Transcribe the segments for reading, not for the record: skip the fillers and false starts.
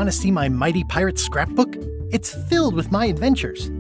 want to see my mighty pirate scrapbook? It's filled with my adventures.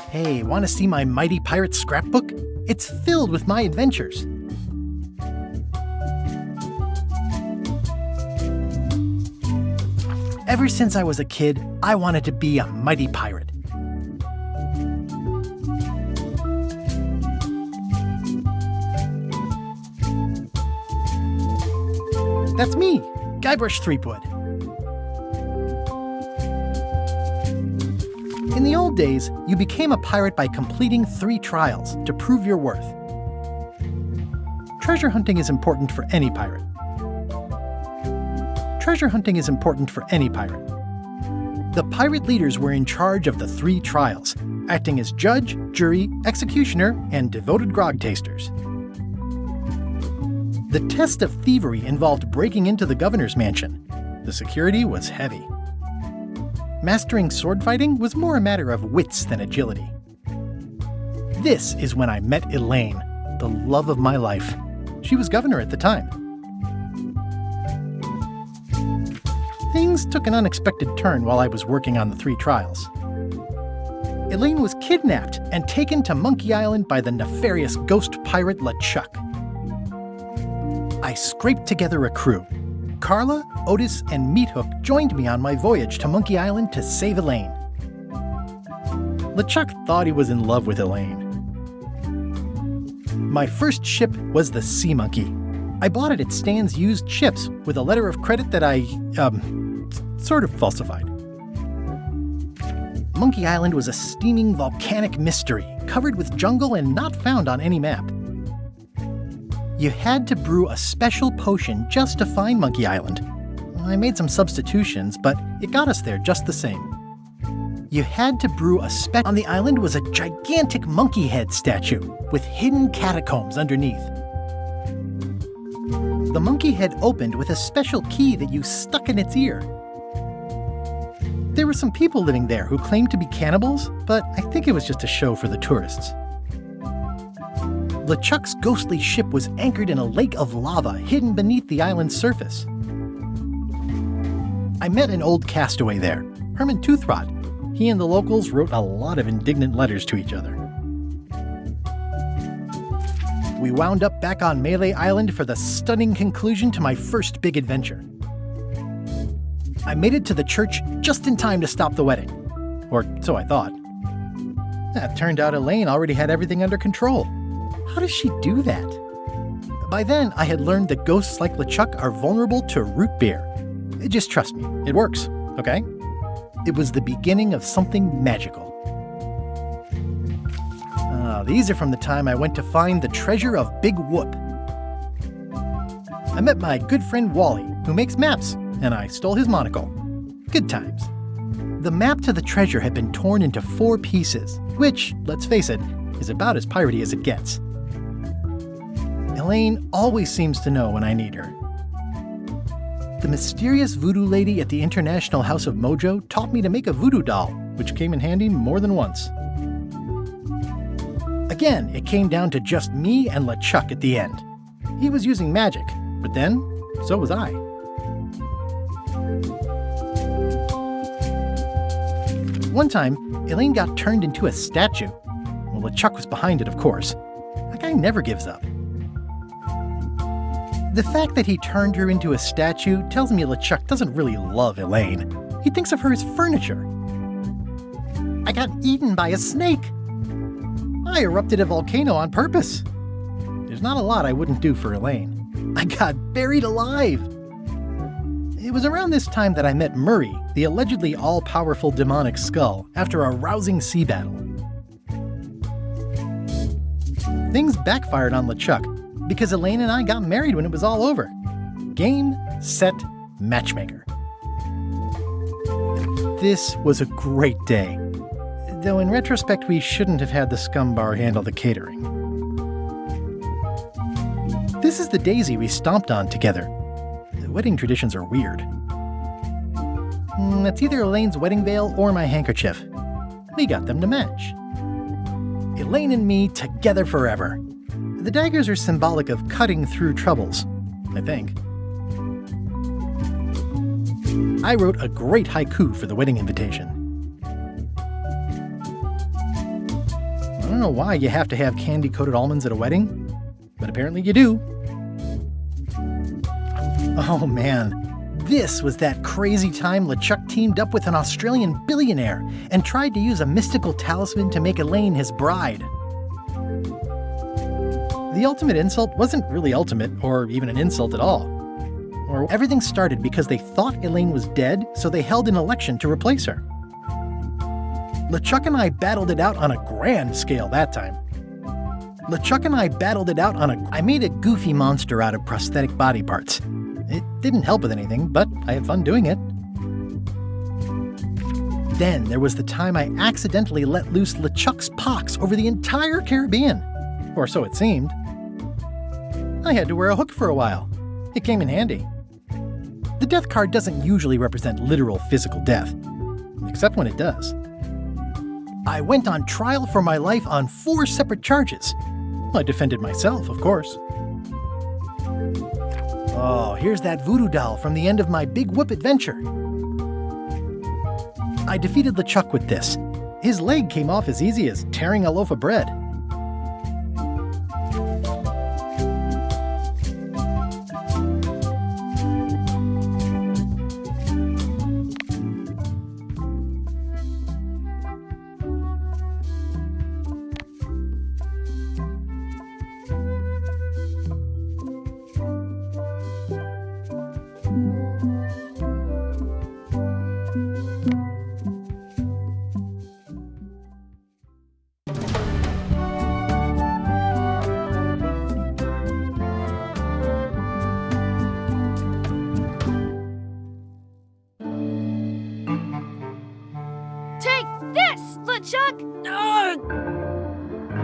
Hey, want to see my mighty pirate scrapbook? It's filled with my adventures. Ever since I was a kid, I wanted to be a mighty pirate. That's me, Guybrush Threepwood. In the old days, you became a pirate by completing 3 trials to prove your worth. Treasure hunting is important for any pirate. Treasure hunting is important for any pirate. The pirate leaders were in charge of the 3 trials, acting as judge, jury, executioner, and devoted grog tasters. The test of thievery involved breaking into the governor's mansion. The security was heavy. Mastering sword fighting was more a matter of wits than agility. This is when I met Elaine, the love of my life. She was governor at the time. Things took an unexpected turn while I was working on the 3 trials. Elaine was kidnapped and taken to Monkey Island by the nefarious ghost pirate LeChuck. I scraped together a crew. Carla, Otis, and Meathook joined me on my voyage to Monkey Island to save Elaine. LeChuck thought he was in love with Elaine. My first ship was the Sea Monkey. I bought it at Stan's used ships with a letter of credit that I, sort of falsified. Monkey Island was a steaming volcanic mystery, covered with jungle and not found on any map. You had to brew a special potion just to find Monkey Island. I made some substitutions, but it got us there just the same. You had to brew on the island was a gigantic monkey head statue with hidden catacombs underneath. The monkey head opened with a special key that you stuck in its ear. There were some people living there who claimed to be cannibals, but I think it was just a show for the tourists. LeChuck's ghostly ship was anchored in a lake of lava hidden beneath the island's surface. I met an old castaway there, Herman Toothrot. He and the locals wrote a lot of indignant letters to each other. We wound up back on Melee Island for the stunning conclusion to my first big adventure. I made it to the church just in time to stop the wedding. Or so I thought. It turned out Elaine already had everything under control. How does she do that? By then, I had learned that ghosts like LeChuck are vulnerable to root beer. Just trust me, it works, okay? It was the beginning of something magical. These are from the time I went to find the treasure of Big Whoop. I met my good friend Wally, who makes maps, and I stole his monocle. Good times. The map to the treasure had been torn into 4 pieces, which, let's face it, is about as piratey as it gets. Elaine always seems to know when I need her. The mysterious voodoo lady at the International House of Mojo taught me to make a voodoo doll, which came in handy more than once. Again, it came down to just me and LeChuck at the end. He was using magic, but then, so was I. One time, Elaine got turned into a statue. Well, LeChuck was behind it, of course. That guy never gives up. The fact that he turned her into a statue tells me LeChuck doesn't really love Elaine. He thinks of her as furniture. I got eaten by a snake. I erupted a volcano on purpose. There's not a lot I wouldn't do for Elaine. I got buried alive. It was around this time that I met Murray, the allegedly all-powerful demonic skull, after a rousing sea battle. Things backfired on LeChuck because Elaine and I got married when it was all over. Game, set, matchmaker. This was a great day. Though in retrospect, we shouldn't have had the scum bar handle the catering. This is the daisy we stomped on together. The wedding traditions are weird. It's either Elaine's wedding veil or my handkerchief. We got them to match. Elaine and me together forever. The daggers are symbolic of cutting through troubles, I think. I wrote a great haiku for the wedding invitation. I don't know why you have to have candy-coated almonds at a wedding, but apparently you do. Oh man, this was that crazy time LeChuck teamed up with an Australian billionaire and tried to use a mystical talisman to make Elaine his bride. The ultimate insult wasn't really ultimate, or even an insult at all. Or everything started because they thought Elaine was dead, so they held an election to replace her. LeChuck and I battled it out on a grand scale that time. I made a goofy monster out of prosthetic body parts. It didn't help with anything, but I had fun doing it. Then there was the time I accidentally let loose LeChuck's pox over the entire Caribbean. Or so it seemed. I had to wear a hook for a while. It came in handy. The death card doesn't usually represent literal physical death, except when it does. I went on trial for my life on 4 separate charges. I defended myself, of course. Oh, here's that voodoo doll from the end of my Big Whoop adventure. I defeated LeChuck with this. His leg came off as easy as tearing a loaf of bread.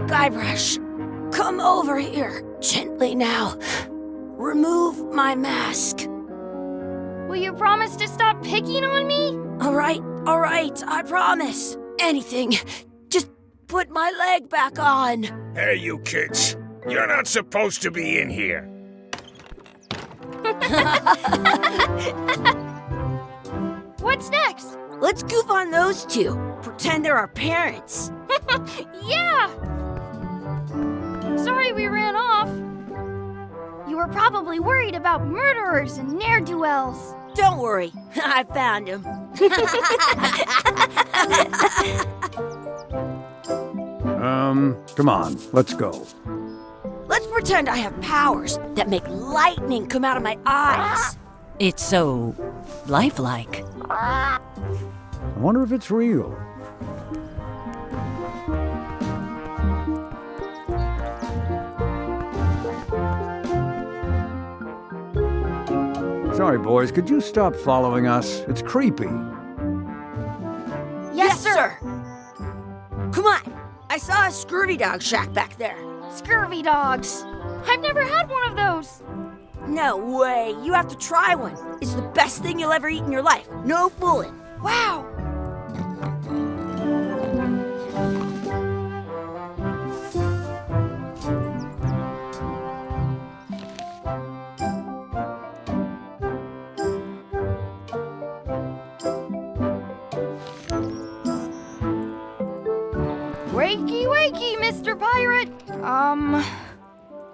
Guybrush, come over here, gently now. Remove my mask. Will you promise to stop picking on me? All right, I promise. Anything. Just put my leg back on. Hey, you kids. You're not supposed to be in here. What's next? Let's goof on those two. Pretend they're our parents. Yeah! Sorry we ran off. You were probably worried about murderers and ne'er-do-wells. Don't worry, I found him. Come on, let's go. Let's pretend I have powers that make lightning come out of my eyes. It's so lifelike. I wonder if it's real. Sorry, boys, could you stop following us? It's creepy. Yes, sir. Come on, I saw a scurvy dog shack back there. Scurvy dogs. I've never had one of those. No way. You have to try one. It's the best thing you'll ever eat in your life. No fooling. Wow. Wakey, wakey, Mr. Pirate.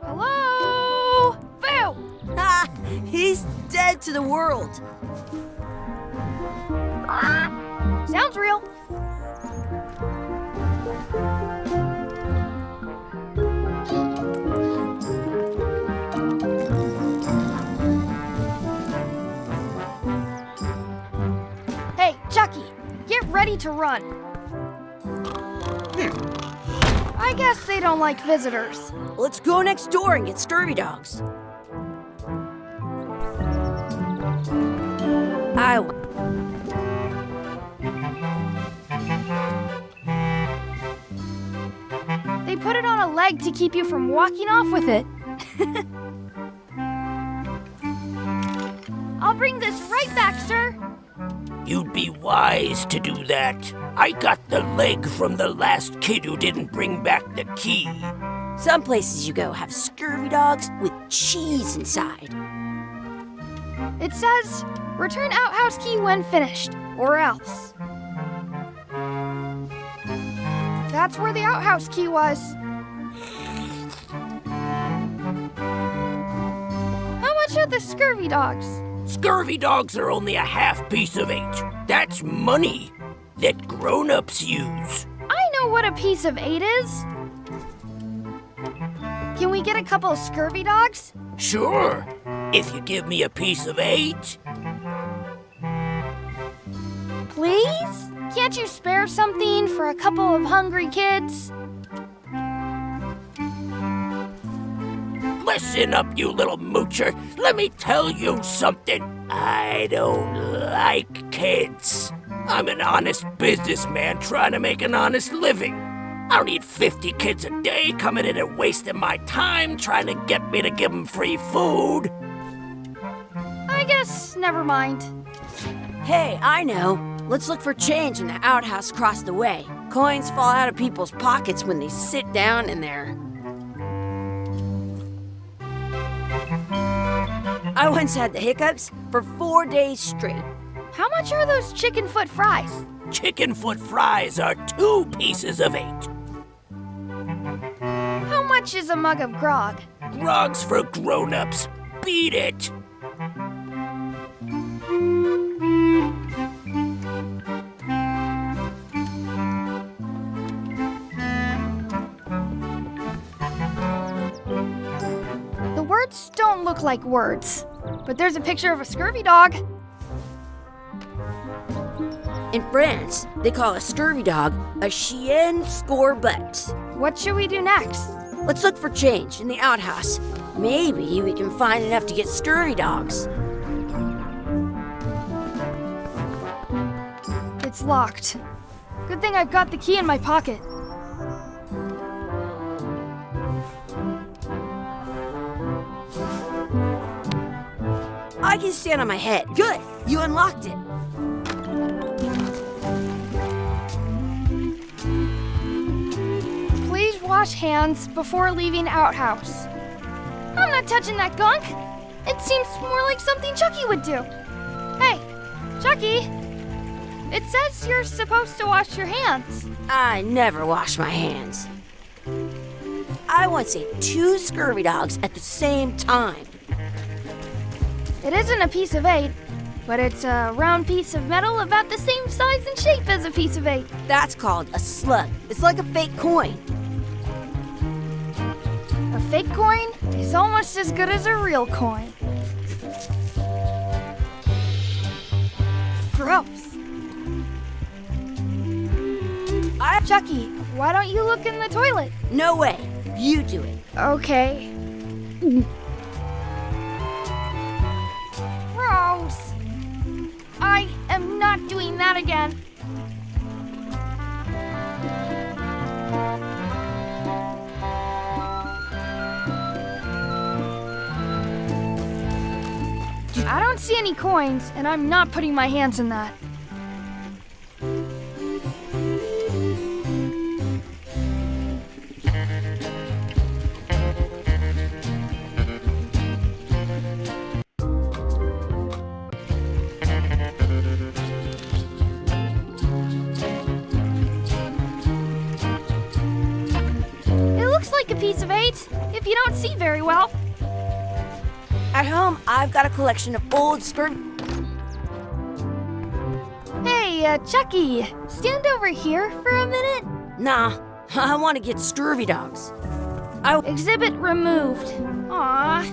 Hello? Boo! Ha! He's dead to the world. Sounds real. Hey, Chucky, get ready to run. I guess they don't like visitors. Let's go next door and get scurvy dogs. They put it on a leg to keep you from walking off with it. I'll bring this right back, sir. You'd be wise to do that. I got the leg from the last kid who didn't bring back the key. Some places you go have scurvy dogs with cheese inside. It says, return outhouse key when finished, or else. That's where the outhouse key was. How much are the scurvy dogs? Scurvy dogs are only a half piece of 8. That's money that grown-ups use. I know what a piece of 8 is. Can we get a couple of scurvy dogs? Sure, if you give me a piece of 8. Please? Can't you spare something for a couple of hungry kids? Listen up, you little moocher. Let me tell you something. I don't like kids. I'm an honest businessman trying to make an honest living. I don't need 50 kids a day coming in and wasting my time trying to get me to give them free food. I guess never mind. Hey, I know. Let's look for change in the outhouse across the way. Coins fall out of people's pockets when they sit down in there. I once had the hiccups for 4 days straight. How much are those chicken foot fries? Chicken foot fries are 2 pieces of 8. How much is a mug of grog? Grog's for grown-ups. Beat it. The words don't look like words, but there's a picture of a scurvy dog. In France, they call a scurvy dog a chien scorbut. What should we do next? Let's look for change in the outhouse. Maybe we can find enough to get scurvy dogs. It's locked. Good thing I've got the key in my pocket. I can stand on my head. Good, you unlocked it. Please wash hands before leaving outhouse. I'm not touching that gunk. It seems more like something Chucky would do. Hey, Chucky, it says you're supposed to wash your hands. I never wash my hands. I once ate 2 scurvy dogs at the same time. It isn't a piece of 8, but it's a round piece of metal about the same size and shape as a piece of 8. That's called a slug. It's like a fake coin. A fake coin is almost as good as a real coin. Gross. Chucky, why don't you look in the toilet? No way. You do it. Okay. Gross. I am not doing that again. I don't see any coins, and I'm not putting my hands in that. It looks like a piece of 8, if you don't see very well. At home, I've got a collection of old Hey, Chucky, stand over here for a minute. Nah, I want to get scurvy dogs. Exhibit removed. Aww.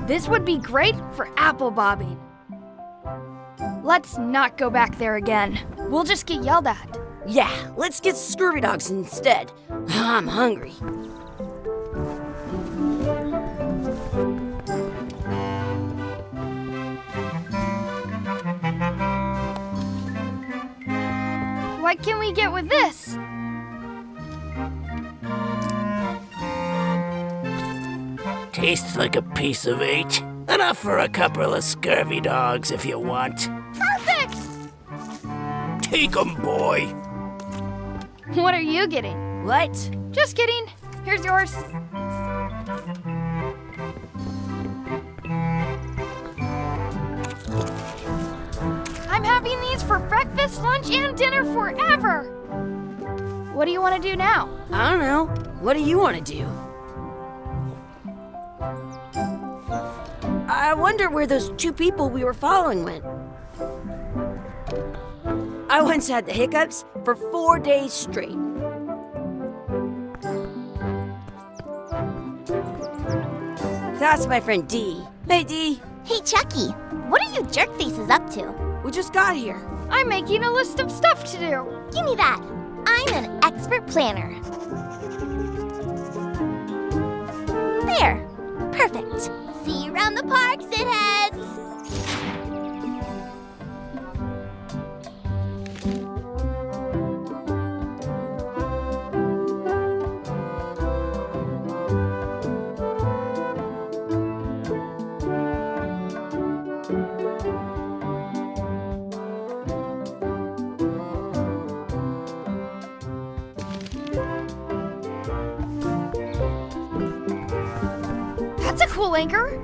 This would be great for apple bobbing. Let's not go back there again. We'll just get yelled at. Yeah, let's get scurvy dogs instead. I'm hungry. What can we get with this? Tastes like a piece of 8. Enough for a couple of scurvy dogs if you want. Perfect! Take 'em, boy. What are you getting? What? Just kidding. Here's yours. I'm having these for breakfast, lunch, and dinner forever. What do you want to do now? I don't know. What do you want to do? I wonder where those 2 people we were following went. I once had the hiccups for 4 days straight. That's my friend Dee. Hey, Dee. Hey, Chucky, what are you jerk faces up to? We just got here. I'm making a list of stuff to do. Give me that. I'm an expert planner. There. Perfect. See you around the park, shitheads. That's a cool anchor.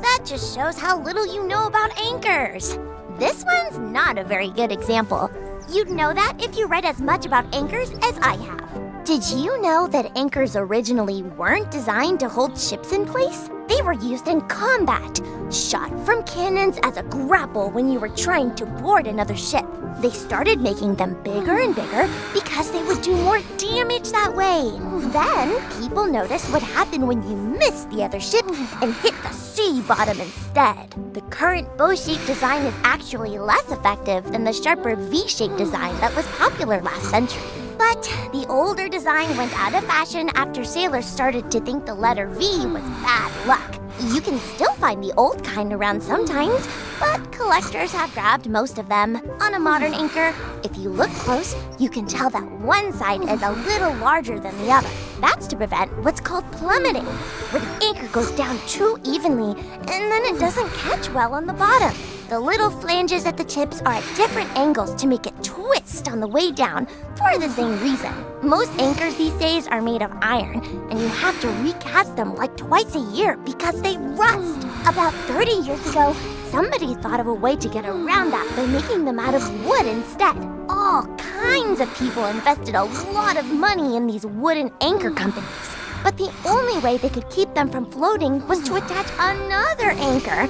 That just shows how little you know about anchors. This one's not a very good example. You'd know that if you read as much about anchors as I have. Did you know that anchors originally weren't designed to hold ships in place? They were used in combat, shot from cannons as a grapple when you were trying to board another ship. They started making them bigger and bigger because they would do more damage that way. Then, people noticed what happened when you missed the other ship and hit the sea bottom instead. The current bow-shaped design is actually less effective than the sharper V-shaped design that was popular last century. But the older design went out of fashion after sailors started to think the letter V was bad luck. You can still find the old kind around sometimes, but collectors have grabbed most of them. On a modern anchor, if you look close, you can tell that one side is a little larger than the other. That's to prevent what's called plummeting, where the anchor goes down too evenly and then it doesn't catch well on the bottom. The little flanges at the tips are at different angles to make it twist on the way down for the same reason. Most anchors these days are made of iron, and you have to recast them like twice a year because they rust. About 30 years ago, somebody thought of a way to get around that by making them out of wood instead. All kinds of people invested a lot of money in these wooden anchor companies. But the only way they could keep them from floating was to attach another anchor.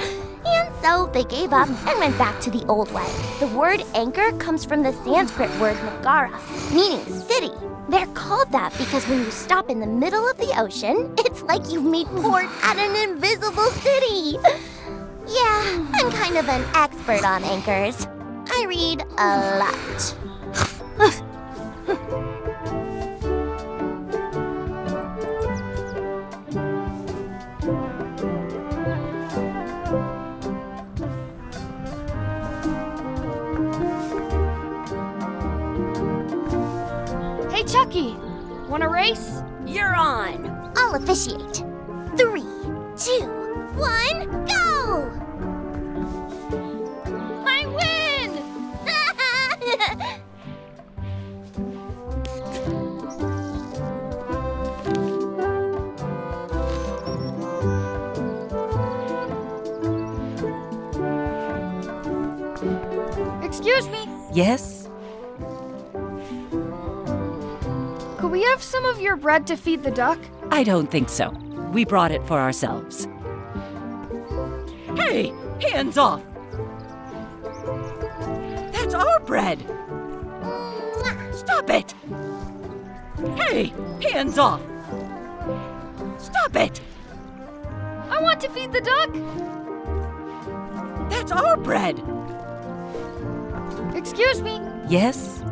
And so they gave up and went back to the old way. The word anchor comes from the Sanskrit word nagara, meaning city. They're called that because when you stop in the middle of the ocean, it's like you've made port at an invisible city. Yeah, I'm kind of an expert on anchors. I read a lot. Hey, Chucky, want a race? You're on. I'll officiate. 3, 2, 1, go! I win! Excuse me, Yes? could we have some of your bread to feed the duck? I don't think so. We brought it for ourselves. Hey! Hands off! That's our bread! Stop it! Hey! Hands off! Stop it! I want to feed the duck! That's our bread! Excuse me, Yes?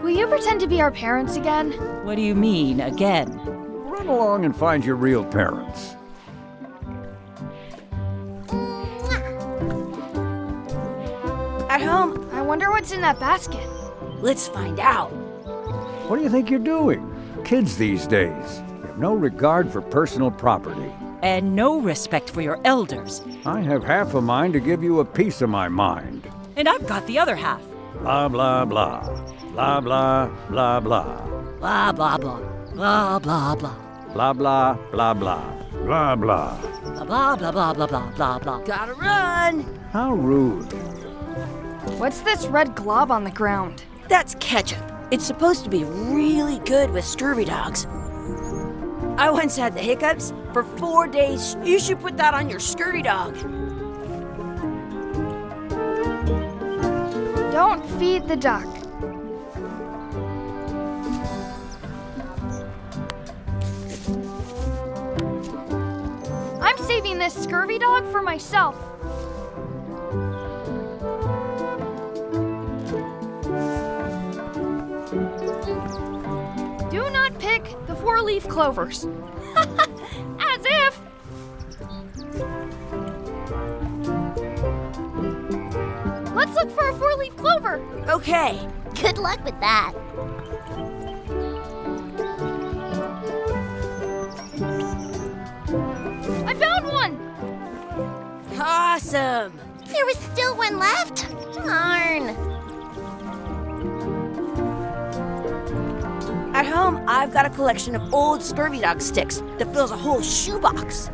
will you pretend to be our parents again? What do you mean, again? Run along and find your real parents. At home, I wonder what's in that basket. let's find out. What do you think you're doing? Kids these days, you have no regard for personal property. And no respect for your elders. I have half a mind to give you a piece of my mind. And I've got the other half. Blah, blah, blah. Blah, blah, blah, blah. Blah, blah, blah. Blah, blah, blah. Blah, blah, blah, blah. Blah, blah. Blah, blah, blah, blah, blah, blah, blah. Gotta run! How rude. What's this red glob on the ground? That's ketchup. It's supposed to be really good with scurvy dogs. I once had the hiccups for 4 days. You should put that on your scurvy dog. Don't feed the duck. I'm saving this scurvy dog for myself. Do not pick the 4-leaf clovers. As if. Let's look for a 4-leaf clover. Okay. Good luck with that. I found one. Awesome. There was still one left? Darn. At home, I've got a collection of old scurvy dog sticks that fills a whole shoebox.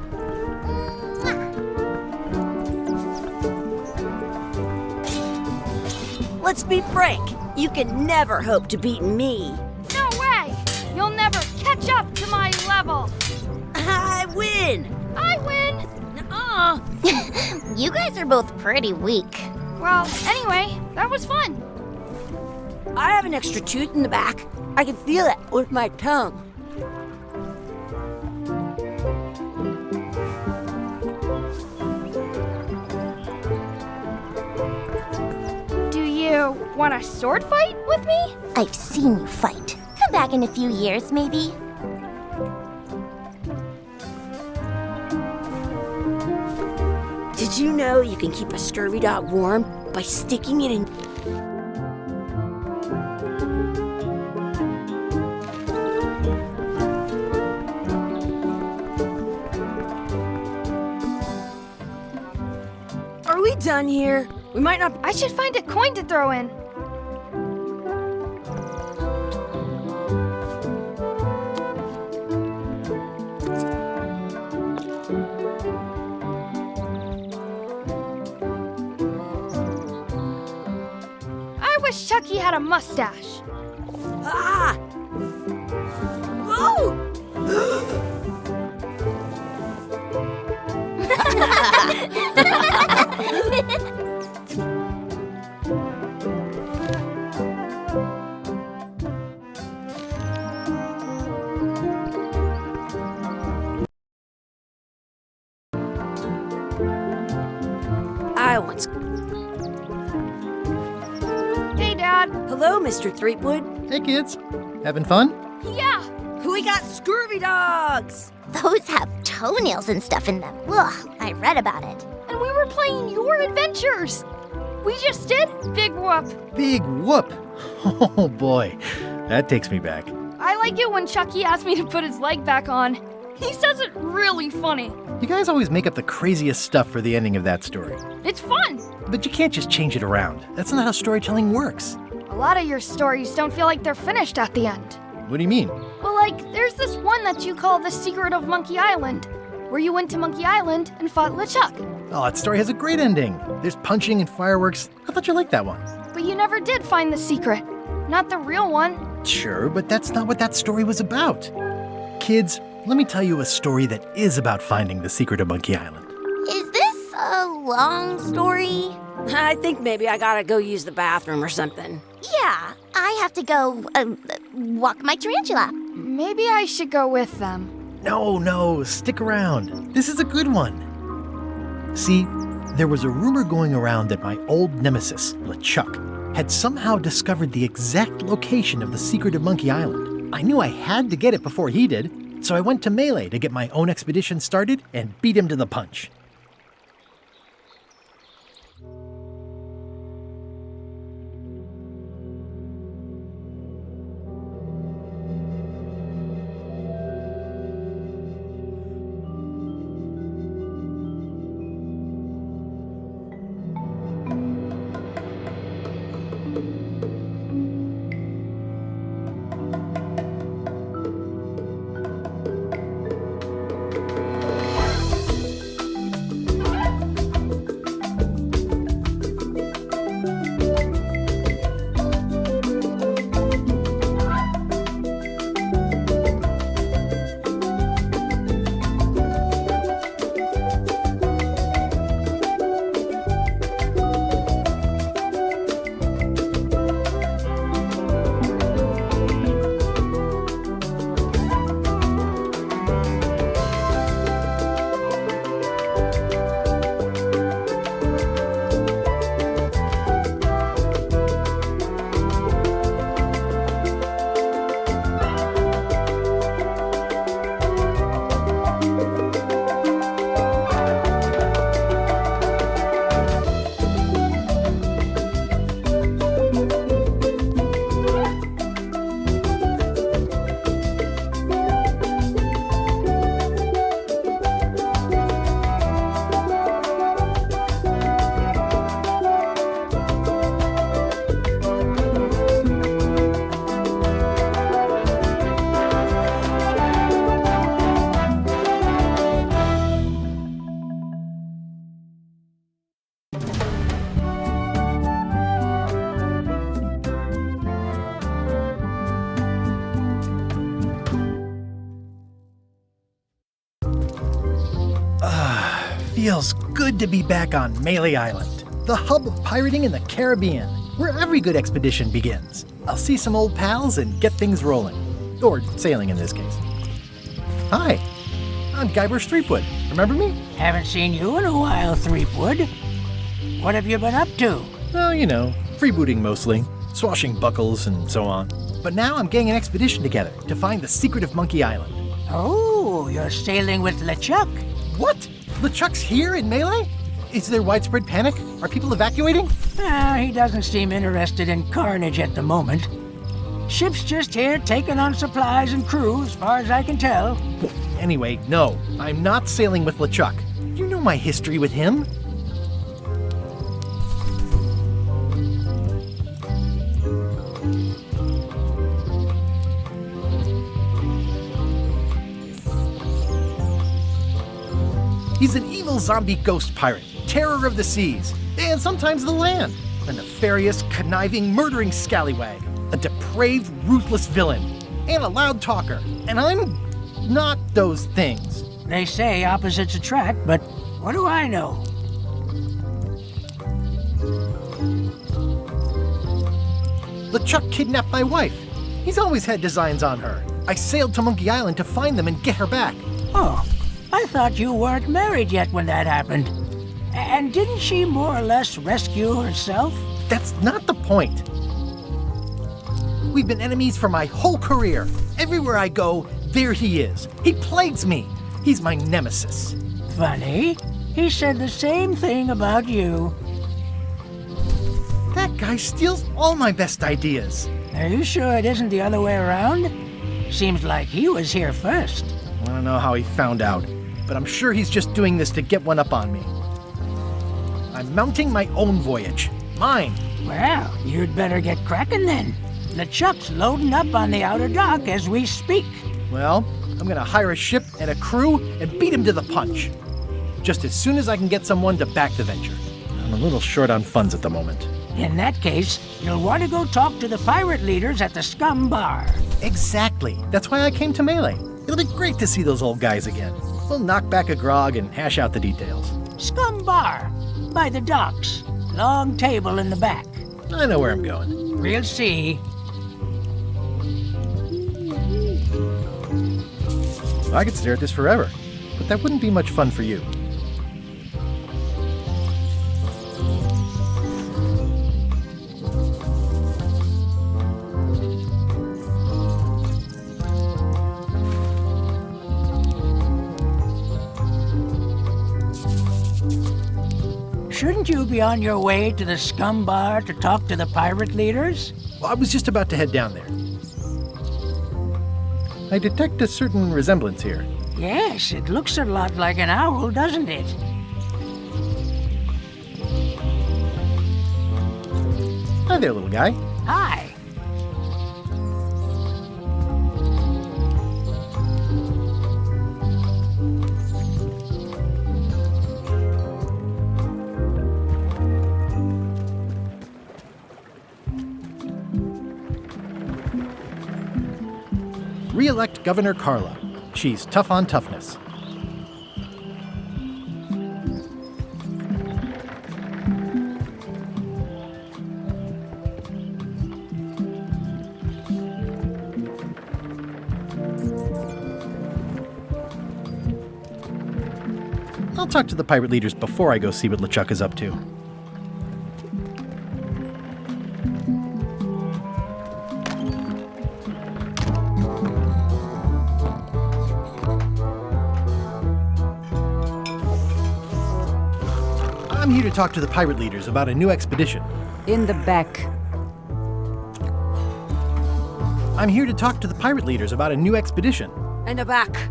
Let's be frank. You can never hope to beat me. No way. You'll never catch up to my level. I win. I win. Nuh-uh. You guys are both pretty weak. Well, anyway, that was fun. I have an extra tooth in the back. I can feel it with my tongue. Do you want a sword fight with me? I've seen you fight. Come back in a few years, maybe. Did you know you can keep a scurvy dog warm by sticking it in? Are we done here? We might not. I should find a coin to throw in. I wish Chucky had a mustache. Ah! Whoa! I once. Hey, Dad. Hello, Mr. Threepwood. Hey, kids. Having fun? Yeah. We got scurvy dogs. Those have toenails and stuff in them. Ugh, I read about it. And we were playing your adventures. We just did Big Whoop. Big whoop. Oh, boy. That takes me back. I like it when Chucky asked me to put his leg back on. He says it really funny. You guys always make up the craziest stuff for the ending of that story. It's fun. But you can't just change it around. That's not how storytelling works. A lot of your stories don't feel like they're finished at the end. What do you mean? Well, like, there's this one that you call The Secret of Monkey Island, where you went to Monkey Island and fought LeChuck. Oh, that story has a great ending. There's punching and fireworks. I thought you liked that one. But you never did find the secret. Not the real one. Sure, but that's not what that story was about. Kids, let me tell you a story that is about finding the secret of Monkey Island. Is this a long story? I think maybe I gotta go use the bathroom or something. Yeah, I have to go walk my tarantula. Maybe I should go with them. No, stick around. This is a good one. See, there was a rumor going around that my old nemesis, LeChuck, had somehow discovered the exact location of the secret of Monkey Island. I knew I had to get it before he did, so I went to Melee to get my own expedition started and beat him to the punch. Feels good to be back on Melee Island, the hub of pirating in the Caribbean, where every good expedition begins. I'll see some old pals and get things rolling. Or sailing in this case. Hi, I'm Guybrush Threepwood. Remember me? Haven't seen you in a while, Threepwood. What have you been up to? Oh, you know, freebooting mostly, swashing buckles and so on. But now I'm getting an expedition together to find the secret of Monkey Island. Oh, you're sailing with LeChuck. What? LeChuck's here in Melee? Is there widespread panic? Are people evacuating? He doesn't seem interested in carnage at the moment. Ship's just here taking on supplies and crew, as far as I can tell. Anyway, no, I'm not sailing with LeChuck. You know my history with him. He's an evil zombie ghost pirate, terror of the seas, and sometimes the land. A nefarious, conniving, murdering scallywag. A depraved, ruthless villain. And a loud talker. And I'm not those things. They say opposites attract, but what do I know? LeChuck kidnapped my wife. He's always had designs on her. I sailed to Monkey Island to find them and get her back. Oh, I thought you weren't married yet when that happened. And didn't she more or less rescue herself? That's not the point. We've been enemies for my whole career. Everywhere I go, there he is. He plagues me. He's my nemesis. Funny. He said the same thing about you. That guy steals all my best ideas. Are you sure it isn't the other way around? Seems like he was here first. don't know how he found out, but I'm sure he's just doing this to get one up on me. I'm mounting my own voyage. Mine. Well, you'd better get cracking then. LeChuck's loading up on the outer dock as we speak. Well, I'm gonna hire a ship and a crew and beat him to the punch. Just as soon as I can get someone to back the venture. I'm a little short on funds at the moment. In that case, you'll want to go talk to the pirate leaders at the Scum Bar. Exactly. That's why I came to Melee. It'll be great to see those old guys again. We'll knock back a grog and hash out the details. Scum Bar, by the docks. Long table in the back. I know where I'm going. We'll see. I could stare at this forever, but that wouldn't be much fun for you. Shouldn't you be on your way to the Scum Bar to talk to the pirate leaders? Well, I was just about to head down there. I detect a certain resemblance here. Yes, it looks a lot like an owl, doesn't it? Hi there, little guy. Hi. Re-elect Governor Carla. She's tough on toughness. I'll talk to the pirate leaders before I go see what LeChuck is up to. I'm here to talk to the pirate leaders about a new expedition. In the back. I'm here to talk to the pirate leaders about a new expedition. In the back.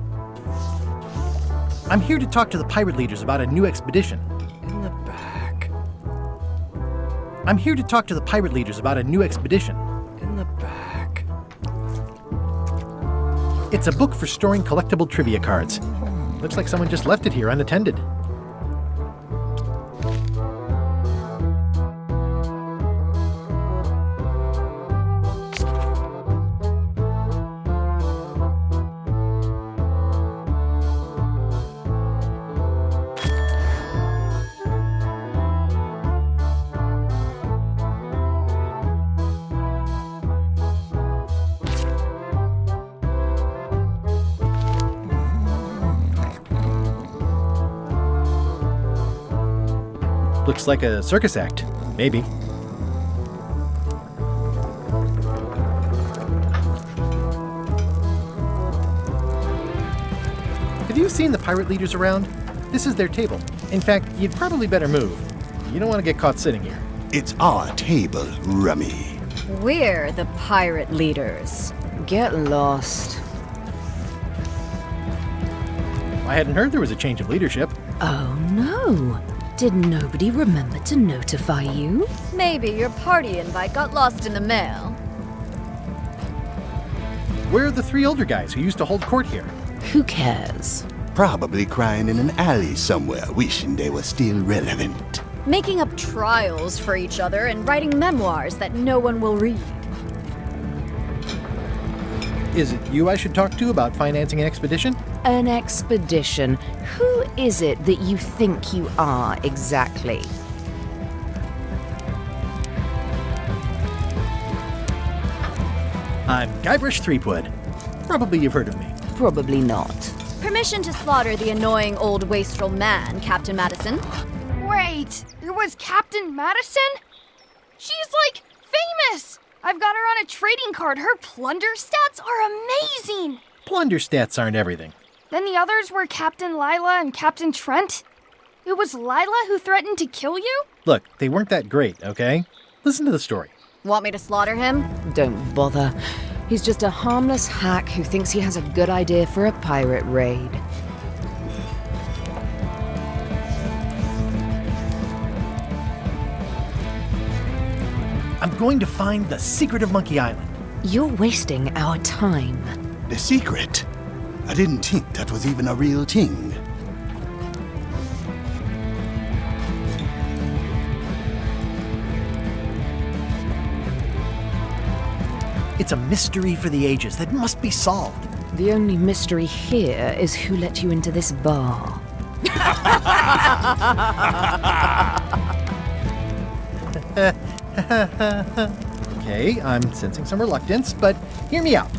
I'm here to talk to the pirate leaders about a new expedition. In the back. I'm here to talk to the pirate leaders about a new expedition. In the back. It's a book for storing collectible trivia cards. Looks like someone just left it here unattended. Looks like a circus act. Maybe. Have you seen the pirate leaders around? This is their table. In fact, you'd probably better move. You don't want to get caught sitting here. It's our table, Rummy. We're the pirate leaders. Get lost. I hadn't heard there was a change of leadership. Oh no. Did nobody remember to notify you? Maybe your party invite got lost in the mail. Where are the three older guys who used to hold court here? Who cares? Probably crying in an alley somewhere, wishing they were still relevant. Making up trials for each other and writing memoirs that no one will read. Is it you I should talk to about financing an expedition? An expedition. Who is it that you think you are exactly? I'm Guybrush Threepwood. Probably you've heard of me. Probably not. Permission to slaughter the annoying old wastrel man, Captain Madison. Wait, it was Captain Madison? She's like famous! I've got her on a trading card. Her plunder stats are amazing! Plunder stats aren't everything. Then the others were Captain Lila and Captain Trent. It was Lila who threatened to kill you? Look, they weren't that great, okay? Listen to the story. Want me to slaughter him? Don't bother. He's just a harmless hack who thinks he has a good idea for a pirate raid. I'm going to find the secret of Monkey Island. You're wasting our time. The secret? I didn't think that was even a real thing. It's a mystery for the ages that must be solved. The only mystery here is who let you into this bar. Okay, I'm sensing some reluctance, but hear me out.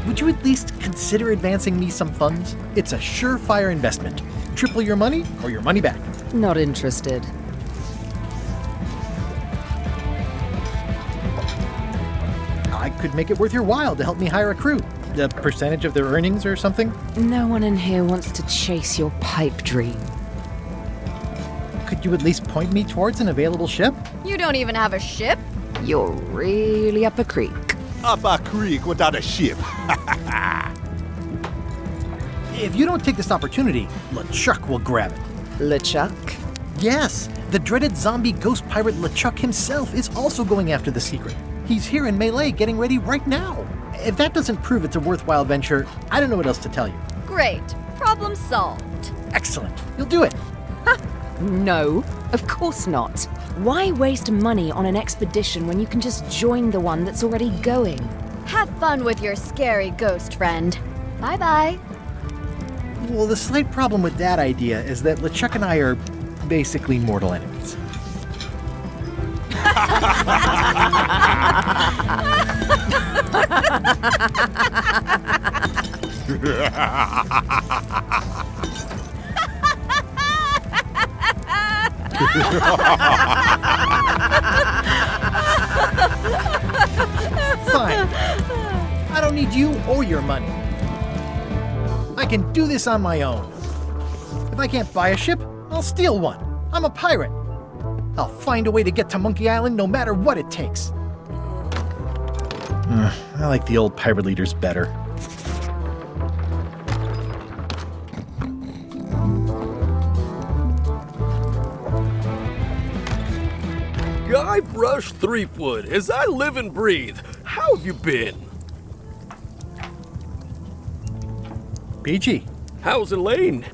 Would you at least consider advancing me some funds? It's a surefire investment. Triple your money or your money back. Not interested. I could make it worth your while to help me hire a crew. A percentage of their earnings or something? No one in here wants to chase your pipe dream. Could you at least point me towards an available ship? You don't even have a ship? You're really up a creek. Up a creek without a ship. If you don't take this opportunity, LeChuck will grab it. LeChuck? Yes, the dreaded zombie ghost pirate LeChuck himself is also going after the secret. He's here in Melee getting ready right now. If that doesn't prove it's a worthwhile venture, I don't know what else to tell you. Great. Problem solved. Excellent. You'll do it. No, of course not. Why waste money on an expedition when you can just join the one that's already going? Have fun with your scary ghost friend. Bye-bye. Well, the slight problem with that idea is that LeChuck and I are basically mortal enemies. Fine. I don't need you or your money. I can do this on my own. If I can't buy a ship, I'll steal one. I'm a pirate. I'll find a way to get to Monkey Island no matter what it takes. I like the old pirate leaders better. Guybrush Threepwood, as I live and breathe, how have you been? Peachy. How's Elaine?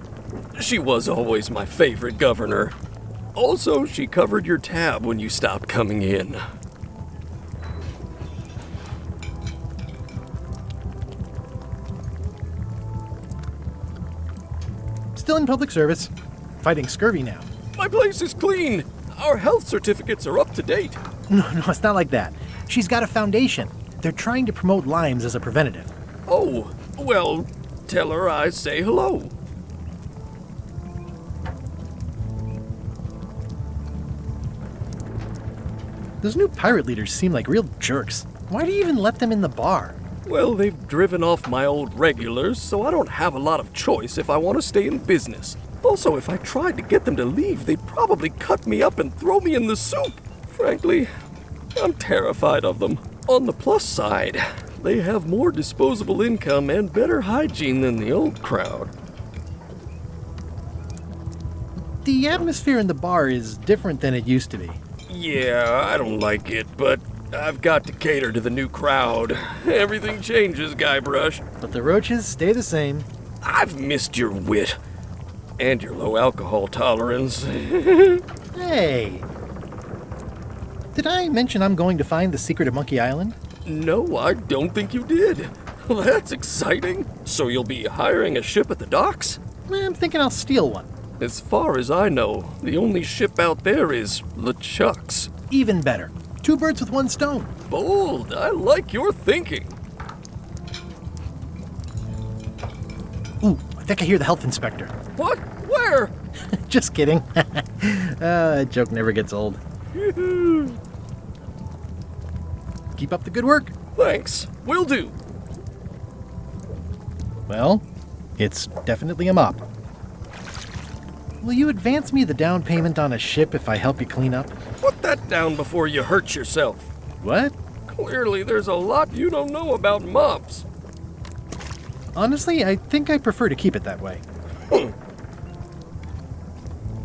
She was always my favorite governor. Also, she covered your tab when you stopped coming in. Still in public service. Fighting scurvy now. My place is clean. Our health certificates are up to date. No, it's not like that. She's got a foundation. They're trying to promote Lyme's as a preventative. Oh, well, tell her I say hello. Those new pirate leaders seem like real jerks. Why do you even let them in the bar? Well, they've driven off my old regulars, so I don't have a lot of choice if I want to stay in business. Also, if I tried to get them to leave, they'd probably cut me up and throw me in the soup. Frankly, I'm terrified of them. On the plus side, they have more disposable income and better hygiene than the old crowd. The atmosphere in the bar is different than it used to be. Yeah, I don't like it, but I've got to cater to the new crowd. Everything changes, Guybrush. But the roaches stay the same. I've missed your wit. And your low alcohol tolerance. Hey! Did I mention I'm going to find the secret of Monkey Island? No, I don't think you did. Well, that's exciting. So you'll be hiring a ship at the docks? I'm thinking I'll steal one. As far as I know, the only ship out there is LeChuck's. Even better. 2 birds with 1 stone. Bold. I like your thinking. Ooh, I think I hear the health inspector. What? Where? Just kidding. That joke never gets old. Keep up the good work. Thanks. Will do. Well, it's definitely a mop. Will you advance me the down payment on a ship if I help you clean up? Put that down before you hurt yourself. What? Clearly, there's a lot you don't know about mobs. Honestly, I think I prefer to keep it that way.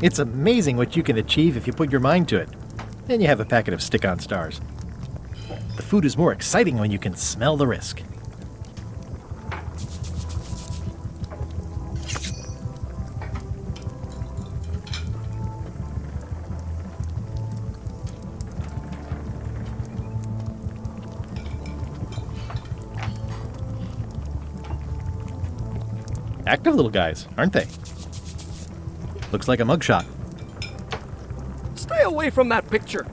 It's amazing what you can achieve if you put your mind to it. Then you have a packet of stick-on stars. The food is more exciting when you can smell the risk. Active little guys, aren't they? Looks like a mugshot. Stay away from that picture.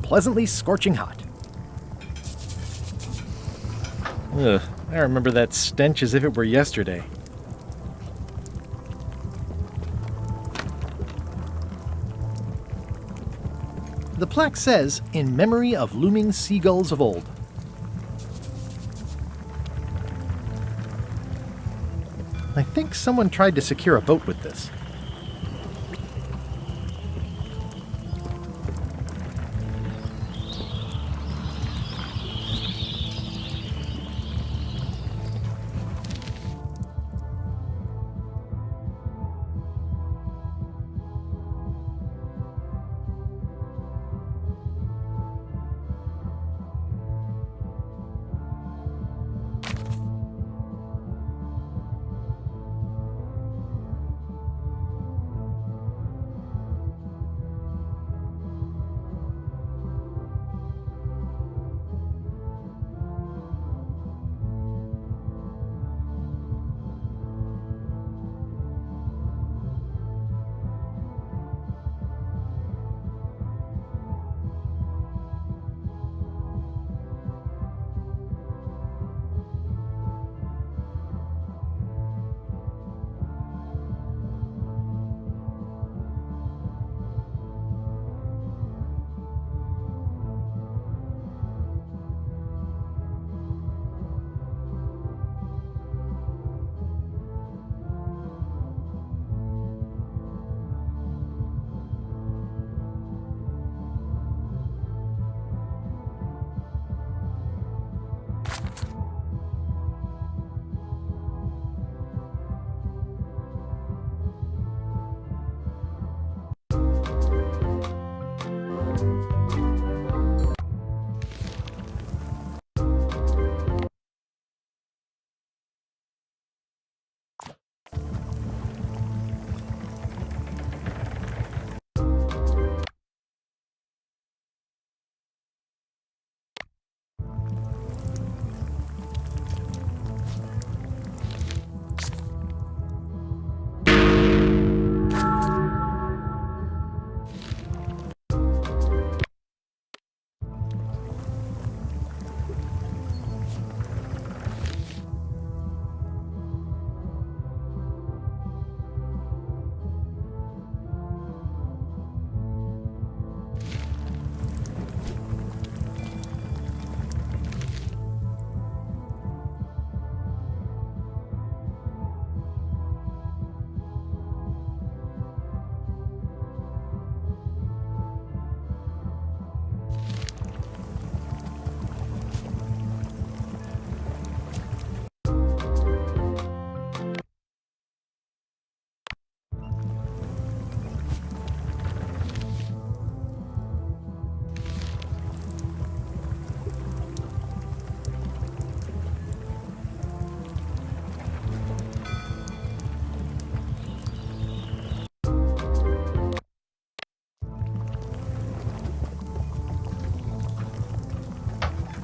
Pleasantly scorching hot. Ugh, I remember that stench as if it were yesterday. The plaque says, "In memory of looming seagulls of old." I think someone tried to secure a boat with this.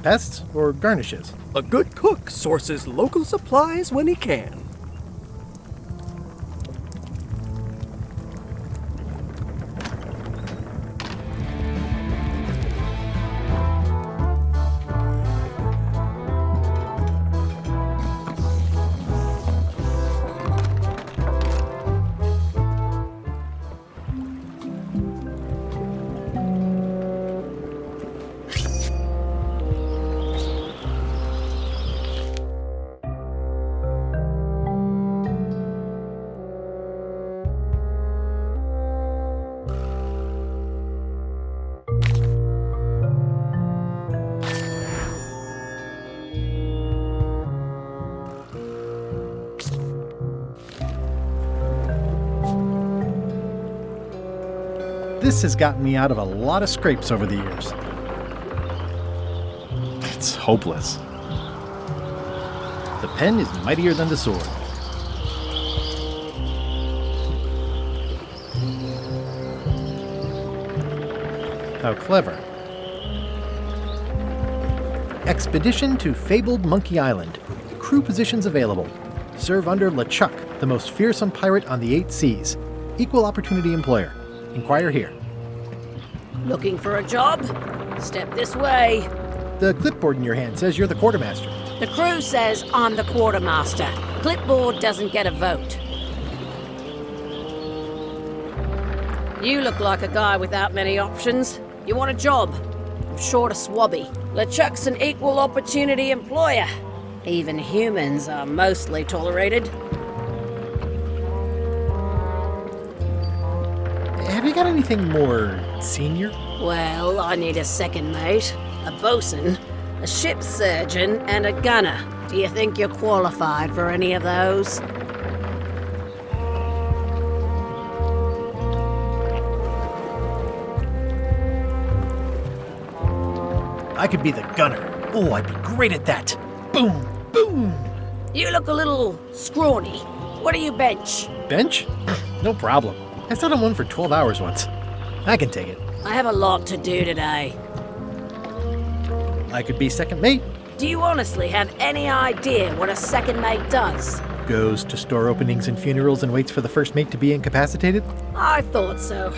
Pests or garnishes? A good cook sources local supplies when he can. This has gotten me out of a lot of scrapes over the years. It's hopeless. The pen is mightier than the sword. How clever. Expedition to fabled Monkey Island. Crew positions available. Serve under LeChuck, the most fearsome pirate on the 8 seas. Equal opportunity employer. Inquire here. Looking for a job? Step this way. The clipboard in your hand says you're the quartermaster. The crew says I'm the quartermaster. Clipboard doesn't get a vote. You look like a guy without many options. You want a job? I'm short a swabby. LeChuck's an equal opportunity employer. Even humans are mostly tolerated. Have you got anything more senior? Well, I need a second mate, a bosun, a ship surgeon, and a gunner. Do you think you're qualified for any of those? I could be the gunner. Oh, I'd be great at that. Boom, boom. You look a little scrawny. What do you bench? Bench? No problem. I sat on one for 12 hours once. I can take it. I have a lot to do today. I could be second mate. Do you honestly have any idea what a second mate does? Goes to store openings and funerals and waits for the first mate to be incapacitated. I thought so.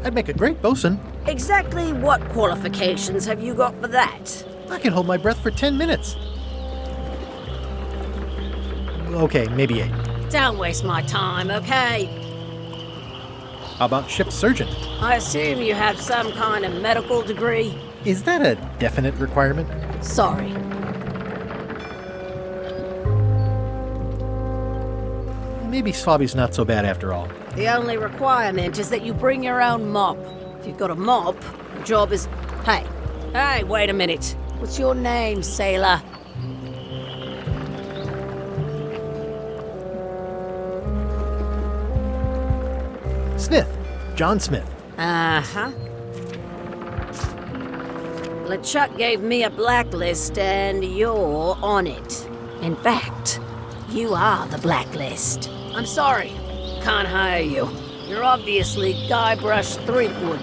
I'd make a great bosun. Exactly what qualifications have you got for that? I can hold my breath for 10 minutes. Okay, maybe 8. Don't waste my time, okay? How about ship surgeon? I assume you have some kind of medical degree? Is that a definite requirement? Sorry. Maybe Swabby's not so bad after all. The only requirement is that you bring your own mop. If you've got a mop, the job is... Hey, wait a minute. What's your name, sailor? Smith. John Smith. Uh-huh. LeChuck gave me a blacklist, and you're on it. In fact, you are the blacklist. I'm sorry. Can't hire you. You're obviously Guybrush Threepwood.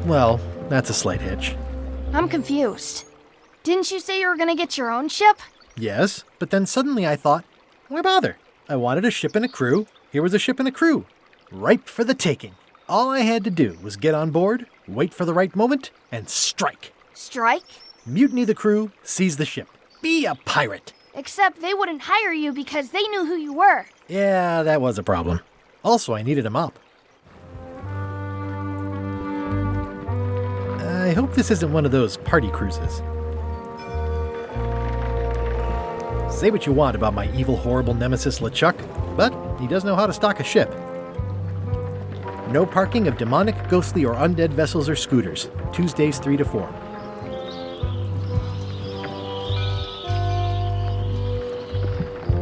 Well, that's a slight hitch. I'm confused. Didn't you say you were gonna get your own ship? Yes, but then suddenly I thought, why bother? I wanted a ship and a crew. Here was a ship and a crew. Ripe for the taking. All I had to do was get on board, wait for the right moment, and strike. Strike? Mutiny the crew, seize the ship. Be a pirate. Except they wouldn't hire you because they knew who you were. Yeah, that was a problem. Also, I needed a mop. I hope this isn't one of those party cruises. Say what you want about my evil, horrible nemesis LeChuck, but he does know how to stock a ship. No parking of demonic, ghostly, or undead vessels or scooters. Tuesdays 3 to 4.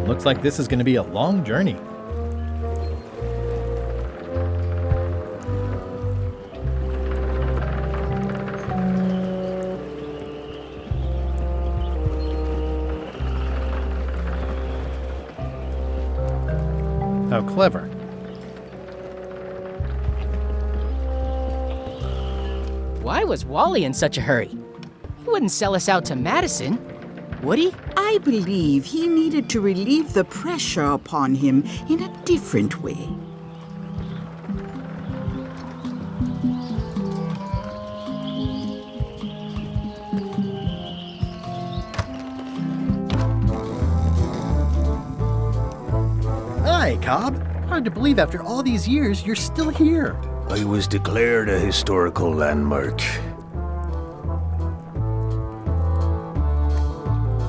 Looks like this is going to be a long journey. How clever. Why was Wally in such a hurry? He wouldn't sell us out to Madison, would he? I believe he needed to relieve the pressure upon him in a different way. Hi, Cobb. Hard to believe after all these years you're still here. I was declared a historical landmark.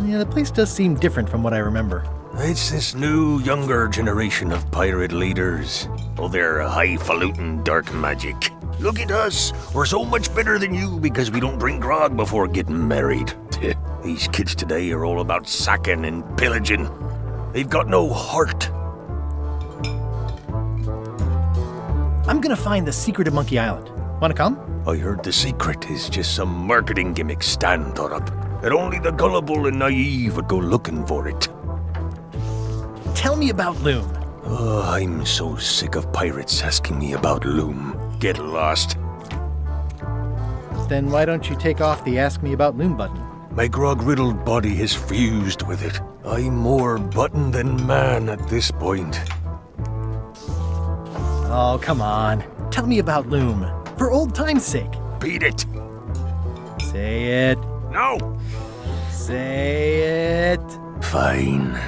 Yeah, the place does seem different from what I remember. It's this new, younger generation of pirate leaders. Oh, they're highfalutin dark magic. Look at us. We're so much better than you because we don't drink grog before getting married. These kids today are all about sacking and pillaging. They've got no heart. gonna find the secret of Monkey Island. Wanna come? I heard the secret is just some marketing gimmick Stan thought up. That only the gullible and naive would go looking for it. Tell me about Loom. Oh, I'm so sick of pirates asking me about Loom. Get lost. Then why don't you take off the Ask Me About Loom button? My grog-riddled body has fused with it. I'm more button than man at this point. Oh, come on. Tell me about Loom. For old time's sake. Beat it. Say it. No. Say it. Fine.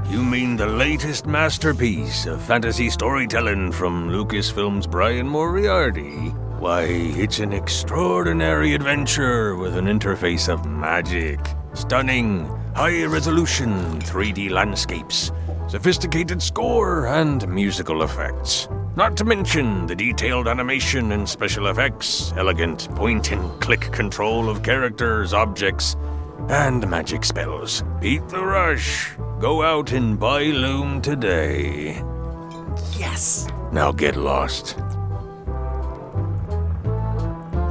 You mean the latest masterpiece of fantasy storytelling from Lucasfilm's Brian Moriarty? Why, it's an extraordinary adventure with an interface of magic, stunning, high-resolution 3D landscapes, sophisticated score, and musical effects. Not to mention the detailed animation and special effects, elegant point-and-click control of characters, objects, and magic spells. Beat the rush. Go out and buy Loom today. Yes! Now get lost.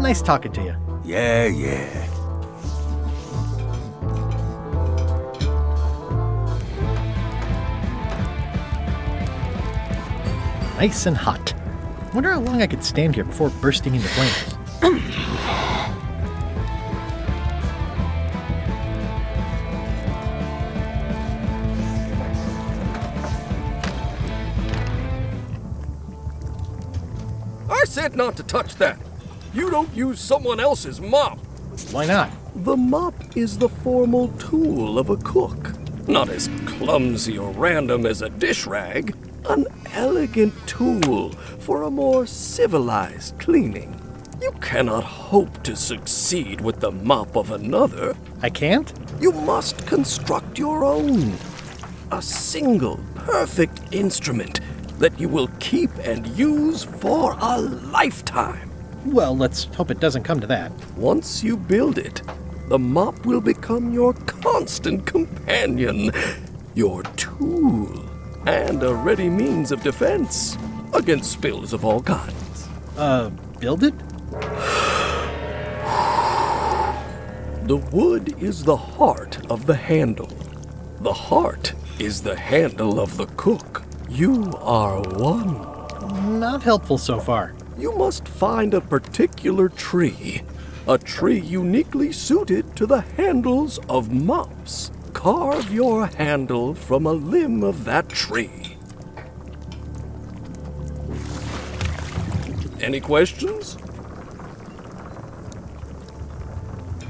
Nice talking to you. Yeah. Nice and hot. Wonder how long I could stand here before bursting into flames. I said not to touch that. You don't use someone else's mop. Why not? The mop is the formal tool of a cook. Not as clumsy or random as a dish rag. An elegant tool for a more civilized cleaning. You cannot hope to succeed with the mop of another. I can't? You must construct your own. A single, perfect instrument that you will keep and use for a lifetime. Well, let's hope it doesn't come to that. Once you build it, the mop will become your constant companion, your tool, and a ready means of defense against spills of all kinds. Build it? The wood is the heart of the handle. The heart is the handle of the cook. You are one. Not helpful so far. You must find a particular tree. A tree uniquely suited to the handles of mops. Carve your handle from a limb of that tree. Any questions?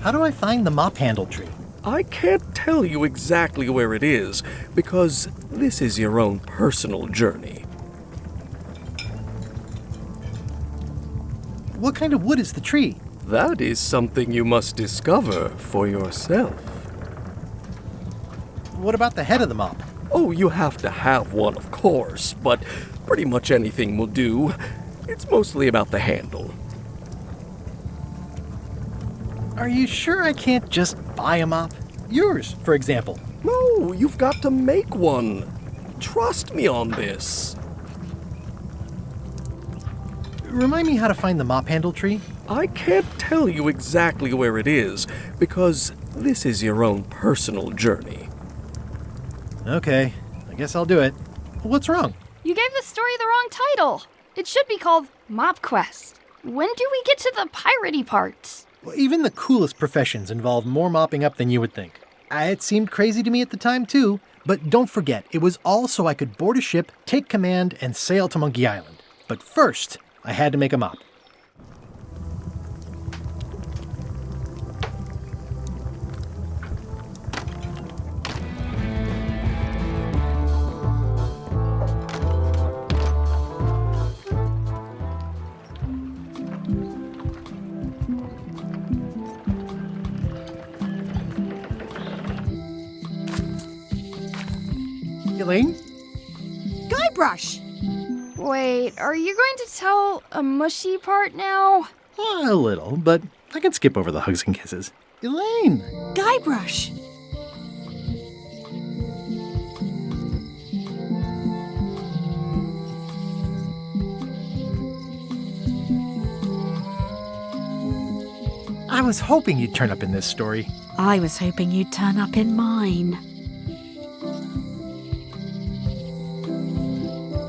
How do I find the mop handle tree? I can't tell you exactly where it is, because this is your own personal journey. What kind of wood is the tree? That is something you must discover for yourself. What about the head of the mop? Oh, you have to have one, of course, but pretty much anything will do. It's mostly about the handle. Are you sure I can't just buy a mop? Yours, for example. No, you've got to make one. Trust me on this. Remind me how to find the mop handle tree? I can't tell you exactly where it is, because this is your own personal journey. Okay, I guess I'll do it. What's wrong? You gave the story the wrong title. It should be called Mop Quest. When do we get to the piratey parts? Well, even the coolest professions involve more mopping up than you would think. It seemed crazy to me at the time, too. But don't forget, it was all so I could board a ship, take command, and sail to Monkey Island. But first, I had to make a mop. Elaine? Guybrush! Wait, are you going to tell a mushy part now? A little, but I can skip over the hugs and kisses. Elaine! Guybrush! I was hoping you'd turn up in this story. I was hoping you'd turn up in mine.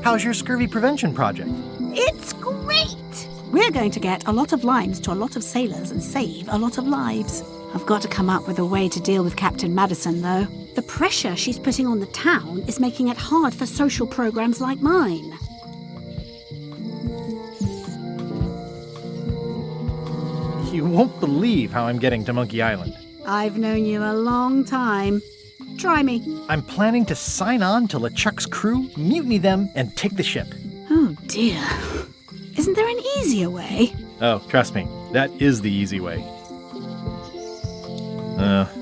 How's your scurvy prevention project? It's great! We're going to get a lot of lines to a lot of sailors and save a lot of lives. I've got to come up with a way to deal with Captain Madison, though. The pressure she's putting on the town is making it hard for social programs like mine. You won't believe how I'm getting to Monkey Island. I've known you a long time. Try me. I'm planning to sign on to LeChuck's crew, mutiny them, and take the ship. Oh, dear. Isn't there an easier way? Oh, trust me, that is the easy way.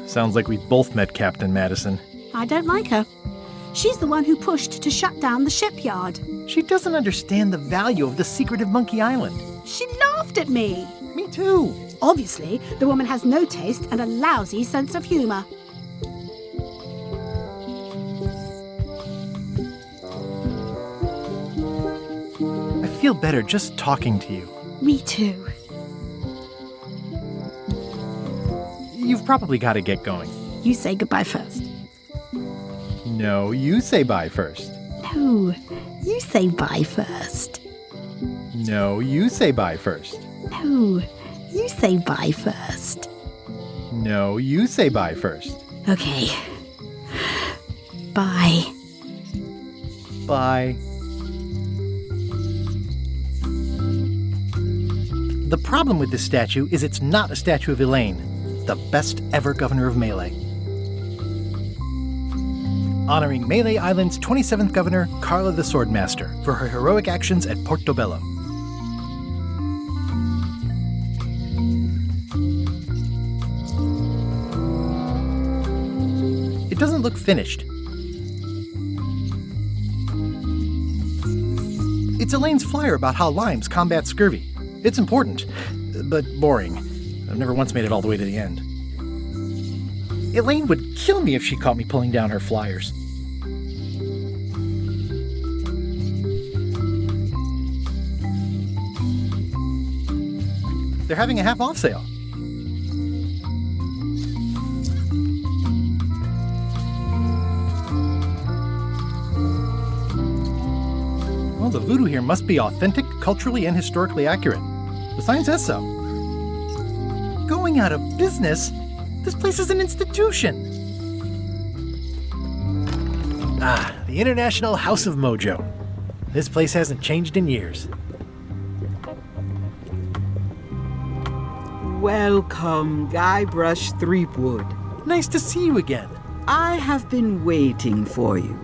Sounds like we've both met Captain Madison. I don't like her. She's the one who pushed to shut down the shipyard. She doesn't understand the value of the secret of Monkey Island. She laughed at me. Me too. Obviously, the woman has no taste and a lousy sense of humor. I feel better just talking to you. Me too. You've probably got to get going. You say goodbye first. No, you say bye first. No, you say bye first. No, you say bye first. No, you say bye first. No, you say bye first. Okay. Bye. Bye. The problem with this statue is it's not a statue of Elaine, the best ever governor of Melee. Honoring Melee Island's 27th governor, Carla the Swordmaster, for her heroic actions at Portobello. It doesn't look finished. It's Elaine's flyer about how limes combat scurvy. It's important, but boring. I've never once made it all the way to the end. Elaine would kill me if she caught me pulling down her flyers. They're having a half-off sale. Well, the voodoo here must be authentic, culturally, and historically accurate. The sign says so. Going out of business? This place is an institution. Ah, the International House of Mojo. This place hasn't changed in years. Welcome, Guybrush Threepwood. Nice to see you again. I have been waiting for you.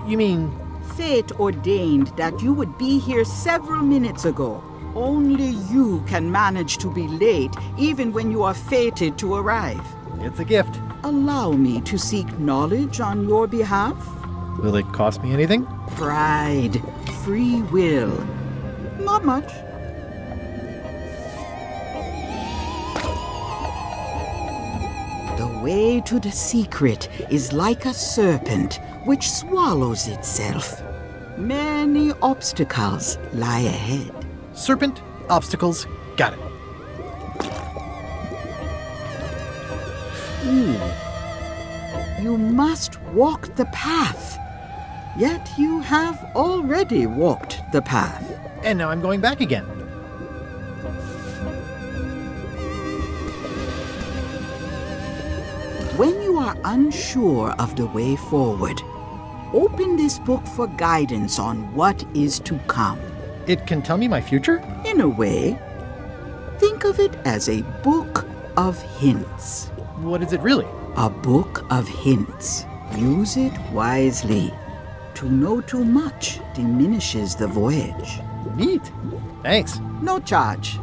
You mean... Fate ordained that you would be here several minutes ago. Only you can manage to be late, even when you are fated to arrive. It's a gift. Allow me to seek knowledge on your behalf. Will it cost me anything? Pride, free will. Not much. The way to the secret is like a serpent which swallows itself. Many obstacles lie ahead. Serpent, obstacles, got it. You must walk the path. Yet you have already walked the path. And now I'm going back again. When you are unsure of the way forward, open this book for guidance on what is to come. It can tell me my future? In a way. Think of it as a book of hints. What is it really? A book of hints. Use it wisely. To know too much diminishes the voyage. Neat. Thanks. No charge.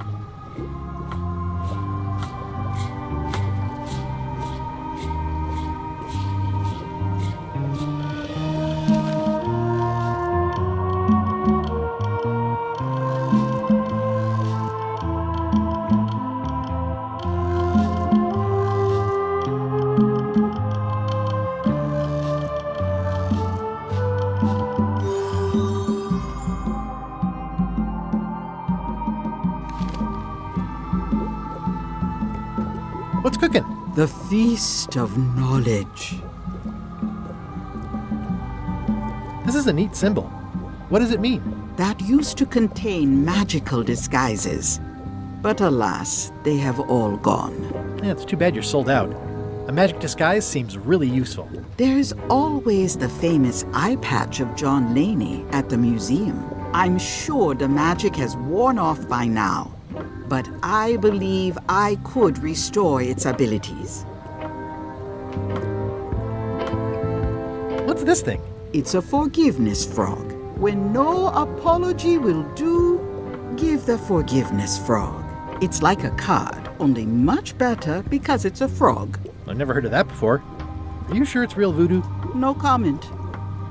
The Feast of Knowledge. This is a neat symbol. What does it mean? That used to contain magical disguises. But alas, they have all gone. Yeah, it's too bad you're sold out. A magic disguise seems really useful. There's always the famous eye patch of John Laney at the museum. I'm sure the magic has worn off by now, but I believe I could restore its abilities. What's this thing? It's a forgiveness frog. When no apology will do, give the forgiveness frog. It's like a card, only much better because it's a frog. I've never heard of that before. Are you sure it's real voodoo? No comment.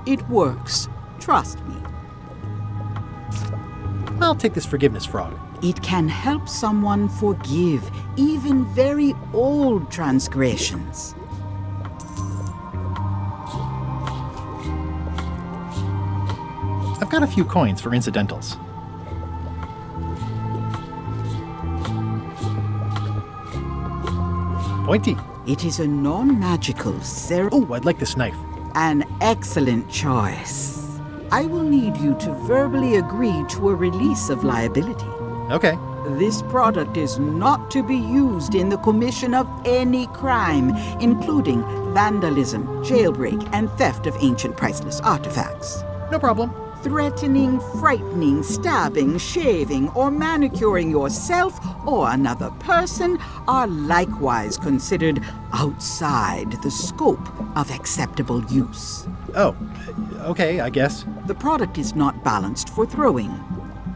It works. Trust me. I'll take this forgiveness frog. It can help someone forgive even very old transgressions. I've got a few coins for incidentals. Pointy. It is a non-magical Oh, I'd like this knife. An excellent choice. I will need you to verbally agree to a release of liability. Okay. This product is not to be used in the commission of any crime, including vandalism, jailbreak, and theft of ancient priceless artifacts. No problem. Threatening, frightening, stabbing, shaving, or manicuring yourself or another person are likewise considered outside the scope of acceptable use. Oh, okay, I guess. The product is not balanced for throwing.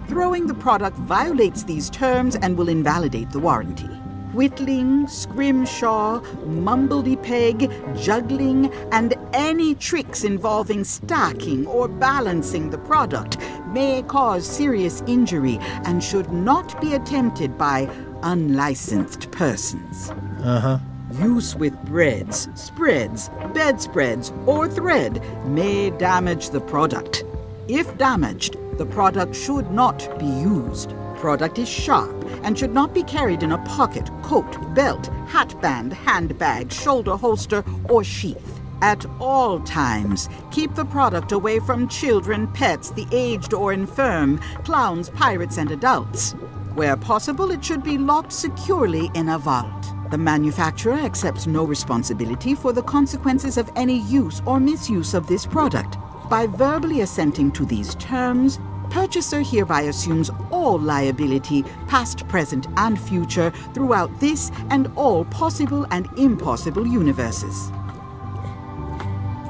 Throwing the product violates these terms and will invalidate the warranty. Whittling, scrimshaw, mumbledy-peg, juggling, and any tricks involving stacking or balancing the product may cause serious injury and should not be attempted by unlicensed persons. Uh-huh. Use with breads, spreads, bedspreads, or thread may damage the product. If damaged, the product should not be used. Product is sharp and should not be carried in a pocket, coat, belt, hatband, handbag, shoulder holster, or sheath. At all times, keep the product away from children, pets, the aged or infirm, clowns, pirates, and adults. Where possible, it should be locked securely in a vault. The manufacturer accepts no responsibility for the consequences of any use or misuse of this product. By verbally assenting to these terms, purchaser hereby assumes all liability, past, present, and future, throughout this and all possible and impossible universes.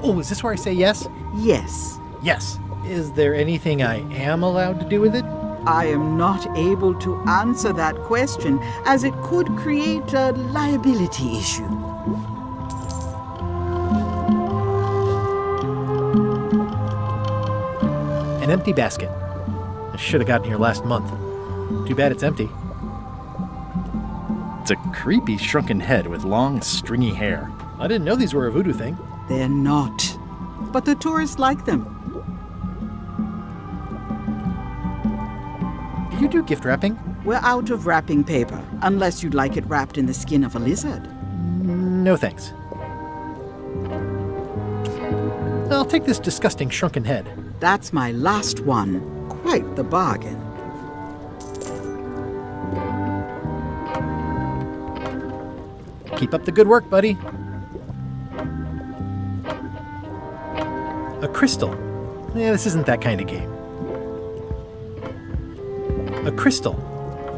Oh, is this where I say yes? Yes. Yes. Is there anything I am allowed to do with it? I am not able to answer that question, as it could create a liability issue. An empty basket. I should have gotten here last month. Too bad it's empty. It's a creepy shrunken head with long, stringy hair. I didn't know these were a voodoo thing. They're not. But the tourists like them. Do you do gift wrapping? We're out of wrapping paper, unless you'd like it wrapped in the skin of a lizard. No thanks. I'll take this disgusting shrunken head. That's my last one. Quite the bargain. Keep up the good work, buddy. A crystal. Yeah, this isn't that kind of game. A crystal.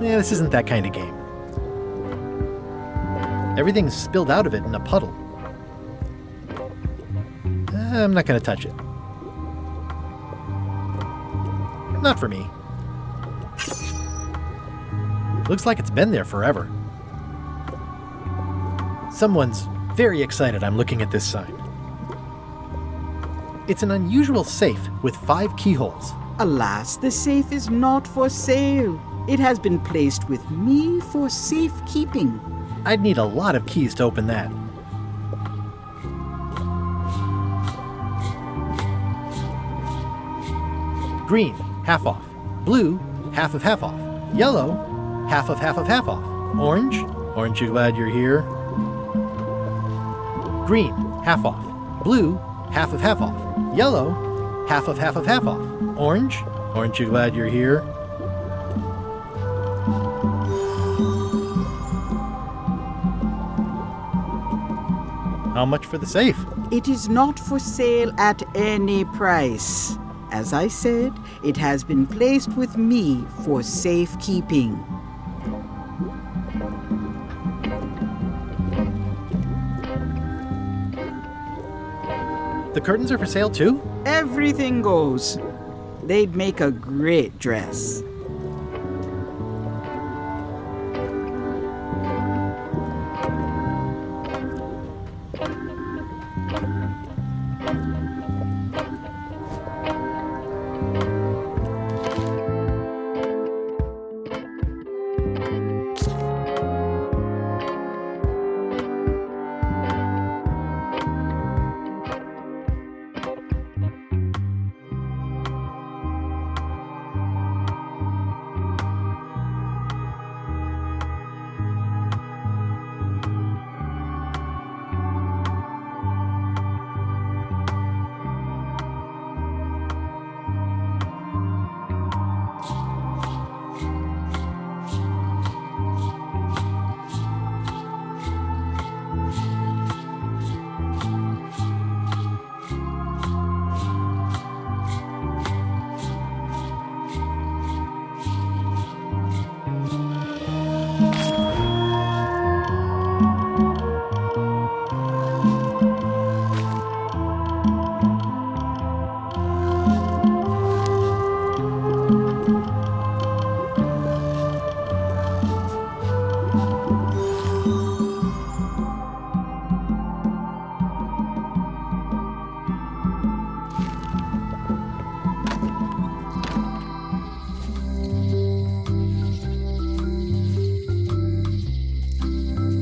Yeah, this isn't that kind of game. Everything's spilled out of it in a puddle. I'm not going to touch it. Not for me. Looks like it's been there forever. Someone's very excited I'm looking at this sign. It's an unusual safe with 5 keyholes. Alas, the safe is not for sale. It has been placed with me for safekeeping. I'd need a lot of keys to open that. Green, half off. Blue, half of half off. Yellow, half of half of half off. Orange, aren't you glad you're here? Green, half off. Blue, half of half off. Yellow, half of half of half off. Orange, aren't you glad you're here? How much for the safe? It is not for sale at any price. As I said, it has been placed with me for safekeeping. The curtains are for sale too? Everything goes. They'd make a great dress.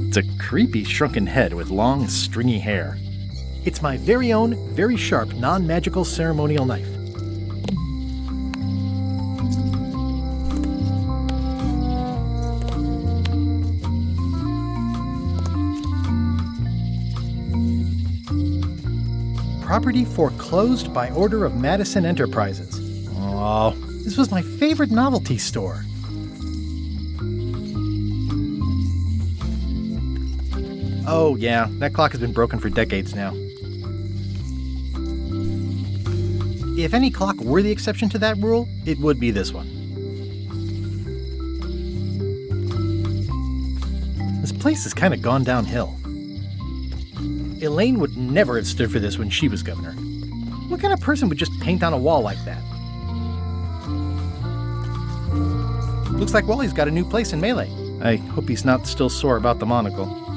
It's a creepy shrunken head with long, stringy hair. It's my very own, very sharp, non-magical ceremonial knife. Property foreclosed by order of Madison Enterprises. Oh, this was my favorite novelty store. Oh yeah, that clock has been broken for decades now. If any clock were the exception to that rule, it would be this one. This place has kind of gone downhill. Elaine would never have stood for this when she was governor. What kind of person would just paint on a wall like that? Looks like Wally's got a new place in Melee. I hope he's not still sore about the monocle.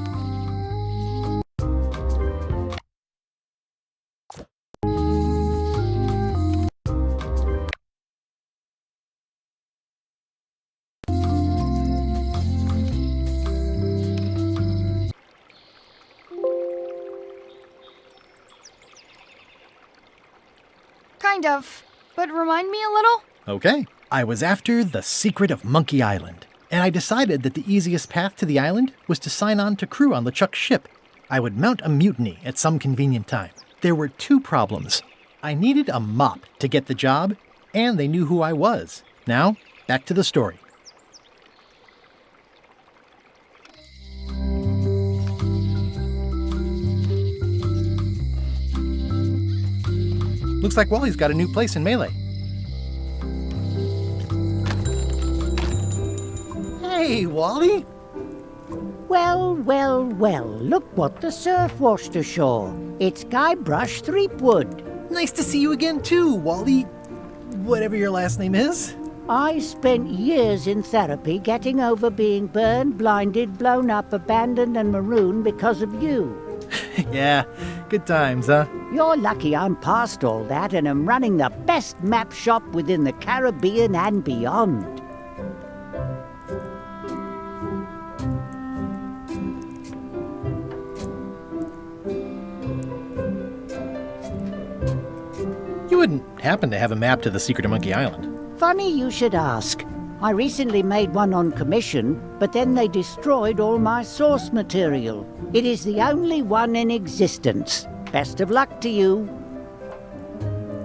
Kind of. But remind me a little? Okay. I was after the secret of Monkey Island, and I decided that the easiest path to the island was to sign on to crew on LeChuck's ship. I would mount a mutiny at some convenient time. There were two problems. I needed a mop to get the job, and they knew who I was. Now, back to the story. Looks like Wally's got a new place in Melee. Hey, Wally! Well, well, well, look what the surf washed ashore. It's Guybrush Threepwood. Nice to see you again too, Wally. Whatever your last name is. I spent years in therapy getting over being burned, blinded, blown up, abandoned and marooned because of you. Yeah, good times, huh? You're lucky I'm past all that and am running the best map shop within the Caribbean and beyond. You wouldn't happen to have a map to the secret of Monkey Island? Funny you should ask. I recently made one on commission, but then they destroyed all my source material. It is the only one in existence. Best of luck to you.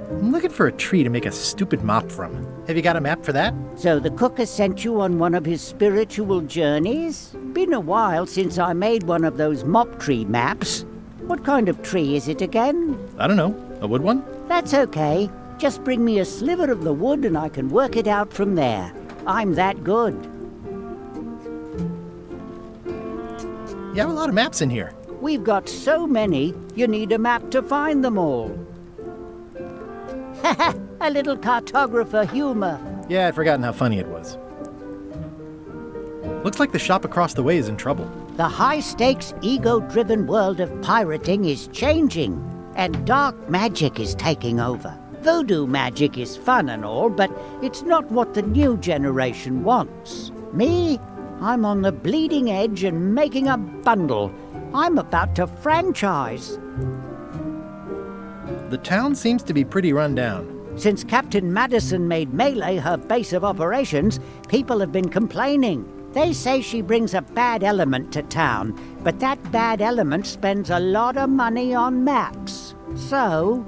I'm looking for a tree to make a stupid mop from. Have you got a map for that? So the cook has sent you on one of his spiritual journeys? Been a while since I made one of those mop tree maps. What kind of tree is it again? I don't know. A wood one? That's okay. Just bring me a sliver of the wood and I can work it out from there. I'm that good. You have a lot of maps in here. We've got so many, you need a map to find them all. Haha, a little cartographer humor. Yeah, I'd forgotten how funny it was. Looks like the shop across the way is in trouble. The high-stakes, ego-driven world of pirating is changing, and dark magic is taking over. Voodoo magic is fun and all, but it's not what the new generation wants. Me? I'm on the bleeding edge and making a bundle. I'm about to franchise. The town seems to be pretty run down. Since Captain Madison made Melee her base of operations, people have been complaining. They say she brings a bad element to town, but that bad element spends a lot of money on maps. So,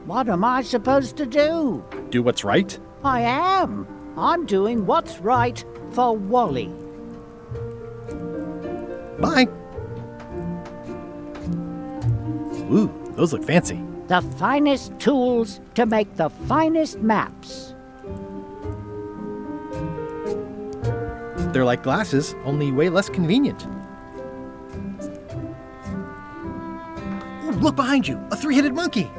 what am I supposed to do? Do what's right? I am. I'm doing what's right for Wally. Bye. Ooh, those look fancy. The finest tools to make the finest maps. They're like glasses, only way less convenient. Ooh, look behind you! A three-headed monkey!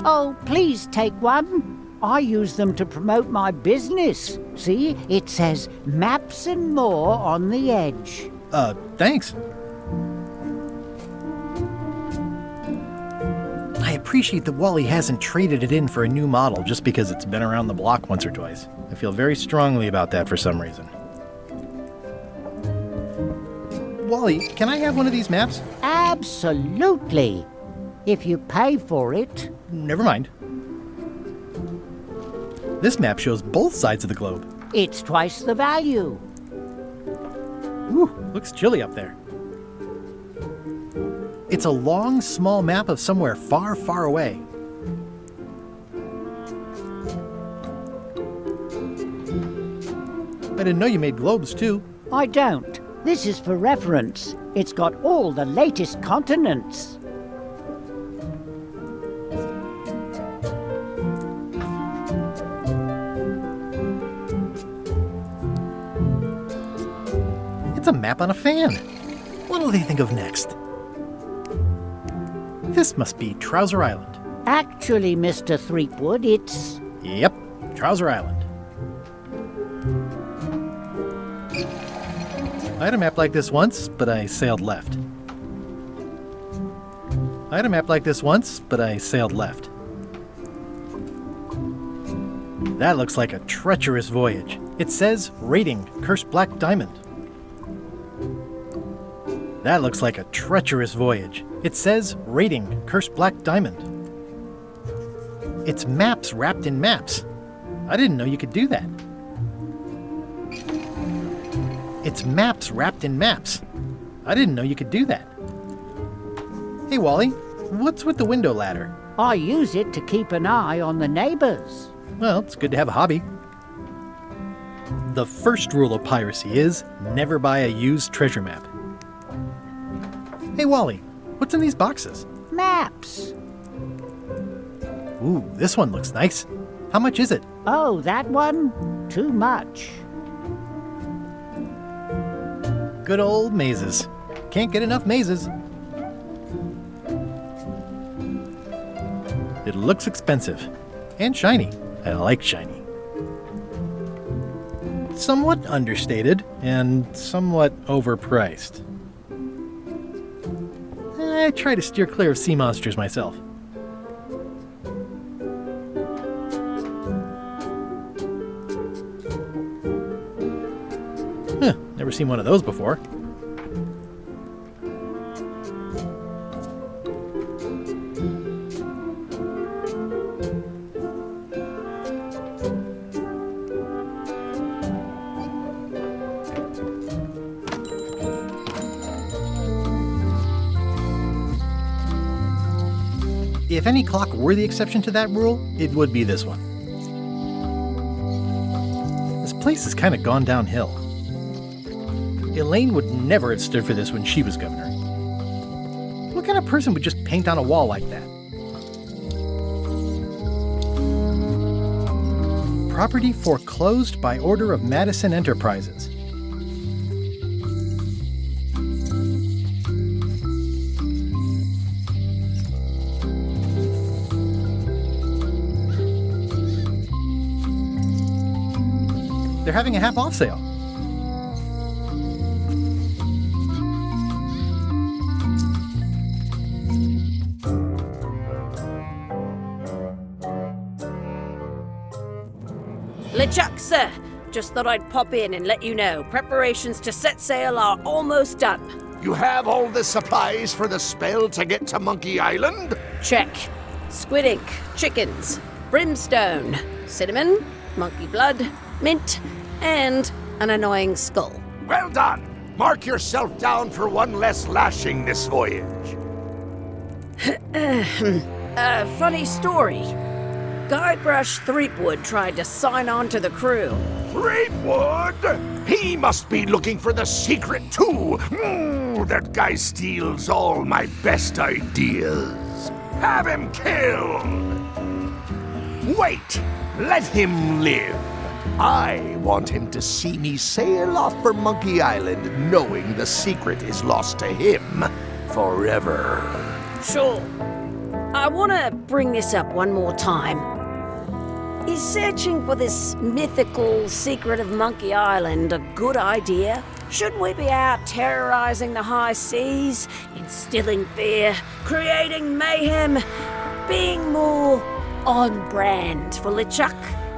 Oh, please take one. I use them to promote my business. See, it says maps and more on the edge. Thanks. I appreciate that Wally hasn't traded it in for a new model just because it's been around the block once or twice. I feel very strongly about that for some reason. Wally, can I have one of these maps? Absolutely. If you pay for it. Never mind. This map shows both sides of the globe. It's twice the value. Ooh, looks chilly up there. It's a long, small map of somewhere far, far away. I didn't know you made globes, too. I don't. This is for reference. It's got all the latest continents. It's a map on a fan. What'll they think of next? This must be Trouser Island. Actually, Mr. Threepwood, it's... Yep, Trouser Island. I had a map like this once, but I sailed left. I had a map like this once, but I sailed left. That looks like a treacherous voyage. It says, rating, Cursed Black Diamond. That looks like a treacherous voyage. It says, rating, Cursed Black Diamond. It's maps wrapped in maps. I didn't know you could do that. It's maps wrapped in maps. I didn't know you could do that. Hey, Wally, what's with the window ladder? I use it to keep an eye on the neighbors. Well, it's good to have a hobby. The first rule of piracy is never buy a used treasure map. Hey, Wally, what's in these boxes? Maps. Ooh, this one looks nice. How much is it? Oh, that one? Too much. Good old mazes. Can't get enough mazes. It looks expensive. And shiny. I like shiny. Somewhat understated and somewhat overpriced. I try to steer clear of sea monsters myself. Huh, never seen one of those before. If any clock were the exception to that rule, it would be this one. This place has kind of gone downhill. Elaine would never have stood for this when she was governor. What kind of person would just paint on a wall like that? Property foreclosed by order of Madison Enterprises. They're having a half-off sale. LeChuck, sir. Just thought I'd pop in and let you know. Preparations to set sail are almost done. You have all the supplies for the spell to get to Monkey Island? Check. Squid ink, chickens, brimstone, cinnamon, monkey blood, mint, and an annoying skull. Well done! Mark yourself down for one less lashing this voyage. Funny story. Guybrush Threepwood tried to sign on to the crew. Threepwood? He must be looking for the secret too. That guy steals all my best ideas. Have him killed! Wait! Let him live. I want him to see me sail off for Monkey Island knowing the secret is lost to him forever. Sure. I want to bring this up one more time. Is searching for this mythical secret of Monkey Island a good idea? Shouldn't we be out terrorizing the high seas, instilling fear, creating mayhem, being more on brand for LeChuck?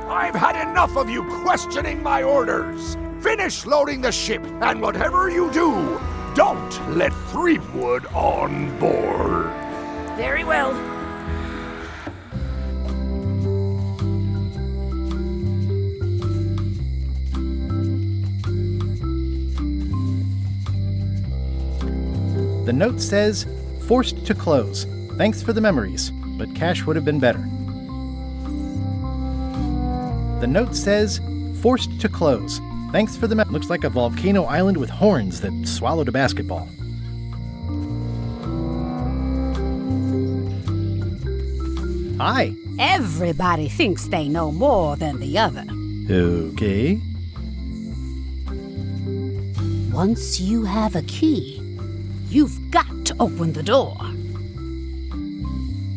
I've had enough of you questioning my orders. Finish loading the ship, and whatever you do, don't let Threepwood on board. Very well. The note says, forced to close. Thanks for the memories, but cash would have been better. The note says, forced to close. Thanks for the looks like a volcano island with horns that swallowed a basketball. Hi. Everybody thinks they know more than the other. Okay. Once you have a key, you've got to open the door.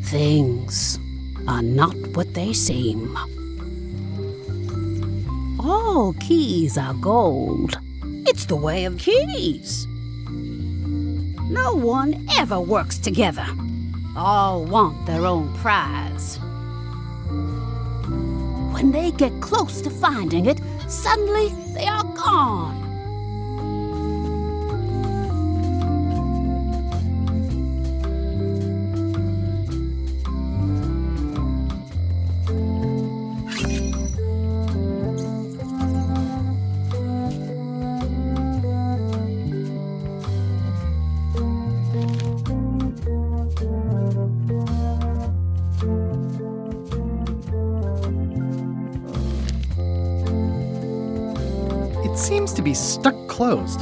Things are not what they seem. All keys are gold. It's the way of keys. No one ever works together. All want their own prize. When they get close to finding it, suddenly they are gone. It seems to be stuck closed.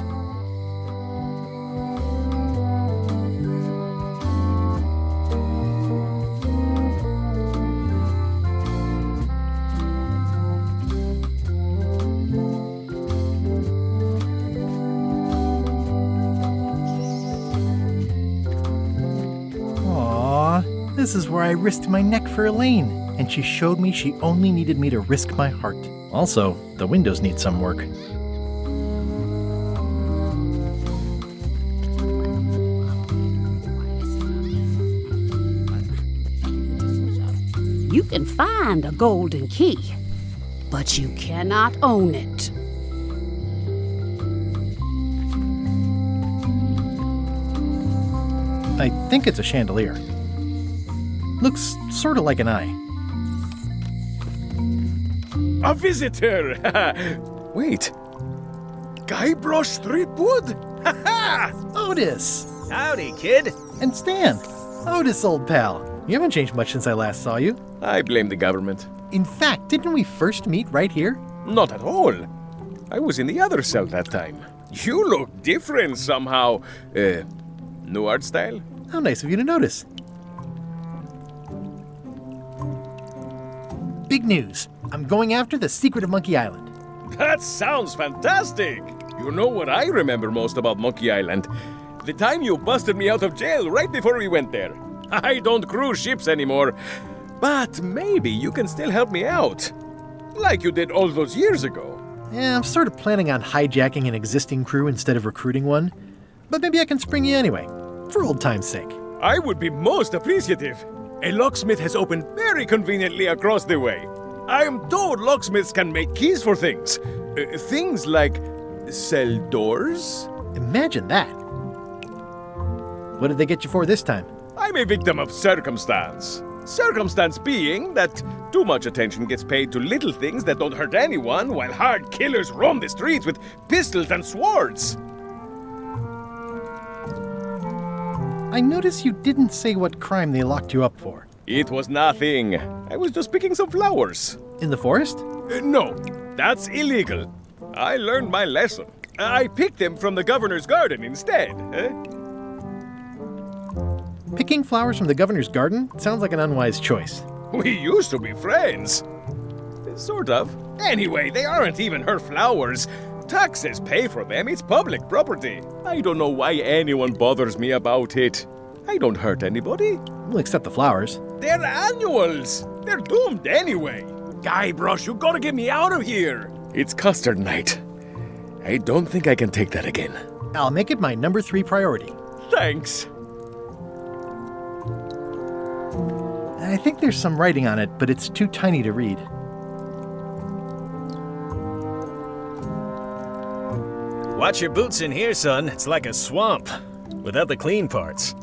Aww, this is where I risked my neck for Elaine, and she showed me she only needed me to risk my heart. Also, the windows need some work. You can find a golden key, but you cannot own it. I think it's a chandelier. Looks sort of like an eye. A visitor! Wait. Guybrush Threepwood? Otis! Howdy, kid. And Stan. Otis, old pal. You haven't changed much since I last saw you. I blame the government. In fact, didn't we first meet right here? Not at all. I was in the other cell that time. You look different somehow. New art style? How nice of you to notice. Big news. I'm going after the secret of Monkey Island. That sounds fantastic! You know what I remember most about Monkey Island? The time you busted me out of jail right before we went there. I don't cruise ships anymore, but maybe you can still help me out. Like you did all those years ago. Yeah, I'm sort of planning on hijacking an existing crew instead of recruiting one. But maybe I can spring you anyway, for old time's sake. I would be most appreciative. A locksmith has opened very conveniently across the way. I am told locksmiths can make keys for things. Things like cell doors. Imagine that. What did they get you for this time? I'm a victim of circumstance. Circumstance being that too much attention gets paid to little things that don't hurt anyone, while hard killers roam the streets with pistols and swords. I notice you didn't say what crime they locked you up for. It was nothing. I was just picking some flowers. In the forest? No, that's illegal. I learned my lesson. I picked them from the governor's garden instead. Picking flowers from the governor's garden sounds like an unwise choice. We used to be friends. Sort of. Anyway, they aren't even her flowers. Taxes pay for them. It's public property. I don't know why anyone bothers me about it. I don't hurt anybody. Well, except the flowers. They're annuals. They're doomed anyway. Guybrush, you gotta get me out of here. It's custard night. I don't think I can take that again. I'll make it my number 3 priority. Thanks. I think there's some writing on it, but it's too tiny to read. Watch your boots in here, son. It's like a swamp, without the clean parts.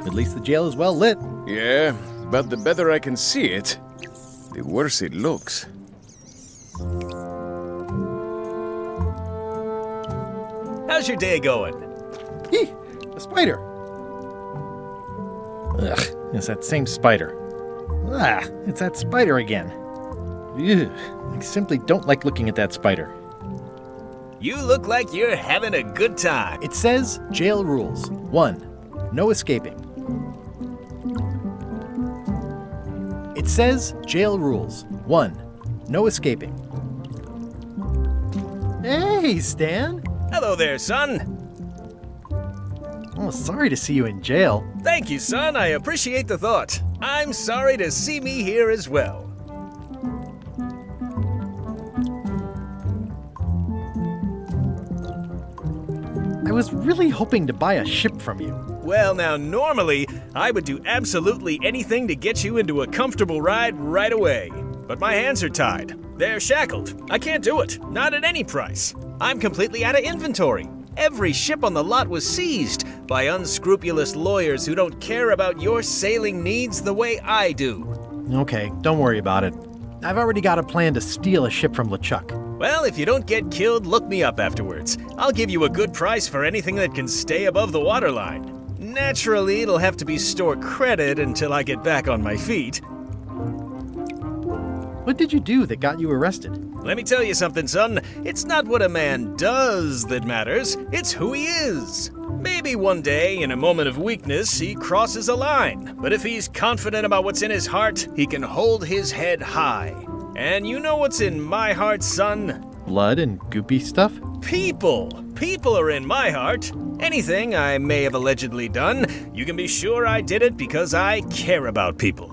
At least the jail is well lit. Yeah, but the better I can see it, the worse it looks. How's your day going? Eeh, a spider. Ugh, it's that same spider. Ah, it's that spider again. Ew, I simply don't like looking at that spider. You look like you're having a good time. It says jail rules. 1. No escaping. It says jail rules. 1. No escaping. Hey, Stan. Hello there, son. Oh, sorry to see you in jail. Thank you, son. I appreciate the thought. I'm sorry to see me here as well. I was really hoping to buy a ship from you. Well, now, normally, I would do absolutely anything to get you into a comfortable ride right away. But my hands are tied. They're shackled. I can't do it. Not at any price. I'm completely out of inventory. Every ship on the lot was seized by unscrupulous lawyers who don't care about your sailing needs the way I do. Okay, don't worry about it. I've already got a plan to steal a ship from LeChuck. Well, if you don't get killed, look me up afterwards. I'll give you a good price for anything that can stay above the waterline. Naturally, it'll have to be store credit until I get back on my feet. What did you do that got you arrested? Let me tell you something, son. It's not what a man does that matters, it's who he is. Maybe one day, in a moment of weakness, he crosses a line. But if he's confident about what's in his heart, he can hold his head high. And you know what's in my heart, son? Blood and goopy stuff? People! People are in my heart. Anything I may have allegedly done, you can be sure I did it because I care about people.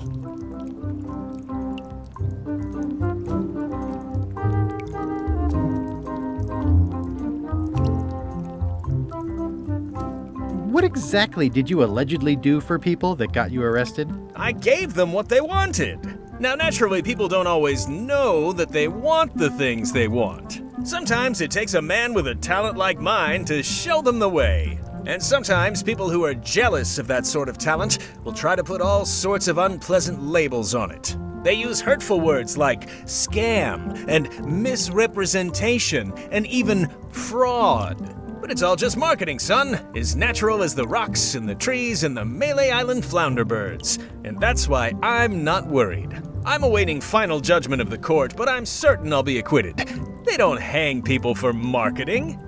What exactly did you allegedly do for people that got you arrested? I gave them what they wanted. Now, naturally, people don't always know that they want the things they want. Sometimes it takes a man with a talent like mine to show them the way. And sometimes people who are jealous of that sort of talent will try to put all sorts of unpleasant labels on it. They use hurtful words like scam and misrepresentation and even fraud. But it's all just marketing, son. As natural as the rocks and the trees and the Malay Island flounder birds. And that's why I'm not worried. I'm awaiting final judgment of the court, but I'm certain I'll be acquitted. They don't hang people for marketing.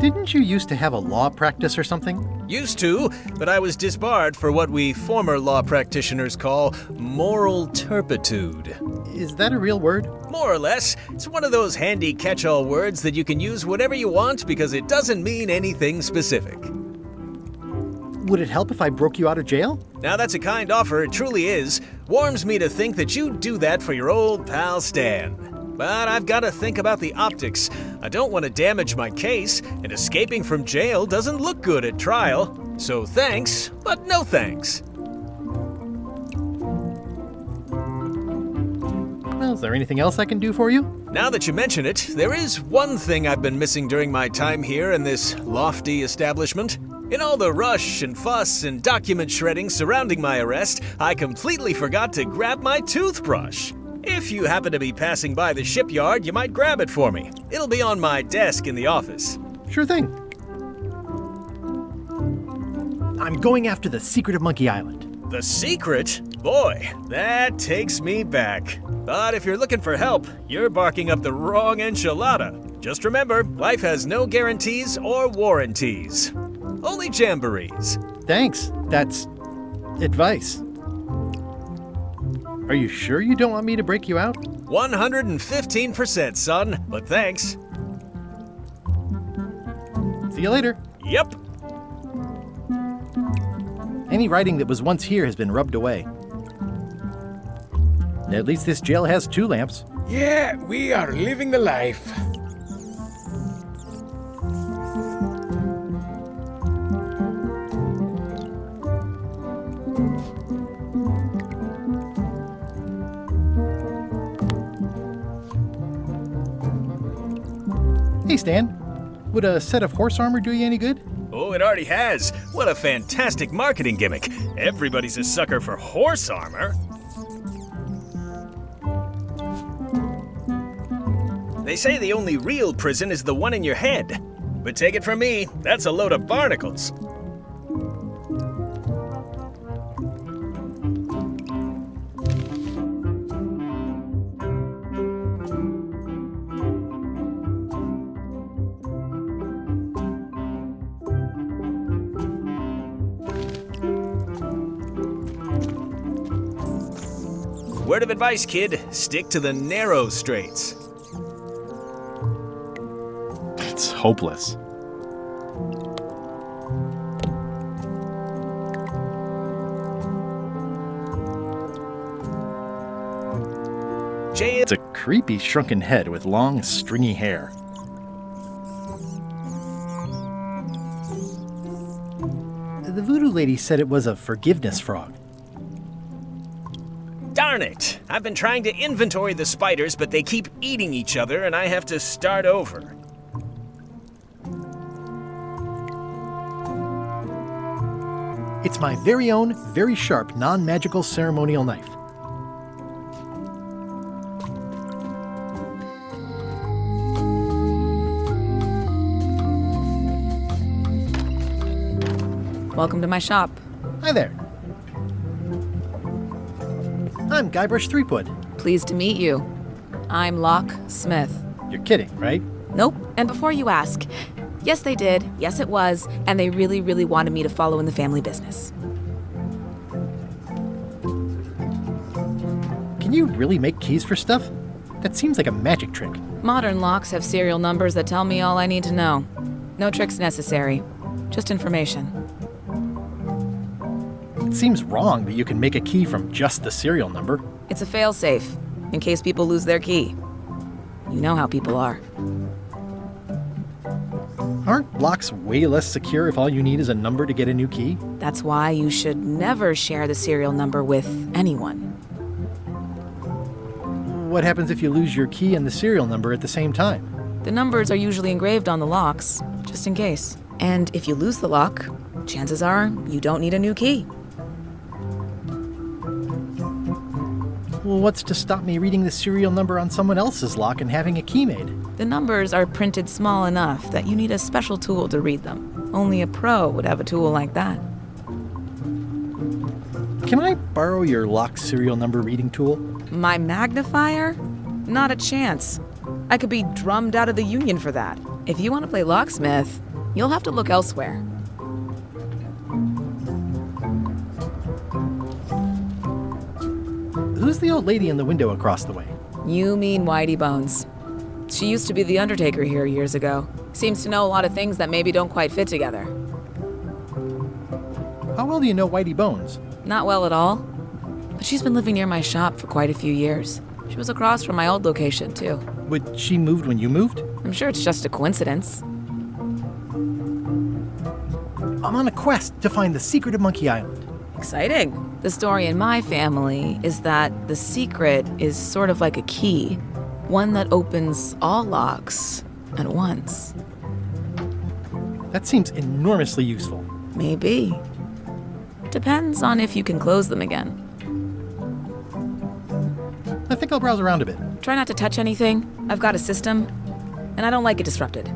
Didn't you used to have a law practice or something? Used to, but I was disbarred for what we former law practitioners call moral turpitude. Is that a real word? More or less. It's one of those handy catch-all words that you can use whenever you want because it doesn't mean anything specific. Would it help if I broke you out of jail? Now that's a kind offer, it truly is. Warms me to think that you'd do that for your old pal Stan. But I've got to think about the optics. I don't want to damage my case, and escaping from jail doesn't look good at trial. So thanks, but no thanks. Well, is there anything else I can do for you? Now that you mention it, there is one thing I've been missing during my time here in this lofty establishment. In all the rush and fuss and document shredding surrounding my arrest, I completely forgot to grab my toothbrush. If you happen to be passing by the shipyard, you might grab it for me. It'll be on my desk in the office. Sure thing. I'm going after the secret of Monkey Island. The secret? Boy, that takes me back. But if you're looking for help, you're barking up the wrong enchilada. Just remember, life has no guarantees or warranties. Only jamborees. Thanks. That's advice. Are you sure you don't want me to break you out? 115%, son, but thanks. See you later. Yep. Any writing that was once here has been rubbed away. At least this jail has 2 lamps. Yeah, we are living the life. Hey, Stan. Would a set of horse armor do you any good? Oh, it already has. What a fantastic marketing gimmick. Everybody's a sucker for horse armor. They say the only real prison is the one in your head. But take it from me, that's a load of barnacles. Word of advice, kid, stick to the narrow straights. It's hopeless. It's a creepy shrunken head with long, stringy hair. The voodoo lady said it was a forgiveness frog. Darn it! I've been trying to inventory the spiders, but they keep eating each other and I have to start over. It's my very own, very sharp, non-magical ceremonial knife. Welcome to my shop. Hi there. I'm Guybrush Threepwood. Pleased to meet you. I'm Locke Smith. You're kidding, right? Nope. And before you ask, yes, they did. Yes, it was. And they really, really wanted me to follow in the family business. Can you really make keys for stuff? That seems like a magic trick. Modern locks have serial numbers that tell me all I need to know. No tricks necessary. Just information. It seems wrong that you can make a key from just the serial number. It's a fail-safe, in case people lose their key. You know how people are. Aren't locks way less secure if all you need is a number to get a new key? That's why you should never share the serial number with anyone. What happens if you lose your key and the serial number at the same time? The numbers are usually engraved on the locks, just in case. And if you lose the lock, chances are you don't need a new key. Well, what's to stop me reading the serial number on someone else's lock and having a key made? The numbers are printed small enough that you need a special tool to read them. Only a pro would have a tool like that. Can I borrow your lock serial number reading tool? My magnifier? Not a chance. I could be drummed out of the union for that. If you want to play locksmith, you'll have to look elsewhere. Who's the old lady in the window across the way? You mean Whitey Bones. She used to be the undertaker here years ago. Seems to know a lot of things that maybe don't quite fit together. How well do you know Whitey Bones? Not well at all. But she's been living near my shop for quite a few years. She was across from my old location, too. Would she moved when you moved? I'm sure it's just a coincidence. I'm on a quest to find the secret of Monkey Island. Exciting. The story in my family is that the secret is sort of like a key, one that opens all locks at once. That seems enormously useful. Maybe. Depends on if you can close them again. I think I'll browse around a bit. Try not to touch anything. I've got a system, and I don't like it disrupted.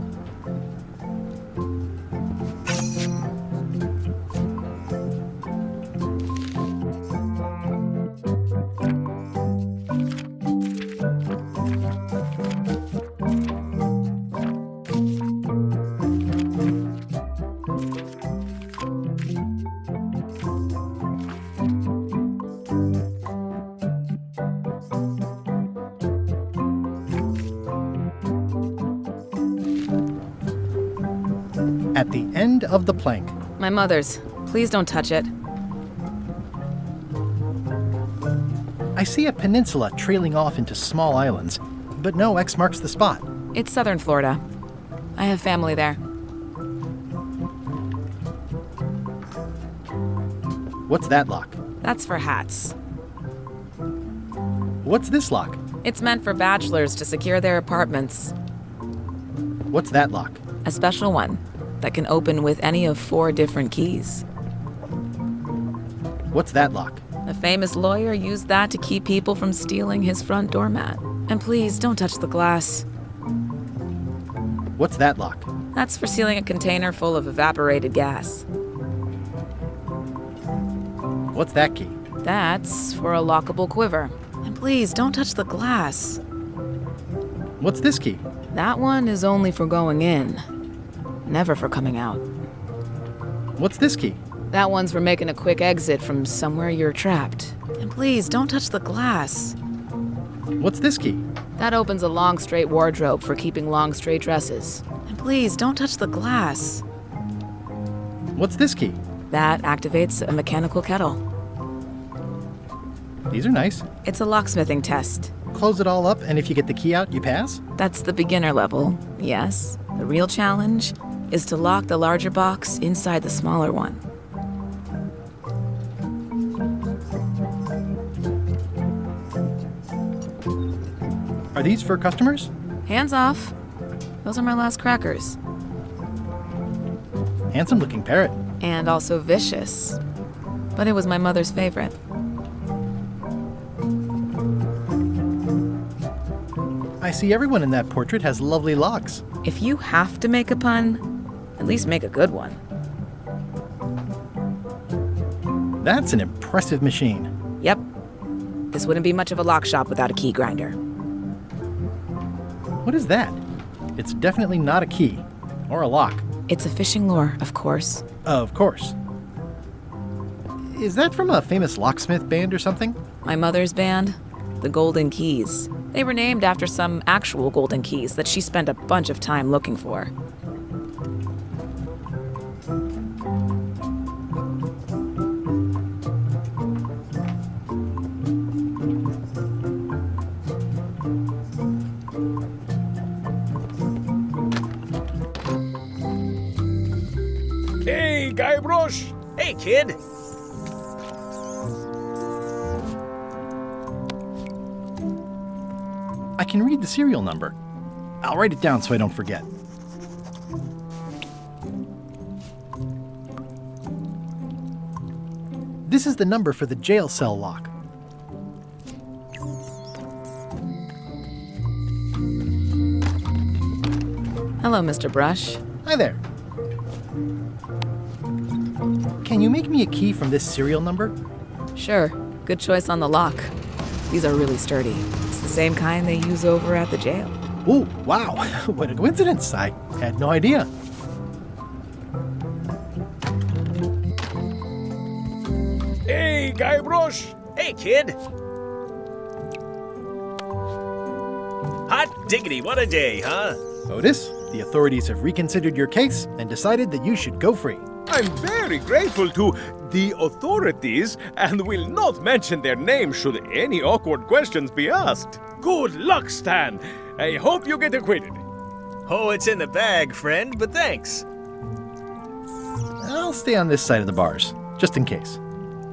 At the end of the plank. My mother's. Please don't touch it. I see a peninsula trailing off into small islands, but no X marks the spot. It's southern Florida. I have family there. What's that lock? That's for hats. What's this lock? It's meant for bachelors to secure their apartments. What's that lock? A special one that can open with any of 4 different keys. What's that lock? A famous lawyer used that to keep people from stealing his front doormat. And please, don't touch the glass. What's that lock? That's for sealing a container full of evaporated gas. What's that key? That's for a lockable quiver. And please, don't touch the glass. What's this key? That one is only for going in, never for coming out. What's this key? That one's for making a quick exit from somewhere you're trapped. And please, don't touch the glass. What's this key? That opens a long, straight wardrobe for keeping long, straight dresses. And please, don't touch the glass. What's this key? That activates a mechanical kettle. These are nice. It's a locksmithing test. Close it all up, and if you get the key out, you pass? That's the beginner level, yes. The real challenge is to lock the larger box inside the smaller one. Are these for customers? Hands off. Those are my last crackers. Handsome looking parrot. And also vicious. But it was my mother's favorite. I see everyone in that portrait has lovely locks. If you have to make a pun, at least make a good one. That's an impressive machine. Yep. This wouldn't be much of a lock shop without a key grinder. What is that? It's definitely not a key. Or a lock. It's a fishing lure, of course. Of course. Is that from a famous locksmith band or something? My mother's band, the Golden Keys. They were named after some actual golden keys that she spent a bunch of time looking for. Hey, Guybrush! Hey, kid! I can read the serial number. I'll write it down so I don't forget. This is the number for the jail cell lock. Hello, Mr. Brush. Hi there. Can you make me a key from this serial number? Sure. Good choice on the lock. These are really sturdy. It's the same kind they use over at the jail. Ooh, wow. What a coincidence. I had no idea. Hey, Guybrush! Hey, kid! Hot diggity, what a day, huh? Otis, the authorities have reconsidered your case and decided that you should go free. I'm very grateful to the authorities and will not mention their name should any awkward questions be asked. Good luck, Stan. I hope you get acquitted. Oh, it's in the bag, friend, but thanks. I'll stay on this side of the bars, just in case.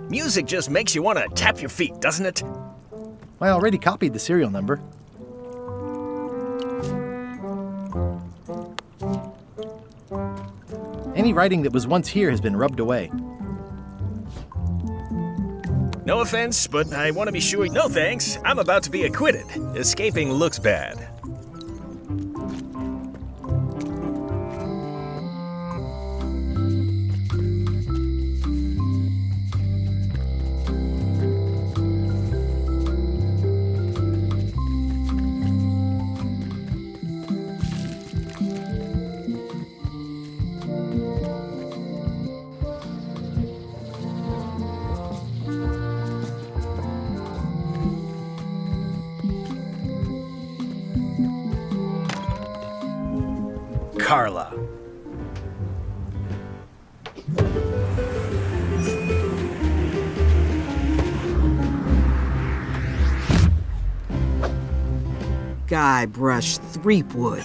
Music just makes you want to tap your feet, doesn't it? I already copied the serial number. Any writing that was once here has been rubbed away. No offense, but I want to be sure. No thanks. I'm about to be acquitted. Escaping looks bad. Carla. Guybrush Threepwood.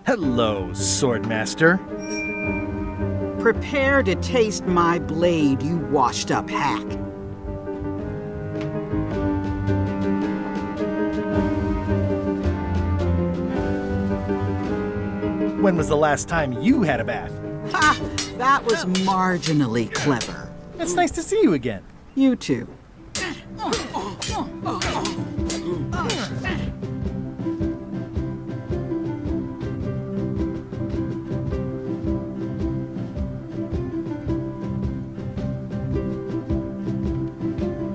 Hello, Swordmaster. Prepare to taste my blade, you washed-up hack. When was the last time you had a bath? Ha! That was marginally clever. It's nice to see you again. You too.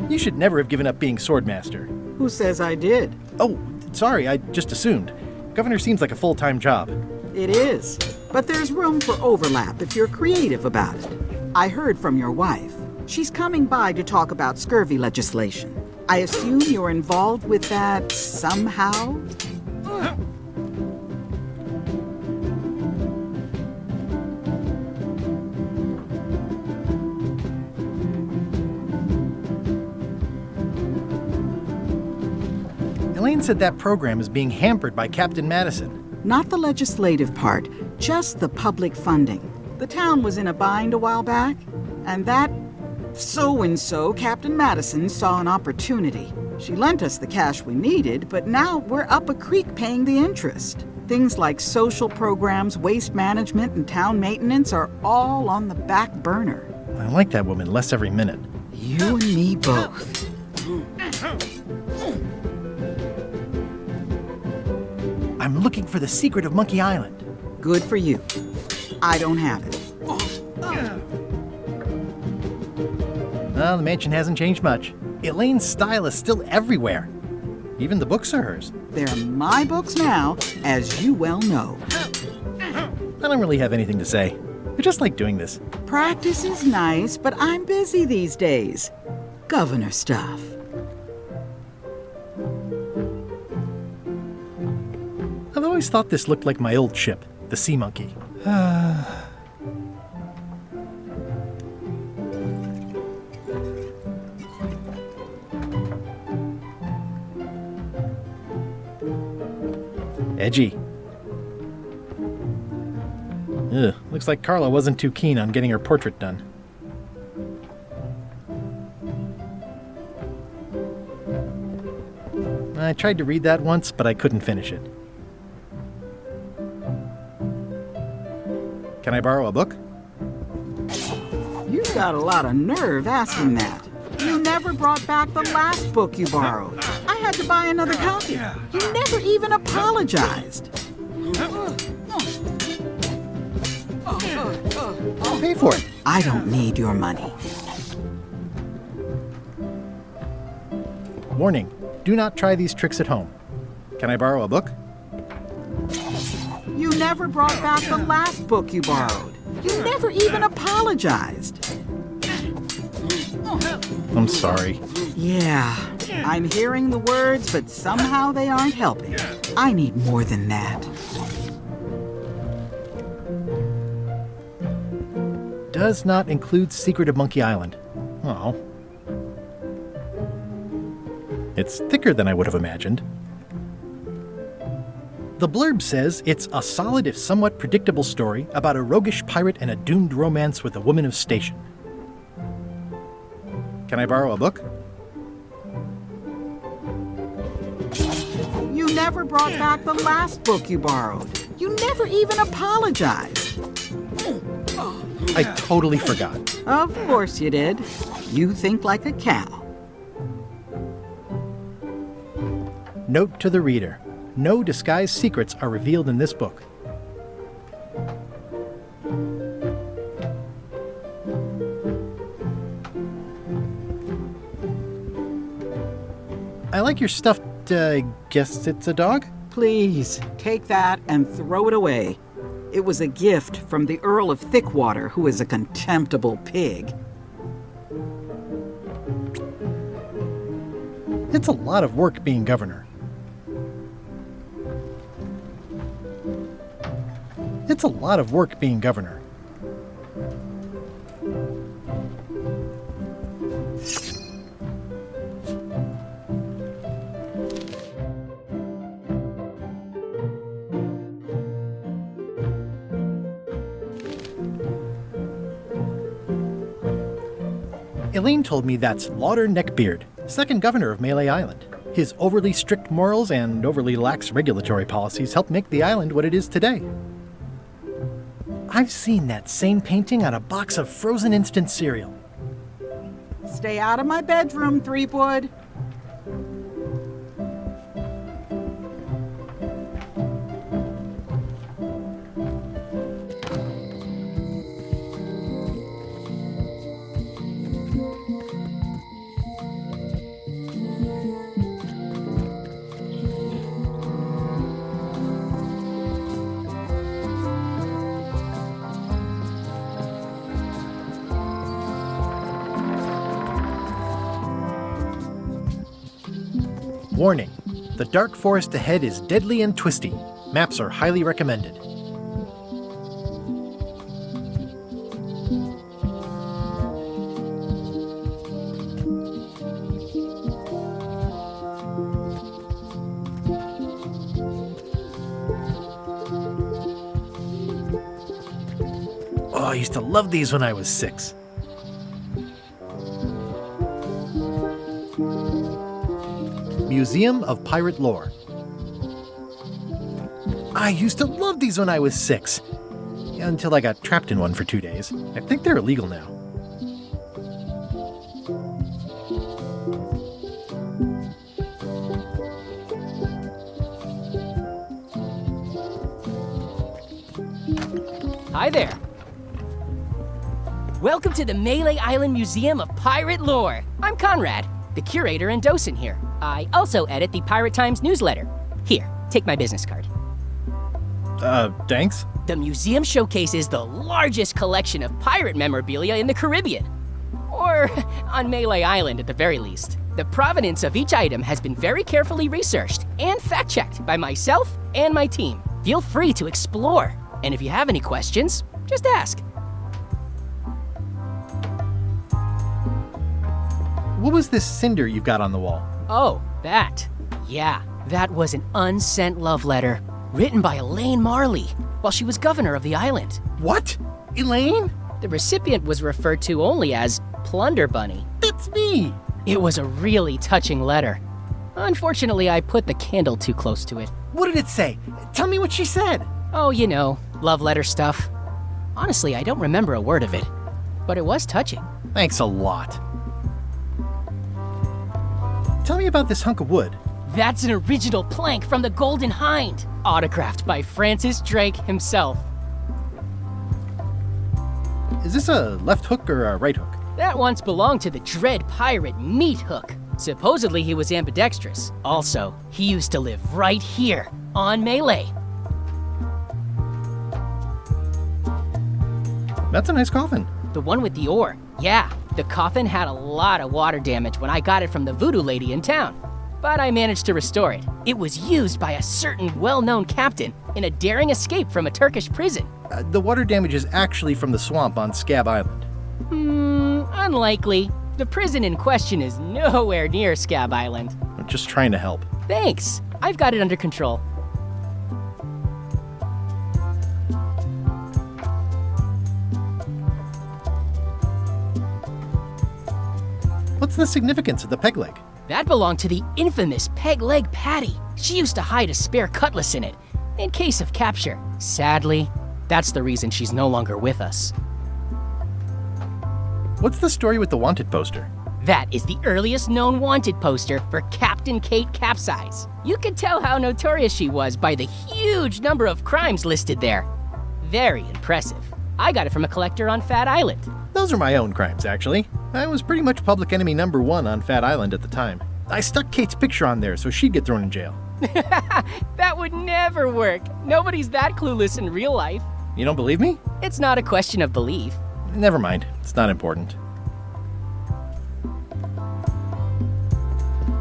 You should never have given up being Swordmaster. Who says I did? Oh, sorry, I just assumed. Governor seems like a full-time job. It is, but there's room for overlap if you're creative about it. I heard from your wife. She's coming by to talk about scurvy legislation. I assume you're involved with that somehow? Elaine said that program is being hampered by Captain Madison. Not the legislative part, just the public funding. The town was in a bind a while back, and that so-and-so, Captain Madison, saw an opportunity. She lent us the cash we needed, but now we're up a creek paying the interest. Things like social programs, waste management, and town maintenance are all on the back burner. I like that woman less every minute. You and me both. I'm looking for the secret of Monkey Island. Good for you. I don't have it. Well, the mansion hasn't changed much. Elaine's style is still everywhere. Even the books are hers. They're my books now, as you well know. I don't really have anything to say. I just like doing this. Practice is nice, but I'm busy these days. Governor stuff. I've always thought this looked like my old ship, the Sea Monkey. Edgy. Ugh, looks like Carla wasn't too keen on getting her portrait done. I tried to read that once, but I couldn't finish it. Can I borrow a book? You've got a lot of nerve asking that. You never brought back the last book you borrowed. I had to buy another copy. You never even apologized. I'll pay for it. I don't need your money. Warning, do not try these tricks at home. Can I borrow a book? You never brought back the last book you borrowed. You never even apologized. I'm sorry. Yeah, I'm hearing the words, but somehow they aren't helping. I need more than that. Does not include Secret of Monkey Island. Oh. It's thicker than I would have imagined. The blurb says it's a solid if somewhat predictable story about a roguish pirate and a doomed romance with a woman of station. Can I borrow a book? You never brought back the last book you borrowed. You never even apologized. I totally forgot. Of course you did. You think like a cow. Note to the reader. No disguised secrets are revealed in this book. I like your stuffed, guess it's a dog? Please, take that and throw it away. It was a gift from the Earl of Thickwater, who is a contemptible pig. It's a lot of work being governor. It's a lot of work being governor. Elaine told me that's Lauder Neckbeard, second governor of Melee Island. His overly strict morals and overly lax regulatory policies helped make the island what it is today. I've seen that same painting on a box of frozen instant cereal. Stay out of my bedroom, Threepwood. Warning, the dark forest ahead is deadly and twisty. Maps are highly recommended. Oh, I used to love these when I was 6. Museum of Pirate Lore. I used to love these when I was 6. Until I got trapped in one for 2 days. I think they're illegal now. Hi there. Welcome to the Melee Island Museum of Pirate Lore. I'm Conrad, the curator and docent here. I also edit the Pirate Times newsletter. Here, take my business card. Thanks? The museum showcases the largest collection of pirate memorabilia in the Caribbean. Or on Melee Island at the very least. The provenance of each item has been very carefully researched and fact-checked by myself and my team. Feel free to explore. And if you have any questions, just ask. What was this cinder you've got on the wall? Oh, that. Yeah, that was an unsent love letter. written by Elaine Marley while she was governor of the island. What? Elaine? The recipient was referred to only as Plunder Bunny. That's me! It was a really touching letter. Unfortunately, I put the candle too close to it. What did it say? Tell me what she said. Oh, you know, love letter stuff. Honestly, I don't remember a word of it, but it was touching. Thanks a lot. Tell me about this hunk of wood. That's an original plank from the Golden Hind, autographed by Francis Drake himself. Is this a left hook or a right hook? That once belonged to the dread pirate Meat Hook. Supposedly he was ambidextrous. Also, he used to live right here, on Melee. That's a nice coffin. The one with the ore. Yeah, the coffin had a lot of water damage when I got it from the voodoo lady in town. But I managed to restore it. It was used by a certain well-known captain in a daring escape from a Turkish prison. The water damage is actually from the swamp on Scab Island. Unlikely. The prison in question is nowhere near Scab Island. I'm just trying to help. Thanks. I've got it under control. What's the significance of the peg leg? That belonged to the infamous Peg Leg Patty. She used to hide a spare cutlass in it, in case of capture. Sadly, that's the reason she's no longer with us. What's the story with the wanted poster? That is the earliest known wanted poster for Captain Kate Capsize. You can tell how notorious she was by the huge number of crimes listed there. Very impressive. I got it from a collector on Fat Island. Those are my own crimes, actually. I was pretty much public enemy number 1 on Fat Island at the time. I stuck Kate's picture on there so she'd get thrown in jail. That would never work. Nobody's that clueless in real life. You don't believe me? It's not a question of belief. Never mind. It's not important.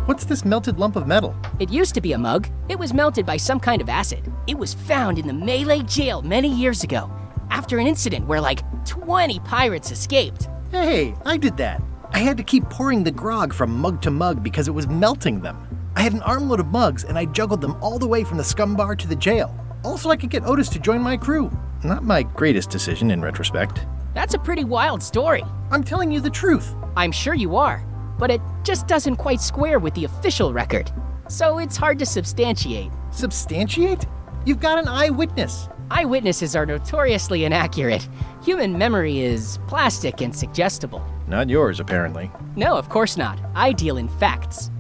What's this melted lump of metal? It used to be a mug. It was melted by some kind of acid. It was found in the Malay jail many years ago, after an incident where like 20 pirates escaped. Hey, I did that. I had to keep pouring the grog from mug to mug because it was melting them. I had an armload of mugs and I juggled them all the way from the scum bar to the jail. Also, I could get Otis to join my crew. Not my greatest decision in retrospect. That's a pretty wild story. I'm telling you the truth. I'm sure you are, but it just doesn't quite square with the official record. So it's hard to substantiate. Substantiate? You've got an eyewitness. Eyewitnesses are notoriously inaccurate. Human memory is plastic and suggestible. Not yours, apparently. No, of course not. I deal in facts.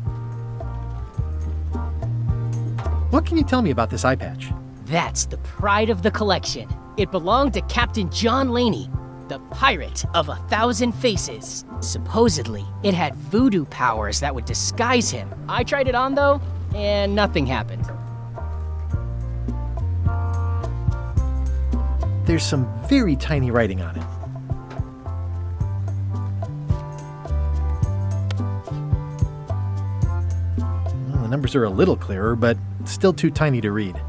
What can you tell me about this eye patch? That's the pride of the collection. It belonged to Captain John Laney, the pirate of 1,000 faces. Supposedly, it had voodoo powers that would disguise him. I tried it on though, and nothing happened. There's some very tiny writing on it. Well, the numbers are a little clearer, but still too tiny to read.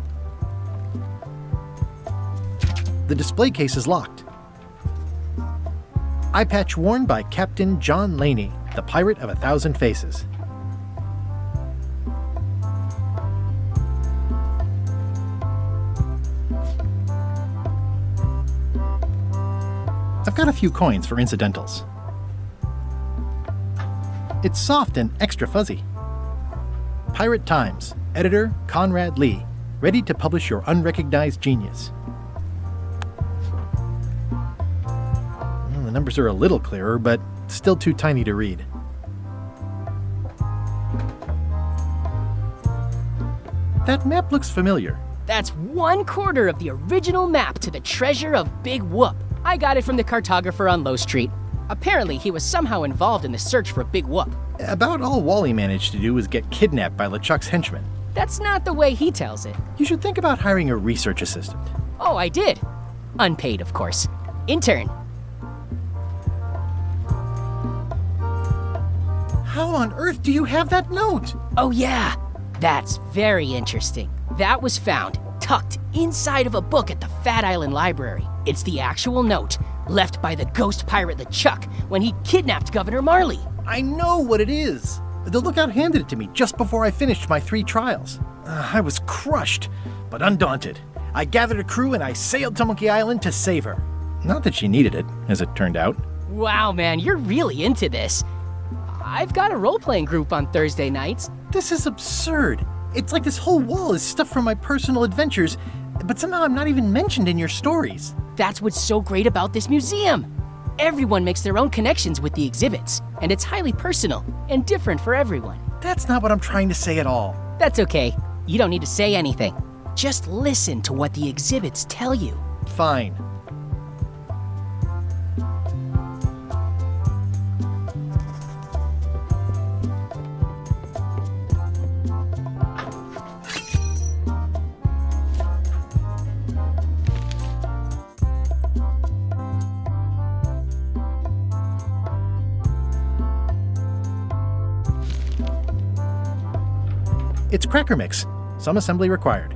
The display case is locked. Eye patch worn by Captain John Laney, the pirate of 1,000 faces. I've got a few coins for incidentals. It's soft and extra fuzzy. Pirate Times, editor Conrad Lee, ready to publish your unrecognized genius. Well, the numbers are a little clearer, but still too tiny to read. That map looks familiar. That's 1/4 of the original map to the treasure of Big Whoop. I got it from the cartographer on Low Street. Apparently, he was somehow involved in the search for Big Whoop. About all Wally managed to do was get kidnapped by LeChuck's henchmen. That's not the way he tells it. You should think about hiring a research assistant. Oh, I did. Unpaid, of course. Intern. How on earth do you have that note? Oh yeah, that's very interesting. That was found tucked inside of a book at the Fat Island Library. It's the actual note left by the ghost pirate LeChuck when he kidnapped Governor Marley. I know what it is. The lookout handed it to me just before I finished my 3 trials. I was crushed, but undaunted. I gathered a crew and I sailed to Monkey Island to save her. Not that she needed it, as it turned out. Wow, man, you're really into this. I've got a role-playing group on Thursday nights. This is absurd. It's like this whole wall is stuff from my personal adventures, but somehow I'm not even mentioned in your stories. That's what's so great about this museum. Everyone makes their own connections with the exhibits, and it's highly personal and different for everyone. That's not what I'm trying to say at all. That's okay. You don't need to say anything. Just listen to what the exhibits tell you. Fine. It's cracker mix. Some assembly required.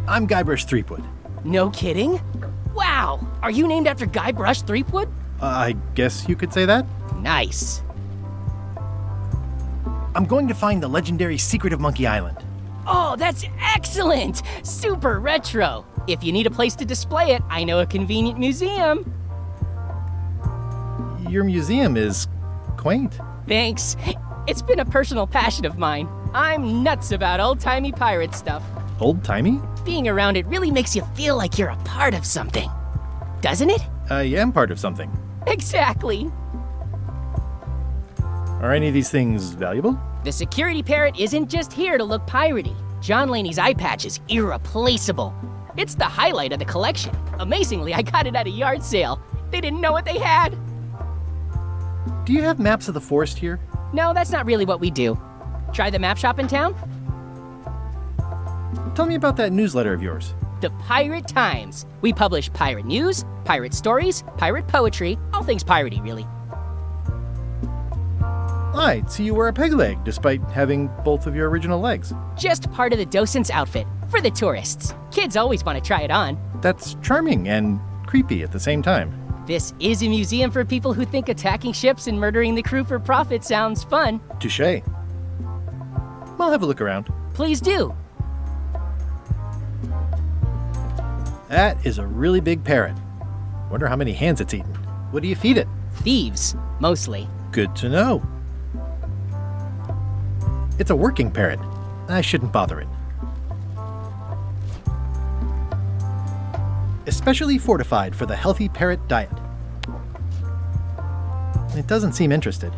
I'm Guybrush Threepwood. No kidding? Wow! Are you named after Guybrush Threepwood? I guess you could say that. Nice. I'm going to find the legendary secret of Monkey Island. Oh, that's excellent! Super retro. If you need a place to display it, I know a convenient museum. Your museum is quaint. Thanks. It's been a personal passion of mine. I'm nuts about old-timey pirate stuff. Old-timey? Being around it really makes you feel like you're a part of something. Doesn't it? I am part of something. Exactly. Are any of these things valuable? The security parrot isn't just here to look piratey. John Laney's eye patch is irreplaceable. It's the highlight of the collection. Amazingly, I got it at a yard sale. They didn't know what they had. Do you have maps of the forest here? No, that's not really what we do. Try the map shop in town? Tell me about that newsletter of yours. The Pirate Times. We publish pirate news, pirate stories, pirate poetry, all things piratey, really. I see you wear a peg leg, despite having both of your original legs. Just part of the docent's outfit, for the tourists. Kids always want to try it on. That's charming and creepy at the same time. This is a museum for people who think attacking ships and murdering the crew for profit sounds fun. Touché. I'll have a look around. Please do. That is a really big parrot. Wonder how many hands it's eaten. What do you feed it? Thieves, mostly. Good to know. It's a working parrot. I shouldn't bother it. Especially fortified for the healthy parrot diet. It doesn't seem interested.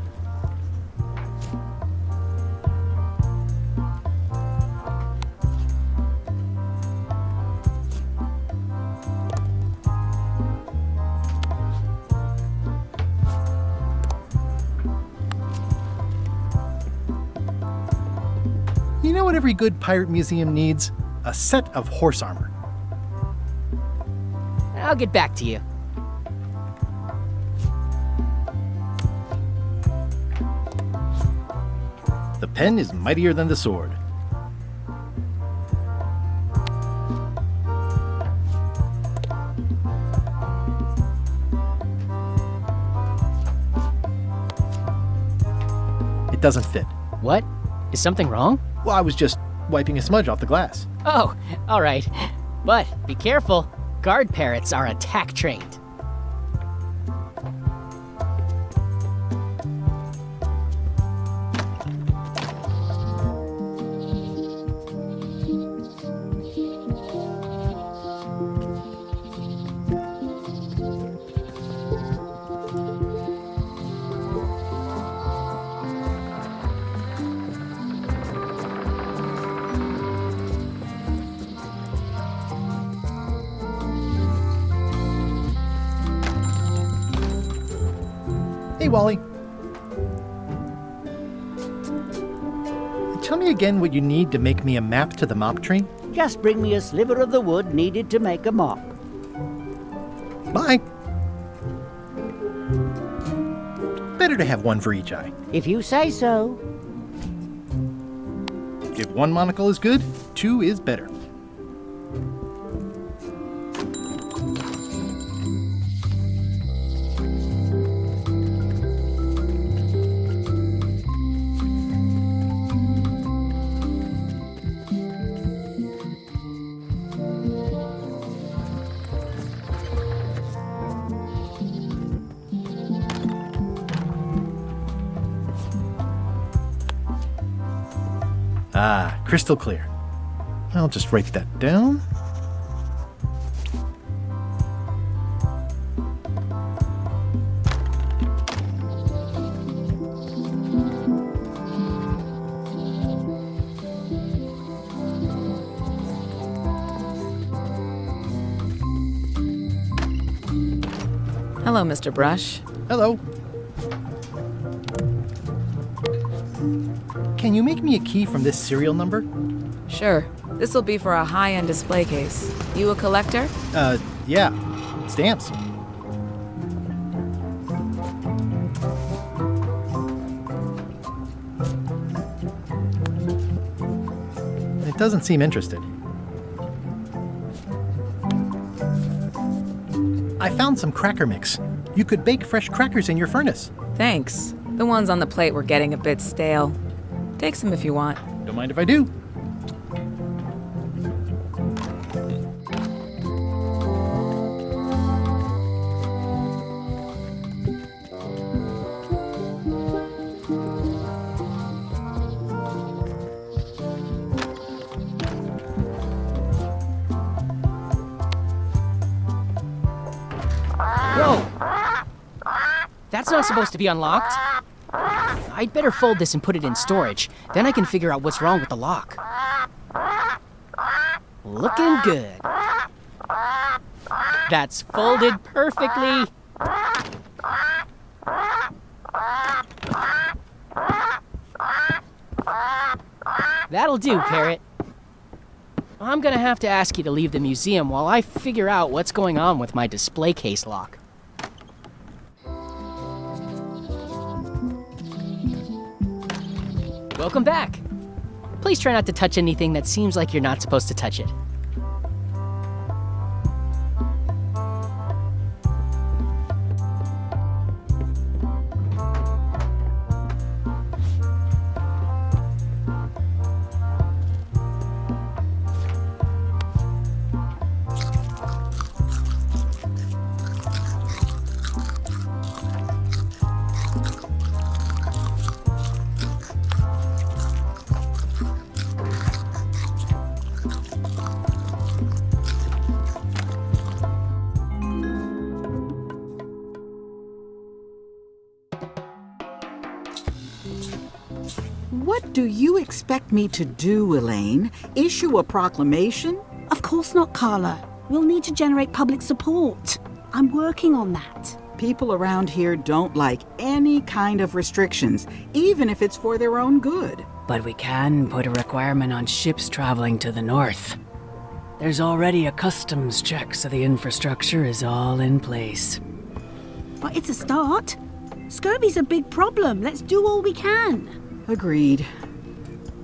You know what every good pirate museum needs? A set of horse armor. I'll get back to you. The pen is mightier than the sword. It doesn't fit. What? Is something wrong? Well, I was just wiping a smudge off the glass. Oh, all right. But be careful. Guard parrots are attack trained. Hey, Wally. Tell me again what you need to make me a map to the mop tree. Just bring me a sliver of the wood needed to make a mop. Bye. Better to have one for each eye. If you say so. If one monocle is good, two is better. Ah, crystal clear. I'll just write that down. Hello, Mr. Brush. Hello. Can you make me a key from this serial number? Sure. This'll be for a high-end display case. You a collector? Yeah. Stamps. It doesn't seem interested. I found some cracker mix. You could bake fresh crackers in your furnace. Thanks. The ones on the plate were getting a bit stale. Take some if you want. Don't mind if I do. Whoa! That's not supposed to be unlocked. I'd better fold this and put it in storage. Then I can figure out what's wrong with the lock. Looking good. That's folded perfectly. That'll do, Parrot. I'm gonna have to ask you to leave the museum while I figure out what's going on with my display case lock. Welcome back. Please try not to touch anything that seems like you're not supposed to touch it. What do you expect me to do, Elaine? Issue a proclamation? Of course not, Carla. We'll need to generate public support. I'm working on that. People around here don't like any kind of restrictions, even if it's for their own good. But we can put a requirement on ships traveling to the north. There's already a customs check, so the infrastructure is all in place. But it's a start. Scurvy's a big problem. Let's do all we can. Agreed.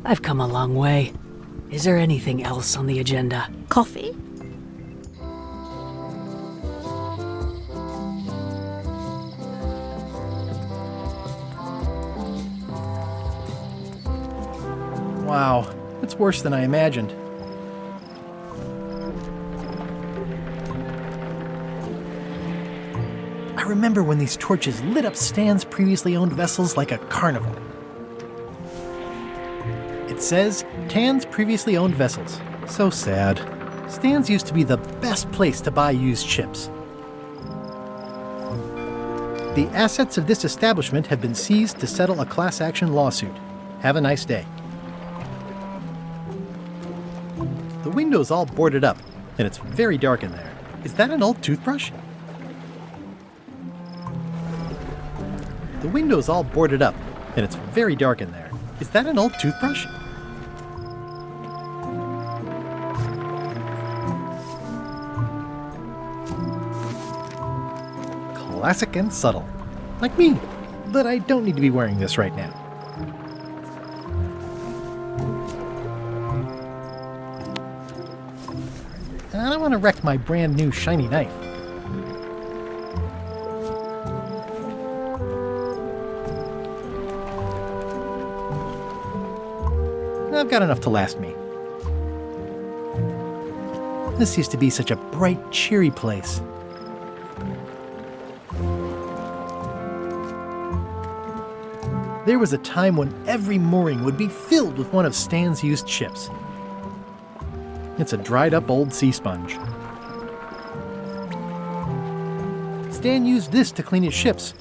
I've come a long way. Is there anything else on the agenda? Coffee? Wow, it's worse than I imagined. I remember when these torches lit up Stan's previously owned vessels like a carnival. It says, Tan's previously owned vessels. So sad. Stan's used to be the best place to buy used ships. The assets of this establishment have been seized to settle a class action lawsuit. Have a nice day. The window's all boarded up, and it's very dark in there. Is that an old toothbrush? The window's all boarded up, and it's very dark in there. Is that an old toothbrush? Classic and subtle. Like me. But I don't need to be wearing this right now. I don't want to wreck my brand new shiny knife. I've got enough to last me. This used to be such a bright, cheery place. There was a time when every mooring would be filled with one of Stan's used ships. It's a dried-up old sea sponge. Stan used this to clean his ships.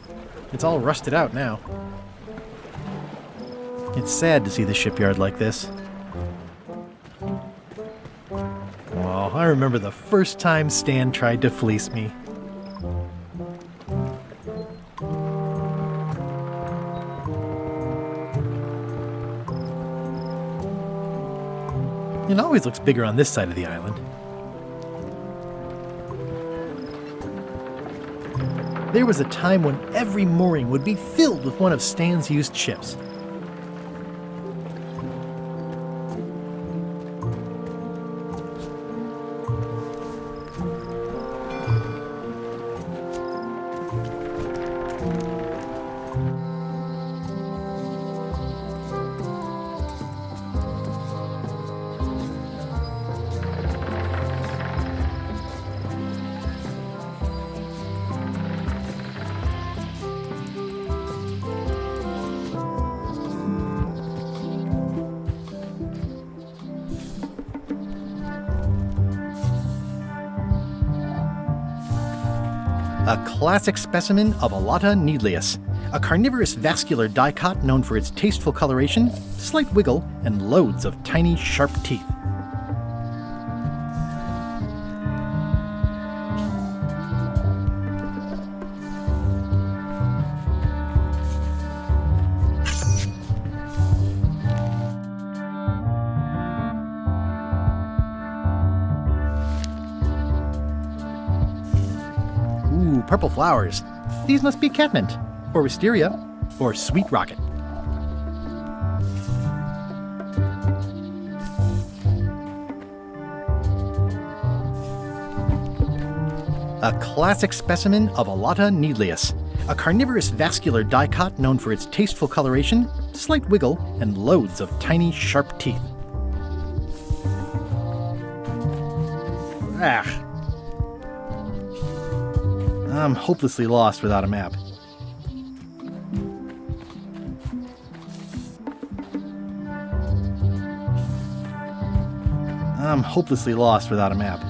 It's all rusted out now. It's sad to see the shipyard like this. Oh, I remember the first time Stan tried to fleece me. It always looks bigger on this side of the island. There was a time when every mooring would be filled with one of Stan's used ships. A classic specimen of Alata needleus, a carnivorous vascular dicot known for its tasteful coloration, slight wiggle, and loads of tiny, sharp teeth. Purple flowers. These must be catmint, or wisteria, or sweet rocket. A classic specimen of Alata needleus, a carnivorous vascular dicot known for its tasteful coloration, slight wiggle, and loads of tiny, sharp teeth. I'm hopelessly lost without a map. I'm hopelessly lost without a map.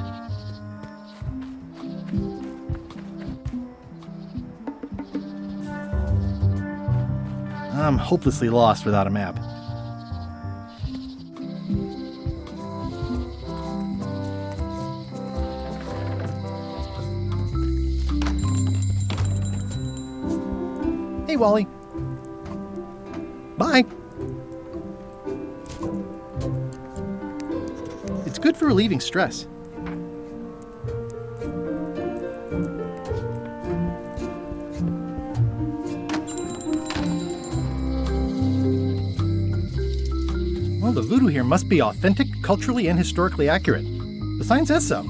I'm hopelessly lost without a map. Hey, Wally. Bye. It's good for relieving stress. Well, the voodoo here must be authentic, culturally, and historically accurate. The sign says so.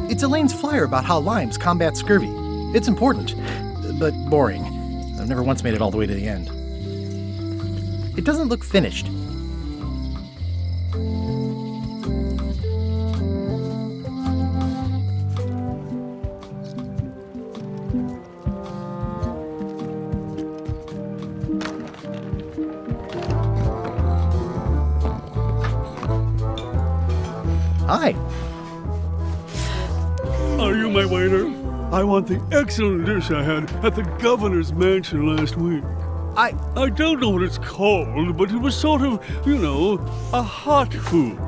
It's Elaine's flyer about how limes combat scurvy. It's important, but boring. I've never once made it all the way to the end. It doesn't look finished. Hi. Are you my waiter? I want the excellent dish I had at the governor's mansion last week. I don't know what it's called, but it was sort of, a hot food.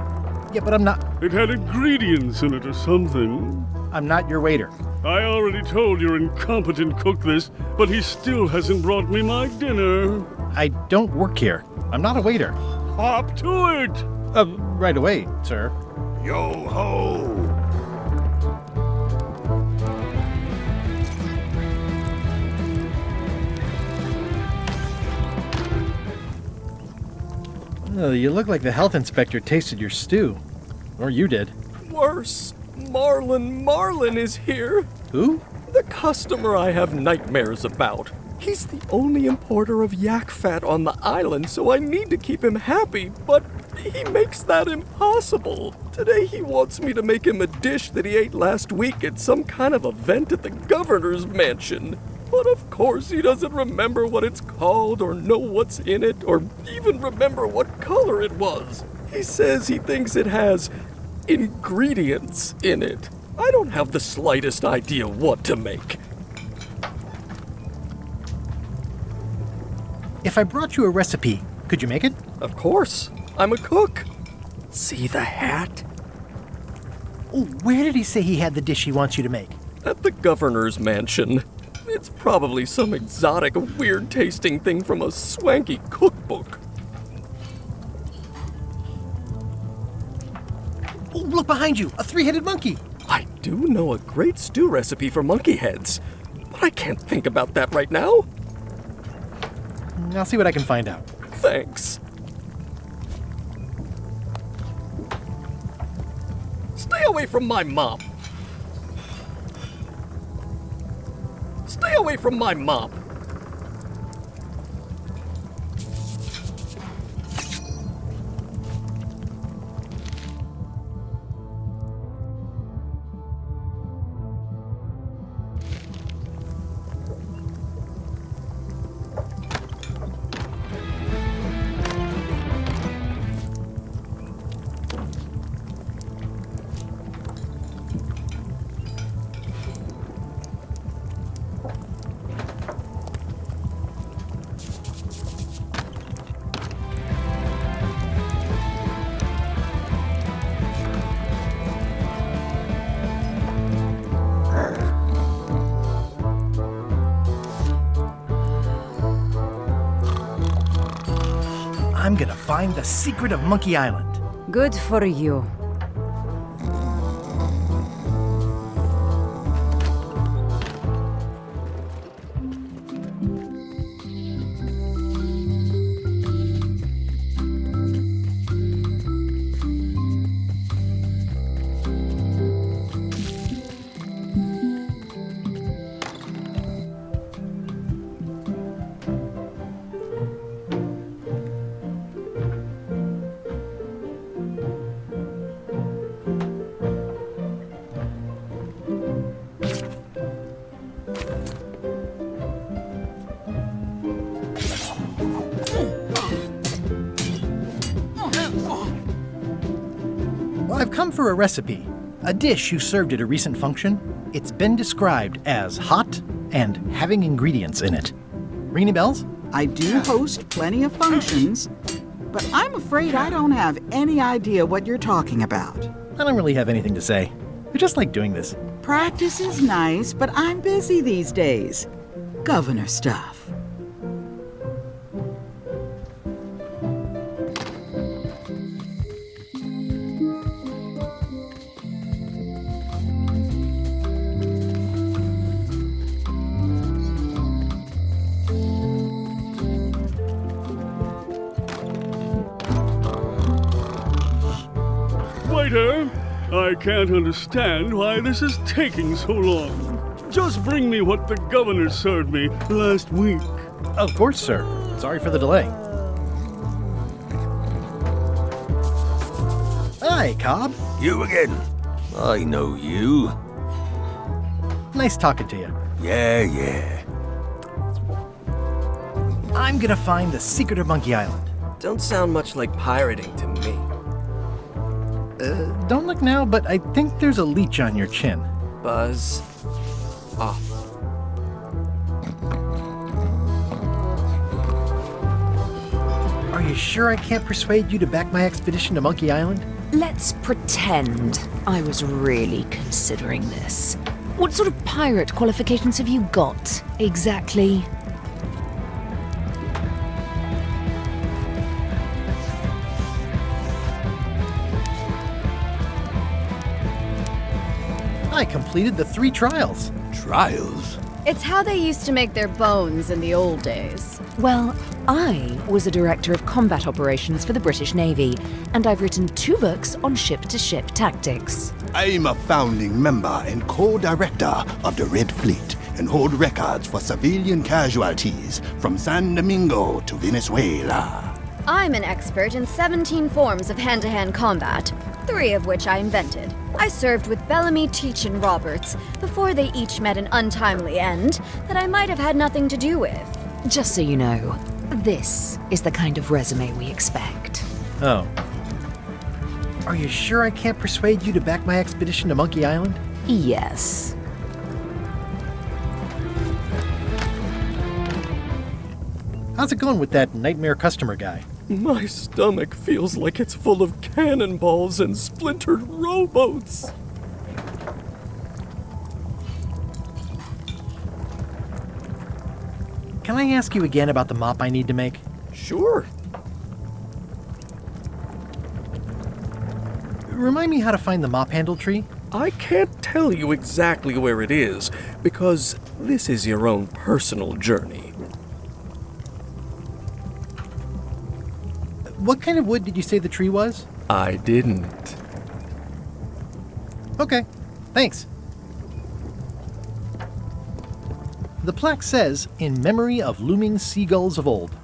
Yeah, but I'm not... It had ingredients in it or something. I'm not your waiter. I already told your incompetent cook this, but he still hasn't brought me my dinner. I don't work here. I'm not a waiter. Hop to it! Right away, sir. Yo-ho! You look like the health inspector tasted your stew. Or you did. Worse. Marlin is here. Who? The customer I have nightmares about. He's the only importer of yak fat on the island, so I need to keep him happy, but he makes that impossible. Today he wants me to make him a dish that he ate last week at some kind of event at the governor's mansion. But of course he doesn't remember what it's called or know what's in it or even remember what color it was. He says he thinks it has ingredients in it. I don't have the slightest idea what to make. If I brought you a recipe, could you make it? Of course. I'm a cook. See the hat? Oh, where did he say he had the dish he wants you to make? At the governor's mansion. It's probably some exotic, weird-tasting thing from a swanky cookbook. Oh, look behind you! A three-headed monkey! I do know a great stew recipe for monkey heads, but I can't think about that right now. I'll see what I can find out. Thanks. Stay away from my mop. Stay away from my mop. I'm gonna find the secret of Monkey Island. Good for you. I've come for a recipe. A dish you served at a recent function. It's been described as hot and having ingredients in it. Ring any bells? I do host plenty of functions, but I'm afraid I don't have any idea what you're talking about. I don't really have anything to say. I just like doing this. Practice is nice, but I'm busy these days. Governor stuff. Waiter, I can't understand why this is taking so long. Just bring me what the governor served me last week. Of course, sir. Sorry for the delay. Hi, Cobb. You again. I know you. Nice talking to you. Yeah. I'm gonna find the secret of Monkey Island. Don't sound much like pirating to me. Don't look now, but I think there's a leech on your chin. Buzz. Are you sure I can't persuade you to back my expedition to Monkey Island? Let's pretend I was really considering this. What sort of pirate qualifications have you got, exactly? I completed the 3 trials. Trials? It's how they used to make their bones in the old days. Well, I was a director of combat operations for the British Navy, and I've written 2 books on ship-to-ship tactics. I'm a founding member and co-director of the Red Fleet and hold records for civilian casualties from San Domingo to Venezuela. I'm an expert in 17 forms of hand-to-hand combat, 3 of which I invented. I served with Bellamy, Teach, and Roberts before they each met an untimely end that I might have had nothing to do with. Just so you know, this is the kind of resume we expect. Oh. Are you sure I can't persuade you to back my expedition to Monkey Island? Yes. How's it going with that nightmare customer guy? My stomach feels like it's full of cannonballs and splintered rowboats. Can I ask you again about the mop I need to make? Sure. Remind me how to find the mop handle tree? I can't tell you exactly where it is, because this is your own personal journey. What kind of wood did you say the tree was? I didn't. Okay, thanks. The plaque says, "In memory of looming seagulls of old."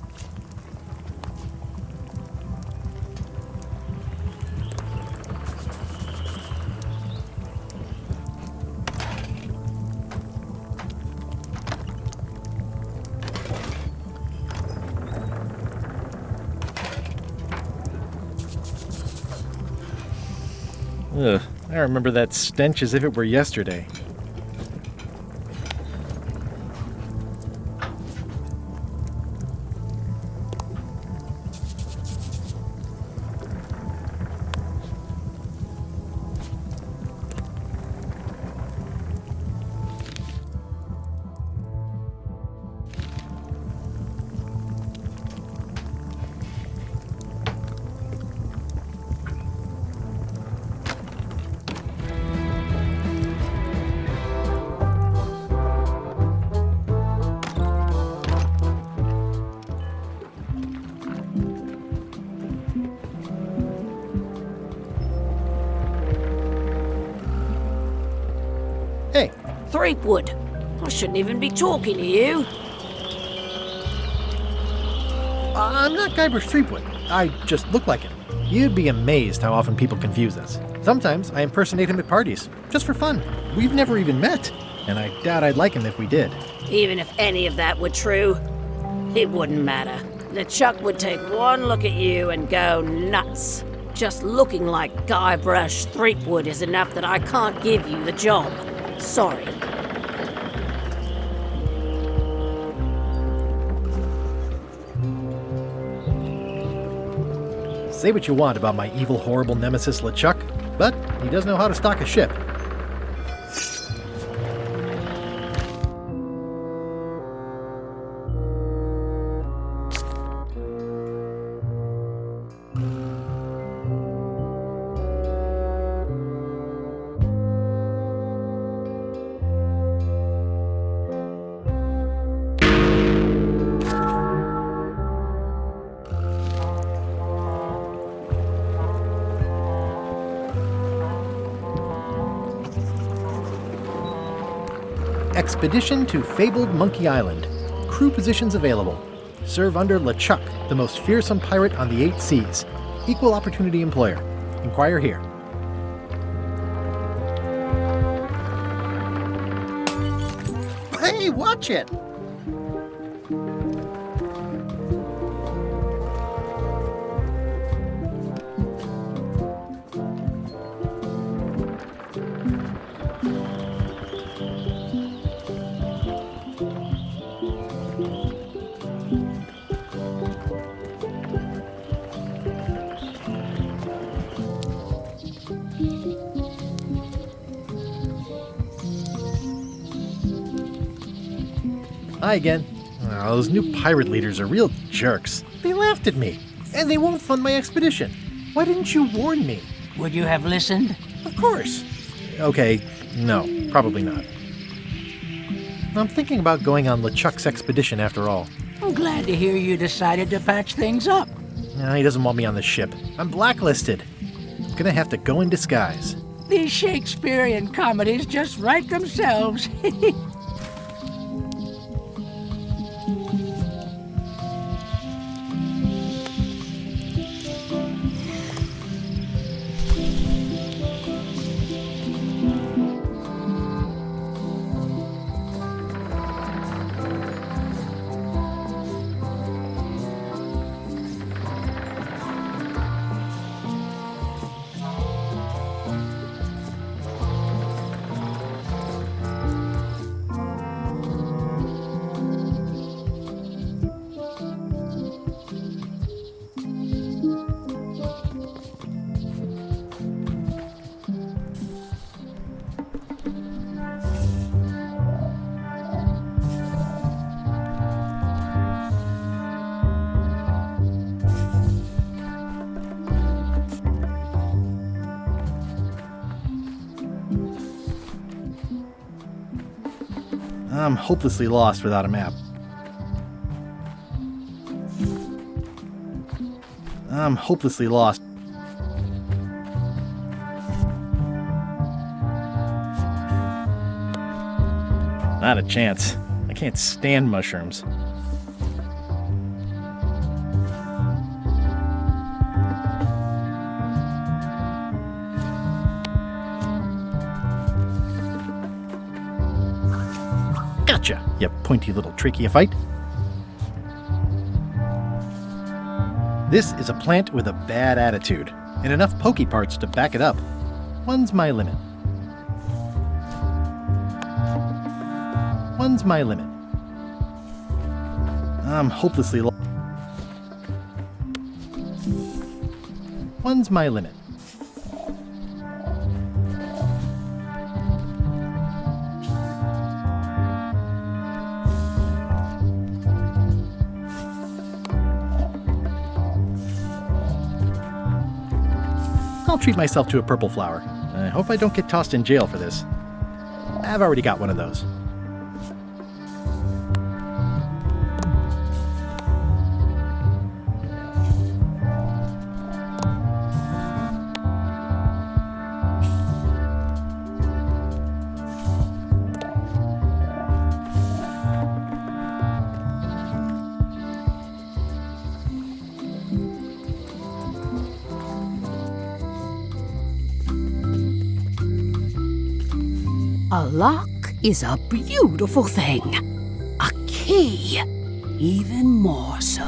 Ugh, I remember that stench as if it were yesterday. Hey. Threepwood. I shouldn't even be talking to you. I'm not Guybrush Threepwood. I just look like him. You'd be amazed how often people confuse us. Sometimes I impersonate him at parties, just for fun. We've never even met, and I doubt I'd like him if we did. Even if any of that were true, it wouldn't matter. LeChuck would take one look at you and go nuts. Just looking like Guybrush Threepwood is enough that I can't give you the job. Sorry. Say what you want about my evil, horrible nemesis LeChuck, but he does know how to stock a ship. Expedition to fabled Monkey Island. Crew positions available. Serve under LeChuck, the most fearsome pirate on the 8 seas. Equal opportunity employer. Inquire here. Hey, watch it! Hi again. Oh, those new pirate leaders are real jerks. They laughed at me, and they won't fund my expedition. Why didn't you warn me? Would you have listened? Of course. Okay, no, probably not. I'm thinking about going on LeChuck's expedition after all. I'm glad to hear you decided to patch things up. No, he doesn't want me on the ship. I'm blacklisted. I'm gonna have to go in disguise. These Shakespearean comedies just write themselves. I'm hopelessly lost without a map. I'm hopelessly lost. Not a chance. I can't stand mushrooms. Gotcha, you pointy little trichiophyte. This is a plant with a bad attitude, and enough pokey parts to back it up. One's my limit. One's my limit. I'm hopelessly lost. One's my limit. I'll treat myself to a purple flower. I hope I don't get tossed in jail for this. I've already got one of those. A lock is a beautiful thing. A key, even more so.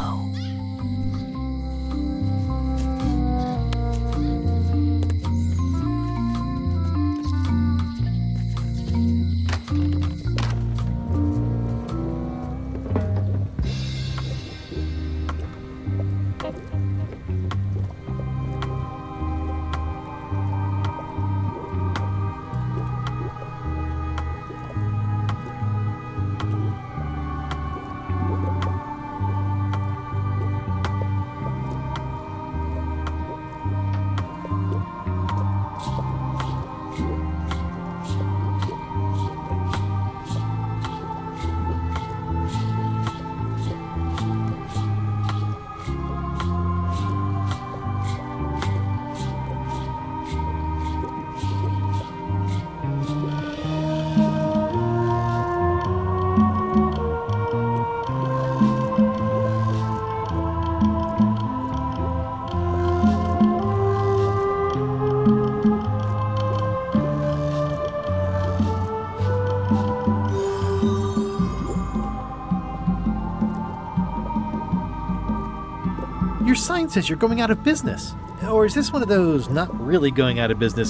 Your sign says you're going out of business. Or is this one of those not really going out of business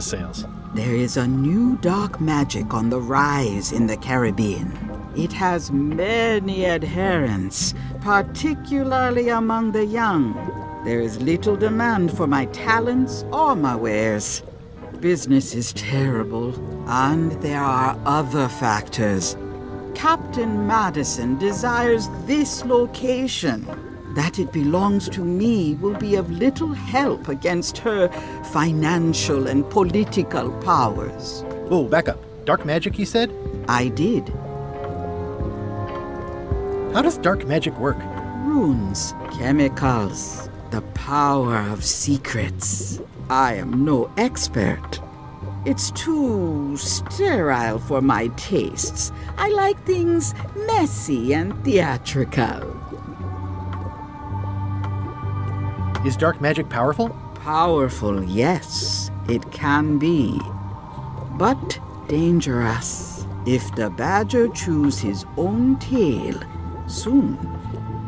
sales? There is a new dark magic on the rise in the Caribbean. It has many adherents, particularly among the young. There is little demand for my talents or my wares. Business is terrible, and there are other factors. Captain Madison desires this location. That it belongs to me will be of little help against her financial and political powers. Whoa, back up. Dark magic, you said? I did. How does dark magic work? Runes, chemicals, the power of secrets. I am no expert. It's too sterile for my tastes. I like things messy and theatrical. Is dark magic powerful? Powerful, yes, it can be. But dangerous. If the badger chews his own tail, soon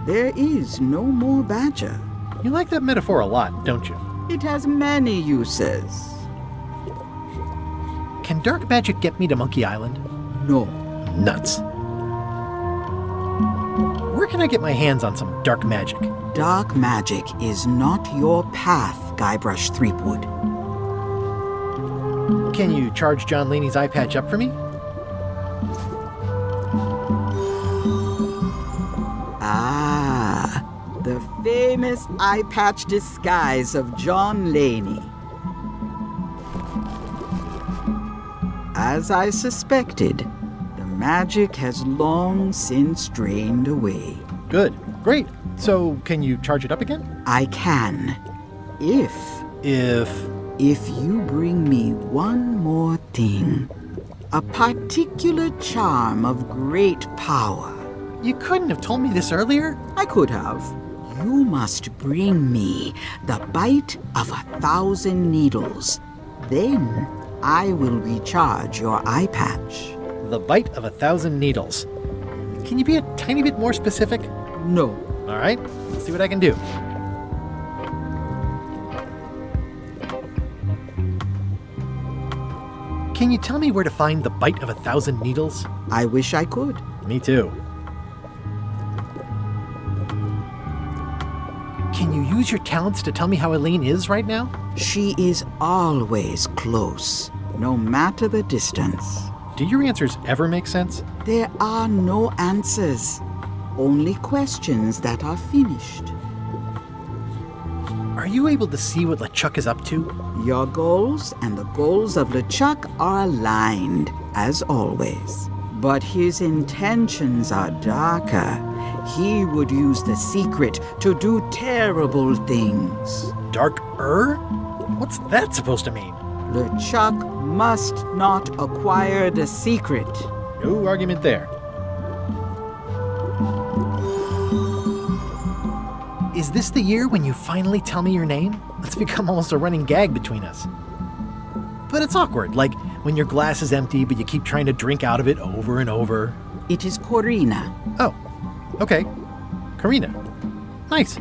there is no more badger. You like that metaphor a lot, don't you? It has many uses. Can dark magic get me to Monkey Island? No. Nuts. Where can I get my hands on some dark magic? Dark magic is not your path, Guybrush Threepwood. Can you charge John Laney's eye patch up for me? Ah, the famous eye patch disguise of John Laney. As I suspected, the magic has long since drained away. Good. Great. So, can you charge it up again? I can. If you bring me one more thing. A particular charm of great power. You couldn't have told me this earlier? I could have. You must bring me the bite of 1,000 needles. Then I will recharge your eye patch. The bite of 1,000 needles. Can you be a tiny bit more specific? No. All right, let's see what I can do. Can you tell me where to find the bite of 1,000 needles? I wish I could. Me too. Can you use your talents to tell me how Elaine is right now? She is always close, no matter the distance. Do your answers ever make sense? There are no answers, only questions that are finished. Are you able to see what LeChuck is up to? Your goals and the goals of LeChuck are aligned, as always. But his intentions are darker. He would use the secret to do terrible things. Darker? What's that supposed to mean? LeChuck must not acquire the secret. No argument there. Is this the year when you finally tell me your name? It's become almost a running gag between us. But it's awkward, like when your glass is empty but you keep trying to drink out of it over and over. It is Corina. Oh, okay. Karina. Nice.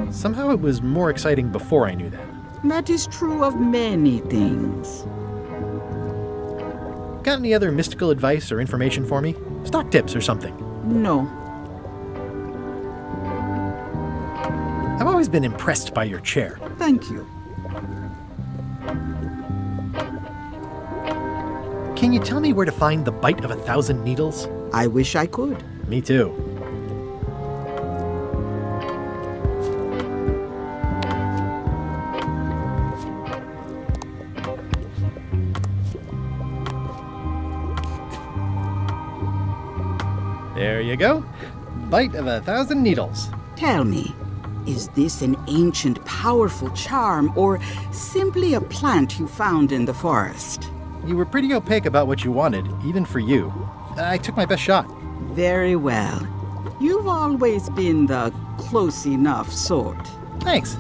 Somehow it was more exciting before I knew that. That is true of many things. Got any other mystical advice or information for me? Stock tips or something? No. I've always been impressed by your chair. Thank you. Can you tell me where to find the bite of 1,000 needles? I wish I could. Me too. There you go. Bite of 1,000 needles. Tell me, is this an ancient, powerful charm, or simply a plant you found in the forest? You were pretty opaque about what you wanted, even for you. I took my best shot. Very well. You've always been the close enough sort. Thanks.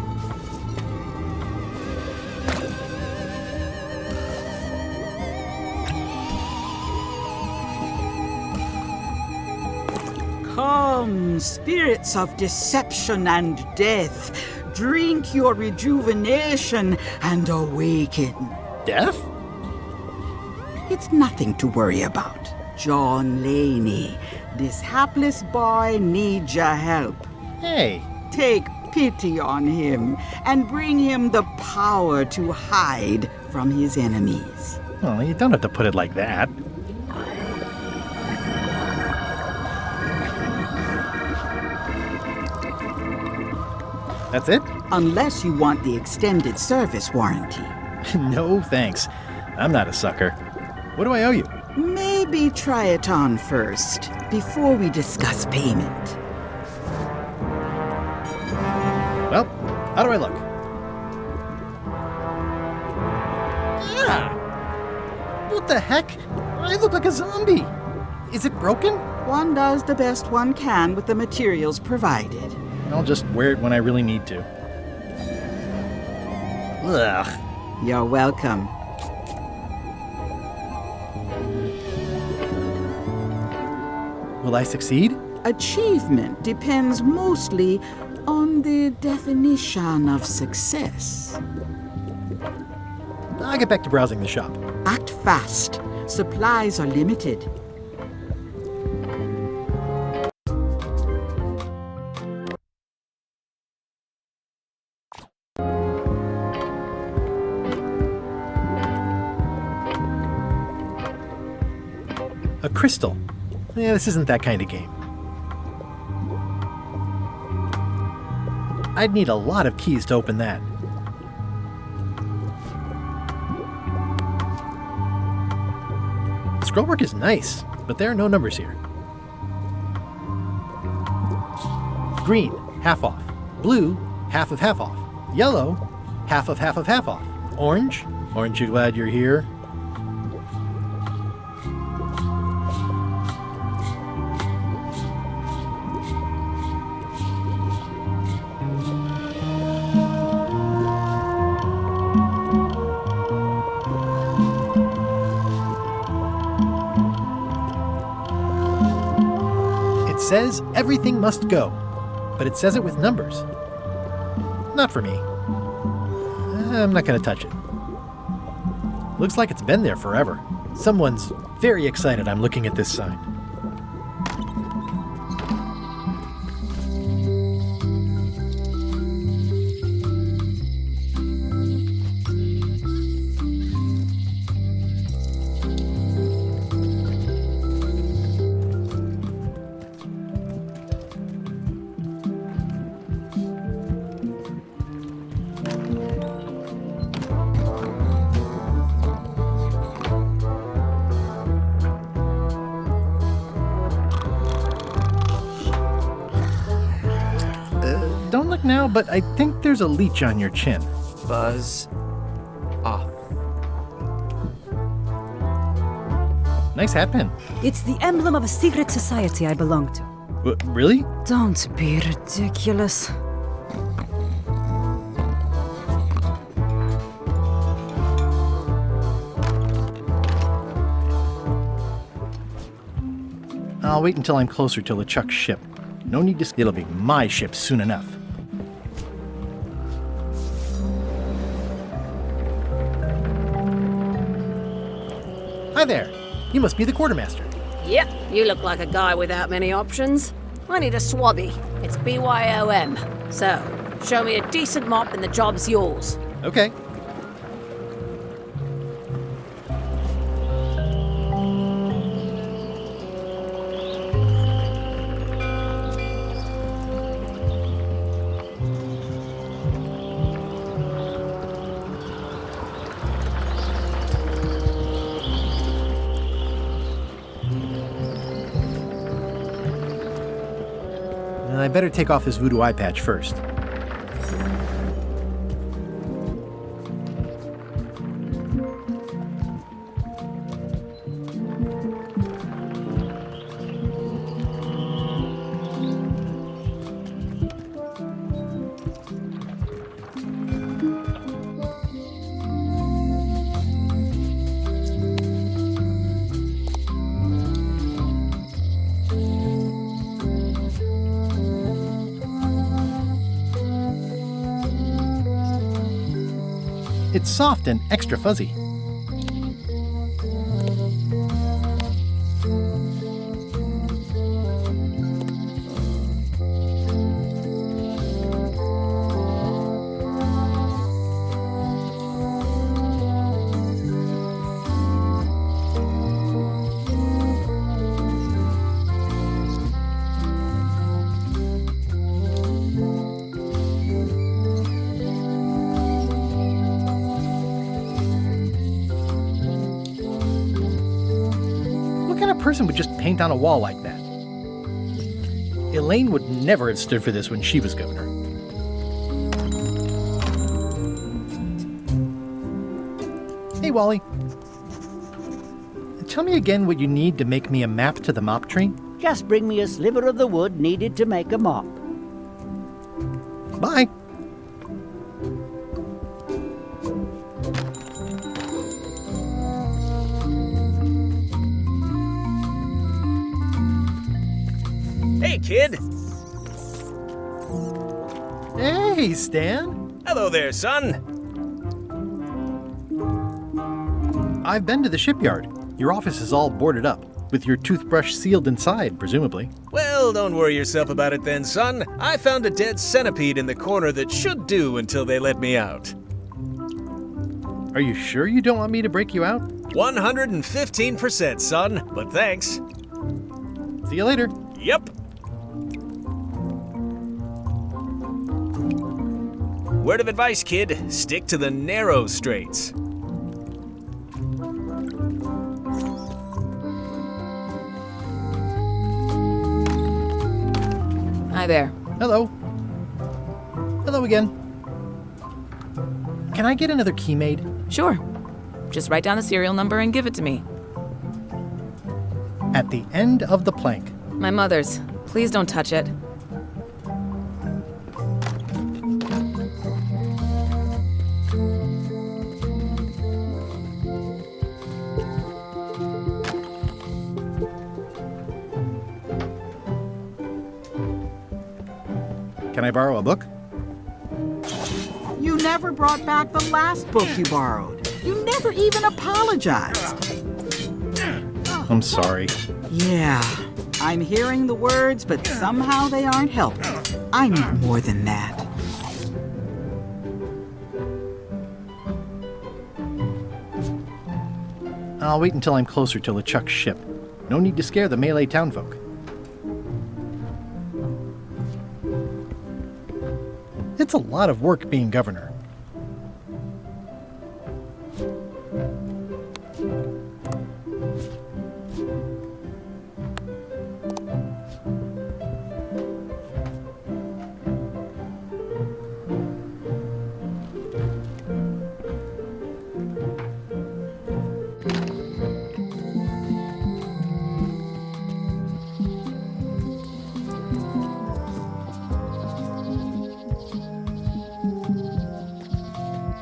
Come, spirits of deception and death, drink your rejuvenation and awaken. Death? It's nothing to worry about. John Laney, this hapless boy needs your help. Hey. Take pity on him and bring him the power to hide from his enemies. Well, you don't have to put it like that. That's it? Unless you want the extended service warranty. No, thanks. I'm not a sucker. What do I owe you? Maybe try it on first, before we discuss payment. Well, how do I look? Yeah! What the heck? I look like a zombie. Is it broken? One does the best one can with the materials provided. I'll just wear it when I really need to. Ugh. You're welcome. Will I succeed? Achievement depends mostly on the definition of success. I'll get back to browsing the shop. Act fast. Supplies are limited. A crystal. Yeah, this isn't that kind of game. I'd need a lot of keys to open that. Scrollwork is nice, but there are no numbers here. Green, half off. Blue, half of half off. Yellow, half of half of half off. Orange, aren't you glad you're here? It says everything must go, but it says it with numbers. Not for me. I'm not going to touch it. Looks like it's been there forever. Someone's very excited I'm looking at this sign. Don't look now, but I think there's a leech on your chin. Buzz off. Nice hat pin. It's the emblem of a secret society I belong to. Really? Don't be ridiculous. I'll wait until I'm closer to LeChuck's ship. No need to... It'll be my ship soon enough. Hi there. You must be the quartermaster. Yep, you look like a guy without many options. I need a swabby. It's BYOM. So, show me a decent mop and the job's yours. Okay. I better take off this voodoo eye patch first. It's soft and extra fuzzy. person would just paint on a wall like that? Elaine would never have stood for this when she was governor. Hey, Wally. Tell me again what you need to make me a map to the mop tree. Just bring me a sliver of the wood needed to make a mop. Bye. Hey, kid! Hey, Stan! Hello there, son! I've been to the shipyard. Your office is all boarded up, with your toothbrush sealed inside, presumably. Well, don't worry yourself about it then, son. I found a dead centipede in the corner that should do until they let me out. Are you sure you don't want me to break you out? 115%, son, but thanks. See you later. Yep. Word of advice, kid. Stick to the narrow straights. Hi there. Hello. Hello again. Can I get another key made? Sure. Just write down the serial number and give it to me. At the end of the plank. My mother's. Please don't touch it. Can I borrow a book? You never brought back the last book you borrowed. You never even apologized. I'm sorry. Yeah, I'm hearing the words, but somehow they aren't helping. I need more than that. I'll wait until I'm closer to LeChuck's ship. No need to scare the Malay townfolk. It's a lot of work being governor.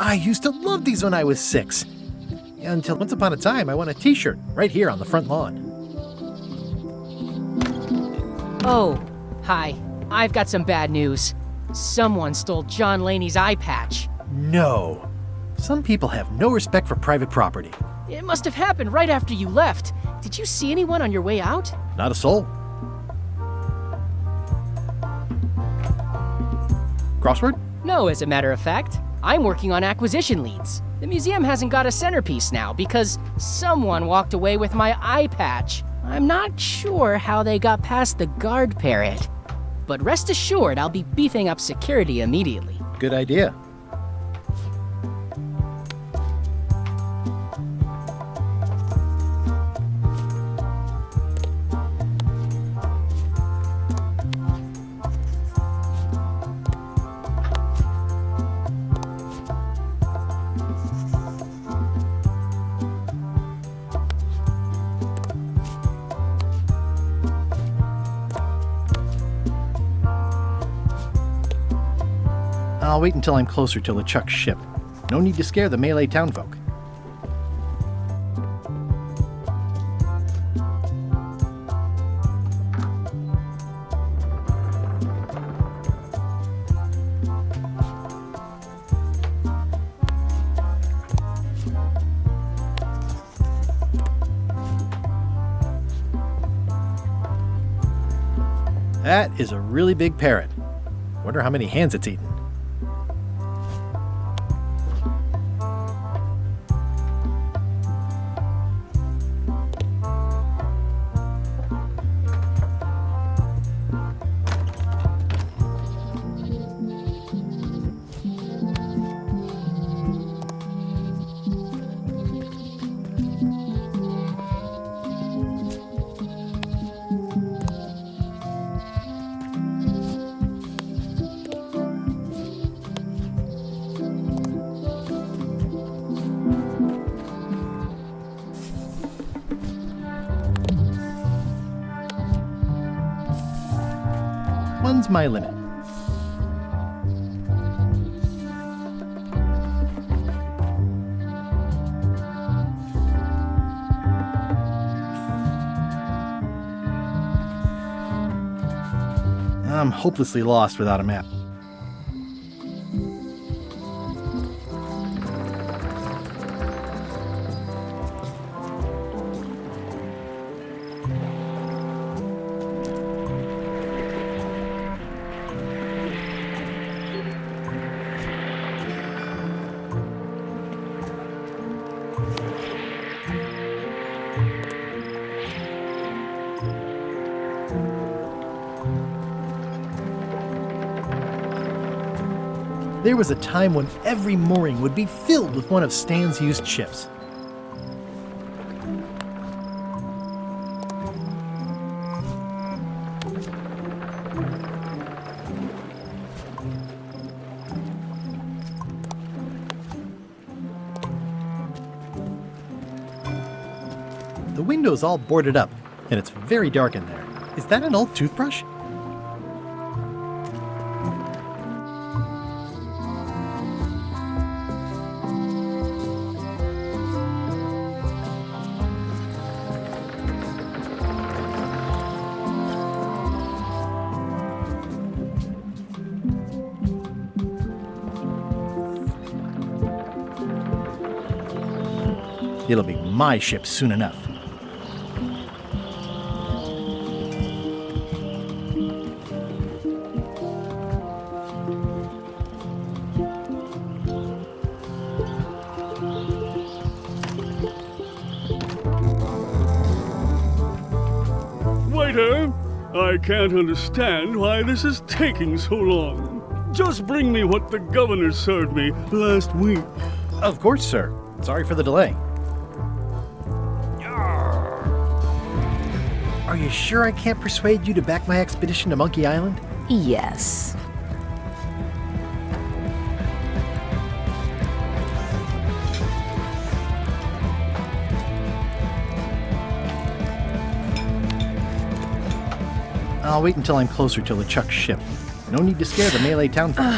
I used to love these when I was 6. Until once upon a time, I won a t-shirt right here on the front lawn. Oh, hi. I've got some bad news. Someone stole John Laney's eye patch. No. Some people have no respect for private property. It must have happened right after you left. Did you see anyone on your way out? Not a soul. Crossword? No, as a matter of fact. I'm working on acquisition leads. The museum hasn't got a centerpiece now because someone walked away with my eye patch. I'm not sure how they got past the guard parrot. But rest assured, I'll be beefing up security immediately. Good idea. I'll wait until I'm closer to LeChuck's ship. No need to scare the Malay townfolk. That is a really big parrot. Wonder how many hands it's eaten. one's my limit. I'm hopelessly lost without a map. There was a time when every mooring would be filled with one of Stan's used ships. The window's all boarded up, and it's very dark in there. Is that an old toothbrush? It'll be my ship soon enough. Waiter, I can't understand why this is taking so long. Just bring me what the governor served me last week. Of course, sir. Sorry for the delay. Are you sure I can't persuade you to back my expedition to Monkey Island? Yes. I'll wait until I'm closer to LeChuck's ship. No need to scare the Malay town folk.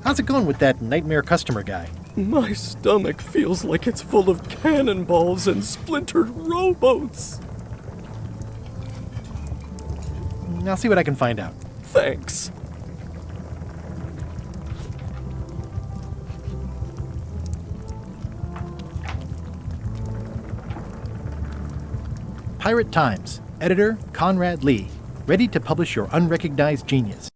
How's it going with that nightmare customer guy? My stomach feels like it's full of cannonballs and splintered rowboats. I'll see what I can find out. Thanks. Pirate Times, editor Conrad Lee, ready to publish your unrecognized genius.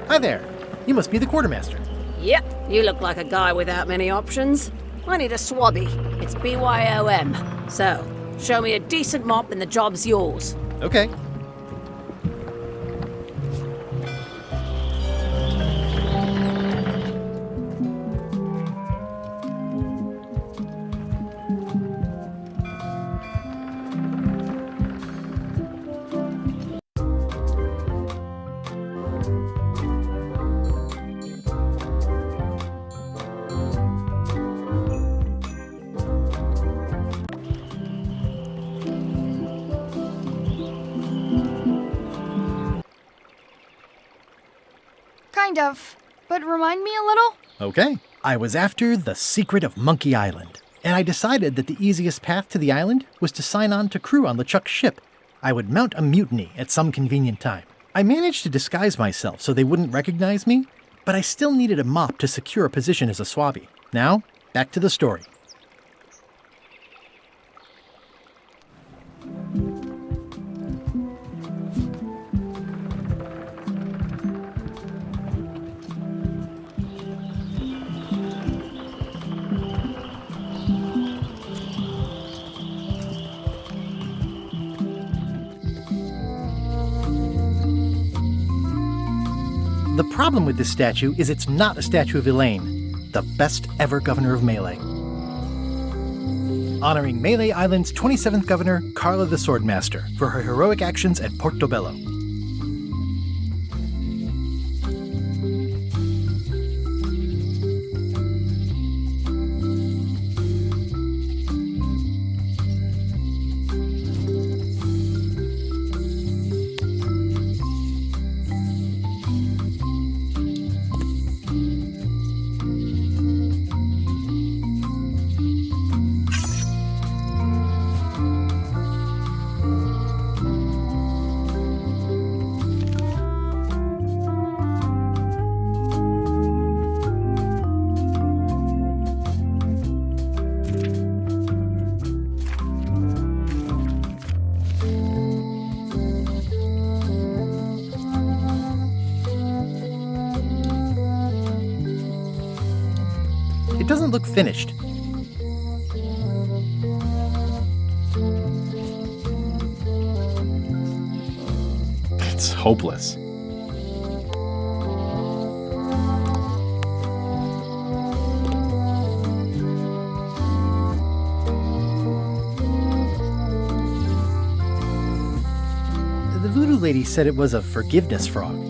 Hi there. You must be the quartermaster. Yep, you look like a guy without many options. I need a swabby. It's BYOM. So, show me a decent mop and the job's yours. Okay. Kind of. But remind me a little? Okay. I was after the secret of Monkey Island, and I decided that the easiest path to the island was to sign on to crew on LeChuck's ship. I would mount a mutiny at some convenient time. I managed to disguise myself so they wouldn't recognize me, but I still needed a mop to secure a position as a swabby. Now, back to the story. The problem with this statue is it's not a statue of Elaine, the best ever governor of Melee. Honoring Melee Island's 27th governor, Carla the Swordmaster, for her heroic actions at Portobello. It doesn't look finished. It's hopeless. The voodoo lady said it was a forgiveness frog.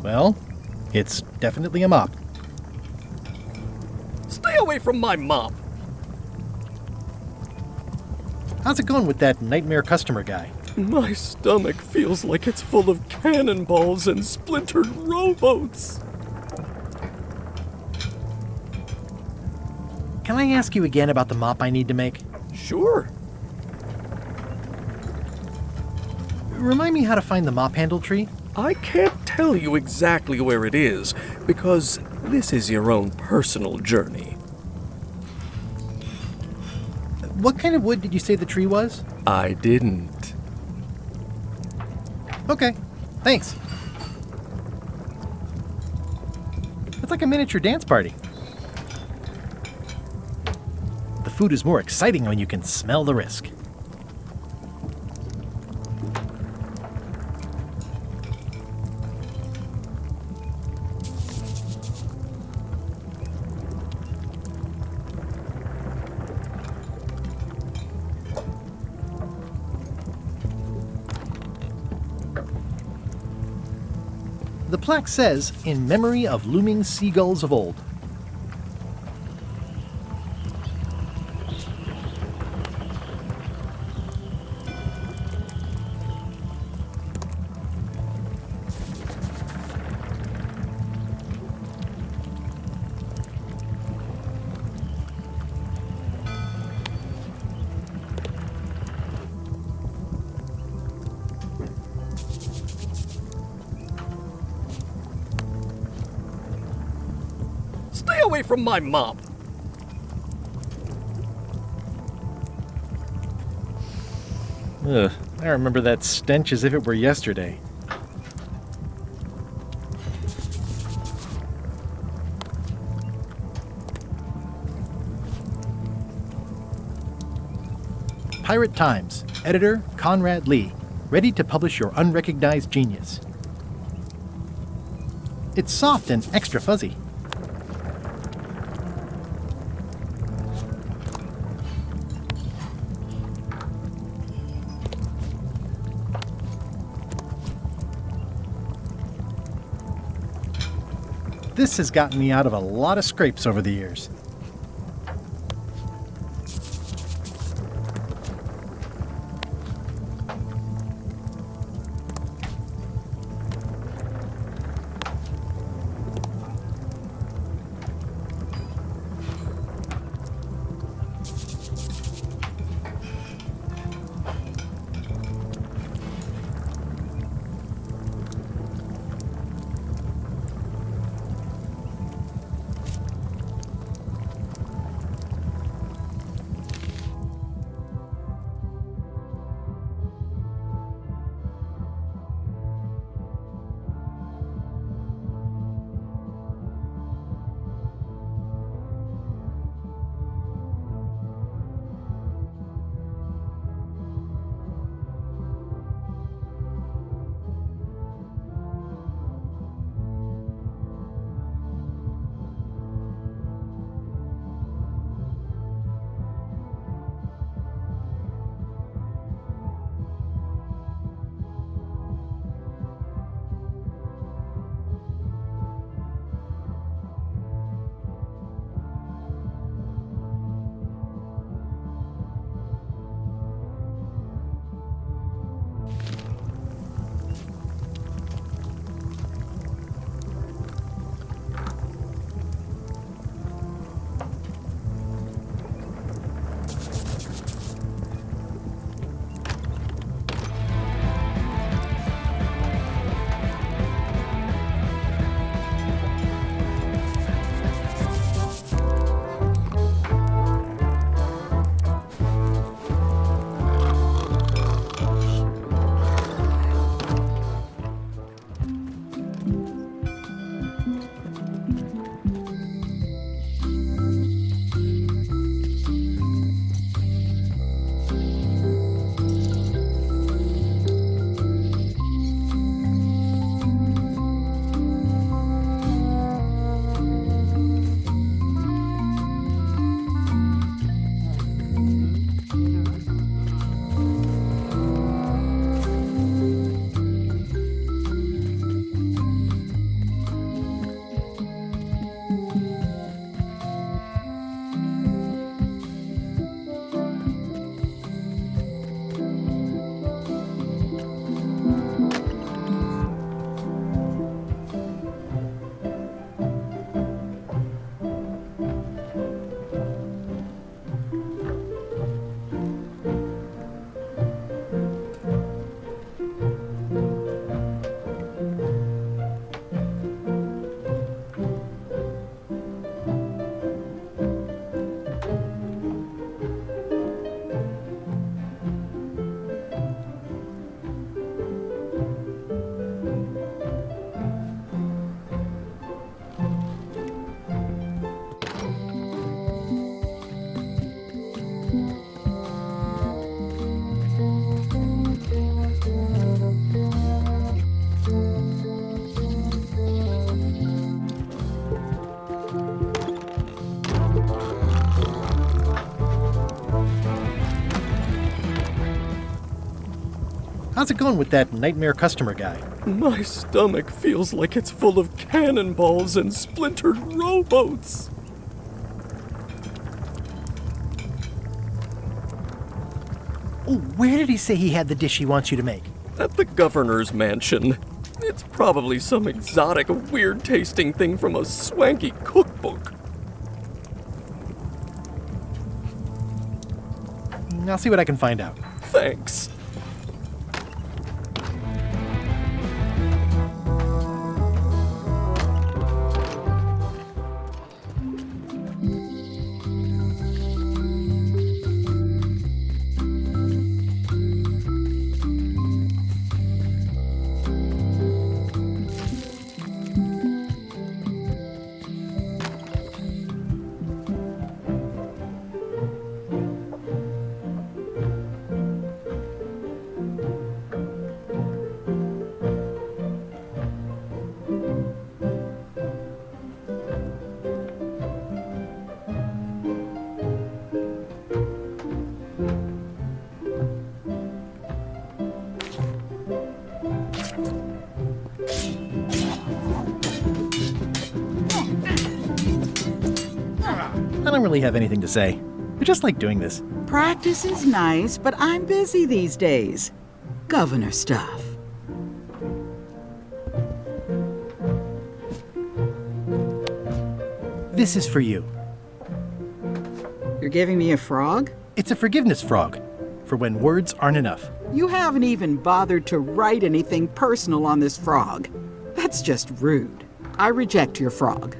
Well, it's definitely a mop. Stay away from my mop! How's it going with that nightmare customer guy? My stomach feels like it's full of cannonballs and splintered rowboats. Can I ask you again about the mop I need to make? Sure. Remind me how to find the mop handle tree? I can't tell you exactly where it is, because this is your own personal journey. What kind of wood did you say the tree was? I didn't. Okay, thanks. It's like a miniature dance party. The food is more exciting when you can smell the risk. The plaque says, "In memory of looming seagulls of old." away from my mom! Ugh, I remember that stench as if it were yesterday. Pirate Times, editor Conrad Lee, ready to publish your unrecognized genius. It's soft and extra fuzzy. This has gotten me out of a lot of scrapes over the years. How's it going with that nightmare customer guy? My stomach feels like it's full of cannonballs and splintered rowboats. Oh, where did he say he had the dish he wants you to make? At the governor's mansion. It's probably some exotic, weird-tasting thing from a swanky cookbook. I'll see what I can find out. Thanks. really have anything to say. I just like doing this. Practice is nice, but I'm busy these days. Governor stuff. This is for you. You're giving me a frog? It's a forgiveness frog, for when words aren't enough. You haven't even bothered to write anything personal on this frog. That's just rude. I reject your frog.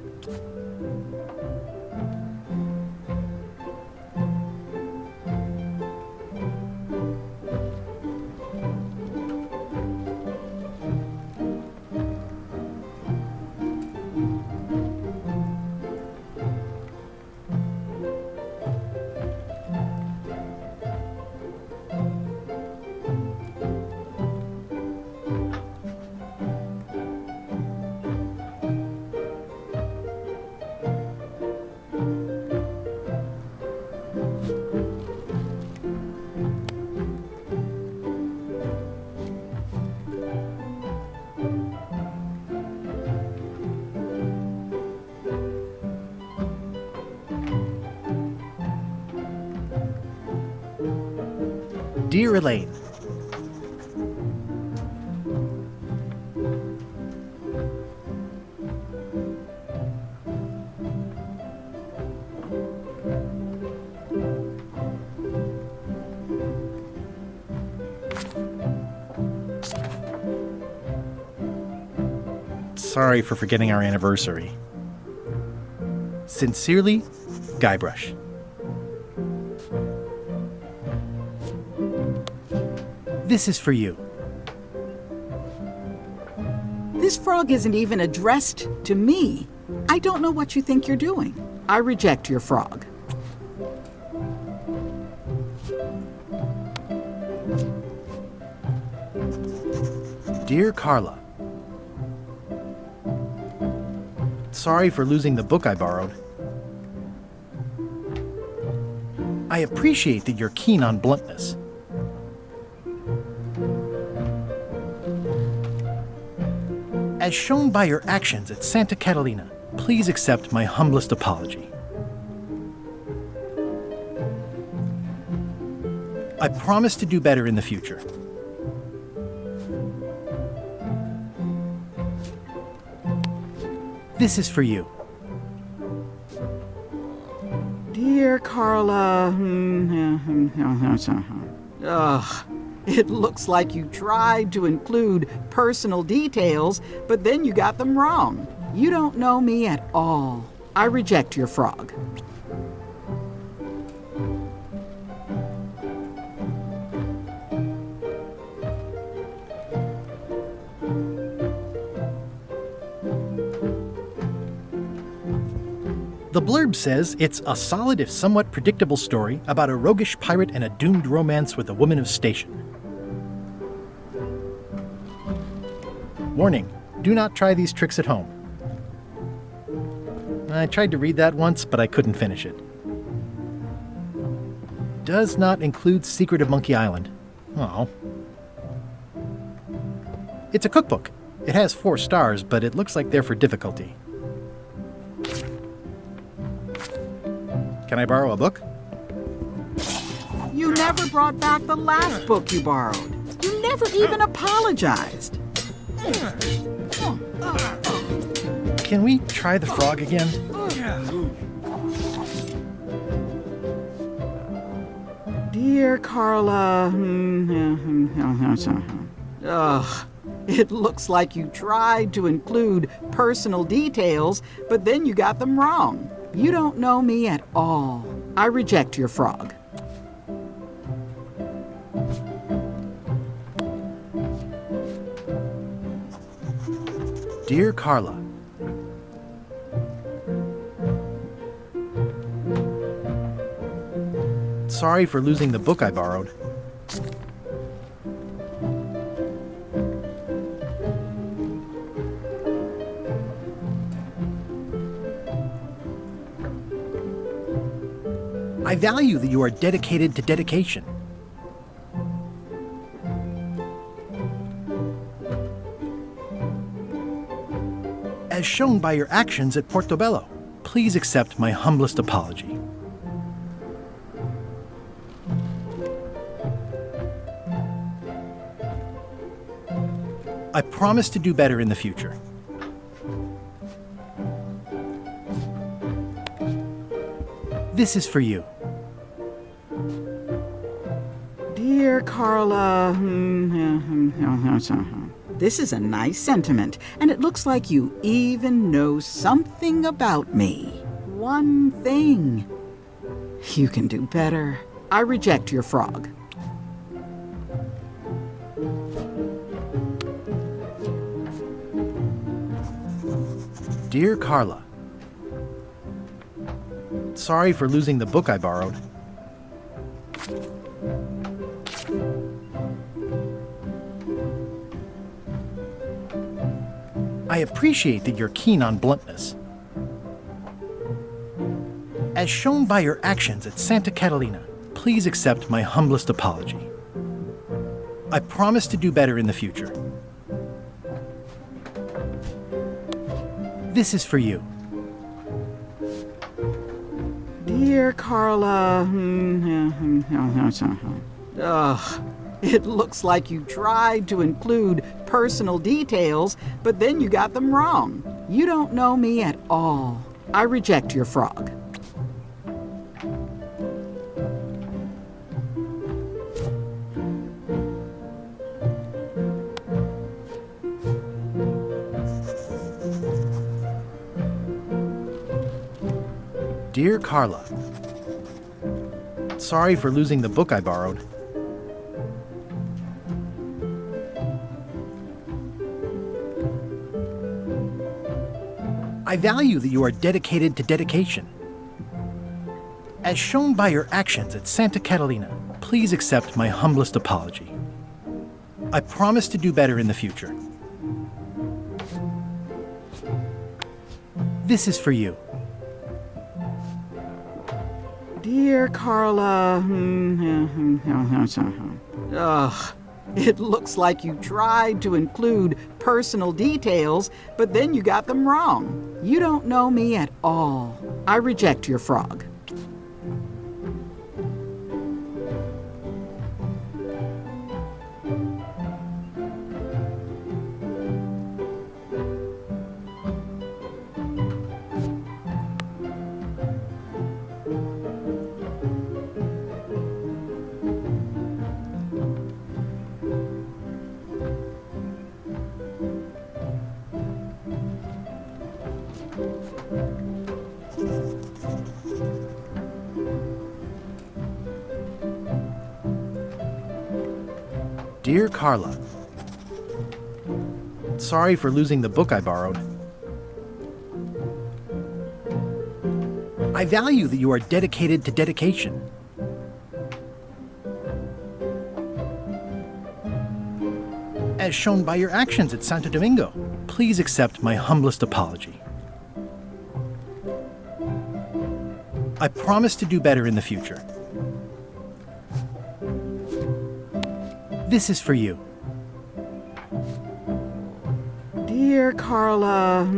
Dear Elaine, sorry for forgetting our anniversary. Sincerely, Guybrush. This is for you. This frog isn't even addressed to me. I don't know what you think you're doing. I reject your frog. Dear Carla, sorry for losing the book I borrowed. I appreciate that you're keen on bluntness. As shown by your actions at Santa Catalina, please accept my humblest apology. I promise to do better in the future. This is for you. Dear Carla, ugh, it looks like you tried to include personal details, but then you got them wrong. You don't know me at all. I reject your frog. The blurb says it's a solid if somewhat predictable story about a roguish pirate and a doomed romance with a woman of station. Warning, do not try these tricks at home. I tried to read that once, but I couldn't finish it. Does not include Secret of Monkey Island. Oh. It's a cookbook. It has 4 stars, but it looks like they're for difficulty. Can I borrow a book? You never brought back the last book you borrowed. You never even apologized. Can we try the frog again? Dear Carla, ugh, it looks like you tried to include personal details, but then you got them wrong. You don't know me at all. I reject your frog. Dear Carla, sorry for losing the book I borrowed. I value that you are dedicated to dedication. As shown by your actions at Portobello, please accept my humblest apology. I promise to do better in the future. This is for you. Dear Carla, this is a nice sentiment, and it looks like you even know something about me. One thing. You can do better. I reject your frog. Dear Carla, sorry for losing the book I borrowed. I appreciate that you're keen on bluntness. As shown by your actions at Santa Catalina, please accept my humblest apology. I promise to do better in the future. This is for you. Dear Carla, ugh, it looks like you tried to include personal details, but then you got them wrong. You don't know me at all. I reject your frog. Dear Carla, sorry for losing the book I borrowed. I value that you are dedicated to dedication. As shown by your actions at Santa Catalina, please accept my humblest apology. I promise to do better in the future. This is for you. Dear Carla, ugh, it looks like you tried to include personal details, but then you got them wrong. You don't know me at all. I reject your frog. Dear Carla, sorry for losing the book I borrowed. I value that you are dedicated to dedication. As shown by your actions at Santo Domingo, please accept my humblest apology. I promise to do better in the future. This is for you. Dear Carla,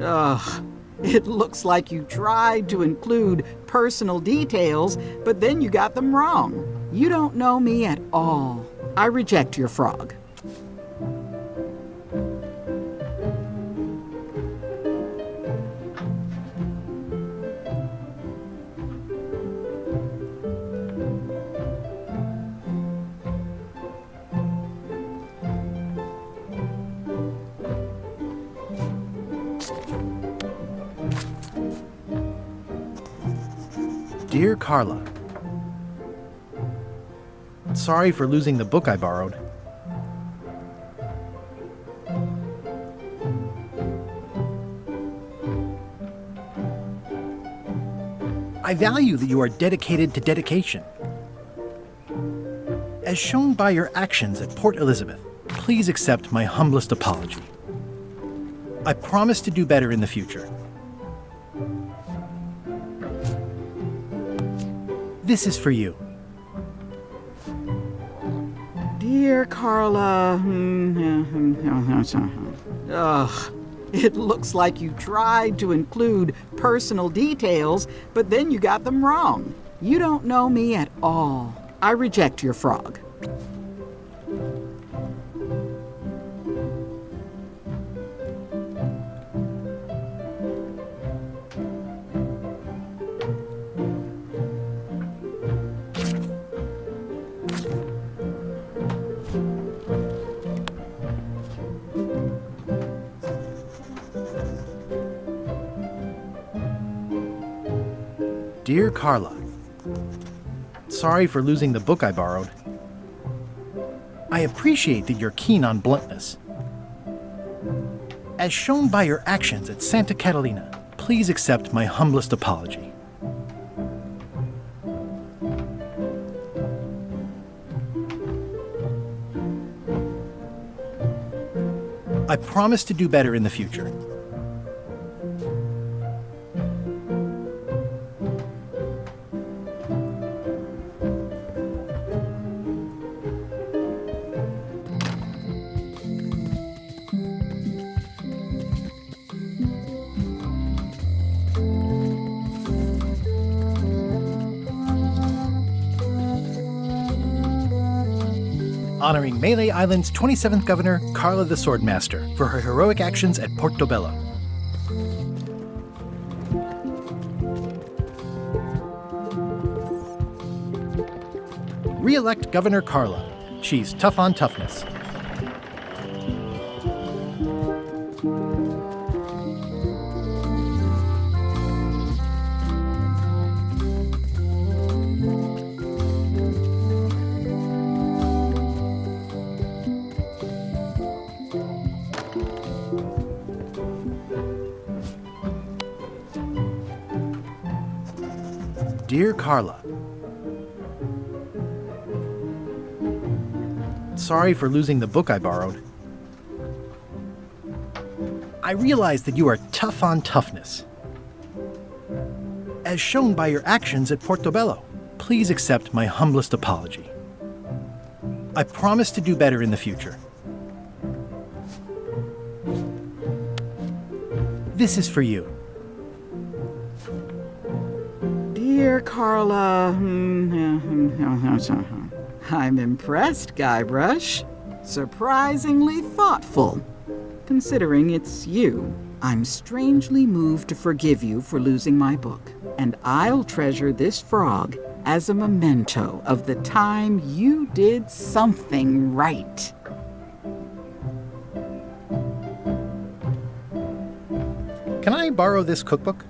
ugh, it looks like you tried to include personal details, but then you got them wrong. You don't know me at all. I reject your frog. Dear Carla, sorry for losing the book I borrowed. I value that you are dedicated to dedication. As shown by your actions at Port Elizabeth, please accept my humblest apology. I promise to do better in the future. This is for you. Dear Carla, ugh, it looks like you tried to include personal details, but then you got them wrong. You don't know me at all. I reject your frog. Dear Carla, sorry for losing the book I borrowed. I appreciate that you're keen on bluntness. As shown by your actions at Santa Catalina, please accept my humblest apology. I promise to do better in the future. Honoring Melee Island's 27th Governor, Carla the Swordmaster, for her heroic actions at Portobello. Re-elect Governor Carla. She's tough on toughness. Dear Carla, sorry for losing the book I borrowed. I realize that you are tough on toughness. As shown by your actions at Portobello, please accept my humblest apology. I promise to do better in the future. This is for you. Dear Carla, I'm impressed, Guybrush. Surprisingly thoughtful. Considering it's you, I'm strangely moved to forgive you for losing my book, and I'll treasure this frog as a memento of the time you did something right. Can I borrow this cookbook?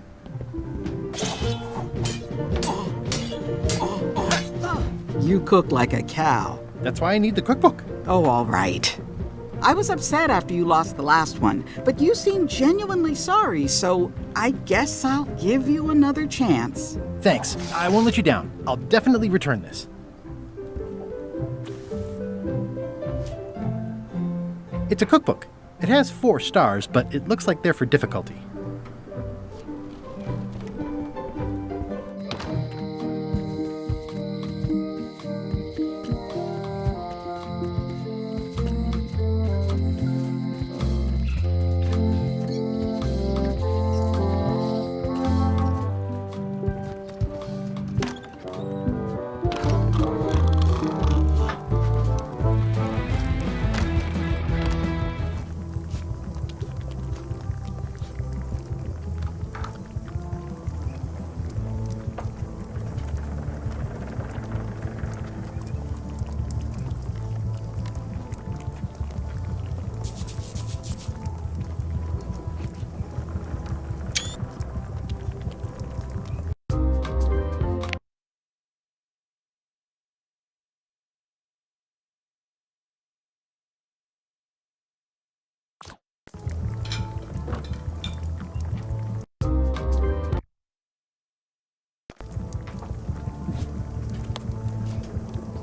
You cook like a cow. That's why I need the cookbook. Oh, all right. I was upset after you lost the last one, but you seemed genuinely sorry, so I guess I'll give you another chance. Thanks. I won't let you down. I'll definitely return this. It's a cookbook. It has 4 stars, but it looks like they're for difficulty.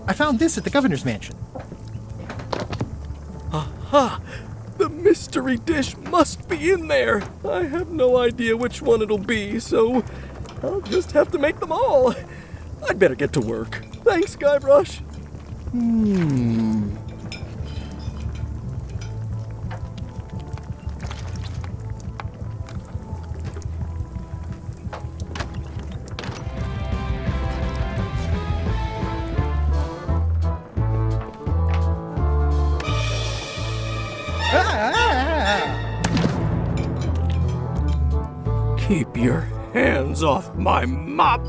I found this at the governor's mansion. Aha! The mystery dish must be in there. I have no idea which one it'll be, so I'll just have to make them all. I'd better get to work. Thanks, Guybrush. Keep your hands off my mop!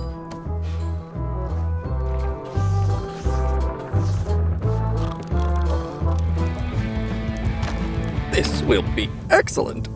This will be excellent!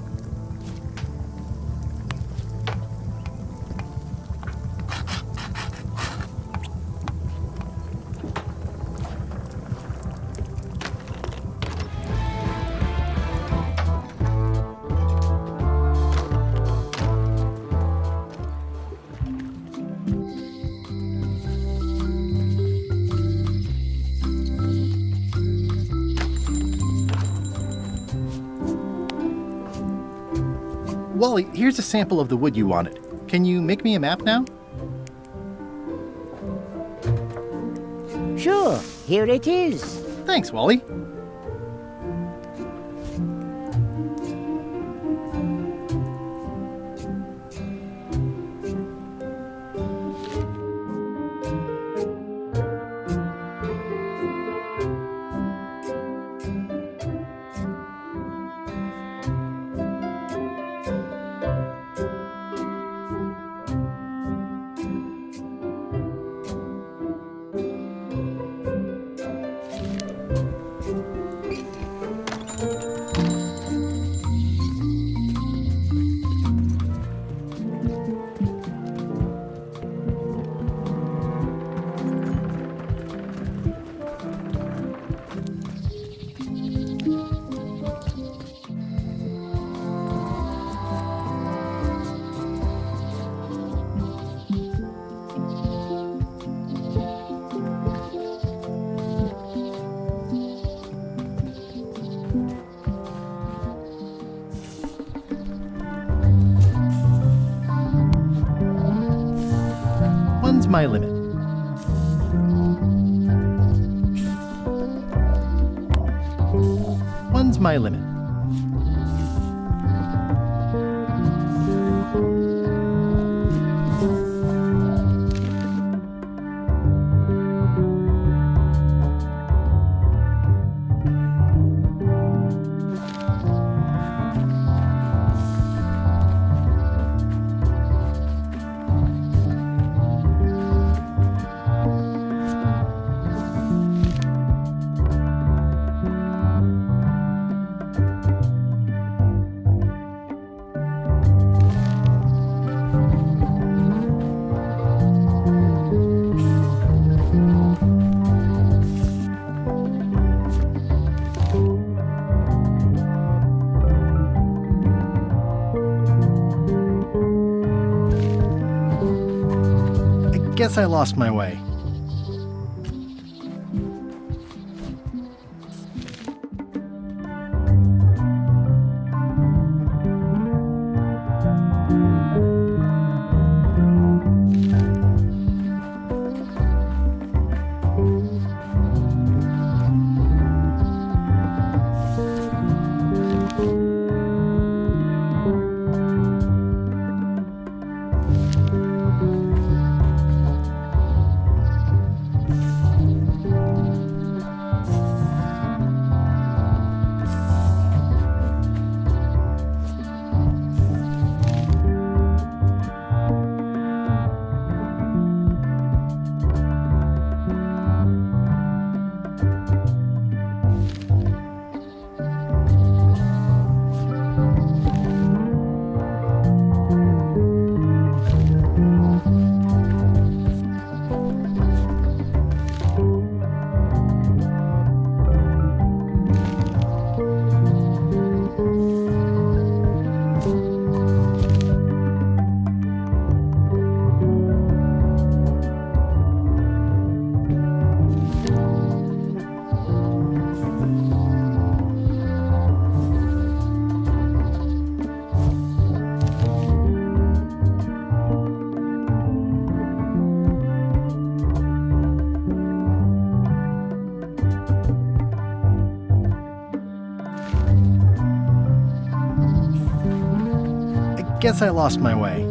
Wally, here's a sample of the wood you wanted. Can you make me a map now? Sure, here it is. Thanks, Wally. One's my limit. One's my limit. Guess I lost my way. Guess I lost my way.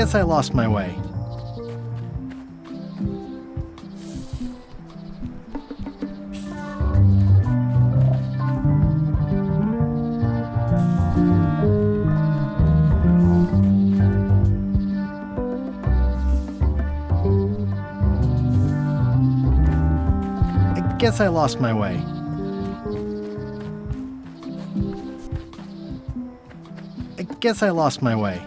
guess I lost my way. Guess I lost my way. I guess I lost my way.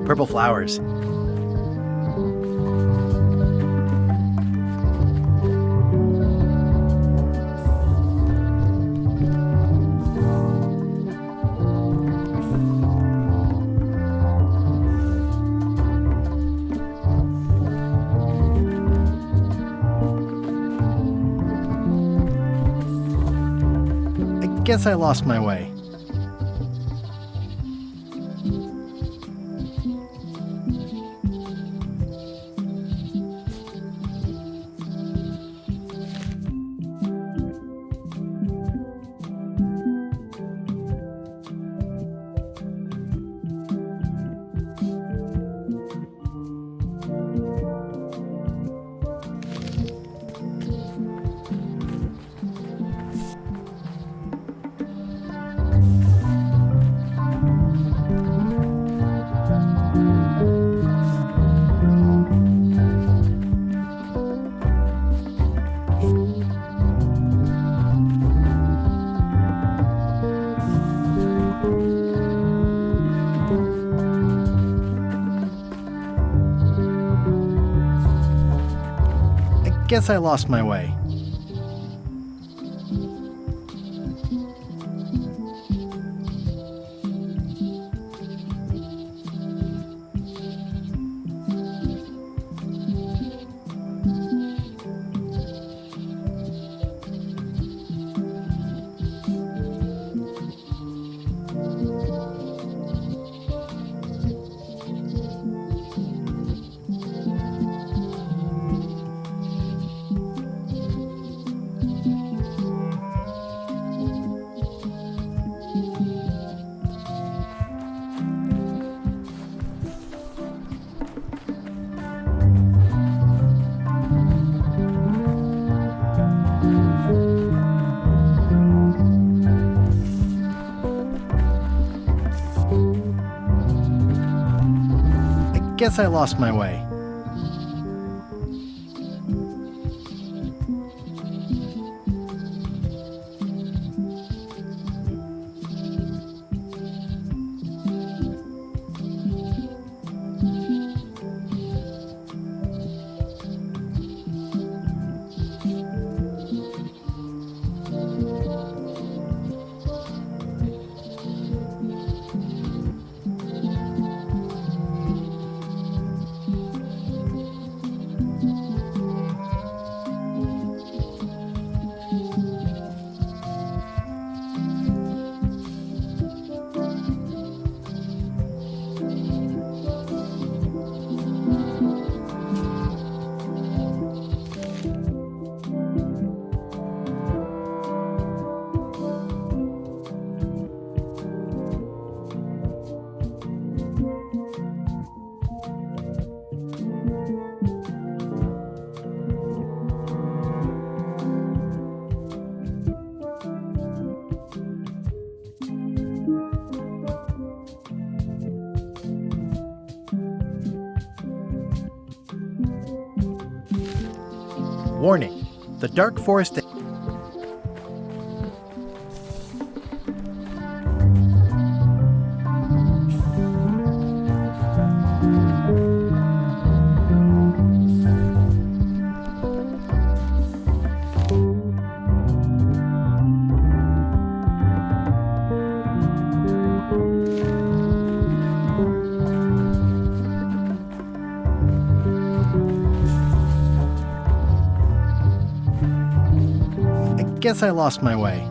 Purple flowers. I guess I lost my way. Guess I lost my way. Guess I lost my way. Warning, the dark forest... Guess I lost my way.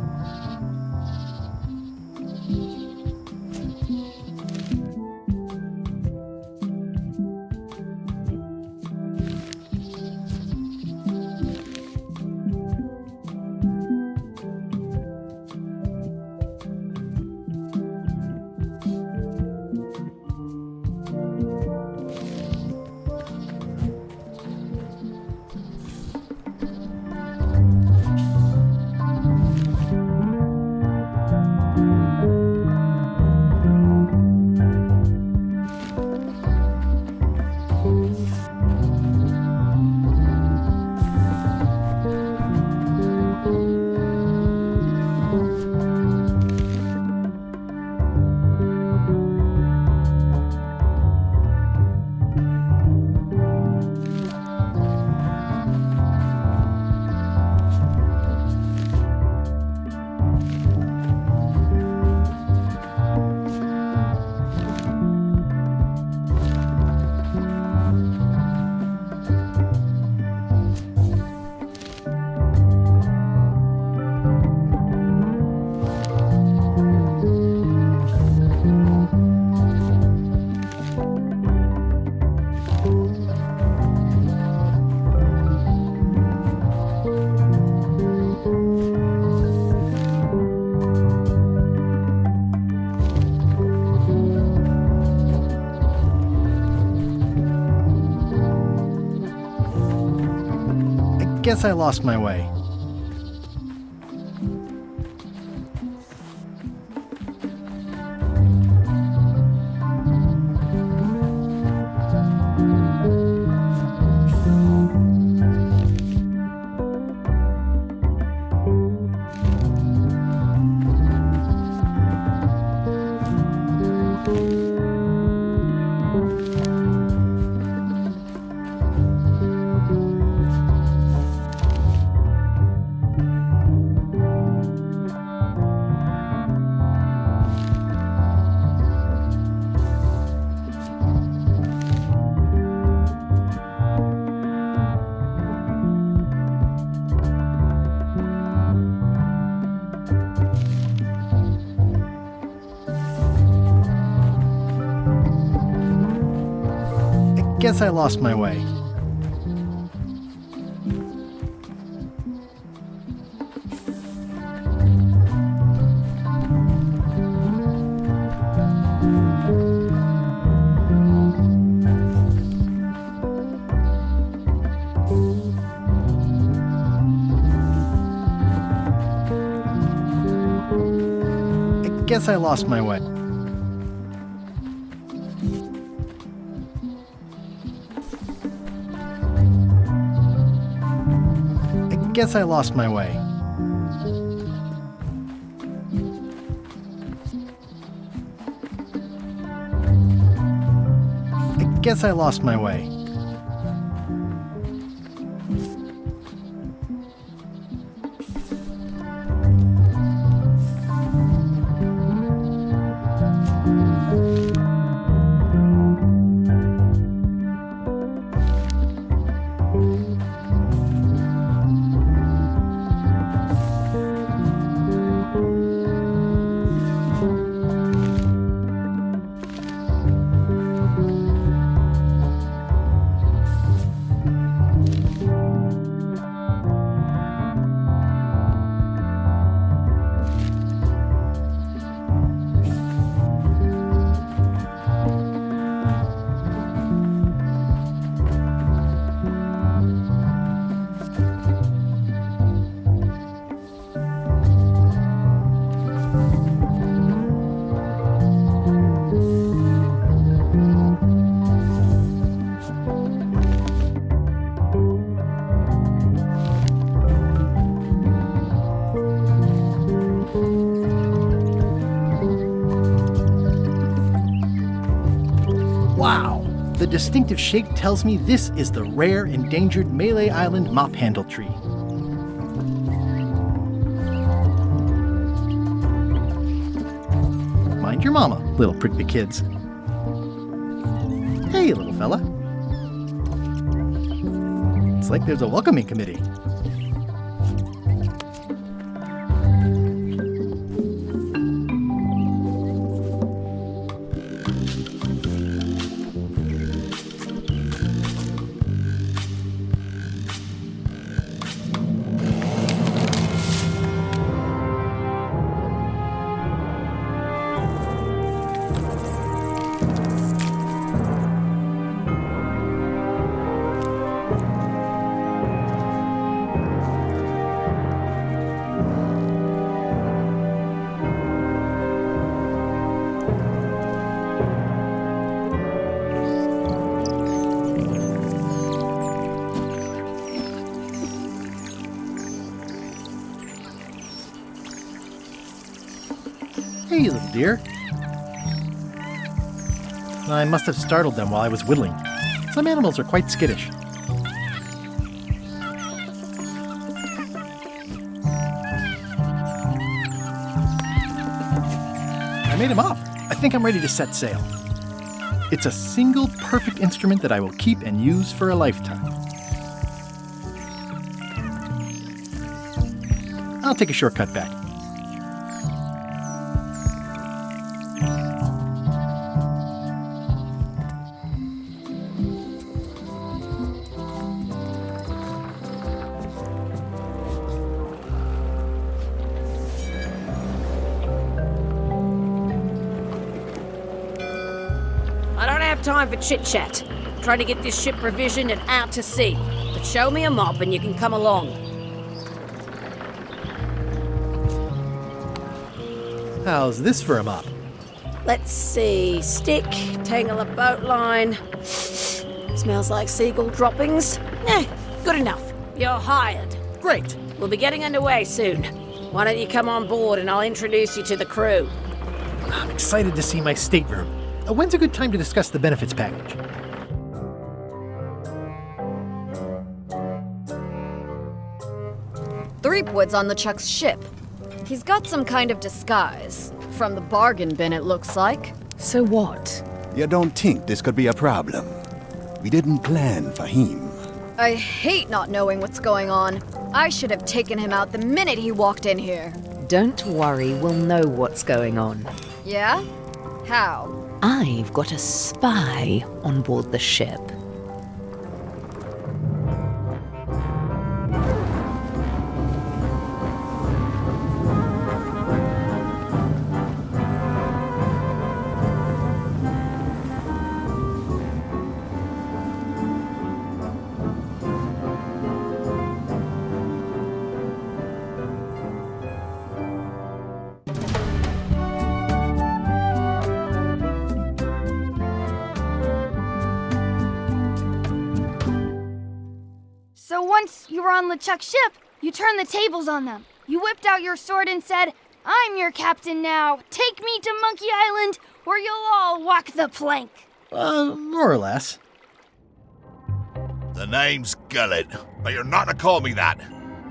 Guess I lost my way. Guess I lost my way. Guess I lost my way. Guess I lost my way. Guess I lost my way. distinctive shape tells me this is the rare, endangered Malay Island mop handle tree. Mind your mama, little prickly kids. Hey, little fella. It's like there's a welcoming committee. Hey, little dear. I must have startled them while I was whittling. Some animals are quite skittish. I made him up. I think I'm ready to set sail. It's a single perfect instrument that I will keep and use for a lifetime. I'll take a shortcut back. Time for chit-chat. Trying to get this ship provisioned and out to sea. But show me a mop and you can come along. How's this for a mop? Let's see. Stick, tangle a boat line. Smells like seagull droppings. Good enough. You're hired. Great. We'll be getting underway soon. Why don't you come on board and I'll introduce you to the crew. I'm excited to see my stateroom. When's a good time to discuss the benefits package? Threepwood's on LeChuck's ship. He's got some kind of disguise. From the bargain bin, it looks like. So what? You don't think this could be a problem? We didn't plan for him. I hate not knowing what's going on. I should have taken him out the minute he walked in here. Don't worry, we'll know what's going on. Yeah? How? I've got a spy on board the ship. Once you were on LeChuck's ship, you turned the tables on them. You whipped out your sword and said, "I'm your captain now. Take me to Monkey Island, or you'll all walk the plank." More or less. The name's Gullet, but you're not to call me that.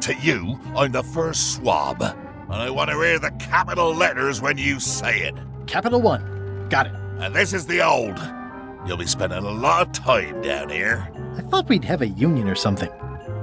To you, I'm the first swab, and I want to hear the capital letters when you say it. Capital 1. Got it. And this is the old. You'll be spending a lot of time down here. I thought we'd have a union or something.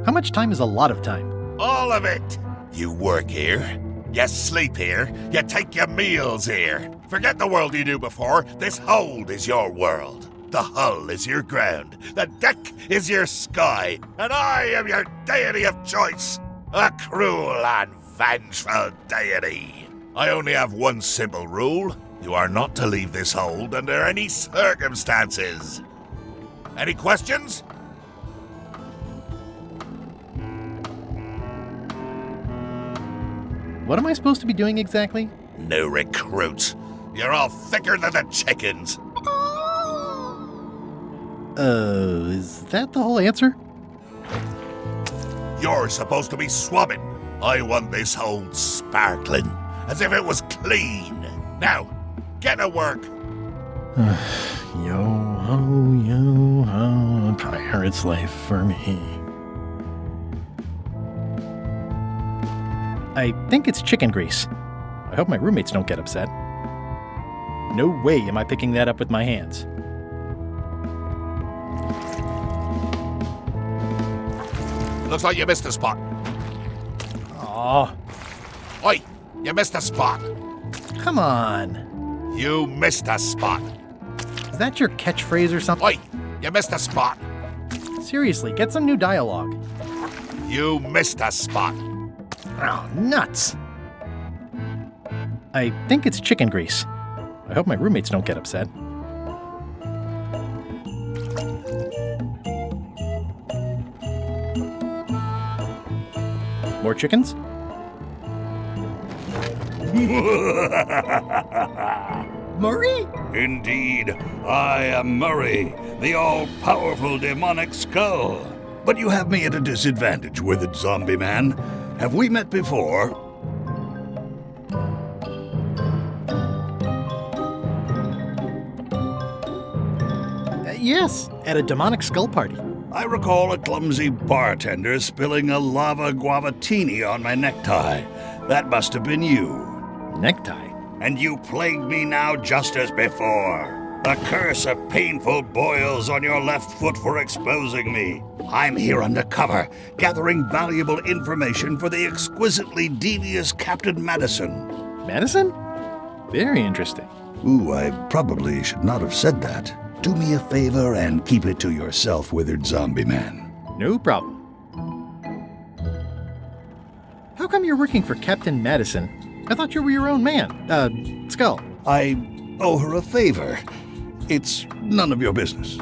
How much time is a lot of time? All of it. You work here. You sleep here. You take your meals here. Forget the world you knew before. This hold is your world. The hull is your ground. The deck is your sky. And I am your deity of choice. A cruel and vengeful deity. I only have one simple rule. You are not to leave this hold under any circumstances. Any questions? What am I supposed to be doing exactly? No recruits. You're all thicker than the chickens. Is that the whole answer? You're supposed to be swabbing. I want this hold sparkling, as if it was clean. Now, get to work. Yo ho yo Pirate's life for me. I think it's chicken grease. I hope my roommates don't get upset. No way am I picking that up with my hands. Looks like you missed a spot. Aw. Oi, you missed a spot. Come on. You missed a spot. Is that your catchphrase or something? Oi, you missed a spot. Seriously, get some new dialogue. You missed a spot. Oh, nuts. I think it's chicken grease. I hope my roommates don't get upset. More chickens? Murray? Indeed, I am Murray, the all-powerful demonic skull. But you have me at a disadvantage, withered zombie man. Have we met before? Yes, at a demonic skull party. I recall a clumsy bartender spilling a lava guavatini on my necktie. That must have been you. Necktie? And you plagued me now just as before. A curse of painful boils on your left foot for exposing me. I'm here undercover, gathering valuable information for the exquisitely devious Captain Madison. Madison? Very interesting. Ooh, I probably should not have said that. Do me a favor and keep it to yourself, withered zombie man. No problem. How come you're working for Captain Madison? I thought you were your own man. Skull. I owe her a favor. It's none of your business.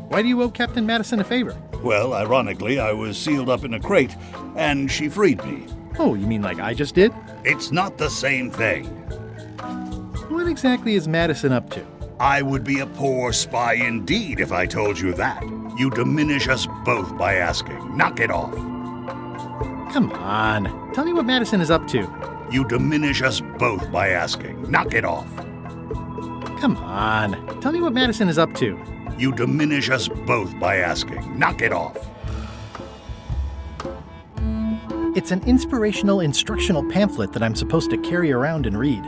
Why do you owe Captain Madison a favor? Well, ironically, I was sealed up in a crate, and she freed me. Oh, you mean like I just did? It's not the same thing. What exactly is Madison up to? I would be a poor spy indeed if I told you that. You diminish us both by asking. Knock it off. Come on. Tell me what Madison is up to. You diminish us both by asking. Knock it off. Come on. Tell me what Madison is up to. You diminish us both by asking. Knock it off. It's an inspirational instructional pamphlet that I'm supposed to carry around and read.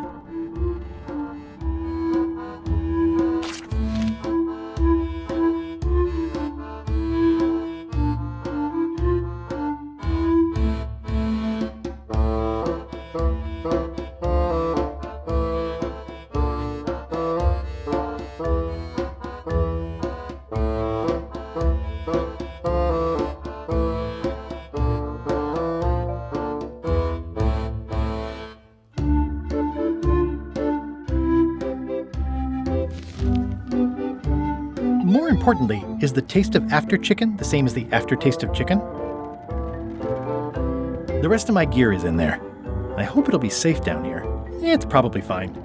More importantly, is the taste of after chicken the same as the aftertaste of chicken? The rest of my gear is in there. I hope it'll be safe down here. It's probably fine.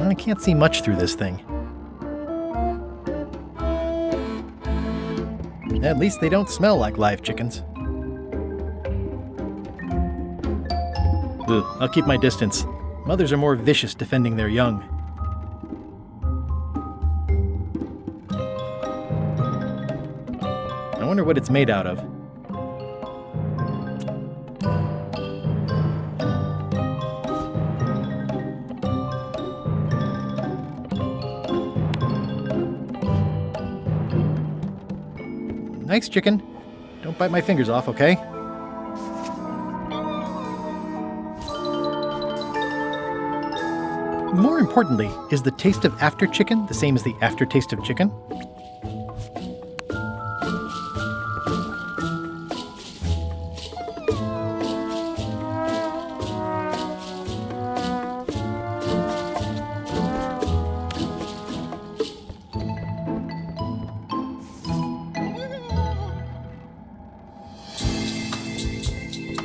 I can't see much through this thing. At least they don't smell like live chickens. Ugh, I'll keep my distance. Mothers are more vicious defending their young. I wonder what it's made out of. Nice chicken. Don't bite my fingers off, okay? More importantly, is the taste of after chicken the same as the aftertaste of chicken?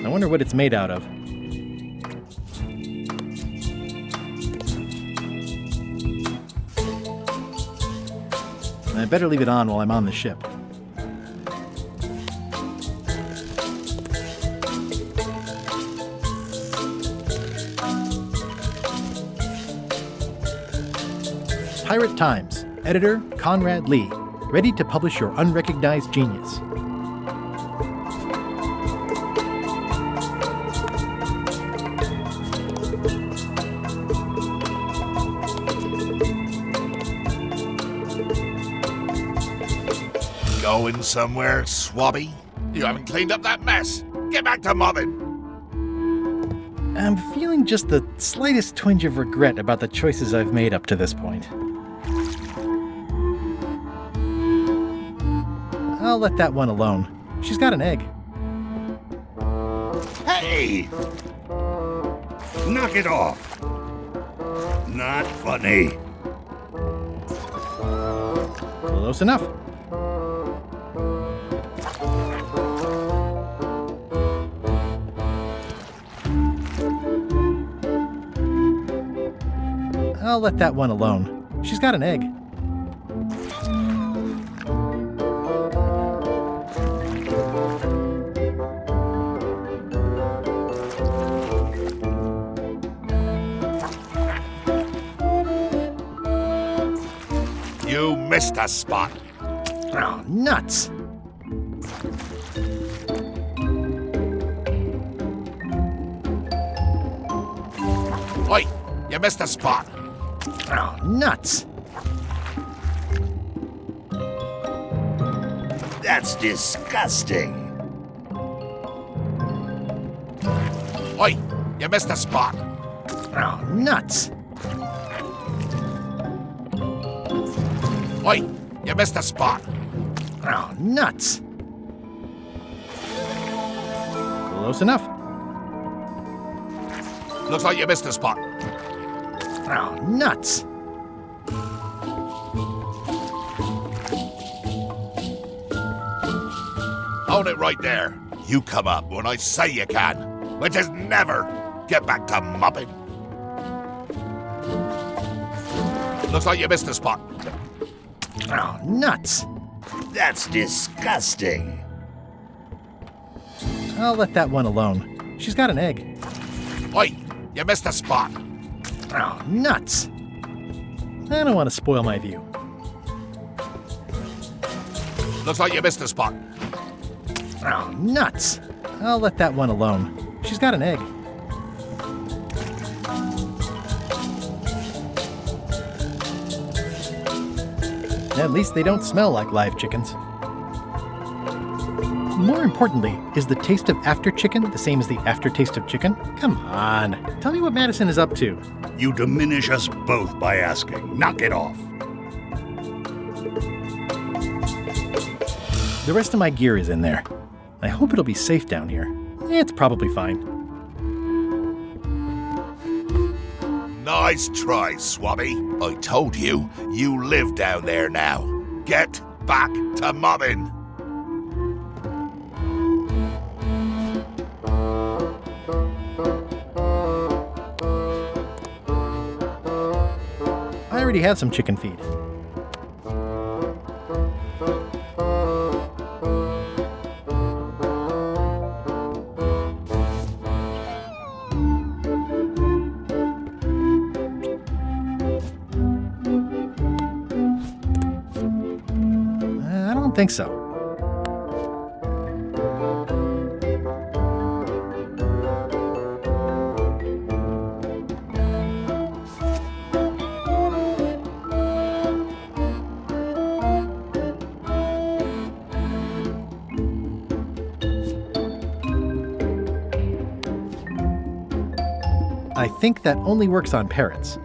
I wonder what it's made out of. I better leave it on while I'm on the ship. Pirate Times, editor Conrad Lee, ready to publish your unrecognized genius. Going somewhere, Swabby? You haven't cleaned up that mess. Get back to mobbing. I'm feeling just the slightest twinge of regret about the choices I've made up to this point. I'll let that one alone. She's got an egg. Hey! Knock it off. Not funny. Close enough. I'll let that one alone. She's got an egg. You missed a spot. Oh, nuts! Oi, you missed a spot. Oh, nuts! That's disgusting. Oi, you missed a spot. Oh, nuts! Oi, you missed a spot. Oh, nuts! Close enough. Looks like you missed a spot. Oh, nuts! Hold it right there. You come up when I say you can, which is never. Get back to mobbing. Looks like you missed a spot. Oh, nuts! That's disgusting. I'll let that one alone. She's got an egg. Oi, you missed a spot. Oh, nuts! I don't want to spoil my view. Looks like you missed a spot. Oh, nuts! I'll let that one alone. She's got an egg. At least they don't smell like live chickens. More importantly, is the taste of after chicken the same as the aftertaste of chicken? Come on, tell me what Madison is up to. You diminish us both by asking. Knock it off. The rest of my gear is in there. I hope it'll be safe down here. It's probably fine. Nice try, Swabby. I told you, you live down there now. Get back to mobbing. I already had some chicken feed. I don't think so. I think that only works on parrots.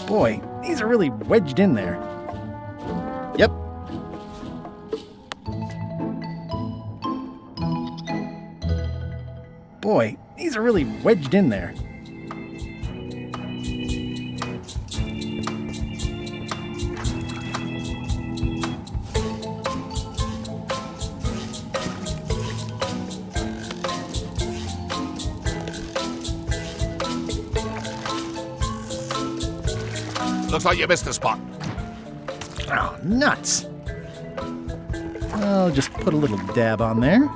Boy, these are really wedged in there. Yep, boy, these are really wedged in there. Looks like you missed a spot. Oh, nuts. I'll just put a little dab on there.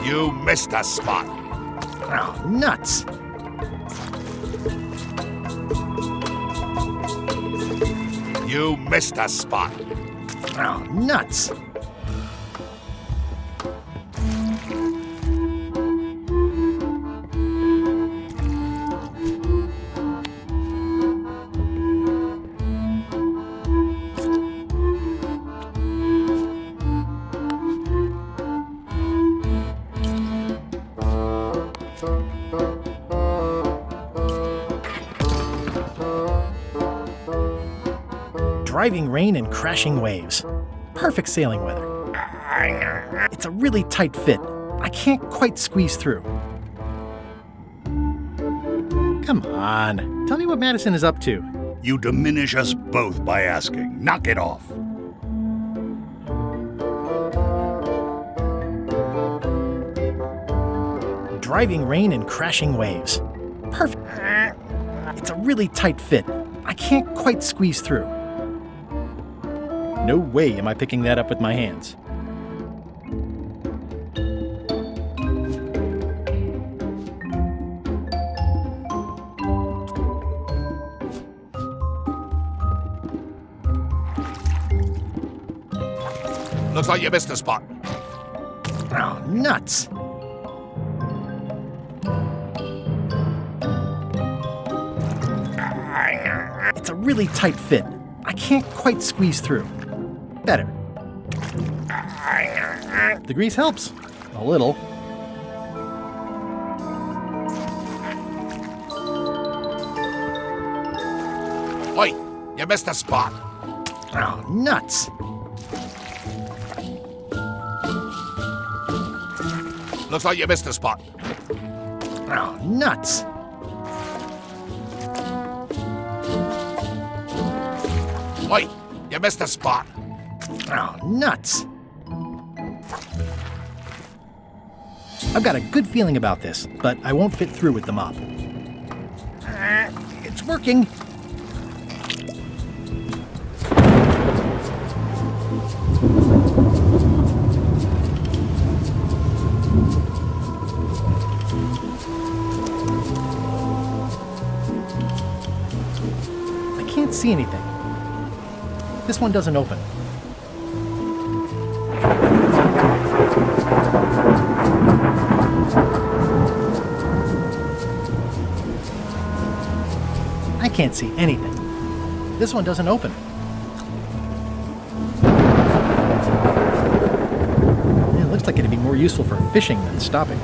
You missed a spot. Oh, nuts. You missed a spot. Oh, nuts. Driving rain and crashing waves. Perfect sailing weather. It's a really tight fit. I can't quite squeeze through. Come on. Tell me what Madison is up to. You diminish us both by asking. Knock it off. Driving rain and crashing waves. Perfect. It's a really tight fit. I can't quite squeeze through. No way am I picking that up with my hands. Looks like you missed a spot. Oh, nuts. It's a really tight fit. I can't quite squeeze through. Better. The grease helps. A little. Oi, you missed a spot. Oh, nuts. Looks like you missed a spot. Oh, nuts. Oi, you missed a spot. Oh, nuts. I've got a good feeling about this, but I won't fit through with the mop. It's working. I can't see anything. This one doesn't open. I can't see anything. This one doesn't open. It looks like it'd be more useful for fishing than stopping.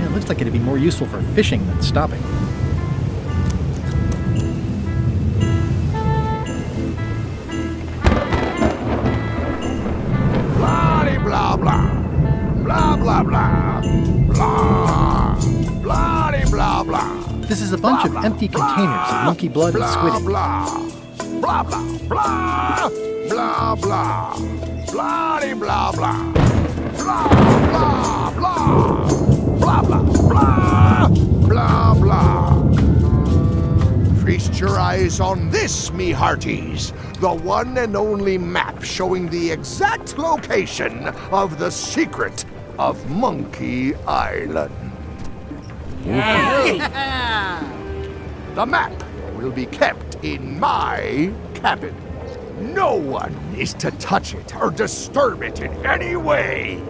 It looks like it'd be more useful for fishing than stopping. Blah, blah. Blah, blah, blah. Blah. Blah, blah, blah. This is a bunch of empty containers of monkey blood and squiddy. Blah, blah, blah, blah, blah, blah, blah, blah, blah, blah, blah, blah, blah, blah, blah, blah. Feast your eyes on this, me hearties, the one and only map showing the exact location of the secret of Monkey Island. The map will be kept in my cabin. No one is to touch it or disturb it in any way.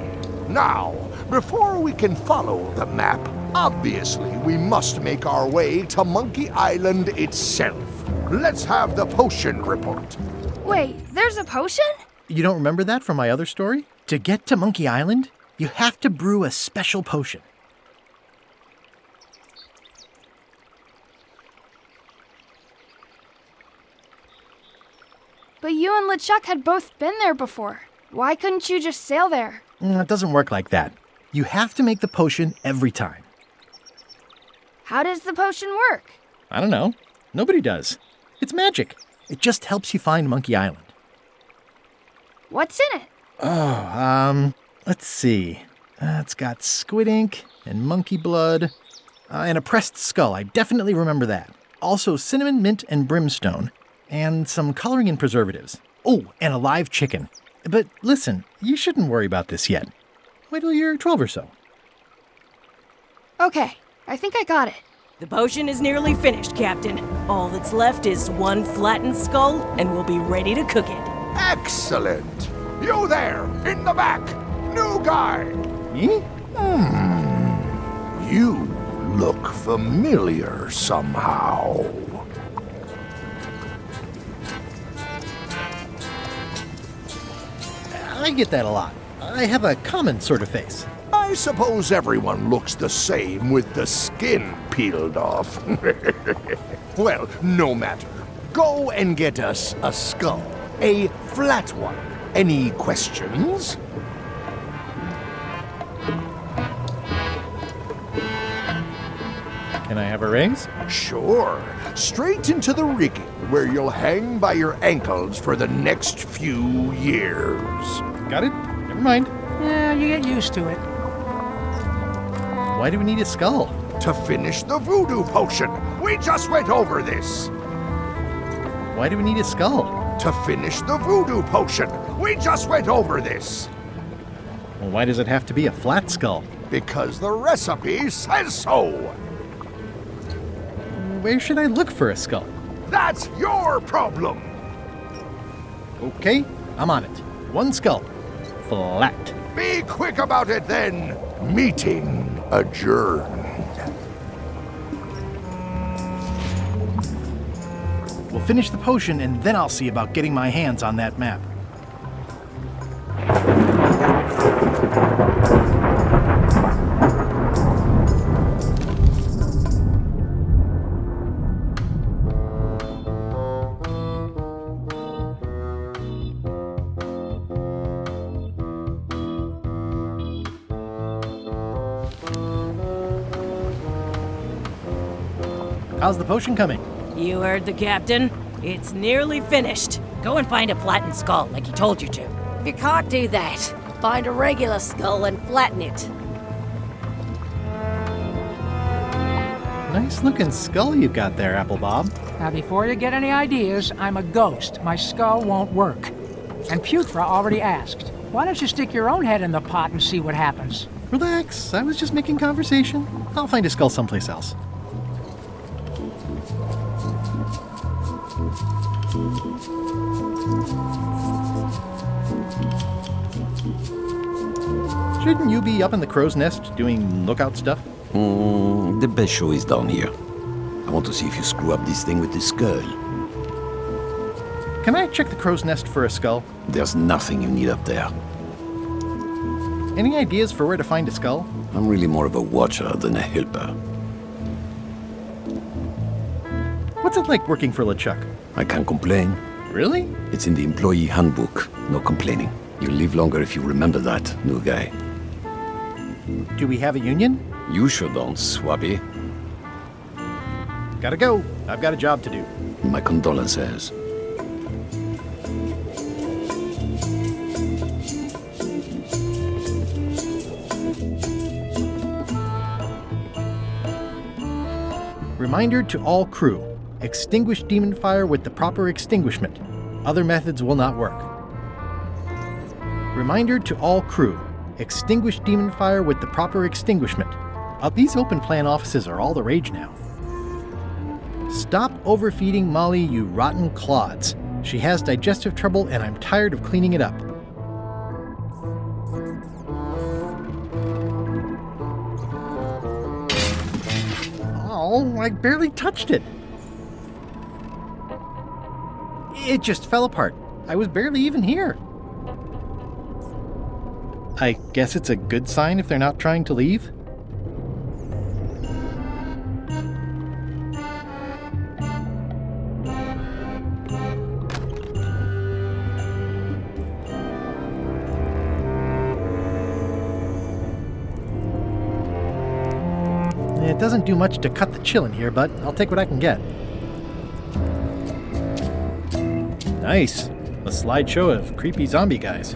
Now, before we can follow the map, obviously we must make our way to Monkey Island itself. Let's have the potion report. Wait, there's a potion? You don't remember that from my other story? To get to Monkey Island, you have to brew a special potion. But you and LeChuck had both been there before. Why couldn't you just sail there? It doesn't work like that. You have to make the potion every time. How does the potion work? I don't know. Nobody does. It's magic. It just helps you find Monkey Island. What's in it? Oh, let's see. It's got squid ink and monkey blood and a pressed skull. I definitely remember that. Also cinnamon, mint, and brimstone. And some coloring and preservatives. Oh, and a live chicken. But listen, you shouldn't worry about this yet. Wait till you're 12 or so. Okay, I think I got it. The potion is nearly finished, Captain. All that's left is one flattened skull, and we'll be ready to cook it. Excellent! You there, in the back! New guy! Me? You look familiar somehow. I get that a lot. I have a common sort of face. I suppose everyone looks the same with the skin peeled off. Well, no matter. Go and get us a skull. A flat one. Any questions? Can I have a raise? Sure. Straight into the rigging, where you'll hang by your ankles for the next few years. Got it? Never mind. Yeah, you get used to it. Why do we need a skull? To finish the voodoo potion. We just went over this. Why do we need a skull? To finish the voodoo potion. We just went over this. Well, why does it have to be a flat skull? Because the recipe says so. Where should I look for a skull? That's your problem. Okay, I'm on it. One skull. Flat. Be quick about it then. Meeting adjourned. We'll finish the potion and then I'll see about getting my hands on that map. How's the potion coming? You heard the captain. It's nearly finished. Go and find a flattened skull like he told you to. You can't do that. Find a regular skull and flatten it. Nice looking skull you got there, Apple Bob. Now, before you get any ideas, I'm a ghost. My skull won't work. And Putra already asked. Why don't you stick your own head in the pot and see what happens? Relax, I was just making conversation. I'll find a skull someplace else. Shouldn't you be up in the crow's nest doing lookout stuff? The best show is down here. I want to see if you screw up this thing with this skull. Can I check the crow's nest for a skull? There's nothing you need up there. Any ideas for where to find a skull? I'm really more of a watcher than a helper. What's it like working for LeChuck? I can't complain. Really? It's in the employee handbook. No complaining. You'll live longer if you remember that, new guy. Do we have a union? You sure don't, Swabby. Gotta go. I've got a job to do. My condolences. Reminder to all crew. Extinguish demon fire with the proper extinguishment. Other methods will not work. Reminder to all crew. Extinguish demon fire with the proper extinguishment. These open plan offices are all the rage now. Stop overfeeding Molly, you rotten clods. She has digestive trouble and I'm tired of cleaning it up. Oh, I barely touched it. It just fell apart. I was barely even here. I guess it's a good sign if they're not trying to leave. It doesn't do much to cut the chill in here, but I'll take what I can get. Nice. A slideshow of creepy zombie guys.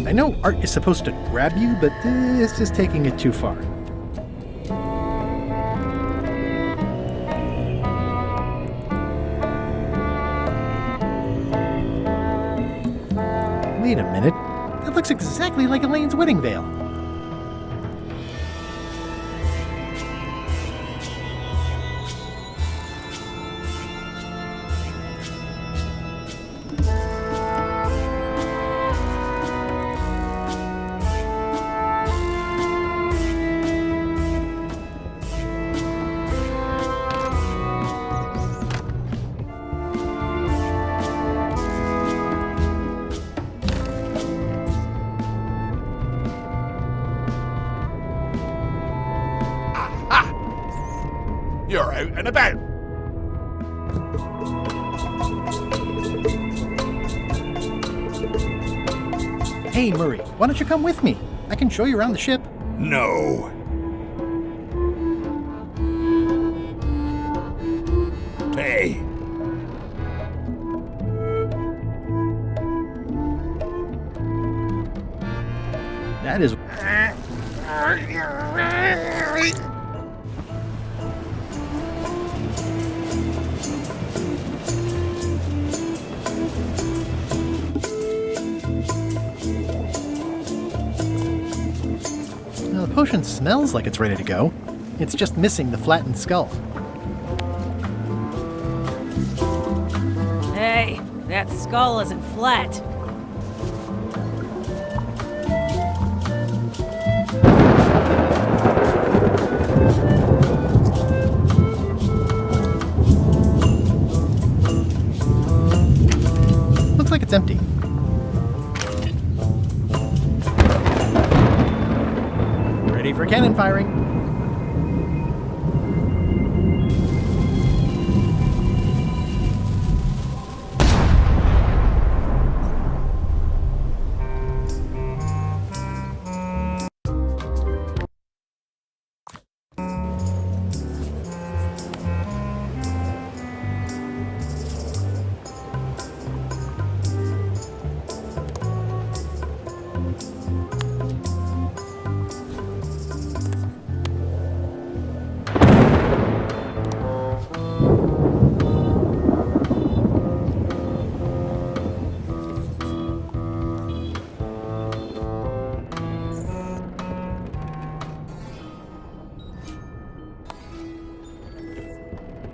I know art is supposed to grab you, but this is taking it too far. Wait a minute. That looks exactly like Elaine's wedding veil. You're out and about. Hey, Murray, why don't you come with me? I can show you around the ship. No. Hey. That is... Well, the potion smells like it's ready to go. It's just missing the flattened skull. Hey, that skull isn't flat. Looks like it's empty. Ready for cannon firing.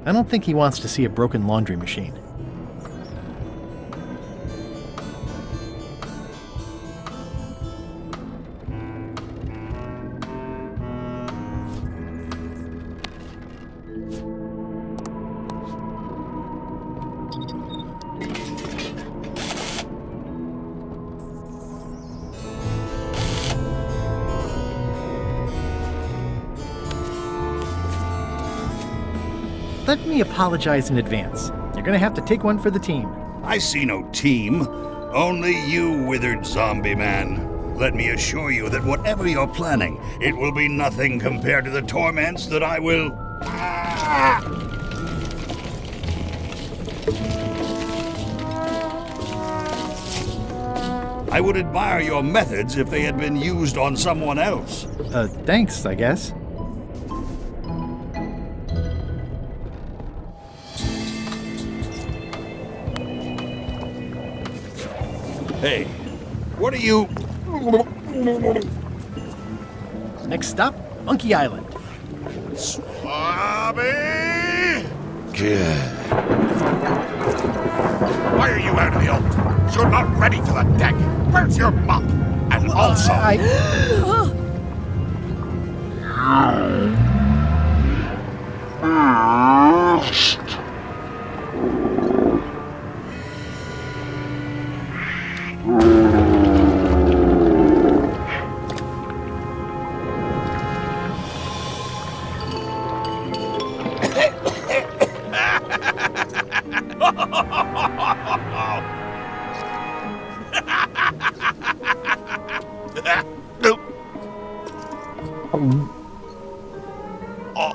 I don't think he wants to see a broken laundry machine. Let me apologize in advance. You're gonna have to take one for the team. I see no team. Only you, withered zombie man. Let me assure you that whatever you're planning, it will be nothing compared to the torments that I will... I would admire your methods if they had been used on someone else. Thanks, I guess. Hey, what are you... Next stop, Monkey Island. Swabby! Good. Why are you out of the old? You're not ready for the deck. Where's your mop? And also...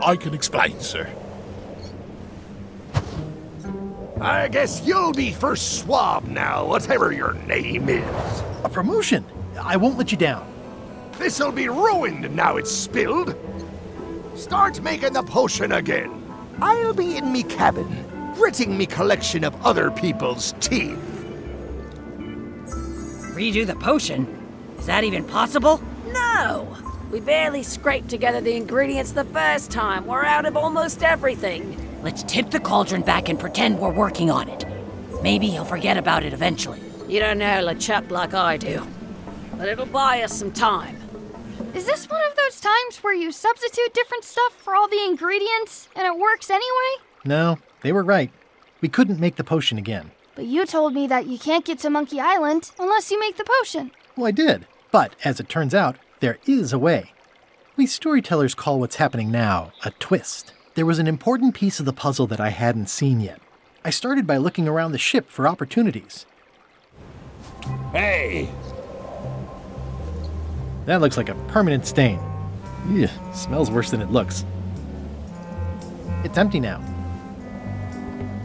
I can explain, sir. I guess you'll be first swab now, whatever your name is. A promotion! I won't let you down. This'll be ruined now it's spilled. Start making the potion again. I'll be in me cabin, gritting me collection of other people's teeth. Redo the potion? Is that even possible? No! We barely scraped together the ingredients the first time. We're out of almost everything. Let's tip the cauldron back and pretend we're working on it. Maybe he'll forget about it eventually. You don't know LeChuck like I do. But it'll buy us some time. Is this one of those times where you substitute different stuff for all the ingredients and it works anyway? No, they were right. We couldn't make the potion again. But you told me that you can't get to Monkey Island unless you make the potion. Well, I did. But, as it turns out, there is a way. We storytellers call what's happening now a twist. There was an important piece of the puzzle that I hadn't seen yet. I started by looking around the ship for opportunities. Hey! That looks like a permanent stain. Ew, smells worse than it looks. It's empty now.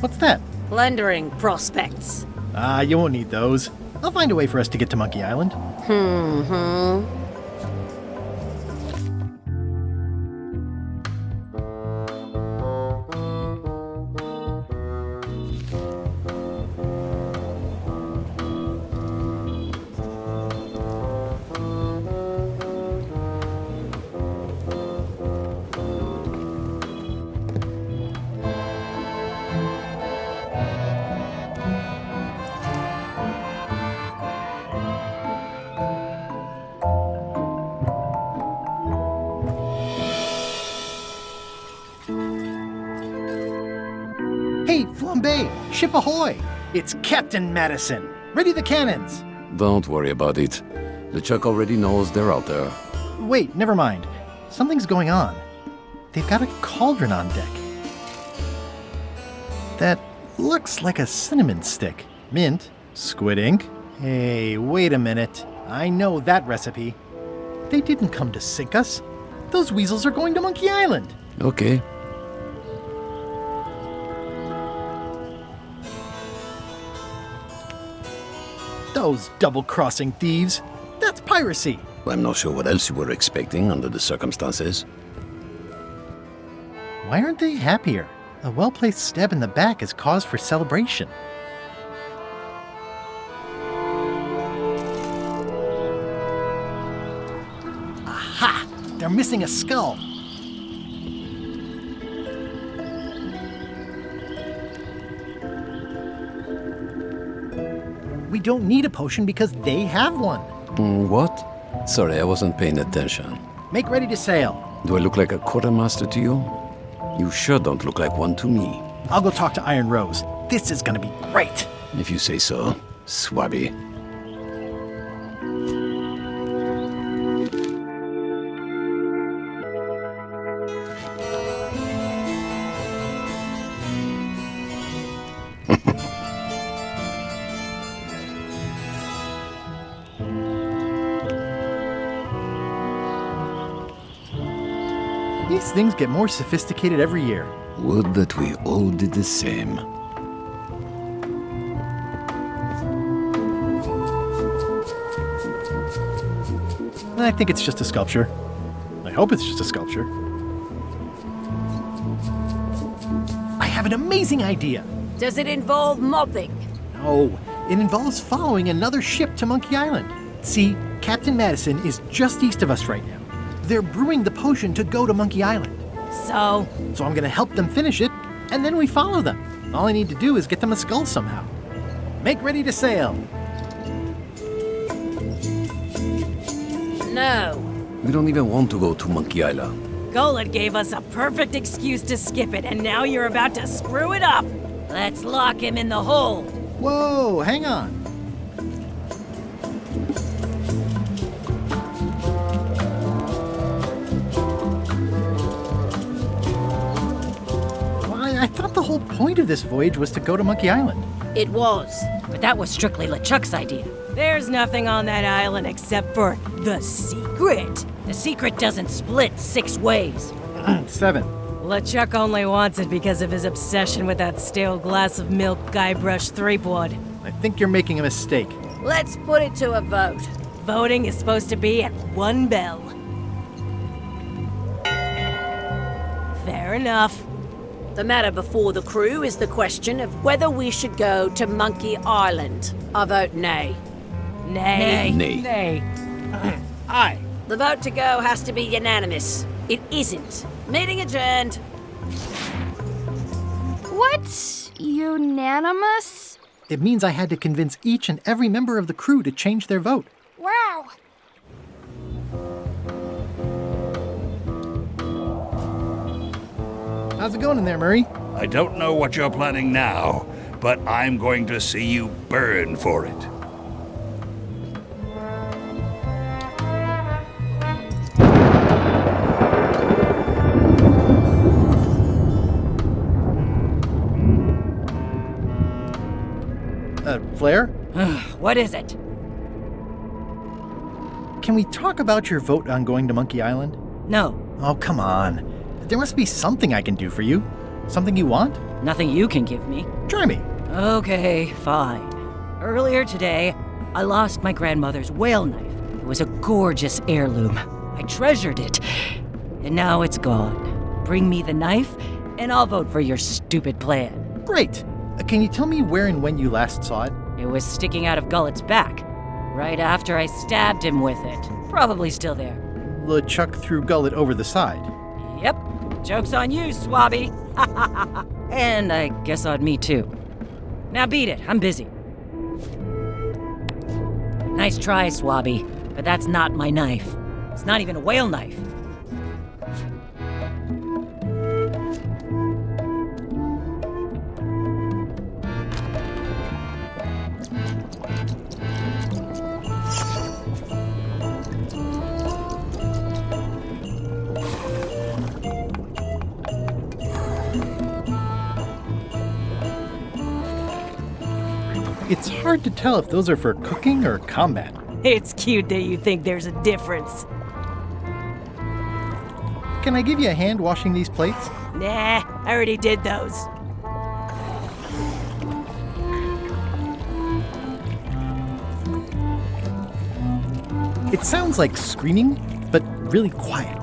What's that? Plundering prospects. You won't need those. I'll find a way for us to get to Monkey Island. Hey, Flambe! Ship ahoy! It's Captain Madison! Ready the cannons! Don't worry about it. LeChuck already knows they're out there. Wait, never mind. Something's going on. They've got a cauldron on deck. That looks like a cinnamon stick. Mint, squid ink. Hey, wait a minute. I know that recipe. They didn't come to sink us. Those weasels are going to Monkey Island. Okay. Those double-crossing thieves. That's piracy. I'm not sure what else you were expecting under the circumstances. Why aren't they happier? A well-placed stab in the back is cause for celebration. Aha! They're missing a skull. We don't need a potion because they have one. What? Sorry, I wasn't paying attention. Make ready to sail. Do I look like a quartermaster to you? You sure don't look like one to me. I'll go talk to Iron Rose. This is gonna be great. If you say so, Swabby. These things get more sophisticated every year. Would that we all did the same. I think it's just a sculpture. I hope it's just a sculpture. I have an amazing idea. Does it involve mopping? No, it involves following another ship to Monkey Island. See, Captain Madison is just east of us right now. They're brewing the potion to go to Monkey Island. So I'm gonna help them finish it, and then we follow them. All I need to do is get them a skull somehow. Make ready to sail. No. We don't even want to go to Monkey Island. Golett gave us a perfect excuse to skip it, and now you're about to screw it up. Let's lock him in the hole. Whoa, hang on. I thought the whole point of this voyage was to go to Monkey Island. It was. But that was strictly LeChuck's idea. There's nothing on that island except for the secret. The secret doesn't split 6 ways. 7. LeChuck only wants it because of his obsession with that stale glass of milk Guybrush Threepwood. I think you're making a mistake. Let's put it to a vote. Voting is supposed to be at 1 bell. Fair enough. The matter before the crew is the question of whether we should go to Monkey Island. I vote nay. Nay. Nay. Nay. Aye. The vote to go has to be unanimous. It isn't. Meeting adjourned. What's unanimous? It means I had to convince each and every member of the crew to change their vote. Wow. How's it going in there, Murray? I don't know what you're planning now, but I'm going to see you burn for it. Flair? What is it? Can we talk about your vote on going to Monkey Island? No. Oh, come on. There must be something I can do for you. Something you want? Nothing you can give me. Try me. Okay, fine. Earlier today, I lost my grandmother's whale knife. It was a gorgeous heirloom. I treasured it. And now it's gone. Bring me the knife, and I'll vote for your stupid plan. Great. Can you tell me where and when you last saw it? It was sticking out of Gullet's back, right after I stabbed him with it. Probably still there. LeChuck threw Gullet over the side. Yep. Joke's on you, Swabby. And I guess on me, too. Now beat it. I'm busy. Nice try, Swabby, but that's not my knife. It's not even a whale knife. It's hard to tell if those are for cooking or combat. It's cute that you think there's a difference. Can I give you a hand washing these plates? Nah, I already did those. It sounds like screaming, but really quiet.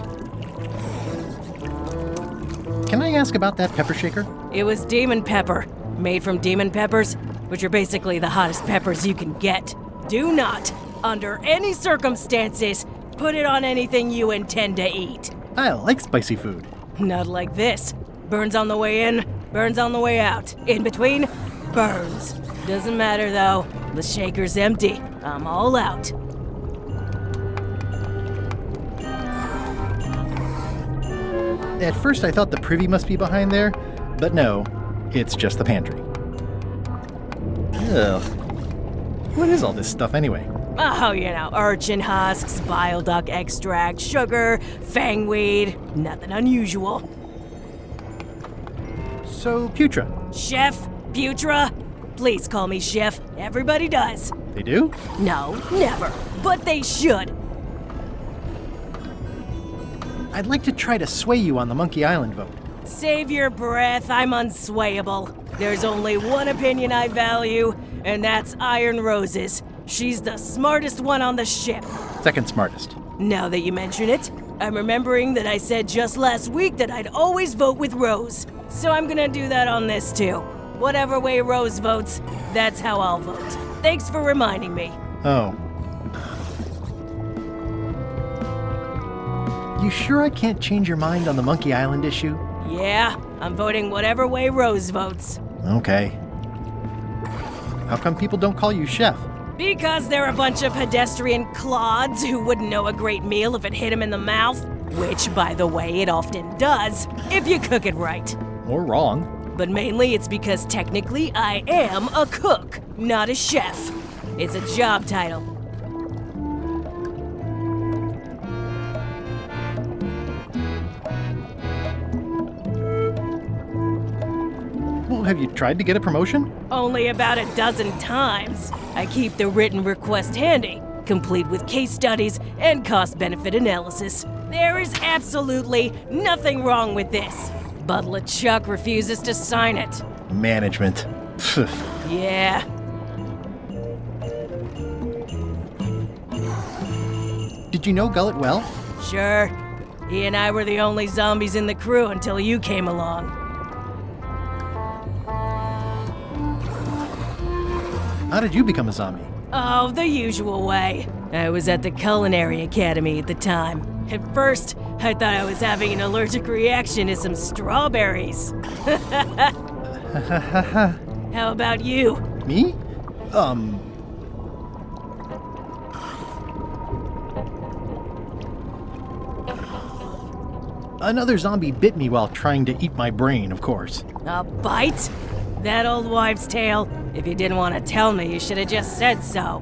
Can I ask about that pepper shaker? It was demon pepper, made from demon peppers, which are basically the hottest peppers you can get. Do not, under any circumstances, put it on anything you intend to eat. I like spicy food. Not like this. Burns on the way in, burns on the way out. In between, burns. Doesn't matter though. The shaker's empty. I'm all out. At first I thought the privy must be behind there, but no, it's just the pantry. Ugh. What is all this stuff anyway? Oh, you know, urchin husks, bile duck extract, sugar, fangweed. Nothing unusual. So, Putra. Chef? Putra? Please call me Chef. Everybody does. They do? No, never. But they should. I'd like to try to sway you on the Monkey Island vote. Save your breath, I'm unswayable. There's only one opinion I value, and that's Iron Rose's. She's the smartest one on the ship. Second smartest. Now that you mention it, I'm remembering that I said just last week that I'd always vote with Rose. So I'm gonna do that on this too. Whatever way Rose votes, that's how I'll vote. Thanks for reminding me. Oh. You sure I can't change your mind on the Monkey Island issue? Yeah, I'm voting whatever way Rose votes. Okay. How come people don't call you Chef? Because they're a bunch of pedestrian clods who wouldn't know a great meal if it hit them in the mouth. Which, by the way, it often does, if you cook it right. Or wrong. But mainly it's because technically I am a cook, not a chef. It's a job title. Well, have you tried to get a promotion? Only about a dozen times. I keep the written request handy, complete with case studies and cost-benefit analysis. There is absolutely nothing wrong with this. but LeChuck refuses to sign it. Management. Yeah. Did you know Gullet well? Sure. He and I were the only zombies in the crew until you came along. How did you become a zombie? Oh, the usual way. I was at the Culinary Academy at the time. At first, I thought I was having an allergic reaction to some strawberries. How about you? Me? Another zombie bit me while trying to eat my brain, of course. A bite? That old wives' tale? If you didn't want to tell me, you should have just said so.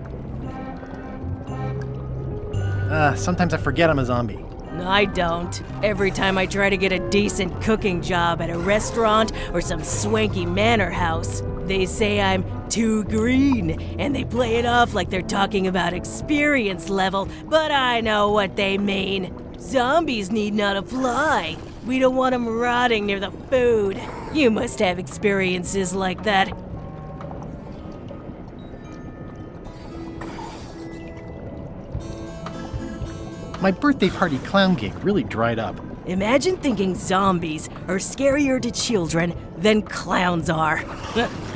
Sometimes I forget I'm a zombie. I don't. Every time I try to get a decent cooking job at a restaurant or some swanky manor house, they say I'm too green, and they play it off like they're talking about experience level, but I know what they mean. Zombies need not fly. We don't want them rotting near the food. You must have experiences like that. My birthday party clown gig really dried up. Imagine thinking zombies are scarier to children than clowns are.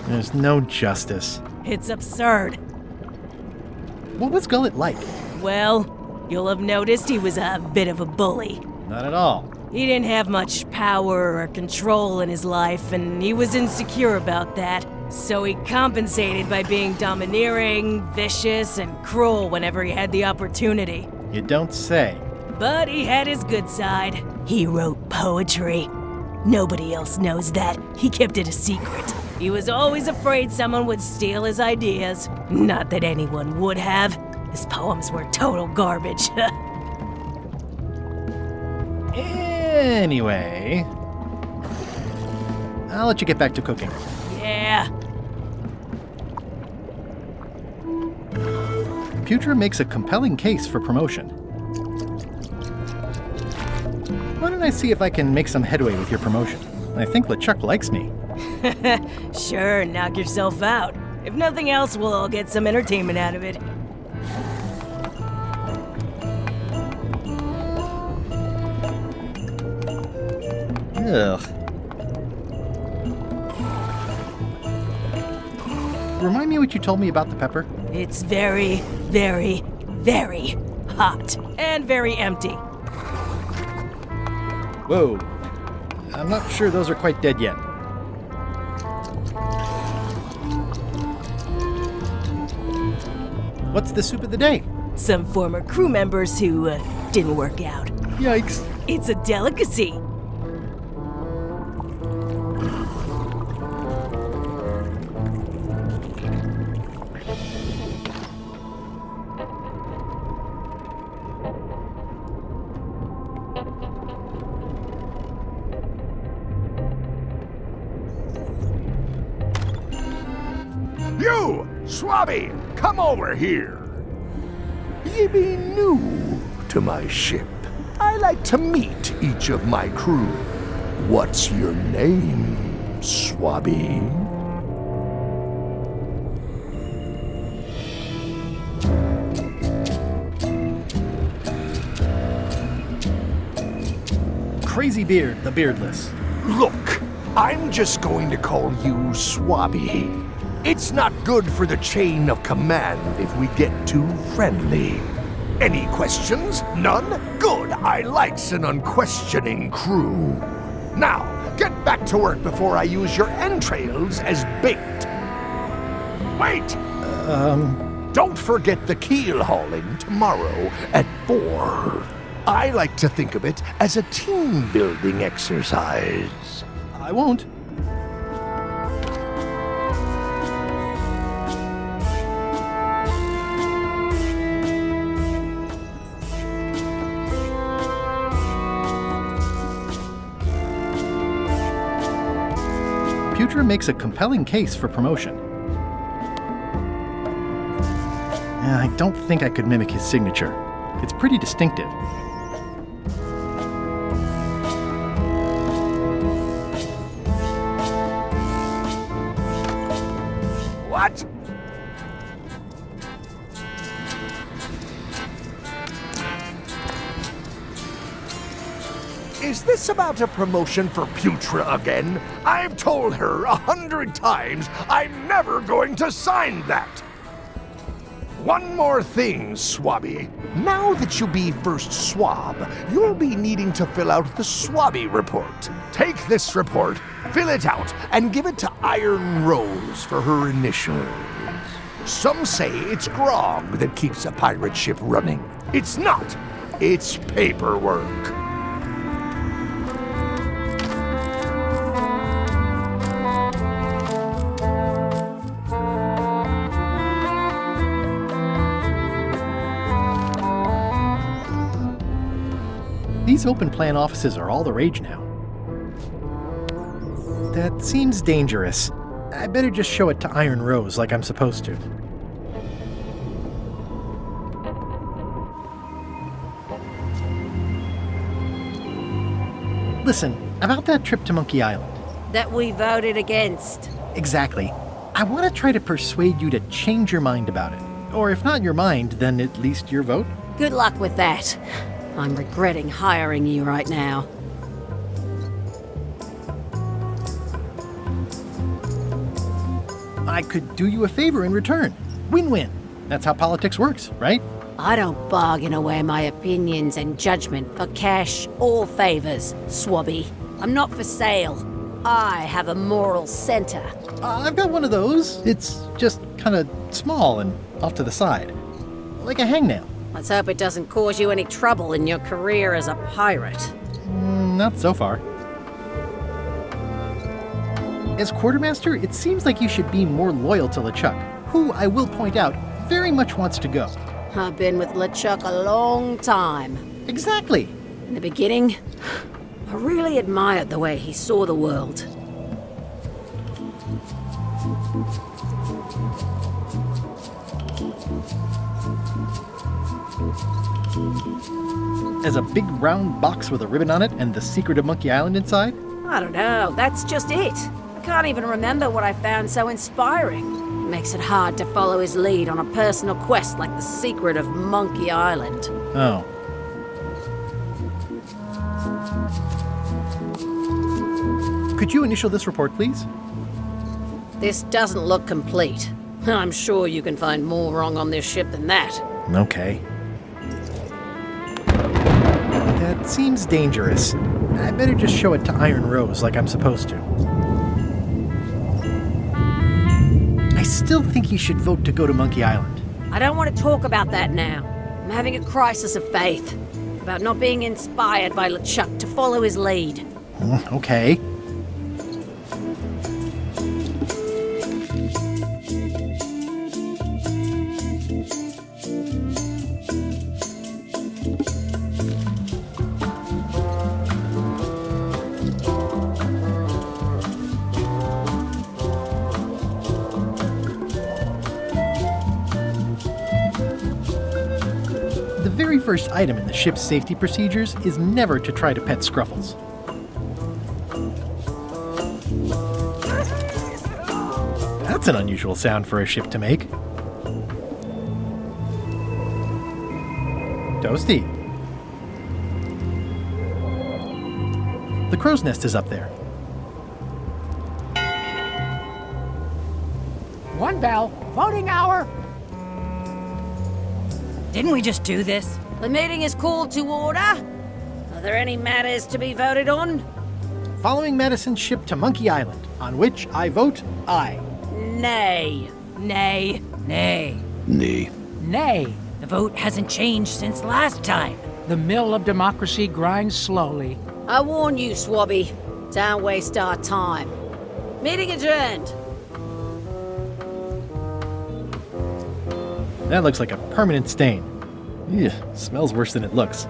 There's no justice. It's absurd. What was Gullet like? Well, you'll have noticed he was a bit of a bully. Not at all. He didn't have much power or control in his life, and he was insecure about that. So he compensated by being domineering, vicious, and cruel whenever he had the opportunity. You don't say. But he had his good side. He wrote poetry. Nobody else knows that. He kept it a secret. He was always afraid someone would steal his ideas. Not that anyone would have. His poems were total garbage. Anyway, I'll let you get back to cooking. Yeah. Putra makes a compelling case for promotion. Why don't I see if I can make some headway with your promotion? I think LeChuck likes me. Sure, knock yourself out. If nothing else, we'll all get some entertainment out of it. Ugh. Remind me what you told me about the pepper? It's very, very, very hot and very empty. Whoa. I'm not sure those are quite dead yet. What's the soup of the day? Some former crew members who didn't work out. Yikes. It's a delicacy. You, Swabby, come over here. Ye be new to my ship. I like to meet each of my crew. What's your name, Swabby? Crazy Beard, the Beardless. Look, I'm just going to call you Swabby. It's not good for the chain of command if we get too friendly. Any questions? None? Good. I likes an unquestioning crew. Now, get back to work before I use your entrails as bait. Wait! Don't forget the keel hauling tomorrow at 4. I like to think of it as a team-building exercise. I won't. Putra makes a compelling case for promotion. I don't think I could mimic his signature. It's pretty distinctive. What? Is this about a promotion for Putra again? I've told her 100 times I'm never going to sign that. One more thing, Swabby. Now that you'll be first swab, you'll be needing to fill out the Swabby report. Take this report, fill it out, and give it to Iron Rose for her initials. Some say it's grog that keeps a pirate ship running. It's not. It's paperwork. These open plan offices are all the rage now. That seems dangerous. I better just show it to Iron Rose like I'm supposed to. Listen, about that trip to Monkey Island. That we voted against. Exactly. I want to try to persuade you to change your mind about it. Or if not your mind, then at least your vote. Good luck with that. I'm regretting hiring you right now. I could do you a favor in return. Win-win. That's how politics works, right? I don't bargain away my opinions and judgment for cash or favors, Swabby. I'm not for sale. I have a moral center. I've got one of those. It's just kind of small and off to the side. Like a hangnail. Let's hope it doesn't cause you any trouble in your career as a pirate. Not so far. As quartermaster, it seems like you should be more loyal to LeChuck, who, I will point out, very much wants to go. I've been with LeChuck a long time. Exactly. In the beginning, I really admired the way he saw the world. As a big round box with a ribbon on it and the secret of Monkey Island inside? I don't know, that's just it. I can't even remember what I found so inspiring. It makes it hard to follow his lead on a personal quest like the secret of Monkey Island. Oh. Could you initial this report, please? This doesn't look complete. I'm sure you can find more wrong on this ship than that. Okay. That seems dangerous. I better just show it to Iron Rose like I'm supposed to. I still think you should vote to go to Monkey Island. I don't want to talk about that now. I'm having a crisis of faith. About not being inspired by LeChuck to follow his lead. Okay. The very first item in the ship's safety procedures is never to try to pet Scruffles. That's an unusual sound for a ship to make. Toasty. The crow's nest is up there. One bell. Voting hour. Didn't we just do this? The meeting is called to order. Are there any matters to be voted on? Following Madison's ship to Monkey Island, on which I vote aye. Nay. Nay. Nay. Nay. Nay. The vote hasn't changed since last time. The mill of democracy grinds slowly. I warn you, Swabby. Don't waste our time. Meeting adjourned. That looks like a permanent stain. Ew, smells worse than it looks.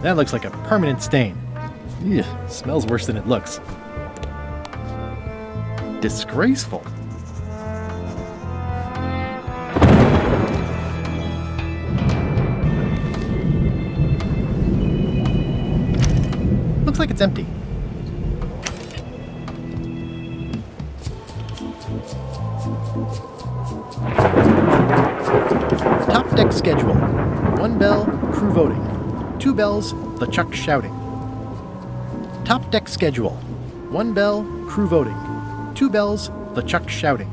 That looks like a permanent stain. Ew, smells worse than it looks. Disgraceful. Looks like it's empty. schedule. 1 bell, crew voting. 2 bells, LeChuck shouting. Top deck schedule. 1 bell, crew voting. 2 bells, LeChuck shouting.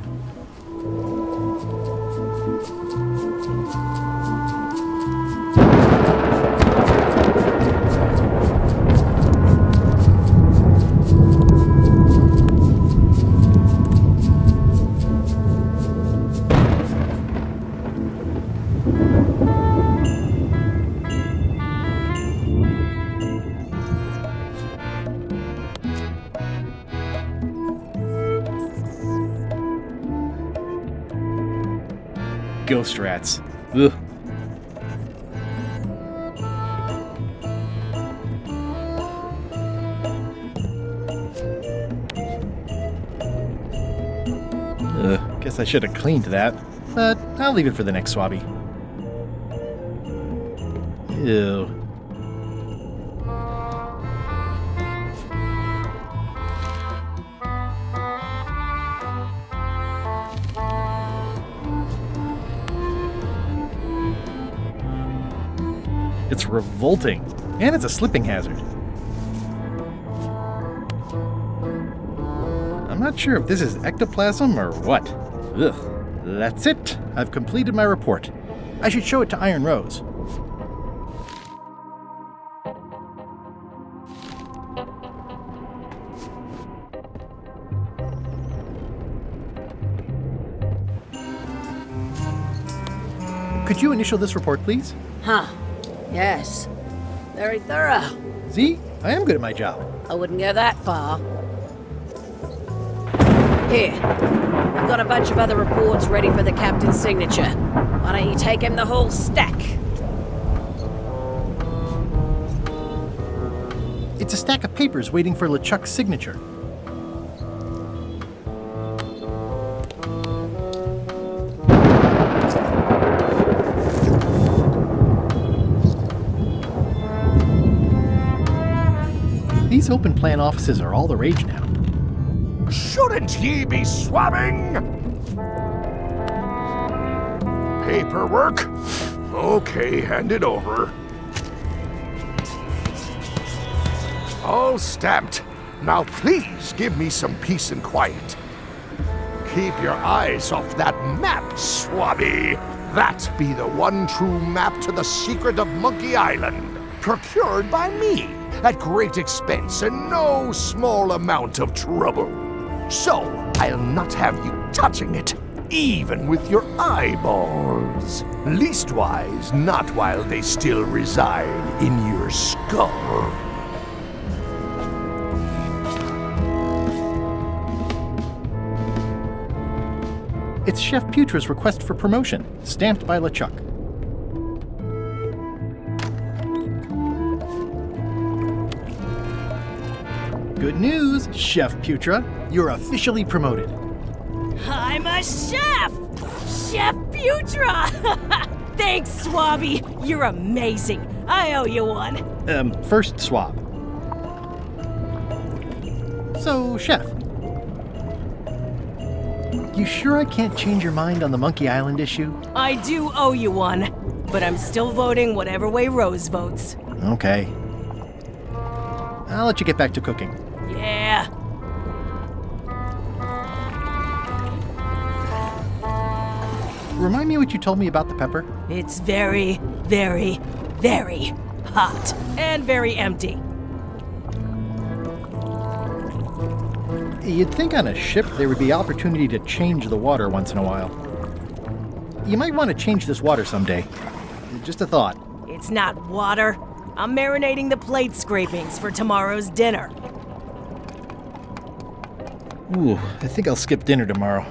Ghost rats. Ugh. Guess I should have cleaned that, but I'll leave it for the next swabby. Ew. It's revolting, and it's a slipping hazard. I'm not sure if this is ectoplasm or what. Ugh. That's it. I've completed my report. I should show it to Iron Rose. Could you initial this report, please? Huh. Yes. Very thorough. See? I am good at my job. I wouldn't go that far. Here. I've got a bunch of other reports ready for the captain's signature. Why don't you take him the whole stack? It's a stack of papers waiting for LeChuck's signature. These open plan offices are all the rage now. Shouldn't ye be swabbing? Paperwork? Okay, hand it over. All stamped. Now please give me some peace and quiet. Keep your eyes off that map, swabby. That be the one true map to the secret of Monkey Island, procured by me at great expense and no small amount of trouble. So, I'll not have you touching it, even with your eyeballs. Leastwise, not while they still reside in your skull. It's Chef Putra's request for promotion, stamped by LeChuck. Good news, Chef Putra. You're officially promoted. I'm a chef! Chef Putra! Thanks, Swabby. You're amazing. I owe you one. First swab. So, Chef. You sure I can't change your mind on the Monkey Island issue? I do owe you one, but I'm still voting whatever way Rose votes. Okay. I'll let you get back to cooking. Yeah. Remind me what you told me about the pepper? It's very, very, very hot and very empty. You'd think on a ship there would be opportunity to change the water once in a while. You might want to change this water someday. Just a thought. It's not water. I'm marinating the plate scrapings for tomorrow's dinner. Ooh, I think I'll skip dinner tomorrow.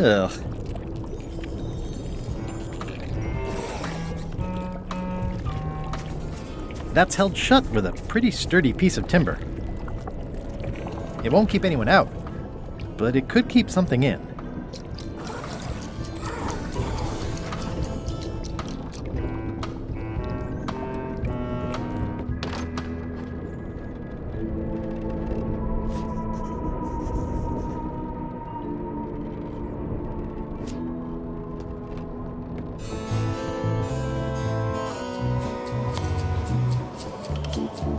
Ugh. that's held shut with a pretty sturdy piece of timber. It won't keep anyone out, but it could keep something in.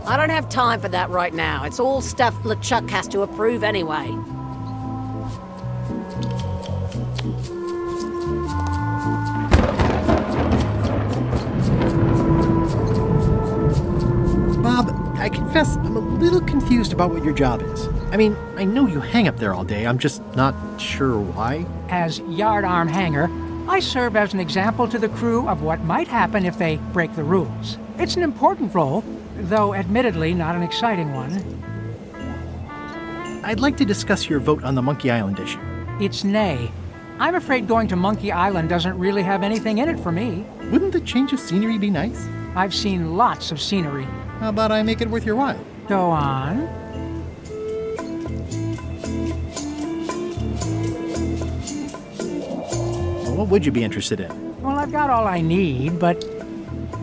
I don't have time for that right now. It's all stuff LeChuck has to approve anyway. Bob, I confess I'm a little confused about what your job is. I mean, I know you hang up there all day. I'm just not sure why. As yardarm hanger, I serve as an example to the crew of what might happen if they break the rules. It's an important role, though admittedly not an exciting one. I'd like to discuss your vote on the Monkey Island issue. It's nay. I'm afraid going to Monkey Island doesn't really have anything in it for me. Wouldn't the change of scenery be nice? I've seen lots of scenery. How about I make it worth your while? Go on. Well, what would you be interested in? Well, I've got all I need, but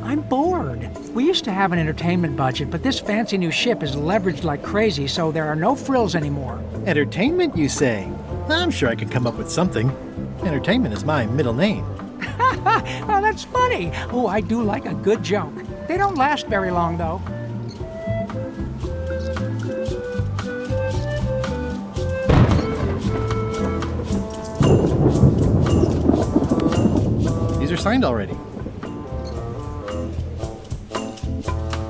I'm bored. We used to have an entertainment budget, but this fancy new ship is leveraged like crazy, so there are no frills anymore. Entertainment, you say? I'm sure I could come up with something. Entertainment is my middle name. Oh, that's funny. Oh, I do like a good joke. They don't last very long, though. These are signed already.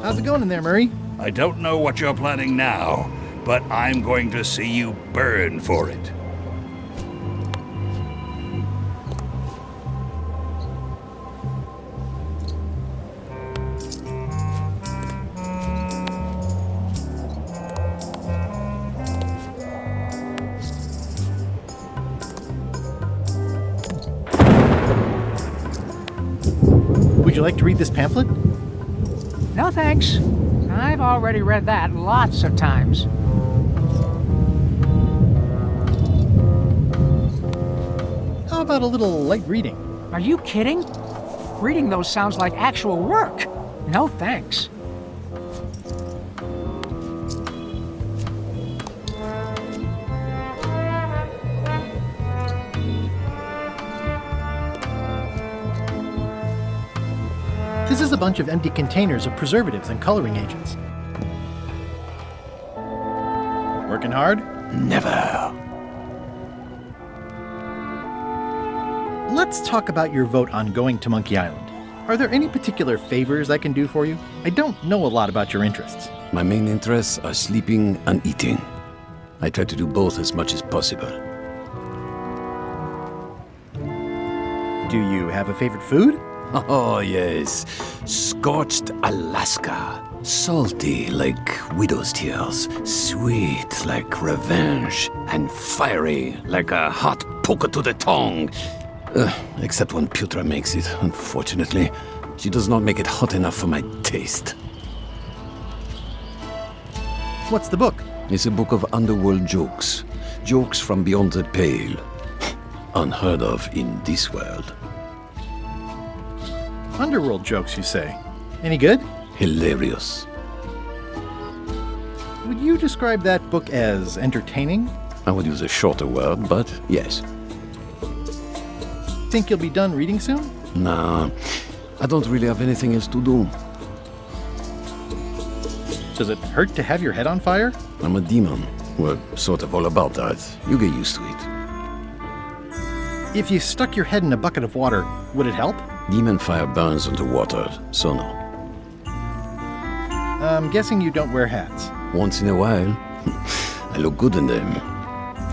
How's it going in there, Murray? I don't know what you're planning now, but I'm going to see you burn for it. Would you like to read this pamphlet? No, thanks. I've already read that lots of times. How about a little light reading? Are you kidding? Reading those sounds like actual work. No, thanks. This is a bunch of empty containers of preservatives and coloring agents. Working hard? Never. Let's talk about your vote on going to Monkey Island. Are there any particular favors I can do for you? I don't know a lot about your interests. My main interests are sleeping and eating. I try to do both as much as possible. Do you have a favorite food? Oh, yes. Scorched Alaska. Salty like widow's tears. Sweet like revenge. And fiery like a hot poker to the tongue. Except when Putra makes it, unfortunately. She does not make it hot enough for my taste. What's the book? It's a book of underworld jokes. Jokes from beyond the pale. Unheard of in this world. Underworld jokes, you say? Any good? Hilarious. Would you describe that book as entertaining? I would use a shorter word, but yes. Think you'll be done reading soon? Nah, I don't really have anything else to do. Does it hurt to have your head on fire? I'm a demon. We're sort of all about that. You get used to it. If you stuck your head in a bucket of water, would it help? Demon fire burns underwater, so no. I'm guessing you don't wear hats. Once in a while. I look good in them.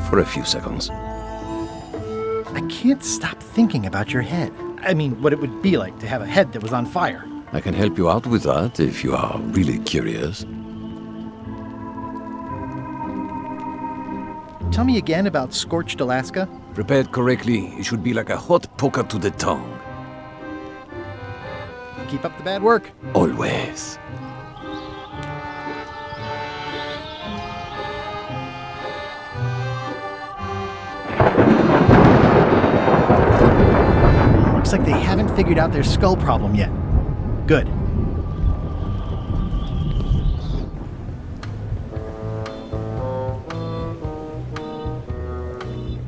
For a few seconds. I can't stop thinking about your head. I mean, what it would be like to have a head that was on fire. I can help you out with that if you are really curious. Tell me again about Scorched Alaska. Prepared correctly, it should be like a hot poker to the tongue. Keep up the bad work. Always. like they haven't figured out their skull problem yet. Good.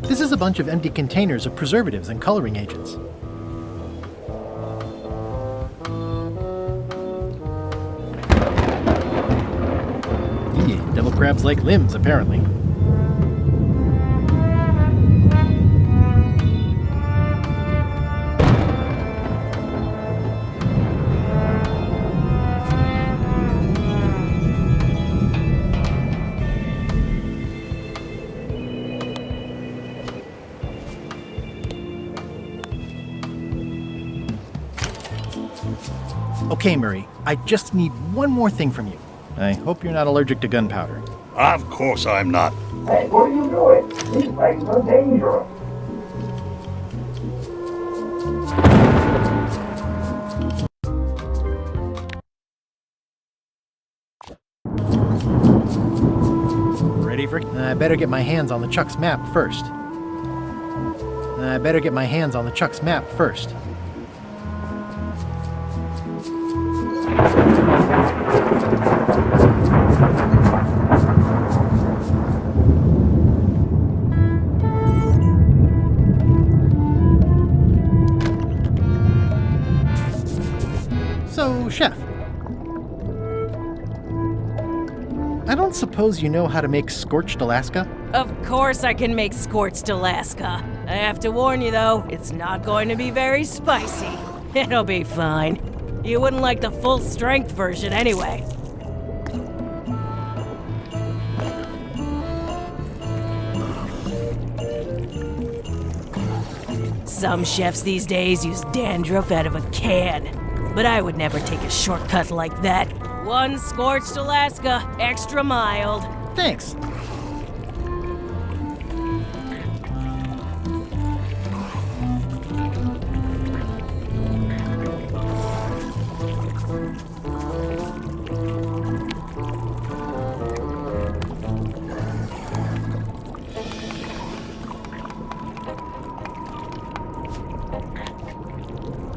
This is a bunch of empty containers of preservatives and coloring agents. Devil crabs like limbs, apparently. Okay, Murray, I just need one more thing from you. I hope you're not allergic to gunpowder. Of course I'm not. Hey, what are you doing? These things are dangerous. Ready for... I better get my hands on the Chuck's map first. So, Chef, I don't suppose you know how to make scorched Alaska? Of course I can make scorched Alaska. I have to warn you though, it's not going to be very spicy. It'll be fine. You wouldn't like the full strength version anyway. Some chefs these days use dandruff out of a can, but I would never take a shortcut like that. One scorched Alaska, extra mild. Thanks.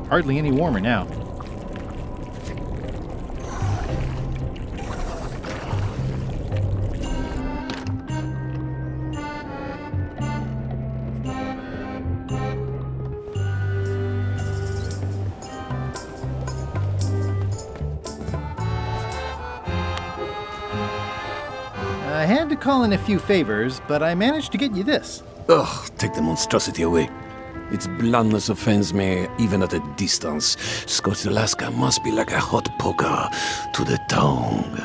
Hardly any warmer now. I had to call in a few favors, but I managed to get you this. Ugh, take the monstrosity away. Its blandness offends me, even at a distance. Scorched Alaska must be like a hot poker to the tongue.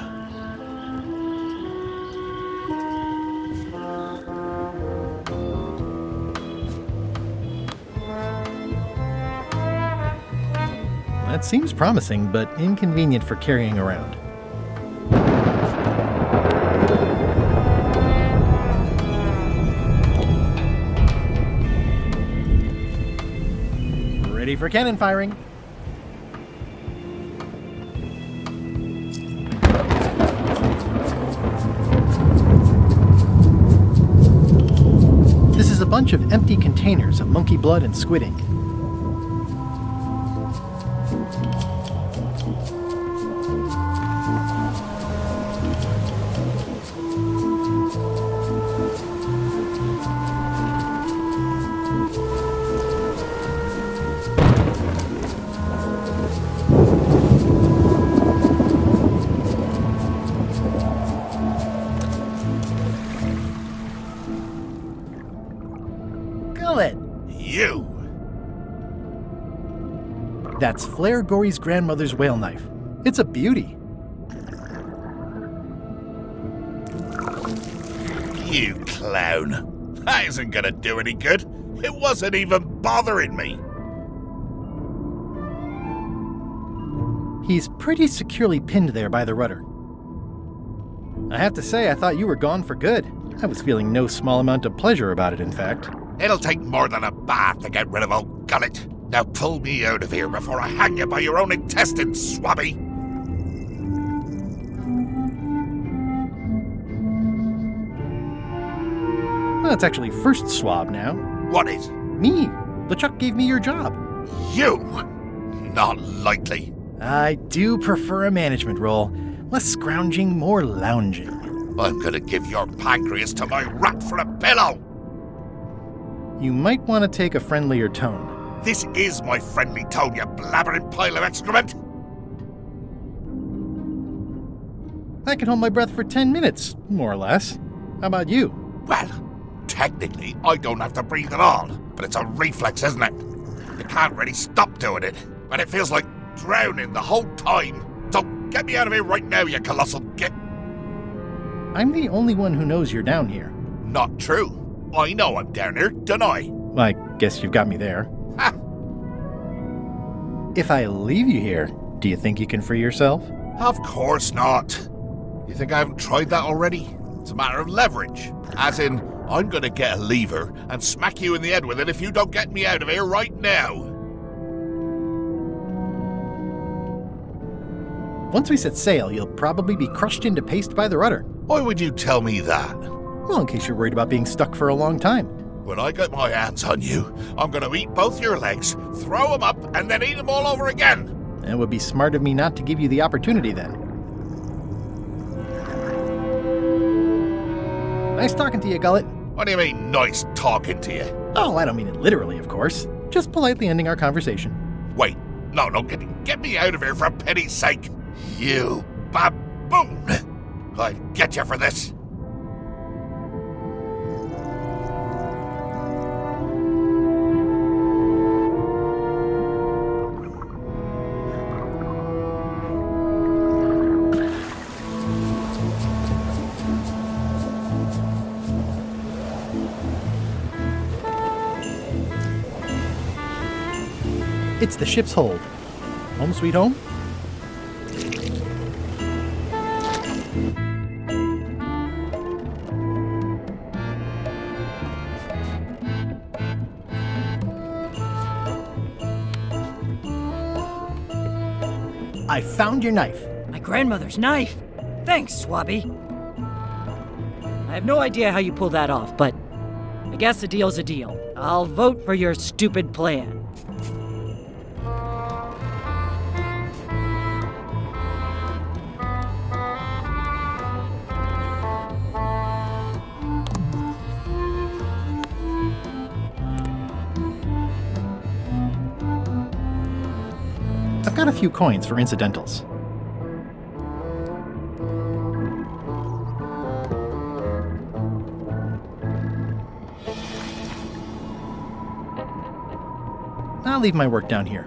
That seems promising, but inconvenient for carrying around. Ready for cannon firing. This is a bunch of empty containers of monkey blood and squid ink. You! That's Flair Gory's grandmother's whale knife. It's a beauty. You clown. That isn't gonna do any good. It wasn't even bothering me. He's pretty securely pinned there by the rudder. I have to say, I thought you were gone for good. I was feeling no small amount of pleasure about it, in fact. It'll take more than a bath to get rid of old Gullet. Now pull me out of here before I hang you by your own intestines, swabby. Well, it's actually first swab now. What is? Me. LeChuck gave me your job. You? Not likely. I do prefer a management role. Less scrounging, more lounging. I'm gonna give your pancreas to my rat for a pillow! You might want to take a friendlier tone. This is my friendly tone, you blabbering pile of excrement! I can hold my breath for 10 minutes, more or less. How about you? Well, technically, I don't have to breathe at all, but it's a reflex, isn't it? You can't really stop doing it, and it feels like drowning the whole time. So get me out of here right now, you colossal git! I'm the only one who knows you're down here. Not true. I know I'm down here, don't I? I guess you've got me there. Ha! If I leave you here, do you think you can free yourself? Of course not. You think I haven't tried that already? It's a matter of leverage. As in, I'm gonna get a lever and smack you in the head with it if you don't get me out of here right now. Once we set sail, you'll probably be crushed into paste by the rudder. Why would you tell me that? Well, in case you're worried about being stuck for a long time. When I get my hands on you, I'm gonna eat both your legs, throw them up, and then eat them all over again. It would be smart of me not to give you the opportunity then. Nice talking to you, Gullet. What do you mean, nice talking to you? Oh, I don't mean it literally, of course. Just politely ending our conversation. Wait, no, get me out of here for pity's sake. You baboon! I'll get you for this. It's the ship's hold. Home sweet home? I found your knife. My grandmother's knife? Thanks, Swabby. I have no idea how you pulled that off, but I guess a deal's a deal. I'll vote for your stupid plan. I've got a few coins for incidentals. I'll leave my work down here.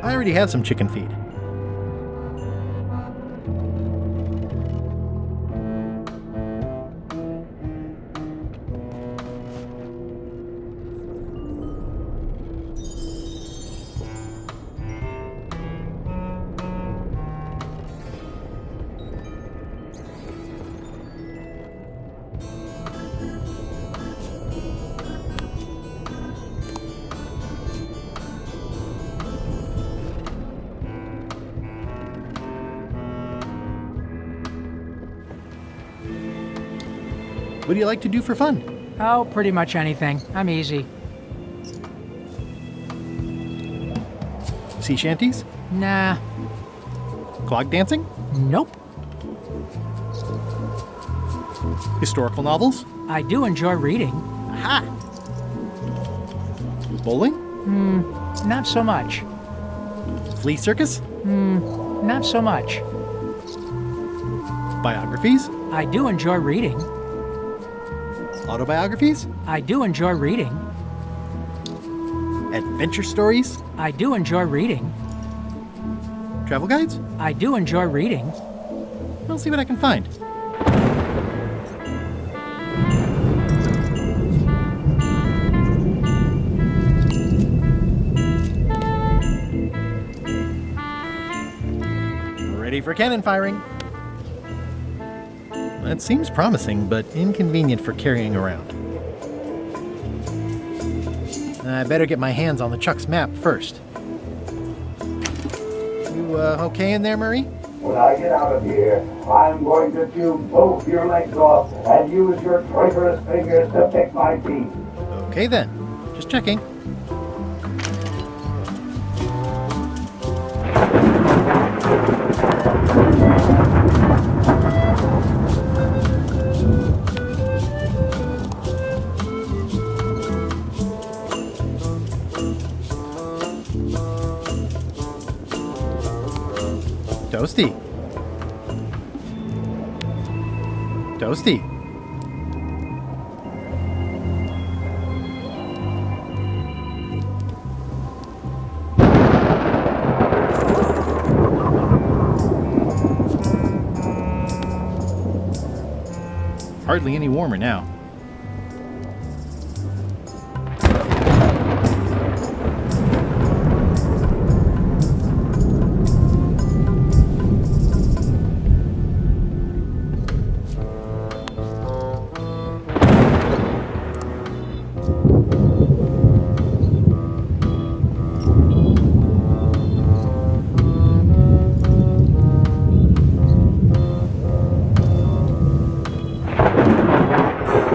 I already had some chicken feed. What do you like to do for fun? Oh, pretty much anything. I'm easy. Sea shanties? Nah. Clog dancing? Nope. Historical novels? I do enjoy reading. Aha! Bowling? Not so much. Flea circus? Not so much. Biographies? I do enjoy reading. Autobiographies? I do enjoy reading. Adventure stories? I do enjoy reading. Travel guides? I do enjoy reading. I'll see what I can find. Ready for cannon firing. That seems promising, but inconvenient for carrying around. I better get my hands on the Chuck's map first. You, okay in there, Murray? When I get out of here, I'm going to chew both your legs off and use your traitorous fingers to pick my teeth. Okay then. Just checking. Toasty. Toasty. Hardly any warmer now.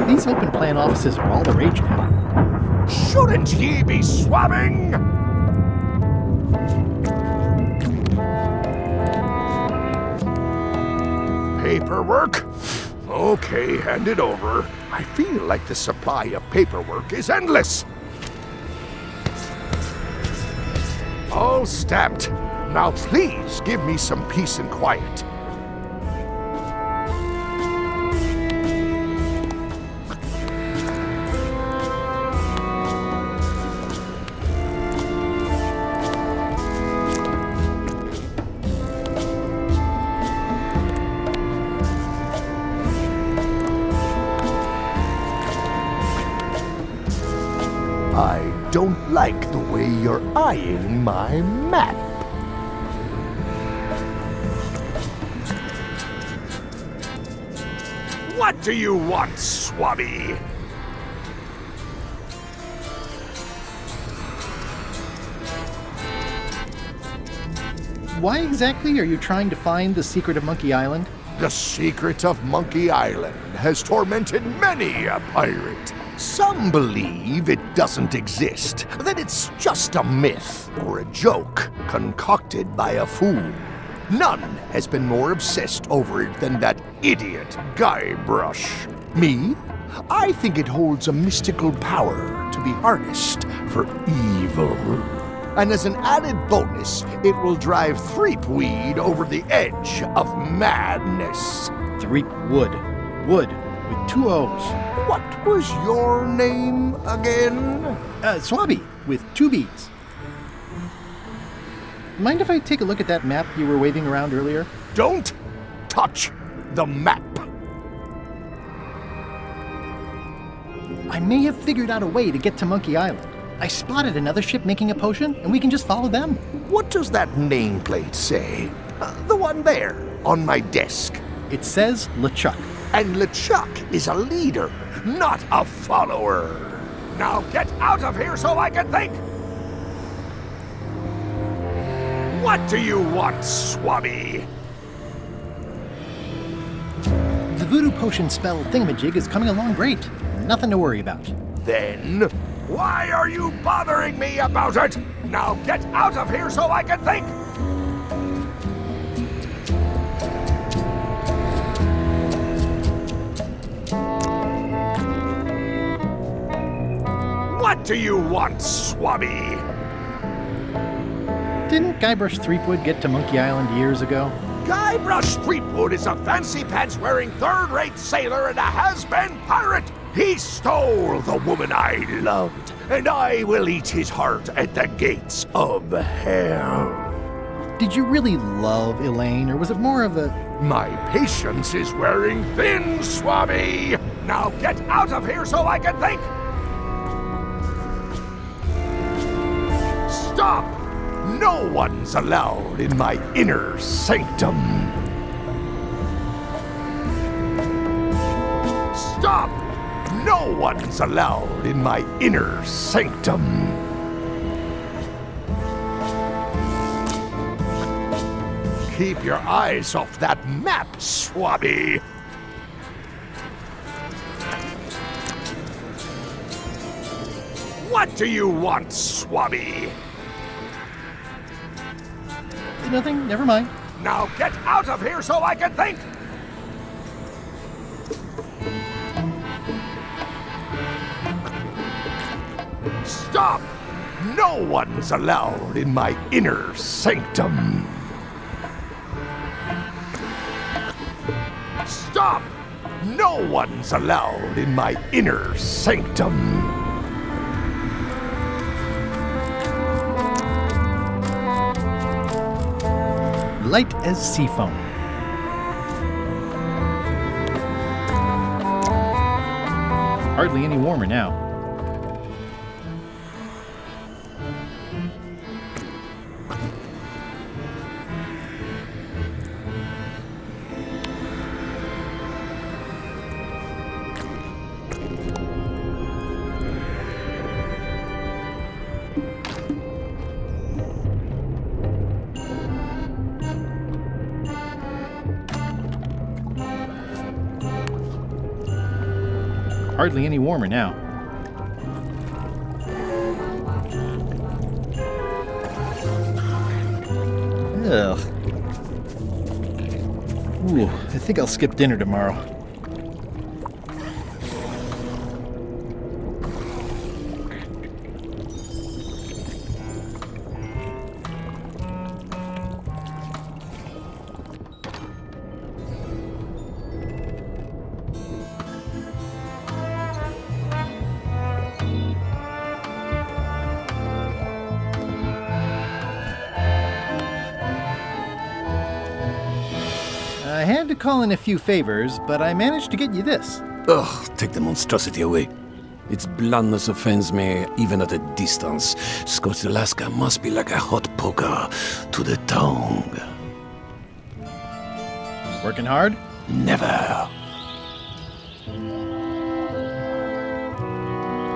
These open plan offices are all the rage now. Shouldn't ye be swabbing? Paperwork? Okay, hand it over. I feel like the supply of paperwork is endless. All stamped. Now please give me some peace and quiet. I don't like the way you're eyeing my map. What do you want, Swabby? Why exactly are you trying to find the secret of Monkey Island? The secret of Monkey Island has tormented many a pirate. Some believe it doesn't exist, that it's just a myth or a joke concocted by a fool. None has been more obsessed over it than that idiot Guybrush. Me? I think it holds a mystical power to be harnessed for evil. And as an added bonus, it will drive Threepweed over the edge of madness. Threepwood. Wood, with 2 O's. What was your name again? Swabby, with 2 B's. Mind if I take a look at that map you were waving around earlier? Don't touch the map. I may have figured out a way to get to Monkey Island. I spotted another ship making a potion, and we can just follow them. What does that nameplate say? The one there, on my desk. It says LeChuck. And LeChuck is a leader, not a follower. Now get out of here so I can think! What do you want, Swabby? The voodoo potion spell thingamajig is coming along great. Nothing to worry about. Then, why are you bothering me about it? Now get out of here so I can think! What do you want, Swabby? Didn't Guybrush Threepwood get to Monkey Island years ago? Guybrush Threepwood is a fancy-pants-wearing third-rate sailor and a has-been pirate. He stole the woman I loved, and I will eat his heart at the gates of hell. Did you really love Elaine, or was it more of a... My patience is wearing thin, Swabby. Now get out of here so I can think! Stop! No one's allowed in my inner sanctum. one's allowed in my inner sanctum. Keep your eyes off that map, Swabby. What do you want, Swabby? Nothing, never mind. Now get out of here so I can think! Stop! No one's allowed in my inner sanctum. Stop! No one's allowed in my inner sanctum. Light as sea foam. Hardly any warmer now. Hardly any warmer now. Ugh. Ooh, I think I'll skip dinner tomorrow. I had to call in a few favors, but I managed to get you this. Ugh, take the monstrosity away. Its blandness offends me, even at a distance. Scorched Alaska must be like a hot poker to the tongue. Working hard? Never.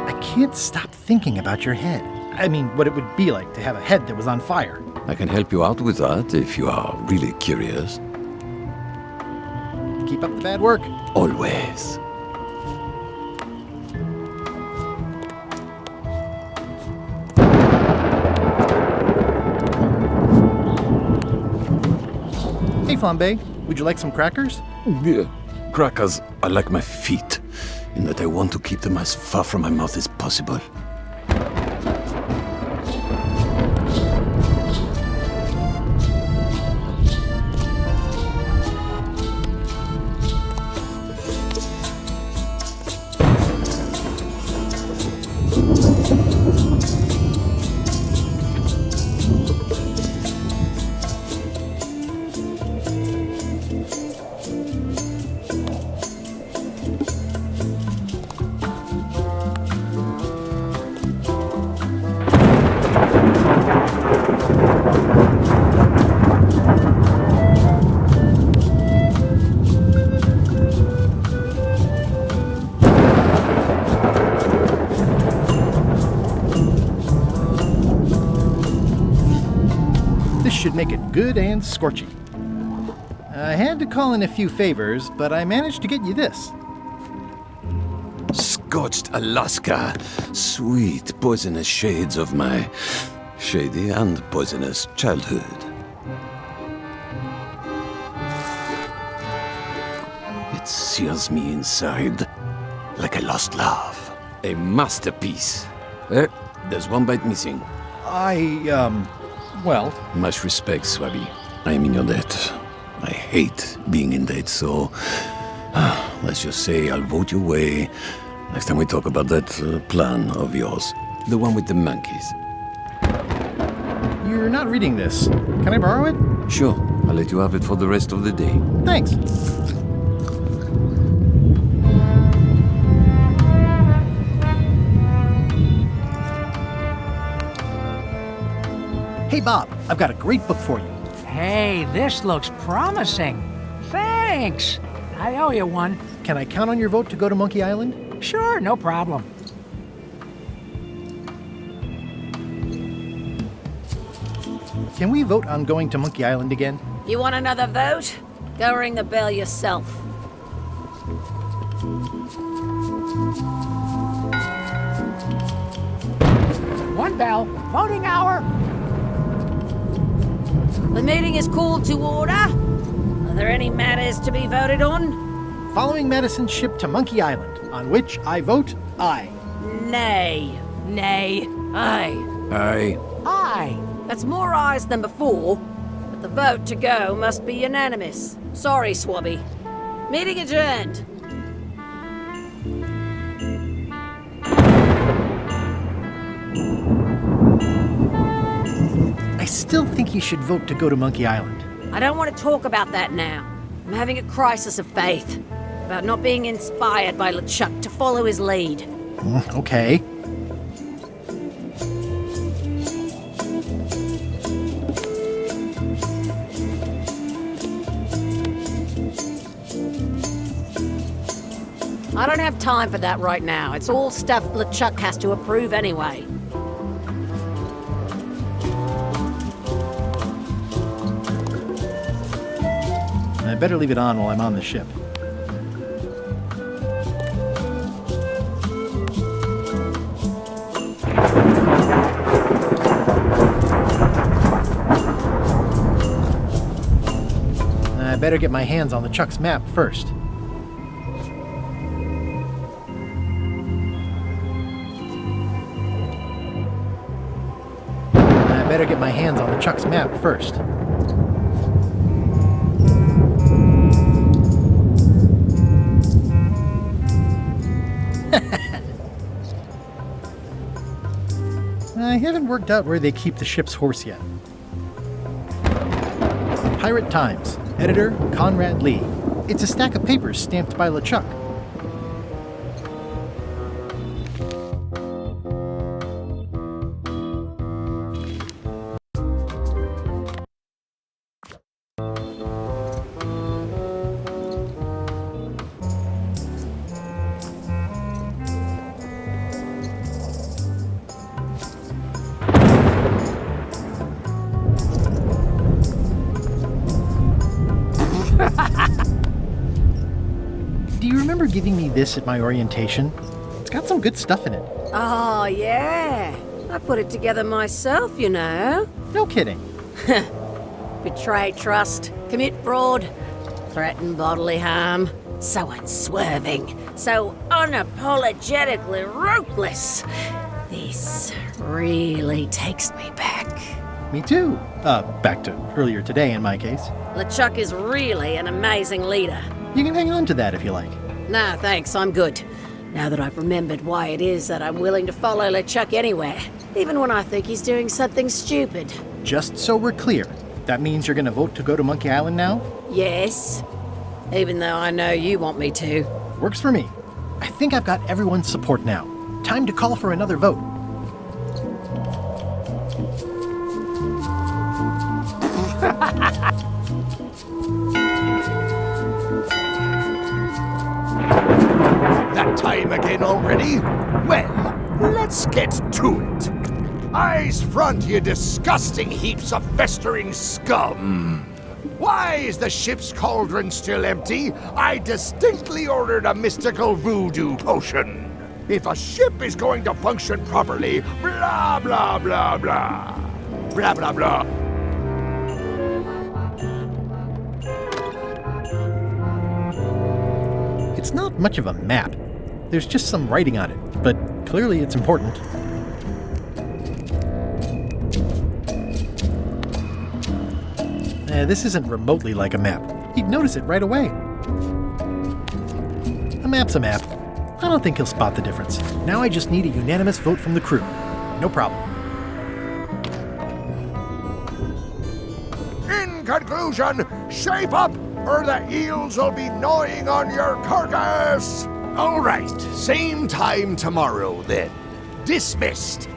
I can't stop thinking about your head. I mean, what it would be like to have a head that was on fire. I can help you out with that if you are really curious. Keep up the bad work. Always. Hey, Flambe, would you like some crackers? Yeah. Crackers are like my feet, in that I want to keep them as far from my mouth as possible. Should make it good and scorchy. I had to call in a few favors, but I managed to get you this. Scorched Alaska. Sweet, poisonous shades of my shady and poisonous childhood. It sears me inside like a lost love. A masterpiece. There's one bite missing. Well... Much respect, Swabby. I am in your debt. I hate being in debt, so... let's just say I'll vote your way next time we talk about that plan of yours. The one with the monkeys. You're not reading this. Can I borrow it? Sure. I'll let you have it for the rest of the day. Thanks. Hey, Bob, I've got a great book for you. Hey, this looks promising. Thanks. I owe you one. Can I count on your vote to go to Monkey Island? Sure, no problem. Can we vote on going to Monkey Island again? You want another vote? Go ring the bell yourself. One bell. Voting hour. The meeting is called to order. Are there any matters to be voted on? Following Madison's ship to Monkey Island, on which I vote aye. Nay. Nay. Aye. Aye. Aye. That's more ayes than before, but the vote to go must be unanimous. Sorry, Swabby. Meeting adjourned. I still think you should vote to go to Monkey Island. I don't want to talk about that now. I'm having a crisis of faith about not being inspired by LeChuck to follow his lead. Okay. I don't have time for that right now. It's all stuff LeChuck has to approve anyway. I better leave it on while I'm on the ship. I better get my hands on LeChuck's map first. I better get my hands on LeChuck's map first. I haven't worked out where they keep the ship's horse yet. Pirate Times, editor Conrad Lee. It's a stack of papers stamped by LeChuck. Do you remember giving me this at my orientation? It's got some good stuff in it. Oh, yeah. I put it together myself, you know. No kidding. Betray trust, commit fraud, threaten bodily harm. So unswerving, so unapologetically ruthless. This really takes me back. Me too. Back to earlier today in my case. LeChuck is really an amazing leader. You can hang on to that if you like. Nah, thanks, I'm good. Now that I've remembered why it is that I'm willing to follow LeChuck anywhere, even when I think he's doing something stupid. Just so we're clear, that means you're gonna vote to go to Monkey Island now? Yes, even though I know you want me to. Works for me. I think I've got everyone's support now. Time to call for another vote. That time again already? Well, let's get to it. Eyes front, you disgusting heaps of festering scum! Why is the ship's cauldron still empty? I distinctly ordered a mystical voodoo potion. If a ship is going to function properly, blah, blah, blah, blah. Blah, blah, blah. It's not much of a map. There's just some writing on it, but clearly it's important. This isn't remotely like a map. He'd notice it right away. A map's a map. I don't think he'll spot the difference. Now I just need a unanimous vote from the crew. No problem. In conclusion, shape up, or the eels will be gnawing on your carcass! All right, same time tomorrow then. Dismissed.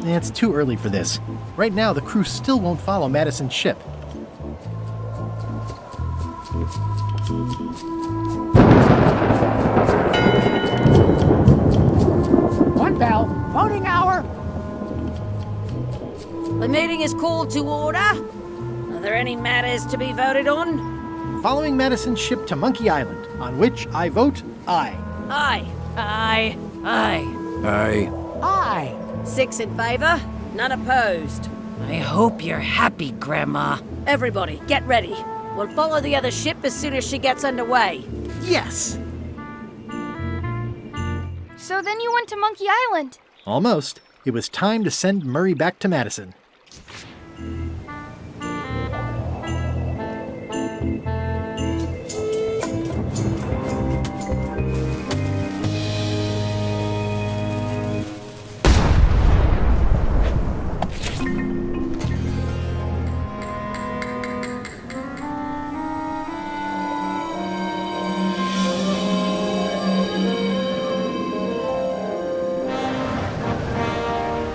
It's too early for this. Right now, the crew still won't follow Madison's ship. One bell, voting hour. The meeting is called to order. Are there any matters to be voted on? Following Madison's ship to Monkey Island, on which I vote aye. Aye. Aye. Aye. Aye. 6 in favor, none opposed. I hope you're happy, Grandma. Everybody, get ready. We'll follow the other ship as soon as she gets underway. Yes! So then you went to Monkey Island. Almost. It was time to send Murray back to Madison.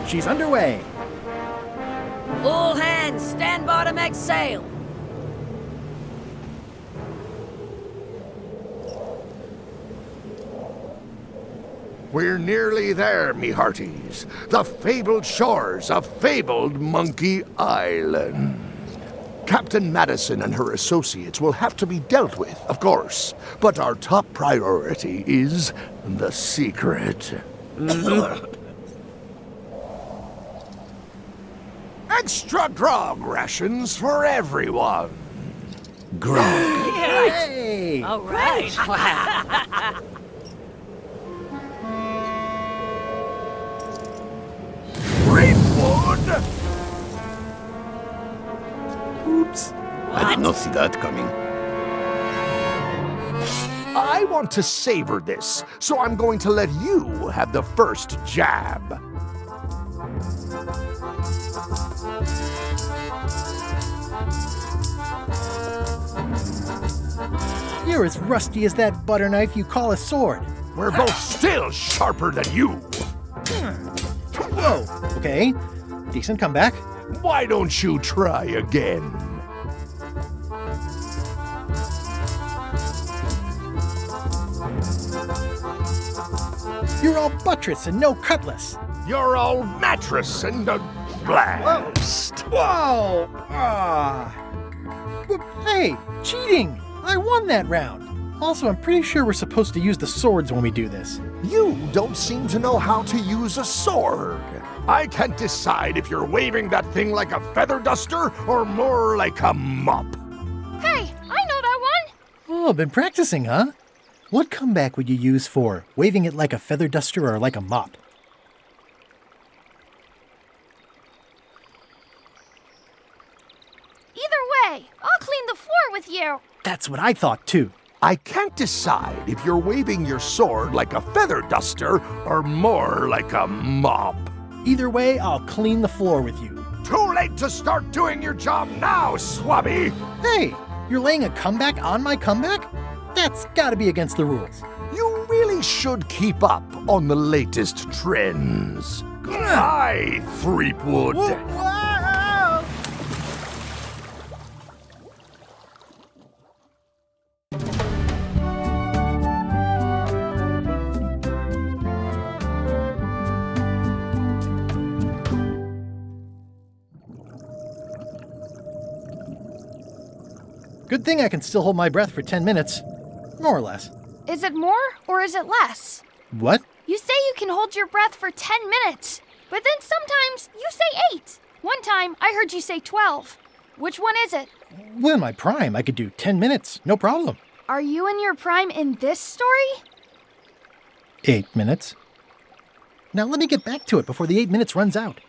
She's underway. All hands, stand by to make sail. We're nearly there, me hearties. The fabled shores of fabled Monkey Island. Captain Madison and her associates will have to be dealt with, of course. But our top priority is the secret. Extra grog rations for everyone. Grog. Hey! All right. Greenwood! Oops. I did not see that coming. I want to savor this, so I'm going to let you have the first jab. You're as rusty as that butter knife you call a sword. We're both still sharper than you. Whoa, okay. Decent comeback. Why don't you try again? You're all buttress and no cutlass. You're all mattress and a blast. Whoa! Hey, cheating! I won that round. Also, I'm pretty sure we're supposed to use the swords when we do this. You don't seem to know how to use a sword. I can't decide if you're waving that thing like a feather duster or more like a mop. Hey, I know that one. Oh, been practicing, huh? What comeback would you use for waving it like a feather duster or like a mop? Either way, I'll clean the floor with you. That's what I thought, too. I can't decide if you're waving your sword like a feather duster or more like a mop. Either way, I'll clean the floor with you. Too late to start doing your job now, Swabby! Hey, you're laying a comeback on my comeback? That's gotta be against the rules. You really should keep up on the latest trends. Aye, Threepwood. Good thing I can still hold my breath for 10 minutes. More or less. Is it more or is it less? What? You say you can hold your breath for 10 minutes, but then sometimes you say 8. One time I heard you say 12. Which one is it? Well, in my prime, I could do 10 minutes, no problem. Are you in your prime in this story? 8 minutes. Now let me get back to it before the 8 minutes runs out.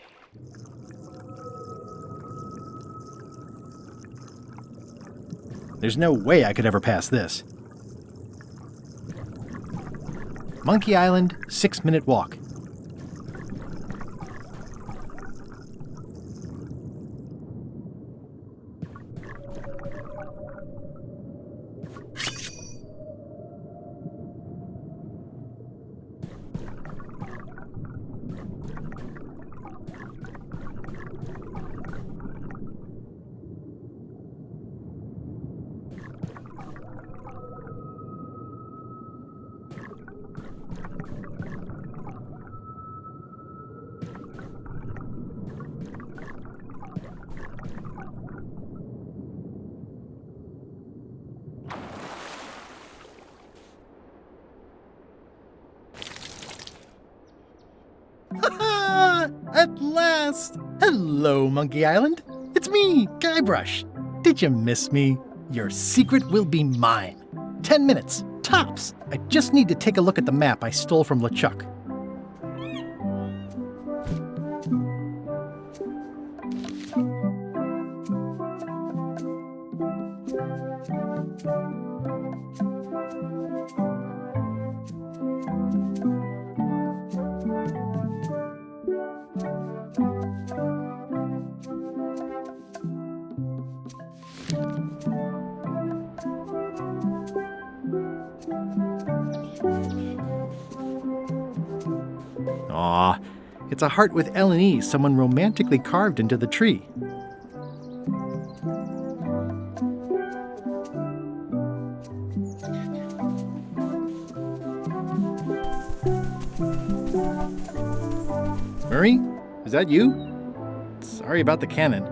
There's no way I could ever pass this. Monkey Island, 6-minute walk. At last! Hello, Monkey Island. It's me, Guybrush. Did you miss me? Your secret will be mine. 10 minutes, tops. I just need to take a look at the map I stole from LeChuck. Aw, it's a heart with L and E someone romantically carved into the tree. Murray, is that you? Sorry about the cannon.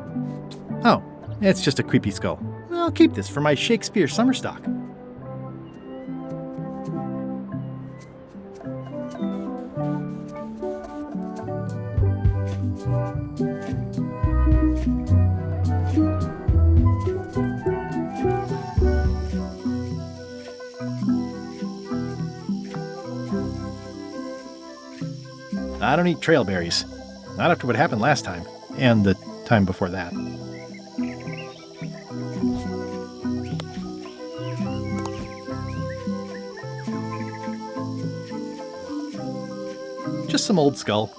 Oh, it's just a creepy skull. I'll keep this for my Shakespeare summer stock. I don't eat trailberries. Not after what happened last time, and the time before that. Just some old skull.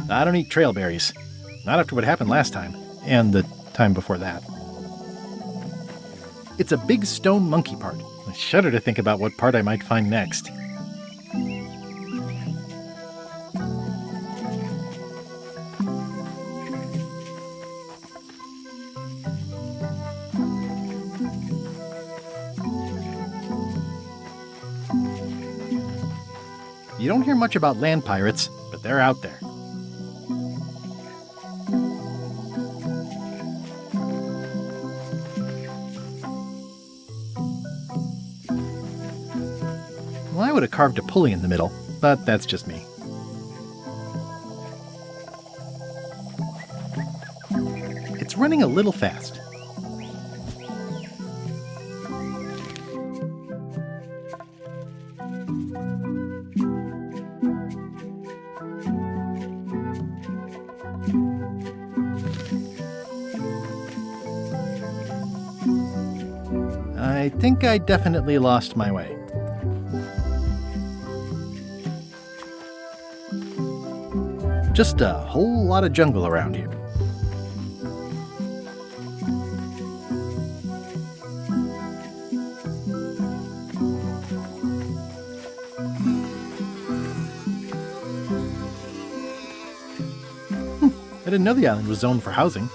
I don't eat trailberries. Not after what happened last time, and the time before that. It's a big stone monkey part. I shudder to think about what part I might find next. You don't hear much about land pirates, but they're out there. Well, I would have carved a pulley in the middle, but that's just me. It's running a little fast. I think I definitely lost my way. Just a whole lot of jungle around here. I didn't know the island was zoned for housing.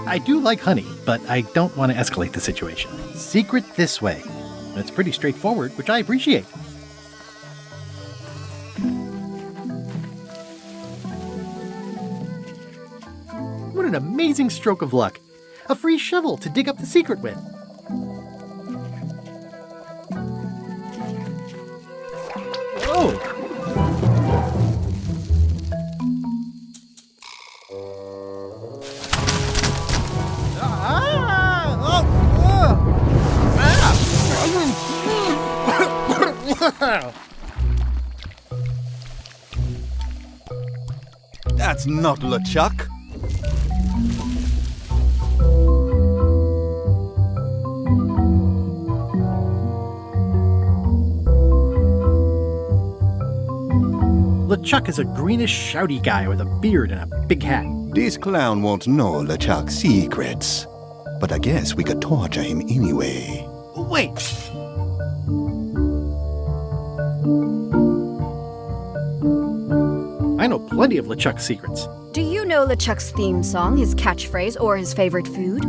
I do like honey, but I don't want to escalate the situation. Secret this way. It's pretty straightforward, which I appreciate. What an amazing stroke of luck. A free shovel to dig up the secret with. Whoa! That's not LeChuck. LeChuck is a greenish, shouty guy with a beard and a big hat. This clown won't know LeChuck's secrets, but I guess we could torture him anyway. Wait! I know plenty of LeChuck's secrets. Do you know LeChuck's theme song, his catchphrase, or his favorite food?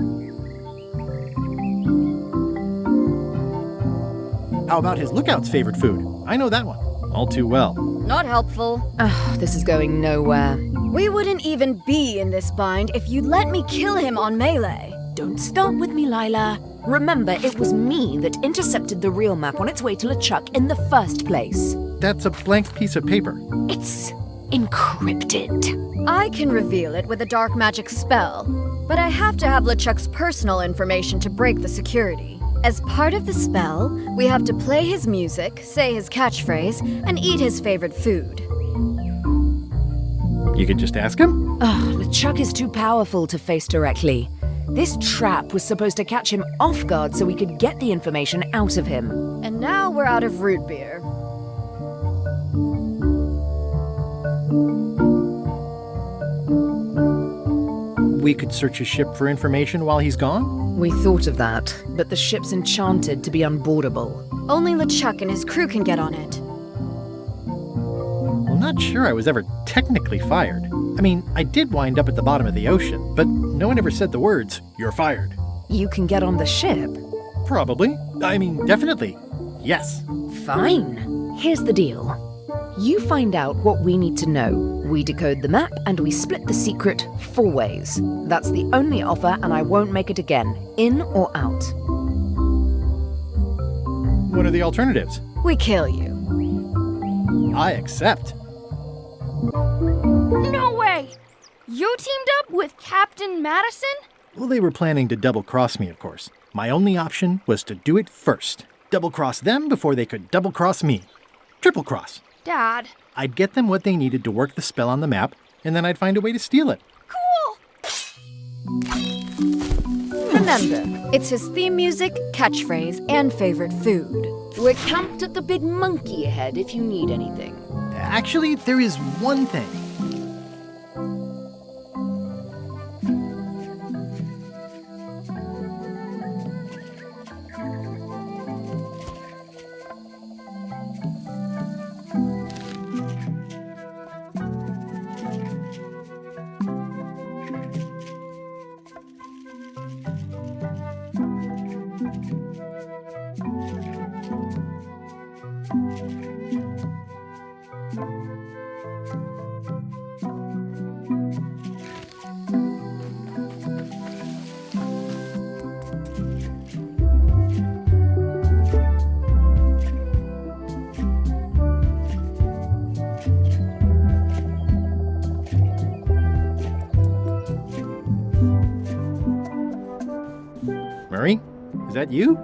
How about his lookout's favorite food? I know that one all too well. Not helpful. This is going nowhere. We wouldn't even be in this bind if you'd let me kill him on melee. Don't start with me, Lila. Remember, it was me that intercepted the real map on its way to LeChuck in the first place. That's a blank piece of paper. It's encrypted. I can reveal it with a dark magic spell, but I have to have LeChuck's personal information to break the security. As part of the spell, we have to play his music, say his catchphrase, and eat his favorite food. You could just ask him? LeChuck is too powerful to face directly. This trap was supposed to catch him off guard so we could get the information out of him. And now we're out of root beer. We could search his ship for information while he's gone? We thought of that, but the ship's enchanted to be unboardable. Only LeChuck and his crew can get on it. I'm not sure I was ever technically fired. I mean, I did wind up at the bottom of the ocean, but no one ever said the words, "You're fired." You can get on the ship? Probably. I mean, definitely. Yes. Fine. Here's the deal. You find out what we need to know. We decode the map and we split the secret 4 ways. That's the only offer and I won't make it again. In or out. What are the alternatives? We kill you. I accept. No way! You teamed up with Captain Madison? Well, they were planning to double-cross me, of course. My only option was to do it first. Double-cross them before they could double-cross me. Triple-cross. Dad. I'd get them what they needed to work the spell on the map, and then I'd find a way to steal it. Cool! Remember, it's his theme music, catchphrase, and favorite food. We're camped at the Big Monkey Head if you need anything. Actually, there is one thing. Murray? Is that you?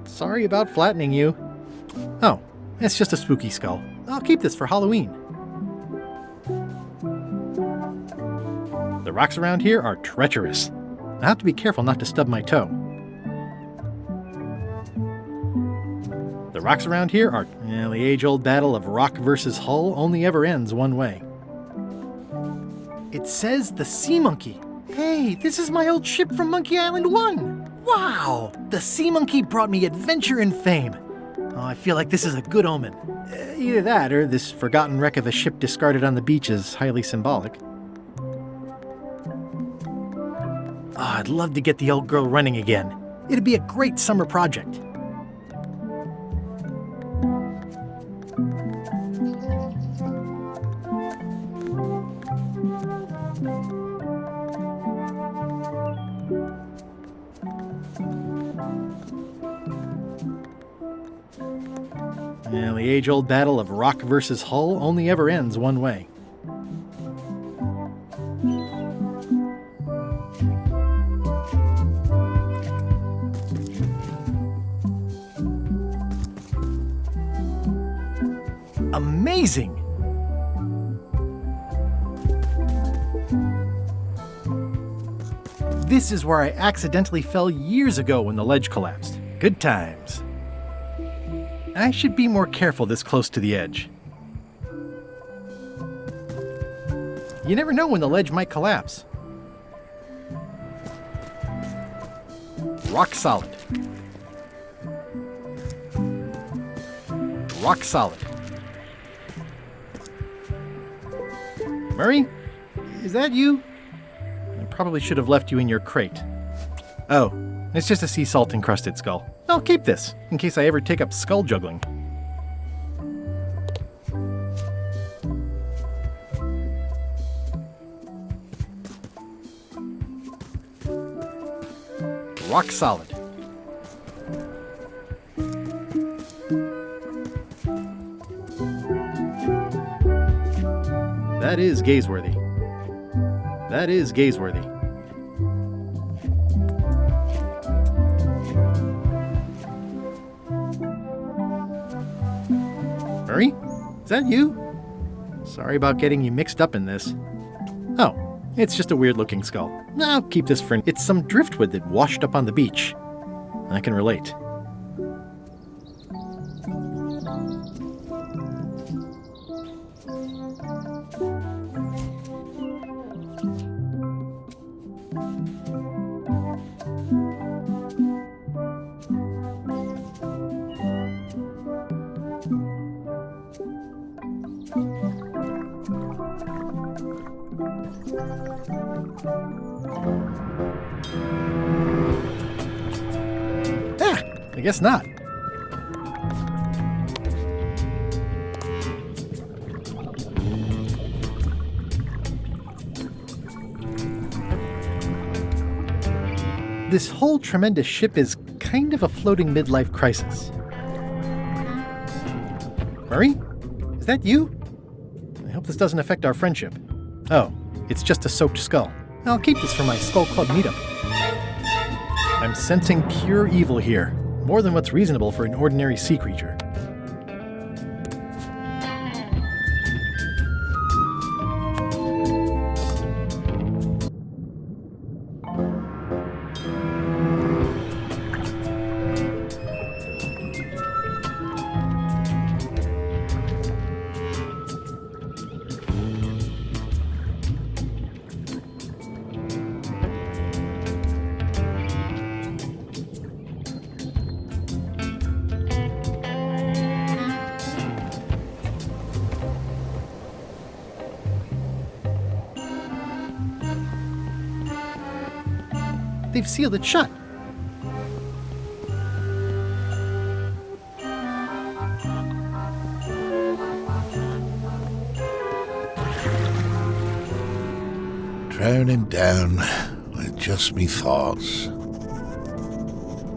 Sorry about flattening you. Oh, it's just a spooky skull. I'll keep this for Halloween. The rocks around here are treacherous. I have to be careful not to stub my toe. The rocks around here are... the age-old battle of rock versus hull only ever ends one way. It says the Sea Monkey. Hey, this is my old ship from Monkey Island 1! Wow! The Sea Monkey brought me adventure and fame. Oh, I feel like this is a good omen. Either that, or this forgotten wreck of a ship discarded on the beach is highly symbolic. Oh, I'd love to get the old girl running again. It'd be a great summer project. The age-old battle of rock versus hull only ever ends one way. Amazing! This is where I accidentally fell years ago when the ledge collapsed. Good times. I should be more careful this close to the edge. You never know when the ledge might collapse. Rock solid. Rock solid. Murray? Is that you? I probably should have left you in your crate. Oh, it's just a sea salt encrusted skull. I'll keep this, in case I ever take up skull juggling. rock solid. That is gazeworthy. That is gazeworthy. Murray? Is that you? Sorry about getting you mixed up in this. Oh, it's just a weird-looking skull. I'll keep this for... It's some driftwood that washed up on the beach. I can relate. I guess not. This whole tremendous ship is kind of a floating midlife crisis. Murray? Is that you? I hope this doesn't affect our friendship. Oh, it's just a soaked skull. I'll keep this for my Skull Club meetup. I'm sensing pure evil here. More than what's reasonable for an ordinary sea creature. They've sealed it shut. Drowning down with just me thoughts.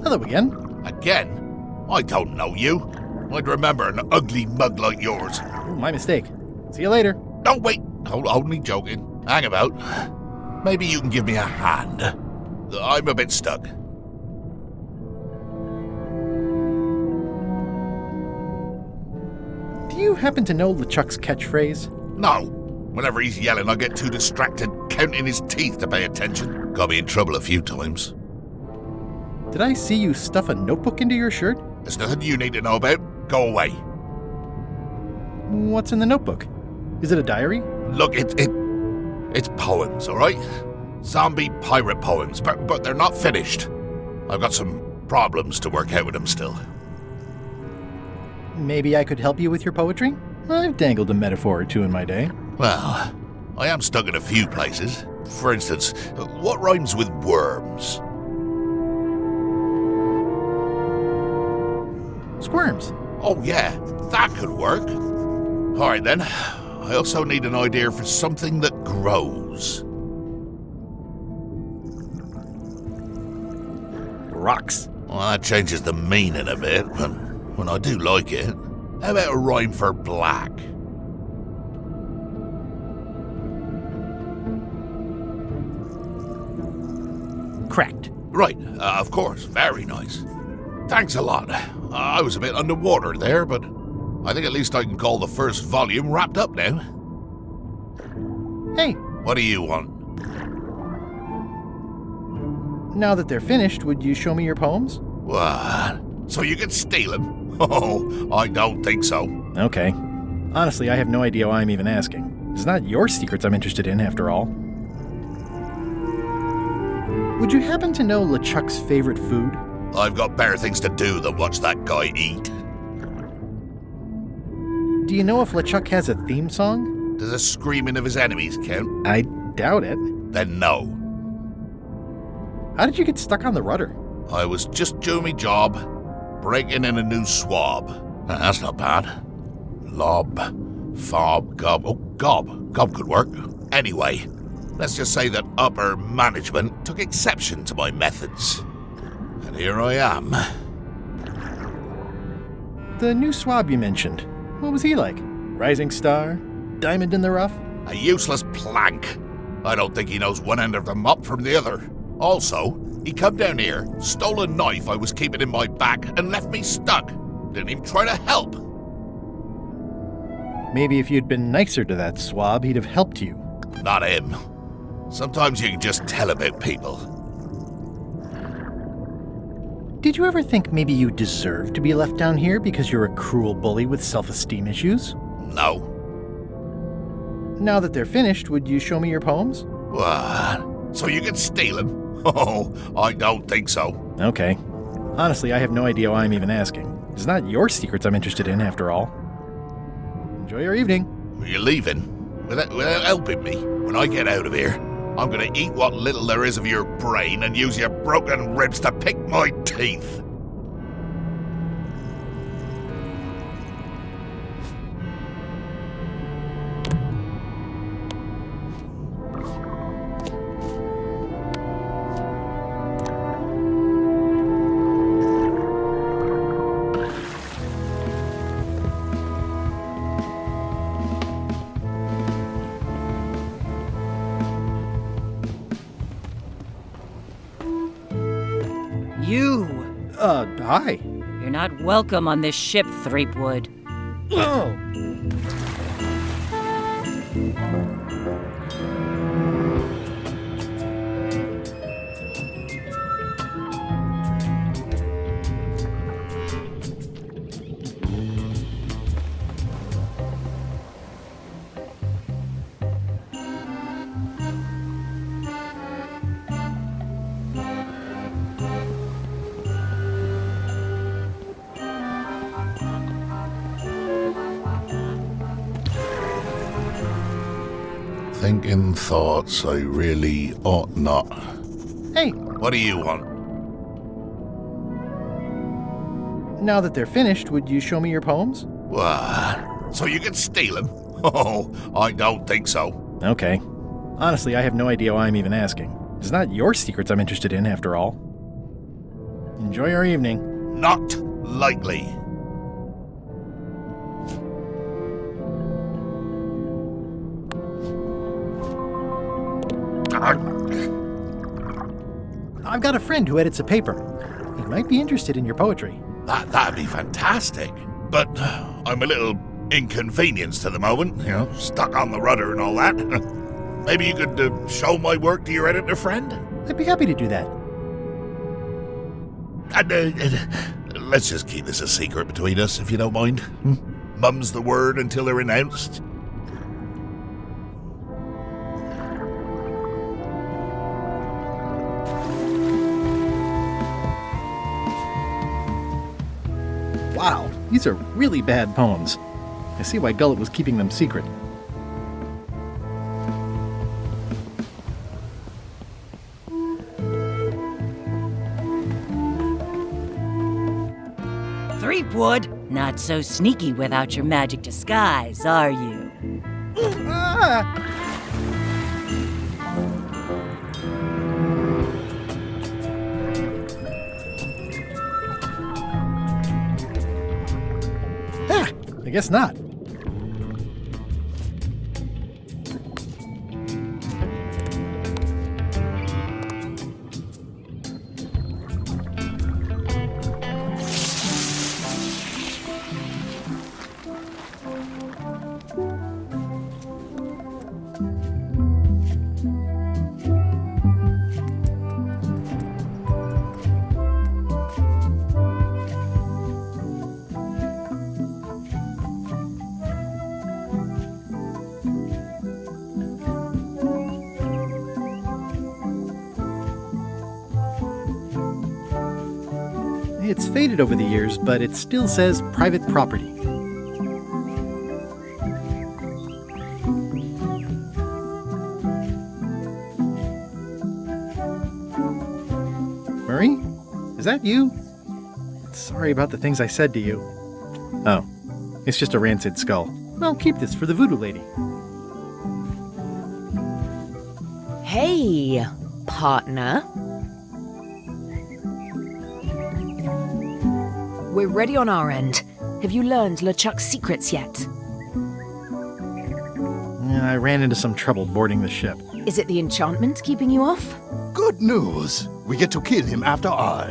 Hello again. Again? I don't know you. I'd remember an ugly mug like yours. Ooh, my mistake. See you later. No, wait. Only joking. Hang about. Maybe you can give me a hand. I'm a bit stuck. Do you happen to know LeChuck's catchphrase? No. Whenever he's yelling, I get too distracted counting his teeth to pay attention. Got me in trouble a few times. Did I see you stuff a notebook into your shirt? There's nothing you need to know about. Go away. What's in the notebook? Is it a diary? Look, it's poems, all right? Zombie pirate poems, but they're not finished. I've got some problems to work out with them still. Maybe I could help you with your poetry? I've dangled a metaphor or two in my day. Well, I am stuck in a few places. For instance, what rhymes with worms? Squirms. Oh yeah, that could work. All right then. I also need an idea for something that grows. Rocks. Well, that changes the meaning a bit, but when I do like it. How about a rhyme for black? Cracked. Right, of course. Very nice. Thanks a lot. I was a bit underwater there, but I think at least I can call the first volume wrapped up now. Hey. What do you want? Now that they're finished, would you show me your poems? What? So you can steal them? Oh, I don't think so. Okay. Honestly, I have no idea why I'm even asking. It's not your secrets I'm interested in, after all. Would you happen to know LeChuck's favorite food? I've got better things to do than watch that guy eat. Do you know if LeChuck has a theme song? Does the screaming of his enemies count? I doubt it. Then no. How did you get stuck on the rudder? I was just doing my job, breaking in a new swab. That's not bad. Lob, fob, gob. Oh, gob. Gob could work. Anyway, let's just say that upper management took exception to my methods. And here I am. The new swab you mentioned, what was he like? Rising star? Diamond in the rough? A useless plank. I don't think he knows one end of the mop from the other. Also, he come down here, stole a knife I was keeping in my back, and left me stuck. Didn't even try to help. Maybe if you'd been nicer to that swab, he'd have helped you. Not him. Sometimes you can just tell about people. Did you ever think maybe you deserve to be left down here because you're a cruel bully with self-esteem issues? No. Now that they're finished, would you show me your poems? What? So you can steal them? Oh, I don't think so. Okay. Honestly, I have no idea why I'm even asking. It's not your secrets I'm interested in, after all. Enjoy your evening. Are you leaving? Without helping me? When I get out of here, I'm gonna eat what little there is of your brain and use your broken ribs to pick my teeth. Hi. You're not welcome on this ship, Threepwood. Oh. Thinking thoughts I really ought not. Hey. What do you want? Now that they're finished, would you show me your poems? What? So you can steal them? Oh, I don't think so. Okay. Honestly, I have no idea why I'm even asking. It's not your secrets I'm interested in, after all. Enjoy your evening. Not likely. I've got a friend who edits a paper. He might be interested in your poetry. That'd be fantastic. But I'm a little inconvenienced at the moment, stuck on the rudder and all that. Maybe you could show my work to your editor friend? I'd be happy to do that. And let's just keep this a secret between us, if you don't mind. Mum's the word until they're announced. Wow, these are really bad poems. I see why Gullet was keeping them secret. Threepwood, not so sneaky without your magic disguise, are you? I guess not. It's faded over the years, but it still says private property. Marie? Is that you? Sorry about the things I said to you. Oh, it's just a rancid skull. I'll keep this for the voodoo lady. Hey, partner. We're ready on our end. Have you learned LeChuck's secrets yet? I ran into some trouble boarding the ship. Is it the enchantment keeping you off? Good news. We get to kill him after all.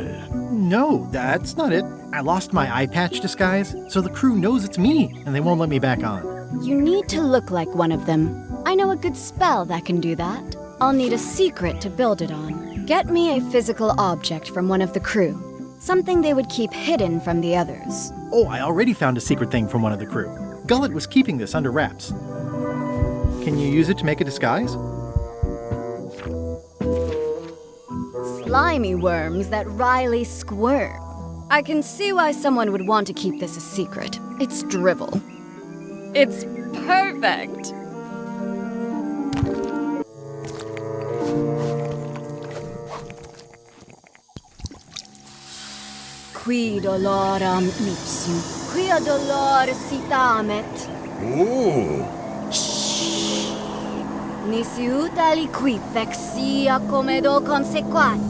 No, that's not it. I lost my eye patch disguise, so the crew knows it's me, and they won't let me back on. You need to look like one of them. I know a good spell that can do that. I'll need a secret to build it on. Get me a physical object from one of the crew. Something they would keep hidden from the others. Oh, I already found a secret thing from one of the crew. Gullet was keeping this under wraps. Can you use it to make a disguise? Slimy worms that wryly squirm. I can see why someone would want to keep this a secret. It's drivel. It's perfect! Qui doloram ipsum, quia dolor citamet. Ooh. Nisiut aliquip vexia comedo consequat.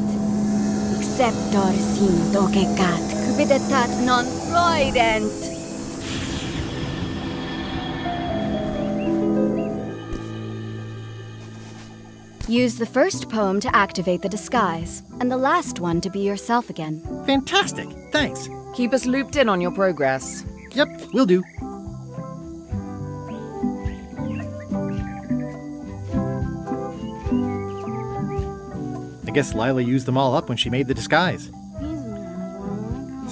Exceptor sim docecat, cupidetat non proident. Use the first poem to activate the disguise, and the last one to be yourself again. Fantastic! Thanks! Keep us looped in on your progress. Yep, will do. I guess Lila used them all up when she made the disguise.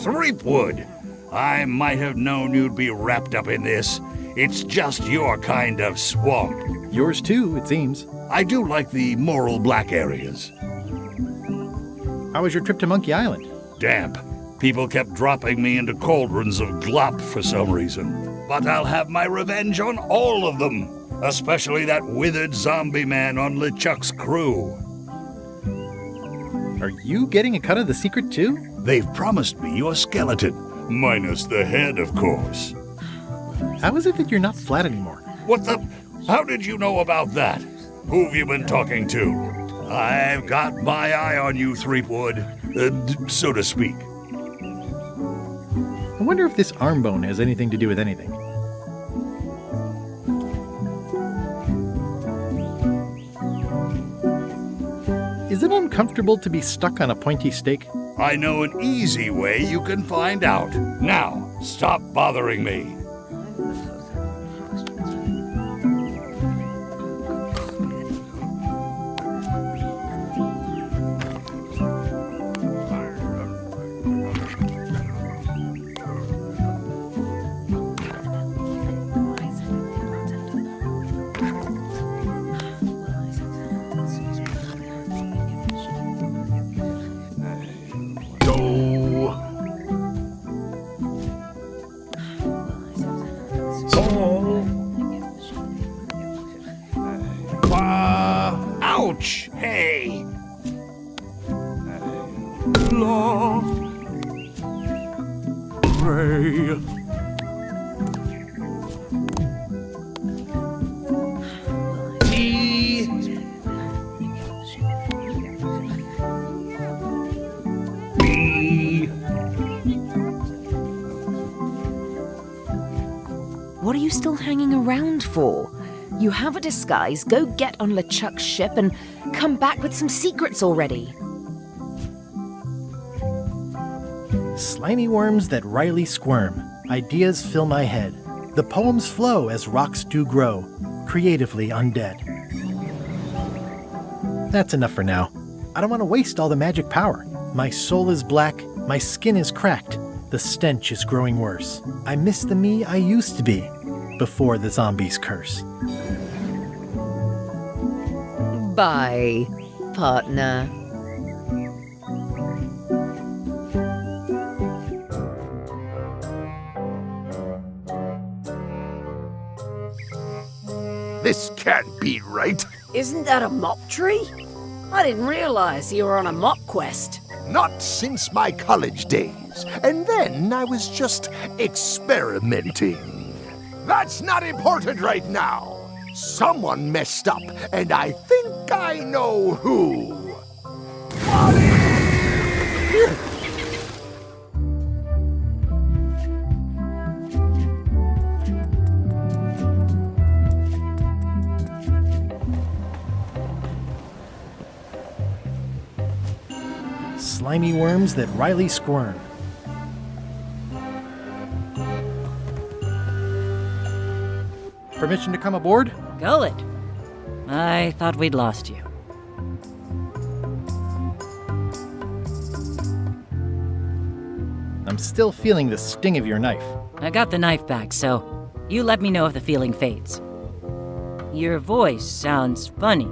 Threepwood, I might have known you'd be wrapped up in this. It's just your kind of swamp. Yours too, it seems. I do like the moral black areas. How was your trip to Monkey Island? Damp. People kept dropping me into cauldrons of glop for some reason. But I'll have my revenge on all of them, especially that withered zombie man on LeChuck's crew. Are you getting a cut of the secret too? They've promised me your skeleton, minus the head, of course. How is it that you're not flat anymore? What the? How did you know about that? Who've you been talking to? I've got my eye on you, Threepwood, so to speak. I wonder if this arm bone has anything to do with anything. Is it uncomfortable to be stuck on a pointy stake? I know an easy way you can find out. Now, stop bothering me. Ouch! Hey! Law. Ray. T. B. What are you still hanging around for? You have a disguise, go get on LeChuck's ship and come back with some secrets already. Slimy worms that wryly squirm. Ideas fill my head. The poems flow as rocks do grow, creatively undead. That's enough for now. I don't want to waste all the magic power. My soul is black, my skin is cracked, the stench is growing worse. I miss the me I used to be, before the zombies curse. Bye, partner. This can't be right. Isn't that a mop tree? I didn't realize you were on a mop quest. Not since my college days. And then I was just experimenting. That's not important right now. Someone messed up, and I think I know who. slimy worms that wryly squirm. Permission to come aboard? Gullet, I thought we'd lost you. I'm still feeling the sting of your knife. I got the knife back, so you let me know if the feeling fades. Your voice sounds funny.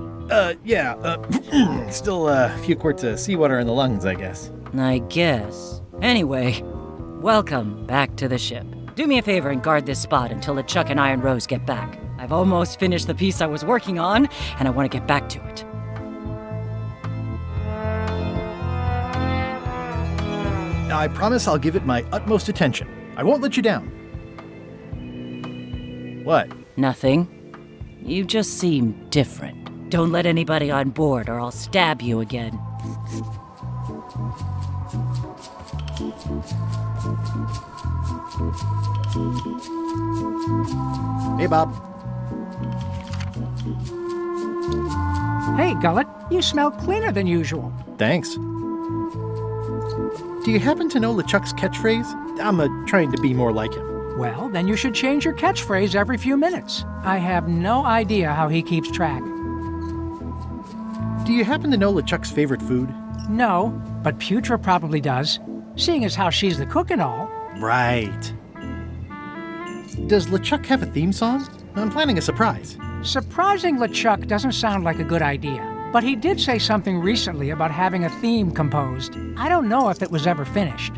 Still a few quarts of seawater in the lungs, I guess. I guess. Anyway, welcome back to the ship. Do me a favor and guard this spot until LeChuck and I and Rose get back. I've almost finished the piece I was working on, and I want to get back to it. I promise I'll give it my utmost attention. I won't let you down. What? Nothing. You just seem different. Don't let anybody on board or I'll stab you again. Hey, Bob. Hey, Gullet, you smell cleaner than usual. Thanks. Do you happen to know LeChuck's catchphrase? I'm trying to be more like him. Well, then you should change your catchphrase every few minutes. I have no idea how he keeps track. Do you happen to know LeChuck's favorite food? No, but Putra probably does, seeing as how she's the cook and all. Right. Does LeChuck have a theme song? I'm planning a surprise. Surprising LeChuck doesn't sound like a good idea, but he did say something recently about having a theme composed. I don't know if it was ever finished.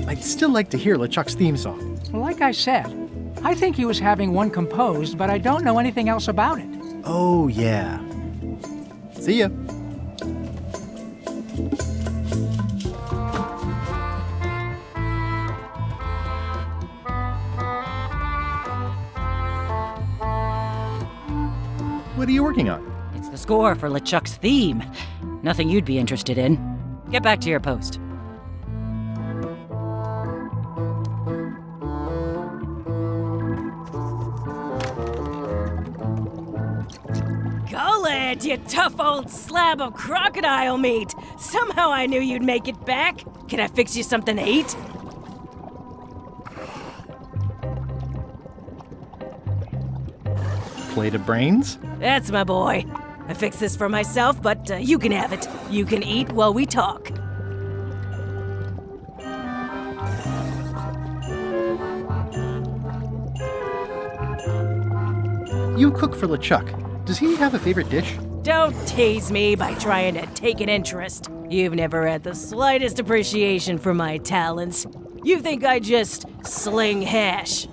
I'd still like to hear LeChuck's theme song. Like I said, I think he was having one composed, but I don't know anything else about it. Oh, yeah. See ya. What are you working on? It's the score for LeChuck's theme. Nothing you'd be interested in. Get back to your post. Gullet, you tough old slab of crocodile meat! Somehow I knew you'd make it back. Can I fix you something to eat? Plate of brains? That's my boy. I fixed this for myself, but you can have it. You can eat while we talk. You cook for LeChuck. Does he have a favorite dish? Don't tease me by trying to take an interest. You've never had the slightest appreciation for my talents. You think I just sling hash.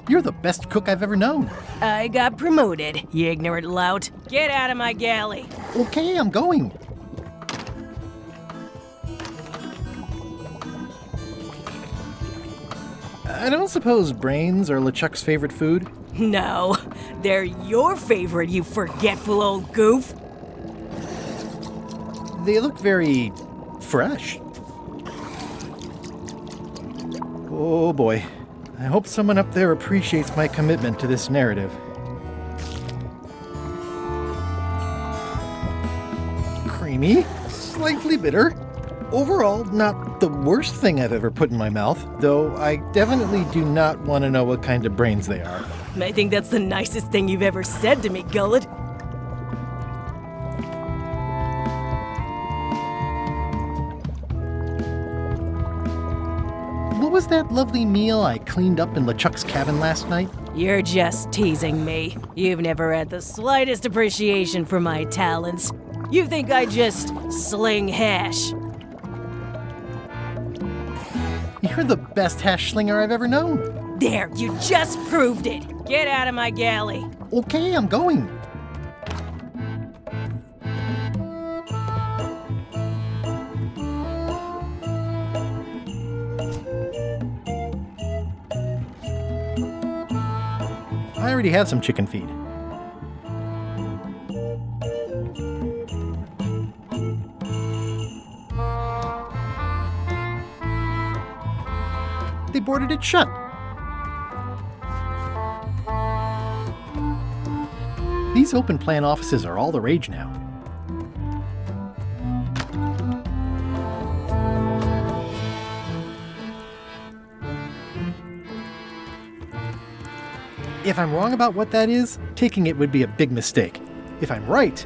You're the best cook I've ever known. I got promoted, you ignorant lout. Get out of my galley. Okay, I'm going. I don't suppose brains are LeChuck's favorite food? No, they're your favorite, you forgetful old goof. They look very fresh. Oh boy. I hope someone up there appreciates my commitment to this narrative. Creamy, slightly bitter. Overall, not the worst thing I've ever put in my mouth, though I definitely do not want to know what kind of brains they are. I think that's the nicest thing you've ever said to me, Gullet. What was that lovely meal I cleaned up in LeChuck's cabin last night? You're just teasing me. You've never had the slightest appreciation for my talents. You think I just sling hash. You're the best hash slinger I've ever known. There, you just proved it. Get out of my galley. Okay, I'm going. I already have some chicken feed. They boarded it shut. These open plan offices are all the rage now. If I'm wrong about what that is, taking it would be a big mistake. If I'm right,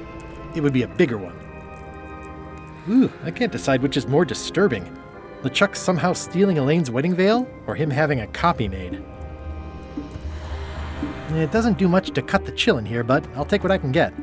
it would be a bigger one. Ooh, I can't decide which is more disturbing. LeChuck somehow stealing Elaine's wedding veil, or him having a copy made. It doesn't do much to cut the chill in here, but I'll take what I can get.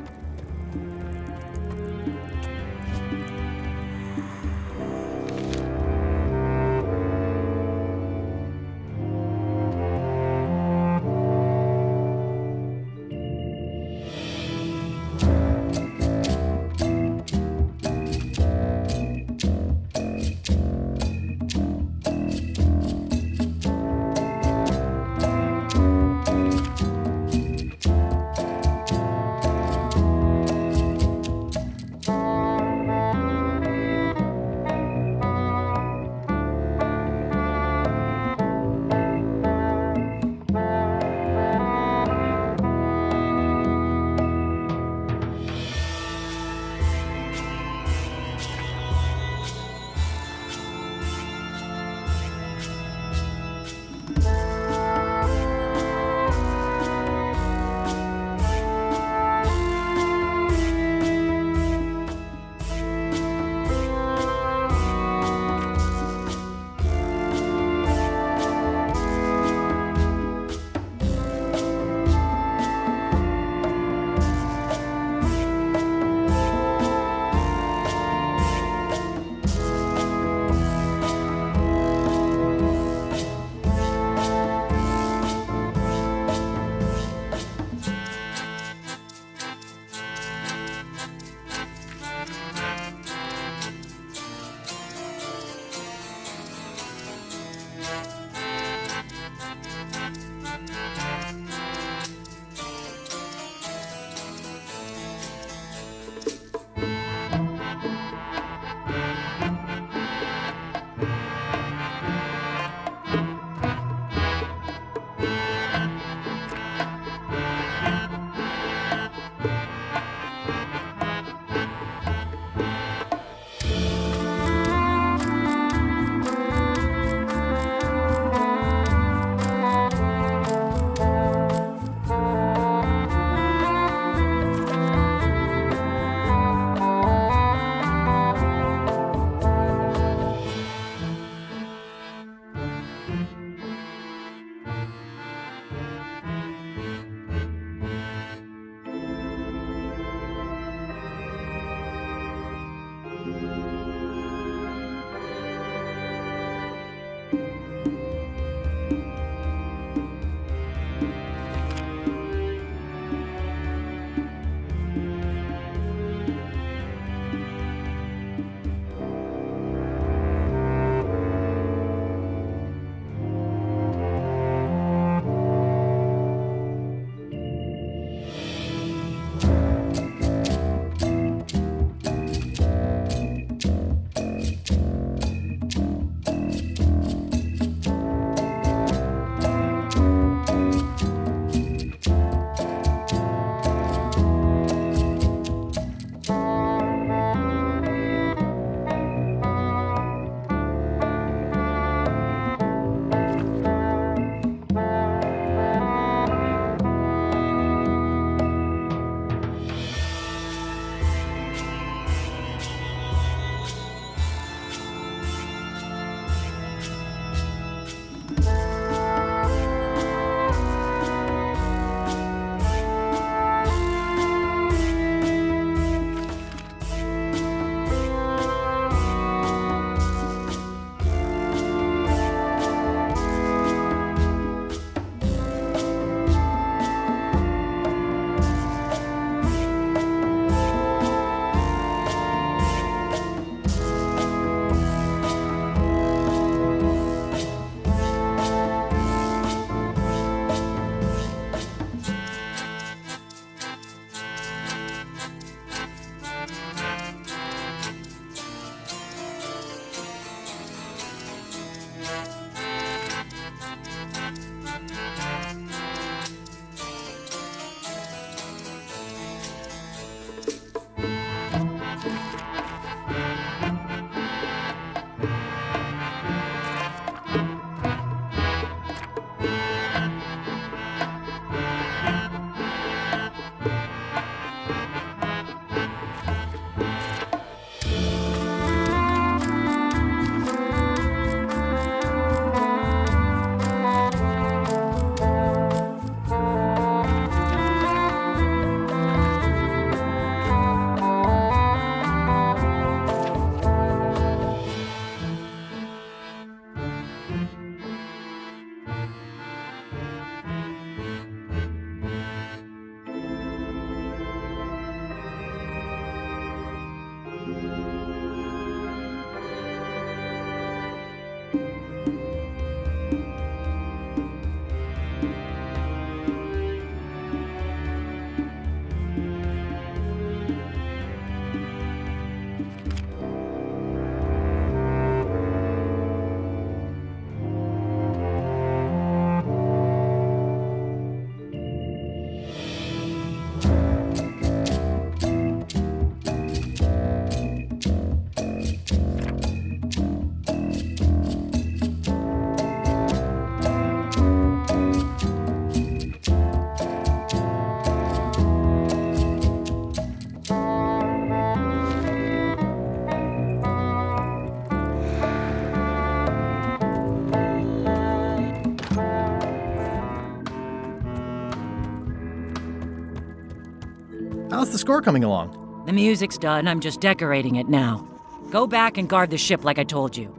How's the score coming along? The music's done, I'm just decorating it now. Go back and guard the ship like I told you.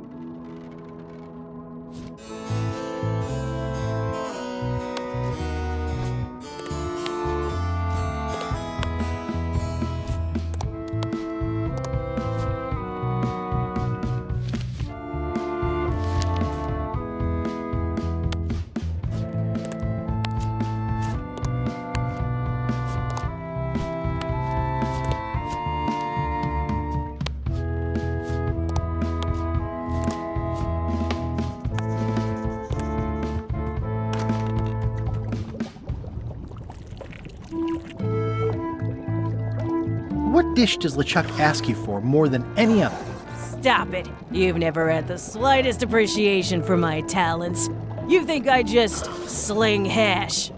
What dish does LeChuck ask you for more than any other? Stop it. You've never had the slightest appreciation for my talents. You think I just sling hash.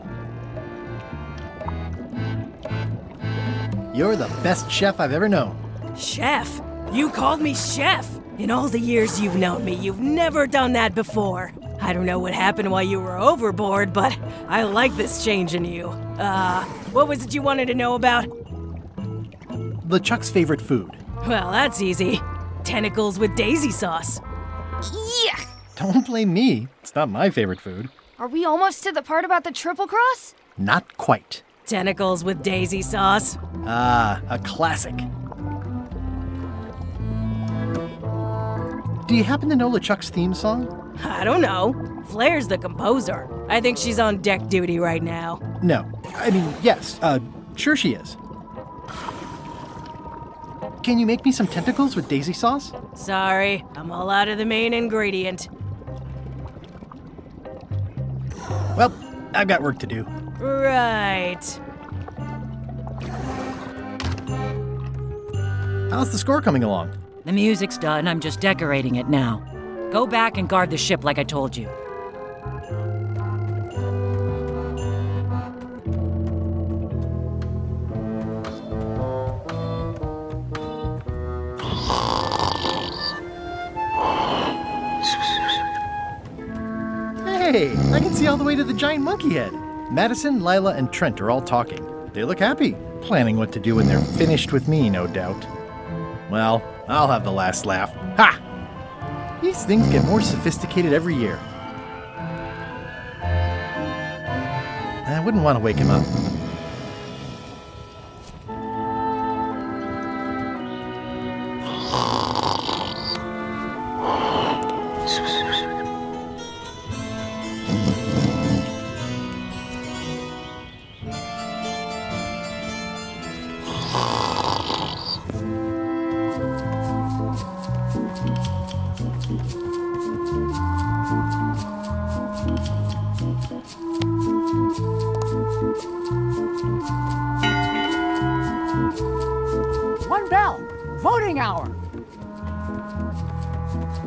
You're the best chef I've ever known. Chef? You called me chef? In all the years you've known me, you've never done that before. I don't know what happened while you were overboard, but I like this change in you. What was it you wanted to know about? LeChuck's favorite food. Well, that's easy. Tentacles with daisy sauce. Yeah! Don't blame me. It's not my favorite food. Are we almost to the part about the triple cross? Not quite. Tentacles with daisy sauce. Ah, a classic. Do you happen to know LeChuck's theme song? I don't know. Flair's the composer. I think she's on deck duty right now. No. I mean, yes. Sure she is. Can you make me some tentacles with daisy sauce? Sorry, I'm all out of the main ingredient. Well, I've got work to do. Right. How's the score coming along? The music's done, I'm just decorating it now. Go back and guard the ship like I told you. Hey, I can see all the way to the giant monkey head. Madison, Lila, and Trent are all talking. They look happy, planning what to do when they're finished with me, no doubt. Well, I'll have the last laugh. Ha! These things get more sophisticated every year. I wouldn't want to wake him up. One bell. Voting hour.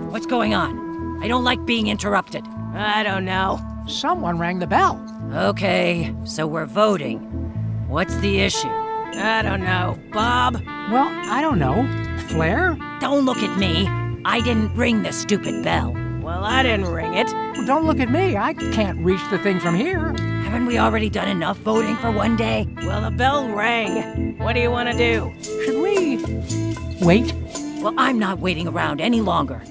What's going on? I don't like being interrupted. I don't know. Someone rang the bell. Okay, so we're voting. What's the issue? I don't know. Bob? Well, I don't know. Flair? Don't look at me. I didn't ring the stupid bell. Well, I didn't ring it. Well, don't look at me. I can't reach the thing from here. Haven't we already done enough voting for one day? Well, the bell rang. What do you want to do? Should we wait? Well, I'm not waiting around any longer.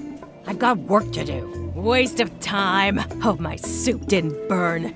I've got work to do. Waste of time. Hope my soup didn't burn.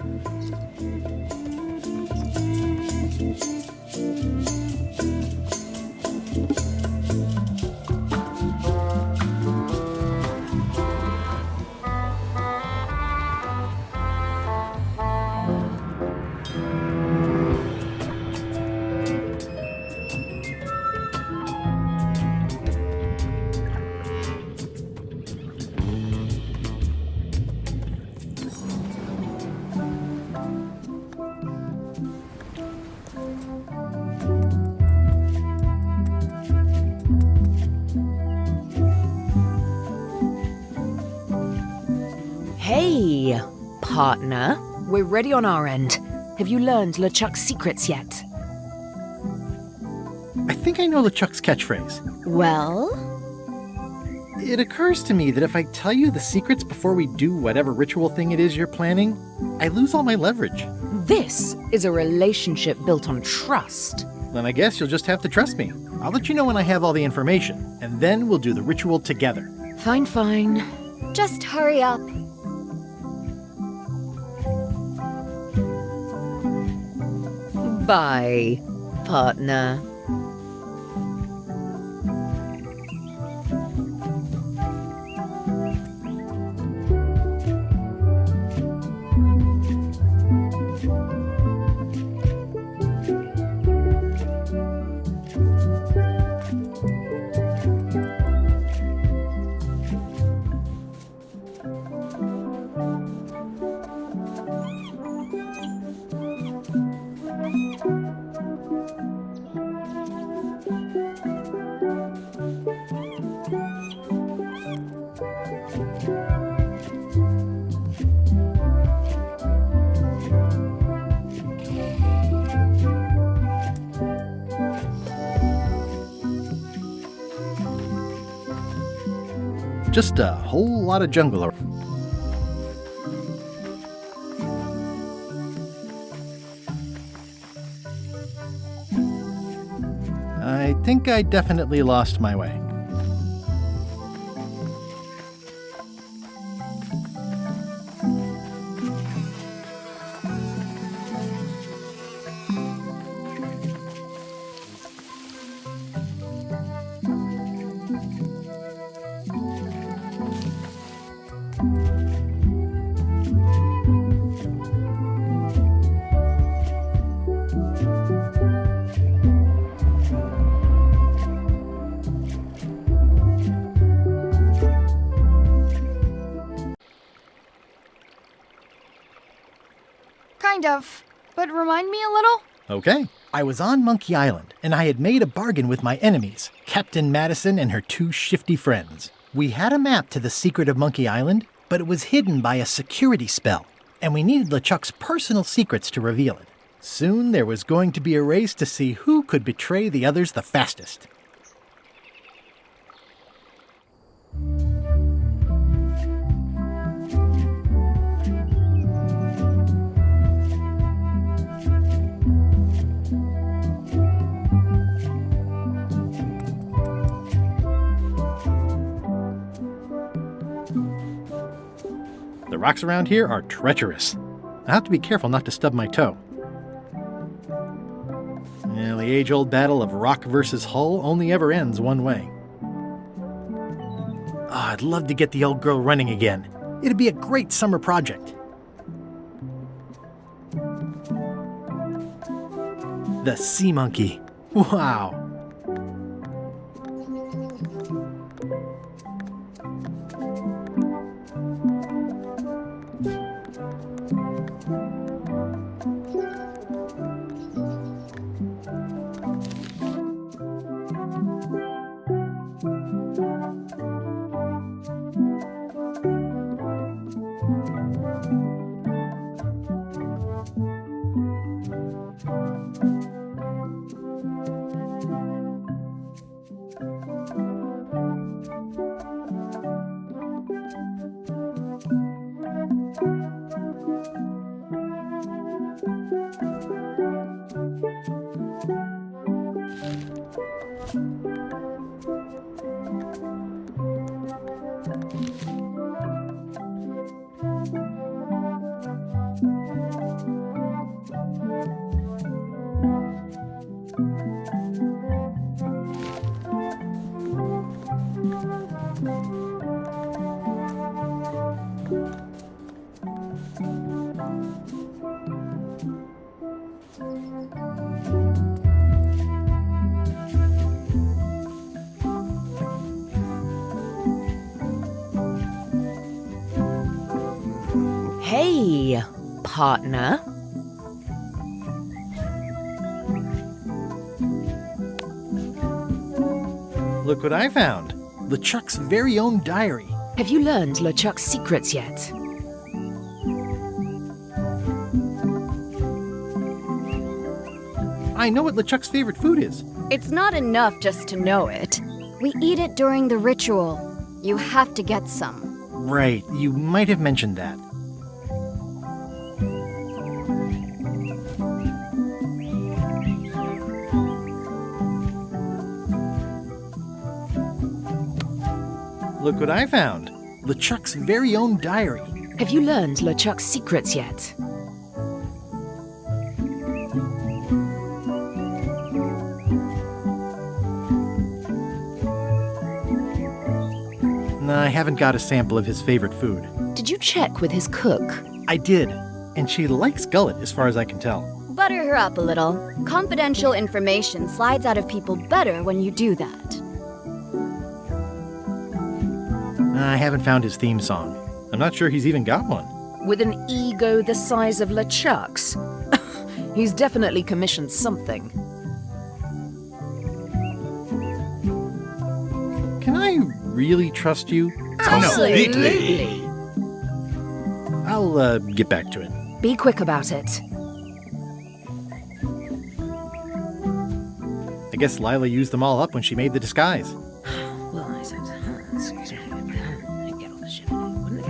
Hey, partner. We're ready on our end. Have you learned LeChuck's secrets yet? I think I know LeChuck's catchphrase. Well? It occurs to me that if I tell you the secrets before we do whatever ritual thing it is you're planning, I lose all my leverage. This is a relationship built on trust. Then I guess you'll just have to trust me. I'll let you know when I have all the information, and then we'll do the ritual together. Fine, fine. Just hurry up. Bye, partner. Just a whole lot of jungle. I think I definitely lost my way. Kind of. But remind me a little? Okay. I was on Monkey Island, and I had made a bargain with my enemies, Captain Madison and her two shifty friends. We had a map to the secret of Monkey Island, but it was hidden by a security spell, and we needed LeChuck's personal secrets to reveal it. Soon there was going to be a race to see who could betray the others the fastest. The rocks around here are treacherous. I have to be careful not to stub my toe. The age-old battle of rock versus hull only ever ends one way. I'd love to get the old girl running again. It'd be a great summer project. The sea monkey. Wow. Hey, partner. Look what I found. LeChuck's very own diary. Have you learned LeChuck's secrets yet? I know what LeChuck's favorite food is. It's not enough just to know it. We eat it during the ritual. You have to get some. Right, you might have mentioned that. Look what I found. LeChuck's very own diary. Have you learned LeChuck's secrets yet? I haven't got a sample of his favorite food. Did you check with his cook? I did, and she likes gullet as far as I can tell. Butter her up a little. Confidential information slides out of people better when you do that. I haven't found his theme song. I'm not sure he's even got one. With an ego the size of LeChuck's? He's definitely commissioned something. Can I really trust you? Absolutely. I'll get back to it. Be quick about it. I guess Lila used them all up when she made the disguise. Well, I said, excuse me. Get on the ship. Wouldn't it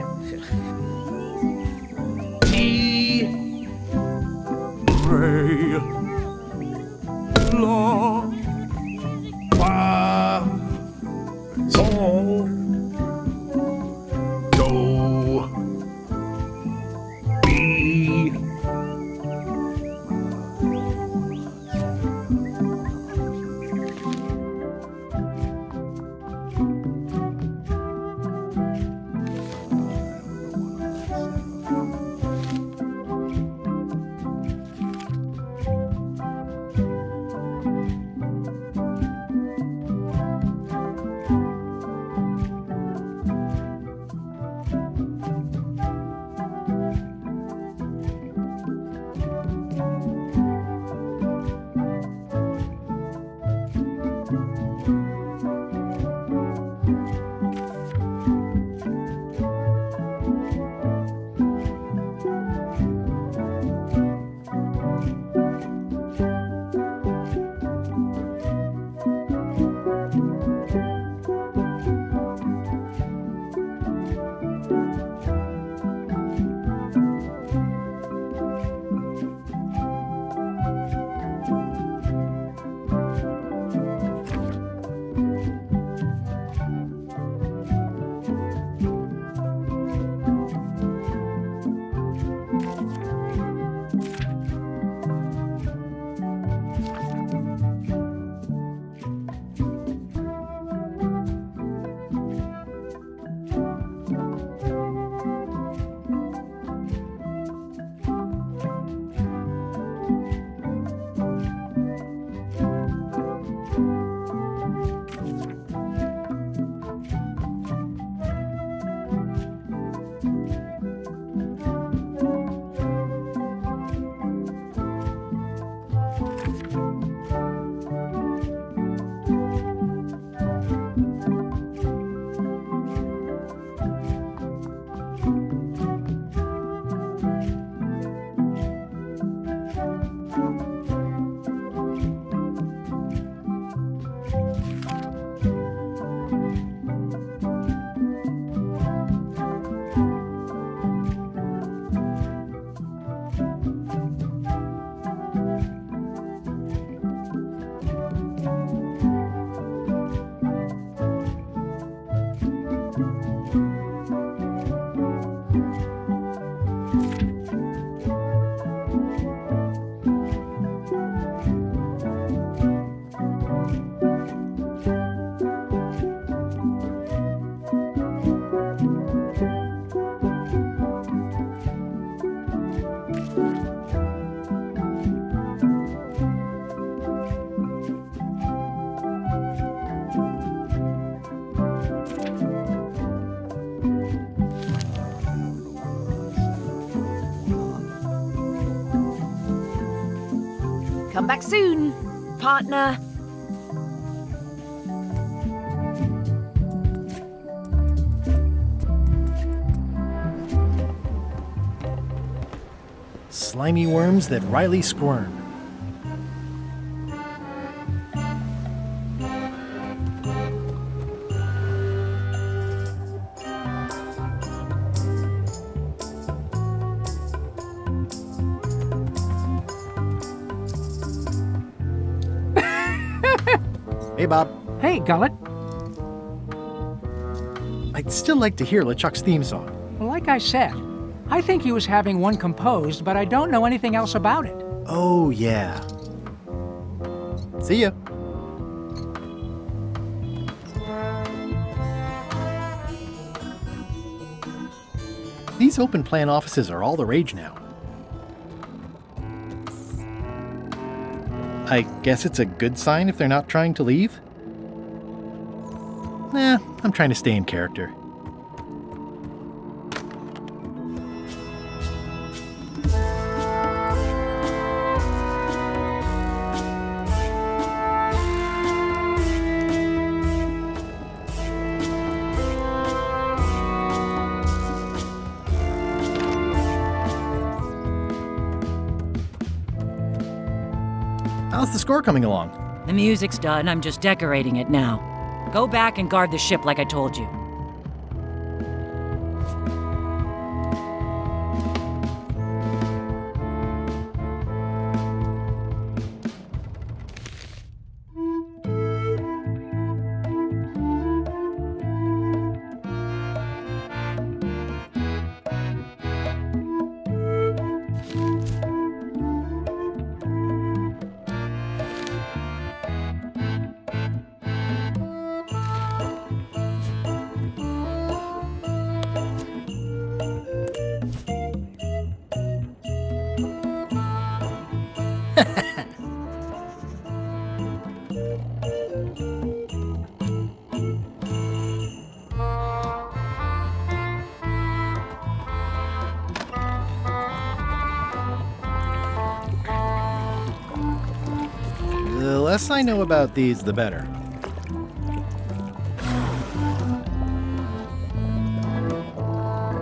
Come back soon, partner. Slimy worms that Riley squirm. Hey, Bob. Hey, Gullet. I'd still like to hear LeChuck's theme song. Like I said, I think he was having one composed, but I don't know anything else about it. Oh, yeah. See ya. These open plan offices are all the rage now. I guess it's a good sign if they're not trying to leave? Nah, I'm trying to stay in character. How's the score coming along? The music's done, I'm just decorating it now. Go back and guard the ship like I told you. The less I know about these, the better.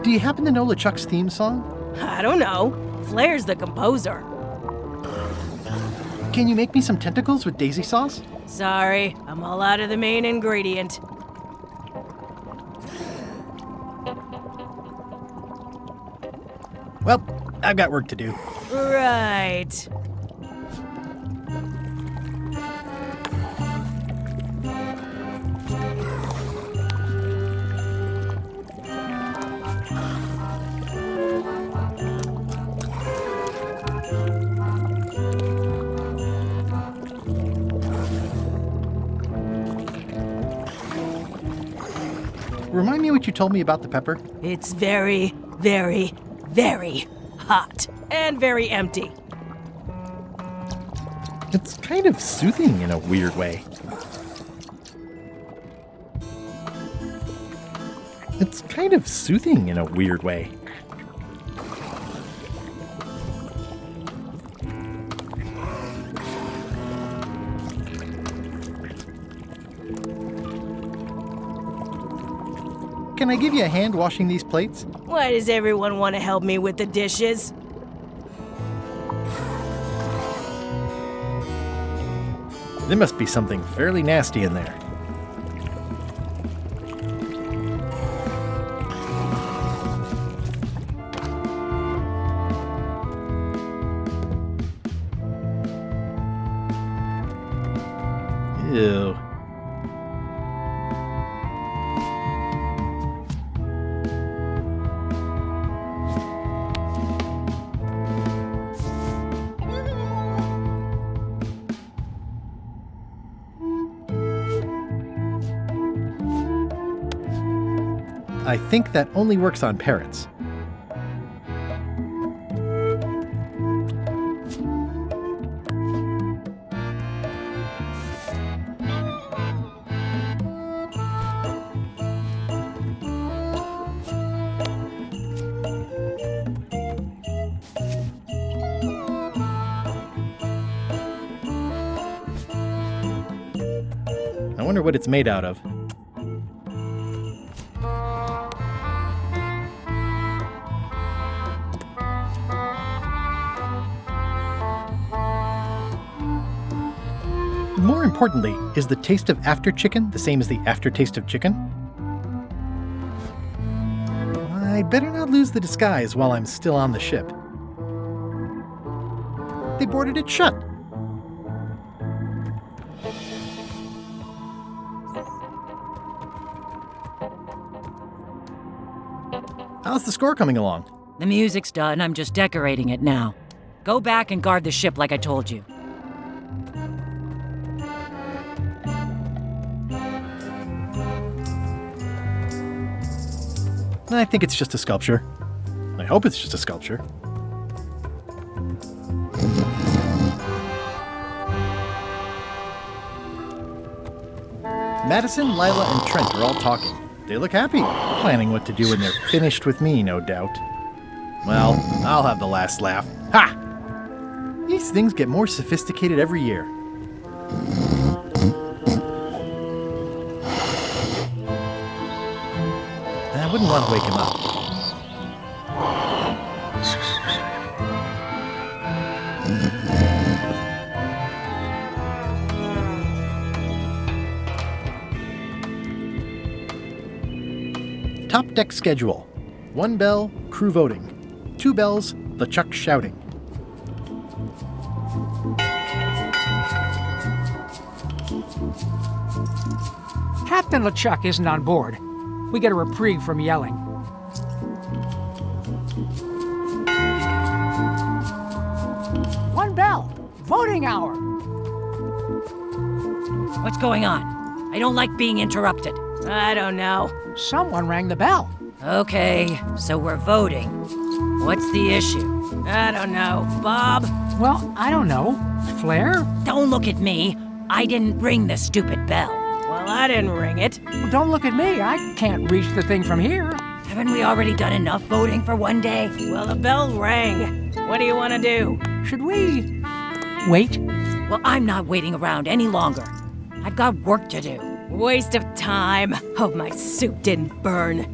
Do you happen to know LeChuck's theme song? I don't know. Flair's the composer. Can you make me some tentacles with daisy sauce? Sorry, I'm all out of the main ingredient. Well, I've got work to do. Right. Remind me what you told me about the pepper? It's very, very, very hot and very empty. It's kind of soothing in a weird way. It's kind of soothing in a weird way. Can I give you a hand washing these plates? Why does everyone want to help me with the dishes? There must be something fairly nasty in there. Ew. I think that only works on parrots. I wonder what it's made out of. More importantly, is the taste of after chicken the same as the aftertaste of chicken? I'd better not lose the disguise while I'm still on the ship. They boarded it shut. How's the score coming along? The music's done, I'm just decorating it now. Go back and guard the ship like I told you. I think it's just a sculpture. I hope it's just a sculpture. Madison, Lila, and Trent are all talking. They look happy, planning what to do when they're finished with me, no doubt. Well, I'll have the last laugh. Ha! These things get more sophisticated every year. I wouldn't want to wake him up. Top deck schedule. 1 bell, crew voting. 2 bells, LeChuck shouting. Captain LeChuck isn't on board. We get a reprieve from yelling. One bell! Voting hour! What's going on? I don't like being interrupted. I don't know. Someone rang the bell. Okay, so we're voting. What's the issue? I don't know. Bob? Well, I don't know. Flair? Don't look at me. I didn't ring the stupid bell. Well, I didn't ring it. Well, don't look at me. I can't reach the thing from here. Haven't we already done enough voting for one day? Well, the bell rang. What do you want to do? Should we wait? Well, I'm not waiting around any longer. I've got work to do. Waste of time. Hope my soup didn't burn.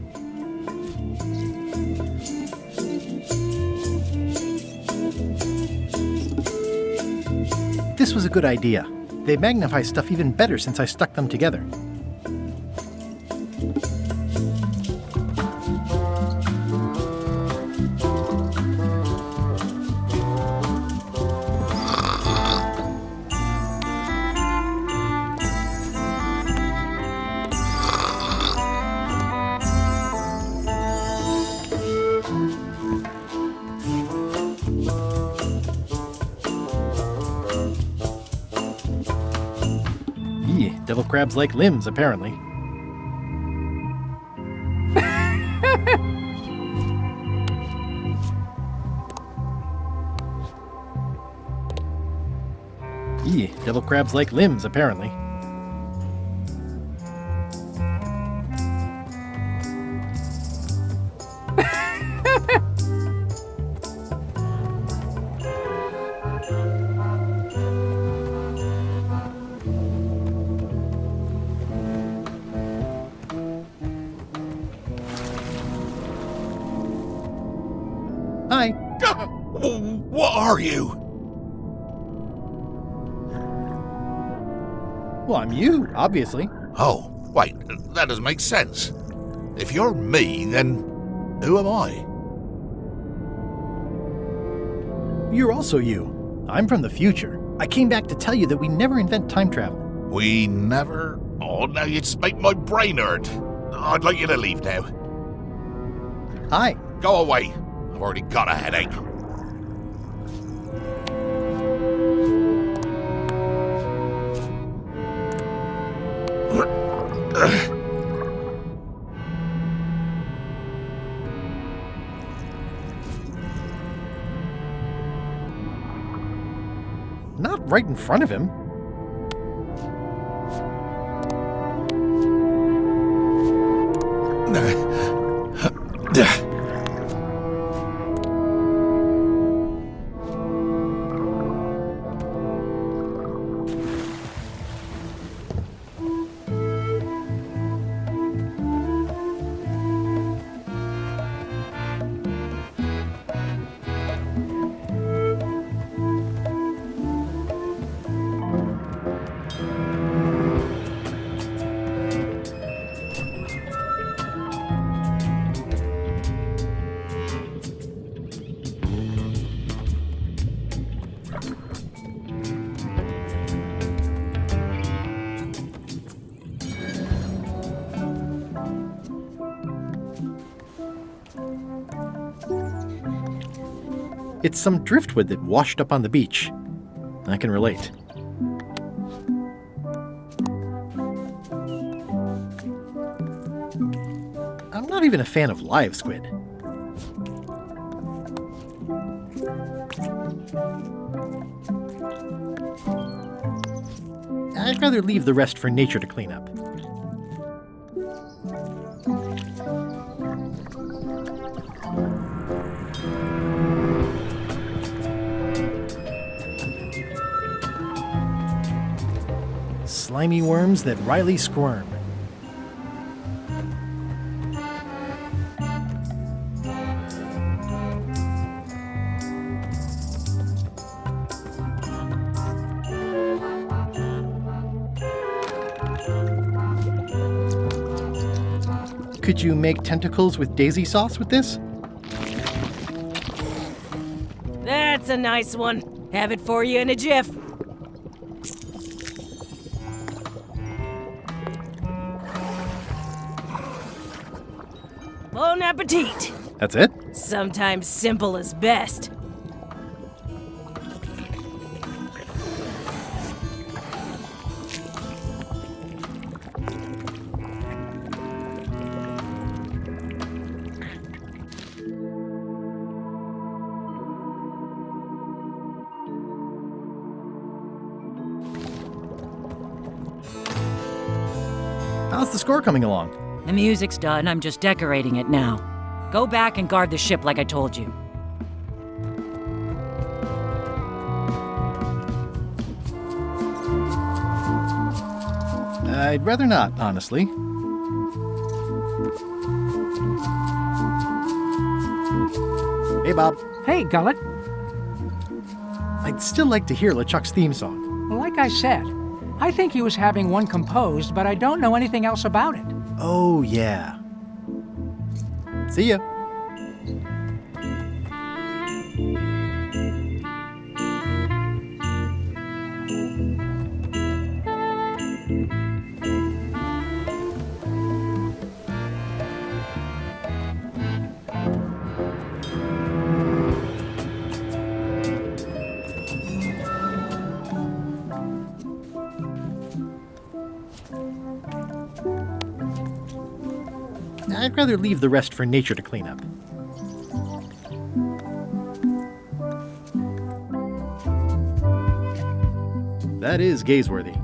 This was a good idea. They magnify stuff even better since I stuck them together. Devil crabs like limbs, apparently. Devil crabs like limbs, apparently. Hi. What are you? Well, I'm you, obviously. Oh, wait, that doesn't make sense. If you're me, then who am I? You're also you. I'm from the future. I came back to tell you that we never invent time travel. We never? Oh, now you just make my brain hurt. I'd like you to leave now. Hi. Go away. I've already got a headache. Not right in front of him. It's some driftwood that washed up on the beach. I can relate. I'm not even a fan of live squid. I'd rather leave the rest for nature to clean up. Slimy worms that wryly squirm. Could you make tentacles with daisy sauce with this? That's a nice one. Have it for you in a jiff. Bon appetit. That's it? Sometimes simple is best. How's the score coming along? The music's done, I'm just decorating it now. Go back and guard the ship like I told you. I'd rather not, honestly. Hey, Bob. Hey, Gullet. I'd still like to hear LeChuck's theme song. Like I said, I think he was having one composed, but I don't know anything else about it. Oh, yeah. See ya. I'd rather leave the rest for nature to clean up. That is gazeworthy.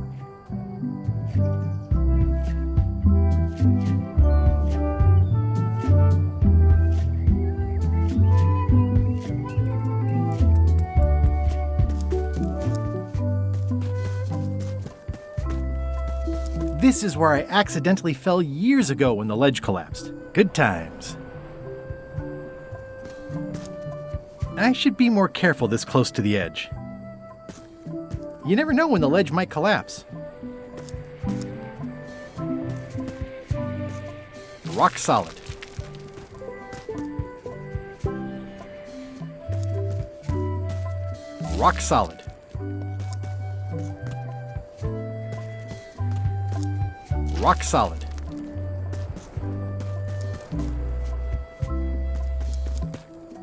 This is where I accidentally fell years ago when the ledge collapsed. Good times. I should be more careful this close to the edge. You never know when the ledge might collapse. Rock solid. Rock solid. Rock solid.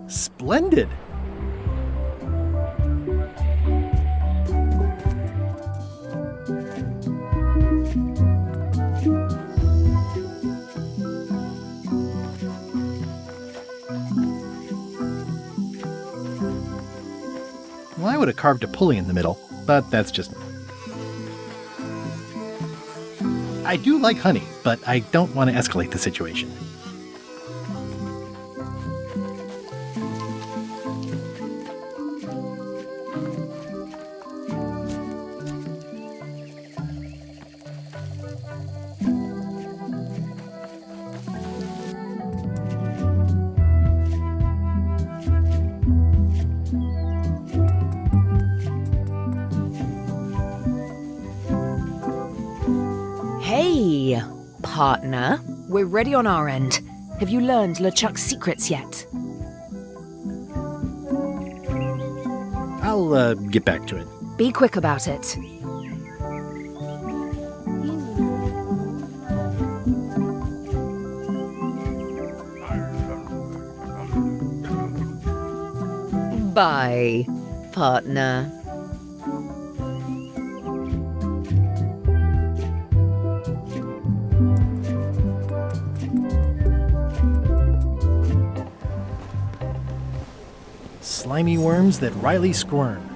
Splendid. Well, I would have carved a pulley in the middle, but that's just me. I do like honey, but I don't want to escalate the situation. Hey, partner. We're ready on our end. Have you learned LeChuck's secrets yet? I'll get back to it. Be quick about it. Bye, partner. Slimy worms that wryly squirm.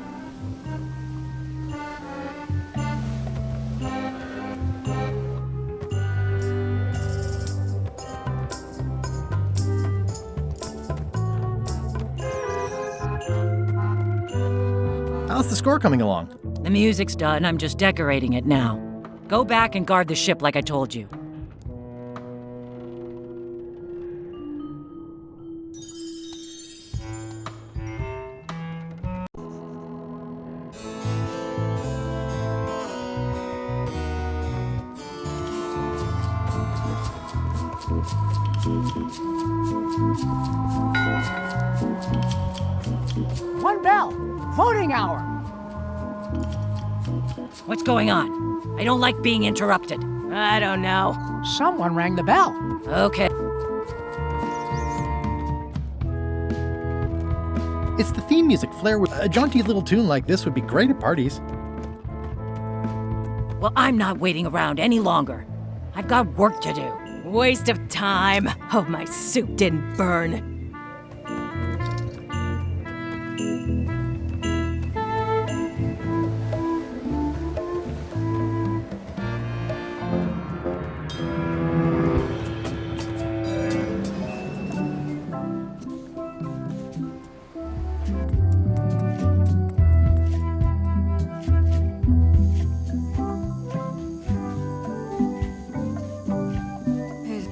How's the score coming along? The music's done. I'm just decorating it now. Go back and guard the ship like I told you. One bell. Voting hour. What's going on? I don't like being interrupted. I don't know. Someone rang the bell. Okay. It's the theme music, Flair. A jaunty little tune like this would be great at parties. Well, I'm not waiting around any longer. I've got work to do. Waste of time. Hope my soup didn't burn.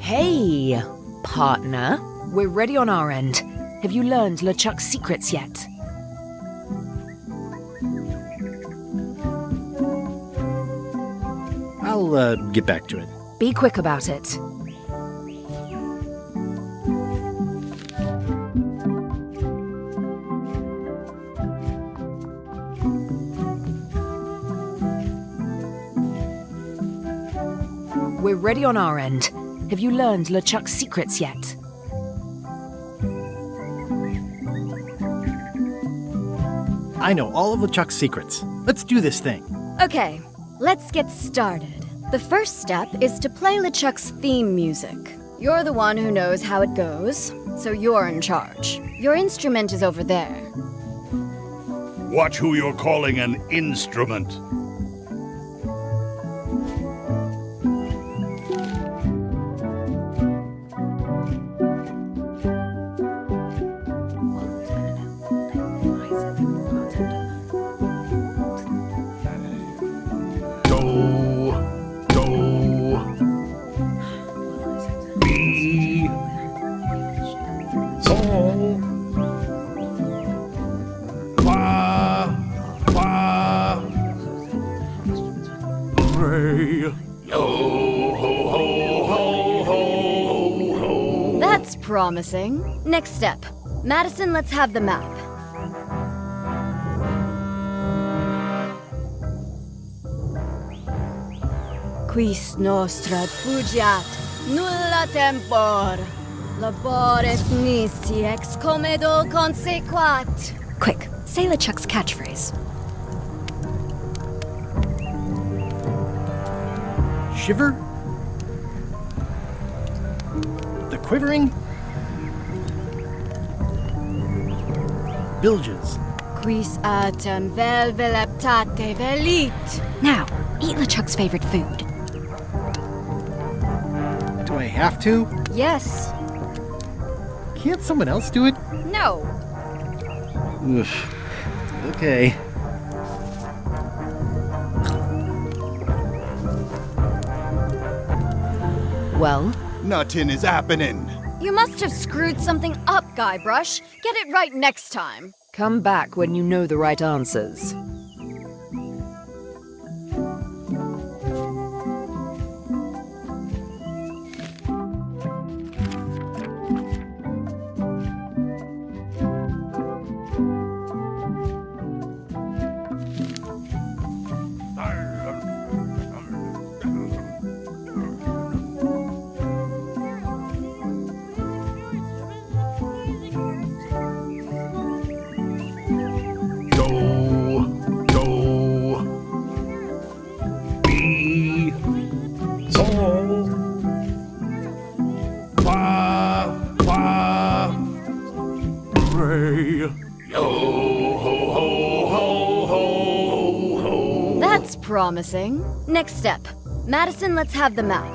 Hey, partner. We're ready on our end. Have you learned LeChuck's secrets yet? I'll get back to it. Be quick about it. We're ready on our end. Have you learned LeChuck's secrets yet? I know all of LeChuck's secrets. Let's do this thing. Okay, let's get started. The first step is to play LeChuck's theme music. You're the one who knows how it goes, so you're in charge. Your instrument is over there. Watch who you're calling an instrument. That's promising. Next step. Madison, let's have the map. Quis nostra fugiat, nulla tempor. Labores nisi ex comedo consequat. Quick, say LeChuck's catchphrase. Shiver? The quivering? Bilges. Quis autem vel veleptate velit. Now, eat LeChuck's favorite food. Do I have to? Yes. Can't someone else do it? No. Oof. Okay. Well? Nothing is happening. You must have screwed something up, Guybrush. Get it right next time. Come back when you know the right answers. Yo ho ho ho ho ho. That's promising. Next step. Madison, let's have the map.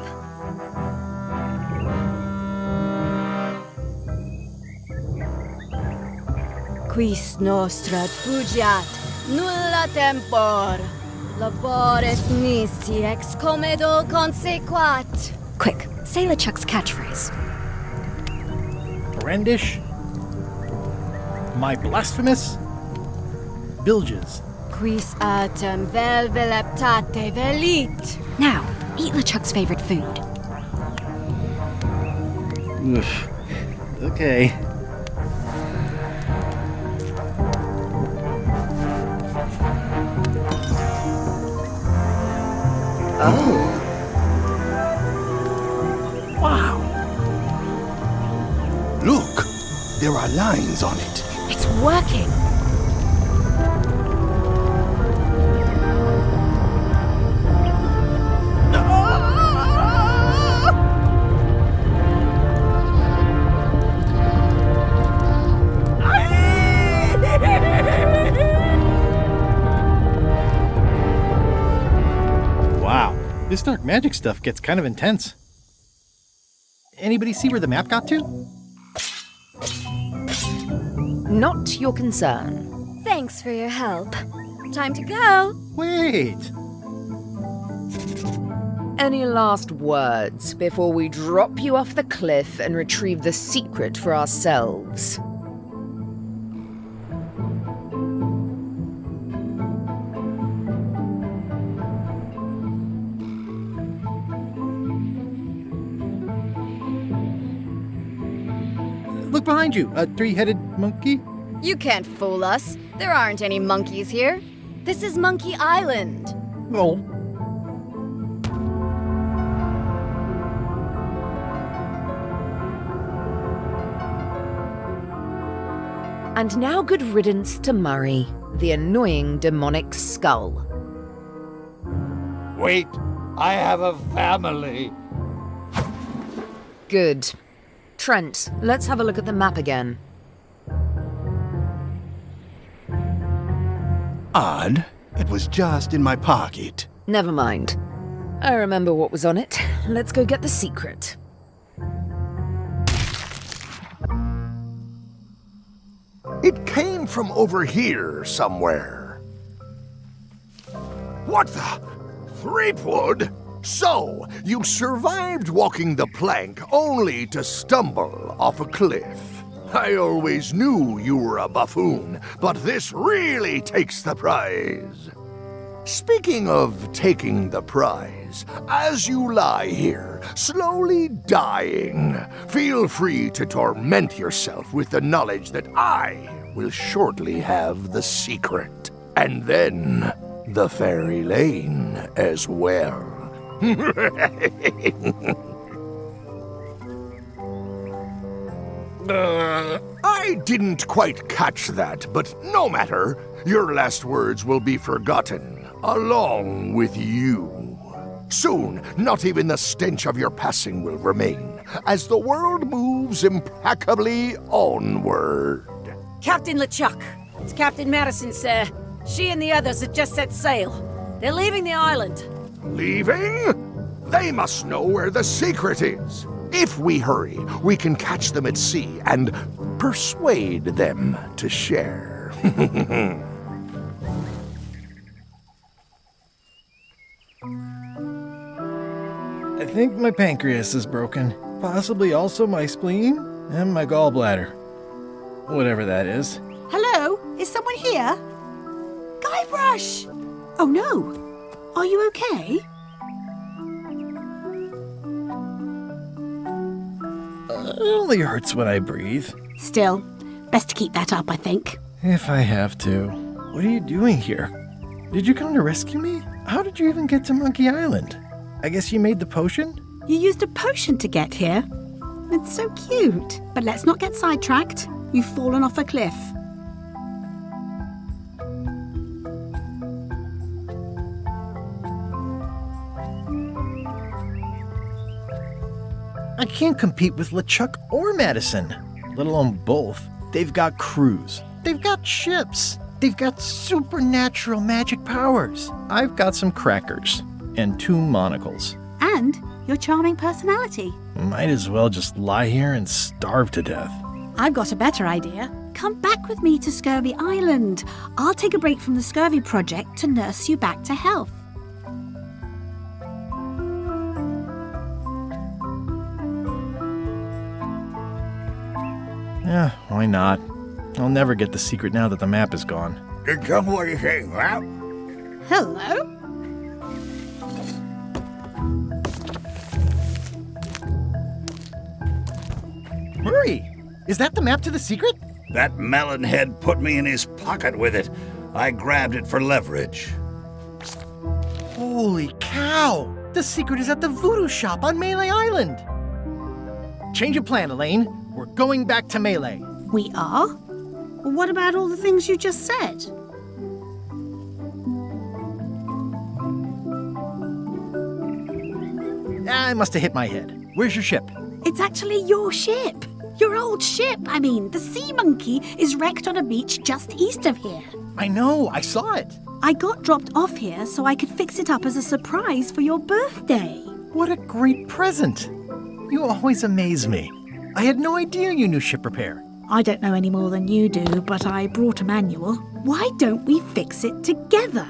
Quis nostra fugiat, nulla tempor. Labores nisi ex comedo consequat. Quick, say LeChuck's catchphrase. Brandish. My blasphemous. Bilges. Quis autem vel veleptate velit. Now, eat LeChuck's favorite food. Oof. Okay. Oh. Wow. Look, there are lines on it. It's working. Wow. This dark magic stuff gets kind of intense. Anybody see where the map got to? Not your concern. Thanks for your help. Time to go. Wait. Any last words before we drop you off the cliff and retrieve the secret for ourselves? Look behind you, a three-headed monkey. You can't fool us. There aren't any monkeys here. This is Monkey Island. Oh. And now good riddance to Murray, the annoying demonic skull. Wait, I have a family. Good. Trent, let's have a look at the map again. Odd. It was just in my pocket. Never mind. I remember what was on it. Let's go get the secret. It came from over here somewhere. What the? Threepwood? So, you survived walking the plank only to stumble off a cliff. I always knew you were a buffoon, but this really takes the prize. Speaking of taking the prize, as you lie here, slowly dying, feel free to torment yourself with the knowledge that I will shortly have the secret. And then the fairy lane as well. I didn't quite catch that, but no matter. Your last words will be forgotten, along with you. Soon, not even the stench of your passing will remain, as the world moves impeccably onward. Captain LeChuck, it's Captain Madison, sir. She and the others have just set sail. They're leaving the island. Leaving? They must know where the secret is. If we hurry, we can catch them at sea and persuade them to share. I think my pancreas is broken. Possibly also my spleen and my gallbladder. Whatever that is. Hello? Is someone here? Guybrush! Oh no. Are you okay? It only hurts when I breathe. Still, best to keep that up, I think. If I have to. What are you doing here? Did you come to rescue me? How did you even get to Monkey Island? I guess you made the potion? You used a potion to get here. It's so cute. But let's not get sidetracked. You've fallen off a cliff. I can't compete with LeChuck or Madison, let alone both. They've got crews. They've got ships. They've got supernatural magic powers. I've got some crackers and 2 monocles. And your charming personality. Might as well just lie here and starve to death. I've got a better idea. Come back with me to Scurvy Island. I'll take a break from the Scurvy Project to nurse you back to health. Yeah, why not? I'll never get the secret now that the map is gone. Tell me what you say, Ralph. Hello? Murray, is that the map to the secret? That melonhead put me in his pocket with it. I grabbed it for leverage. Holy cow! The secret is at the voodoo shop on Melee Island! Change of plan, Elaine. We're going back to Melee. We are? Well, what about all the things you just said? I must have hit my head. Where's your ship? It's actually your ship. Your old ship, I mean. The Sea Monkey is wrecked on a beach just east of here. I know, I saw it. I got dropped off here so I could fix it up as a surprise for your birthday. What a great present. You always amaze me. I had no idea you knew ship repair. I don't know any more than you do, but I brought a manual. Why don't we fix it together?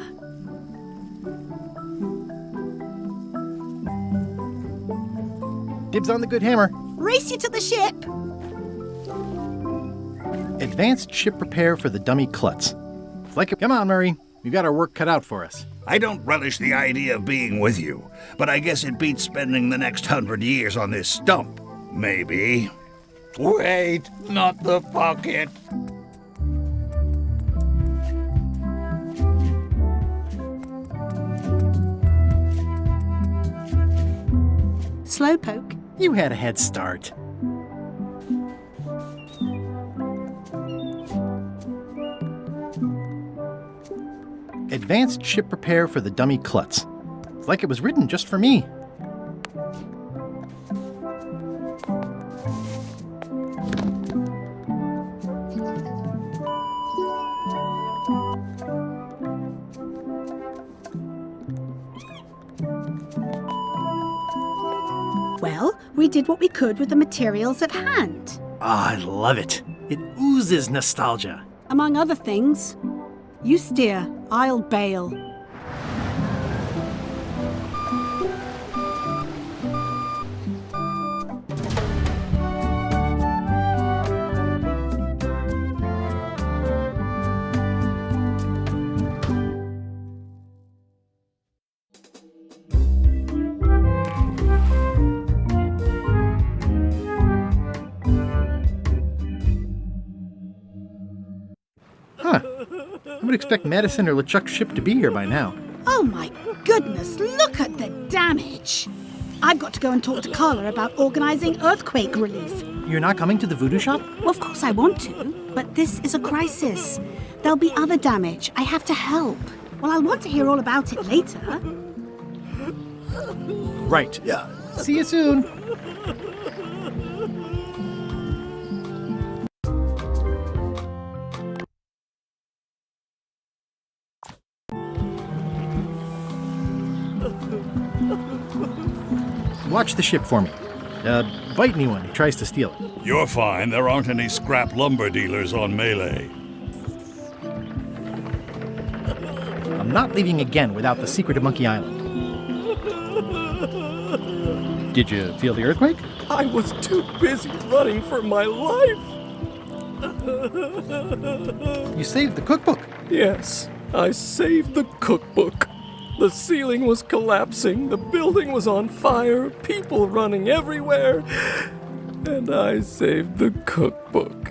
Dibs on the good hammer. Race you to the ship! Advanced ship repair for the dummy klutz. Come on, Murray. You got our work cut out for us. I don't relish the idea of being with you, but I guess it beats spending the next 100 years on this stump. Maybe. Wait, not the pocket. Slowpoke. You had a head start. Advanced ship repair for the dummy klutz. It's like it was written just for me. Well, we did what we could with the materials at hand. I love it. It oozes nostalgia. Among other things, you steer, I'll bail. I would expect Madison or LeChuck's ship to be here by now. Oh my goodness, look at the damage! I've got to go and talk to Carla about organising earthquake relief. You're not coming to the voodoo shop? Well, of course I want to, but this is a crisis. There'll be other damage. I have to help. Well, I'll want to hear all about it later. Right. Yeah. See you soon. Watch the ship for me. Bite anyone who tries to steal it. You're fine. There aren't any scrap lumber dealers on Melee. I'm not leaving again without the secret of Monkey Island. Did you feel the earthquake? I was too busy running for my life. You saved the cookbook. Yes, I saved the cookbook. The ceiling was collapsing, the building was on fire, people running everywhere, and I saved the cookbook.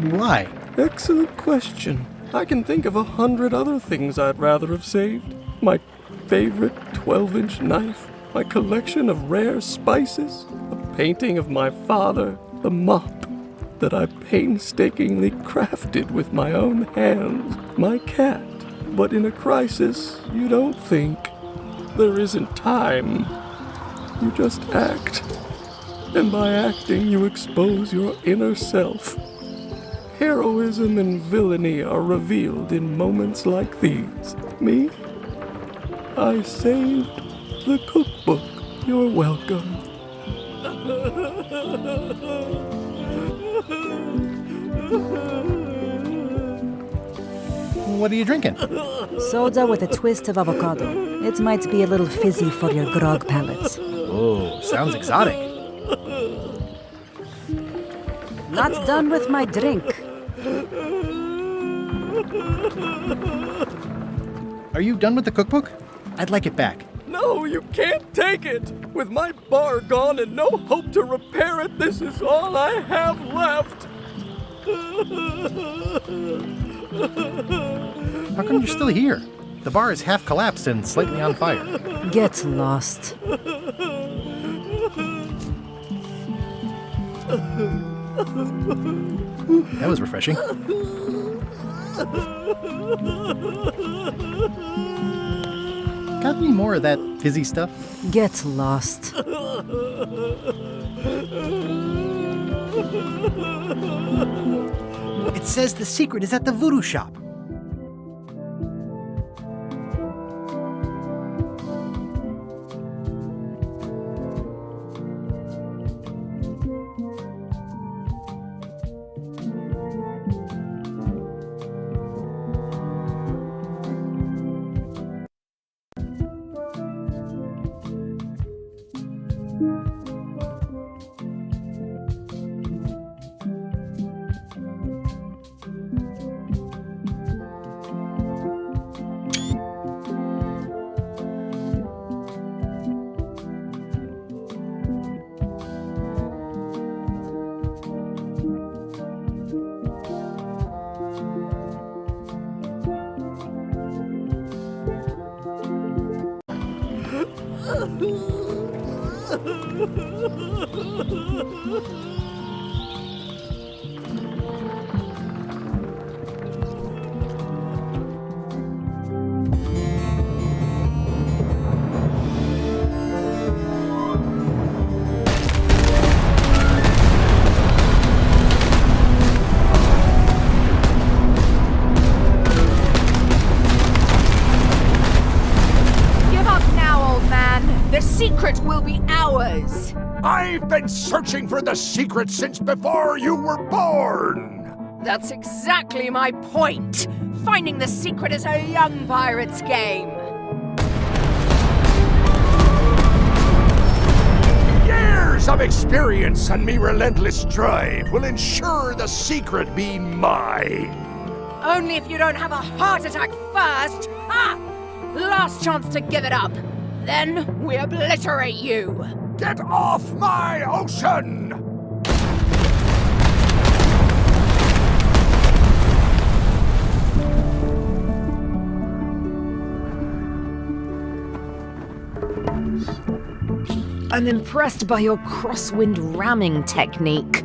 Why? Excellent question. I can think of 100 other things I'd rather have saved. My favorite 12-inch knife, my collection of rare spices, a painting of my father, the mop that I painstakingly crafted with my own hands, my cat. But in a crisis, you don't think. There isn't time. You just act. And by acting, you expose your inner self. heroism and villainy are revealed in moments like these. Me? I saved the cookbook. You're welcome. What are you drinking? Soda with a twist of avocado. It might be a little fizzy for your grog palates. Oh, sounds exotic. Not done with my drink. Are you done with the cookbook? I'd like it back. No, you can't take it! With my bar gone and no hope to repair it, this is all I have left! How come you're still here? The bar is half collapsed and slightly on fire. Get lost. That was refreshing. Got any more of that fizzy stuff? Get lost. It says the secret is at the voodoo shop. The secret will be ours! I've been searching for the secret since before you were born! That's exactly my point! Finding the secret is a young pirate's game! Years of experience and me relentless drive will ensure the secret be mine! Only if you don't have a heart attack first! Ha! Last chance to give it up! Then we obliterate you! Get off my ocean! I'm impressed by your crosswind ramming technique.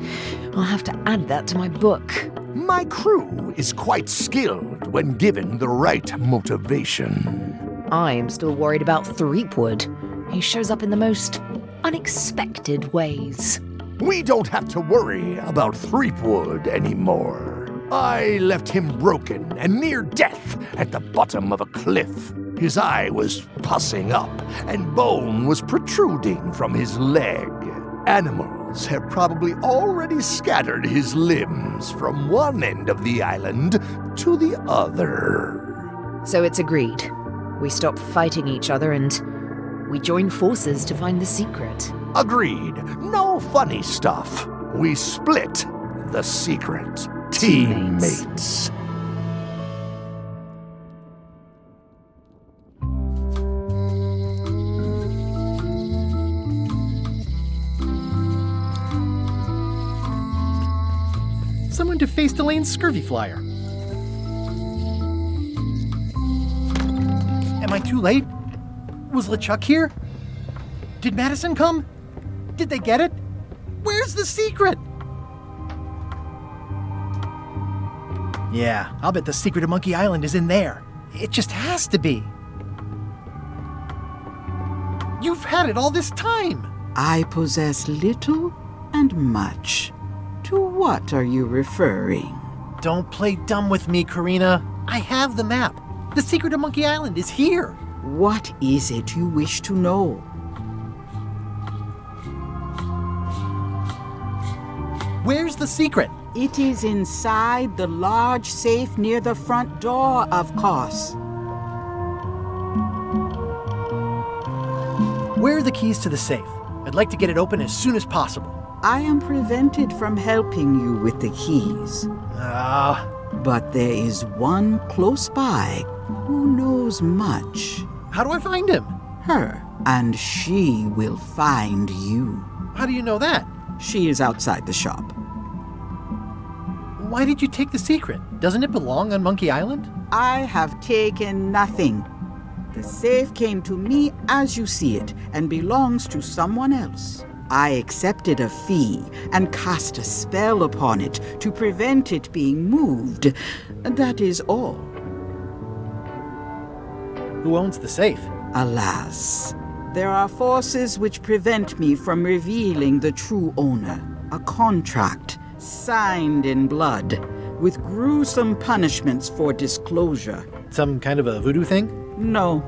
I'll have to add that to my book. My crew is quite skilled when given the right motivation. I am still worried about Threepwood. He shows up in the most unexpected ways. We don't have to worry about Threepwood anymore. I left him broken and near death at the bottom of a cliff. His eye was pussing up, and bone was protruding from his leg. Animals have probably already scattered his limbs from one end of the island to the other. So it's agreed. We stop fighting each other and we join forces to find the secret. Agreed. No funny stuff. We split the secret. Teammates. Someone to face Delane's scurvy flyer. Am I too late? Was LeChuck here? Did Madison come? Did they get it? Where's the secret? Yeah, I'll bet the secret of Monkey Island is in there. It just has to be. You've had it all this time. I possess little and much. To what are you referring? Don't play dumb with me, Karina. I have the map. The secret of Monkey Island is here. What is it you wish to know? Where's the secret? It is inside the large safe near the front door, of course. Where are the keys to the safe? I'd like to get it open as soon as possible. I am prevented from helping you with the keys. But there is one close by who knows much. How do I find him? Her, and she will find you. How do you know that? She is outside the shop. Why did you take the secret? Doesn't it belong on Monkey Island? I have taken nothing. The safe came to me as you see it and belongs to someone else. I accepted a fee and cast a spell upon it to prevent it being moved. That is all. Who owns the safe? Alas, there are forces which prevent me from revealing the true owner. A contract signed in blood with gruesome punishments for disclosure. Some kind of a voodoo thing? No.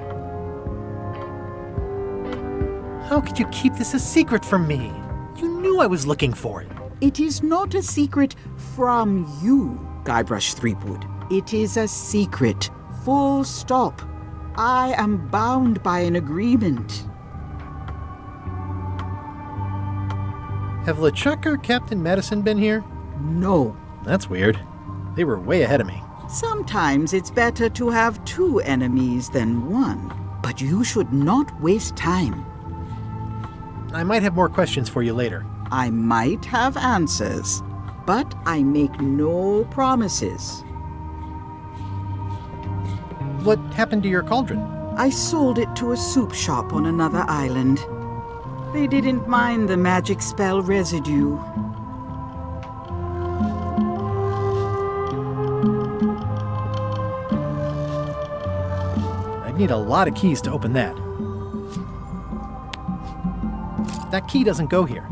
How could you keep this a secret from me? You knew I was looking for it. It is not a secret from you, Guybrush Threepwood. It is a secret. Full stop. I am bound by an agreement. Have LeChuck or Captain Madison been here? No. That's weird. They were way ahead of me. Sometimes it's better to have two enemies than one. But you should not waste time. I might have more questions for you later. I might have answers, but I make no promises. What happened to your cauldron? I sold it to a soup shop on another island. They didn't mind the magic spell residue. I'd need a lot of keys to open that. That key doesn't go here.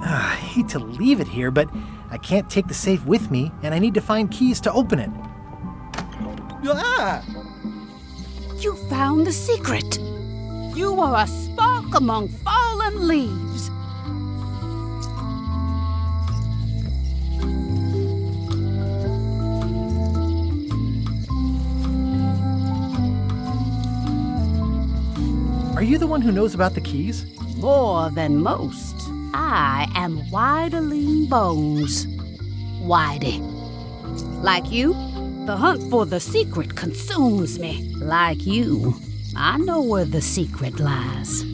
I hate to leave it here, but I can't take the safe with me, and I need to find keys to open it. Ah! You found the secret. You are a spark among fallen leaves. Are you the one who knows about the keys? More than most. I am Whiteling Bones. Whitey. Like you, the hunt for the secret consumes me. Like you, I know where the secret lies,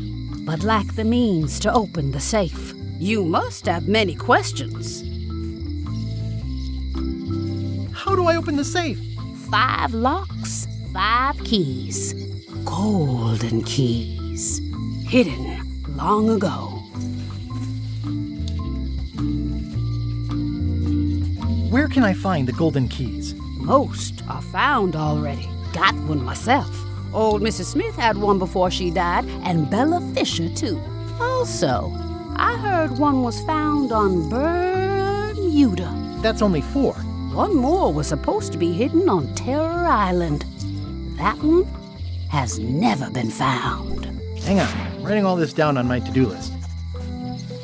but lack the means to open the safe. You must have many questions. How do I open the safe? 5 locks, 5 keys. Golden keys. Hidden long ago. Where can I find the golden keys? Most are found already. Got one myself. Old Mrs. Smith had one before she died, and Bella Fisher, too. Also, I heard one was found on Bermuda. That's only 4. One more was supposed to be hidden on Terror Island. That one has never been found. Hang on, I'm writing all this down on my to-do list.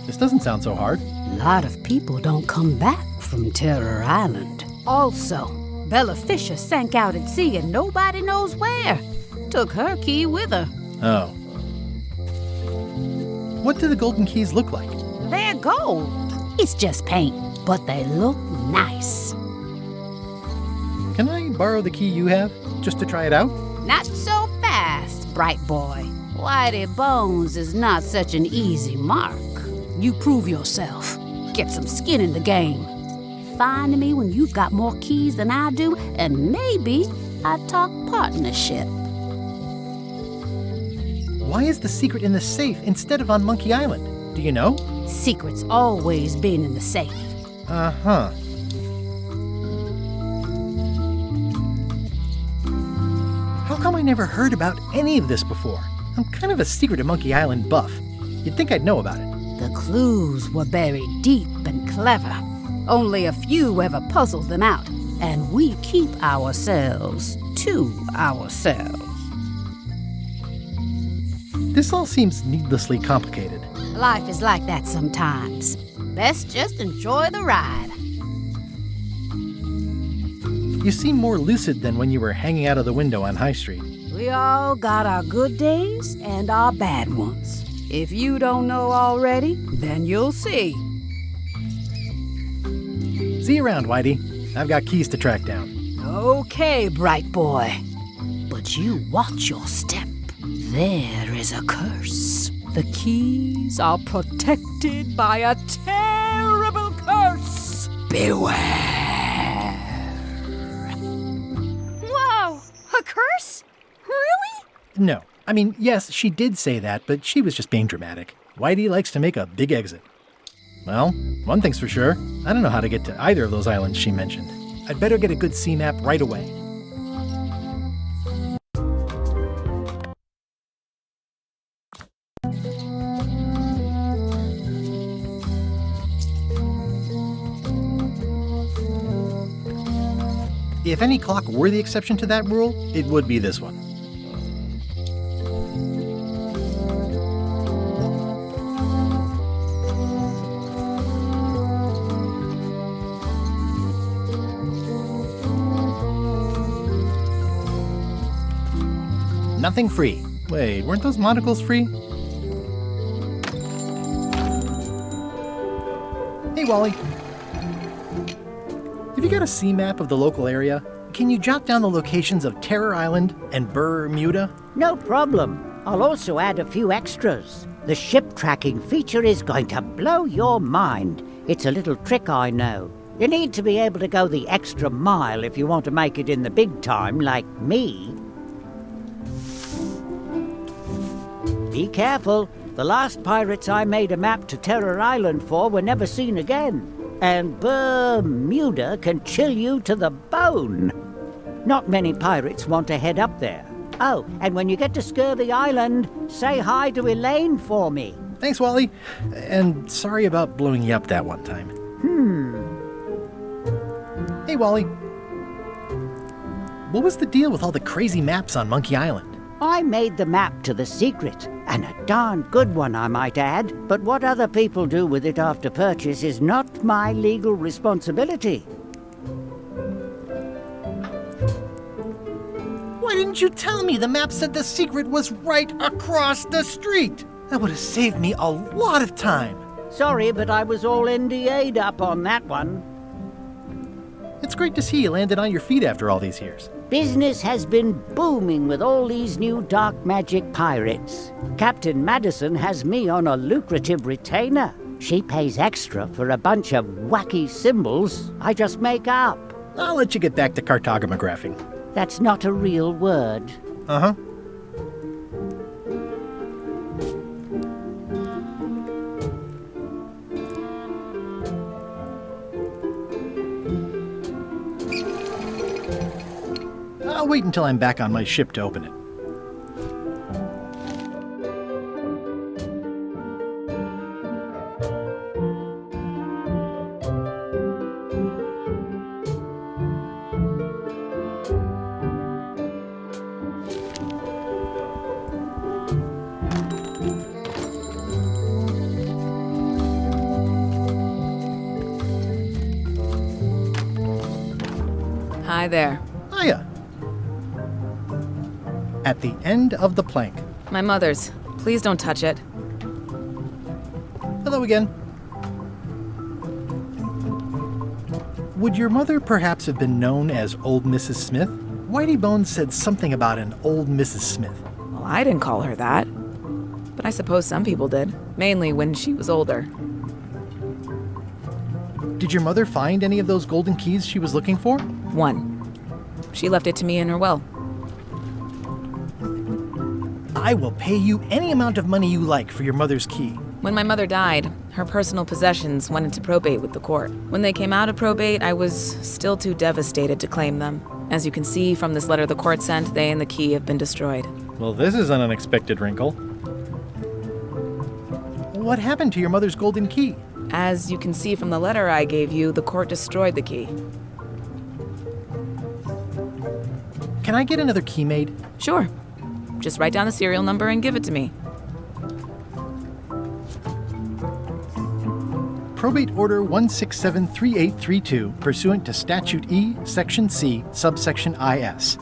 This doesn't sound so hard. A lot of people don't come back from Terror Island. Also, Bella Fisher sank out at sea and nobody knows where. Took her key with her. Oh. What do the golden keys look like? They're gold. It's just paint, but they look nice. Can I borrow the key you have, just to try it out? Not so fast, bright boy. Whitey Bones is not such an easy mark. You prove yourself. Get some skin in the game. Find me when you've got more keys than I do, and maybe I'd talk partnership. Why is the secret in the safe instead of on Monkey Island? Do you know? Secret's always been in the safe. Uh-huh. How come I never heard about any of this before? I'm kind of a Secret of Monkey Island buff. You'd think I'd know about it. The clues were buried deep and clever. Only a few ever puzzled them out, and we keep ourselves to ourselves. This all seems needlessly complicated. Life is like that sometimes. Best just enjoy the ride. You seem more lucid than when you were hanging out of the window on High Street. We all got our good days and our bad ones. If you don't know already, then you'll see. See you around, Whitey. I've got keys to track down. Okay, bright boy. But you watch your step. There is a curse. The keys are protected by a terrible curse. Beware. Whoa! A curse? Really? No. I mean, yes, she did say that, but she was just being dramatic. Whitey likes to make a big exit. Well, one thing's for sure. I don't know how to get to either of those islands she mentioned. I'd better get a good sea map right away. If any clock were the exception to that rule, it would be this one. Nothing free. Wait, weren't those monocles free? Hey, Wally. Have you got a sea map of the local area? Can you jot down the locations of Terror Island and Bermuda? No problem. I'll also add a few extras. The ship tracking feature is going to blow your mind. It's a little trick, I know. You need to be able to go the extra mile if you want to make it in the big time, like me. Be careful. The last pirates I made a map to Terror Island for were never seen again. And Bermuda can chill you to the bone. Not many pirates want to head up there. Oh, and when you get to Scurvy Island, say hi to Elaine for me. Thanks, Wally. And sorry about blowing you up that one time. Hey, Wally. What was the deal with all the crazy maps on Monkey Island? I made the map to the secret, and a darn good one, I might add. But what other people do with it after purchase is not my legal responsibility. Why didn't you tell me the map said the secret was right across the street? That would have saved me a lot of time. Sorry, but I was all NDA'd up on that one. It's great to see you landed on your feet after all these years. Business has been booming with all these new dark magic pirates. Captain Madison has me on a lucrative retainer. She pays extra for a bunch of wacky symbols I just make up. I'll let you get back to cartographing. That's not a real word. Uh-huh. I'll wait until I'm back on my ship to open it. Hi there. Hiya. At the end of the plank. My mother's. Please don't touch it. Hello again. Would your mother perhaps have been known as Old Mrs. Smith? Whitey Bones said something about an Old Mrs. Smith. Well, I didn't call her that. But I suppose some people did. Mainly when she was older. Did your mother find any of those golden keys she was looking for? One. She left it to me in her will. I will pay you any amount of money you like for your mother's key. When my mother died, her personal possessions went into probate with the court. When they came out of probate, I was still too devastated to claim them. As you can see from this letter the court sent, they and the key have been destroyed. Well, this is an unexpected wrinkle. What happened to your mother's golden key? As you can see from the letter I gave you, the court destroyed the key. Can I get another key made? Sure. Just write down the serial number and give it to me. Probate Order 1673832, pursuant to Statute E, Section C, subsection IS.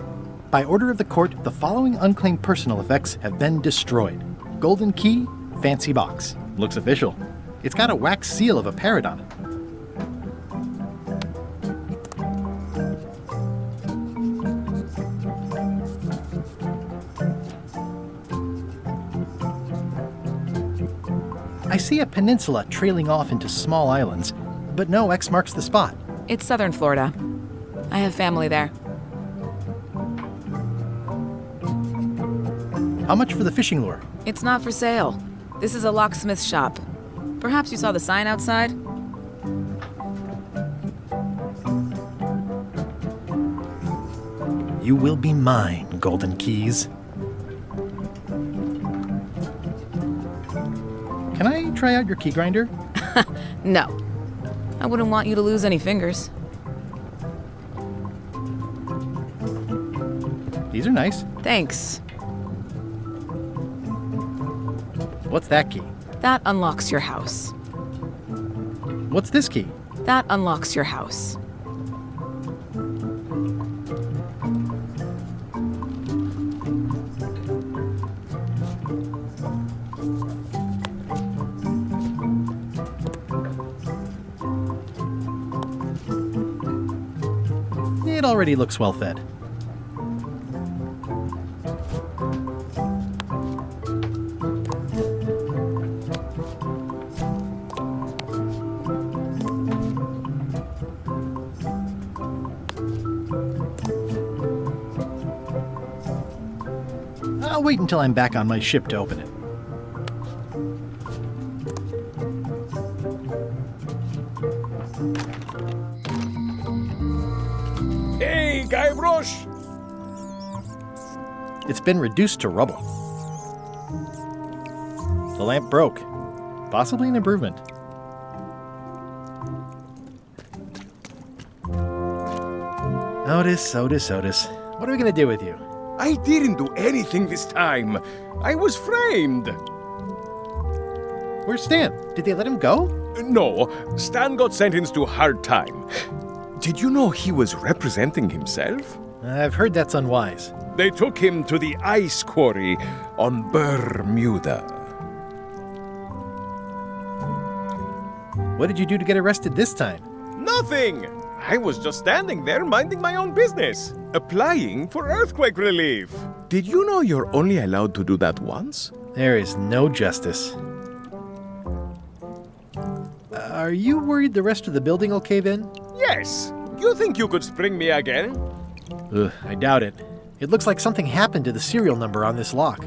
By order of the court, the following unclaimed personal effects have been destroyed. Golden key, fancy box. Looks official. It's got a wax seal of a parrot on it. I see a peninsula trailing off into small islands, but no X marks the spot. It's southern Florida. I have family there. How much for the fishing lure? It's not for sale. This is a locksmith shop. Perhaps you saw the sign outside? You will be mine, Golden Keys. Can I try out your key grinder? No. I wouldn't want you to lose any fingers. These are nice. Thanks. What's that key? That unlocks your house. What's this key? That unlocks your house. It already looks well fed. I'll wait until I'm back on my ship to open it. Hey, Guybrush! It's been reduced to rubble. The lamp broke. Possibly an improvement. Otis, Otis, Otis. What are we gonna do with you? I didn't do anything this time. I was framed. Where's Stan? Did they let him go? No, Stan got sentenced to hard time. Did you know he was representing himself? I've heard that's unwise. They took him to the ice quarry on Bermuda. What did you do to get arrested this time? Nothing! I was just standing there minding my own business, applying for earthquake relief. Did you know you're only allowed to do that once? There is no justice. Are you worried the rest of the building will cave in? Yes. You think you could spring me again? Ugh, I doubt it. It looks like something happened to the serial number on this lock.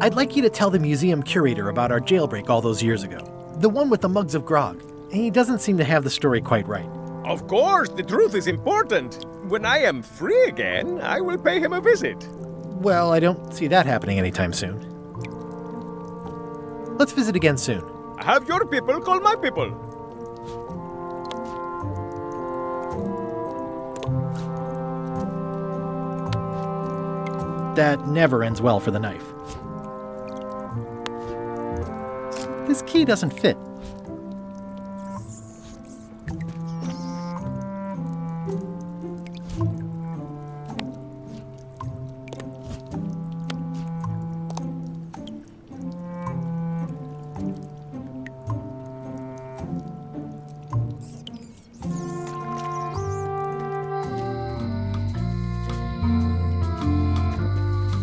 I'd like you to tell the museum curator about our jailbreak all those years ago. The one with the mugs of grog. He doesn't seem to have the story quite right. Of course, the truth is important. When I am free again, I will pay him a visit. Well, I don't see that happening anytime soon. Let's visit again soon. Have your people call my people. That never ends well for the knife. This key doesn't fit.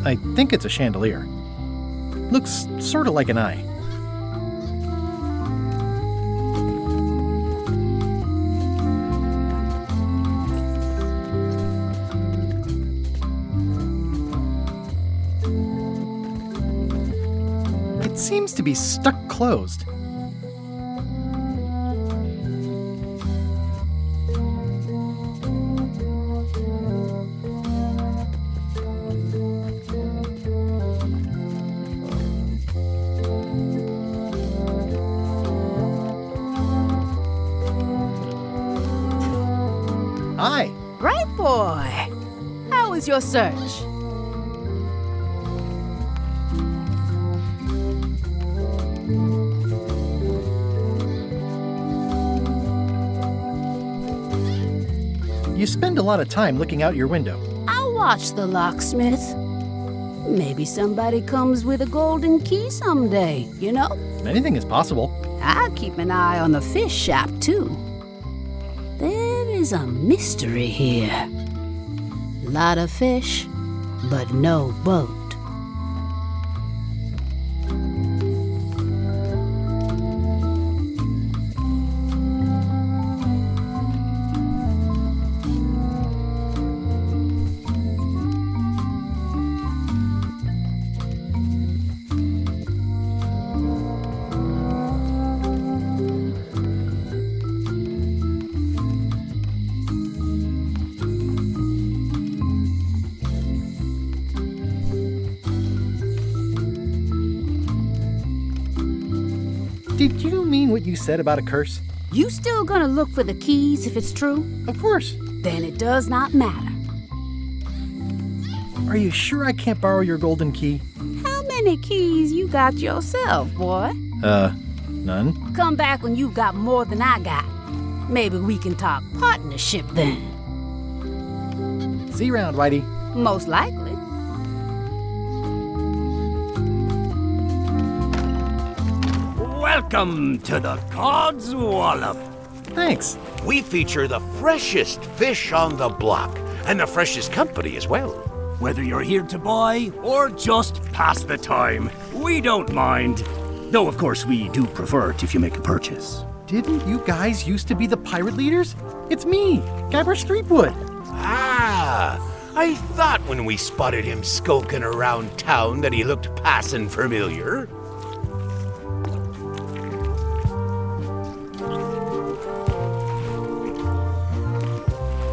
I think it's a chandelier. Looks sort of like an eye. It seems to be stuck closed. boy. How was your search? You spend a lot of time looking out your window. I'll watch the locksmith. Maybe somebody comes with a golden key someday, you know? Anything is possible. I'll keep an eye on the fish shop, too. There is a mystery here. Lot of fish, but no boat. Did you mean what you said about a curse? You still gonna look for the keys if it's true? Of course. Then it does not matter. Are you sure I can't borrow your golden key? How many keys you got yourself, boy? None. Come back when you've got more than I got. Maybe we can talk partnership then. See you around, Whitey. Most likely. Welcome to the Cod's Wallop. Thanks. We feature the freshest fish on the block, and the freshest company as well. Whether you're here to buy or just pass the time, we don't mind. Though, of course, we do prefer it if you make a purchase. Didn't you guys used to be the pirate leaders? It's me, Gabber Streetwood. Ah, I thought when we spotted him skulking around town that he looked passing familiar.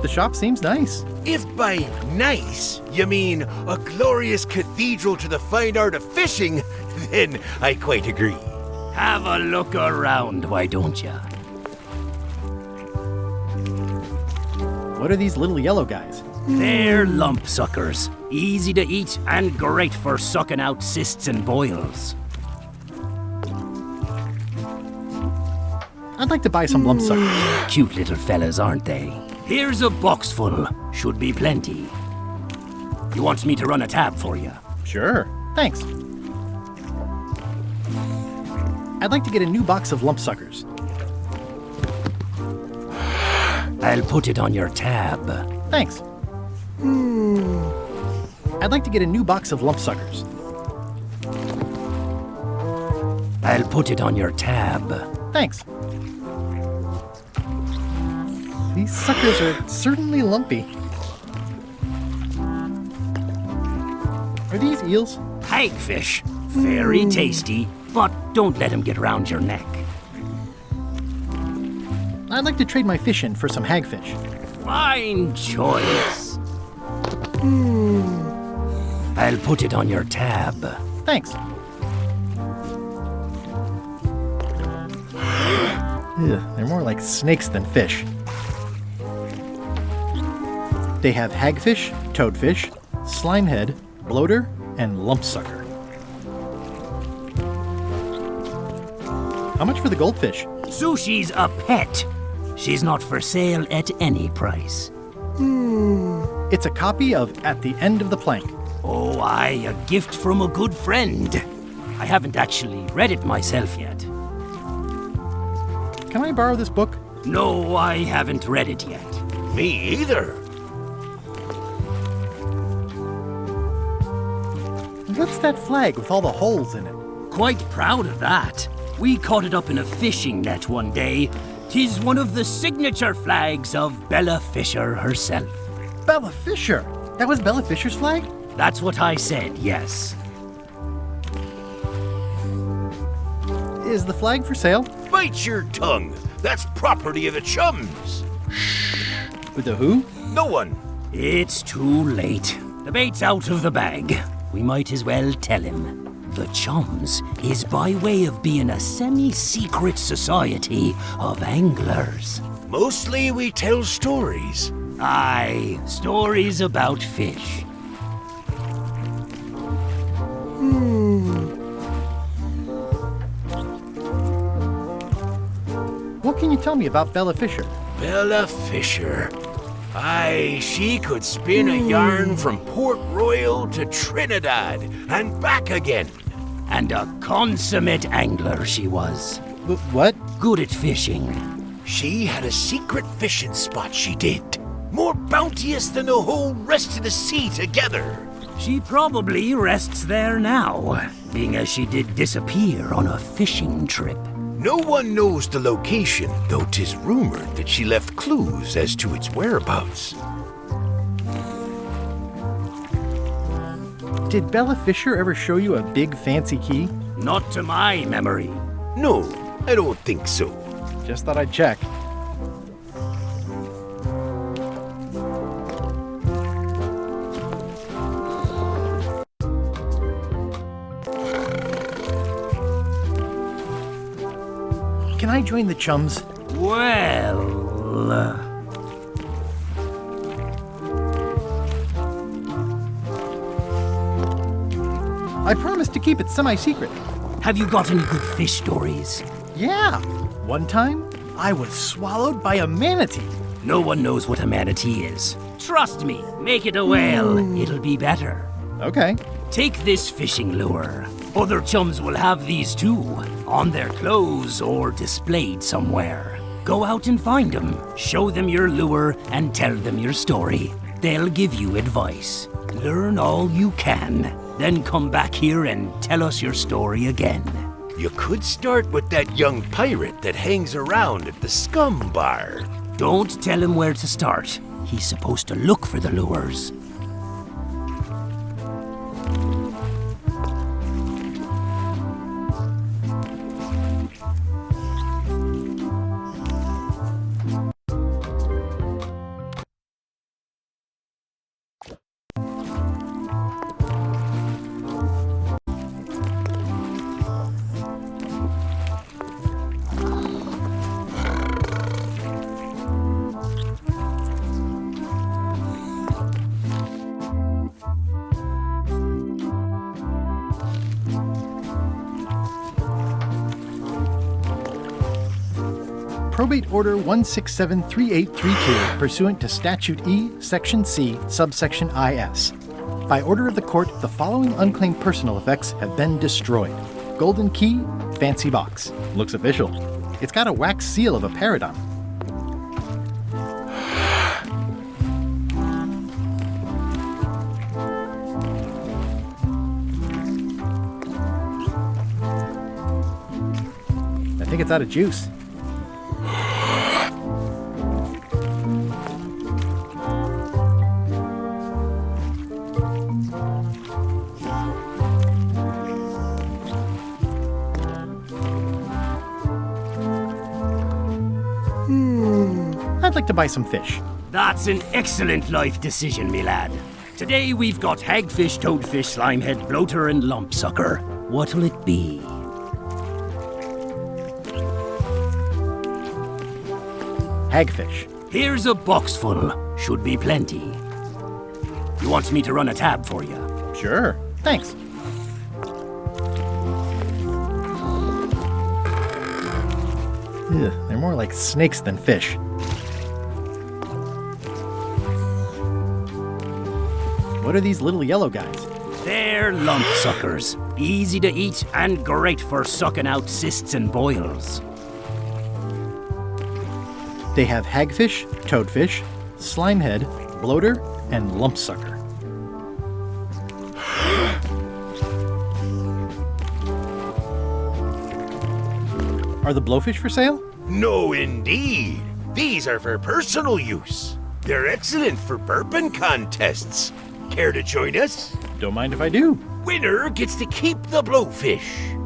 The shop seems nice. If by nice you mean a glorious cathedral to the fine art of fishing, then I quite agree. Have a look around, why don't ya? What are these little yellow guys? They're lump suckers. Easy to eat and great for sucking out cysts and boils. I'd like to buy some lump suckers. Cute little fellas, aren't they? Here's a box full. Should be plenty. You want me to run a tab for you? Sure. Thanks. I'd like to get a new box of lump suckers. I'll put it on your tab. Thanks. I'd like to get a new box of lump suckers. I'll put it on your tab. Thanks. These suckers are certainly lumpy. Are these eels? Hagfish. Very tasty, but don't let him get round your neck. I'd like to trade my fish in for some hagfish. Fine choice. I'll put it on your tab. Thanks. Ugh, they're more like snakes than fish. They have hagfish, toadfish, slimehead, bloater, and lumpsucker. How much for the goldfish? Sushi's a pet. She's not for sale at any price. It's a copy of At the End of the Plank. Oh, aye, a gift from a good friend. I haven't actually read it myself yet. Can I borrow this book? No, I haven't read it yet. Me either. What's that flag with all the holes in it? Quite proud of that. We caught it up in a fishing net one day. 'Tis one of the signature flags of Bella Fisher herself. Bella Fisher? That was Bella Fisher's flag? That's what I said, yes. Is the flag for sale? Bite your tongue. That's property of the chums. With the who? No one. It's too late. The bait's out of the bag. We might as well tell him. The Chums is by way of being a semi-secret society of anglers. Mostly we tell stories, Aye, stories about fish. What can you tell me about Bella Fisher? Bella Fisher. Aye, she could spin a yarn from Port Royal to Trinidad and back again. And a consummate angler she was. What? Good at fishing. She had a secret fishing spot, she did. More bounteous than the whole rest of the sea together. She probably rests there now, being as she did disappear on a fishing trip. No one knows the location, though 'tis rumored that she left clues as to its whereabouts. Did Bella Fisher ever show you a big fancy key? Not to my memory. No, I don't think so. Just thought I'd check. Can I join the chums? Well... I promised to keep it semi-secret. Have you got any good fish stories? Yeah. One time, I was swallowed by a manatee. No one knows what a manatee is. Trust me, make it a whale. It'll be better. Okay. Take this fishing lure. Other chums will have these too, on their clothes or displayed somewhere. Go out and find them, show them your lure, and tell them your story. They'll give you advice. Learn all you can, then come back here and tell us your story again. You could start with that young pirate that hangs around at the Scum Bar. Don't tell him where to start. He's supposed to look for the lures. Probate Order 1673832, pursuant to Statute E, Section C, subsection IS. By order of the court, the following unclaimed personal effects have been destroyed. Golden key, fancy box. Looks official. It's got a wax seal of a paradigm. I think it's out of juice. I'd like to buy some fish. That's an excellent life decision, me lad. Today we've got hagfish, toadfish, slimehead, bloater, and lumpsucker. What'll it be? Hagfish. Here's a box full. Should be plenty. You want me to run a tab for you? Sure. Thanks. Ugh, they're more like snakes than fish. What are these little yellow guys? They're lumpsuckers. Easy to eat and great for sucking out cysts and boils. They have hagfish, toadfish, slimehead, bloater, and lumpsucker. Are the blowfish for sale? No, indeed. These are for personal use. They're excellent for bourbon contests. Care to join us? Don't mind if I do. Winner gets to keep the blowfish.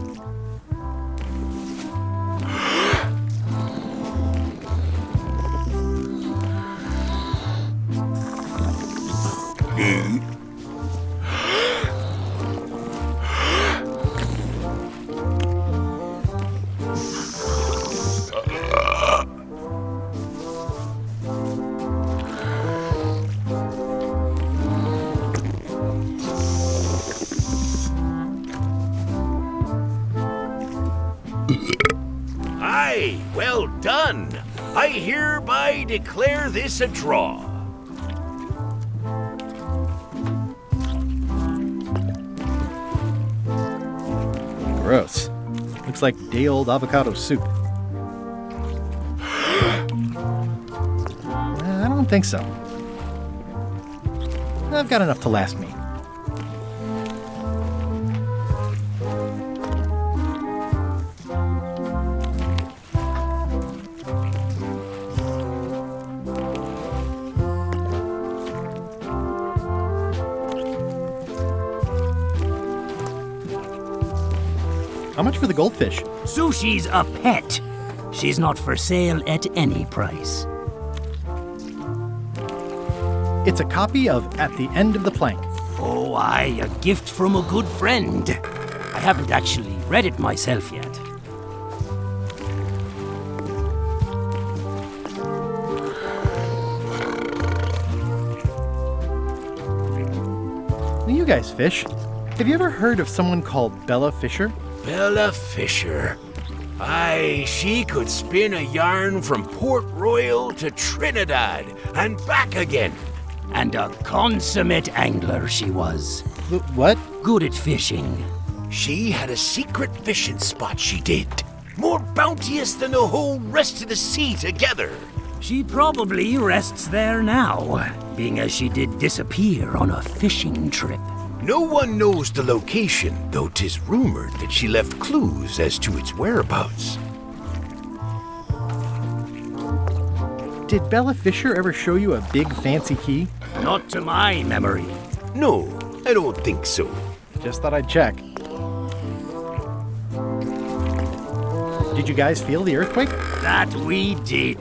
Aye, well done. I hereby declare this a draw. Gross. Looks like day-old avocado soup. I don't think so. I've got enough to last me. How much for the goldfish? Sushi's a pet. She's not for sale at any price. It's a copy of At the End of the Plank. Oh, aye, a gift from a good friend. I haven't actually read it myself yet. You guys fish. Have you ever heard of someone called Bella Fisher? Bella Fisher. Aye, she could spin a yarn from Port Royal to Trinidad and back again. And a consummate angler she was. What? Good at fishing. She had a secret fishing spot, she did. More bounteous than the whole rest of the sea together. She probably rests there now, being as she did disappear on a fishing trip. No one knows the location, though 'tis rumored that she left clues as to its whereabouts. Did Bella Fisher ever show you a big fancy key? Not to my memory. No, I don't think so. Just thought I'd check. Did you guys feel the earthquake? That we did.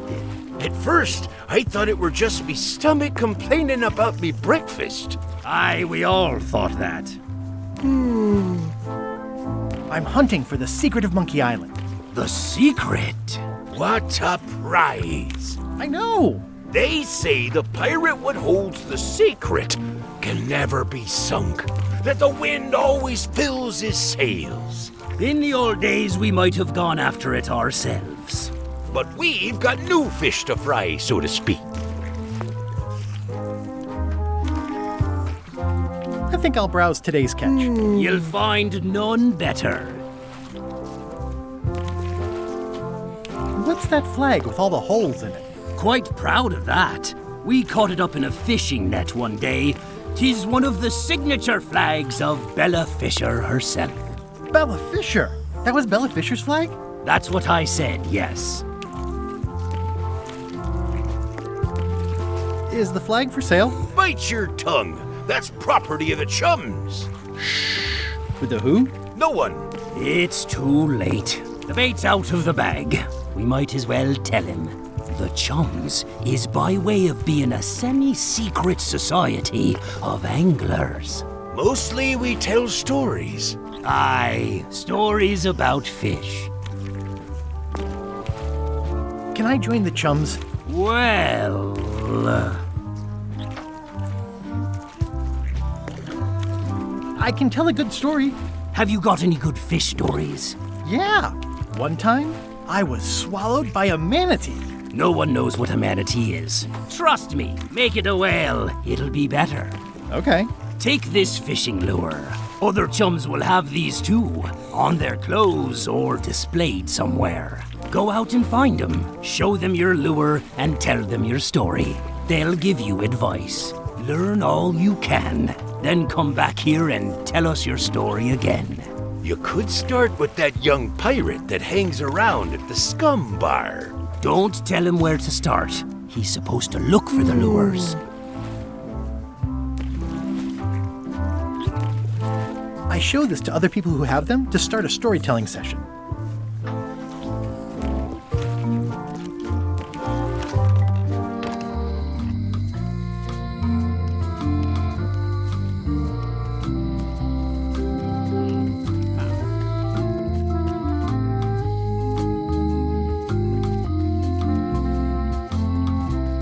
At first, I thought it were just me stomach complaining about me breakfast. Aye, we all thought that. I'm hunting for the secret of Monkey Island. The secret? What a prize! I know! They say the pirate what holds the secret can never be sunk, that the wind always fills his sails. In the old days, we might have gone after it ourselves. But we've got new fish to fry, so to speak. I think I'll browse today's catch. You'll find none better. What's that flag with all the holes in it? Quite proud of that. We caught it up in a fishing net one day. 'Tis one of the signature flags of Bella Fisher herself. Bella Fisher? That was Bella Fisher's flag? That's what I said, yes. Is the flag for sale? Bite your tongue. That's property of the chums. With the who? No one. It's too late. The bait's out of the bag. We might as well tell him. The Chums is by way of being a semi-secret society of anglers. Mostly we tell stories. Aye, stories about fish. Can I join the chums? Well... I can tell a good story. Have you got any good fish stories? Yeah. One time, I was swallowed by a manatee. No one knows what a manatee is. Trust me, make it a whale. It'll be better. Okay. Take this fishing lure. Other chums will have these too, on their clothes or displayed somewhere. Go out and find them, show them your lure, and tell them your story. They'll give you advice. Learn all you can, then come back here and tell us your story again. You could start with that young pirate that hangs around at the Scum Bar. Don't tell him where to start. He's supposed to look for the lures. I show this to other people who have them to start a storytelling session.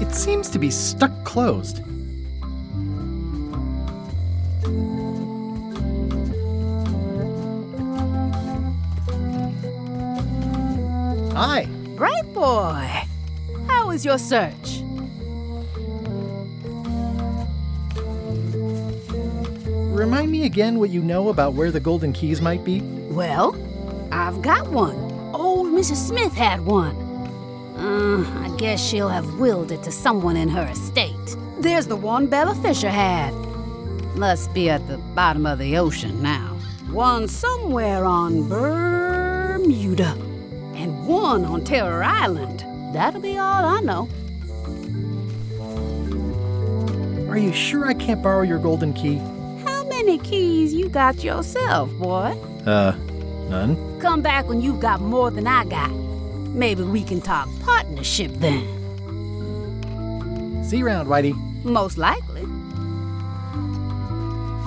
It seems to be stuck closed. Hi. Bright boy. How was your search? Remind me again what you know about where the golden keys might be? Well, I've got one. Old Mrs. Smith had one. I guess she'll have willed it to someone in her estate. There's the one Bella Fisher had. Must be at the bottom of the ocean now. One somewhere on Bermuda. And one on Terror Island. That'll be all I know. Are you sure I can't borrow your golden key? How many keys you got yourself, boy? None. Come back when you've got more than I got. Maybe we can talk partnership then. See you around, Whitey. Most likely.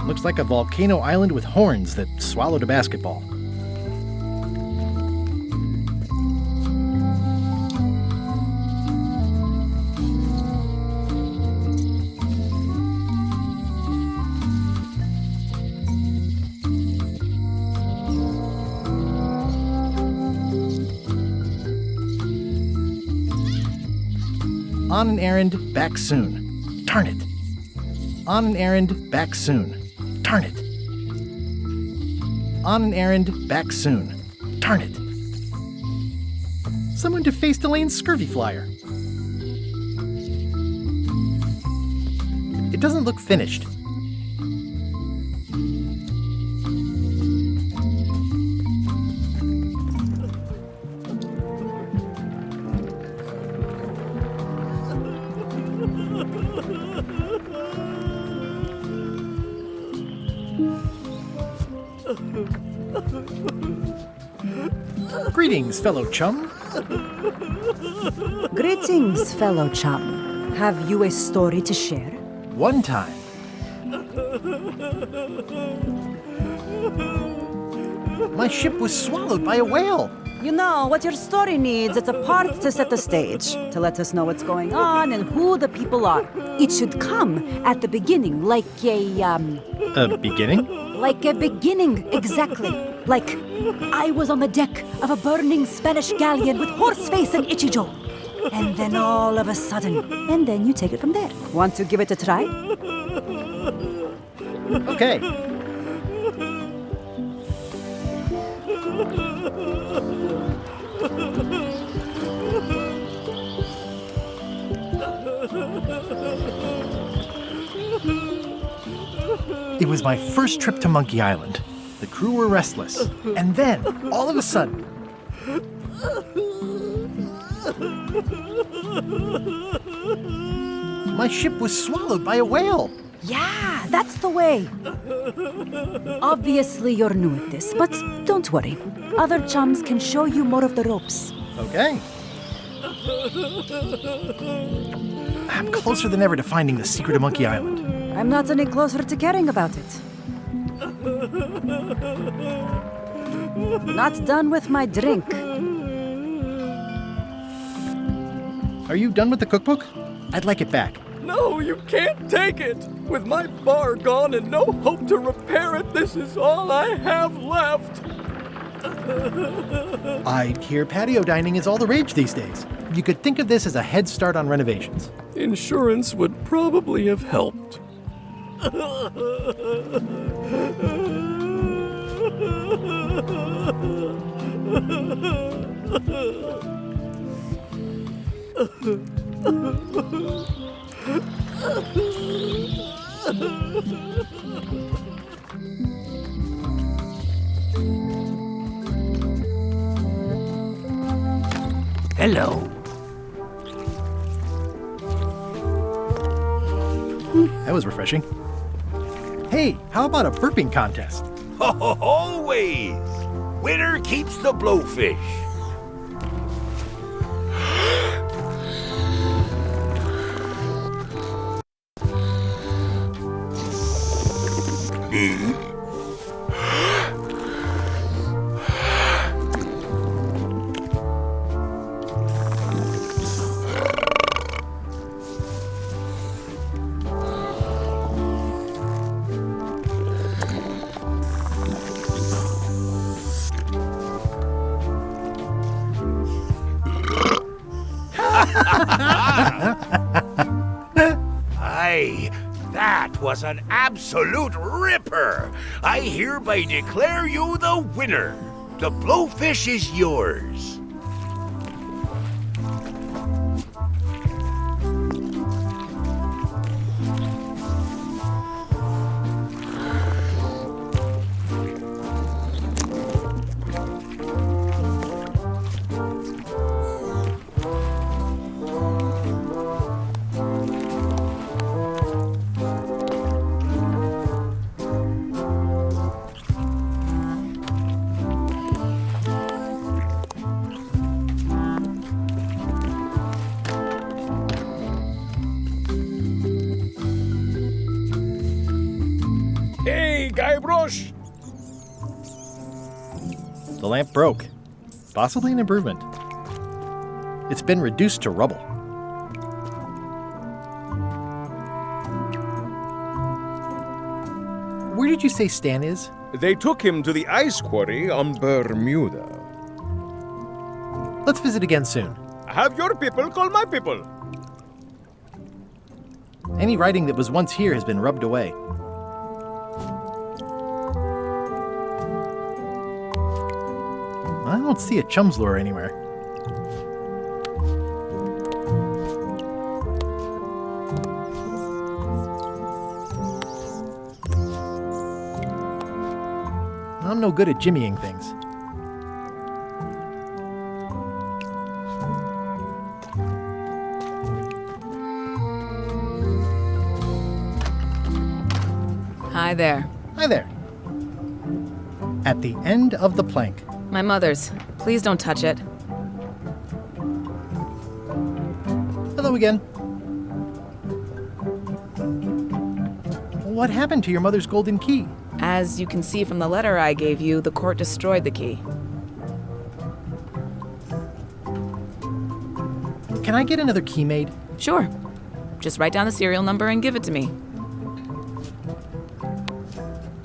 Looks like a volcano island with horns that swallowed a basketball. On an errand, back soon. Darn it. On an errand, back soon. Darn it. On an errand, back soon. Darn it. Someone defaced Elaine's scurvy flyer. It doesn't look finished. Greetings, fellow chum. Greetings, fellow chum. Have you a story to share? One time. My ship was swallowed by a whale. You know, what your story needs is a part to set the stage, to let us know what's going on and who the people are. It should come at the beginning, like a, A beginning? Like a beginning, exactly. Like, I was on the deck of a burning Spanish galleon with Horseface and Itchy Joe. And then all of a sudden, and then you take it from there. Want to give it a try? Okay. It was my first trip to Monkey Island. The crew were restless. And then, all of a sudden... my ship was swallowed by a whale. Yeah, that's the way. Obviously, you're new at this, but don't worry. Other chums can show you more of the ropes. Okay. I'm closer than ever to finding the secret of Monkey Island. I'm not any closer to caring about it. Not done with my drink. Are you done with the cookbook? I'd like it back. No, you can't take it! With my bar gone and no hope to repair it, this is all I have left! I hear patio dining is all the rage these days. You could think of this as a head start on renovations. Insurance would probably have helped. Hello. That was refreshing. Hey, how about a burping contest? Always! Winner keeps the blowfish. Aye, that was an absolute ripper. I hereby declare you the winner. The blowfish is yours. Hey, Guybrush! The lamp broke. Possibly an improvement. It's been reduced to rubble. Where did you say Stan is? They took him to the ice quarry on Bermuda. Let's visit again soon. Have your people call my people. Any writing that was once here has been rubbed away. I don't see a chum's lure anywhere. I'm no good at jimmying things. Hi there. Hi there. At the end of the plank. My mother's. Please don't touch it. Hello again. What happened to your mother's golden key? As you can see from the letter I gave you, the court destroyed the key. Can I get another key made? Sure. Just write down the serial number and give it to me.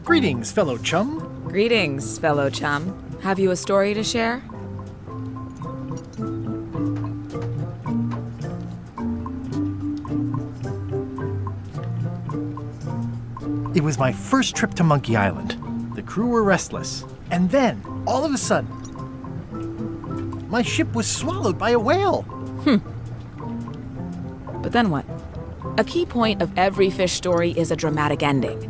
Greetings, fellow chum. Greetings, fellow chum. Have you a story to share? It was my first trip to Monkey Island. The crew were restless. And then, all of a sudden, my ship was swallowed by a whale. But then what? A key point of every fish story is a dramatic ending.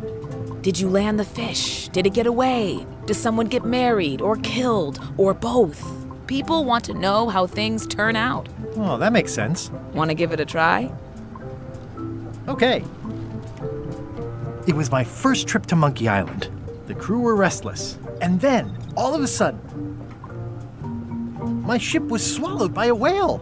Did you land the fish? Did it get away? Does someone get married or killed or both? People want to know how things turn out. Oh, that makes sense. Want to give it a try? Okay. It was my first trip to Monkey Island. The crew were restless. And then, all of a sudden, my ship was swallowed by a whale.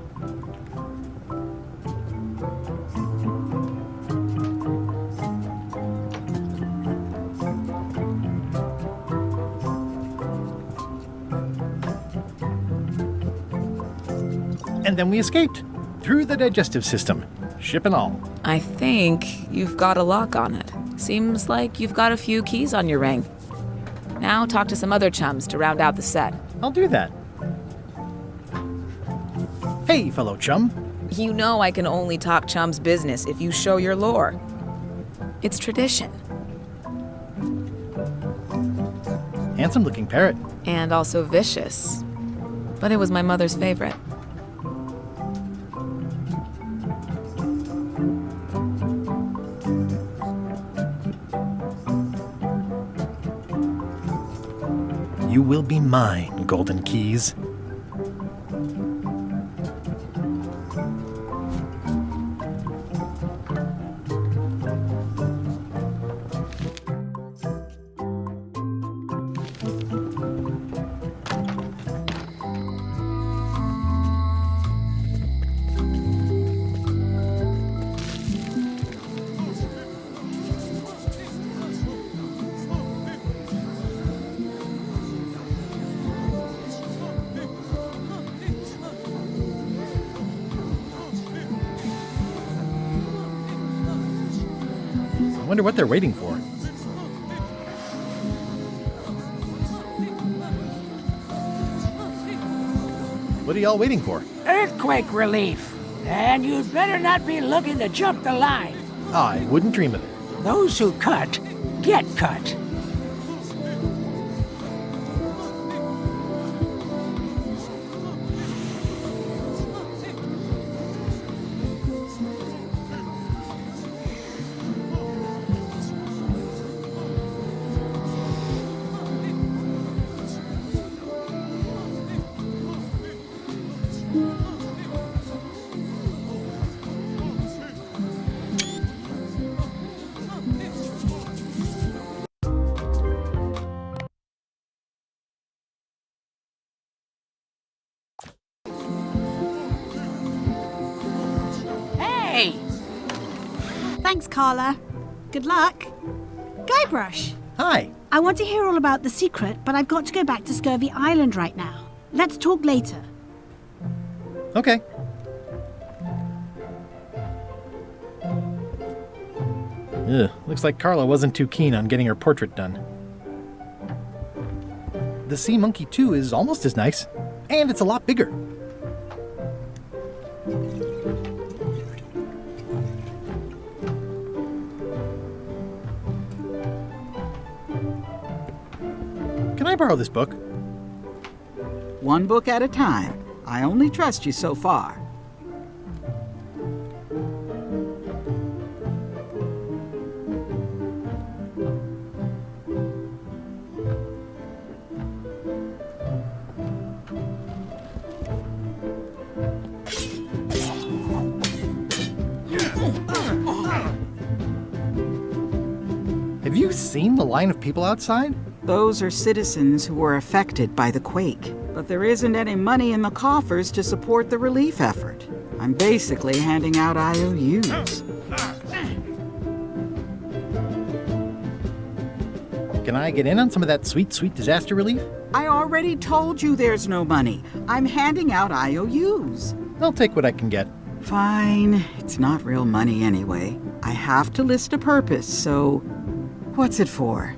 And then we escaped through the digestive system, ship and all. I think you've got a lock on it. Seems like you've got a few keys on your ring. Now talk to some other chums to round out the set. I'll do that. Hey, fellow chum. You know I can only talk chum's business if you show your lore. It's tradition. Handsome-looking parrot. And also vicious. But it was my mother's favorite. You will be mine, Golden Keys. I wonder what they're waiting for. What are y'all waiting for? Earthquake relief. And you'd better not be looking to jump the line. I wouldn't dream of it. Those who cut, get cut. Hey! Thanks, Carla. Good luck. Guybrush. Hi. I want to hear all about the secret, but I've got to go back to Scurvy Island right now. Let's talk later. Okay. Ugh, looks like Carla wasn't too keen on getting her portrait done. The sea monkey, too, is almost as nice. And it's a lot bigger. Can I borrow this book? One book at a time. I only trust you so far. Have you seen the line of people outside? Those are citizens who were affected by the quake, but there isn't any money in the coffers to support the relief effort. I'm basically handing out IOUs. Can I get in on some of that sweet, sweet disaster relief? I already told you there's no money. I'm handing out IOUs. I'll take what I can get. Fine. It's not real money anyway. I have to list a purpose, so what's it for?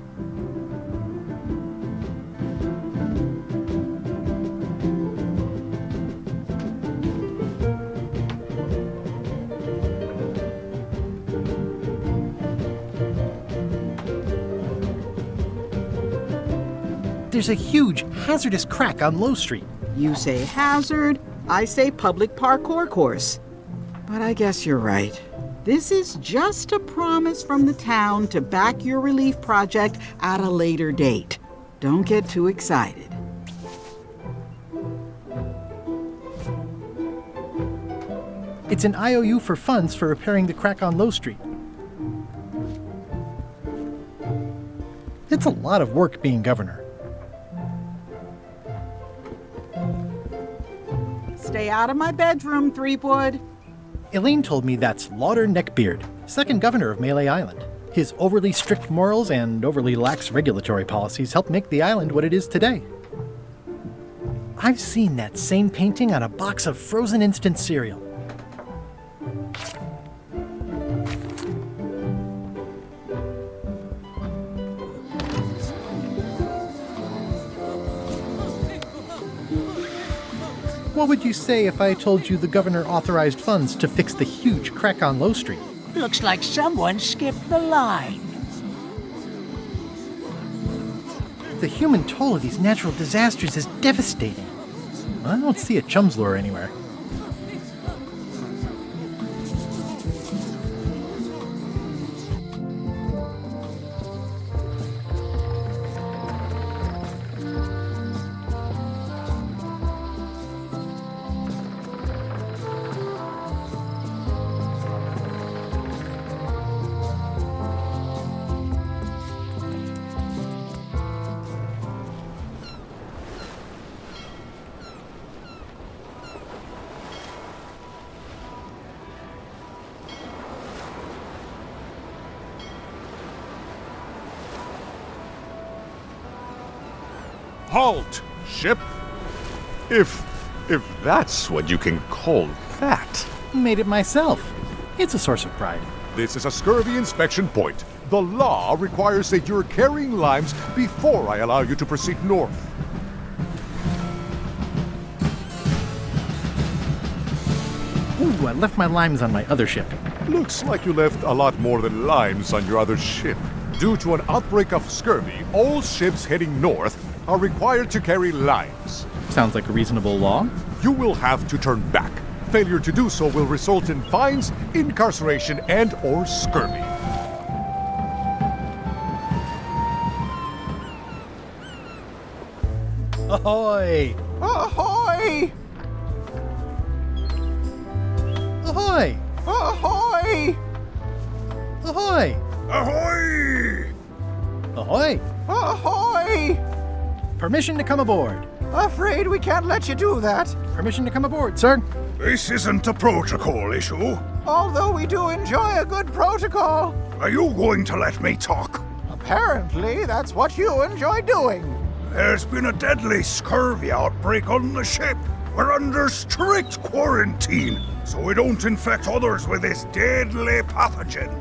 There's a huge, hazardous crack on Low Street. You say hazard, I say public parkour course. But I guess you're right. This is just a promise from the town to back your relief project at a later date. Don't get too excited. It's an IOU for funds for repairing the crack on Low Street. It's a lot of work being governor. Stay out of my bedroom, Threepwood. Elaine told me that's Lauder Neckbeard, second governor of Melee Island. His overly strict morals and overly lax regulatory policies helped make the island what it is today. I've seen that same painting on a box of frozen instant cereal. What would you say if I told you the governor authorized funds to fix the huge crack on Low Street? Looks like someone skipped the line. The human toll of these natural disasters is devastating. I don't see a chum's lure anywhere. Halt, ship! If that's what you can call that. Made it myself. It's a source of pride. This is a scurvy inspection point. The law requires that you're carrying limes before I allow you to proceed north. Ooh, Ooh, I left my limes on my other ship. Looks like you left a lot more than limes on your other ship. Due to an outbreak of scurvy, all ships heading north are required to carry limes. Sounds like a reasonable law. You will have to turn back. Failure to do so will result in fines, incarceration, and/or scurvy. Ahoy! Ahoy! Ahoy! Ahoy! Ahoy! Ahoy! Ahoy! Ahoy! Permission to come aboard. Afraid we can't let you do that. Permission to come aboard, sir. This isn't a protocol issue. Although we do enjoy a good protocol. Are you going to let me talk? Apparently, that's what you enjoy doing. There's been a deadly scurvy outbreak on the ship. We're under strict quarantine, so we don't infect others with this deadly pathogen.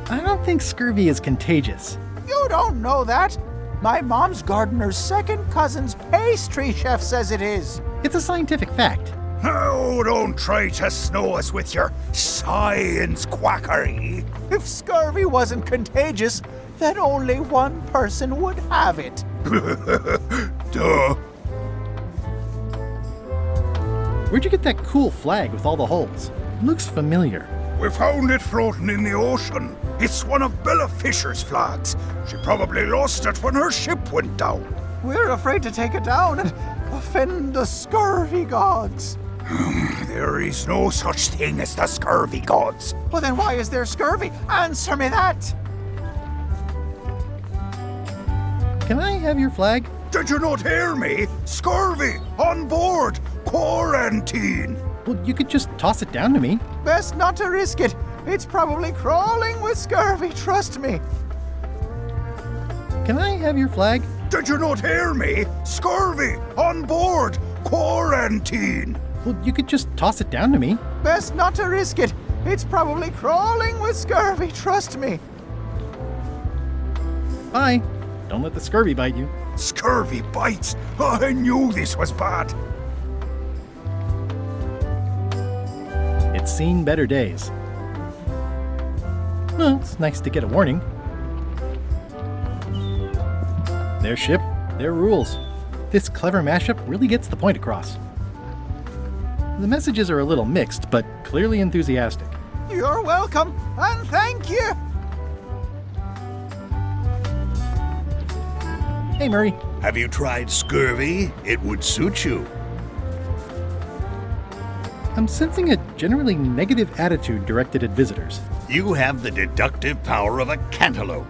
I don't think scurvy is contagious. You don't know that. My mom's gardener's second cousin's pastry chef says it is. It's a scientific fact. Oh, don't try to snow us with your science quackery. If scurvy wasn't contagious, then only one person would have it. Duh. Where'd you get that cool flag with all the holes? Looks familiar. We found it floating in the ocean. It's one of Bella Fisher's flags. She probably lost it when her ship went down. We're afraid to take it down and offend the scurvy gods. There is no such thing as the scurvy gods. Well, then why is there scurvy? Answer me that! Can I have your flag? Did you not hear me? Scurvy! On board! Quarantine! Well, you could just toss it down to me. Best not to risk it. It's probably crawling with scurvy, trust me. Can I have your flag? Did you not hear me? Scurvy! On board! Quarantine! Well, you could just toss it down to me. Best not to risk it. It's probably crawling with scurvy, trust me. Bye. Don't let the scurvy bite you. Scurvy bites! I knew this was bad. It's seen better days. Well, it's nice to get a warning. Their ship, their rules. This clever mashup really gets the point across. The messages are a little mixed, but clearly enthusiastic. You're welcome, and thank you. Hey, Murray. Have you tried scurvy? It would suit you. I'm sensing a generally negative attitude directed at visitors. You have the deductive power of a cantaloupe.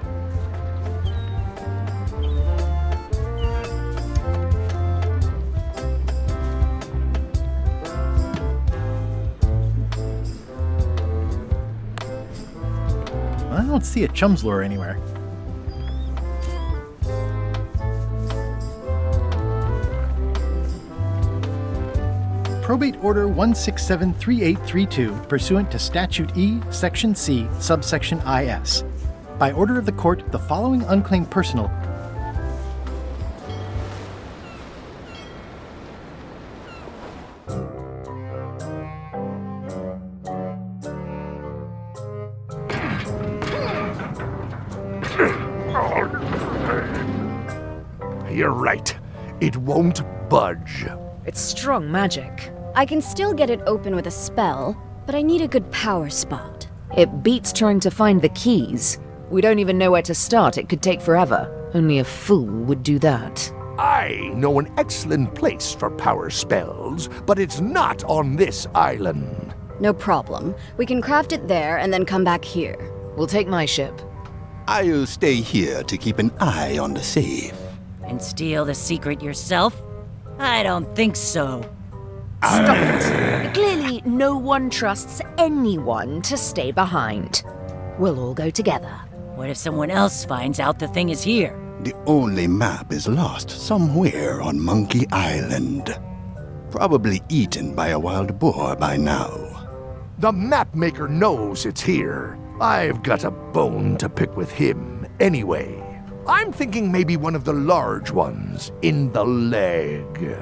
I don't see a chum's lure anywhere. Probate Order 1673832, pursuant to Statute E, Section C, subsection IS. By order of the court, the following unclaimed personal You're right. It won't budge. It's strong magic. I can still get it open with a spell, but I need a good power spot. It beats trying to find the keys. We don't even know where to start. It could take forever. Only a fool would do that. I know an excellent place for power spells, but it's not on this island. No problem. We can craft it there and then come back here. We'll take my ship. I'll stay here to keep an eye on the safe. And steal the secret yourself? I don't think so. Stop it. Clearly, no one trusts anyone to stay behind. We'll all go together. What if someone else finds out the thing is here? The only map is lost somewhere on Monkey Island. Probably eaten by a wild boar by now. The map maker knows it's here. I've got a bone to pick with him anyway. I'm thinking maybe one of the large ones in the leg.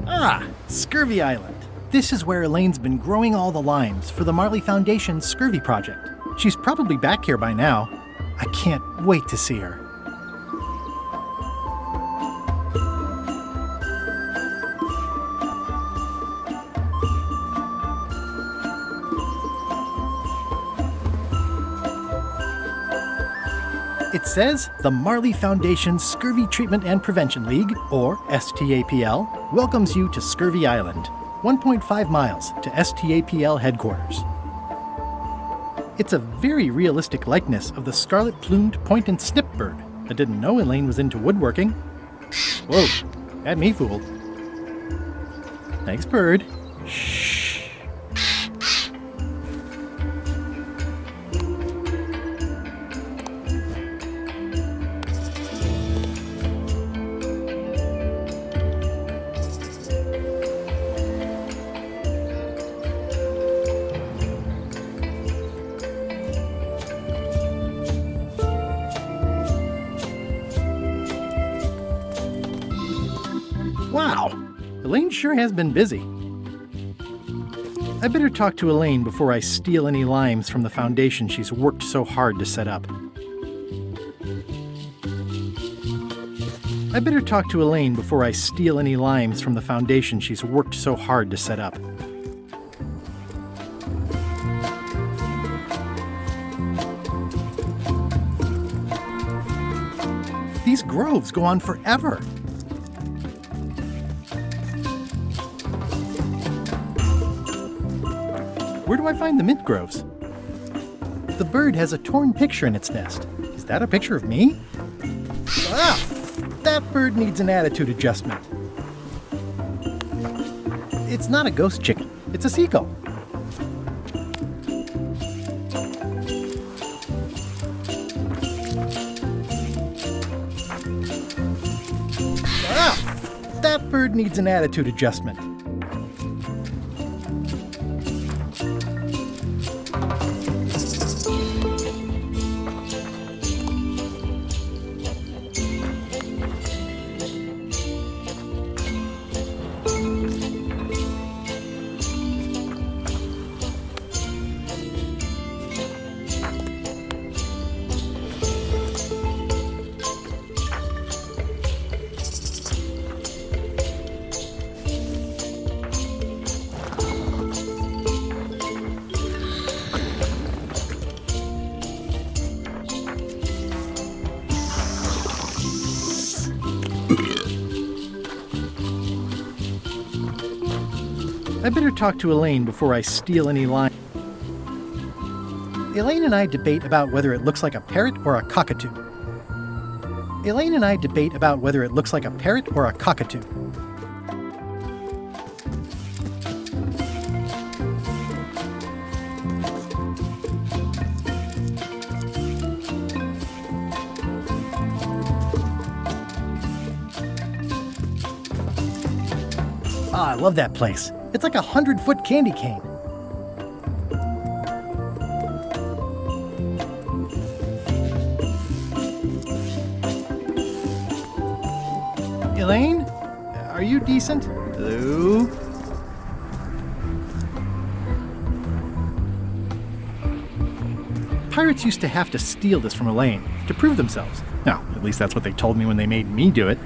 Ah, Scurvy Island. This is where Elaine's been growing all the limes for the Marley Foundation's Scurvy project. She's probably back here by now. I can't wait to see her. It says the Marley Foundation Scurvy Treatment and Prevention League, or STAPL, welcomes you to Scurvy Island, 1.5 miles to STAPL headquarters. It's a very realistic likeness of the scarlet-plumed point and snip bird. I didn't know Elaine was into woodworking. Whoa, had me fooled. Thanks, bird. Shh. Wow, Elaine sure has been busy. I better talk to Elaine before I steal any limes from the foundation she's worked so hard to set up. I better talk to Elaine before I steal any limes from the foundation she's worked so hard to set up. These groves go on forever. Where do I find the mint groves? The bird has a torn picture in its nest. Is that a picture of me? Ah! That bird needs an attitude adjustment. It's not a ghost chicken. It's a seagull. Ah! That bird needs an attitude adjustment. I better talk to Elaine before I steal any lime. Elaine and I debate about whether it looks like a parrot or a cockatoo. Elaine and I debate about whether it looks like a parrot or a cockatoo. Ah, I love that place. It's like a 100-foot candy cane. Elaine? Are you decent? Hello? Pirates used to have to steal this from Elaine to prove themselves. Now, at least that's what they told me when they made me do it.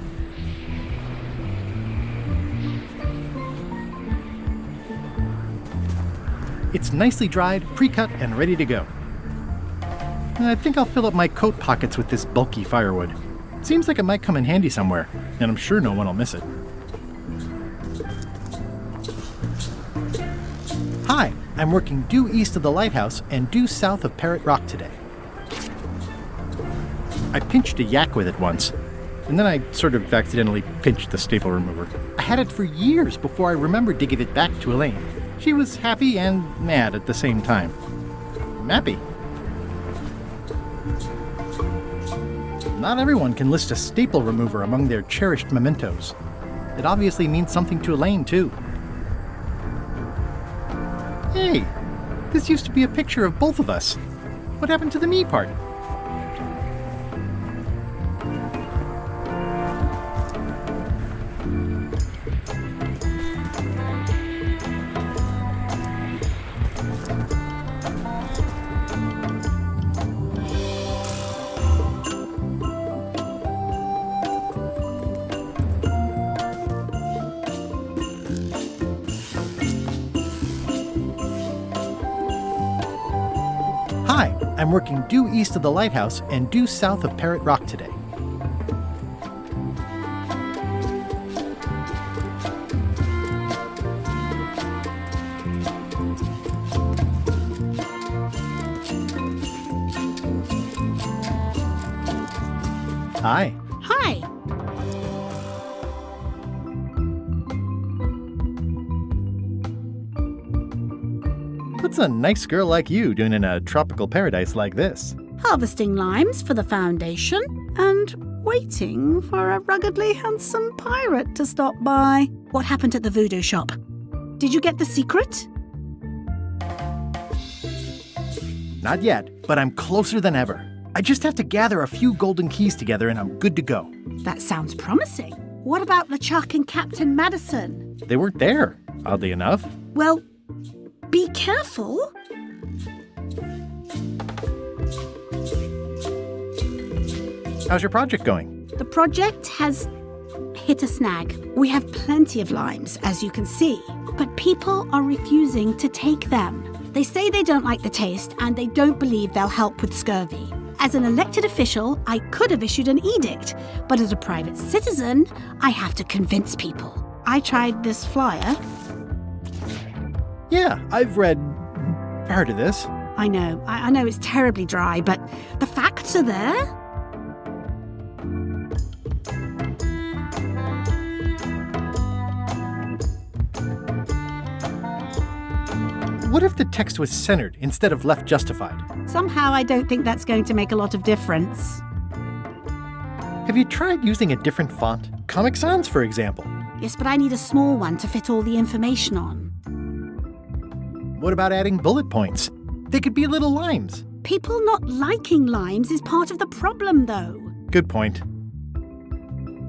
It's nicely dried, pre-cut, and ready to go. I think I'll fill up my coat pockets with this bulky firewood. Seems like it might come in handy somewhere, and I'm sure no one will miss it. Hi, I'm working due east of the lighthouse and due south of Parrot Rock today. I pinched a yak with it once, and then I sort of accidentally pinched the staple remover. I had it for years before I remembered to give it back to Elaine. She was happy and mad at the same time. Mappy. Not everyone can list a staple remover among their cherished mementos. It obviously means something to Elaine, too. Hey, this used to be a picture of both of us. What happened to the me part? Hi, I'm working due east of the lighthouse and due south of Parrot Rock today. Hi. Hi. What's a nice girl like you doing in a tropical paradise like this? Harvesting limes for the foundation and waiting for a ruggedly handsome pirate to stop by. What happened at the voodoo shop? Did you get the secret? Not yet, but I'm closer than ever. I just have to gather a few golden keys together and I'm good to go. That sounds promising. What about LeChuck and Captain Madison? They weren't there, oddly enough. Well, be careful. How's your project going? The project has hit a snag. We have plenty of limes, as you can see, but people are refusing to take them. They say they don't like the taste and they don't believe they'll help with scurvy. As an elected official, I could have issued an edict, but as a private citizen, I have to convince people. I tried this flyer. Yeah, I've read part of this. I know it's terribly dry, but the facts are there. What if the text was centered instead of left justified? Somehow I don't think that's going to make a lot of difference. Have you tried using a different font? Comic Sans, for example. Yes, but I need a small one to fit all the information on. What about adding bullet points? They could be little limes. People not liking limes is part of the problem, though. Good point.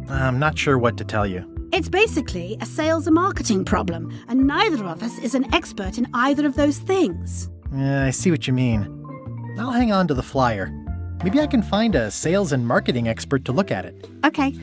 I'm not sure what to tell you. It's basically a sales and marketing problem, and neither of us is an expert in either of those things. Yeah, I see what you mean. I'll hang on to the flyer. Maybe I can find a sales and marketing expert to look at it. Okay.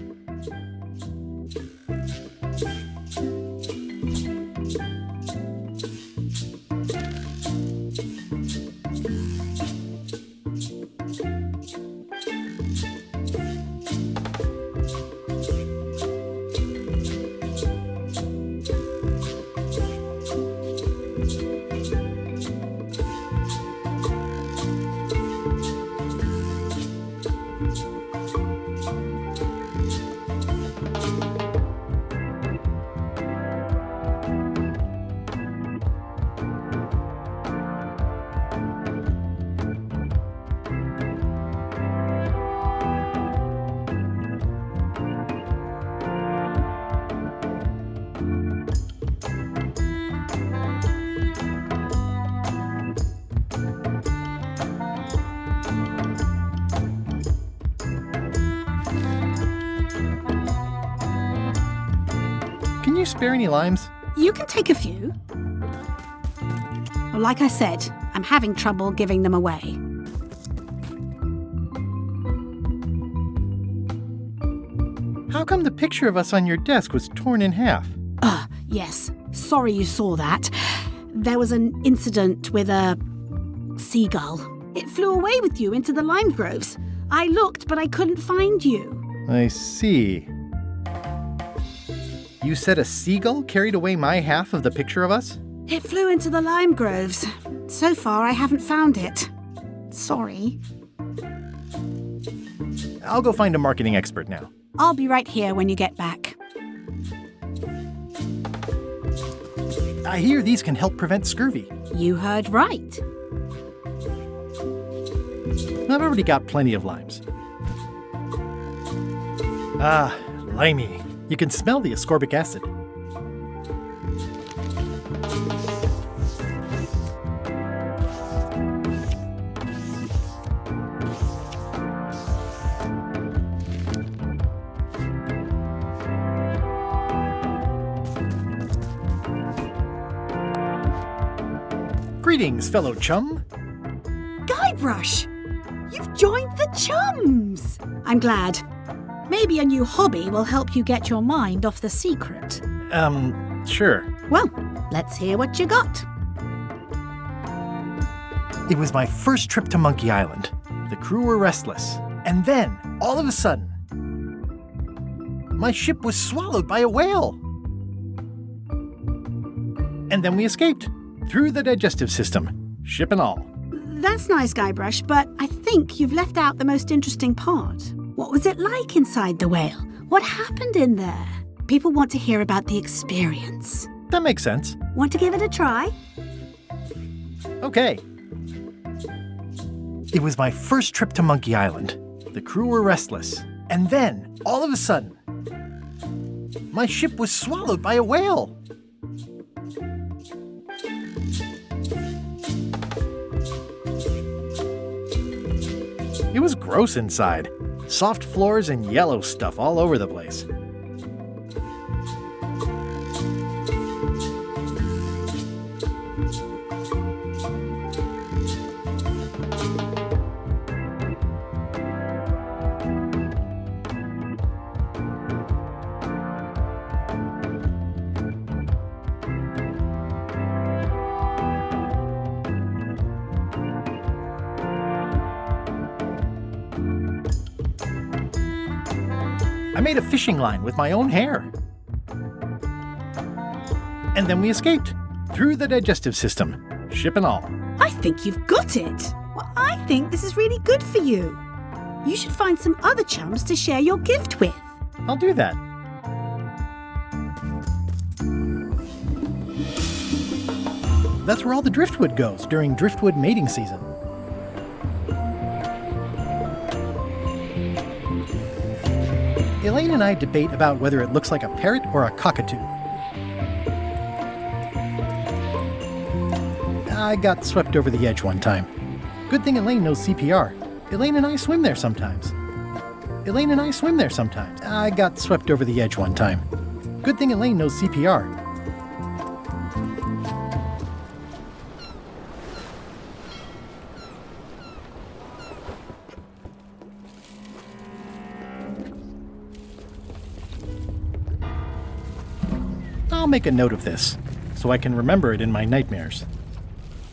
Can you spare any limes? You can take a few. Well, like I said, I'm having trouble giving them away. How come the picture of us on your desk was torn in half? Yes. Sorry you saw that. There was an incident with a seagull. It flew away with you into the lime groves. I looked, but I couldn't find you. I see. You said a seagull carried away my half of the picture of us? It flew into the lime groves. So far, I haven't found it. Sorry. I'll go find a marketing expert now. I'll be right here when you get back. I hear these can help prevent scurvy. You heard right. I've already got plenty of limes. Ah, limey. You can smell the ascorbic acid. Greetings, fellow chum. Guybrush! You've joined the chums! I'm glad. Maybe a new hobby will help you get your mind off the secret. Sure. Well, let's hear what you got. It was my first trip to Monkey Island. The crew were restless. And then, all of a sudden, my ship was swallowed by a whale. And then we escaped through the digestive system, ship and all. That's nice, Guybrush, but I think you've left out the most interesting part. What was it like inside the whale? What happened in there? People want to hear about the experience. That makes sense. Want to give it a try? Okay. It was my first trip to Monkey Island. The crew were restless. And then, all of a sudden, my ship was swallowed by a whale. It was gross inside. Soft floors and yellow stuff all over the place. I made a fishing line with my own hair. And then we escaped through the digestive system, ship and all. I think you've got it. Well, I think this is really good for you. You should find some other chums to share your gift with. I'll do that. That's where all the driftwood goes during driftwood mating season. Elaine and I debate about whether it looks like a parrot or a cockatoo. I got swept over the edge one time. Good thing Elaine knows CPR. Elaine and I swim there sometimes. I got swept over the edge one time. Good thing Elaine knows CPR. I'll make a note of this, so I can remember it in my nightmares.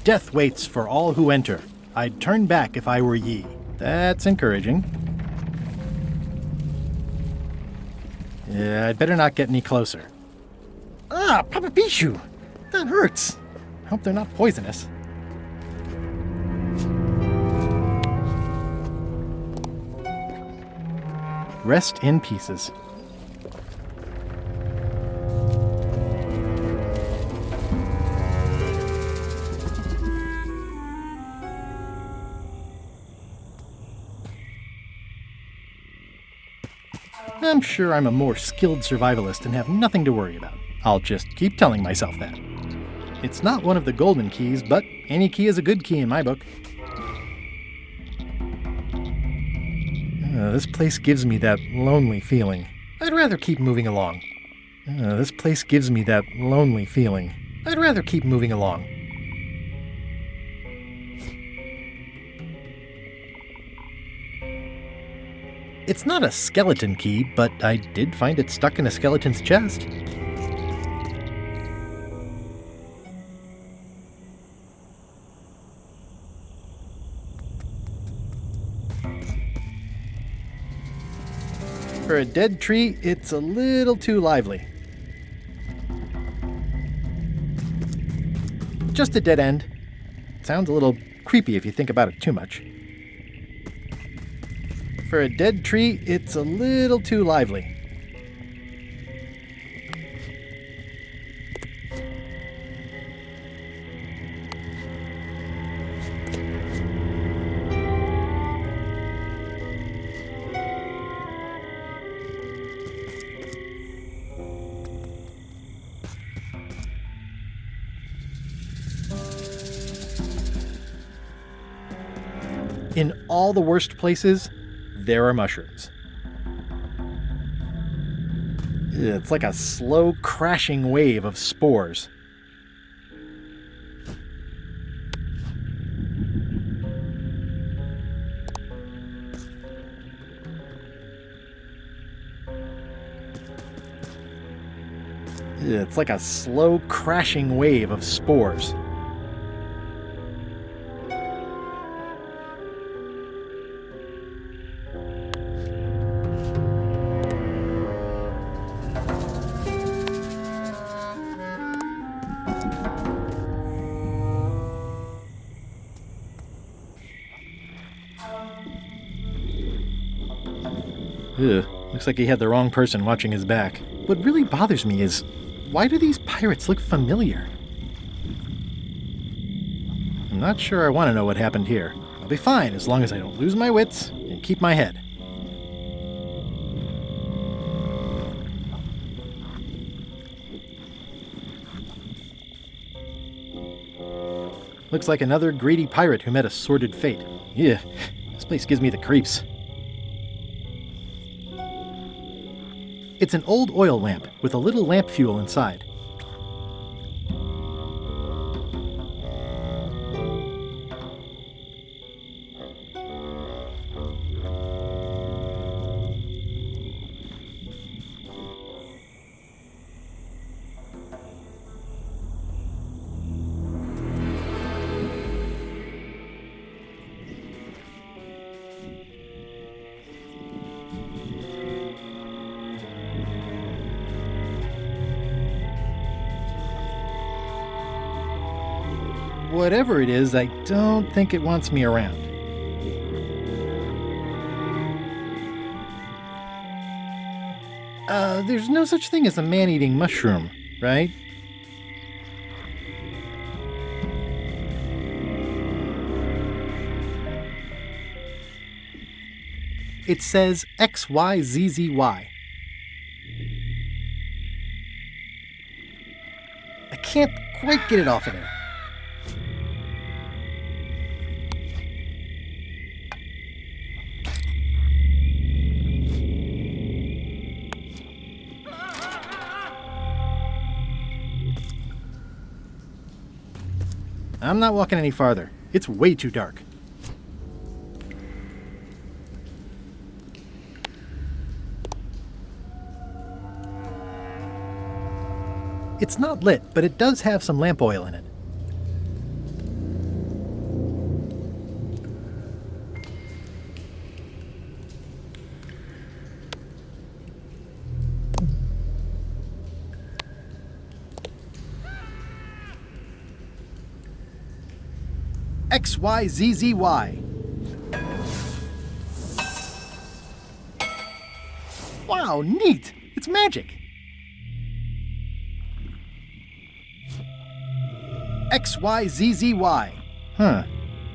Death waits for all who enter. I'd turn back if I were ye. That's encouraging. Yeah, I'd better not get any closer. Ah, Papa Pichu! That hurts. Hope they're not poisonous. Rest in pieces. I'm sure I'm a more skilled survivalist and have nothing to worry about. I'll just keep telling myself that. It's not one of the golden keys, but any key is a good key in my book. This place gives me that lonely feeling. I'd rather keep moving along. This place gives me that lonely feeling. I'd rather keep moving along. It's not a skeleton key, but I did find it stuck in a skeleton's chest. For a dead tree, it's a little too lively. Just a dead end. Sounds a little creepy if you think about it too much. For a dead tree, it's a little too lively. In all the worst places, there are mushrooms. It's like a slow crashing wave of spores. It's like a slow crashing wave of spores. Ugh, looks like he had the wrong person watching his back. What really bothers me is, why do these pirates look familiar? I'm not sure I want to know what happened here. I'll be fine as long as I don't lose my wits and keep my head. Looks like another greedy pirate who met a sordid fate. Yeah, this place gives me the creeps. It's an old oil lamp with a little lamp fuel inside. Whatever it is, I don't think it wants me around. There's no such thing as a man-eating mushroom, right? It says XYZZY. I can't quite get it off of there. I'm not walking any farther. It's way too dark. It's not lit, but it does have some lamp oil in it. XYZZY. Wow, neat! It's magic! XYZZY. Huh.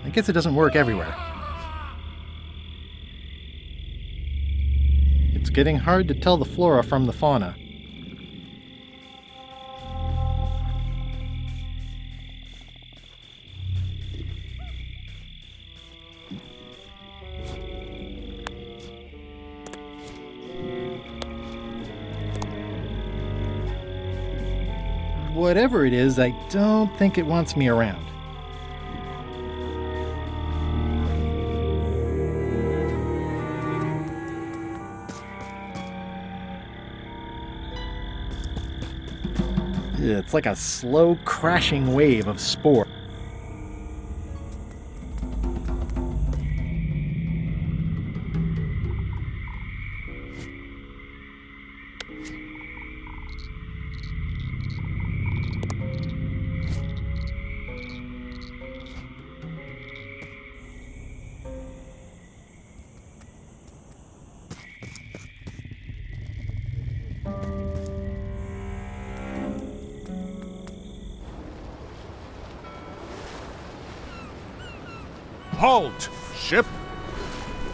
I guess it doesn't work everywhere. It's getting hard to tell the flora from the fauna. Whatever it is, I don't think it wants me around. It's like a slow crashing wave of spore. Halt! Ship!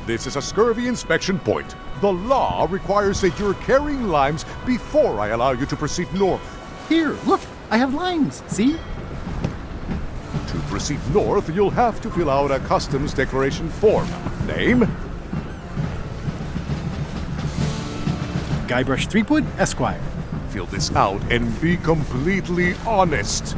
This is a scurvy inspection point. The law requires that you're carrying limes before I allow you to proceed north. Here, look! I have limes, see? To proceed north, you'll have to fill out a customs declaration form. Name? Guybrush Threepwood, Esquire. Fill this out and be completely honest.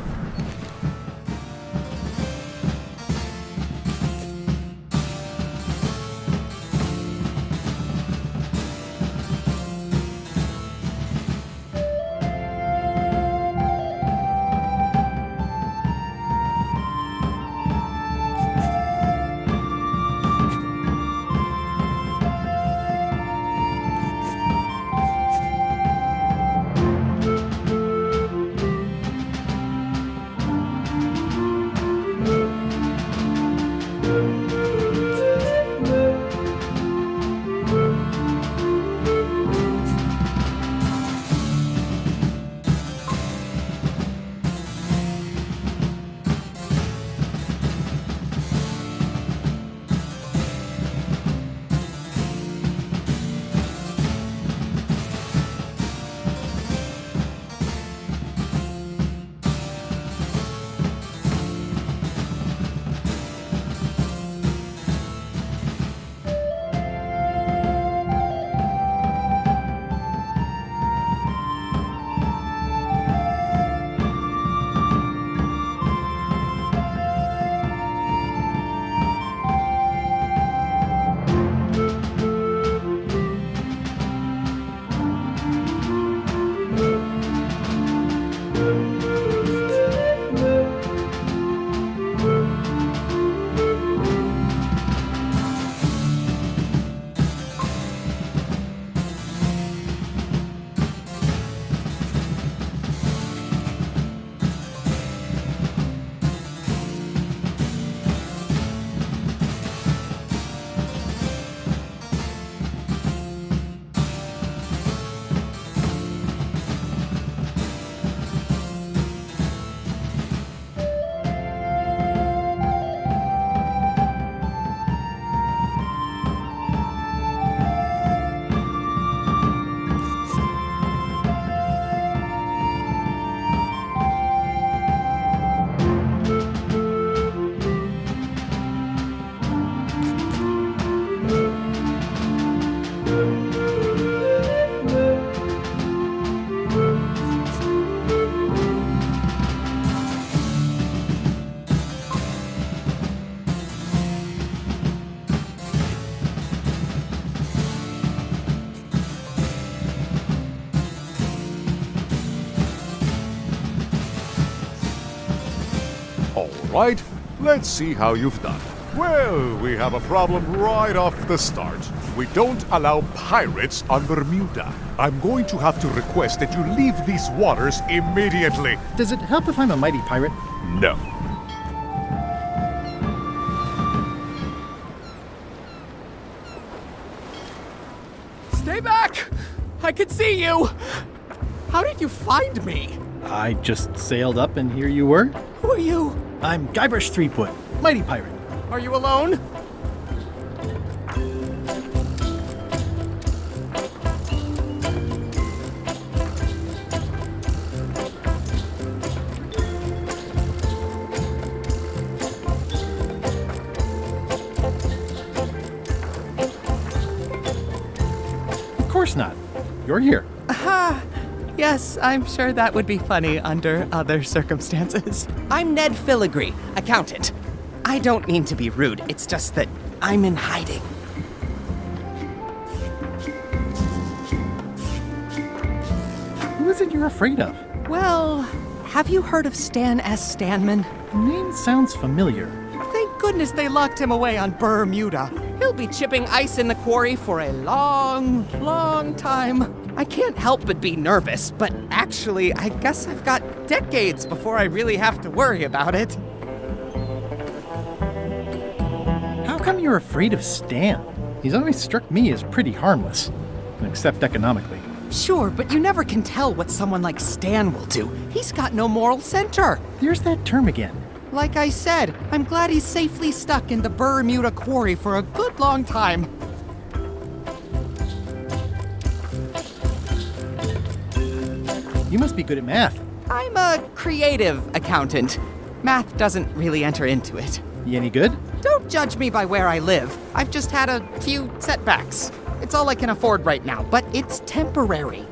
right? Let's see how you've done. Well, we have a problem right off the start. We don't allow pirates on Bermuda. I'm going to have to request that you leave these waters immediately. Does it help if I'm a mighty pirate? No. Stay back! I can see you! How did you find me? I just sailed up and here you were. Who are you? I'm Guybrush Threepwood, mighty pirate. Are you alone? Of course not. You're here. Yes, I'm sure that would be funny under other circumstances. I'm Ned Filigree, accountant. I don't mean to be rude, it's just that I'm in hiding. Who is it you're afraid of? Well, have you heard of Stan S. Stanman? The name sounds familiar. Thank goodness they locked him away on Bermuda. He'll be chipping ice in the quarry for a long, long time. I can't help but be nervous, but actually, I guess I've got decades before I really have to worry about it. How come you're afraid of Stan? He's always struck me as pretty harmless, except economically. Sure, but you never can tell what someone like Stan will do. He's got no moral center. There's that term again. Like I said, I'm glad he's safely stuck in the Bermuda quarry for a good long time. You must be good at math. I'm a creative accountant. Math doesn't really enter into it. You any good? Don't judge me by where I live. I've just had a few setbacks. It's all I can afford right now, but it's temporary.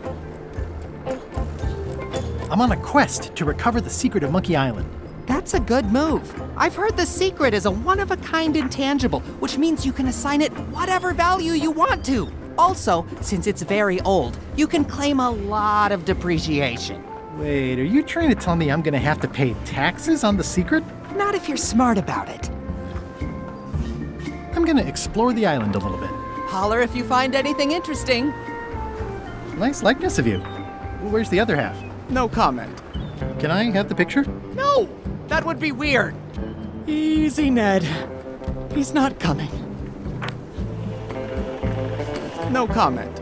I'm on a quest to recover the secret of Monkey Island. That's a good move. I've heard the secret is a one-of-a-kind intangible, which means you can assign it whatever value you want to. Also, since it's very old, you can claim a lot of depreciation. Wait, are you trying to tell me I'm gonna have to pay taxes on the secret? Not if you're smart about it. I'm gonna explore the island a little bit. Holler if you find anything interesting. Nice likeness of you. Where's the other half? No comment. Can I have the picture? No! That would be weird. Easy, Ned. He's not coming. No comment.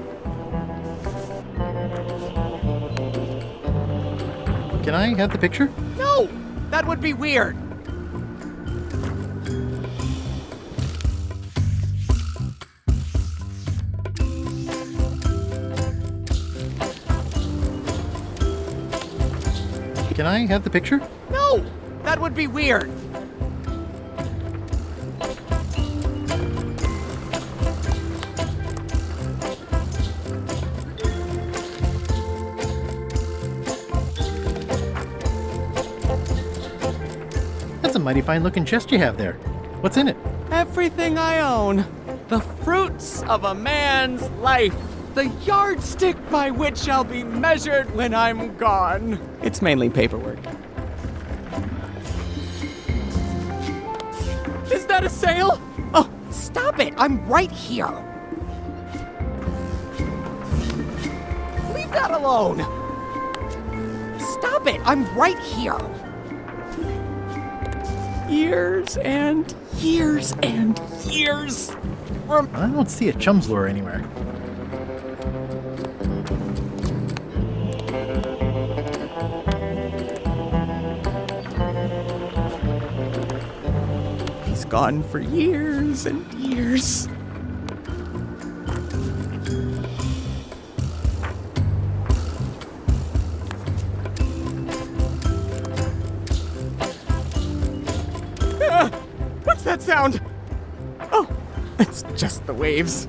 Can I have the picture? No! That would be weird. Can I have the picture? No! That would be weird. That's a mighty fine looking chest you have there. What's in it? Everything I own. The fruits of a man's life. The yardstick by which I'll be measured when I'm gone. It's mainly paperwork. Is that a sale? Oh, stop it! I'm right here. Leave that alone. Stop it! I'm right here. Years and years and years. I don't see a chum's lure anywhere. He's gone for years and years. What's that sound? Oh, it's just the waves.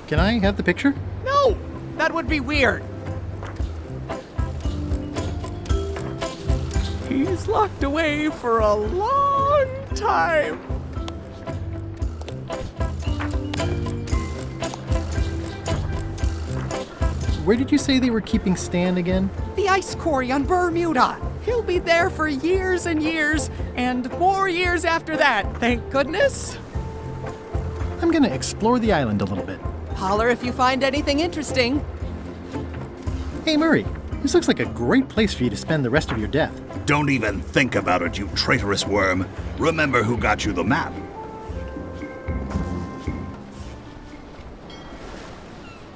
Can I have the picture? No! That would be weird. He's locked away for a long time. Where did you say they were keeping Stan again? The ice quarry on Bermuda. He'll be there for years and years, and more years after that, thank goodness. I'm gonna explore the island a little bit. Holler if you find anything interesting. Hey, Murray, this looks like a great place for you to spend the rest of your death. Don't even think about it, you traitorous worm. Remember who got you the map.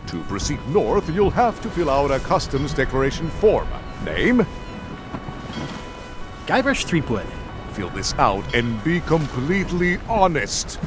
To proceed north, you'll have to fill out a customs declaration form. Name? Guybrush Threepwood. Fill this out and be completely honest.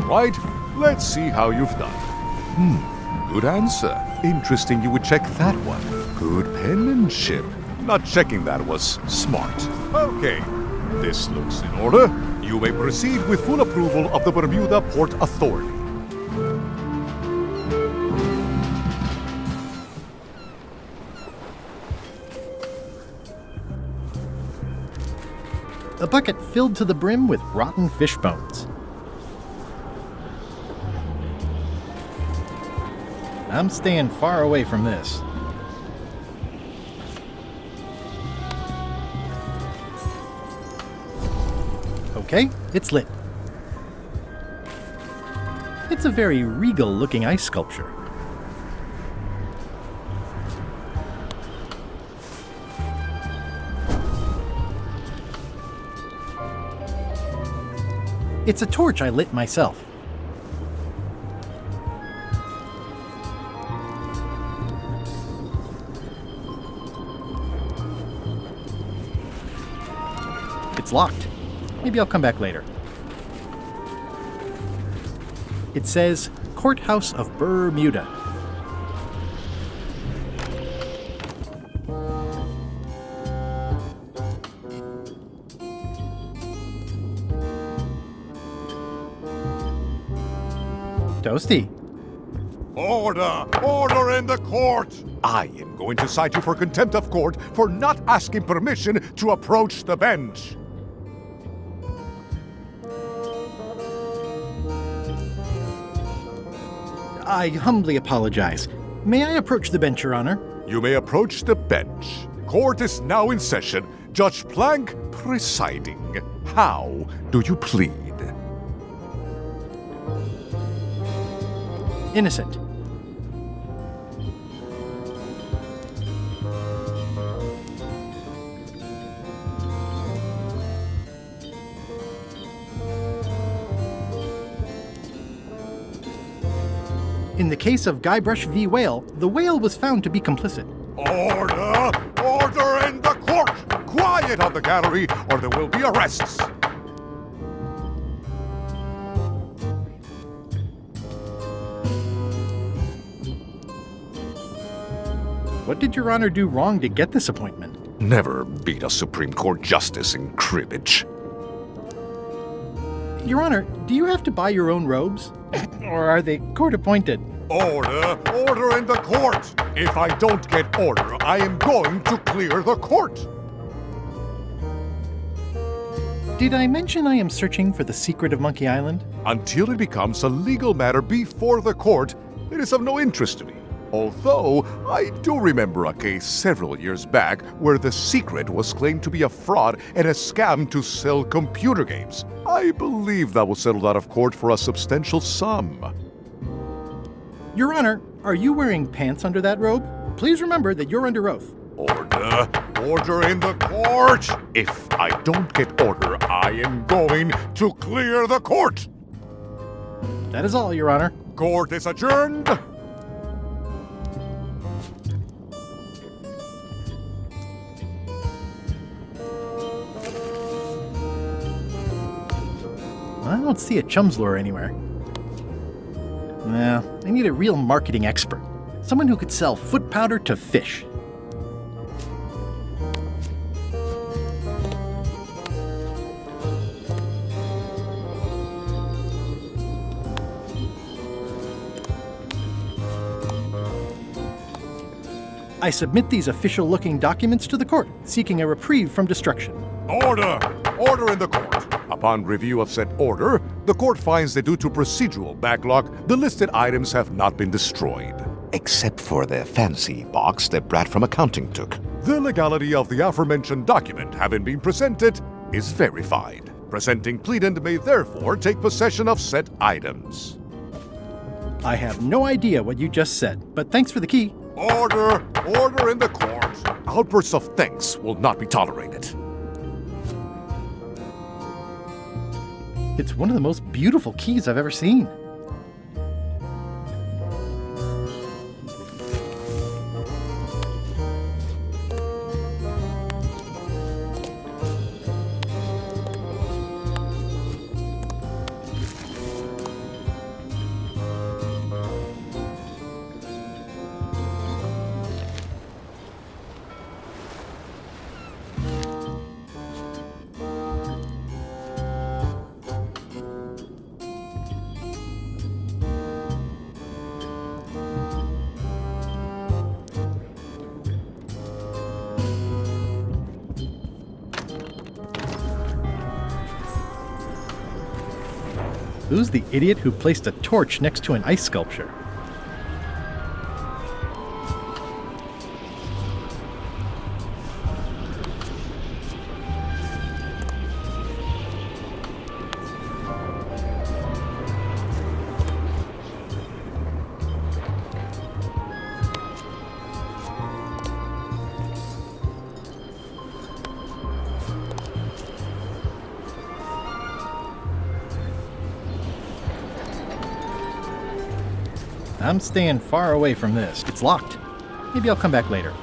Right, let's see how you've done. Good answer. Interesting you would check that one. Good penmanship. Not checking that was smart. Okay, this looks in order. You may proceed with full approval of the Bermuda Port Authority. A bucket filled to the brim with rotten fish bones. I'm staying far away from this. Okay, it's lit. It's a very regal-looking ice sculpture. It's a torch I lit myself. It's locked. Maybe I'll come back later. It says, Courthouse of Bermuda. Toasty. Order! Order in the court! I am going to cite you for contempt of court for not asking permission to approach the bench. I humbly apologize. May I approach the bench, Your Honor? You may approach the bench. Court is now in session. Judge Plank presiding. How do you plead? Innocent. In the case of Guybrush v. Whale, the whale was found to be complicit. Order! Order in the court! Quiet on the gallery, or there will be arrests! What did Your Honor do wrong to get this appointment? Never beat a Supreme Court justice in cribbage. Your Honor, do you have to buy your own robes? Or are they court-appointed? Order! Order in the court! If I don't get order, I am going to clear the court! Did I mention I am searching for the secret of Monkey Island? Until it becomes a legal matter before the court, it is of no interest to me. Although, I do remember a case several years back where the secret was claimed to be a fraud and a scam to sell computer games. I believe that was settled out of court for a substantial sum. Your Honor, are you wearing pants under that robe? Please remember that you're under oath. Order! Order in the court! If I don't get order, I am going to clear the court! That is all, Your Honor. Court is adjourned! I don't see a chum's lure anywhere. Nah, I need a real marketing expert. Someone who could sell foot powder to fish. I submit these official-looking documents to the court, seeking a reprieve from destruction. Order! Order in the court! Upon review of said order, the court finds that due to procedural backlog, the listed items have not been destroyed. Except for the fancy box that Brad from accounting took. The legality of the aforementioned document having been presented is verified. Presenting pleadant may therefore take possession of said items. I have no idea what you just said, but thanks for the key. Order! Order in the court! Outbursts of thanks will not be tolerated. It's one of the most beautiful keys I've ever seen. Who's the idiot who placed a torch next to an ice sculpture? I'm staying far away from this. It's locked. Maybe I'll come back later.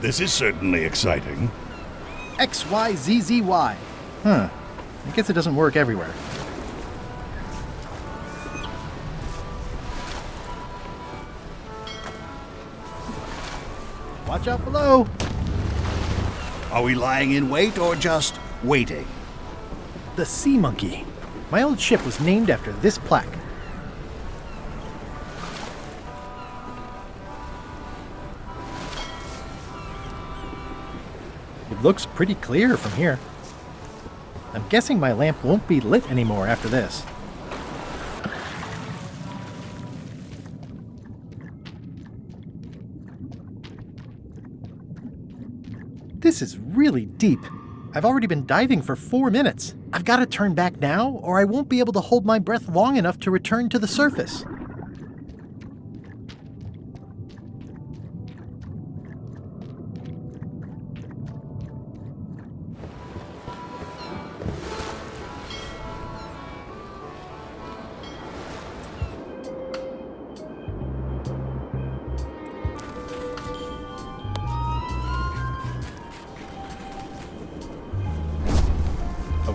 This is certainly exciting. XYZZY. Huh. I guess it doesn't work everywhere. Watch out below! Are we lying in wait or just waiting? The Sea Monkey. My old ship was named after this plaque. It looks pretty clear from here. I'm guessing my lamp won't be lit anymore after this. This is really deep. I've already been diving for 4 minutes. I've got to turn back now, or I won't be able to hold my breath long enough to return to the surface.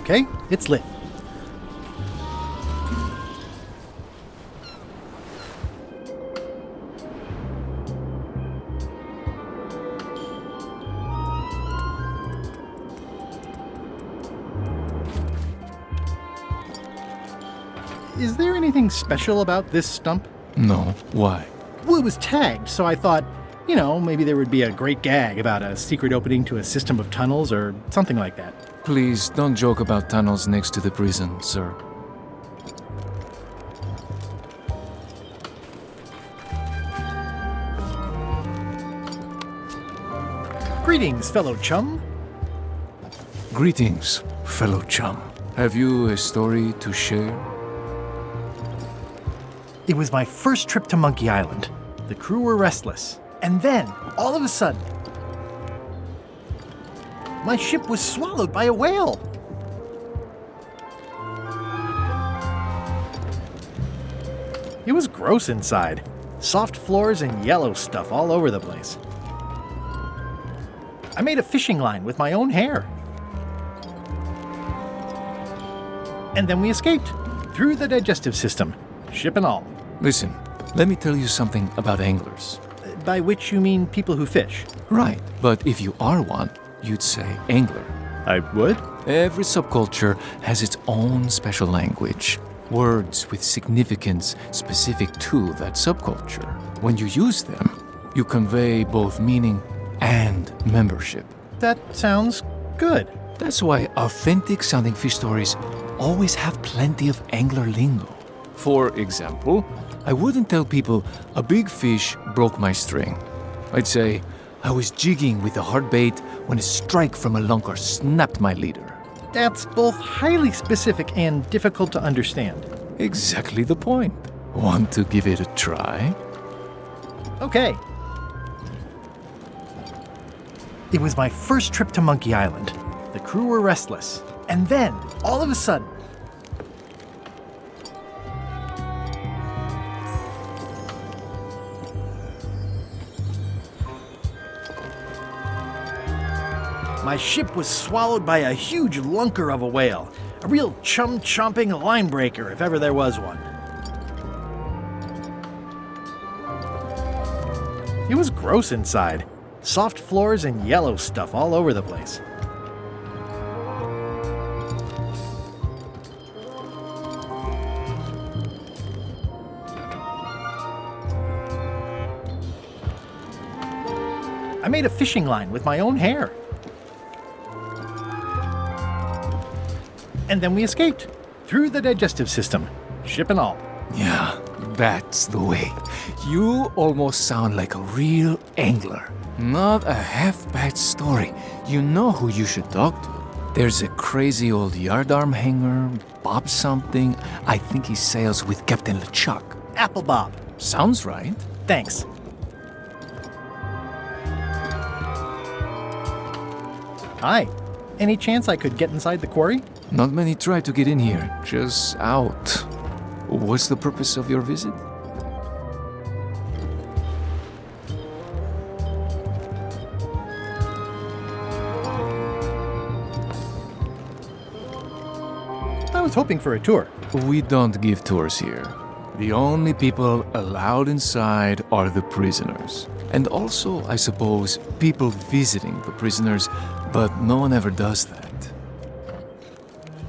Okay, it's lit. Is there anything special about this stump? No. Why? Well, it was tagged, so I thought, maybe there would be a great gag about a secret opening to a system of tunnels or something like that. Please don't joke about tunnels next to the prison, sir. Greetings, fellow chum. Greetings, fellow chum. Have you a story to share? It was my first trip to Monkey Island. The crew were restless. And then, all of a sudden, my ship was swallowed by a whale. It was gross inside. Soft floors and yellow stuff all over the place. I made a fishing line with my own hair. And then we escaped through the digestive system, ship and all. Listen, let me tell you something about anglers. By which you mean people who fish? Right, but if you are one, you'd say angler. I would? Every subculture has its own special language. Words with significance specific to that subculture. When you use them, you convey both meaning and membership. That sounds good. That's why authentic sounding fish stories always have plenty of angler lingo. For example, I wouldn't tell people a big fish broke my string. I'd say I was jigging with a hard bait when a strike from a lunker snapped my leader. That's both highly specific and difficult to understand. Exactly the point. Want to give it a try? Okay. It was my first trip to Monkey Island. The crew were restless. And then, all of a sudden, my ship was swallowed by a huge lunker of a whale. A real chum-chomping line breaker, if ever there was one. It was gross inside. Soft floors and yellow stuff all over the place. I made a fishing line with my own hair. And then we escaped through the digestive system, ship and all. Yeah, that's the way. You almost sound like a real angler. Not a half-bad story. You know who you should talk to. There's a crazy old yardarm hanger, Bob something. I think he sails with Captain LeChuck. Apple Bob. Sounds right. Thanks. Hi. Any chance I could get inside the quarry? Not many try to get in here, just out. What's the purpose of your visit? I was hoping for a tour. We don't give tours here. The only people allowed inside are the prisoners. And also, I suppose, people visiting the prisoners, but no one ever does that.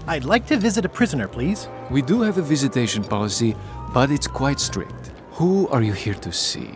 I'd like to visit a prisoner, please. We do have a visitation policy, but it's quite strict. Who are you here to see?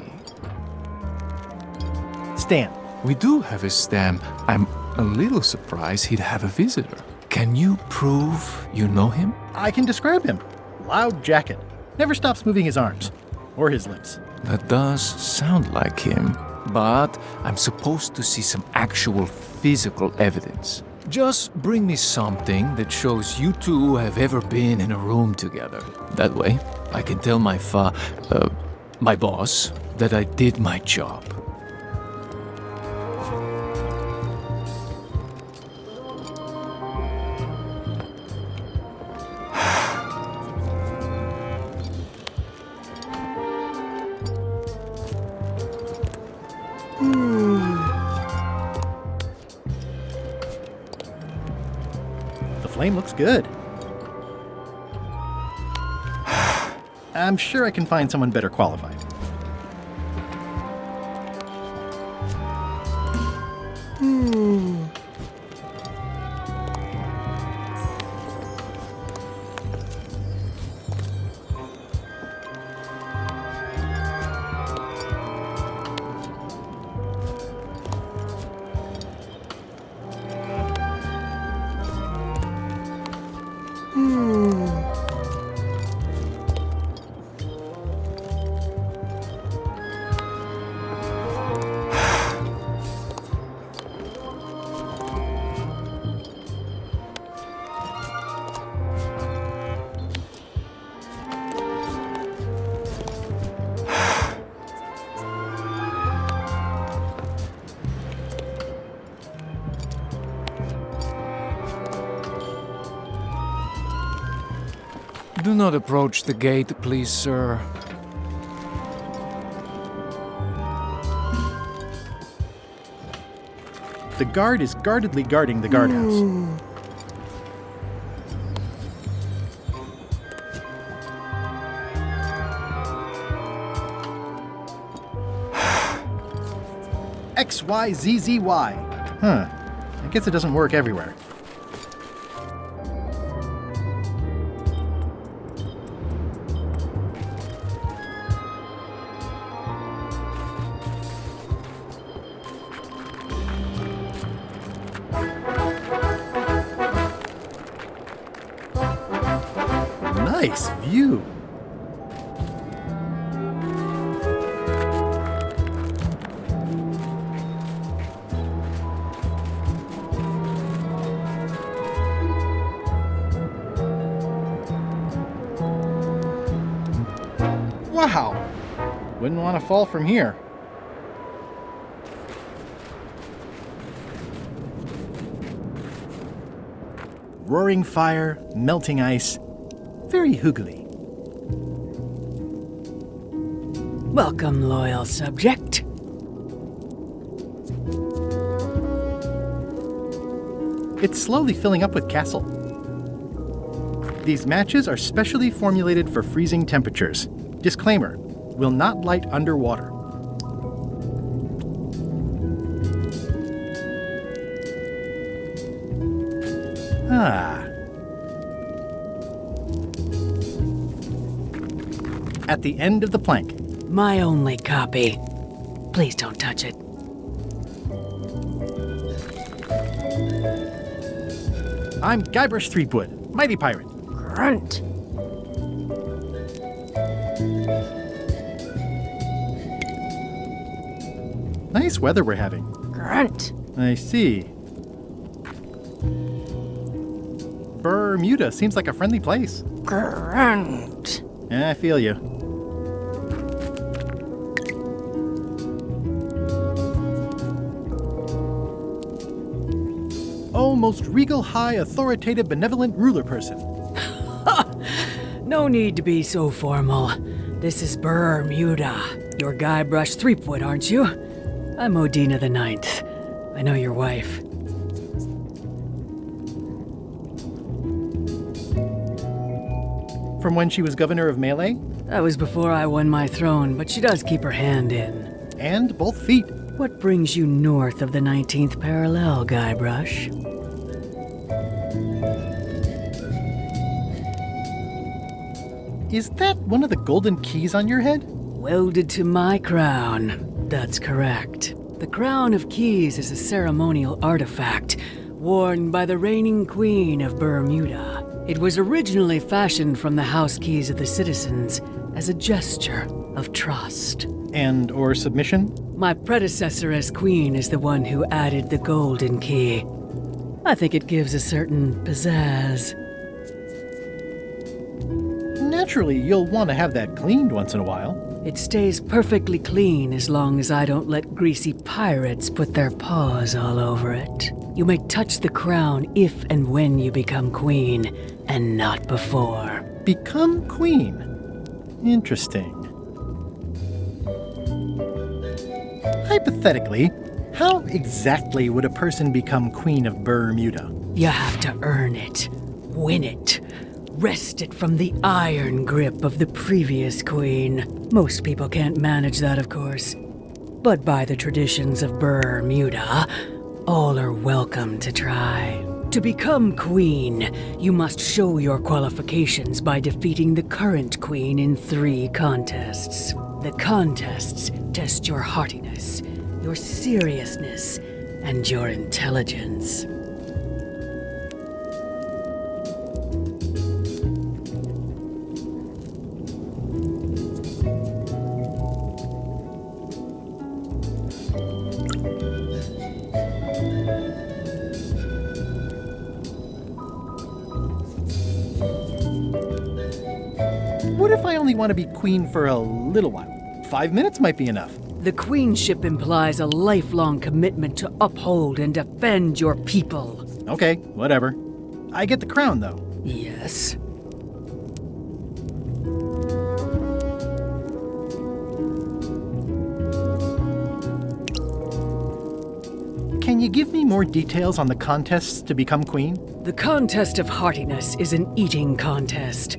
Stan. We do have a Stan. I'm a little surprised he'd have a visitor. Can you prove you know him? I can describe him. Loud jacket. Never stops moving his arms. Or his lips. That does sound like him. But I'm supposed to see some actual physical evidence. Just bring me something that shows you two have ever been in a room together. That way, I can tell my boss that I did my job. flame looks good. I'm sure I can find someone better qualified. Do not approach the gate, please, sir. The guard is guardedly guarding the guardhouse. XYZZY. Huh. I guess it doesn't work everywhere. Nice view. Wow. Wouldn't want to fall from here. Roaring fire, melting ice. Very hoogly. Welcome, loyal subject. It's slowly filling up with castle. These matches are specially formulated for freezing temperatures. Disclaimer, will not light underwater. At the end of the plank. My only copy. Please don't touch it. I'm Guybrush Threepwood, mighty pirate. Grunt. Nice weather we're having. Grunt. I see. Bermuda seems like a friendly place. Grunt. Yeah, I feel you. Oh, most regal, high, authoritative, benevolent ruler person. No need to be so formal. This is Bermuda. You're Guybrush Threepwood, aren't you? I'm Odina the Ninth. I know your wife. From when she was governor of Melee? That was before I won my throne, but she does keep her hand in. And both feet. What brings you north of the 19th parallel, Guybrush? Is that one of the golden keys on your head? Welded to my crown. That's correct. The Crown of Keys is a ceremonial artifact worn by the reigning queen of Bermuda. It was originally fashioned from the house keys of the citizens as a gesture of trust. And or submission? My predecessor as queen is the one who added the golden key. I think it gives a certain pizzazz. Naturally, you'll want to have that cleaned once in a while. It stays perfectly clean as long as I don't let greasy pirates put their paws all over it. You may touch the crown if and when you become queen, and not before. Become queen? Interesting. Hypothetically, how exactly would a person become queen of Bermuda? You have to earn it. win it. Wrest it from the iron grip of the previous queen. Most people can't manage that, of course. But by the traditions of Bermuda, all are welcome to try. To become queen, you must show your qualifications by defeating the current queen in 3 contests. The contests test your heartiness, your seriousness, and your intelligence. What if I only want to be queen for a little while? 5 minutes might be enough. The queenship implies a lifelong commitment to uphold and defend your people. Okay, whatever. I get the crown, though. Yes. Can you give me more details on the contests to become queen? The contest of heartiness is an eating contest.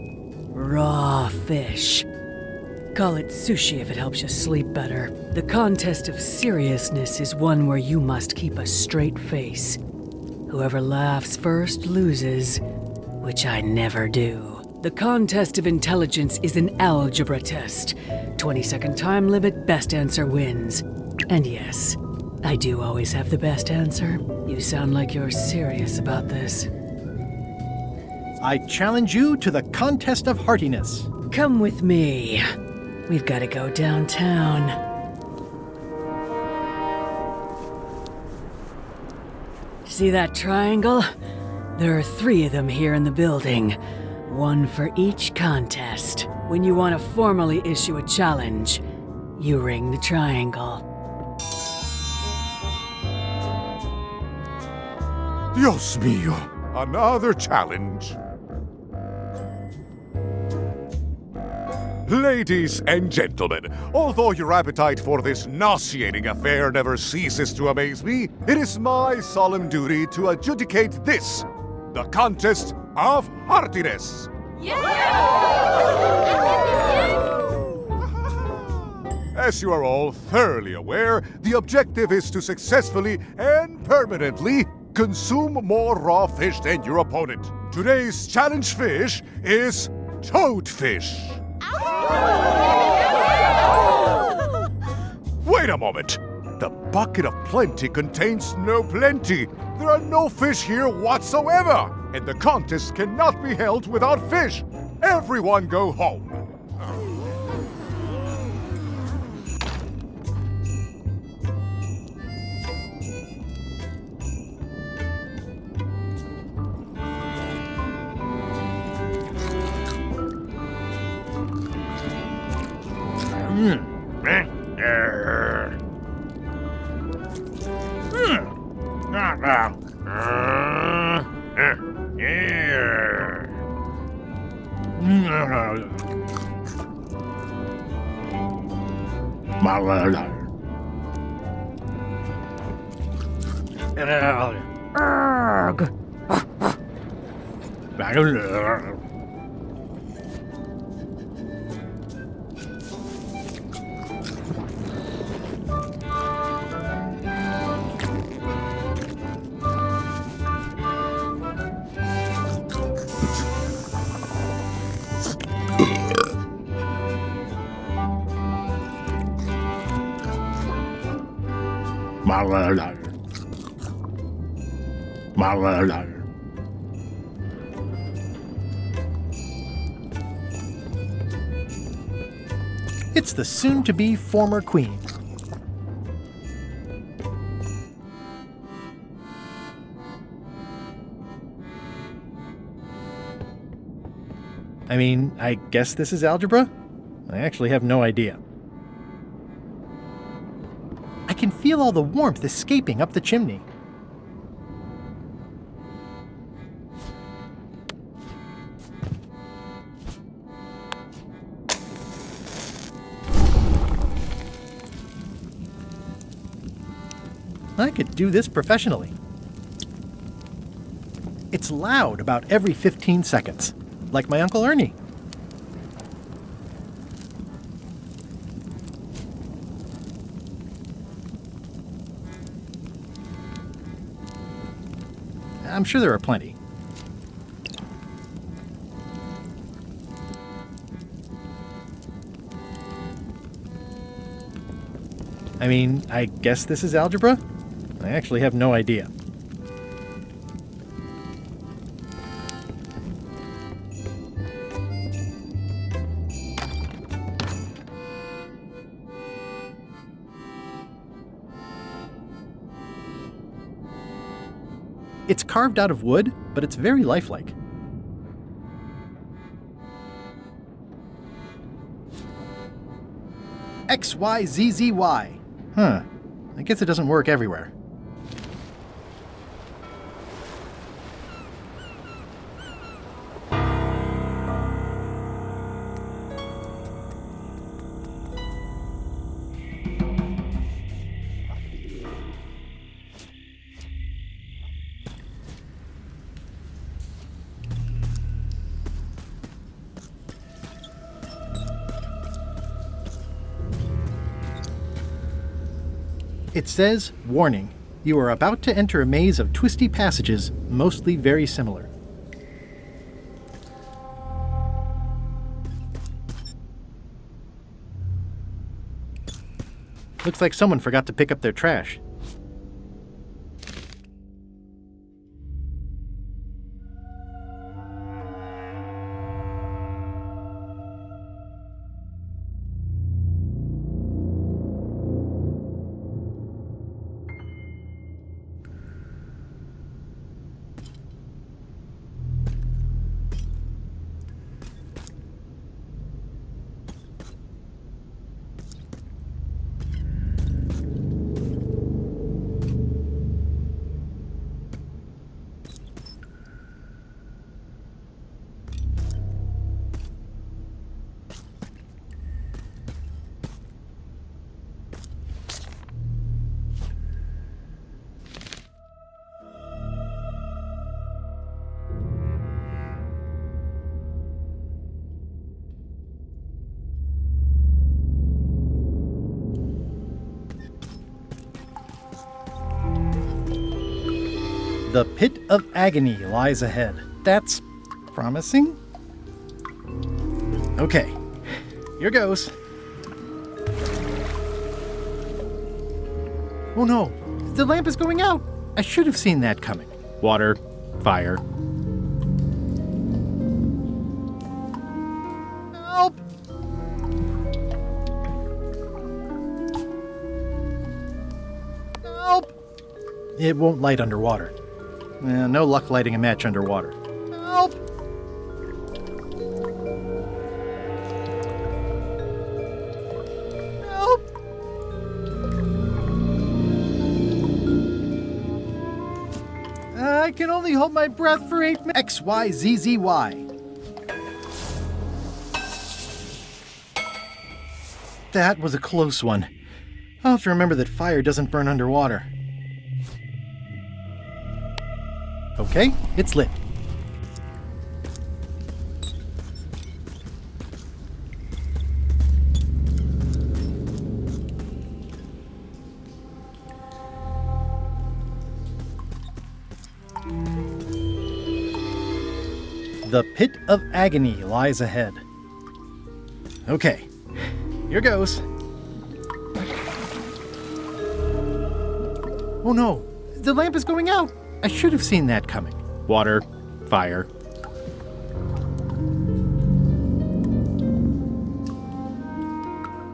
Raw fish. Call it sushi if it helps you sleep better. The contest of seriousness is one where you must keep a straight face. Whoever laughs first loses, which I never do. The contest of intelligence is an algebra test. 20-second time limit, best answer wins. And yes, I do always have the best answer. You sound like you're serious about this. I challenge you to the contest of heartiness. Come with me. We've got to go downtown. See that triangle? There are 3 of them here in the building. 1 for each contest. When you want to formally issue a challenge, you ring the triangle. Dios mío, another challenge. Ladies and gentlemen, although your appetite for this nauseating affair never ceases to amaze me, it is my solemn duty to adjudicate this, the contest of heartiness. As you are all thoroughly aware, the objective is to successfully and permanently consume more raw fish than your opponent. Today's challenge fish is toadfish. Wait a moment! The bucket of plenty contains no plenty. There are no fish here whatsoever, and the contest cannot be held without fish. Everyone go home. It's the soon-to-be former queen. I mean, I guess this is algebra? I actually have no idea. I can feel all the warmth escaping up the chimney. I could do this professionally. It's loud about every 15 seconds, like my Uncle Ernie. I'm sure there are plenty. I mean, I guess this is algebra? I actually have no idea. It's carved out of wood, but it's very lifelike. XYZZY. Huh. I guess it doesn't work everywhere. It says, warning, you are about to enter a maze of twisty passages, mostly very similar. Looks like someone forgot to pick up their trash. The pit of agony lies ahead. That's promising. Okay, here goes. Oh no, the lamp is going out. I should have seen that coming. Water, fire. Help! Help! It won't light underwater. No luck lighting a match underwater. Help! Help! I can only hold my breath for 8 minutes. XYZZY. That was a close one. I'll have to remember that fire doesn't burn underwater. Okay, it's lit. The pit of agony lies ahead. Okay, here goes. Oh no, the lamp is going out. I should have seen that coming. Water, fire.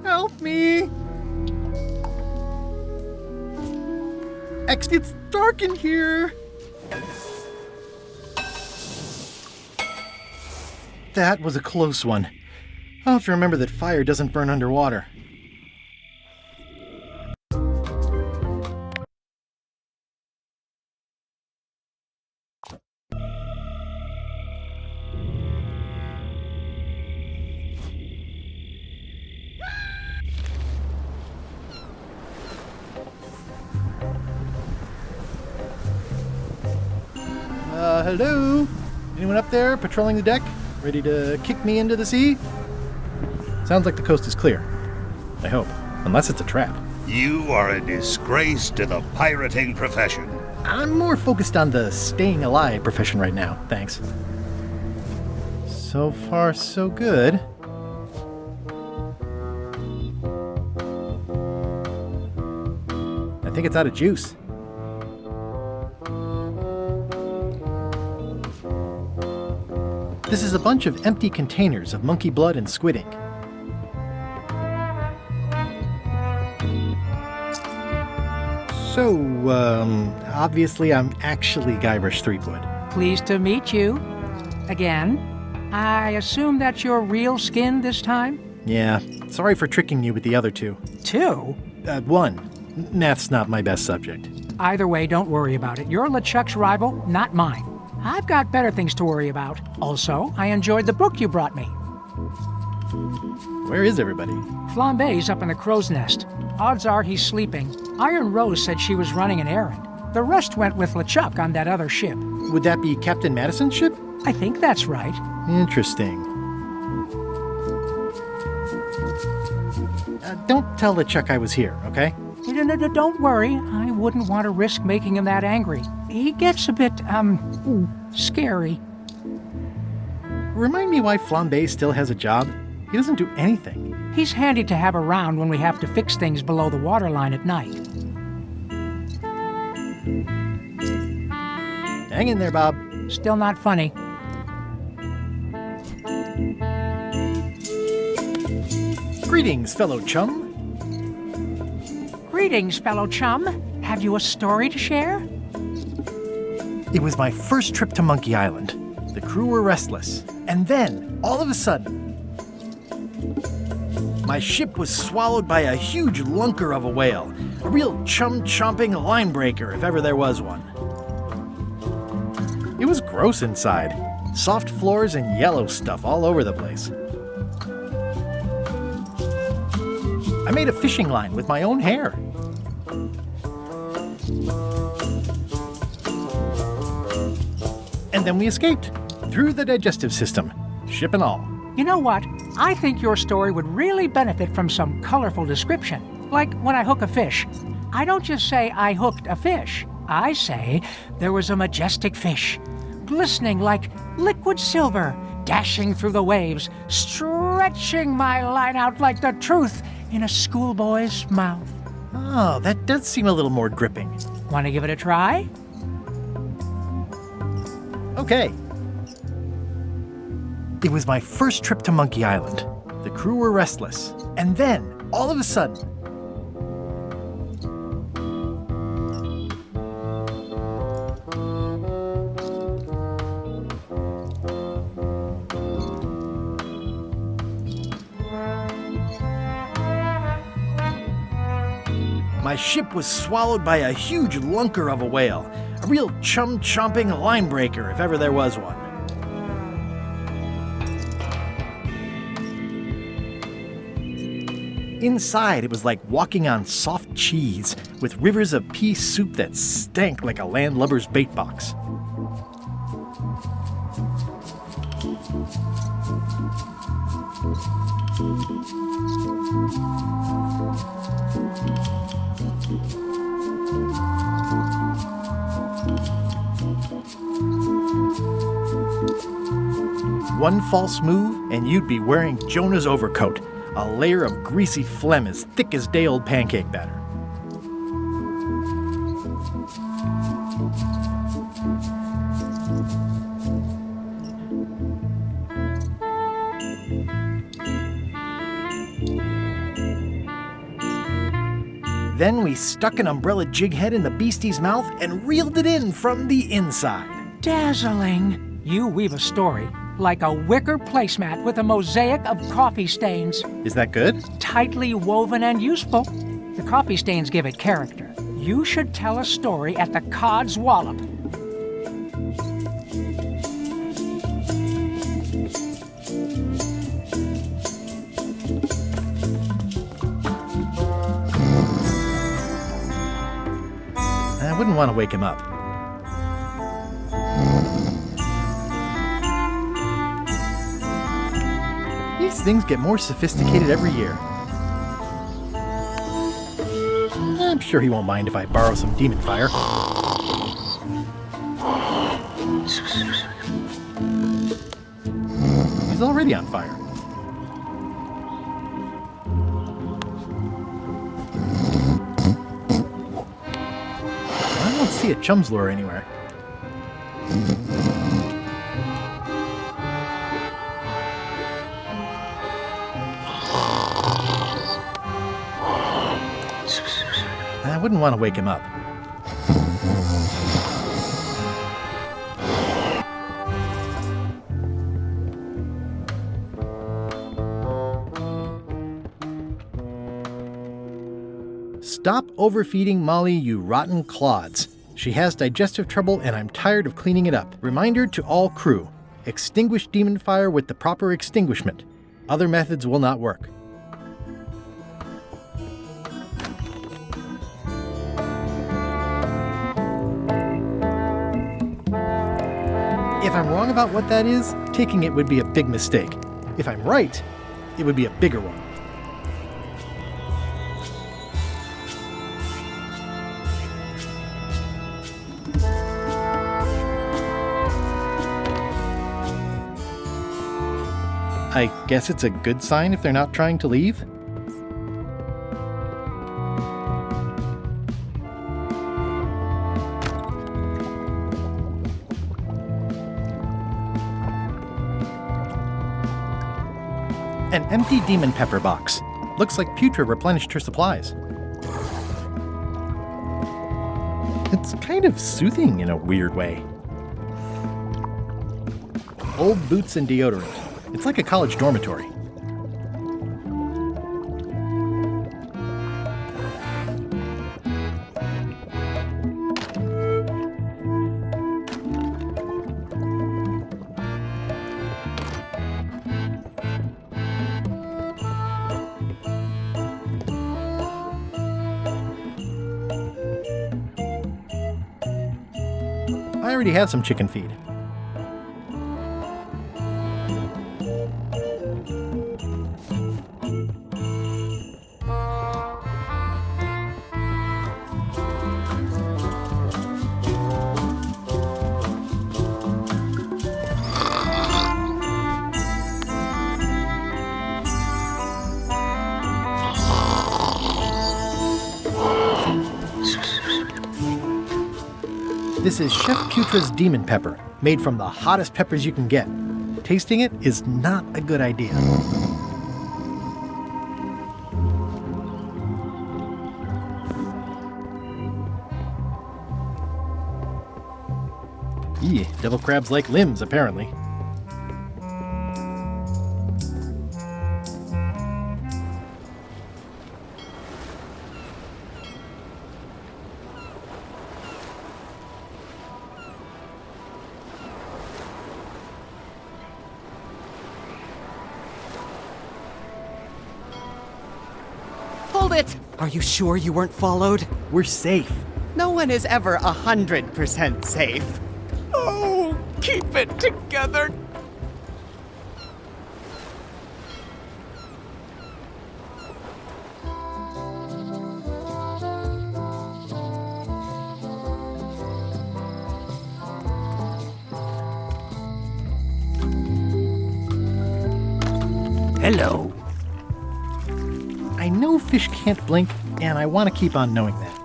Help me! It's dark in here! That was a close one. I'll have to remember that fire doesn't burn underwater. Hello? Anyone up there patrolling the deck? Ready to kick me into the sea? Sounds like the coast is clear. I hope. Unless it's a trap. You are a disgrace to the pirating profession. I'm more focused on the staying alive profession right now, thanks. So far, so good. I think it's out of juice. This is a bunch of empty containers of monkey blood and squid ink. So, obviously I'm actually Guybrush Threepwood. Pleased to meet you. Again. I assume that's your real skin this time? Yeah, sorry for tricking you with the other two. Two? One. Math's not my best subject. Either way, don't worry about it. You're LeChuck's rival, not mine. I've got better things to worry about. Also, I enjoyed the book you brought me. Where is everybody? Flambe's up in the crow's nest. Odds are he's sleeping. Iron Rose said she was running an errand. The rest went with LeChuck on that other ship. Would that be Captain Madison's ship? I think that's right. Interesting. Don't tell LeChuck I was here, okay? No, don't worry. I wouldn't want to risk making him that angry. He gets a bit, scary. Remind me why Flambe still has a job? He doesn't do anything. He's handy to have around when we have to fix things below the waterline at night. Hang in there, Bob. Still not funny. Greetings, fellow chum. Greetings, fellow chum. Have you a story to share? It was my first trip to Monkey Island. The crew were restless. And then, all of a sudden, my ship was swallowed by a huge lunker of a whale. A real chum-chomping line breaker, if ever there was one. It was gross inside. Soft floors and yellow stuff all over the place. I made a fishing line with my own hair. And then we escaped, through the digestive system, ship and all. You know what? I think your story would really benefit from some colorful description. Like when I hook a fish. I don't just say I hooked a fish. I say there was a majestic fish, glistening like liquid silver, dashing through the waves, stretching my line out like the truth in a schoolboy's mouth. Oh, that does seem a little more gripping. Want to give it a try? Okay. It was my first trip to Monkey Island. The crew were restless. And then, all of a sudden, my ship was swallowed by a huge lunker of a whale. A real chum-chomping line breaker, if ever there was one. Inside, it was like walking on soft cheese, with rivers of pea soup that stank like a landlubber's bait box. One false move, and you'd be wearing Jonah's overcoat, a layer of greasy phlegm as thick as day-old pancake batter. Then we stuck an umbrella jig head in the beastie's mouth and reeled it in from the inside. Dazzling. You weave a story like a wicker placemat with a mosaic of coffee stains. Is that good? Tightly woven and useful. The coffee stains give it character. You should tell a story at the Cod's Wallop. I wouldn't want to wake him up. These things get more sophisticated every year. I'm sure he won't mind if I borrow some demon fire. He's already on fire. I don't see a chum's lure anywhere. I wouldn't want to wake him up. Stop overfeeding Molly, you rotten clods. She has digestive trouble and I'm tired of cleaning it up. Reminder to all crew. Extinguish demon fire with the proper extinguishment. Other methods will not work. If I'm wrong about what that is, taking it would be a big mistake. If I'm right, it would be a bigger one. I guess it's a good sign if they're not trying to leave? An empty demon pepper box. Looks like Putra replenished her supplies. It's kind of soothing in a weird way. Old boots and deodorant. It's like a college dormitory. I already have some chicken feed. This is Chef Putra's demon pepper, made from the hottest peppers you can get. Tasting it is not a good idea. Eee, devil crabs like limbs, apparently. Hold it! Are you sure you weren't followed? We're safe. No one is ever 100% safe. Oh, keep it together. Hello. I know fish can't blink, and I want to keep on knowing that.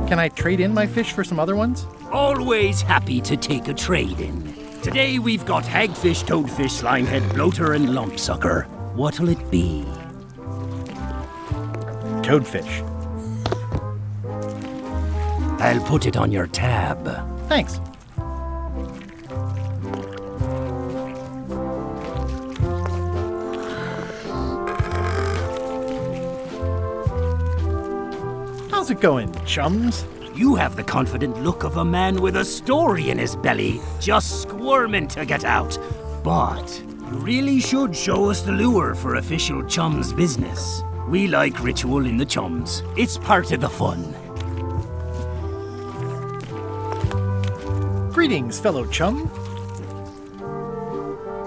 Can I trade in my fish for some other ones? Always happy to take a trade-in. Today we've got hagfish, toadfish, slimehead, bloater, and lumpsucker. What'll it be? Toadfish. I'll put it on your tab. Thanks. How's it going, chums? You have the confident look of a man with a story in his belly, just squirming to get out. But you really should show us the lure for official chums business. We like ritual in the chums. It's part of the fun. Greetings, fellow chum.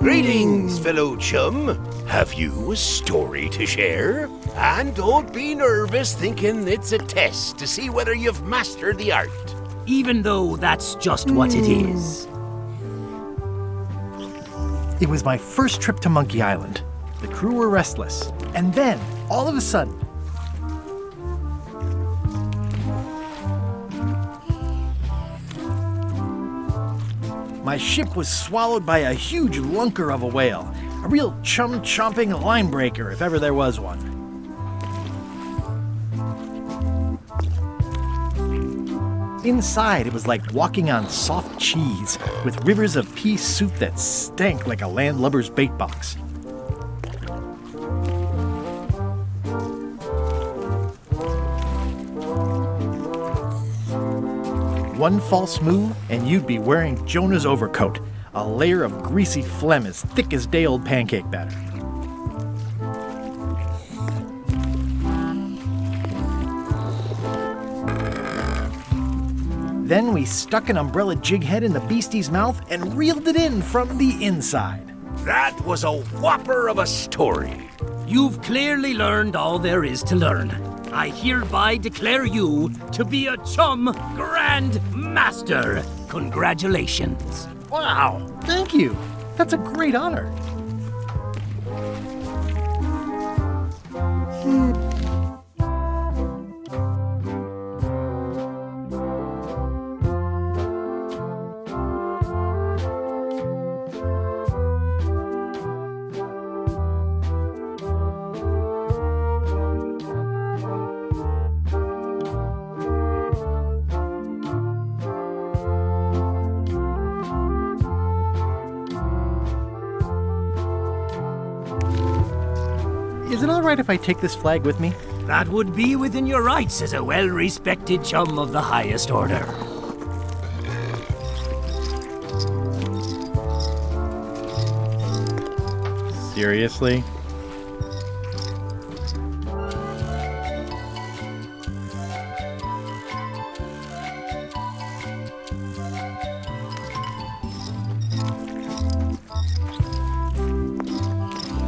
Greetings, fellow chum. Have you a story to share? And don't be nervous thinking it's a test to see whether you've mastered the art. Even though that's just what it is. It was my first trip to Monkey Island. The crew were restless. And then, all of a sudden, my ship was swallowed by a huge lunker of a whale. A real chum-chomping line breaker, if ever there was one. Inside, it was like walking on soft cheese, with rivers of pea soup that stank like a landlubber's bait box. One false move, and you'd be wearing Jonah's overcoat, a layer of greasy phlegm as thick as day-old pancake batter. Then we stuck an umbrella jig head in the beastie's mouth and reeled it in from the inside. That was a whopper of a story. You've clearly learned all there is to learn. I hereby declare you to be a chum grand master. Congratulations. Wow, thank you. That's a great honor. Is it all right if I take this flag with me? That would be within your rights as a well-respected chum of the highest order. Seriously?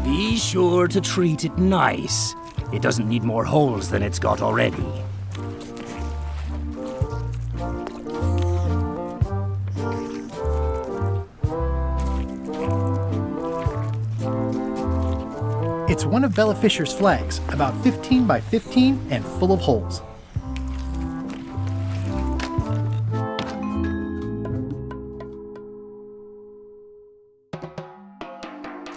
Be sure to treat it nice. It doesn't need more holes than it's got already. It's one of Bella Fisher's flags, about 15 by 15 and full of holes.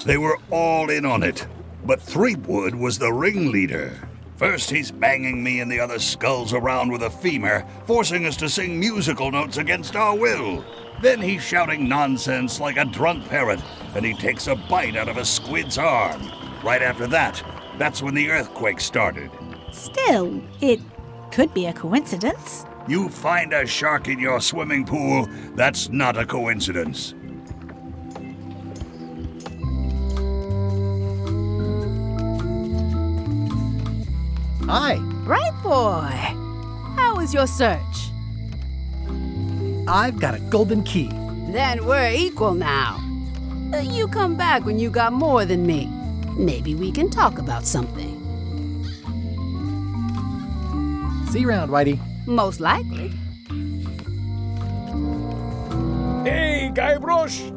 They were all in on it, but Threepwood was the ringleader. First he's banging me and the other skulls around with a femur, forcing us to sing musical notes against our will. Then he's shouting nonsense like a drunk parrot, and he takes a bite out of a squid's arm. Right after that, that's when the earthquake started. Still, it could be a coincidence. You find a shark in your swimming pool, that's not a coincidence. Hi. Right, boy. How was your search? I've got a golden key. Then we're equal now. You come back when you got more than me. Maybe we can talk about something. See you around, Whitey. Most likely. Hey, Guybrush!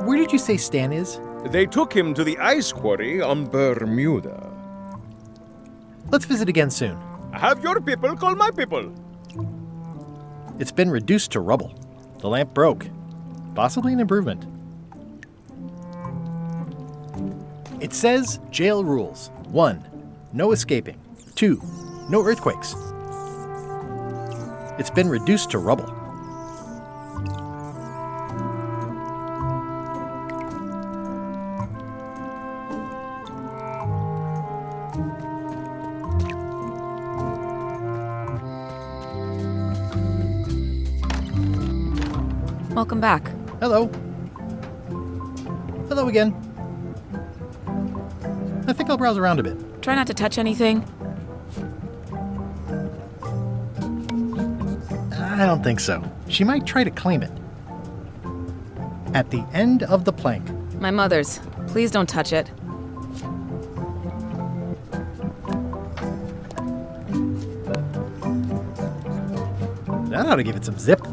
Where did you say Stan is? They took him to the ice quarry on Bermuda. Let's visit again soon. Have your people call my people. It's been reduced to rubble. The lamp broke. Possibly an improvement. It says jail rules. 1. No escaping. 2. No earthquakes. It's been reduced to rubble. Welcome back. Hello. Hello again. I think I'll browse around a bit. Try not to touch anything. I don't think so. She might try to claim it. At the end of the plank. My mother's. Please don't touch it. That ought to give it some zip.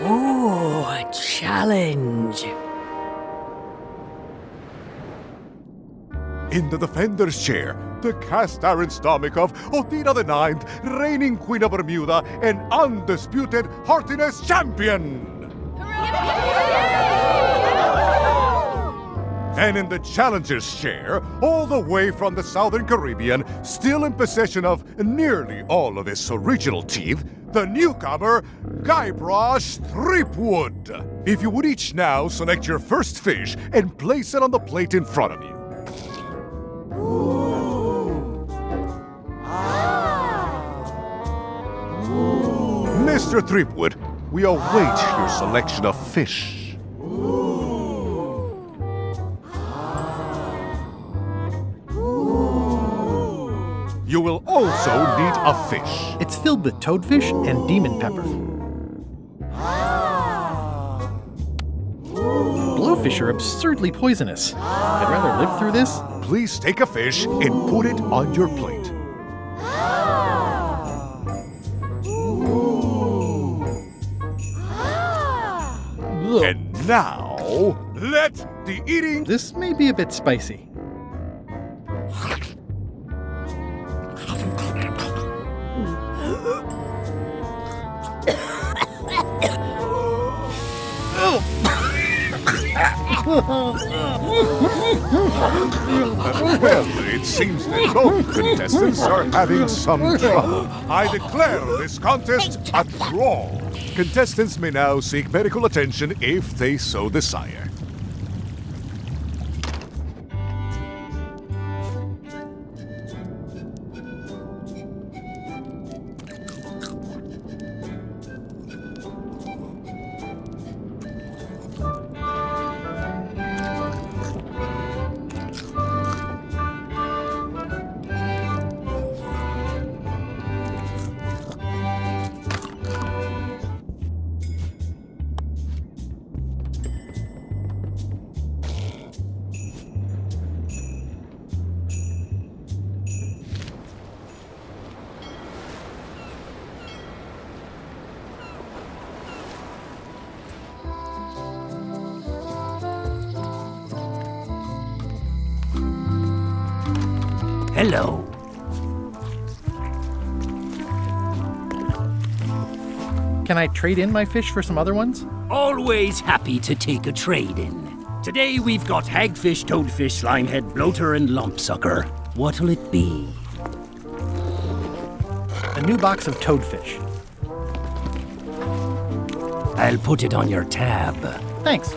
Ooh, a challenge. In the defender's chair, the cast iron stomach of Othina the Ninth, reigning Queen of Bermuda and undisputed heartiness champion! And in the challenger's chair, all the way from the Southern Caribbean, still in possession of nearly all of his original teeth, the newcomer, Guybrush Threepwood. If you would each now select your first fish and place it on the plate in front of you. Mr. Threepwood, we await your selection of fish. You will also need a fish. It's filled with toadfish and demon pepper. Blowfish are absurdly poisonous. I'd rather live through this. Please take a fish and put it on your plate. And now, let the eating... This may be a bit spicy. Well, it seems that both contestants are having some trouble. I declare this contest a draw. Contestants may now seek medical attention if they so desire. Hello. Can I trade in my fish for some other ones? Always happy to take a trade-in. Today we've got hagfish, toadfish, slimehead, bloater, and lumpsucker. What'll it be? A new box of toadfish. I'll put it on your tab. Thanks.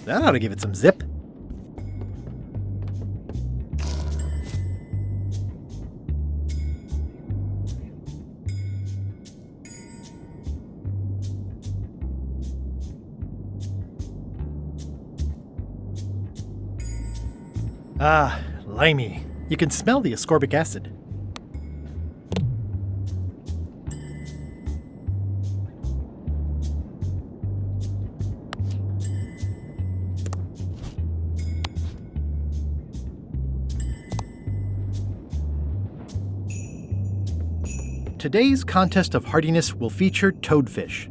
That ought to give it some zip. Ah, limey. You can smell the ascorbic acid. Today's contest of hardiness will feature toadfish.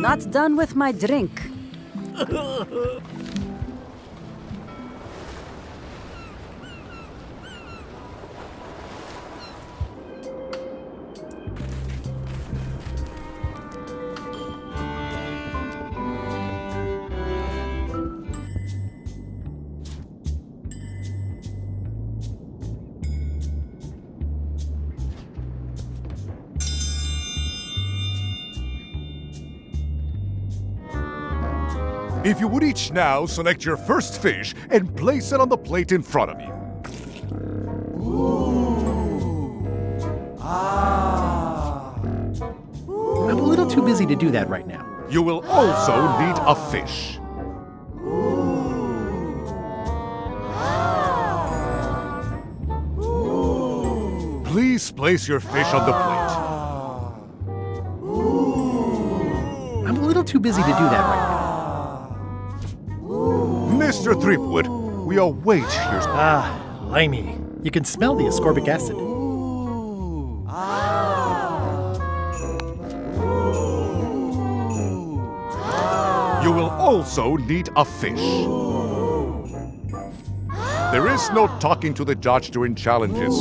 Not done with my drink. If you would each now select your first fish and place it on the plate in front of you. I'm a little too busy to do that right now. You will also need a fish. Please place your fish on the plate. I'm a little too busy to do that right now. Mr. Threepwood, we await your... Ah, limey. You can smell the ascorbic acid. You will also need a fish. There is no talking to the judge during challenges.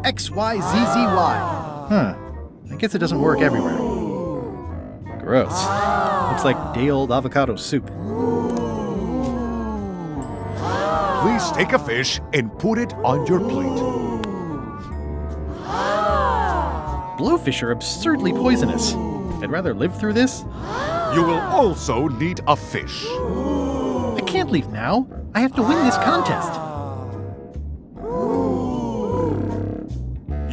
X, Y, Z, Z, Y. Huh. I guess it doesn't work everywhere. Gross. Looks like day-old avocado soup. Please take a fish and put it on your plate. Blowfish are absurdly poisonous. I'd rather live through this. You will also need a fish. I can't leave now. I have to win this contest.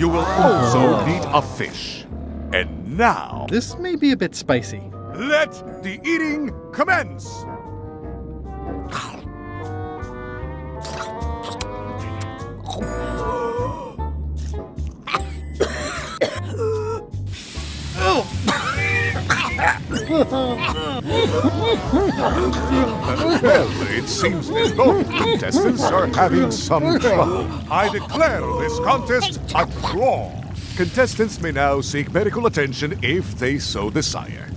You will also need a fish. And now... This may be a bit spicy. Let the eating commence! Well, it seems that both contestants are having some trouble. I declare this contest a draw. Contestants may now seek medical attention if they so desire.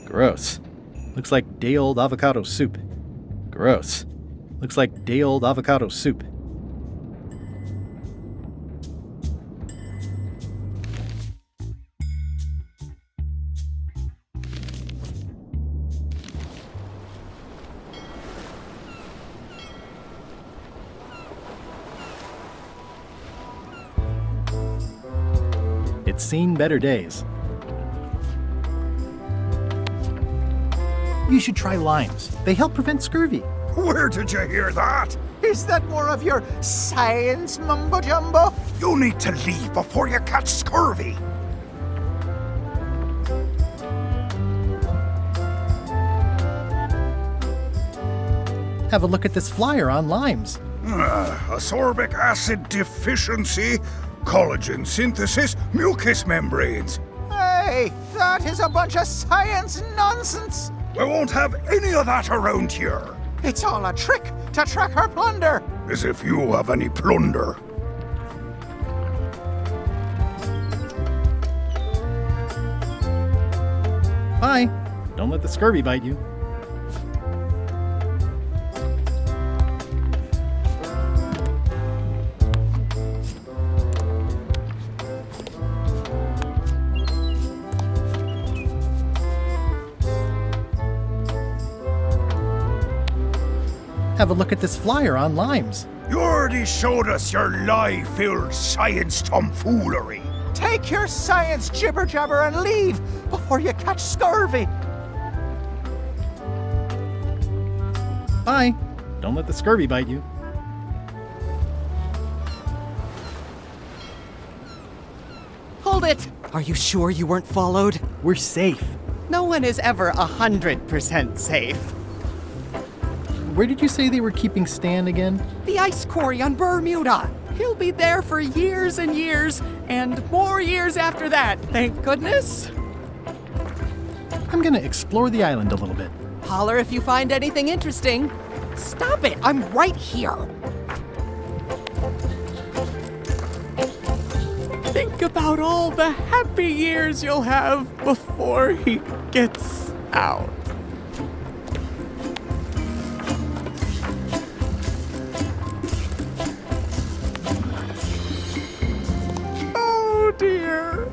Gross. Looks like day-old avocado soup. Gross. Looks like day-old avocado soup. It's seen better days. You should try limes. They help prevent scurvy. Where did you hear that? Is that more of your science mumbo-jumbo? You need to leave before you catch scurvy. Have a look at this flyer on limes. Ascorbic acid deficiency, collagen synthesis, mucous membranes. Hey, that is a bunch of science nonsense. I won't have any of that around here. It's all a trick to track our plunder. As if you have any plunder. Bye. Don't let the scurvy bite you. Have a look at this flyer on Limes. You already showed us your lie-filled science tomfoolery. Take your science jibber-jabber and leave before you catch scurvy. Bye. Don't let the scurvy bite you. Hold it! Are you sure you weren't followed? We're safe. No one is ever 100% safe. Where did you say they were keeping Stan again? The ice quarry on Bermuda. He'll be there for years and years, and more years after that, thank goodness. I'm gonna explore the island a little bit. Holler if you find anything interesting. Stop it, I'm right here. Think about all the happy years you'll have before he gets out. Oh dear.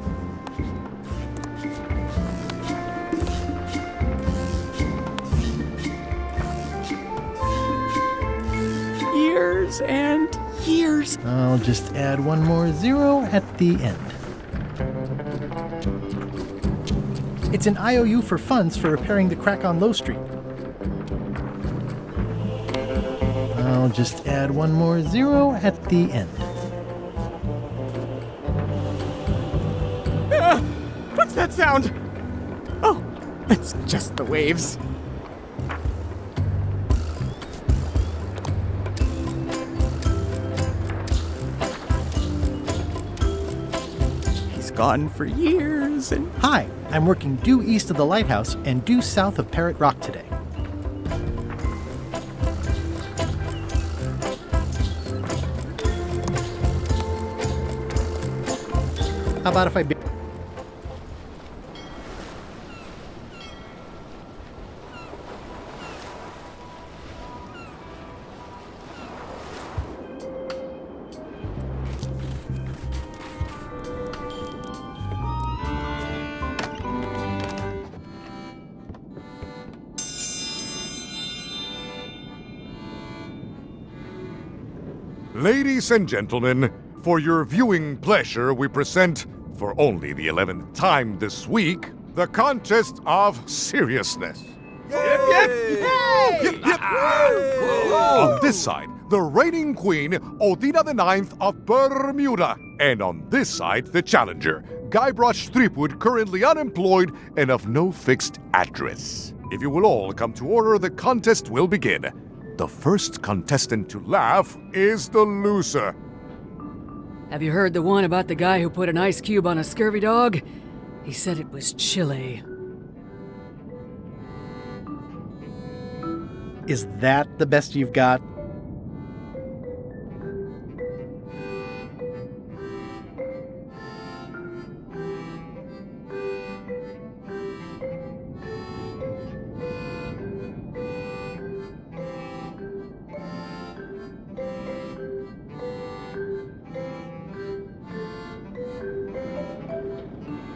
Years and years. I'll just add one more zero at the end. It's an IOU for funds for repairing the crack on Low Street. I'll just add one more zero at the end. What's that sound? Oh, it's just the waves. He's gone for years and... Hi, I'm working due east of the lighthouse and due south of Parrot Rock today. How about if I... Ladies and gentlemen, for your viewing pleasure, we present, for only the 11th time this week, the Contest of Seriousness. On this side, the reigning queen, Odina IX of Bermuda. And on this side, the challenger, Guybrush Threepwood, currently unemployed and of no fixed address. If you will all come to order, the contest will begin. The first contestant to laugh is the loser. Have you heard the one about the guy who put an ice cube on a scurvy dog? He said it was chilly. Is that the best you've got?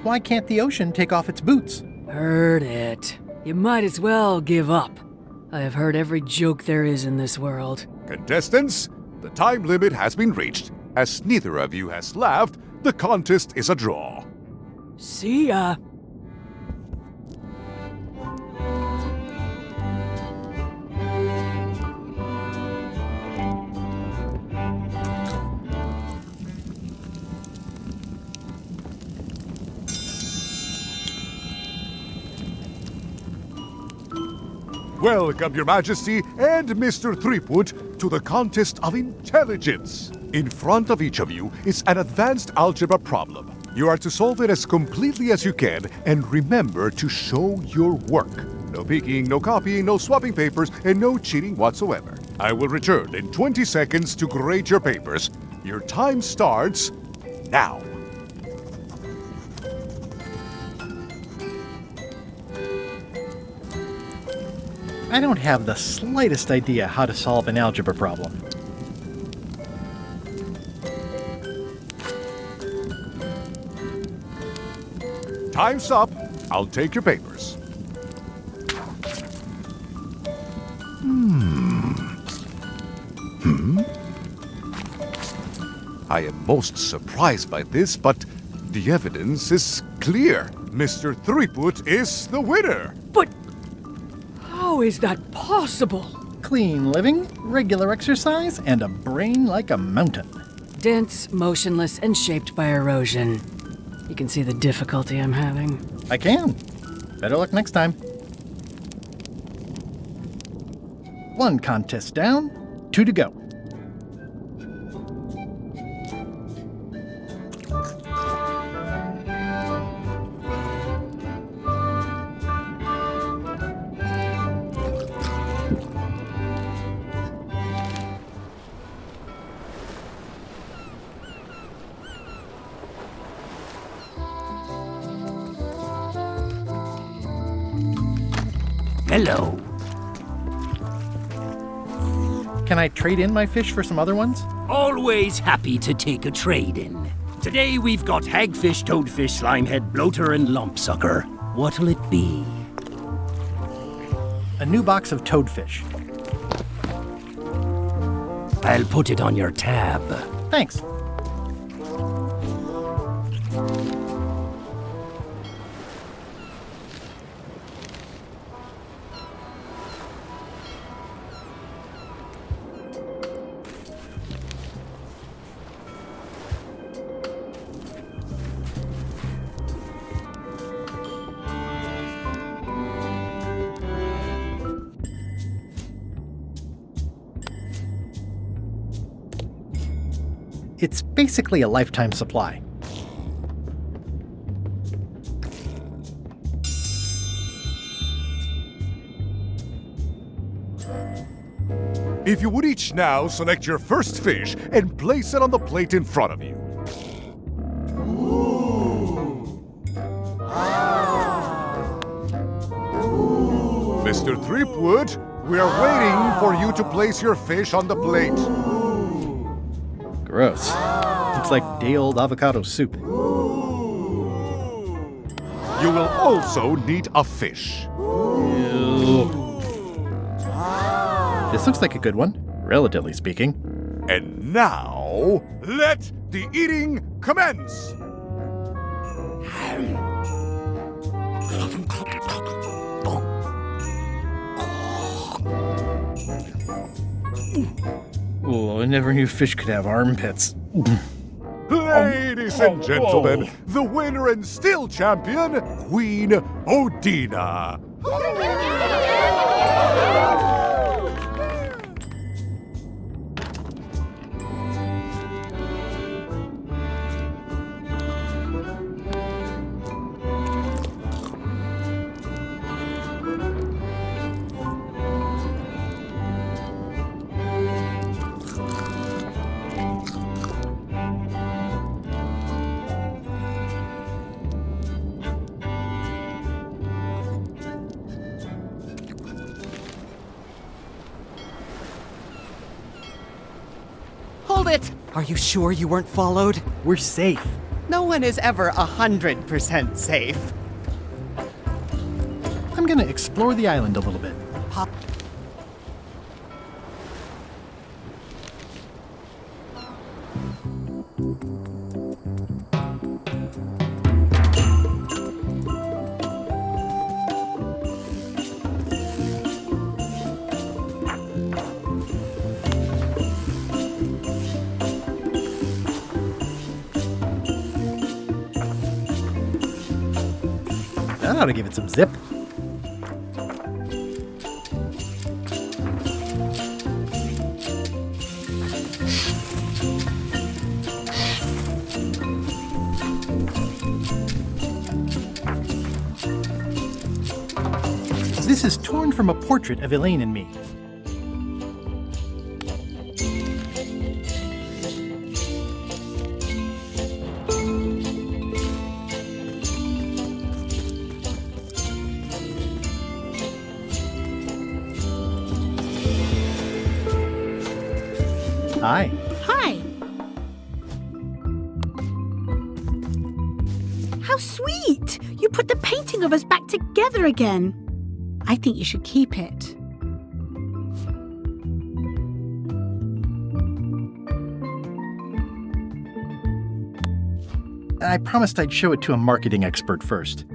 Why can't the ocean take off its boots? Heard it. You might as well give up. I have heard every joke there is in this world. Contestants, the time limit has been reached. As neither of you has laughed, the contest is a draw. See ya. Welcome, Your Majesty and Mr. Threepwood, to the Contest of Intelligence. In front of each of you is an advanced algebra problem. You are to solve it as completely as you can and remember to show your work. No peeking, no copying, no swapping papers, and no cheating whatsoever. I will return in 20 seconds to grade your papers. Your time starts now. I don't have the slightest idea how to solve an algebra problem. Time's up. I'll take your papers. I am most surprised by this, but the evidence is clear. Mr. Threepwood is the winner. But how is that possible? Clean living, regular exercise, and a brain like a mountain. Dense, motionless, and shaped by erosion. You can see the difficulty I'm having. I can. Better luck next time. One contest down, 2 to go. Hello. Can I trade in my fish for some other ones? Always happy to take a trade-in. Today we've got hagfish, toadfish, slimehead, bloater, and lumpsucker. What'll it be? A new box of toadfish. I'll put it on your tab. Thanks. It's basically a lifetime supply. If you would each now select your first fish and place it on the plate in front of you. Mr. Threepwood, we are waiting for you to place your fish on the plate. Gross. Looks like day-old avocado soup. You will also need a fish. This looks like a good one, relatively speaking. And now, let the eating commence! Oh, I never knew fish could have armpits. Ladies and gentlemen, the winner and still champion, Queen Odina. Hold it! Are you sure you weren't followed? We're safe. No one is ever 100% safe. I'm gonna explore the island a little bit. Pop. That ought to give it some zip. This is torn from a portrait of Elaine and me. Hi. Hi. How sweet! You put the painting of us back together again. I think you should keep it. I promised I'd show it to a marketing expert first.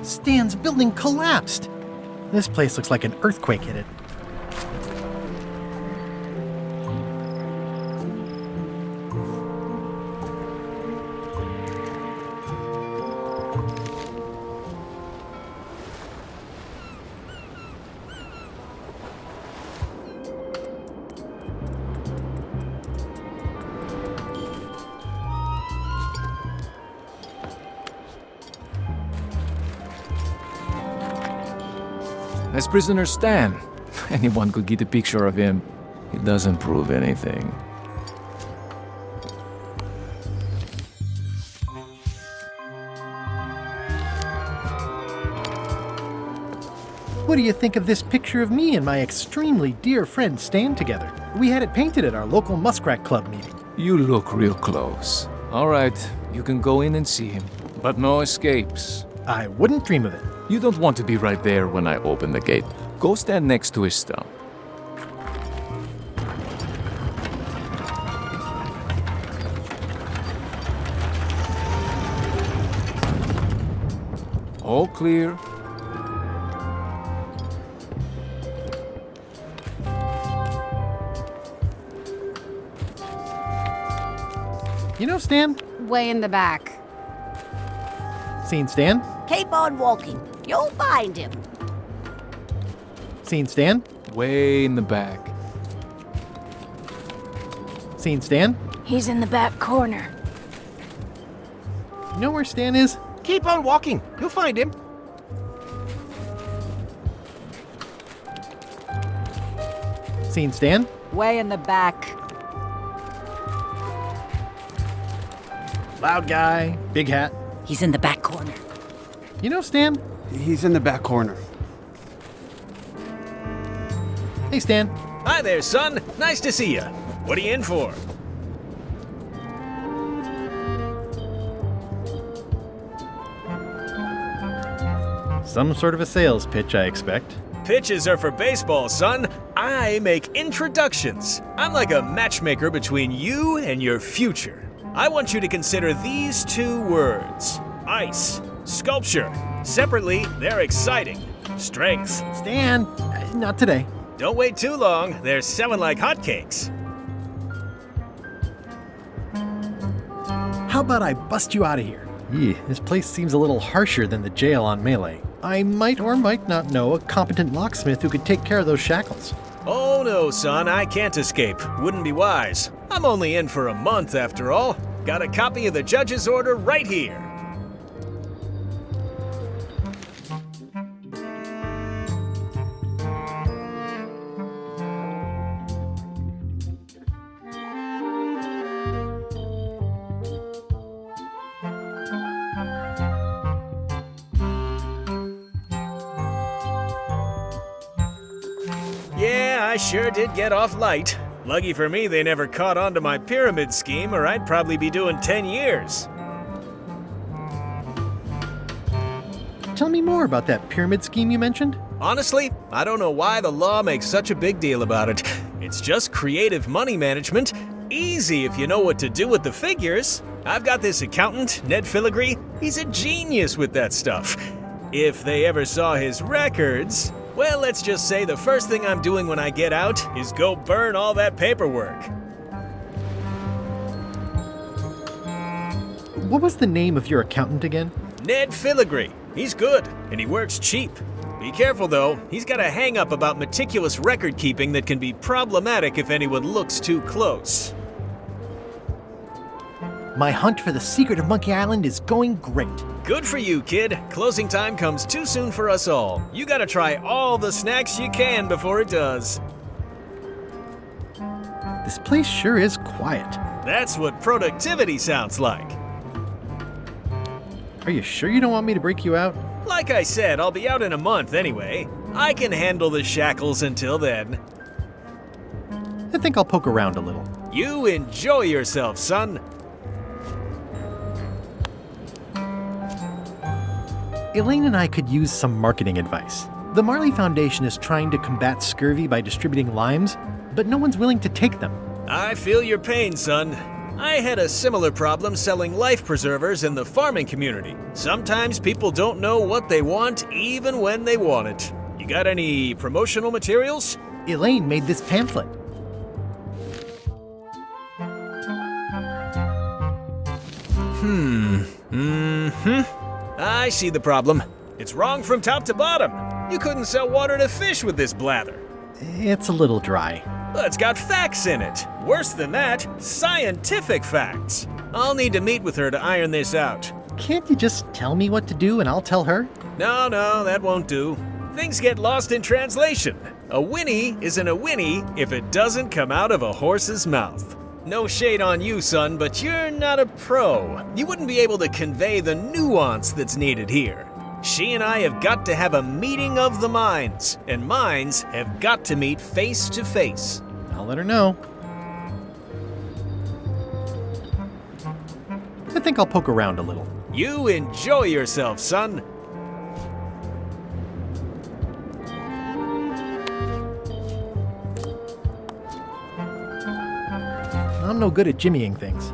Stan's building collapsed. This place looks like an earthquake hit it. That's prisoner Stan. Anyone could get a picture of him. It doesn't prove anything. What do you think of this picture of me and my extremely dear friend Stan together? We had it painted at our local Muskrat Club meeting. You look real close. All right, you can go in and see him, but no escapes. I wouldn't dream of it. You don't want to be right there when I open the gate. Go stand next to his stump. All clear. You know Stan? Way in the back. Seen Stan? Keep on walking. You'll find him. Seen Stan? Way in the back. Seen Stan? He's in the back corner. You know where Stan is? Keep on walking. You'll find him. Seen Stan? Way in the back. Loud guy, big hat. He's in the back corner. You know Stan? He's in the back corner. Hey Stan. Hi there, son. Nice to see you. What are you in for? Some sort of a sales pitch, I expect. Pitches are for baseball, son. I make introductions. I'm like a matchmaker between you and your future. I want you to consider these two words. Ice. Sculpture. Separately, they're exciting. Strength. Stan, not today. Don't wait too long. They're selling like hotcakes. How about I bust you out of here? This place seems a little harsher than the jail on Melee. I might or might not know a competent locksmith who could take care of those shackles. Oh no, son, I can't escape. Wouldn't be wise. I'm only in for a month after all. Got a copy of the judge's order right here. Yeah, I sure did get off light. Lucky for me, they never caught on to my pyramid scheme, or I'd probably be doing 10 years. Tell me more about that pyramid scheme you mentioned. Honestly, I don't know why the law makes such a big deal about it. It's just creative money management. Easy if you know what to do with the figures. I've got this accountant, Ned Filigree. He's a genius with that stuff. If they ever saw his records, Well, let's just say the first thing I'm doing when I get out is go burn all that paperwork. What was the name of your accountant again? Ned Filigree. He's good, and he works cheap. Be careful though, he's got a hang-up about meticulous record-keeping that can be problematic if anyone looks too close. My hunt for the secret of Monkey Island is going great. Good for you, kid. Closing time comes too soon for us all. You gotta try all the snacks you can before it does. This place sure is quiet. That's what productivity sounds like. Are you sure you don't want me to break you out? Like I said, I'll be out in a month anyway. I can handle the shackles until then. I think I'll poke around a little. You enjoy yourself, son. Elaine and I could use some marketing advice. The Marley Foundation is trying to combat scurvy by distributing limes, but no one's willing to take them. I feel your pain, son. I had a similar problem selling life preservers in the farming community. Sometimes people don't know what they want even when they want it. You got any promotional materials? Elaine made this pamphlet. I see the problem. It's wrong from top to bottom. You couldn't sell water to fish with this blather. It's a little dry. Well, it's got facts in it. Worse than that, scientific facts. I'll need to meet with her to iron this out. Can't you just tell me what to do and I'll tell her? No, that won't do. Things get lost in translation. A whinny isn't a whinny if it doesn't come out of a horse's mouth. No shade on you, son, but you're not a pro. You wouldn't be able to convey the nuance that's needed here. She and I have got to have a meeting of the minds, and minds have got to meet face to face. I'll let her know. I think I'll poke around a little. You enjoy yourself, son. I'm no good at jimmying things.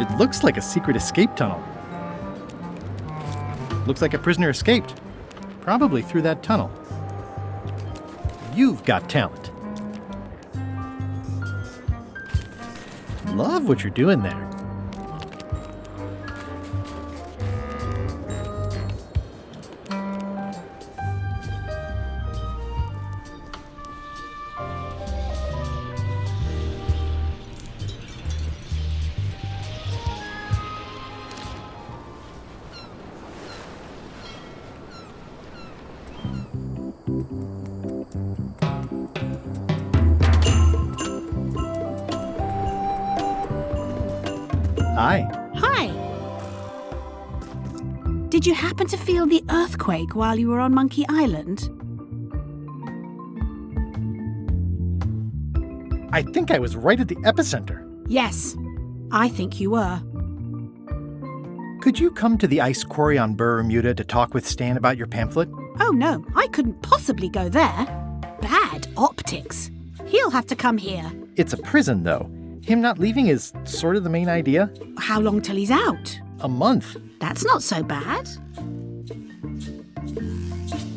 It looks like a secret escape tunnel. Looks like a prisoner escaped. Probably through that tunnel. You've got talent. Love what you're doing there. Hi. Hi. Did you happen to feel the earthquake while you were on Monkey Island? I think I was right at the epicenter. Yes, I think you were. Could you come to the ice quarry on Bermuda to talk with Stan about your pamphlet? Oh no, I couldn't possibly go there. Bad optics. He'll have to come here. It's a prison, though. Him not leaving is sort of the main idea. How long till he's out? A month. That's not so bad.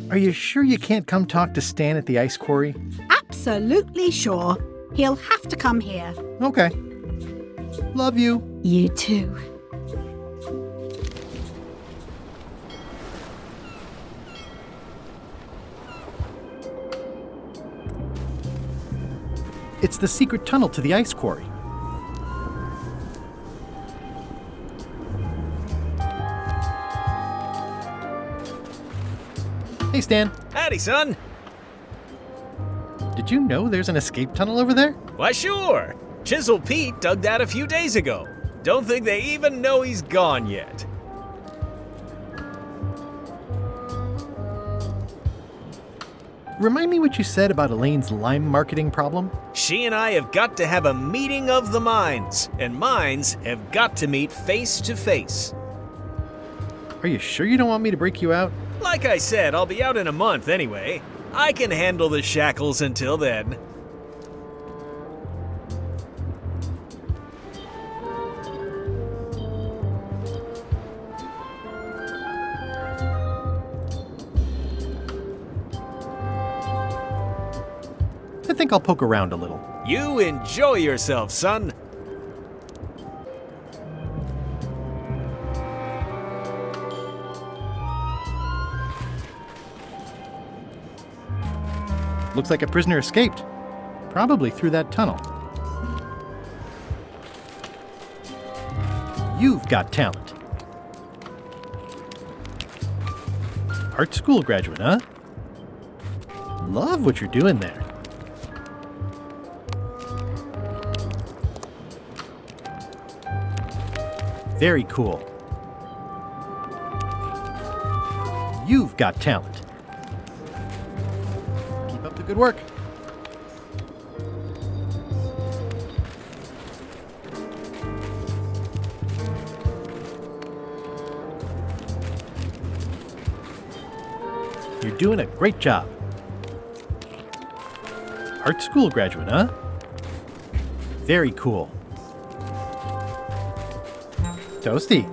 Are you sure you can't come talk to Stan at the ice quarry? Absolutely sure. He'll have to come here. Okay. Love you. You too. It's the secret tunnel to the ice quarry. Hey, Stan. Howdy, son. Did you know there's an escape tunnel over there? Why, sure. Chisel Pete dug that a few days ago. Don't think they even know he's gone yet. Remind me what you said about Elaine's lime marketing problem? She and I have got to have a meeting of the minds, and minds have got to meet face to face. Are you sure you don't want me to break you out? Like I said, I'll be out in a month anyway. I can handle the shackles until then. think I'll poke around a little. You enjoy yourself, son. Looks like a prisoner escaped. Probably through that tunnel. You've got talent. Art school graduate, huh? Love what you're doing there. Very cool. You've got talent. Keep up the good work. You're doing a great job. Art school graduate, huh? Very cool. Toasty.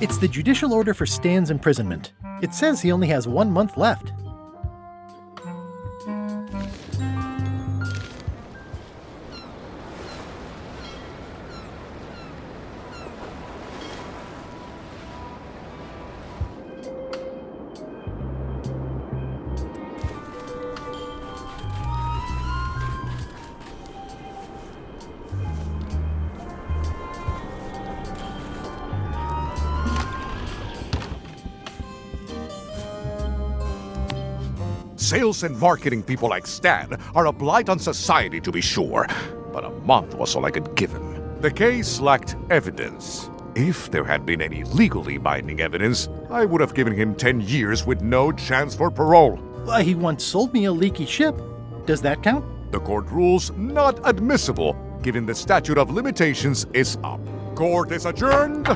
It's the judicial order for Stan's imprisonment. It says he only has 1 month left. Sales and marketing people like Stan are a blight on society, to be sure, but a month was all I could give him. The case lacked evidence. If there had been any legally binding evidence, I would have given him 10 years with no chance for parole. He once sold me a leaky ship. Does that count? The court rules not admissible, given the statute of limitations is up. Court is adjourned.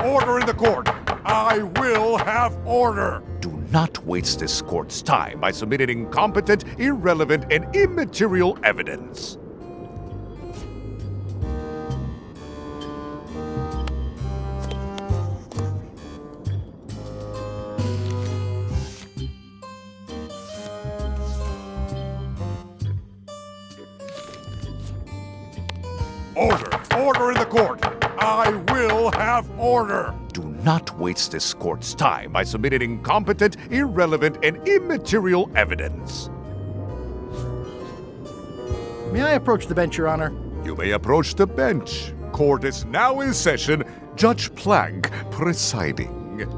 Order in the court. I will have order. Do not waste this court's time by submitting incompetent, irrelevant, and immaterial evidence. Order in the court. I will have order. Do not waste this court's time by submitting incompetent, irrelevant, and immaterial evidence. May I approach the bench, Your Honor? You may approach the bench. Court is now in session. Judge Plank presiding.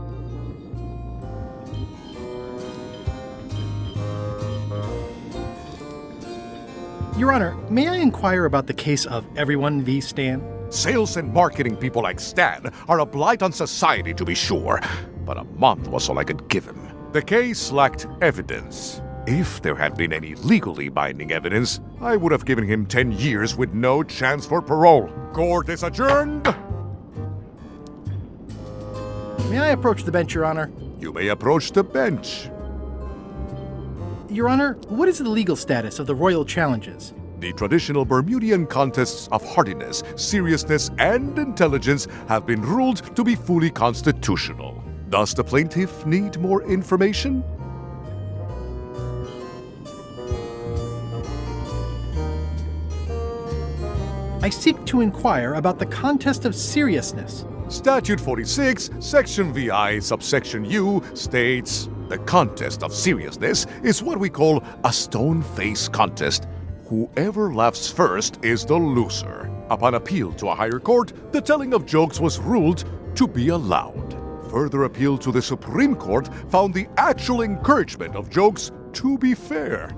Your Honor, may I inquire about the case of Everyone v. Stan? Sales and marketing people like Stan are a blight on society, to be sure, but a month was all I could give him. The case lacked evidence. If there had been any legally binding evidence, I would have given him 10 years with no chance for parole. Court is adjourned. May I approach the bench, Your Honor? You may approach the bench. Your Honor, what is the legal status of the royal challenges? The traditional Bermudian contests of hardiness, seriousness, and intelligence have been ruled to be fully constitutional. Does the plaintiff need more information? I seek to inquire about the contest of seriousness. Statute 46, Section VI, subsection U states, the contest of seriousness is what we call a stone face contest. Whoever laughs first is the loser. Upon appeal to a higher court, the telling of jokes was ruled to be allowed. Further appeal to the Supreme Court found the actual encouragement of jokes to be fair.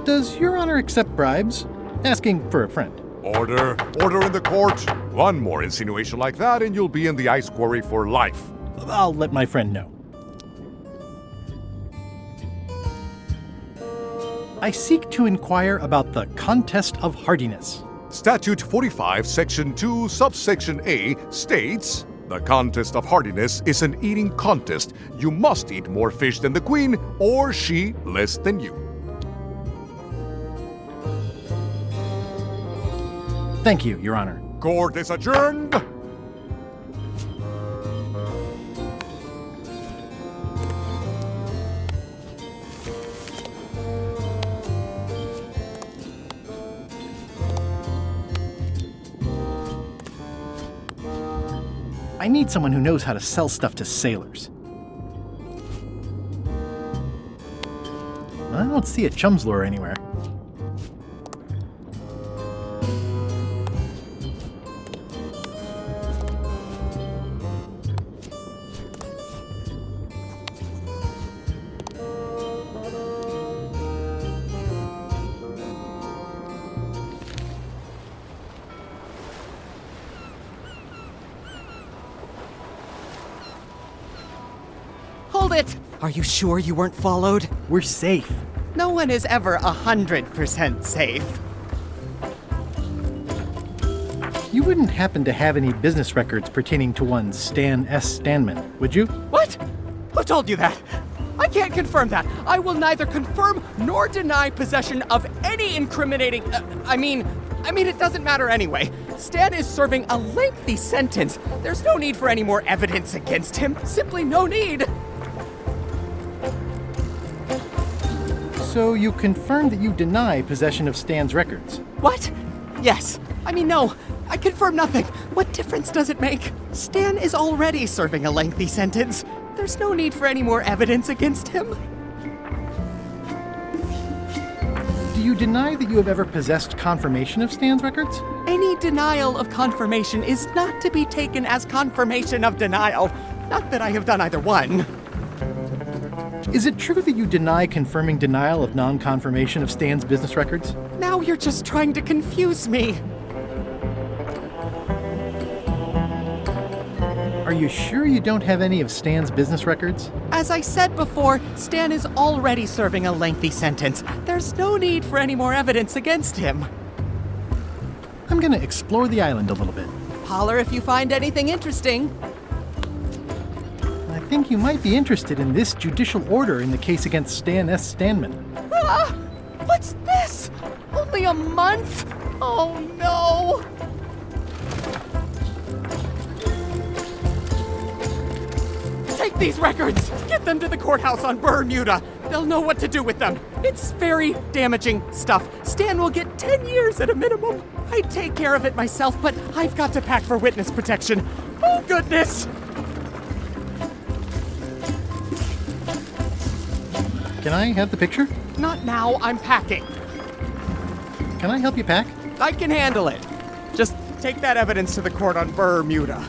Does Your Honor accept bribes? Asking for a friend. Order in the court. One more insinuation like that and you'll be in the ice quarry for life. I'll let my friend know. I seek to inquire about the contest of hardiness. Statute 45, Section 2, subsection A states, The contest of hardiness is an eating contest. You must eat more fish than the queen, or she less than you. Thank you, Your Honor. Court is adjourned. I need someone who knows how to sell stuff to sailors. I don't see a chum's lure anywhere. Hold it! Are you sure you weren't followed? We're safe. No one is ever 100% safe. You wouldn't happen to have any business records pertaining to one Stan S. Stanman, would you? What? Who told you that? I can't confirm that. I will neither confirm nor deny possession of any incriminating... I mean, it doesn't matter anyway. Stan is serving a lengthy sentence. There's no need for any more evidence against him. Simply no need. So you confirm that you deny possession of Stan's records? What? Yes. No. I confirm nothing. What difference does it make? Stan is already serving a lengthy sentence. There's no need for any more evidence against him. Do you deny that you have ever possessed confirmation of Stan's records? Any denial of confirmation is not to be taken as confirmation of denial. Not that I have done either one. Is it true that you deny confirming denial of non-confirmation of Stan's business records? Now you're just trying to confuse me. Are you sure you don't have any of Stan's business records? As I said before, Stan is already serving a lengthy sentence. There's no need for any more evidence against him. I'm gonna explore the island a little bit. Holler if you find anything interesting. I think you might be interested in this judicial order in the case against Stan S. Stanman. Ah! What's this? Only a month? Oh no! Take these records! Get them to the courthouse on Bermuda! They'll know what to do with them. It's very damaging stuff. Stan will get 10 years at a minimum. I'd take care of it myself, but I've got to pack for witness protection. Oh, goodness! Can I have the picture? Not now, I'm packing. Can I help you pack? I can handle it. Just take that evidence to the court on Bermuda.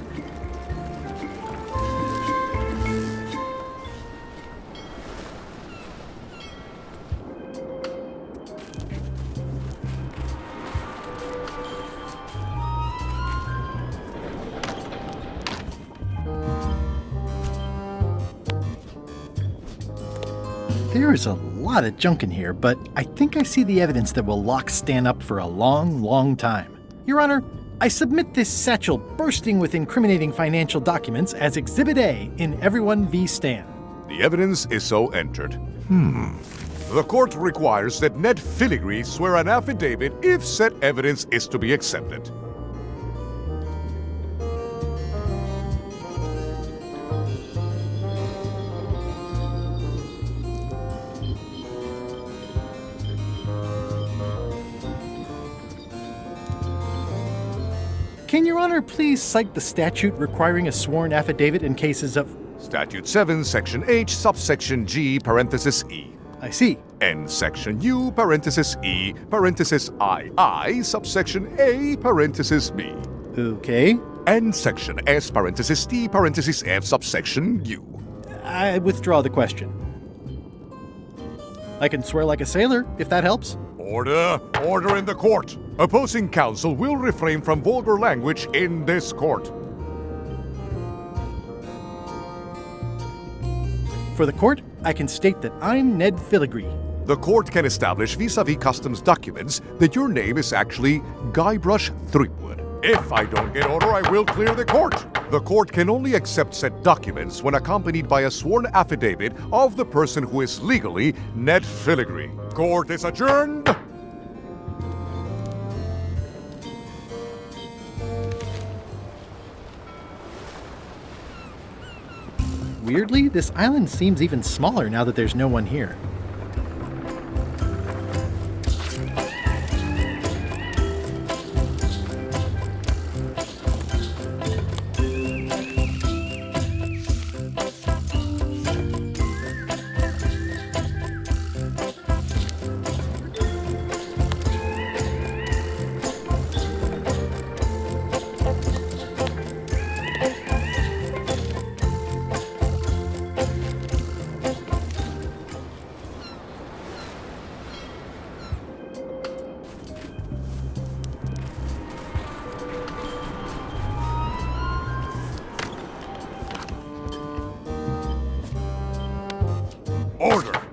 There is a lot of junk in here, but I think I see the evidence that will lock Stan up for a long, long time. Your Honor, I submit this satchel bursting with incriminating financial documents as Exhibit A in Everyone v. Stan. The evidence is so entered. The court requires that Ned Filigree swear an affidavit if said evidence is to be accepted. Can Your Honor please cite the statute requiring a sworn affidavit in cases of... Statute 7, Section H, subsection G, parenthesis E. I see. And Section U, parenthesis E, parenthesis II, subsection A, parenthesis B. Okay. And Section S, parenthesis T, parenthesis F, subsection U. I withdraw the question. I can swear like a sailor, if that helps. Order! Order in the court! Opposing counsel will refrain from vulgar language in this court. For the court, I can state that I'm Ned Filigree. The court can establish vis-a-vis customs documents that your name is actually Guybrush Threepwood, If I don't get order, I will clear the court. The court can only accept said documents when accompanied by a sworn affidavit of the person who is legally net filigree. Court is adjourned. Weirdly, this island seems even smaller now that there's no one here.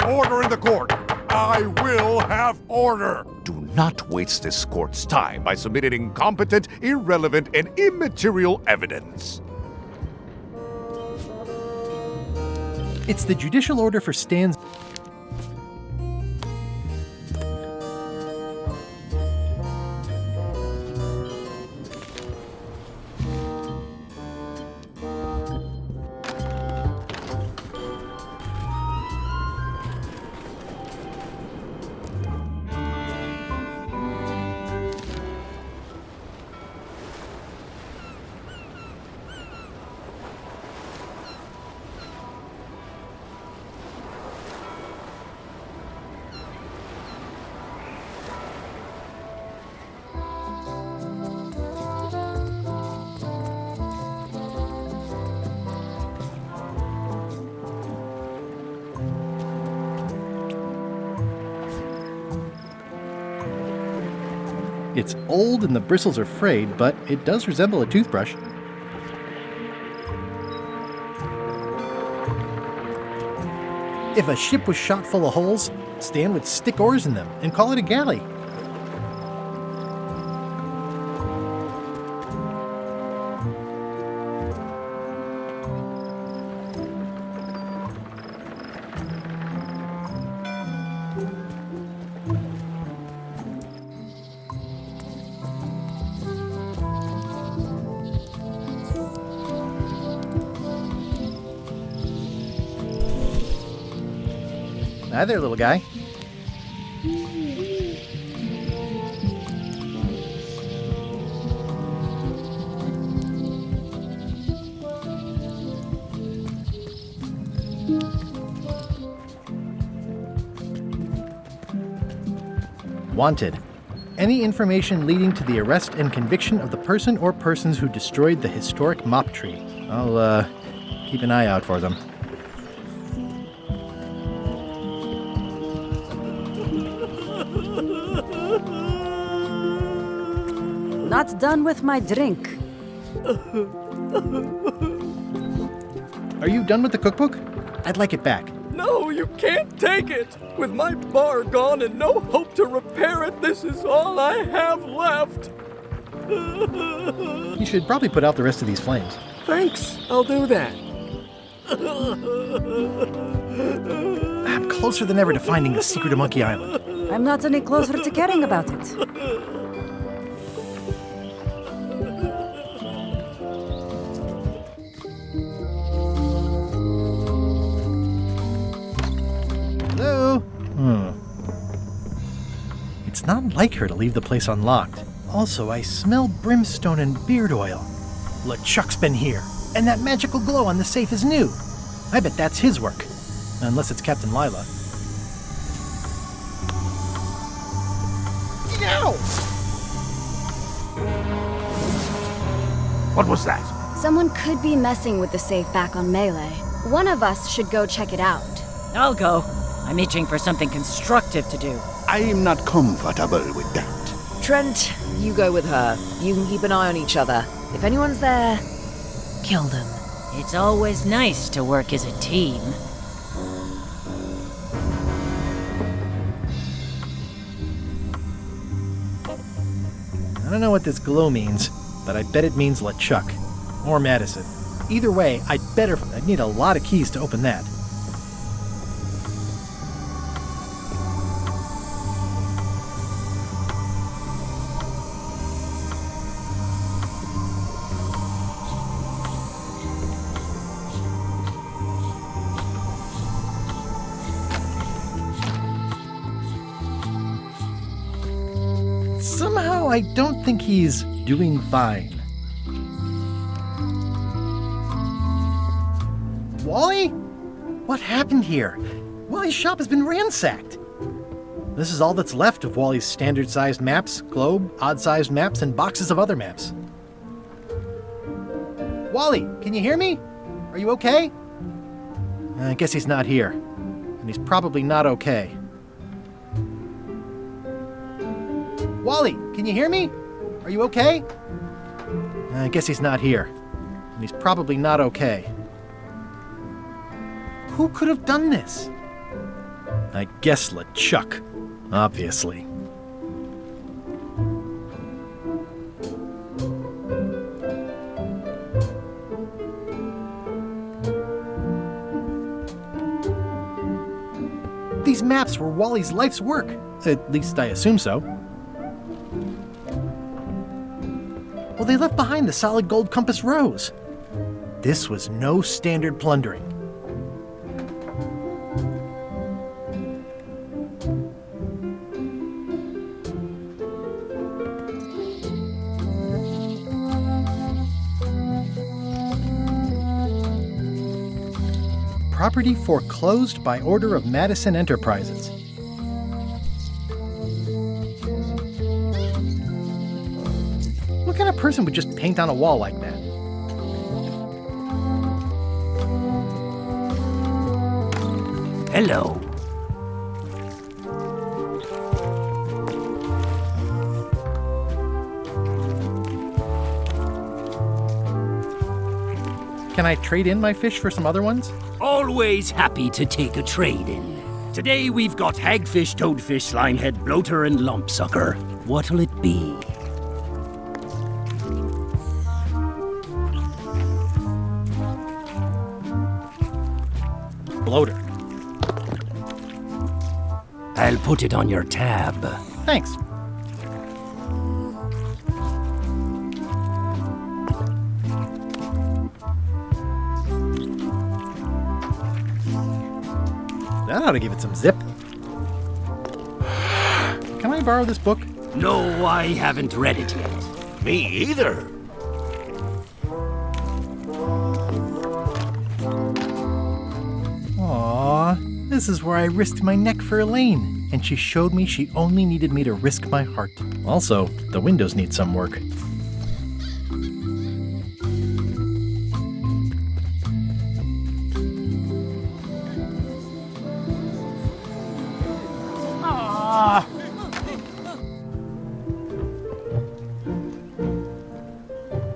Order in the court! I will have order! Do not waste this court's time by submitting incompetent, irrelevant, and immaterial evidence. It's the judicial order for Stan's... It's old and the bristles are frayed, but it does resemble a toothbrush. If a ship was shot full of holes, Stan would stick oars in them and call it a galley. Hi there, little guy. Wanted. Any information leading to the arrest and conviction of the person or persons who destroyed the historic mop tree. I'll, keep an eye out for them. Not done with my drink. Are you done with the cookbook? I'd like it back. No, you can't take it! With my bar gone and no hope to repair it, this is all I have left! You should probably put out the rest of these flames. Thanks, I'll do that. I'm closer than ever to finding the secret of Monkey Island. I'm not any closer to caring about it. Hello? It's not like her to leave the place unlocked. Also, I smell brimstone and beard oil. LeChuck's been here, and that magical glow on the safe is new. I bet that's his work. Unless it's Captain Lila. Ow! What was that? Someone could be messing with the safe back on Melee. One of us should go check it out. I'll go. I'm itching for something constructive to do. I'm not comfortable with that. Trent, you go with her. You can keep an eye on each other. If anyone's there, kill them. It's always nice to work as a team. I don't know what this glow means, but I bet it means LeChuck. Or Madison. Either way, I'd need a lot of keys to open that. Somehow, I don't think he's doing fine. Wally? What happened here? Wally's shop has been ransacked. This is all that's left of Wally's standard-sized maps, globe, odd-sized maps, and boxes of other maps. Wally, can you hear me? Are you okay? I guess he's not here. And he's probably not okay. Wally, can you hear me? Are you okay? I guess he's not here. And he's probably not okay. Who could have done this? I guess LeChuck, obviously. These maps were Wally's life's work. At least I assume so. Well, they left behind the solid gold compass rose. This was no standard plundering. Property foreclosed by order of Madison Enterprises. What kind of person would just paint on a wall like that? Hello. Can I trade in my fish for some other ones? Always happy to take a trade-in. Today we've got hagfish, toadfish, linehead, bloater, and lumpsucker. What'll it be? Bloater. I'll put it on your tab. Thanks. That ought to give it some zip. Can I borrow this book? No, I haven't read it yet. Me either. Aww, this is where I risked my neck for Elaine, and she showed me she only needed me to risk my heart. Also, the windows need some work.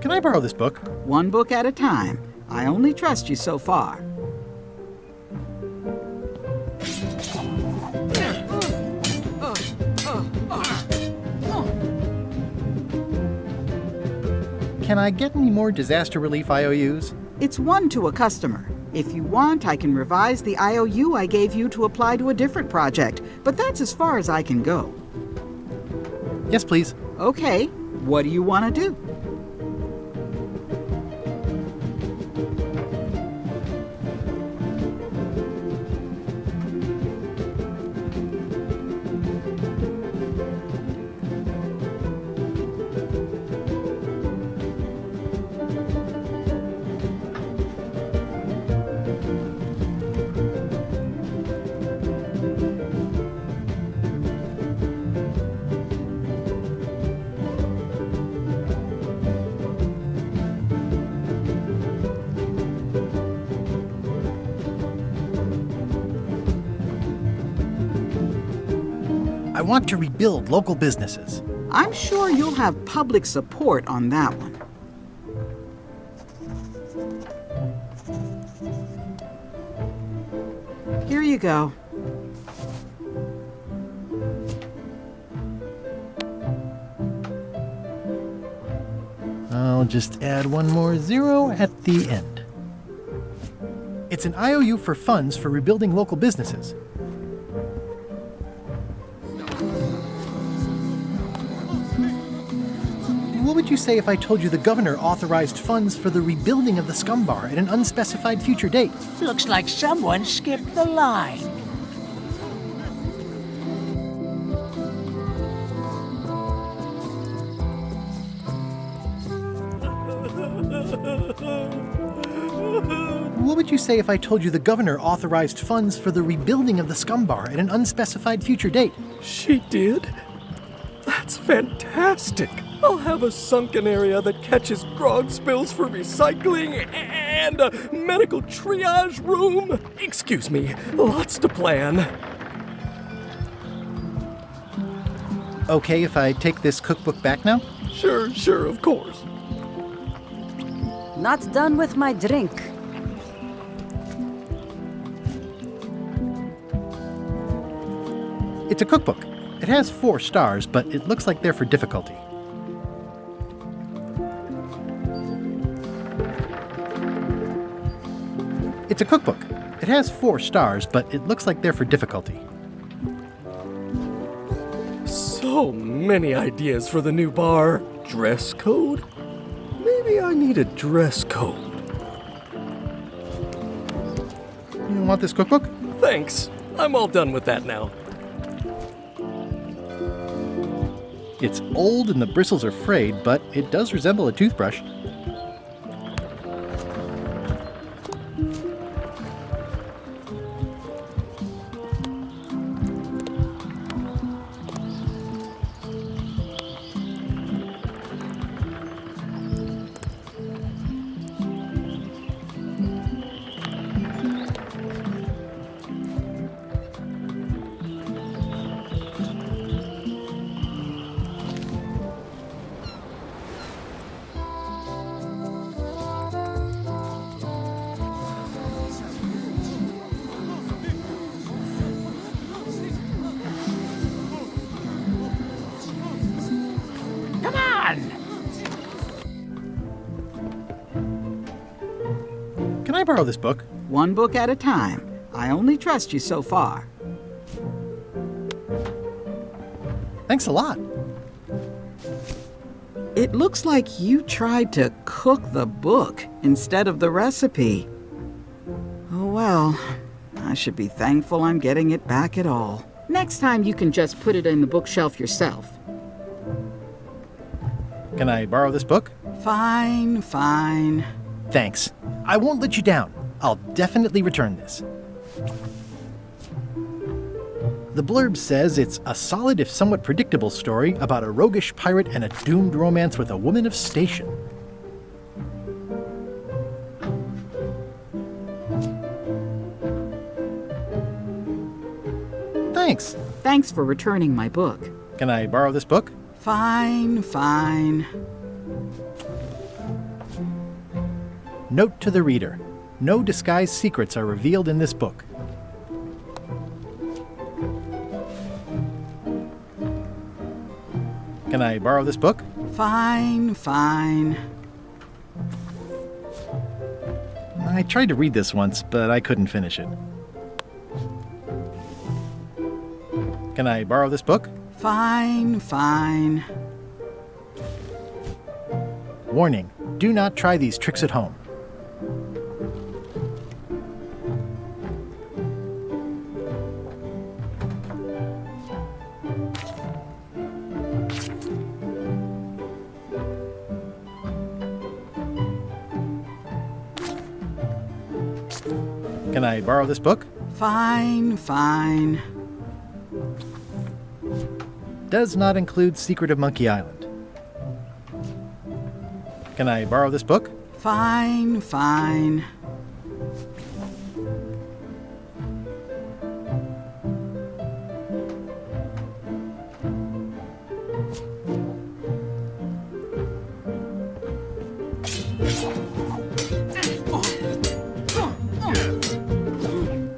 Can I borrow this book? One book at a time. I only trust you so far. Can I get any more disaster relief IOUs? It's one to a customer. If you want, I can revise the IOU I gave you to apply to a different project, but that's as far as I can go. Yes, please. Okay, what do you want to do? I want to rebuild local businesses. I'm sure you'll have public support on that one. Here you go. just add one more 0 at the end. It's an IOU for funds for rebuilding local businesses. What would you say if I told you the governor authorized funds for the rebuilding of the scum bar at an unspecified future date? Looks like someone skipped the line. What would you say if I told you the governor authorized funds for the rebuilding of the scum bar at an unspecified future date? She did? That's fantastic! I'll have a sunken area that catches grog spills for recycling and a medical triage room. Excuse me, lots to plan. Okay if I take this cookbook back now? Sure, of course. Not done with my drink. It's a cookbook. It has 4 stars, but it looks like they're for difficulty. It's a cookbook. It has 4 stars, but it looks like they're for difficulty. So many ideas for the new bar. Dress code? Maybe I need a dress code. You want this cookbook? Thanks. I'm all done with that now. It's old and the bristles are frayed, but it does resemble a toothbrush. Can I borrow this book? One book at a time. I only trust you so far. Thanks a lot. It looks like you tried to cook the book instead of the recipe. Oh well, I should be thankful I'm getting it back at all. Next time you can just put it in the bookshelf yourself. Can I borrow this book? Fine. Thanks. I won't let you down. I'll definitely return this. The blurb says it's a solid if somewhat predictable story about a roguish pirate and a doomed romance with a woman of station. Thanks. Thanks for returning my book. Can I borrow this book? Fine. Note to the reader. No disguised secrets are revealed in this book. Can I borrow this book? Fine. I tried to read this once, but I couldn't finish it. Can I borrow this book? Fine. Warning, do not try these tricks at home. Can I borrow this book? Fine. Does not include Secret of Monkey Island. Can I borrow this book? Fine.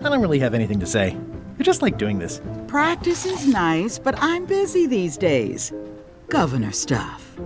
I don't really have anything to say. I just like doing this. Practice is nice, but I'm busy these days. Governor stuff.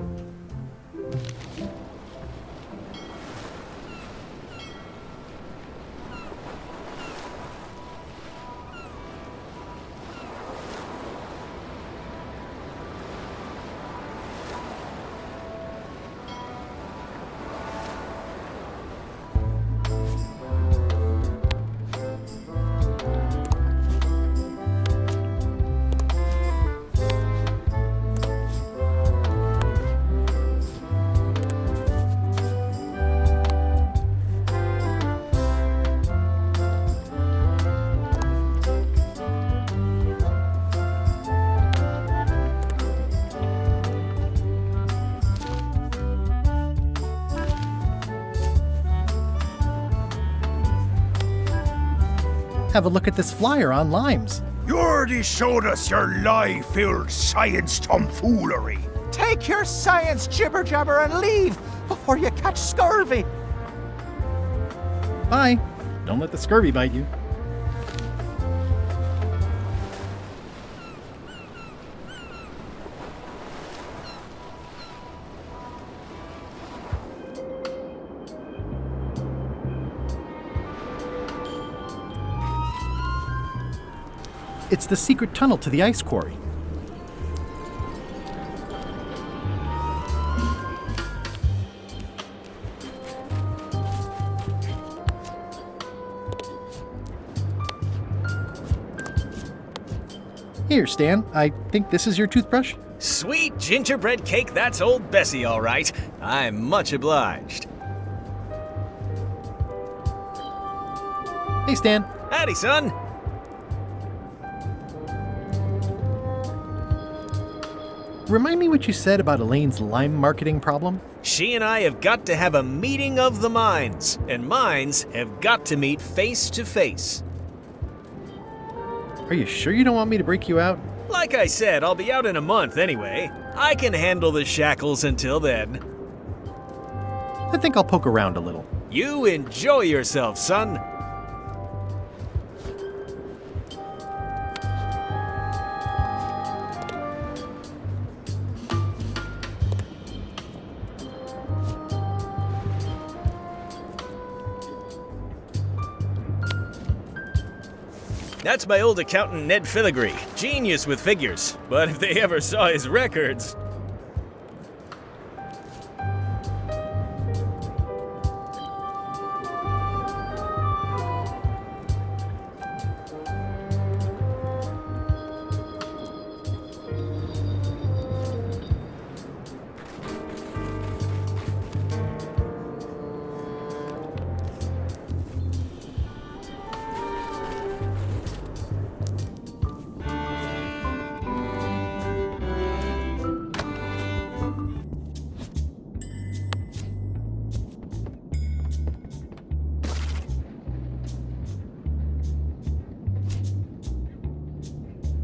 Have a look at this flyer on limes. You already showed us your lie-filled science tomfoolery. Take your science jibber-jabber and leave before you catch scurvy. Bye. Don't let the scurvy bite you. It's the secret tunnel to the ice quarry. Here, Stan. I think this is your toothbrush. Sweet gingerbread cake, that's old Bessie, all right. I'm much obliged. Hey, Stan. Howdy, son. Remind me what you said about Elaine's lime marketing problem? She and I have got to have a meeting of the minds, and minds have got to meet face to face. Are you sure you don't want me to break you out? Like I said, I'll be out in a month anyway. I can handle the shackles until then. I think I'll poke around a little. You enjoy yourself, son. That's my old accountant, Ned Filigree. Genius with figures. But if they ever saw his records...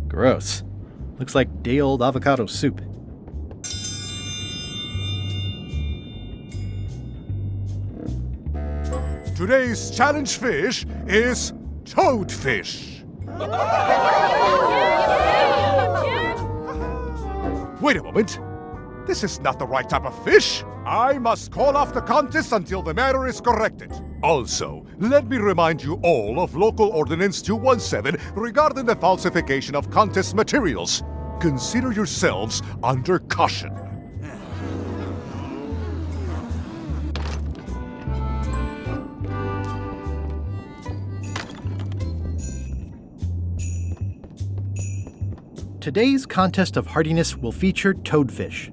Gross. Looks like day-old avocado soup. Today's challenge fish is toadfish. Wait a moment. This is not the right type of fish. I must call off the contest until the matter is corrected. Also, let me remind you all of Local Ordinance 217 regarding the falsification of contest materials. Consider yourselves under caution. Today's contest of hardiness will feature toadfish.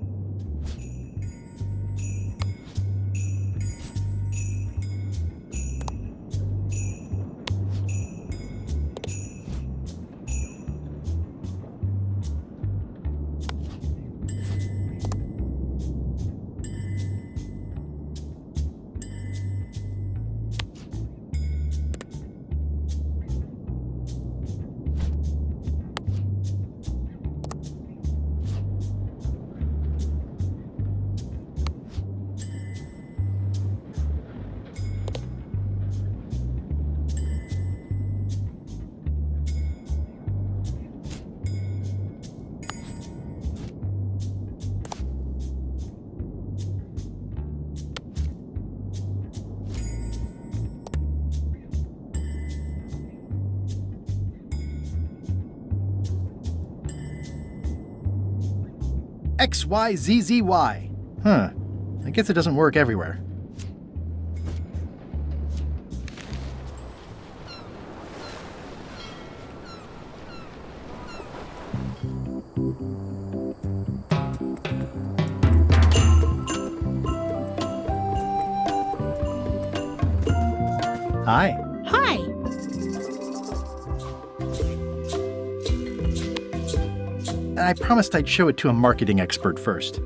XYZZY. Huh. I guess it doesn't work everywhere. Hi. Hi. I promised I'd show it to a marketing expert first.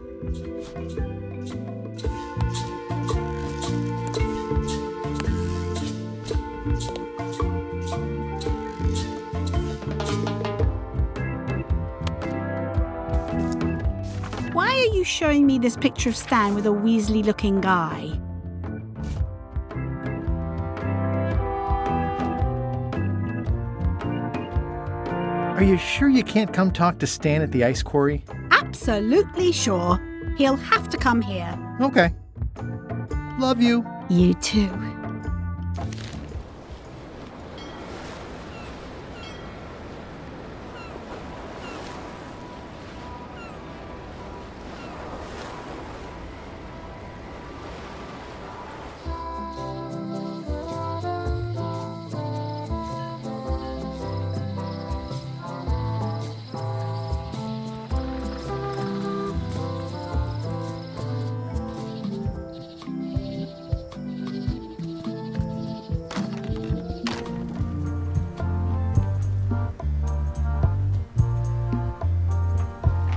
why are you showing me this picture of Stan with a Weasley-looking guy? Are you sure you can't come talk to Stan at the ice quarry? Absolutely sure. He'll have to come here. Okay. Love you. You too.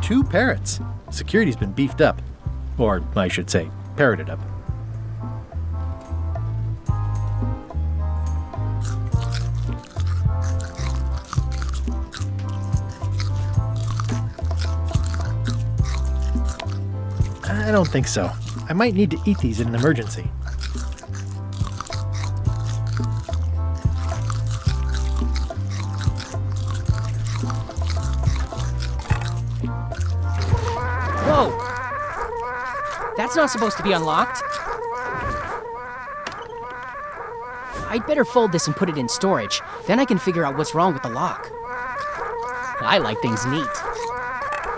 Two parrots. Security's been beefed up. Or, I should say, parroted up. I don't think so. I might need to eat these in an emergency. Whoa! That's not supposed to be unlocked. I'd better fold this and put it in storage. Then I can figure out what's wrong with the lock. I like things neat.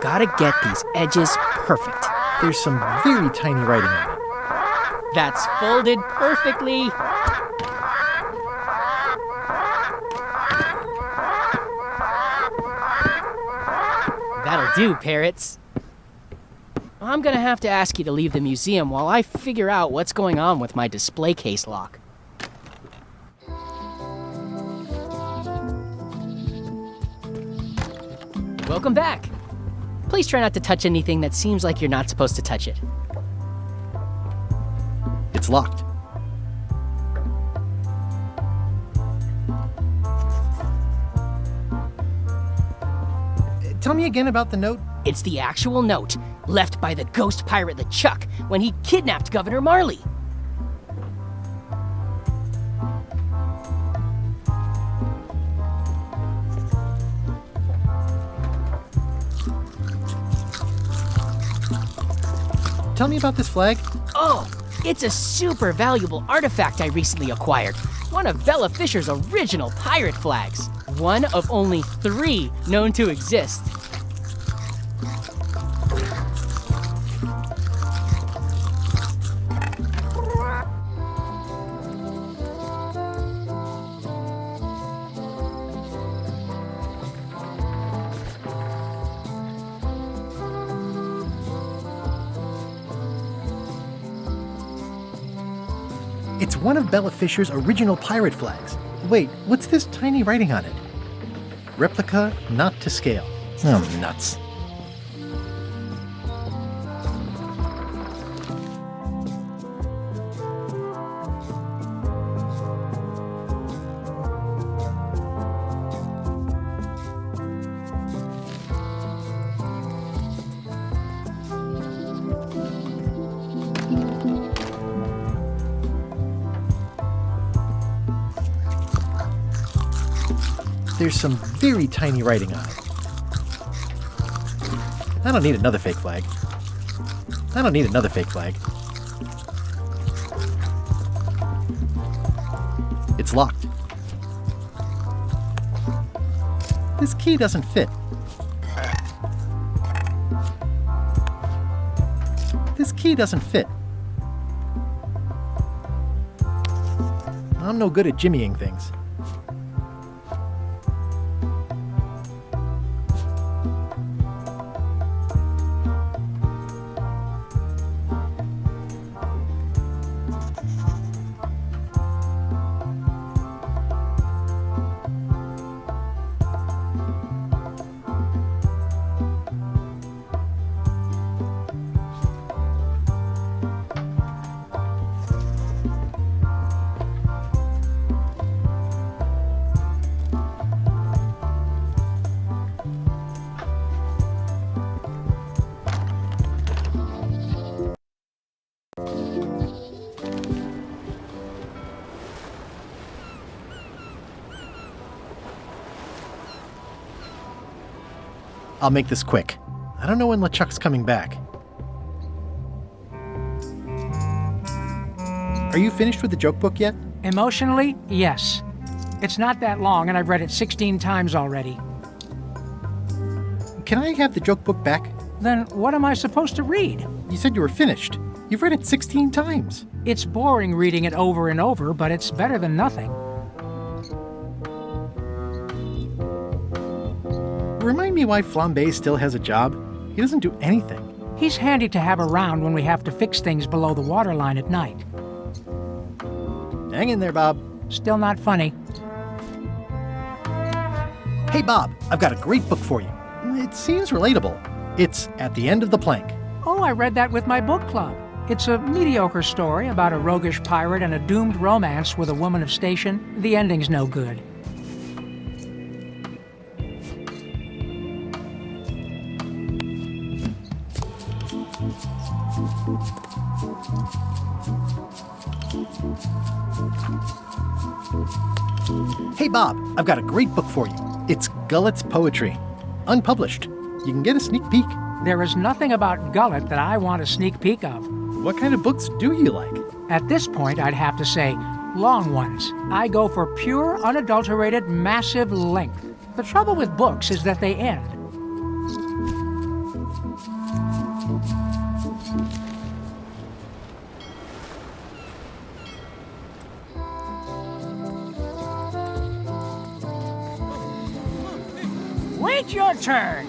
Gotta get these edges perfect. There's some very tiny writing on it. That's folded perfectly. That'll do, parrots. I'm gonna have to ask you to leave the museum while I figure out what's going on with my display case lock. Welcome back. Please try not to touch anything that seems like you're not supposed to touch it. It's locked. Tell me again about the note. It's the actual note left by the ghost pirate LeChuck when he kidnapped Governor Marley. Tell me about this flag. Oh, it's a super valuable artifact I recently acquired. One of Bella Fisher's original pirate flags. One of only 3 known to exist. It's one of Bella Fisher's original pirate flags. Wait, what's this tiny writing on it? Replica, not to scale. Oh, nuts. There's some very tiny writing on it. I don't need another fake flag. I don't need another fake flag. It's locked. This key doesn't fit. This key doesn't fit. I'm no good at jimmying things. I'll make this quick. I don't know when LeChuck's coming back. Are you finished with the joke book yet? Emotionally, yes. It's not that long, and I've read it 16 times already. Can I have the joke book back? Then what am I supposed to read? You said you were finished. You've read it 16 times. It's boring reading it over and over, but it's better than nothing. Remind me why Flambe still has a job. He doesn't do anything. He's handy to have around when we have to fix things below the waterline at night. Hang in there, Bob. Still not funny. Hey, Bob, I've got a great book for you. It seems relatable. It's At the End of the Plank. Oh, I read that with my book club. It's a mediocre story about a roguish pirate and a doomed romance with a woman of station. The ending's no good. Hey, Bob, I've got a great book for you. It's Gullet's Poetry. Unpublished. You can get a sneak peek. There is nothing about Gullet that I want a sneak peek of. What kind of books do you like? At this point, I'd have to say long ones. I go for pure, unadulterated, massive length. The trouble with books is that they end. Wait your turn!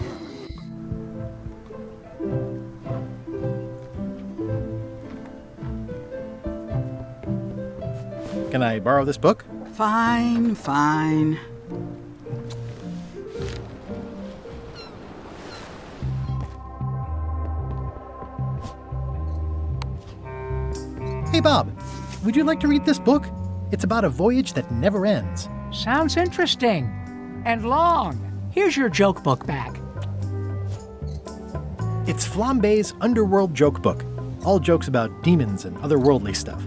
Can I borrow this book? Fine, fine. Hey, Bob, would you like to read this book? It's about a voyage that never ends. Sounds interesting. And long. Here's your joke book back. It's Flambe's Underworld Joke Book. All jokes about demons and otherworldly stuff.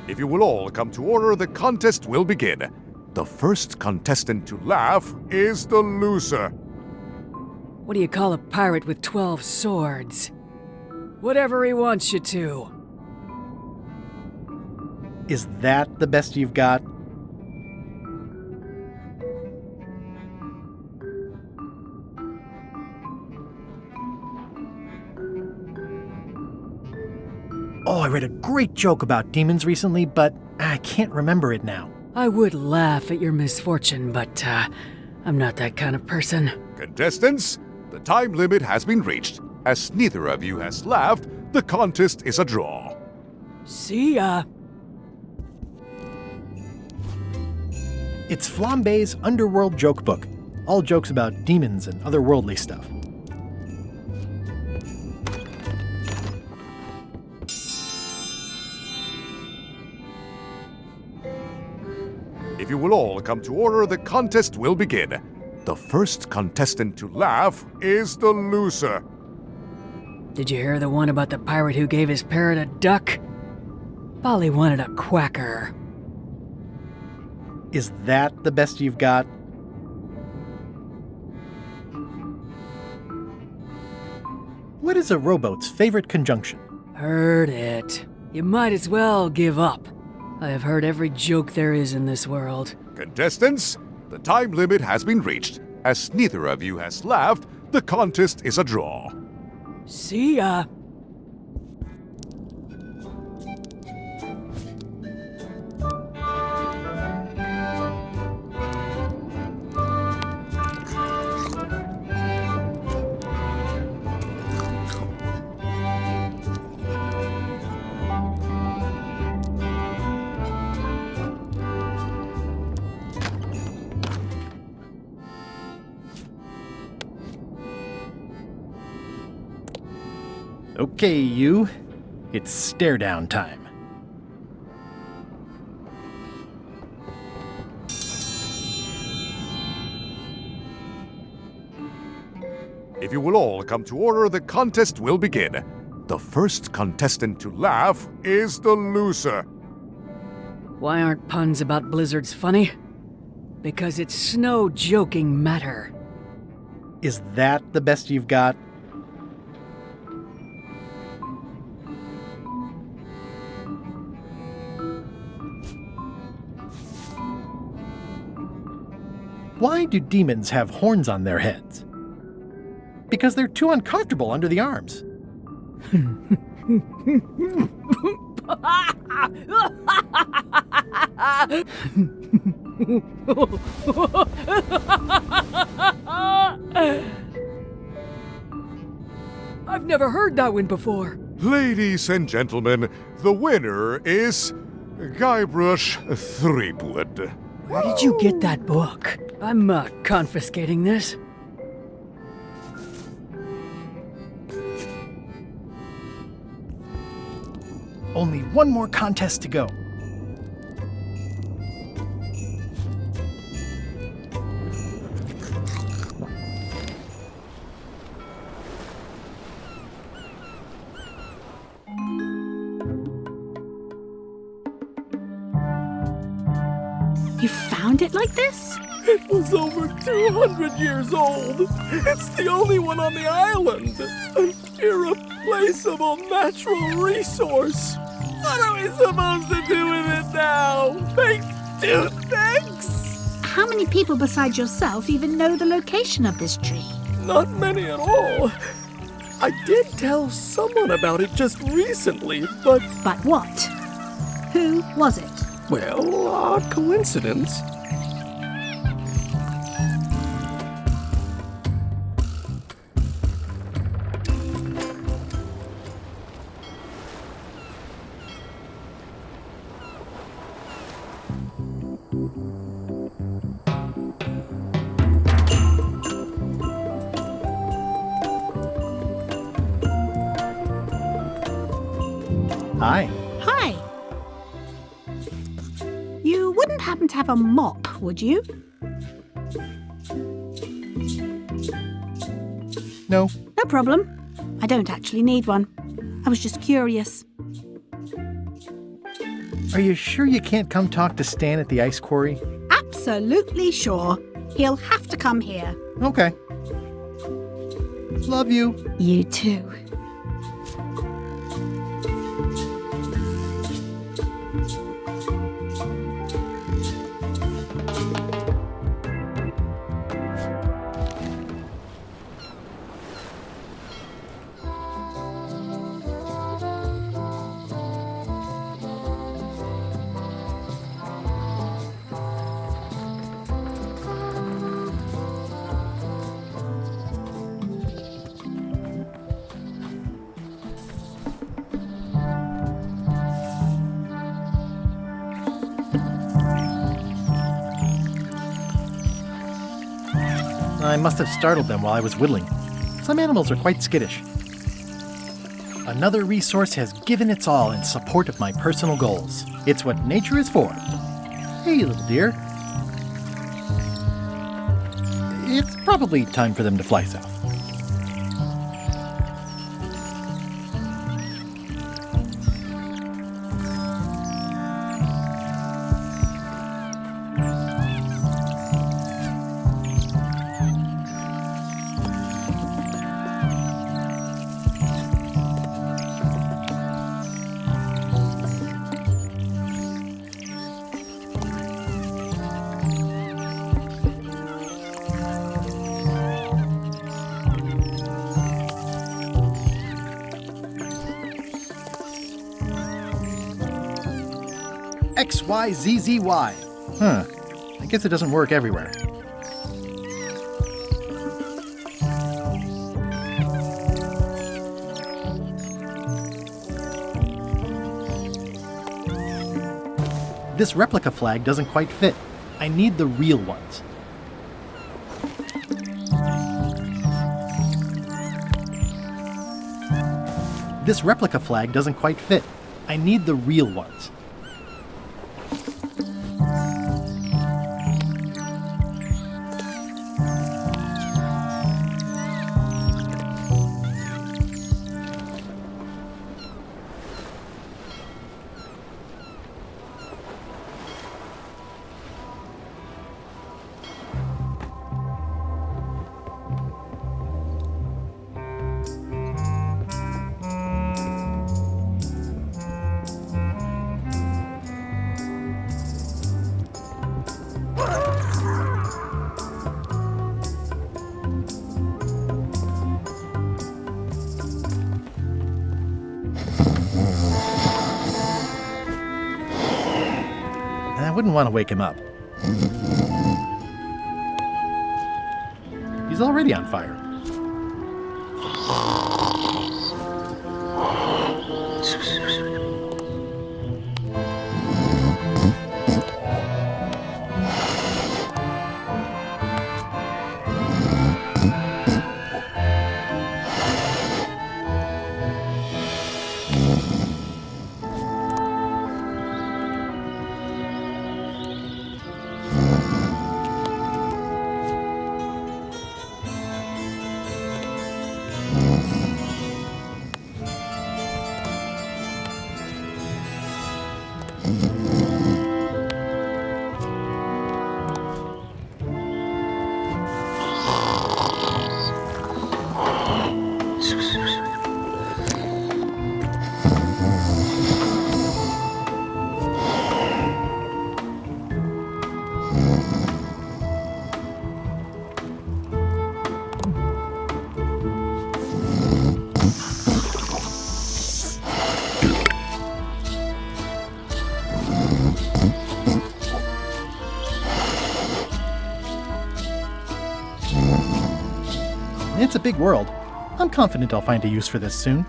If you will all come to order, the contest will begin. The first contestant to laugh is the loser. What do you call a pirate with 12 swords? Whatever he wants you to. Is that the best you've got? Oh, I read a great joke about demons recently, but I can't remember it now. I would laugh at your misfortune, but I'm not that kind of person. Contestants, the time limit has been reached. As neither of you has laughed, the contest is a draw. See ya. It's Flambe's Underworld Joke Book. All jokes about demons and otherworldly stuff. If you will all come to order, the contest will begin. The first contestant to laugh is the loser. Did you hear the one about the pirate who gave his parrot a duck? Polly wanted a quacker. Is that the best you've got? What is a rowboat's favorite conjunction? Heard it. You might as well give up. I have heard every joke there is in this world. Contestants, the time limit has been reached. As neither of you has laughed, the contest is a draw. See ya. Okay, you. It's stare down time. If you will all come to order, the contest will begin. The first contestant to laugh is the loser. Why aren't puns about blizzards funny? Because it's no joking matter. Is that the best you've got? Why do demons have horns on their heads? Because they're too uncomfortable under the arms. I've never heard that one before. Ladies and gentlemen, the winner is Guybrush Threepwood. Where did you get that book? I'm confiscating this. Only one more contest to go. You found it like this? It was over 200 years old. It's the only one on the island. An irreplaceable natural resource. What are we supposed to do with it now? Make toothpicks? How many people besides yourself even know the location of this tree? Not many at all. I did tell someone about it just recently, but... But what? Who was it? Well, odd coincidence. Hi. Hi. You wouldn't happen to have a mop, would you? No. No problem. I don't actually need one. I was just curious. Are you sure you can't come talk to Stan at the ice quarry? Absolutely sure. He'll have to come here. Okay. Love you. You too. I must have startled them while I was whittling. Some animals are quite skittish. Another resource has given its all in support of my personal goals. It's what nature is for. Hey, little dear. It's probably time for them to fly south. XYZZY. Huh. I guess it doesn't work everywhere. This replica flag doesn't quite fit. I need the real ones. This replica flag doesn't quite fit. I need the real ones. wouldn't want to wake him up. He's already on fire. It's a big world. I'm confident I'll find a use for this soon.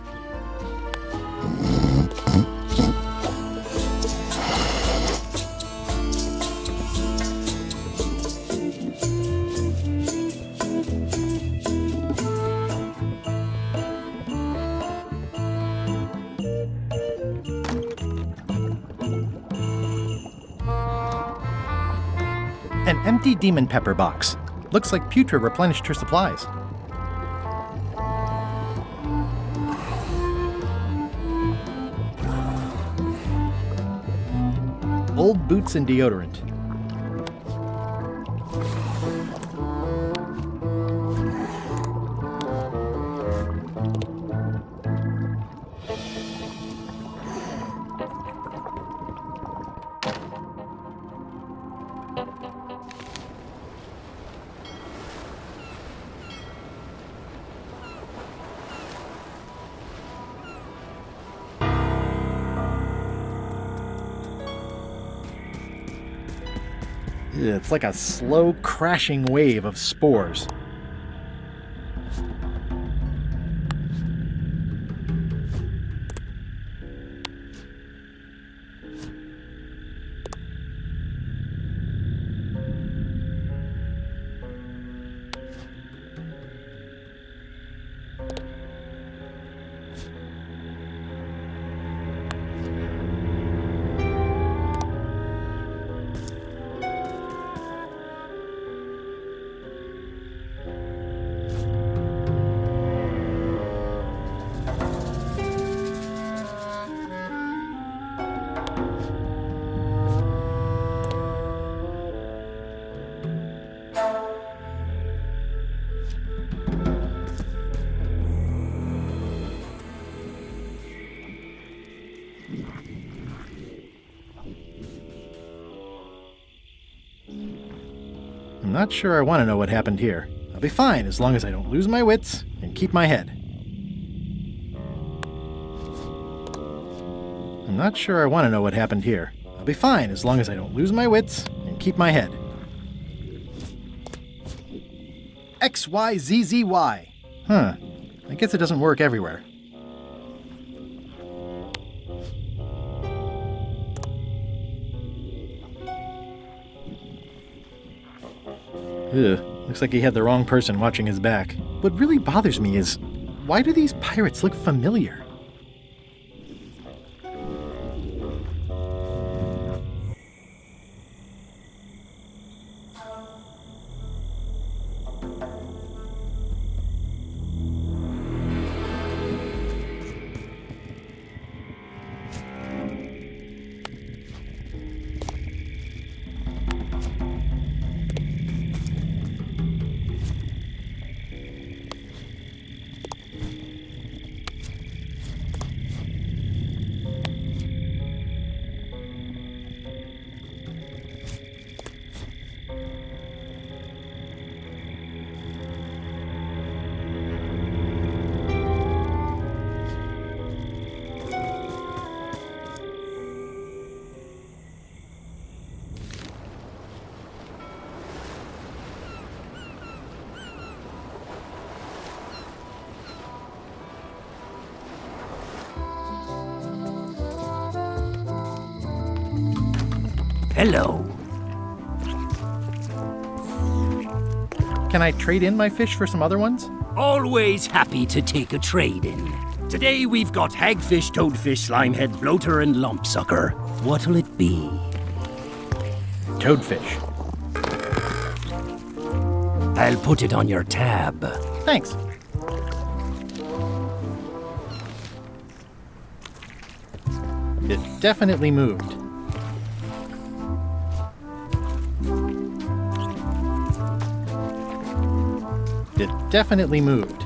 An empty demon pepper box. Looks like Putra replenished her supplies. Old boots and deodorant. It's like a slow crashing wave of spores. I'm not sure I want to know what happened here. I'll be fine as long as I don't lose my wits and keep my head. I'm not sure I want to know what happened here. I'll be fine as long as I don't lose my wits and keep my head. XYZZY. Huh. I guess it doesn't work everywhere. Ugh, looks like he had the wrong person watching his back. What really bothers me is, why do these pirates look familiar? Hello. Can I trade in my fish for some other ones? Always happy to take a trade-in. Today we've got hagfish, toadfish, slimehead, bloater, and lumpsucker. What'll it be? Toadfish. I'll put it on your tab. Thanks. It definitely moved. It definitely moved.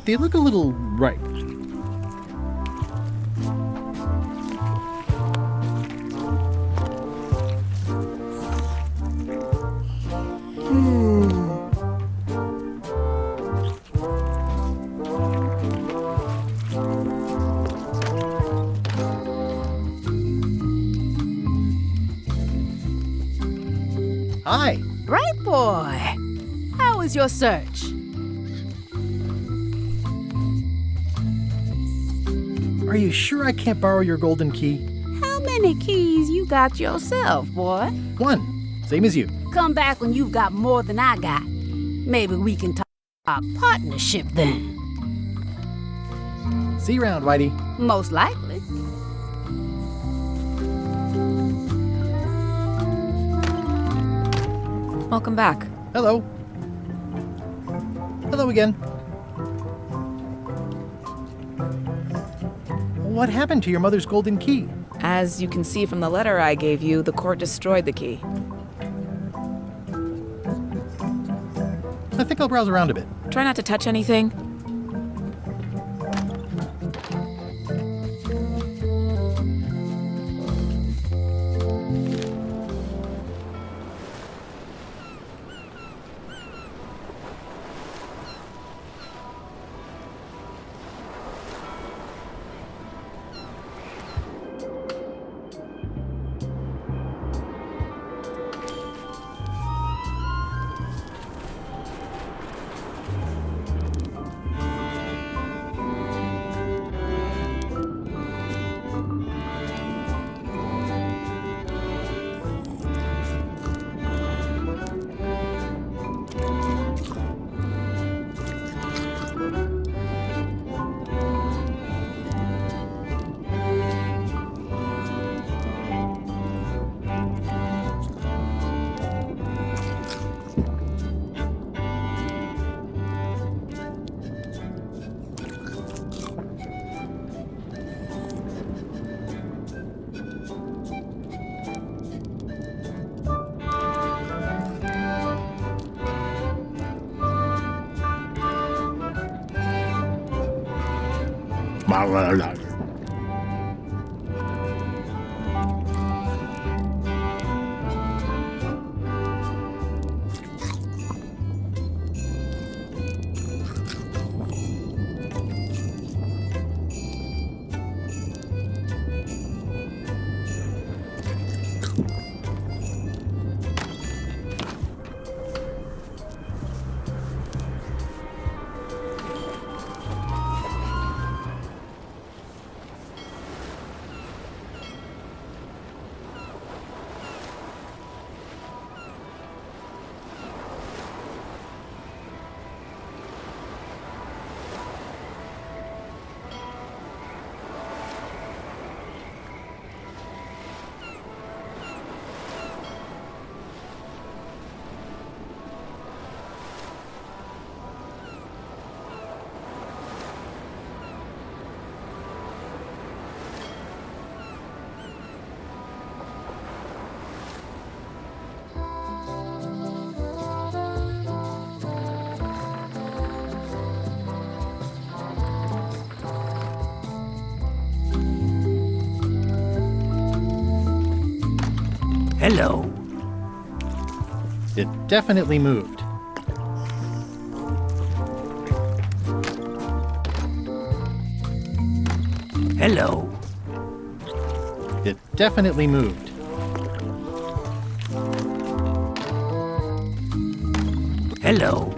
They look a little ripe. Hi. Bright boy. How was your search? Are you sure I can't borrow your golden key? How many keys you got yourself, boy? One. Same as you. Come back when you've got more than I got. Maybe we can talk about partnership then. See you around, Whitey. Most likely. Welcome back. Hello. Hello again. What happened to your mother's golden key? As you can see from the letter I gave you, the court destroyed the key. I think I'll browse around a bit. Try not to touch anything. Hello. It definitely moved. Hello. It definitely moved. Hello.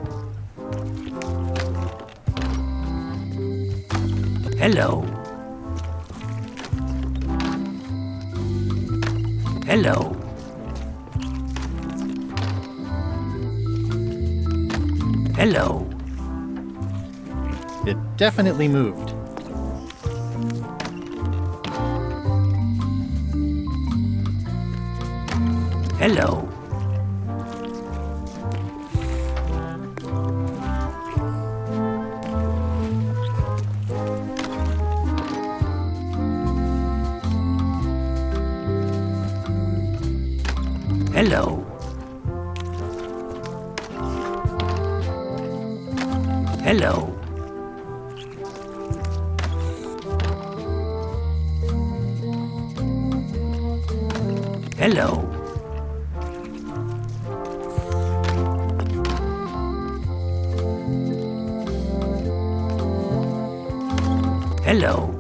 Hello. Hello. Hello. It definitely moved. Hello. Hello. Hello. Hello. Hello.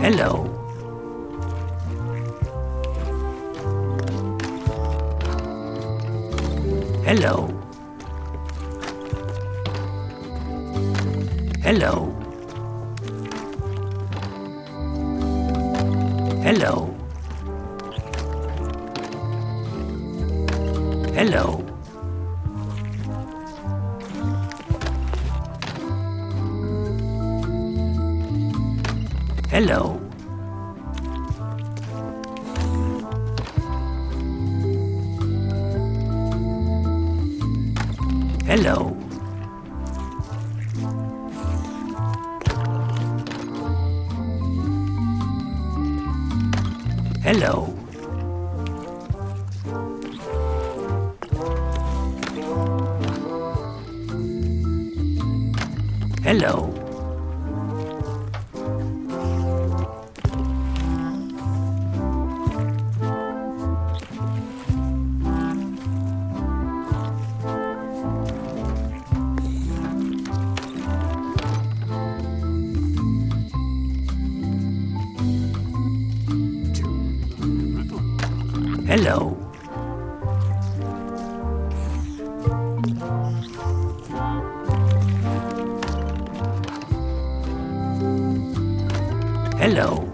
Hello. Hello. Hello. Hello. Hello. Hello. Hello. Hello. Hello. Hello. Hello.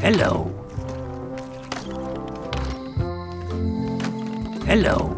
Hello. Hello.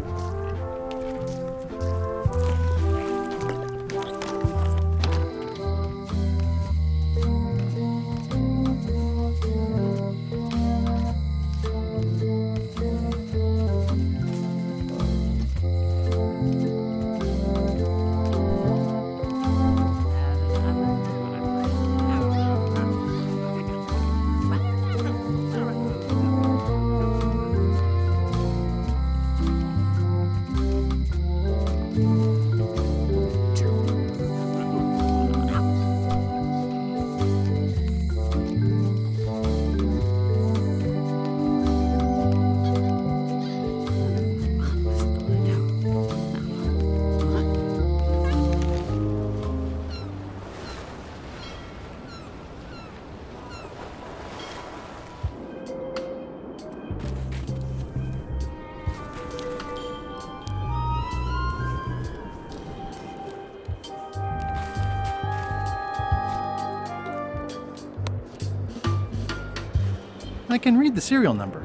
I can read the serial number.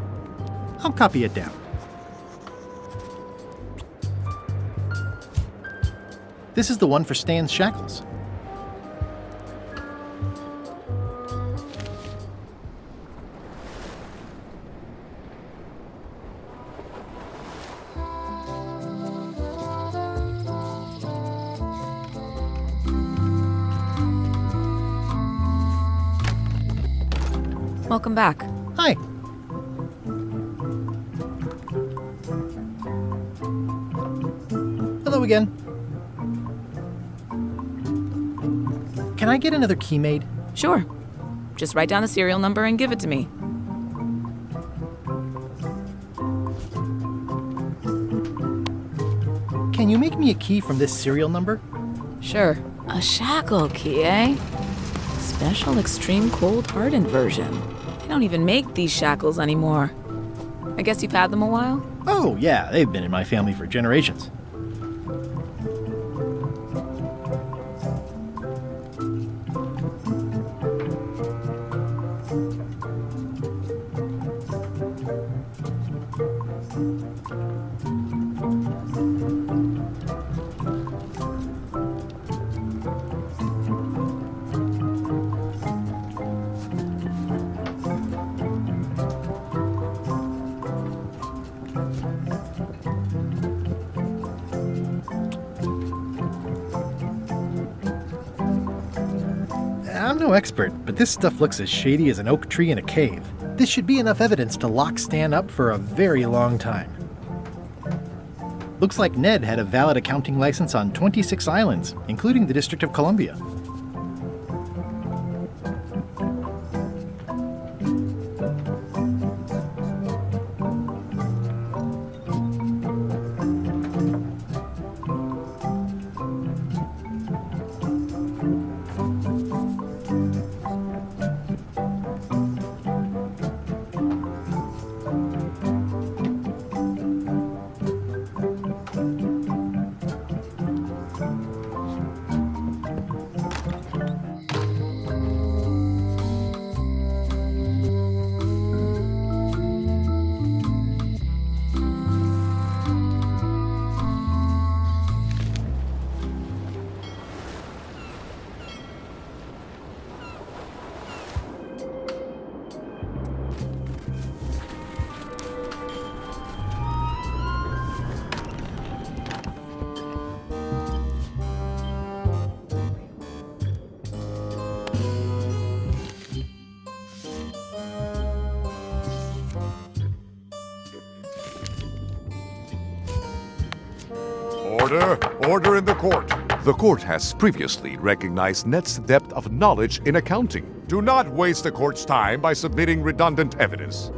I'll copy it down. This is the one for Stan's shackles. Welcome back. Hi. Hello again. Can I get another key made? Sure. Just write down the serial number and give it to me. Can you make me a key from this serial number? Sure. A shackle key, eh? Special extreme cold hardened version. They don't even make these shackles anymore. I guess you've had them a while? Oh, yeah, they've been in my family for generations. I'm no expert, but this stuff looks as shady as an oak tree in a cave. This should be enough evidence to lock Stan up for a very long time. Looks like Ned had a valid accounting license on 26 islands, including the District of Columbia. Order in the court. The court has previously recognized Ned's depth of knowledge in accounting. Do not waste the court's time by submitting redundant evidence.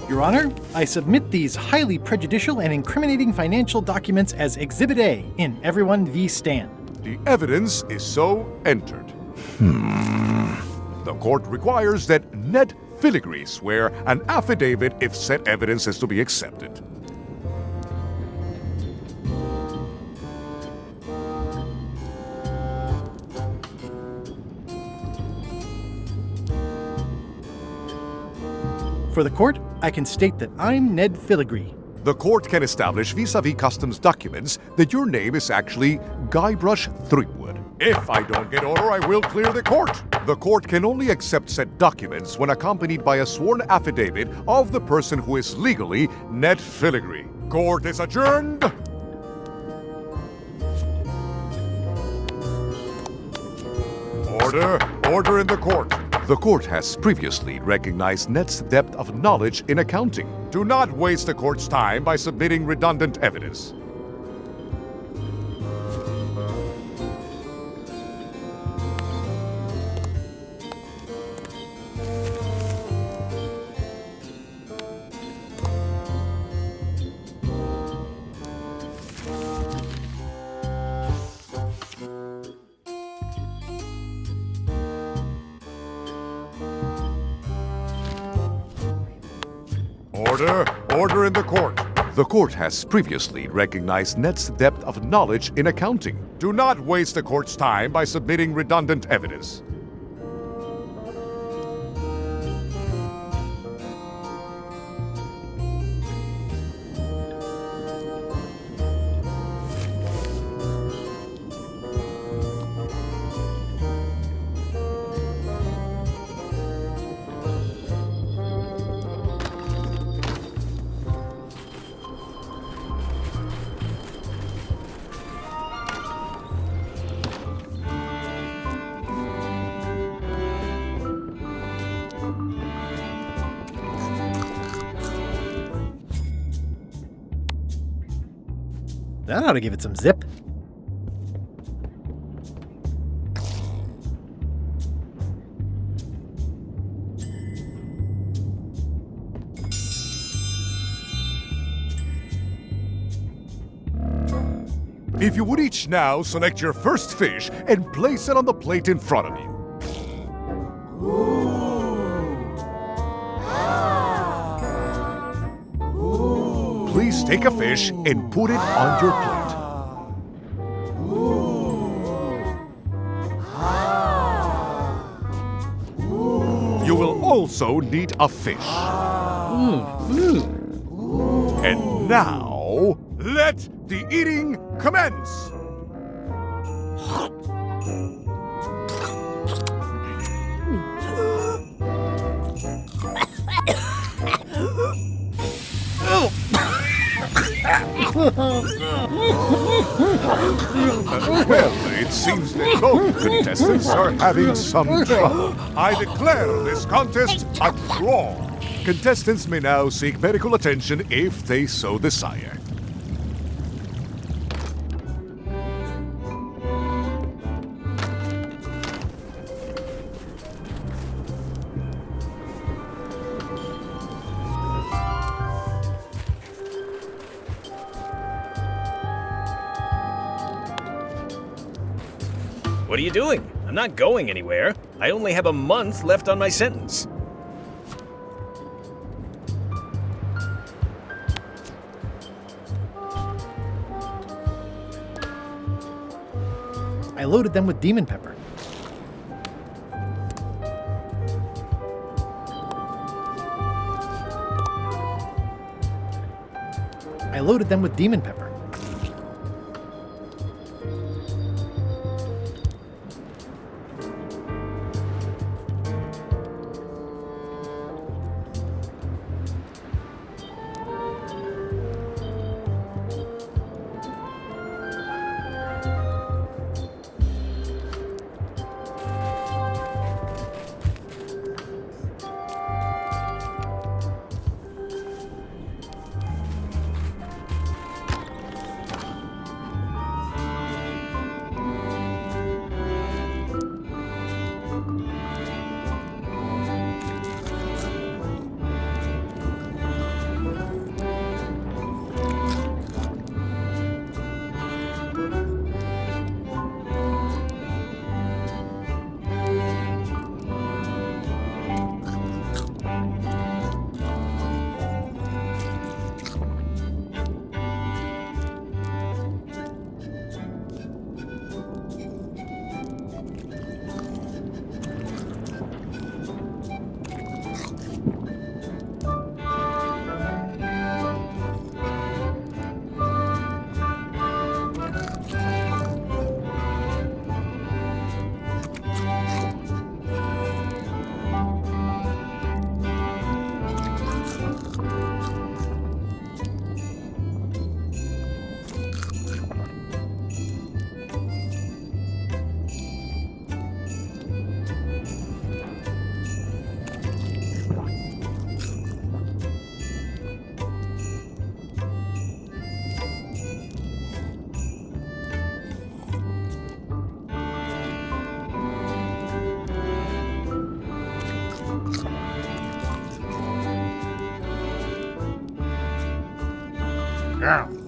Your Honor, I submit these highly prejudicial and incriminating financial documents as Exhibit A in Everyone v. Stan. The evidence is so entered. The court requires that Ned Filigree swear an affidavit if said evidence is to be accepted. For the court, I can state that I'm Ned Filigree. The court can establish vis-a-vis customs documents that your name is actually Guybrush Threepwood. If I don't get order, I will clear the court. The court can only accept said documents when accompanied by a sworn affidavit of the person who is legally Ned Filigree. Court is adjourned. Order in the court. The court has previously recognized Ned's depth of knowledge in accounting. Do not waste the court's time by submitting redundant evidence. Order in the court. The court has previously recognized Ned's depth of knowledge in accounting. Do not waste the court's time by submitting redundant evidence. That ought to give it some zip. If you would each now select your first fish and place it on the plate in front of you. Please take a fish and put it on your plate. You will also need a fish. And now, let the eating commence! Well, it seems the both contestants are having some trouble. I declare this contest a draw. Contestants may now seek medical attention if they so desire. What are you doing? I'm not going anywhere. I only have a month left on my sentence. I loaded them with demon pepper. I loaded them with demon pepper.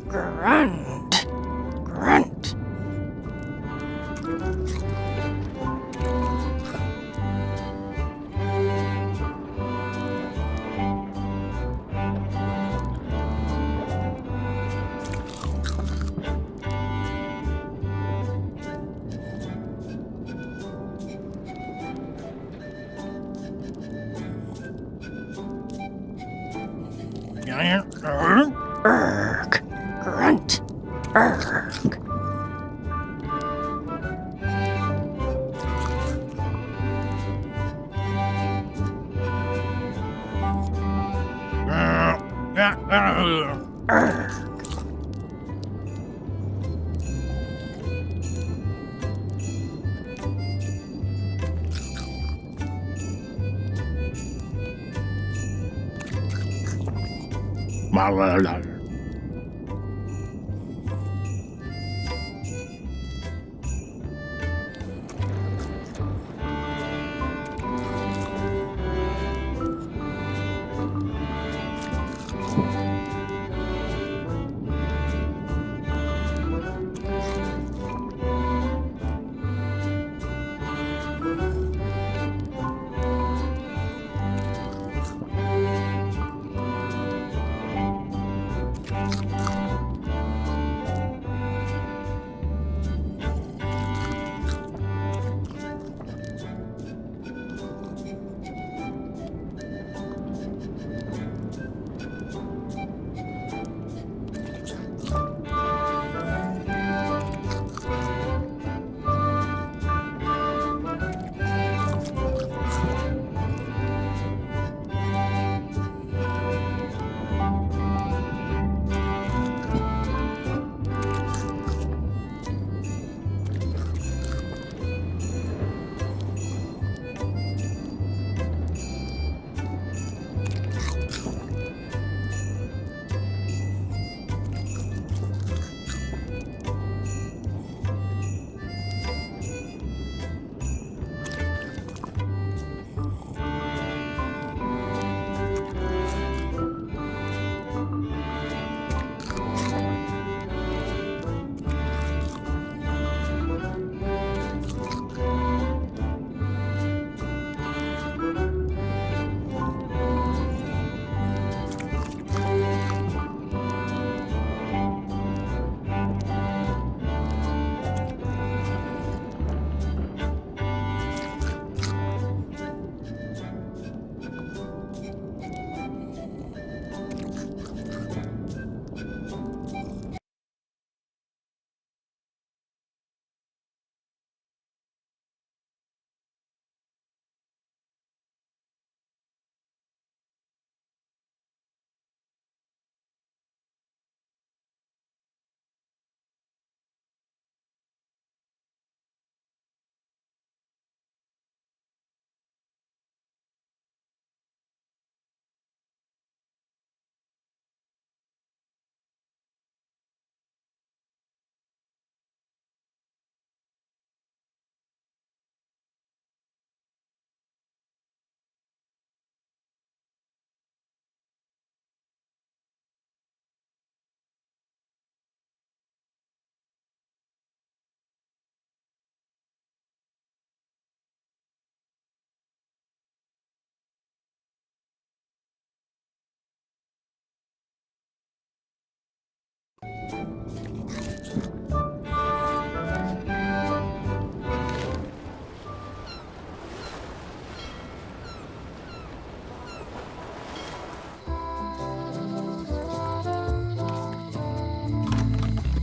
Grunt. Grunt. Erg. Grunt. Erg. Erg.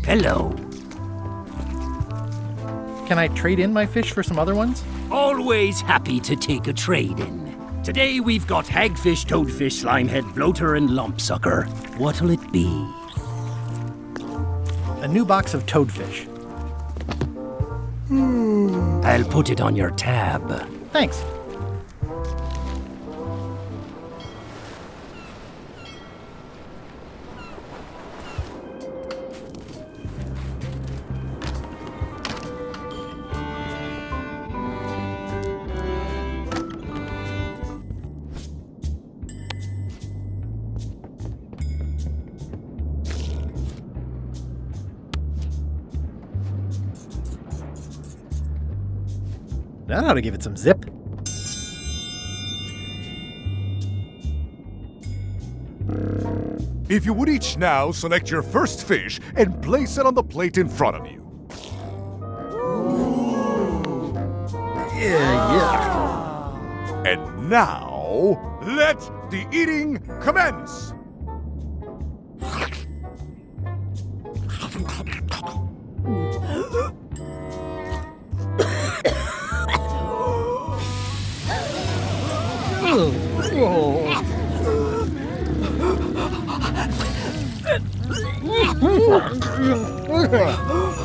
Hello. Can I trade in my fish for some other ones? Always happy to take a trade-in. Today we've got hagfish, toadfish, slimehead, bloater, and lumpsucker. What'll it be? A new box of toadfish. I'll put it on your tab. Thanks. That ought to give it some zip. If you would each now select your first fish and place it on the plate in front of you. Yeah. And now, let the eating commence!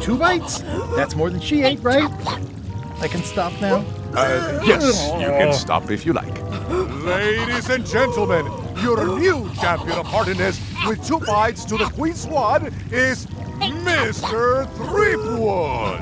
Two bites? That's more than she ate, right? I can stop now? Yes, you can stop if you like. Ladies and gentlemen, your new champion of hardiness with 2 bites to the Queen Swan is Mr. Threepwood!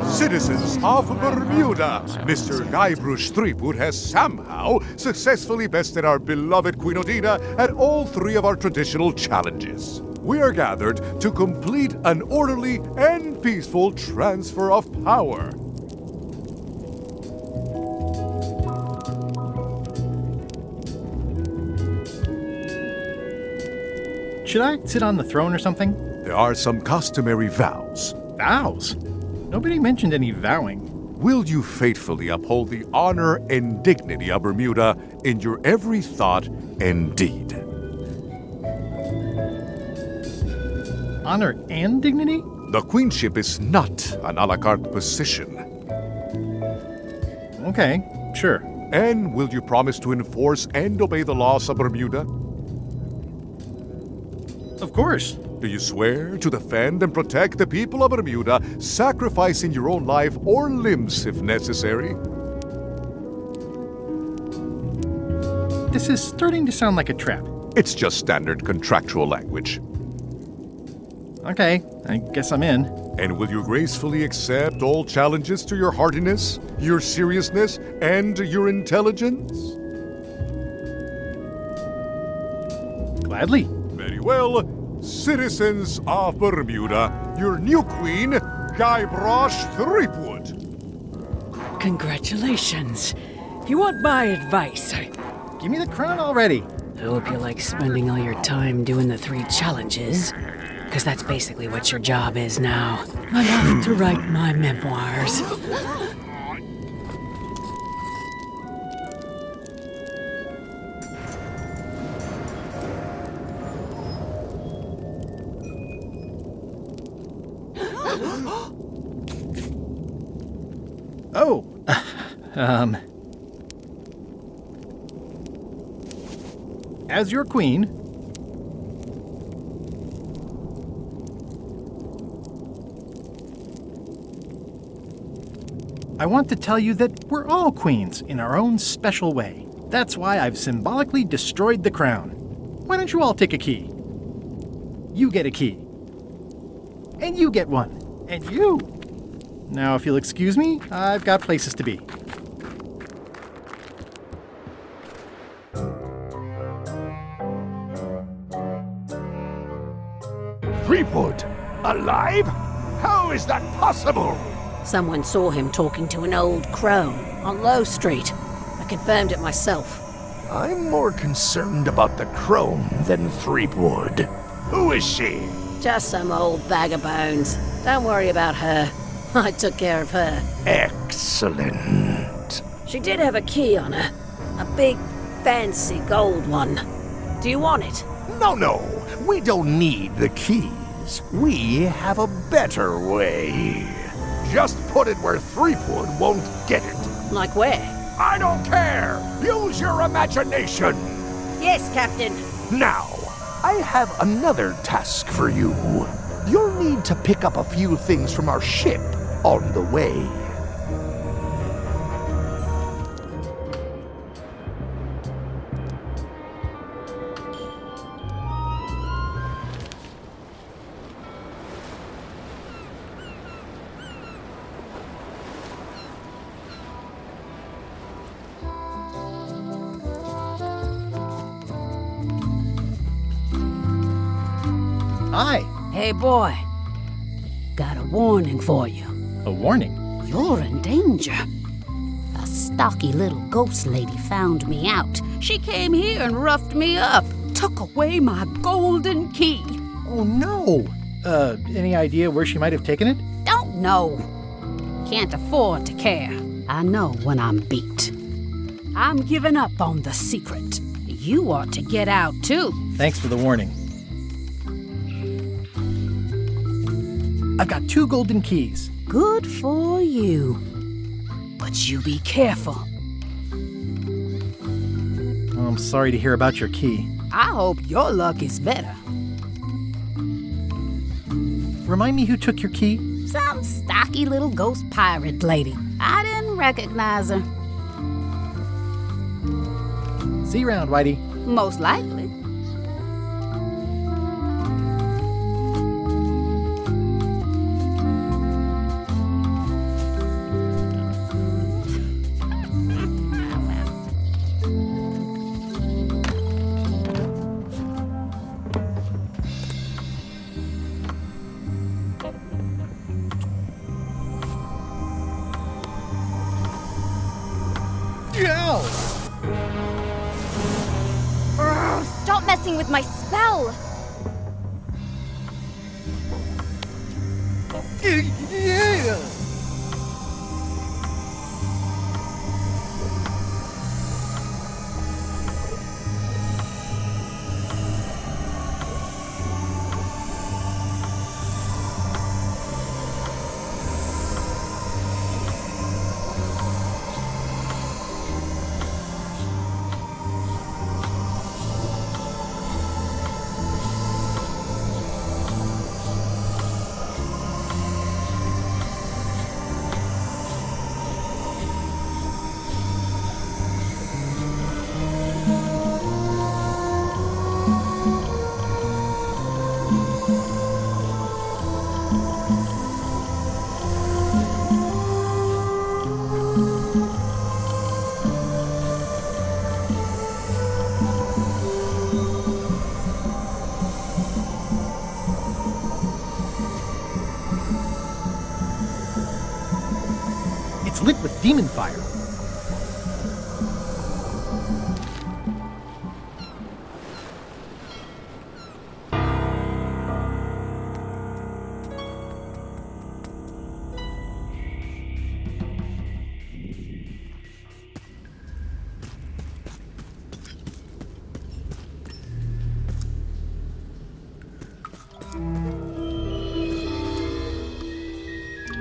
Citizens of Bermuda, Mr. Guybrush Threepwood has somehow successfully bested our beloved Queen Odina at all 3 of our traditional challenges. We are gathered to complete an orderly and peaceful transfer of power. Should I sit on the throne or something? There are some customary vows. Vows? Nobody mentioned any vowing. Will you faithfully uphold the honor and dignity of Bermuda in your every thought and deed? Honor and dignity? The queenship is not an a la carte position. Okay, sure. And will you promise to enforce and obey the laws of Bermuda? Of course. Do you swear to defend and protect the people of Bermuda, sacrificing your own life or limbs if necessary? This is starting to sound like a trap. It's just standard contractual language. Okay, I guess I'm in. And will you gracefully accept all challenges to your hardiness, your seriousness, and your intelligence? Gladly. Very well. Citizens of Bermuda, your new queen, Guybrush Threepwood. Congratulations. If you want my advice, Give me the crown already. I hope you like spending all your time doing the 3 challenges. Because that's basically what your job is now. I'm off to write my memoirs. Oh, as your queen, I want to tell you that we're all queens in our own special way. That's why I've symbolically destroyed the crown. Why don't you all take a key? You get a key. And you get one. And you. Now, if you'll excuse me, I've got places to be. Threepwood? Alive? How is that possible? Someone saw him talking to an old crone on Low Street. I confirmed it myself. I'm more concerned about the chrome than Threepwood. Who is she? Just some old bag of bones. Don't worry about her. I took care of her. Excellent. She did have a key on her. A big, fancy gold one. Do you want it? No. We don't need the keys. We have a better way. Just put it where Threepwood won't get it. Like where? I don't care! Use your imagination! Yes, Captain. Now, I have another task for you. You'll need to pick up a few things from our ship on the way. Hi. Hey, boy. Got a warning for you. A warning? You're in danger. A stocky little ghost lady found me out. She came here and roughed me up. Took away my golden key. Oh, no. Any idea where she might have taken it? Don't know. Can't afford to care. I know when I'm beat. I'm giving up on the secret. You ought to get out, too. Thanks for the warning. I've got 2 golden keys. Good for you. But you be careful. Oh, I'm sorry to hear about your key. I hope your luck is better. Remind me who took your key? Some stocky little ghost pirate lady. I didn't recognize her. See you around, Whitey. Most likely. Stop messing with my spell! It's lit with demon fire.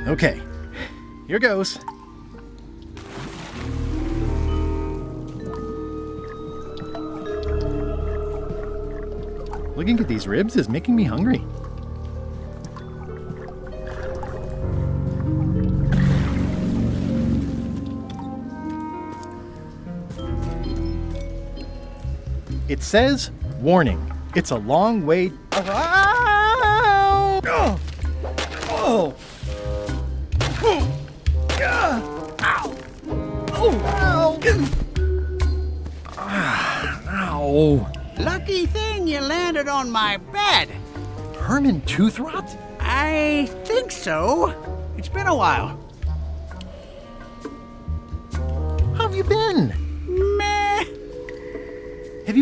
Okay, here goes. Looking at these ribs is making me hungry. It says, warning, it's a long way... Ow! Oh! Oh! Ow! Lucky thing you landed on my bed. Herman Toothrot? I think so. It's been a while. How have you been? Meh.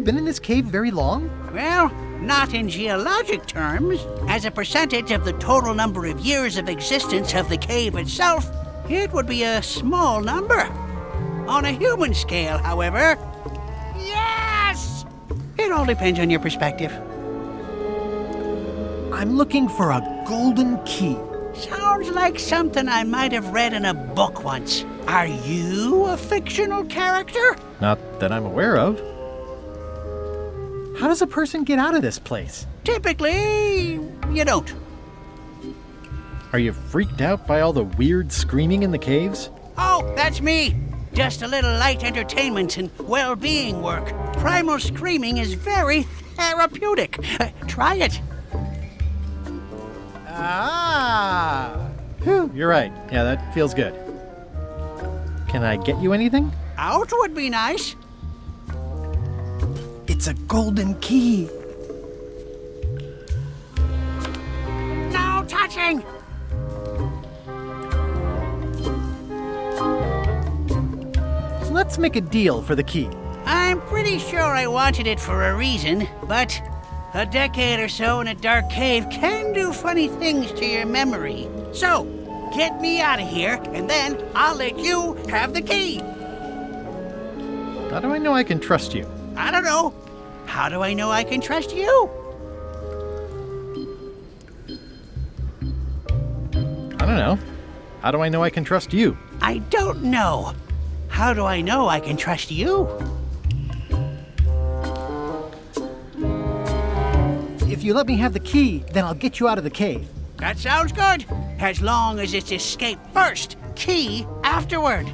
been in this cave very long? Well, not in geologic terms. As a percentage of the total number of years of existence of the cave itself, it would be a small number. On a human scale, however, yes! It all depends on your perspective. I'm looking for a golden key. Sounds like something I might have read in a book once. Are you a fictional character? Not that I'm aware of. How does a person get out of this place? Typically, you don't. Are you freaked out by all the weird screaming in the caves? Oh, that's me. Just a little light entertainment and well-being work. Primal screaming is very therapeutic. Try it. Ah! Whew, you're right. Yeah, that feels good. Can I get you anything? Out would be nice. It's a golden key. No touching! Let's make a deal for the key. I'm pretty sure I wanted it for a reason, but a decade or so in a dark cave can do funny things to your memory. So, get me out of here, and then I'll let you have the key. How do I know I can trust you? I don't know. How do I know I can trust you? I don't know. How do I know I can trust you? I don't know. How do I know I can trust you? If you let me have the key, then I'll get you out of the cave. That sounds good. As long as it's escape first, key afterward.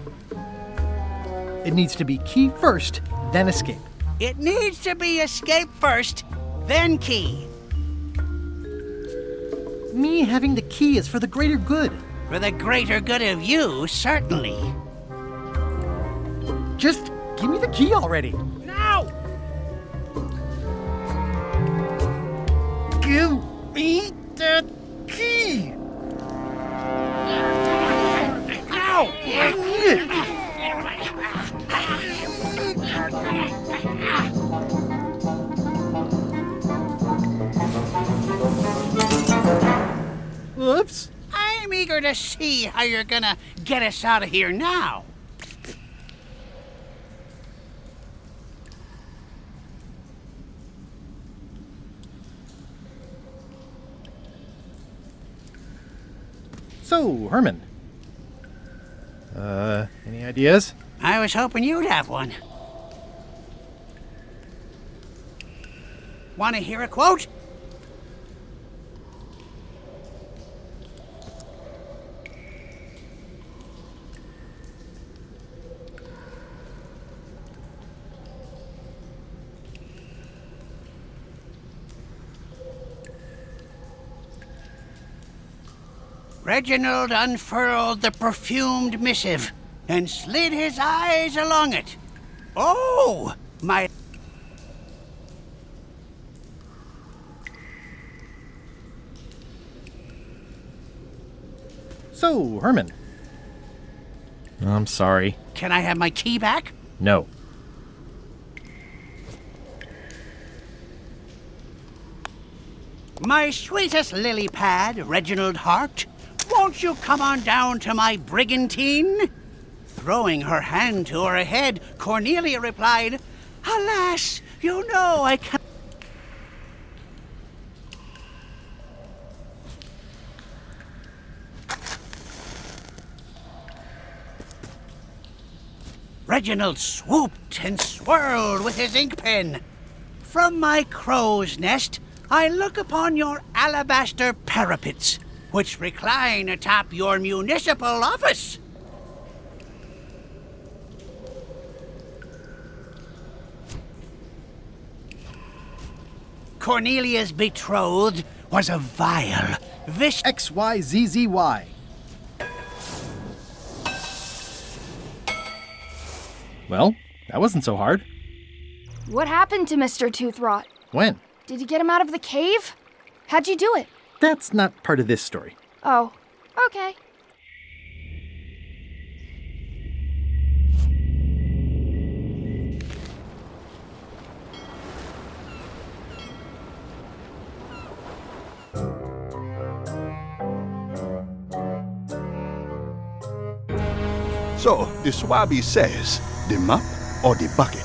It needs to be key first, then escape. It needs to be escape first, then key. Me having the key is for the greater good. For the greater good of you, certainly. Just give me the key already. No! Give me the key! No! Whoops. I'm eager to see how you're gonna get us out of here now. So, Herman. Any ideas? I was hoping you'd have one. Want to hear a quote? Reginald unfurled the perfumed missive and slid his eyes along it. Oh, my... So, Herman. I'm sorry. Can I have my key back? No. My sweetest lily pad, Reginald Hart, won't you come on down to my brigantine? Throwing her hand to her head, Cornelia replied, Alas, you know I can't. Reginald swooped and swirled with his ink pen. From my crow's nest, I look upon your alabaster parapets, which recline atop your municipal office. Cornelia's betrothed was a vile, vicious... XYZZY. Well, that wasn't so hard. What happened to Mr. Toothrot? When? Did you get him out of the cave? How'd you do it? That's not part of this story. Oh, okay. So, the swabby says, the mop or the bucket?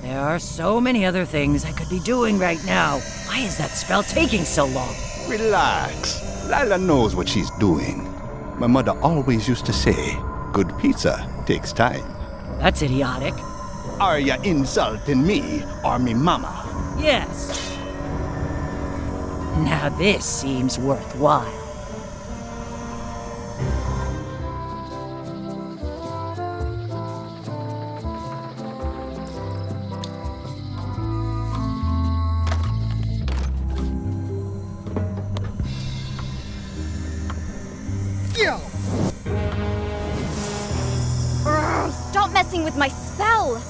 There are so many other things I could be doing right now. Why is that spell taking so long? Relax. Lila knows what she's doing. My mother always used to say, good pizza takes time. That's idiotic. Are ya insulting me or me mama? Yes. Now this seems worthwhile. Stop messing with my spell!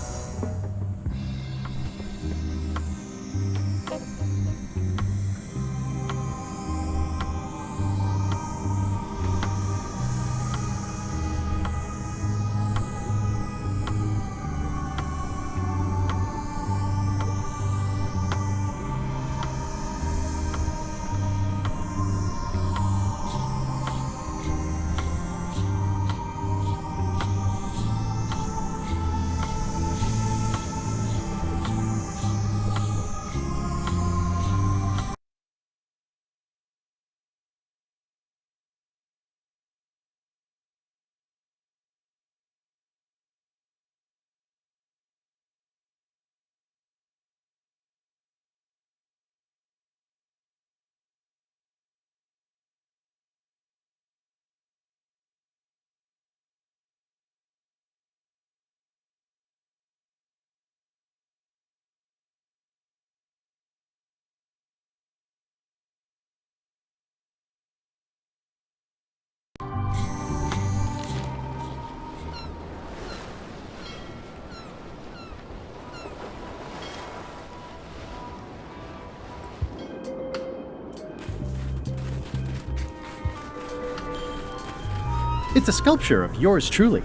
It's a sculpture of yours truly.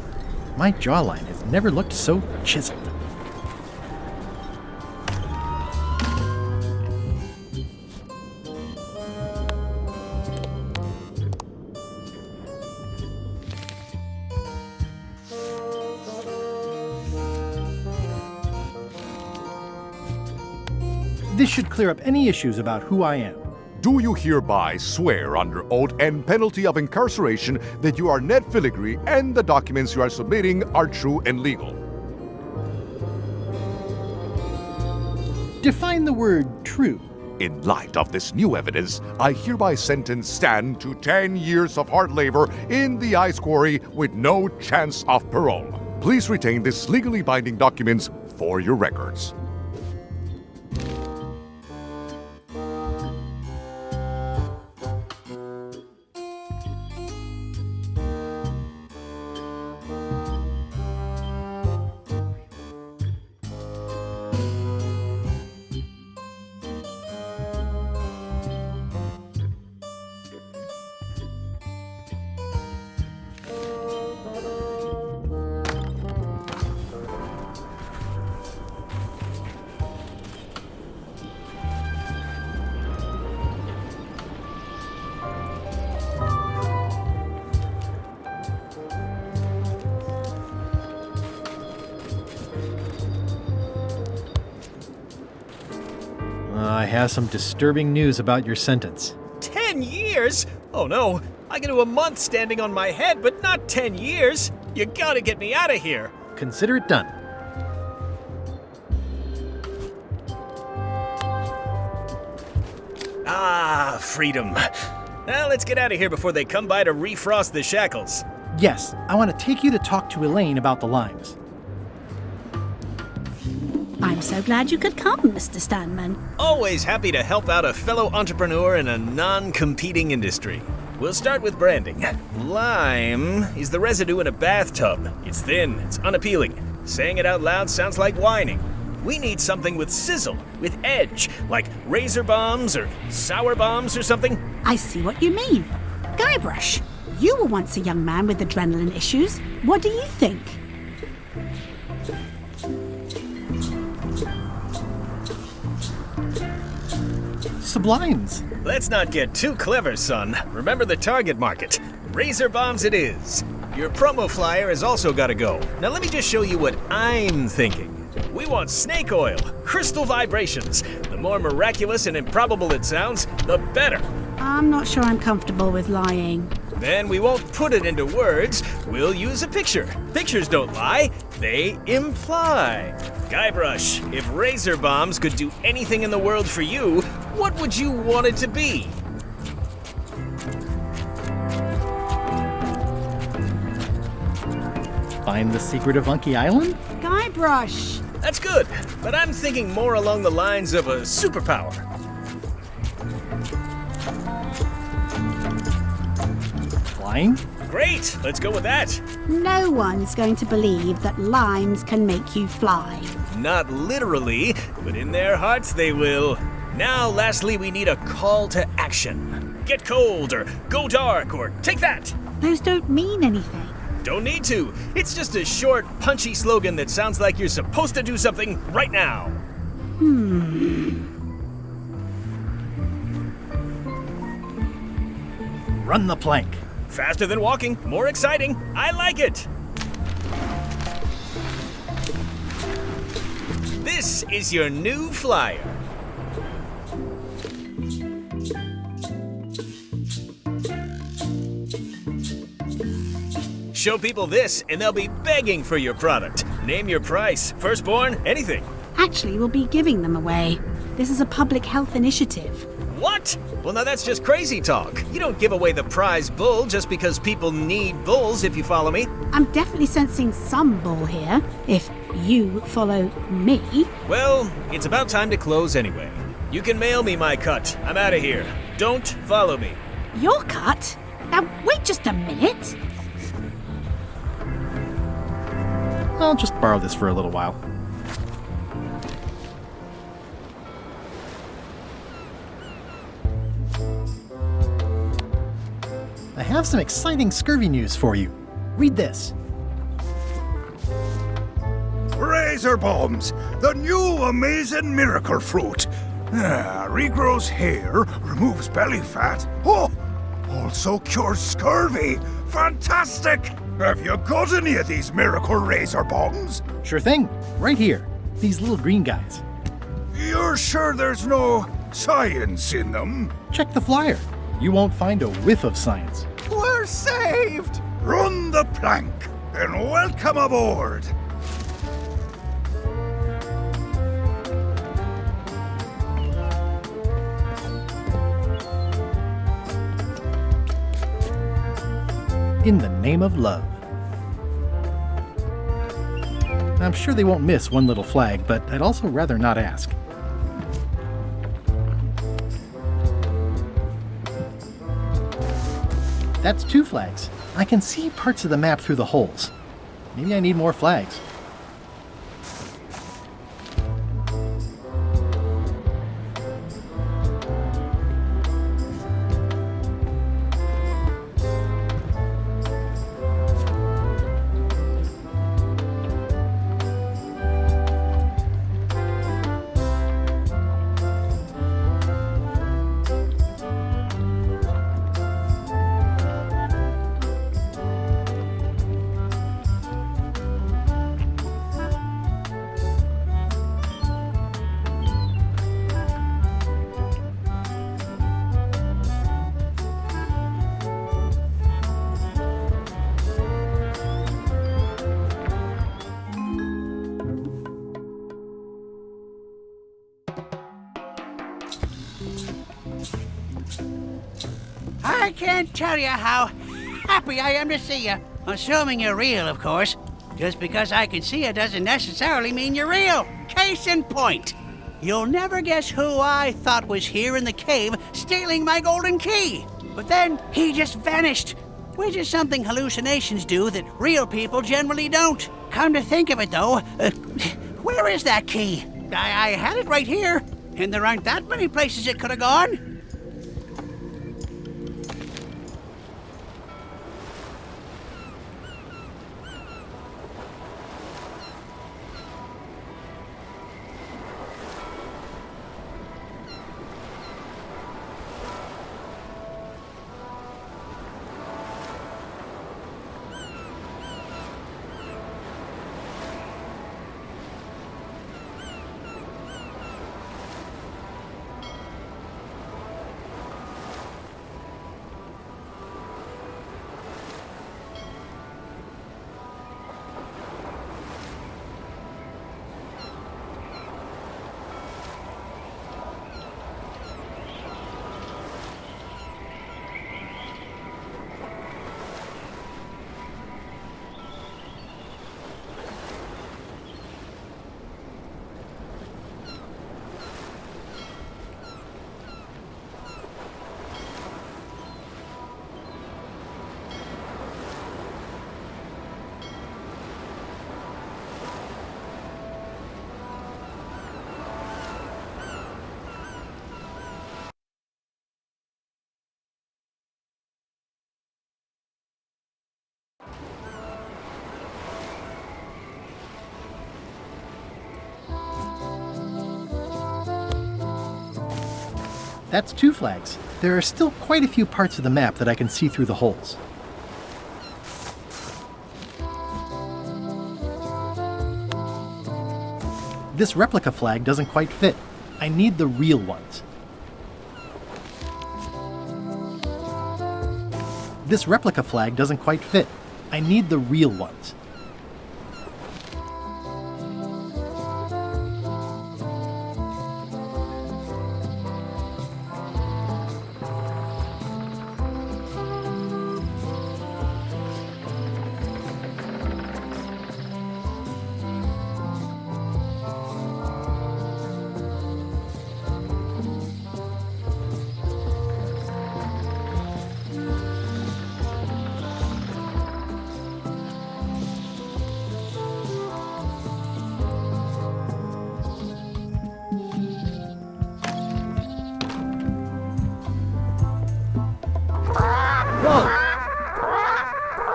My jawline has never looked so chiseled. This should clear up any issues about who I am. Do you hereby swear under oath and penalty of incarceration that you are Ned Filigree and the documents you are submitting are true and legal? Define the word true. In light of this new evidence, I hereby sentence Stan to 10 years of hard labor in the ice quarry with no chance of parole. Please retain this legally binding documents for your records. I have some disturbing news about your sentence. 10 years? Oh no, I can do a month standing on my head, but not 10 years. You gotta get me out of here. Consider it done. Ah, freedom. Now let's get out of here before they come by to refrost the shackles. Yes, I want to take you to talk to Elaine about the limes. I'm so glad you could come, Mr. Stanman. Always happy to help out a fellow entrepreneur in a non-competing industry. We'll start with branding. Lime is the residue in a bathtub. It's thin, it's unappealing. Saying it out loud sounds like whining. We need something with sizzle, with edge, like razor bombs or sour bombs or something. I see what you mean. Guybrush, you were once a young man with adrenaline issues. What do you think? Sublimes. Let's not get too clever, son. Remember the target market. Razor bombs it is. Your promo flyer has also got to go. Now let me just show you what I'm thinking. We want snake oil, crystal vibrations. The more miraculous and improbable it sounds, the better. I'm not sure I'm comfortable with lying. Then we won't put it into words, we'll use a picture. Pictures don't lie, they imply. Guybrush, if razor bombs could do anything in the world for you, what would you want it to be? Find the secret of Unky Island? Guybrush! That's good, but I'm thinking more along the lines of a superpower. Flying? Great, let's go with that. No one's going to believe that limes can make you fly. Not literally, but in their hearts they will. Now, lastly, we need a call to action. Get cold, or go dark, or take that. Those don't mean anything. Don't need to. It's just a short, punchy slogan that sounds like you're supposed to do something right now. Run the plank. Faster than walking, more exciting. I like it. This is your new flyer. Show people this, and they'll be begging for your product. Name your price, firstborn, anything. Actually, we'll be giving them away. This is a public health initiative. What? Well, now that's just crazy talk. You don't give away the prize bull just because people need bulls, if you follow me. I'm definitely sensing some bull here, if you follow me. Well, it's about time to close anyway. You can mail me my cut. I'm out of here. Don't follow me. Your cut? Now, wait just a minute. I'll just borrow this for a little while. I have some exciting scurvy news for you. Read this. Razor bombs, the new amazing miracle fruit. Regrows hair, removes belly fat. Oh, also cures scurvy. Fantastic! Have you got any of these miracle razor bombs? Sure thing. Right here. These little green guys. You're sure there's no science in them? Check the flyer. You won't find a whiff of science. We're saved! Run the plank and welcome aboard. In the name of love. I'm sure they won't miss one little flag, but I'd also rather not ask. That's 2 flags. I can see parts of the map through the holes. Maybe I need more flags. I can't tell you how happy I am to see you. Assuming you're real, of course. Just because I can see you doesn't necessarily mean you're real. Case in point. You'll never guess who I thought was here in the cave stealing my golden key. But then he just vanished, which is something hallucinations do that real people generally don't. Come to think of it, though, where is that key? I had it right here, and there aren't that many places it could have gone. That's 2 flags. There are still quite a few parts of the map that I can see through the holes. This replica flag doesn't quite fit. I need the real ones. This replica flag doesn't quite fit. I need the real ones.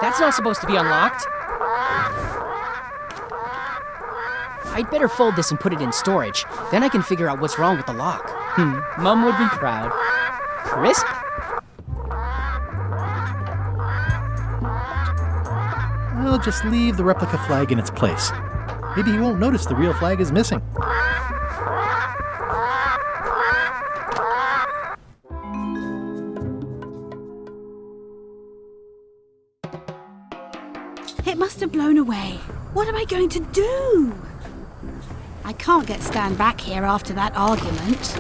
That's not supposed to be unlocked. I'd better fold this and put it in storage. Then I can figure out what's wrong with the lock. Mom would be proud. Crisp? I'll just leave the replica flag in its place. Maybe he won't notice the real flag is missing. It must have blown away. What am I going to do? I can't get Stan back here after that argument.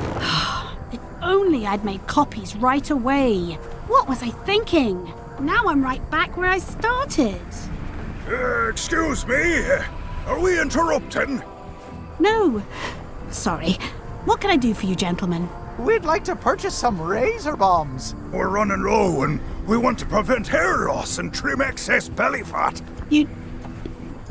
If only I'd made copies right away. What was I thinking? Now I'm right back where I started. Excuse me? Are we interrupting? No. Sorry. What can I do for you, gentlemen? We'd like to purchase some razor bombs. We're running low and we want to prevent hair loss and trim excess belly fat.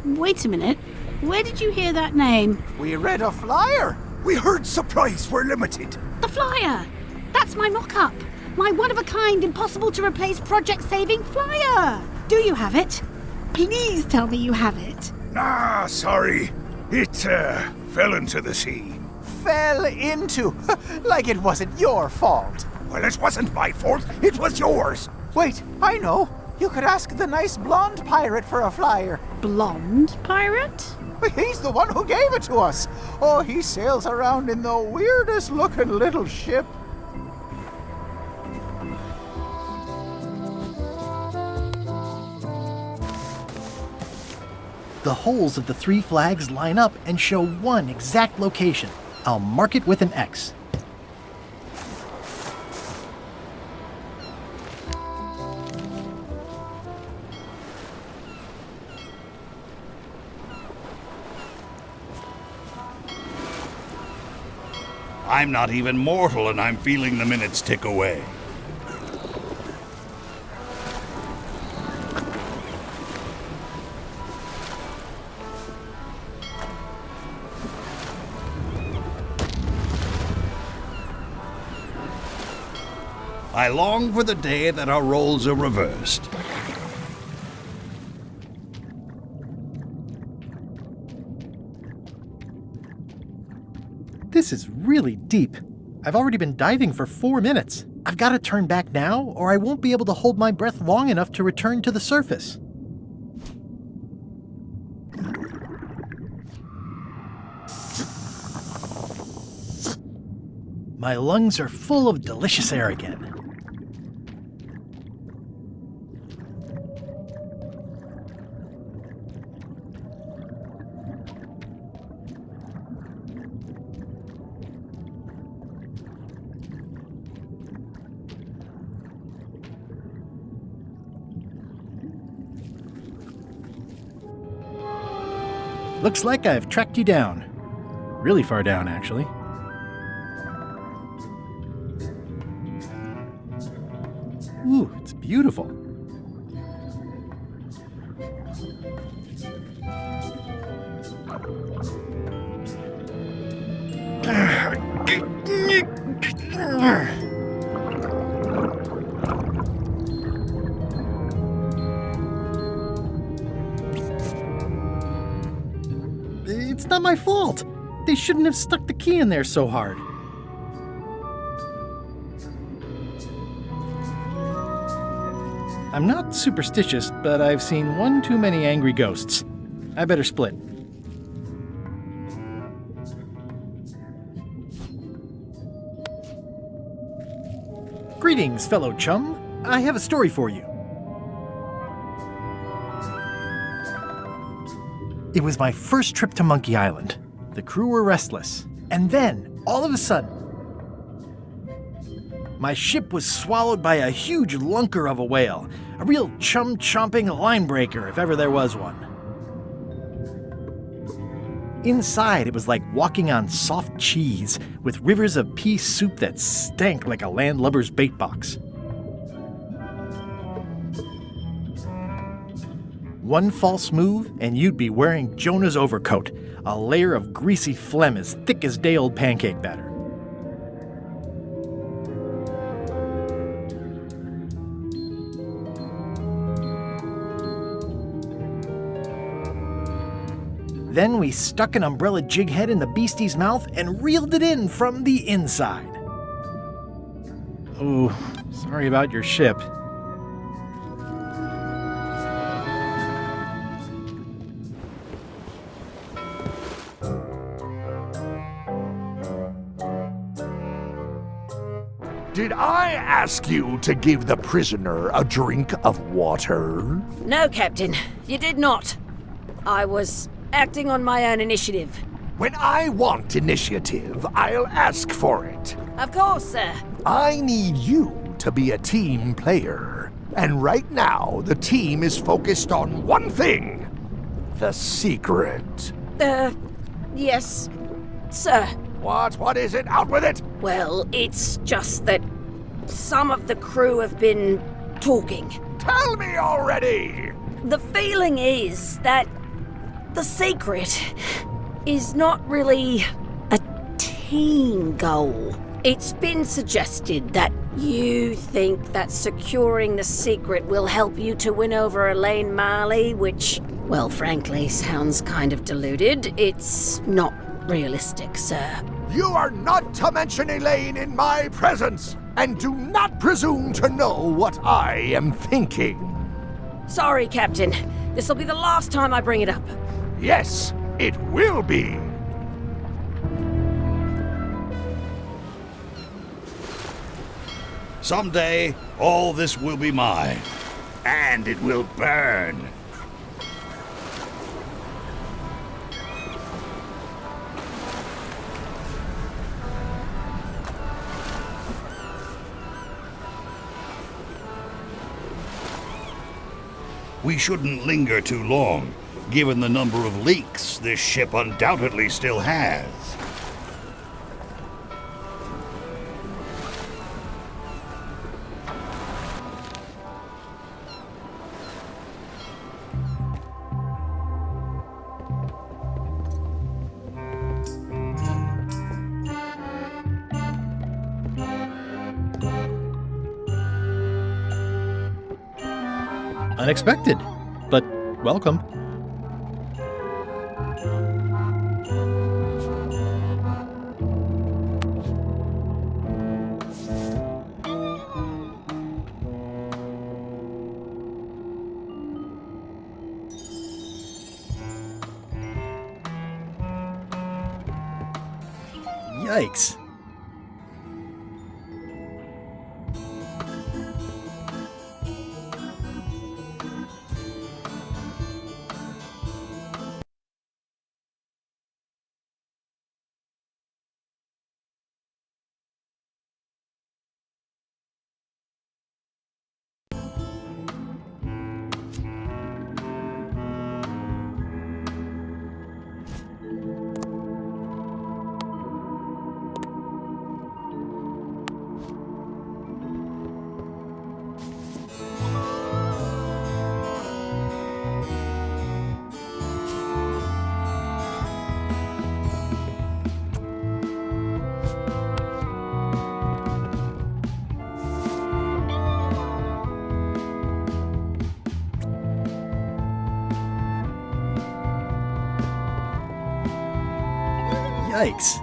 Wait a minute. Where did you hear that name? We read a flyer. We heard supplies were limited. The flyer! That's my mock-up. My one-of-a-kind, impossible-to-replace project-saving flyer. Do you have it? Please tell me you have it. Ah, sorry. It fell into the sea. Fell into? Like it wasn't your fault. Well, it wasn't my fault. It was yours. Wait, I know. You could ask the nice blonde pirate for a flyer. Blonde pirate? He's the one who gave it to us. Oh, he sails around in the weirdest looking little ship. The holes of the 3 flags line up and show one exact location. I'll mark it with an X. I'm not even mortal and I'm feeling the minutes tick away. I long for the day that our roles are reversed. This is really deep. I've already been diving for 4 minutes. I've got to turn back now, or I won't be able to hold my breath long enough to return to the surface. My lungs are full of delicious air again. Looks like I've tracked you down. Really far down, actually. Ooh, it's beautiful. It's not my fault. They shouldn't have stuck the key in there so hard. I'm not superstitious, but I've seen one too many angry ghosts. I better split. Greetings, fellow chum. I have a story for you. It was my first trip to Monkey Island. The crew were restless. And then, all of a sudden, my ship was swallowed by a huge lunker of a whale. A real chum-chomping line breaker, if ever there was one. Inside, it was like walking on soft cheese, with rivers of pea soup that stank like a landlubber's bait box. One false move, and you'd be wearing Jonah's overcoat, a layer of greasy phlegm as thick as day-old pancake batter. Then we stuck an umbrella jig head in the beastie's mouth and reeled it in from the inside. Oh, sorry about your ship. Did I ask you to give the prisoner a drink of water? No, Captain, you did not. I was acting on my own initiative. When I want initiative, I'll ask for it. Of course, sir. I need you to be a team player. And right now, the team is focused on one thing. The secret. Yes, sir. What is it? Out with it! Well, it's just that some of the crew have been talking. Tell me already! The feeling is that the secret is not really a team goal. It's been suggested that you think that securing the secret will help you to win over Elaine Marley, which, well, frankly, sounds kind of deluded. It's not realistic, sir. You are not to mention Elaine in my presence, and do not presume to know what I am thinking. Sorry, Captain. This'll be the last time I bring it up. Yes, it will be. Someday, all this will be mine, and it will burn. We shouldn't linger too long, given the number of leaks this ship undoubtedly still has. Unexpected, but welcome. Yikes. Yikes.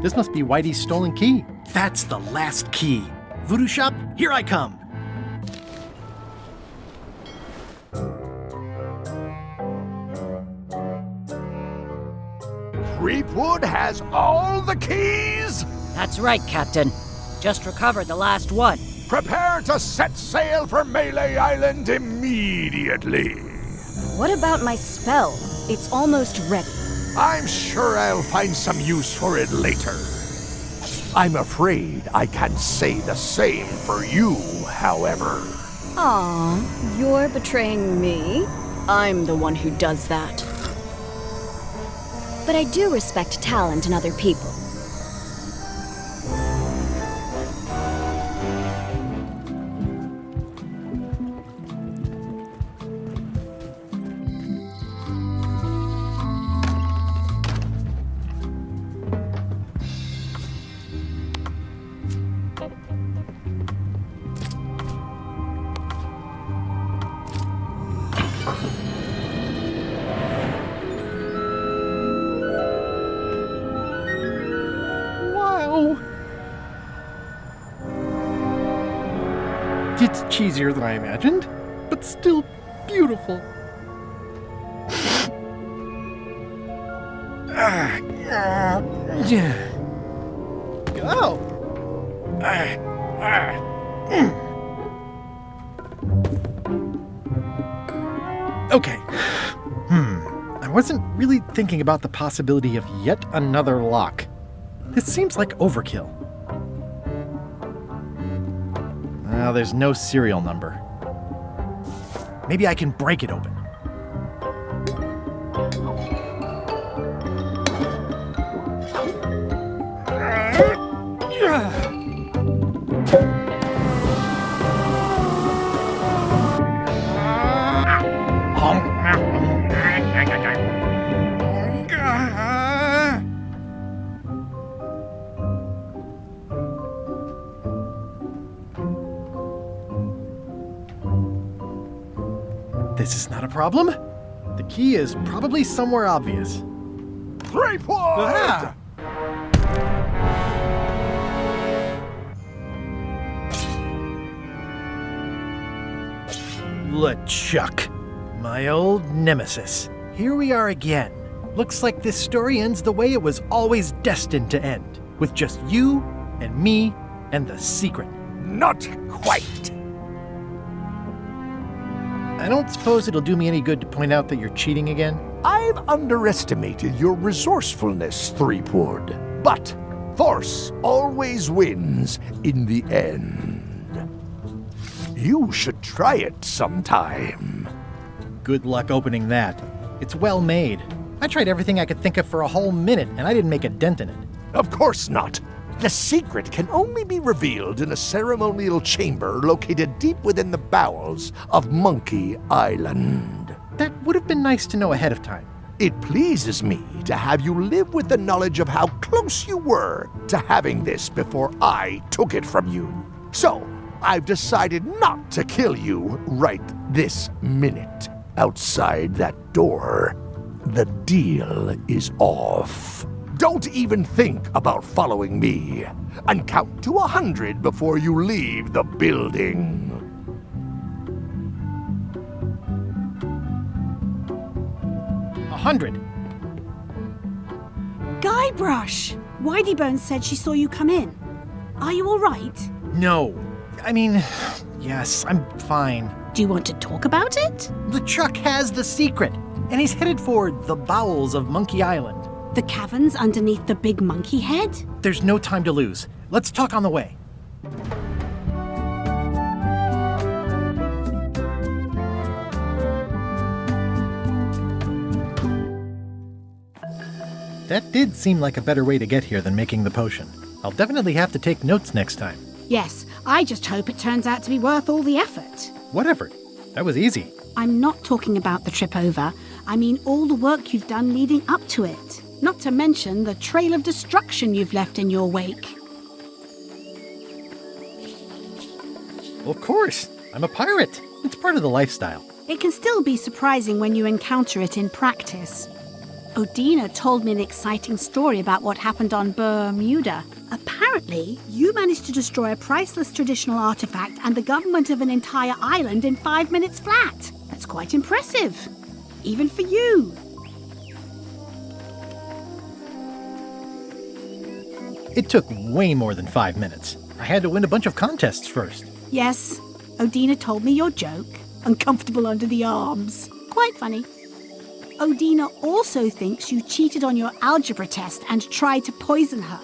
This must be Whitey's stolen key. That's the last key. Voodoo shop, here I come. Creepwood has all the keys? That's right, Captain. Just recovered the last one. Prepare to set sail for Melee Island immediately. What about my spell? It's almost ready. I'm sure I'll find some use for it later. I'm afraid I can't say the same for you, however. Aw, you're betraying me? I'm the one who does that. But I do respect talent in other people. It's cheesier than I imagined, but still beautiful. Oh. Okay. I wasn't really thinking about the possibility of yet another lock. This seems like overkill. There's no serial number. Maybe I can break it open. This is not a problem. The key is probably somewhere obvious. 3 points! Ah! LeChuck, my old nemesis. Here we are again. Looks like this story ends the way it was always destined to end, with just you and me and the secret. Not quite. I don't suppose it'll do me any good to point out that you're cheating again? I've underestimated your resourcefulness, Threepwood. But force always wins in the end. You should try it sometime. Good luck opening that. It's well made. I tried everything I could think of for a whole minute, and I didn't make a dent in it. Of course not. The secret can only be revealed in a ceremonial chamber located deep within the bowels of Monkey Island. That would have been nice to know ahead of time. It pleases me to have you live with the knowledge of how close you were to having this before I took it from you. So, I've decided not to kill you right this minute. Outside that door, the deal is off. Don't even think about following me, and count to 100 before you leave the building. 100. Guybrush! Whiteybones said she saw you come in. Are you all right? No. I mean, yes, I'm fine. Do you want to talk about it? LeChuck has the secret, and he's headed for the bowels of Monkey Island. The caverns underneath the big monkey head? There's no time to lose. Let's talk on the way. That did seem like a better way to get here than making the potion. I'll definitely have to take notes next time. Yes, I just hope it turns out to be worth all the effort. What effort? That was easy. I'm not talking about the trip over. I mean all the work you've done leading up to it. Not to mention the trail of destruction you've left in your wake. Of course. I'm a pirate. It's part of the lifestyle. It can still be surprising when you encounter it in practice. Odina told me an exciting story about what happened on Bermuda. Apparently, you managed to destroy a priceless traditional artifact and the government of an entire island in 5 minutes flat. That's quite impressive. Even for you. It took way more than 5 minutes. I had to win a bunch of contests first. Yes, Odina told me your joke. Uncomfortable under the arms. Quite funny. Odina also thinks you cheated on your algebra test and tried to poison her.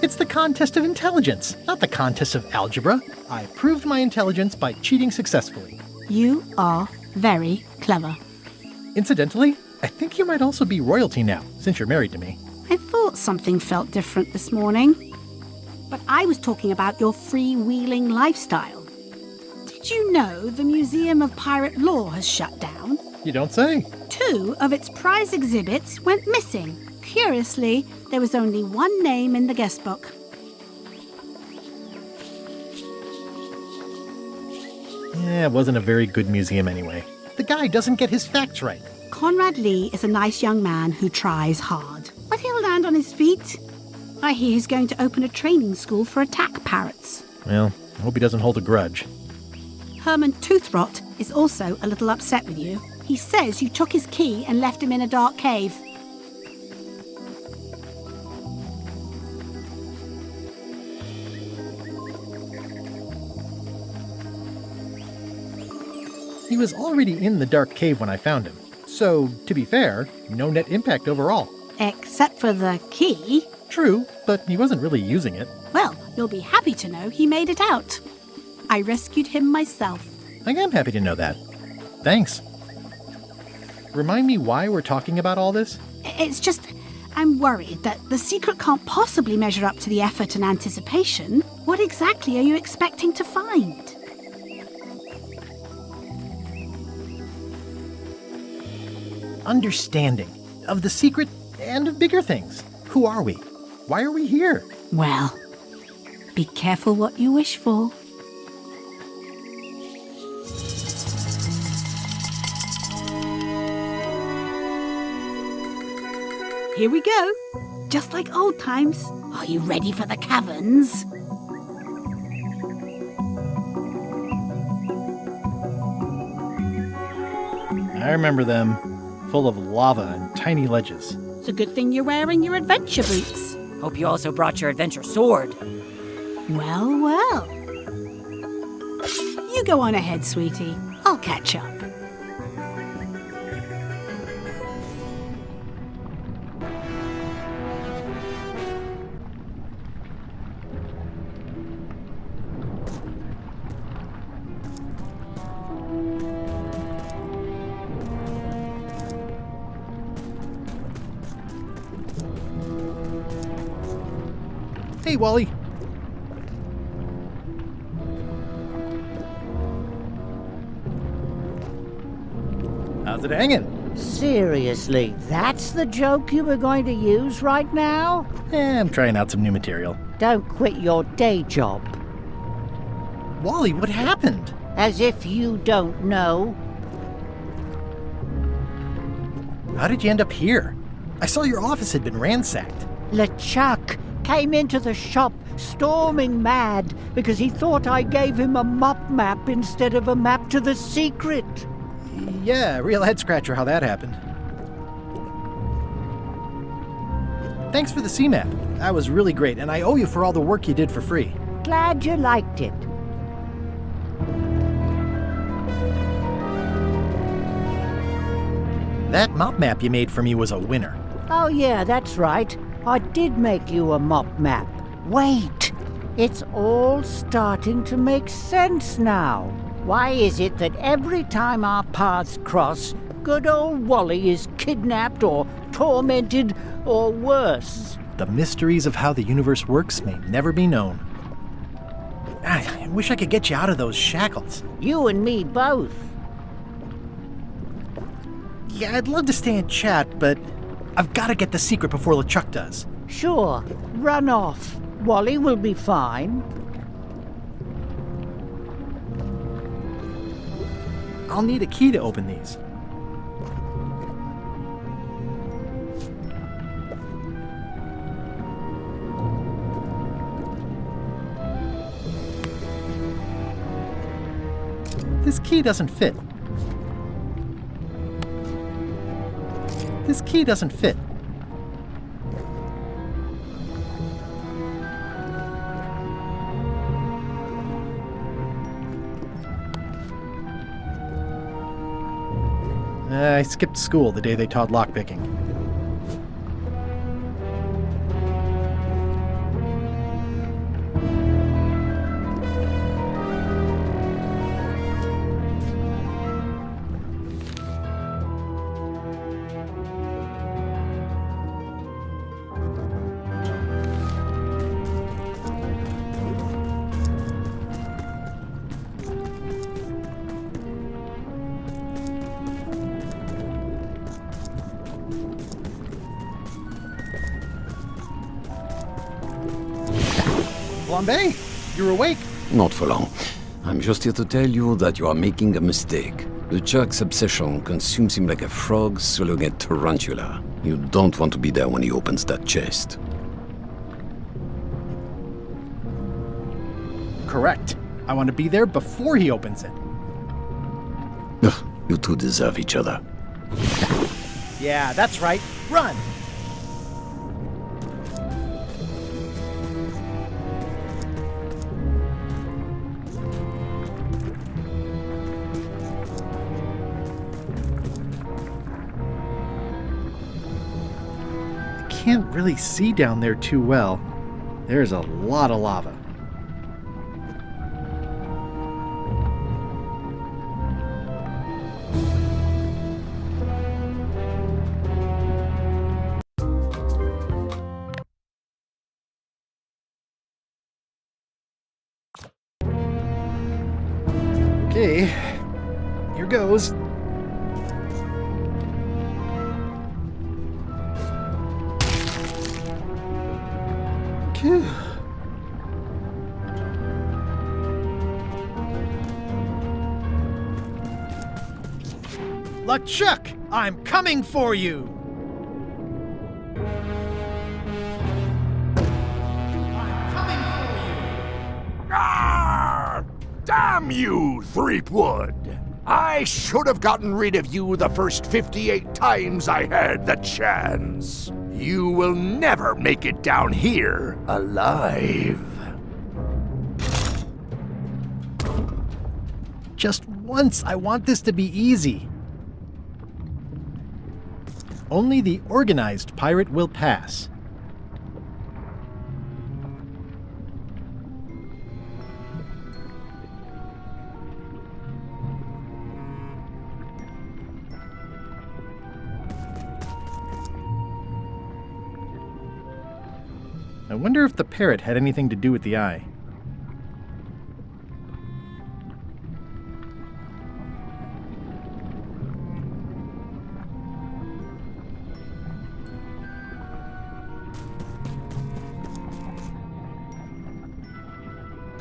It's the contest of intelligence, not the contest of algebra. I proved my intelligence by cheating successfully. You are very clever. Incidentally, I think you might also be royalty now, since you're married to me. I thought something felt different this morning. But I was talking about your freewheeling lifestyle. Did you know the Museum of Pirate Lore has shut down? You don't say. 2 of its prize exhibits went missing. Curiously, there was only one name in the guest book. Yeah, it wasn't a very good museum anyway. The guy doesn't get his facts right. Conrad Lee is a nice young man who tries hard. But he'll land on his feet. I hear he's going to open a training school for attack parrots. Well, I hope he doesn't hold a grudge. Herman Toothrot is also a little upset with you. He says you took his key and left him in a dark cave. He was already in the dark cave when I found him. So, to be fair, no net impact overall. Except for the key. True, but he wasn't really using it. Well, you'll be happy to know he made it out. I rescued him myself. I am happy to know that. Thanks. Remind me why we're talking about all this? It's just, I'm worried that the secret can't possibly measure up to the effort and anticipation. What exactly are you expecting to find? Understanding of the secret and of bigger things. Who are we? Why are we here? Well, be careful what you wish for. Here we go. Just like old times. Are you ready for the caverns? I remember them. Full of lava and tiny ledges. It's a good thing you're wearing your adventure boots. Hope you also brought your adventure sword. Well, well. You go on ahead, sweetie. I'll catch up. Hey, Wally. How's it hanging? Seriously, that's the joke you were going to use right now? I'm trying out some new material. Don't quit your day job. Wally, what happened? As if you don't know. How did you end up here? I saw your office had been ransacked. LeChuck came into the shop storming mad because he thought I gave him a mop map instead of a map to the secret. Yeah, real head scratcher how that happened. Thanks for the C-map. That was really great, and I owe you for all the work you did for free. Glad you liked it. That mop map you made for me was a winner. Oh yeah, that's right. I did make you a mop map. Wait, it's all starting to make sense now. Why is it that every time our paths cross, good old Wally is kidnapped or tormented or worse? The mysteries of how the universe works may never be known. I wish I could get you out of those shackles. You and me both. Yeah, I'd love to stay and chat, but I've got to get the secret before LeChuck does. Sure, run off. Wally will be fine. I'll need a key to open these. This key doesn't fit. This key doesn't fit. I skipped school the day they taught lockpicking. Flambe, you're awake. Not for long. I'm just here to tell you that you are making a mistake. The Chuck's obsession consumes him like a frog swallowing a tarantula. You don't want to be there when he opens that chest. Correct. I want to be there before he opens it. Ugh, you two deserve each other. Yeah, that's right. Run! I can't really see down there too well. There's a lot of lava. Okay, here goes. Phew. LeChuck, I'm coming for you! Ah! Damn you, Threepwood! I should have gotten rid of you the first 58 times I had the chance. You will never make it down here alive. Just once, I want this to be easy. Only the organized pirate will pass. I wonder if the parrot had anything to do with the eye.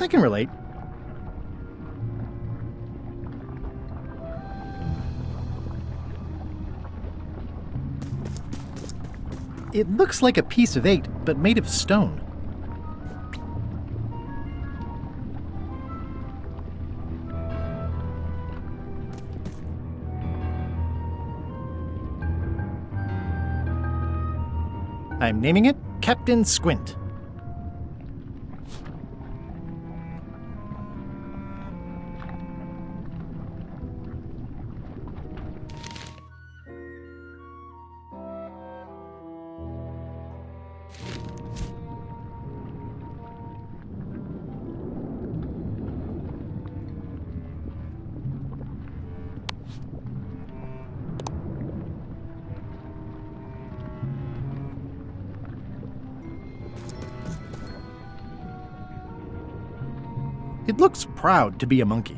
I can relate. It looks like a piece of 8, but made of stone. I'm naming it Captain Squint. It looks proud to be a monkey.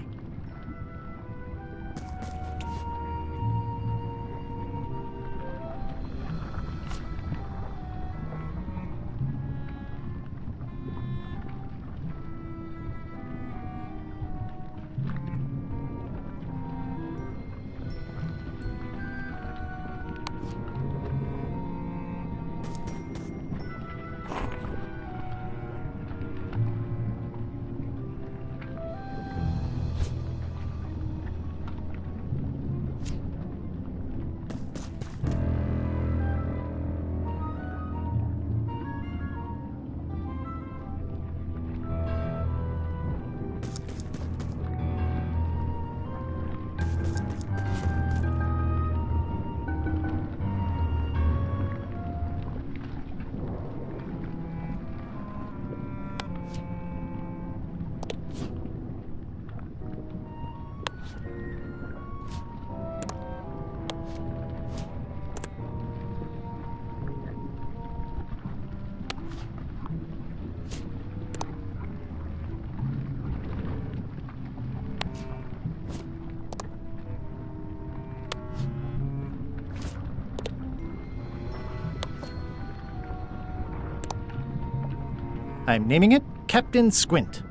I'm naming it Captain Squint.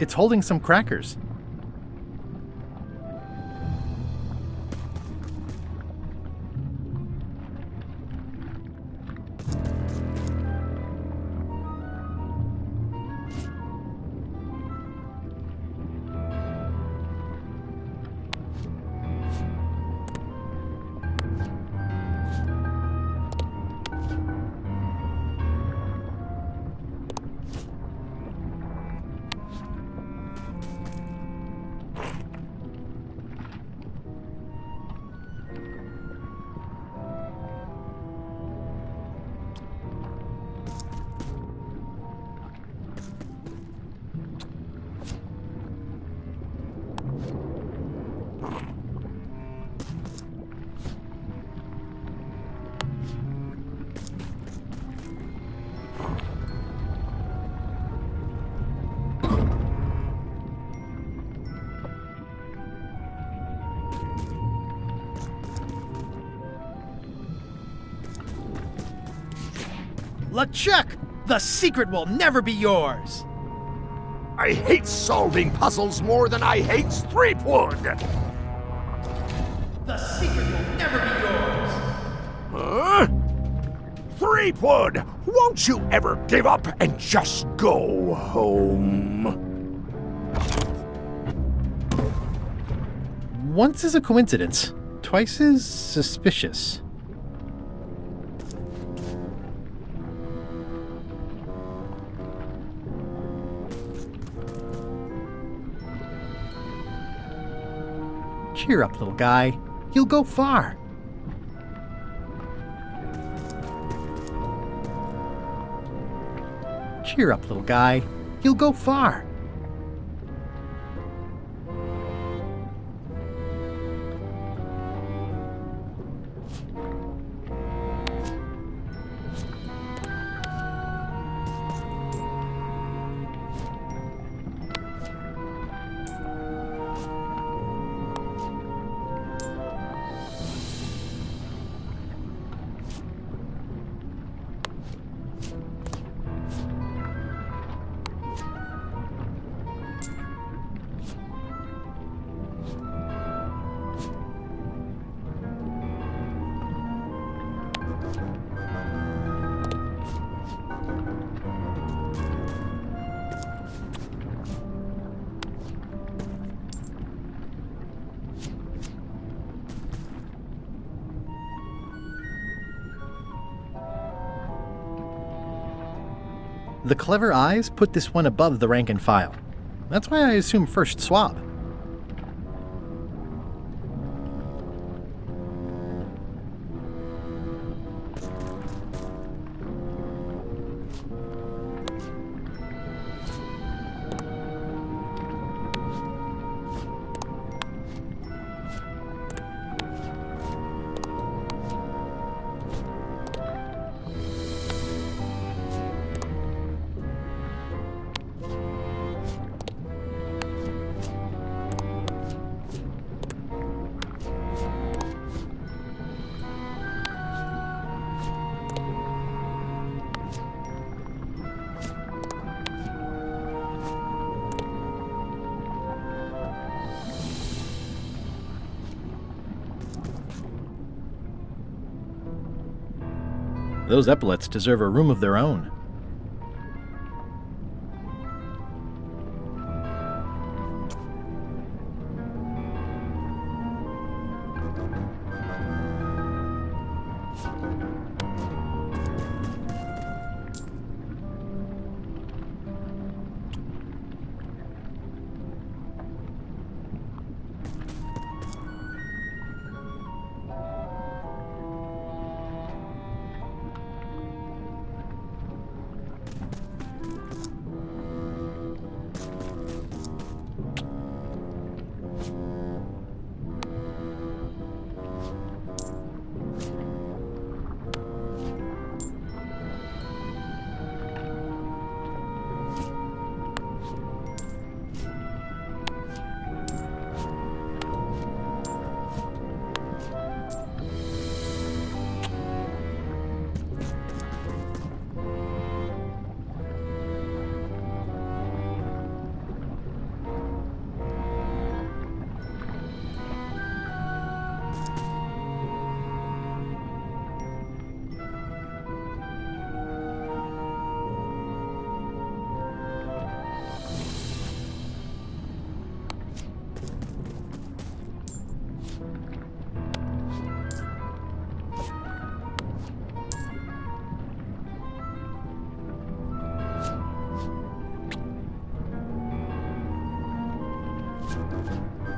It's holding some crackers. LeChuck! The secret will never be yours! I hate solving puzzles more than I hate Threepwood! The secret will never be yours! Huh? Threepwood! Won't you ever give up and just go home? Once is a coincidence, twice is suspicious. Cheer up, little guy. You'll go far. Cheer up, little guy. You'll go far. The clever eyes put this one above the rank and file. That's why I assume first swab. Those epaulets deserve a room of their own.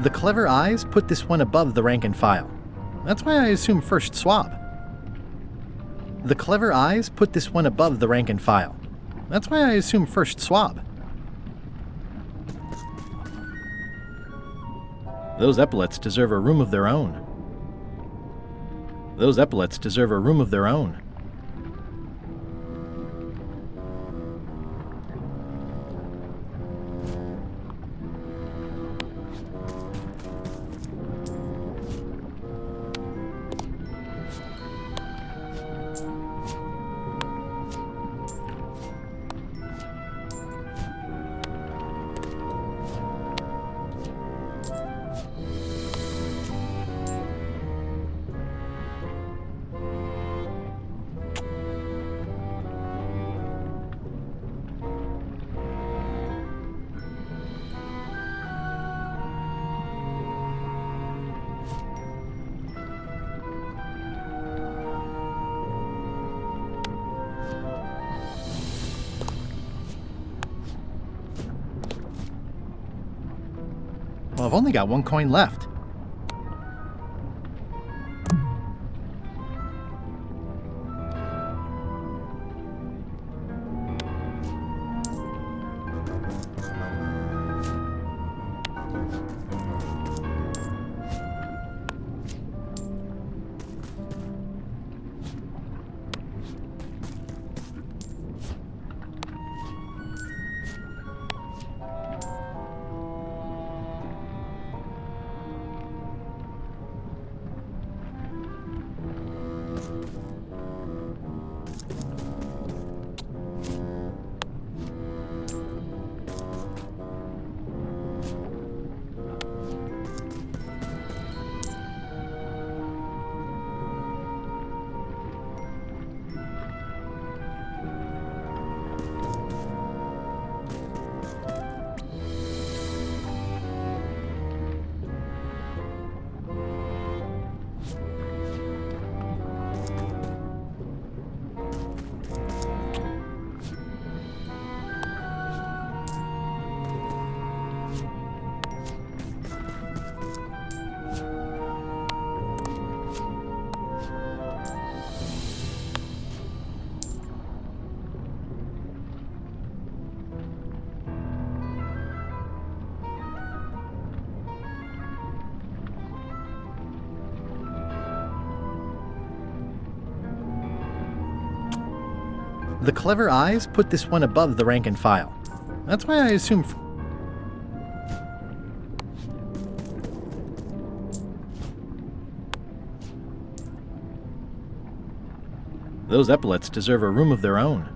The clever eyes put this one above the rank and file. That's why I assume first swab. The clever eyes put this one above the rank and file. That's why I assume first swab. Those epaulets deserve a room of their own. Those epaulets deserve a room of their own. Well, I've only got one coin left. The clever eyes put this one above the rank and file. That's why I assume... Those epaulets deserve a room of their own.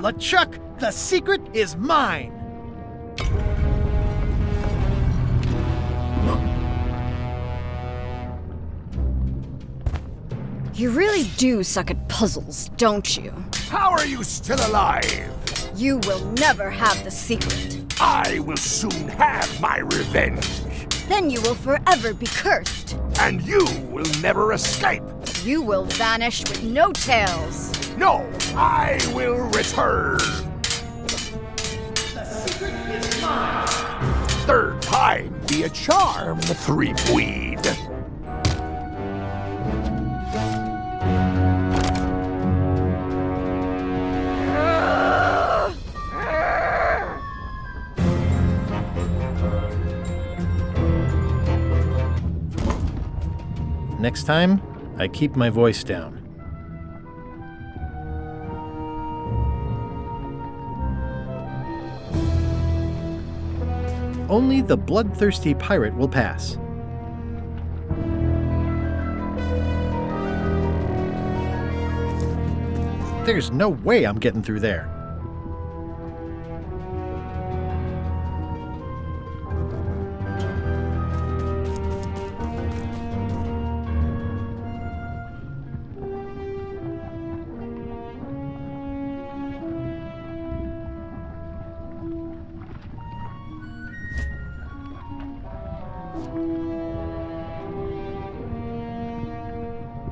LeChuck, the secret is mine! You really do suck at puzzles, don't you? How are you still alive? You will never have the secret. I will soon have my revenge. Then you will forever be cursed. And you will never escape. You will vanish with no tails. No, I will return. The secret is mine. Third time be a charm, three-weed. Next time, I keep my voice down. Only the bloodthirsty pirate will pass. There's no way I'm getting through there.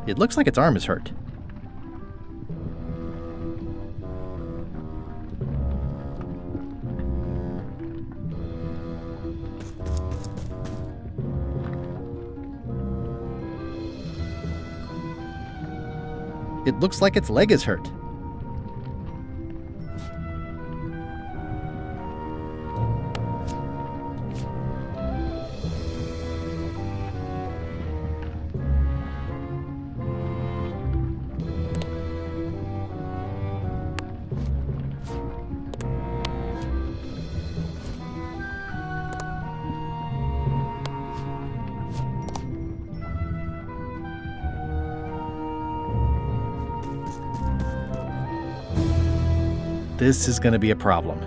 It looks like its arm is hurt. It looks like its leg is hurt. This is going to be a problem.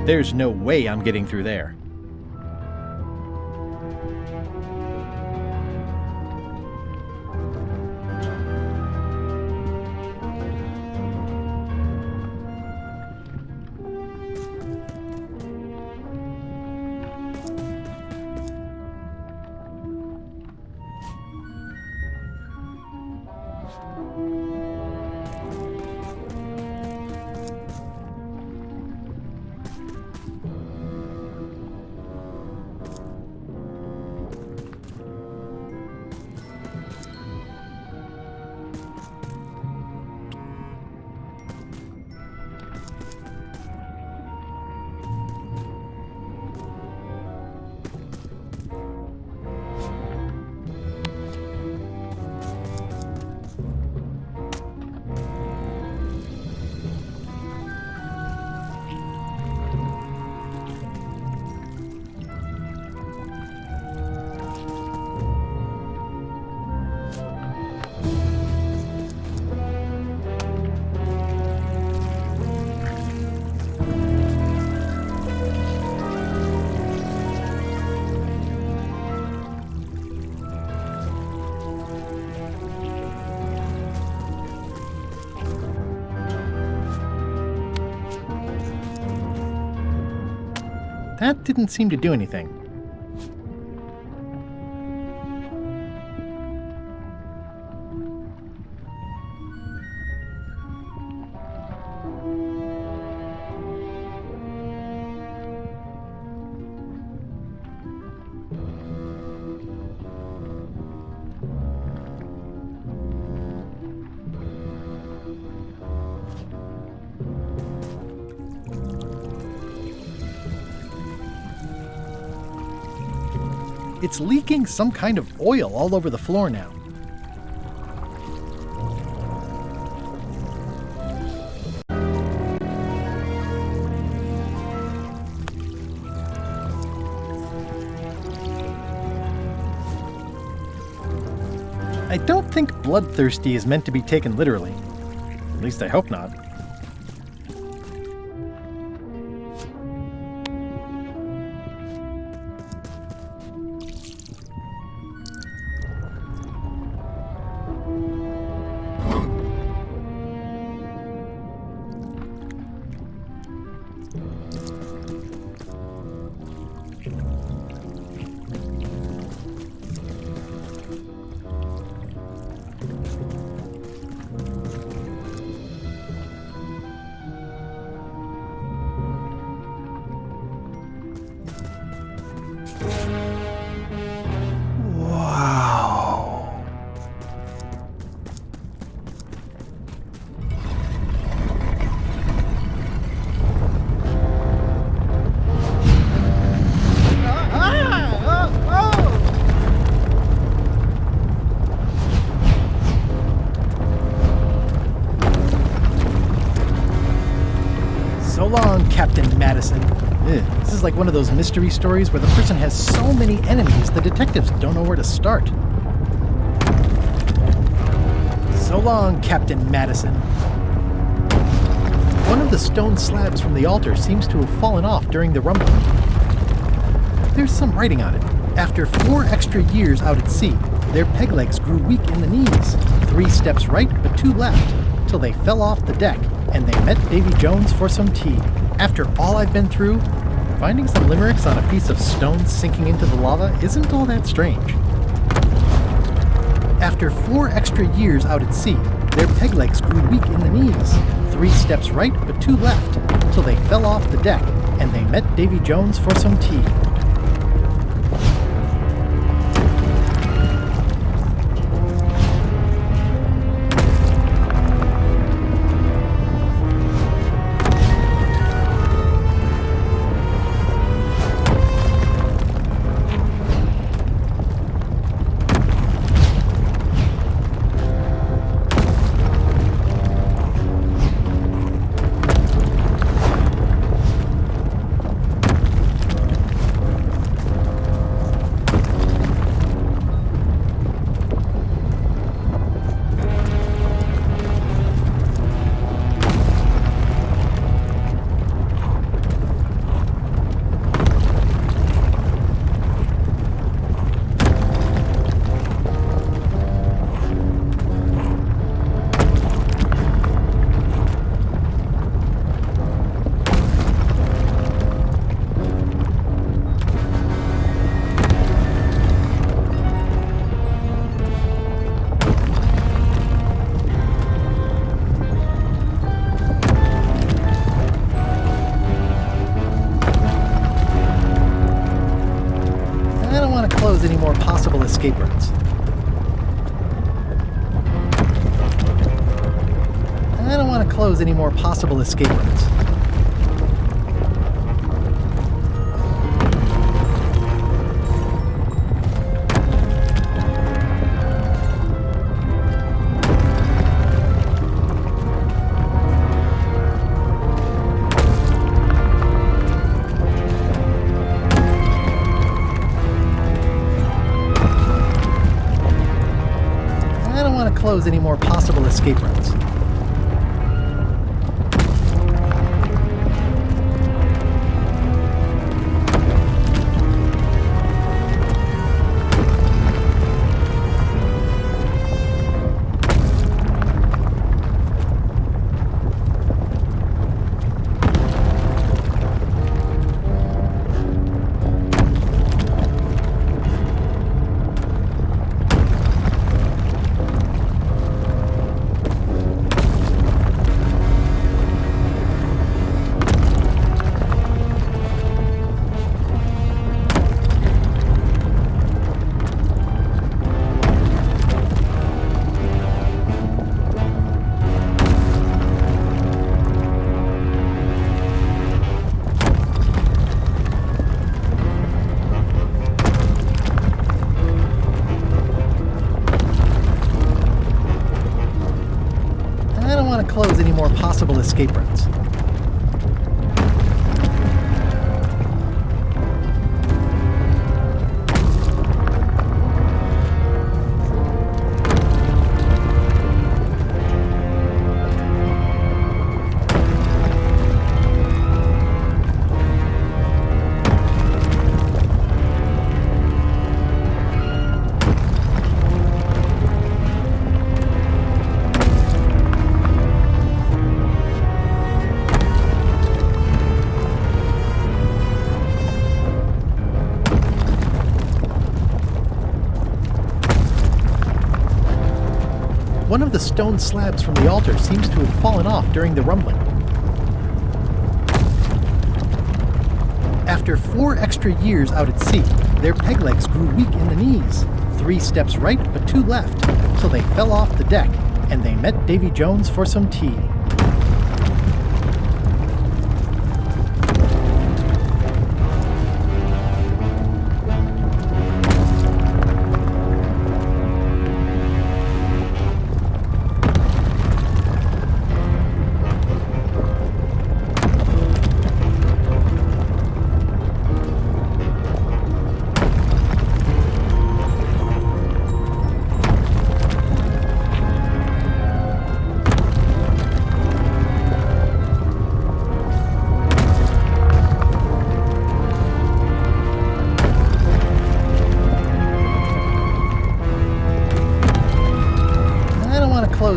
There's no way I'm getting through there. That didn't seem to do anything. It's leaking some kind of oil all over the floor now. I don't think bloodthirsty is meant to be taken literally. At least I hope not. So long, Captain Madison. This is like one of those mystery stories where the person has so many enemies the detectives don't know where to start. So long, Captain Madison. One of the stone slabs from the altar seems to have fallen off during the rumble. There's some writing on it. After 4 extra years out at sea, their peg legs grew weak in the knees. 3 steps right, but 2 left, till they fell off the deck, and they met Davy Jones for some tea. After all I've been through, finding some limericks on a piece of stone sinking into the lava isn't all that strange. After 4 extra years out at sea, their peg legs grew weak in the knees. 3 steps right, but 2 left, till they fell off the deck, and they met Davy Jones for some tea. Any more possible escape routes. I don't want to close any more possible escape routes. Close any more possible escape routes. Close any more possible escape routes. One of the stone slabs from the altar seems to have fallen off during the rumbling. After 4 extra years out at sea, their peg legs grew weak in the knees. 3 steps right, but 2 left, till they fell off the deck, and they met Davy Jones for some tea.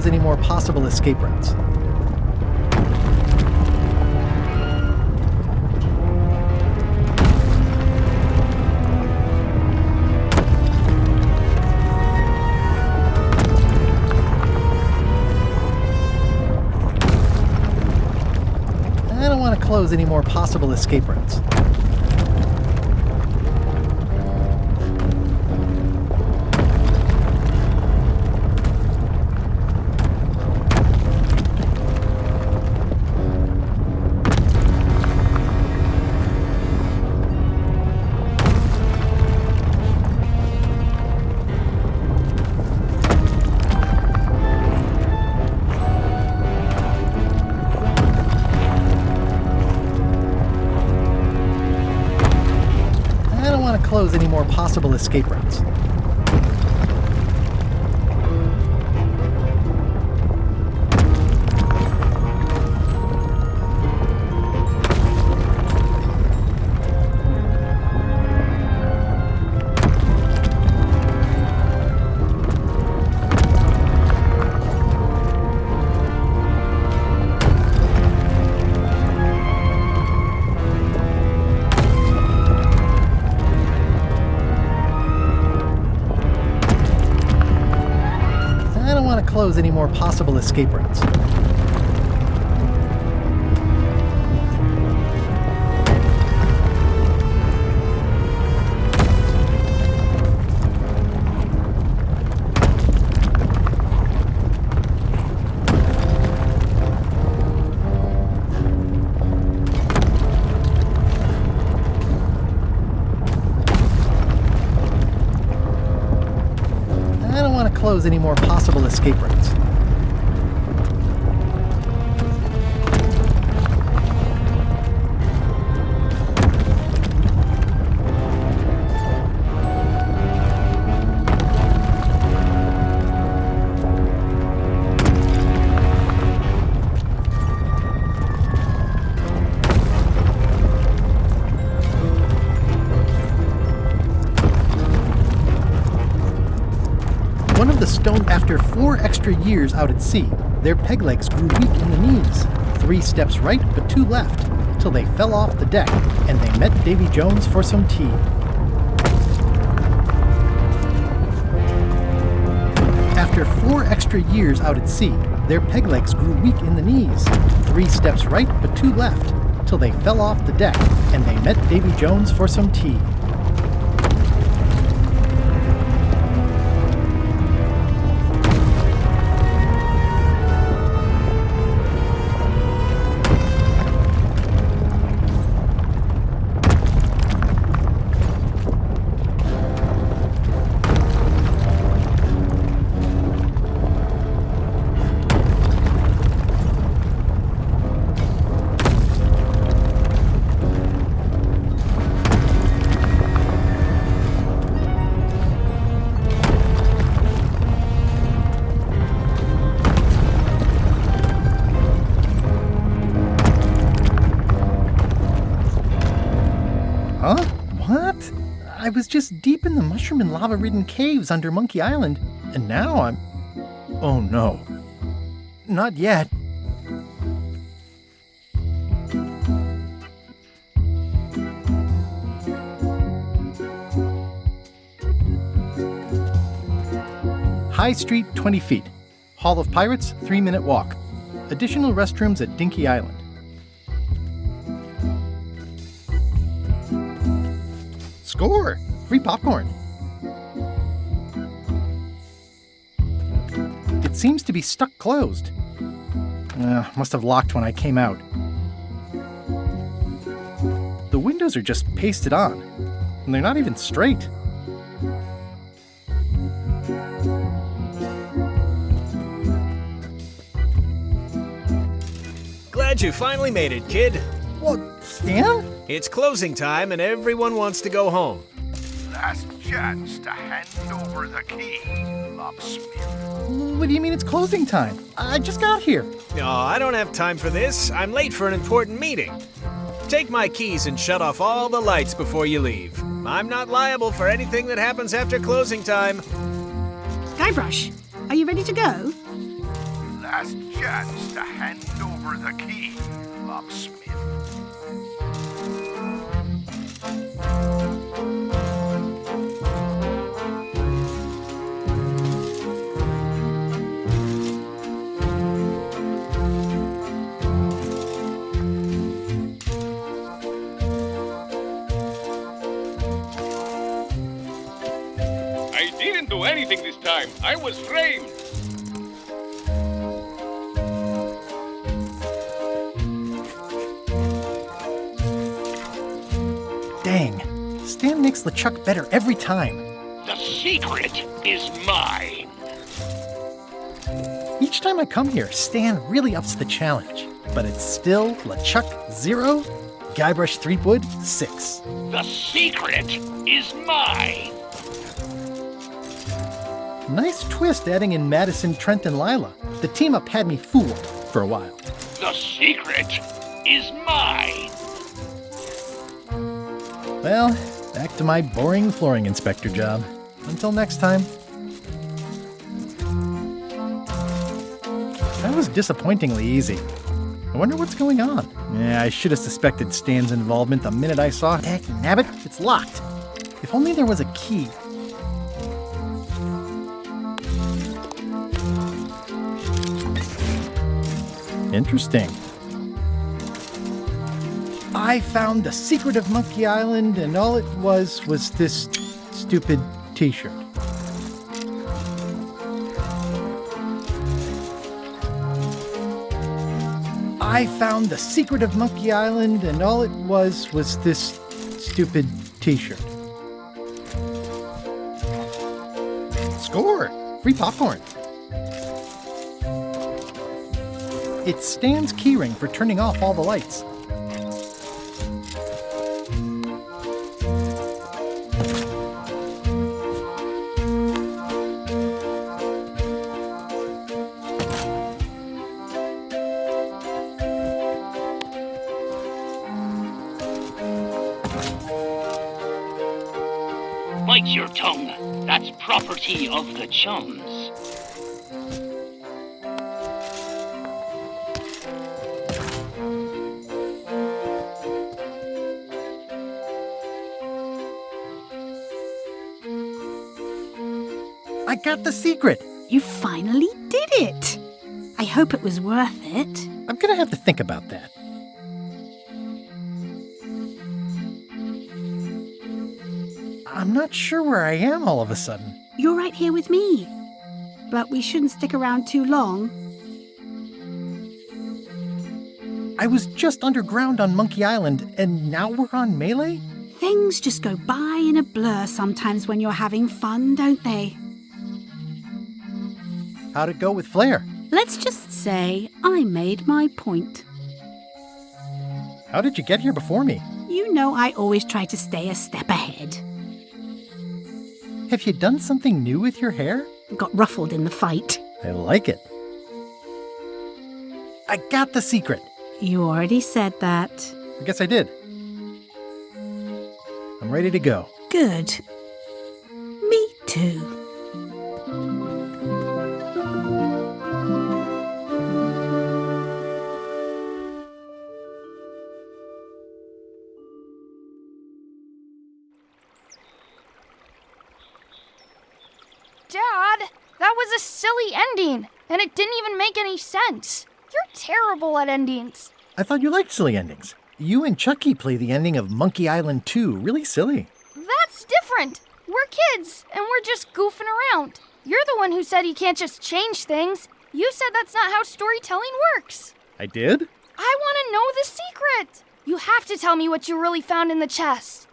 Any more possible escape routes. I don't want to close any more possible escape routes. Close any more possible escape routes. Close any more possible escape routes. Close any more possible escape routes. After 4 extra years out at sea, their peg legs grew weak in the knees. 3 steps right, but 2 left, till they fell off the deck, and they met Davy Jones for some tea. After 4 extra years out at sea, their peg legs grew weak in the knees. 3 steps right, but 2 left, till they fell off the deck, and they met Davy Jones for some tea. Huh? What? I was just deep in the mushroom and lava-ridden caves under Monkey Island, and now I'm... Oh no. Not yet. High Street, 20 feet. Hall of Pirates, 3-minute walk. Additional restrooms at Dinky Island. Score! Free popcorn. It seems to be stuck closed. Must have locked when I came out. The windows are just pasted on, and they're not even straight. Glad you finally made it, kid. What, Stan? It's closing time and everyone wants to go home. Last chance to hand over the key, locksmith. What do you mean it's closing time? I just got here. No, I don't have time for this. I'm late for an important meeting. Take my keys and shut off all the lights before you leave. I'm not liable for anything that happens after closing time. Guybrush, are you ready to go? Last chance to hand over the key, locksmith. I didn't do anything this time. I was framed. Dang. Stan makes LeChuck better every time. The secret is mine. Each time I come here, Stan really ups the challenge. But it's still LeChuck 0, Guybrush Threepwood 6. The secret is mine. Nice twist adding in Madison, Trent, and Lila. The team-up had me fooled for a while. The secret is mine. Well, back to my boring flooring inspector job. Until next time. That was disappointingly easy. I wonder what's going on. Yeah, I should have suspected Stan's involvement the minute I saw it. Heck, nabbit, it's locked. If only there was a key. Interesting. I found the secret of Monkey Island, and all it was this stupid t-shirt. I found the secret of Monkey Island, and all it was this stupid t-shirt. Score! Free popcorn. It's Stan's keyring for turning off all the lights. Bite your tongue. That's property of the chums. I got the secret! You finally did it! I hope it was worth it. I'm gonna have to think about that. I'm not sure where I am all of a sudden. You're right here with me. But we shouldn't stick around too long. I was just underground on Monkey Island, and now we're on Melee? Things just go by in a blur sometimes when you're having fun, don't they? How'd it go with Flair? Let's just say I made my point. How did you get here before me? You know I always try to stay a step ahead. Have you done something new with your hair? Got ruffled in the fight. I like it. I got the secret. You already said that. I guess I did. I'm ready to go. Good. Me too. Dad, that was a silly ending. and it didn't even make any sense. You're terrible at endings. I thought you liked silly endings. You and Chucky play the ending of Monkey Island 2 really silly. That's different. We're kids, and we're just goofing around. You're the one who said you can't just change things. You said that's not how storytelling works. I did? I want to know the secret. You have to tell me what you really found in the chest.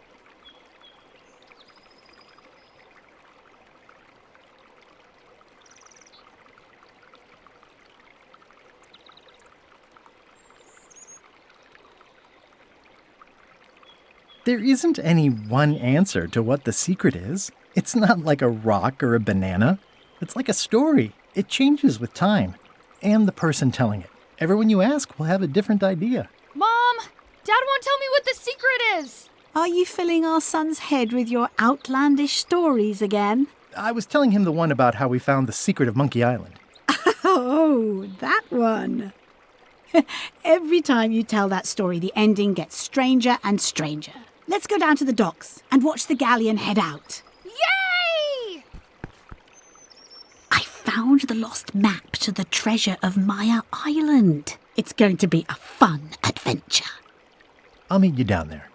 There isn't any one answer to what the secret is. It's not like a rock or a banana. It's like a story. It changes with time and the person telling it. Everyone you ask will have a different idea. Mom, Dad won't tell me what the secret is. Are you filling our son's head with your outlandish stories again? I was telling him the one about how we found the secret of Monkey Island. Oh, that one. Every time you tell that story, the ending gets stranger and stranger. Let's go down to the docks and watch the galleon head out. Yay! I found the lost map to the treasure of Maya Island. It's going to be a fun adventure. I'll meet you down there.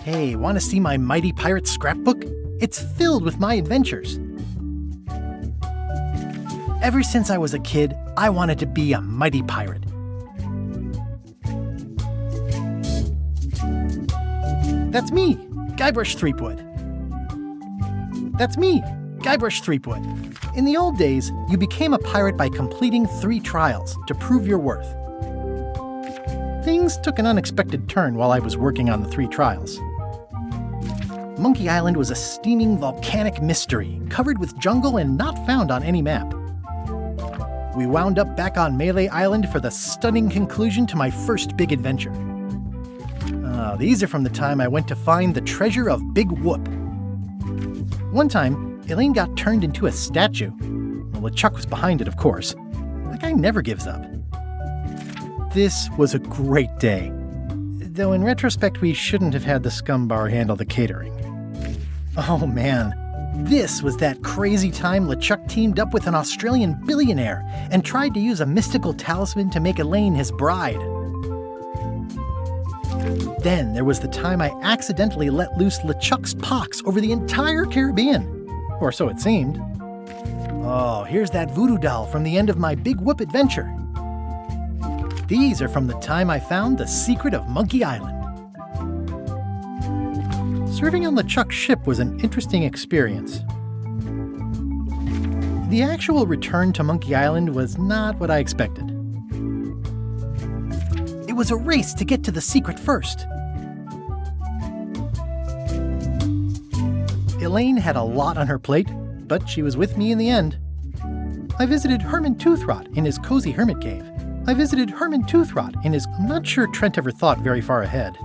Hey, want to see my mighty pirate scrapbook? It's filled with my adventures. Ever since I was a kid, I wanted to be a mighty pirate. That's me, Guybrush Threepwood. That's me, Guybrush Threepwood. In the old days, you became a pirate by completing 3 trials to prove your worth. Things took an unexpected turn while I was working on the 3 trials. Monkey Island was a steaming volcanic mystery, covered with jungle and not found on any map. We wound up back on Melee Island for the stunning conclusion to my first big adventure. These are from the time I went to find the treasure of Big Whoop. One time, Elaine got turned into a statue. Well, LeChuck was behind it, of course. That guy never gives up. This was a great day. Though in retrospect, we shouldn't have had the scumbar handle the catering. Oh man, this was that crazy time LeChuck teamed up with an Australian billionaire and tried to use a mystical talisman to make Elaine his bride. Then there was the time I accidentally let loose LeChuck's pox over the entire Caribbean. Or so it seemed. Oh, here's that voodoo doll from the end of my Big Whoop adventure. These are from the time I found the secret of Monkey Island. Serving on LeChuck's ship was an interesting experience. The actual return to Monkey Island was not what I expected. It was a race to get to the secret first. Elaine had a lot on her plate, but she was with me in the end. I visited Herman Toothrot in his cozy hermit cave. I'm not sure Trent ever thought very far ahead.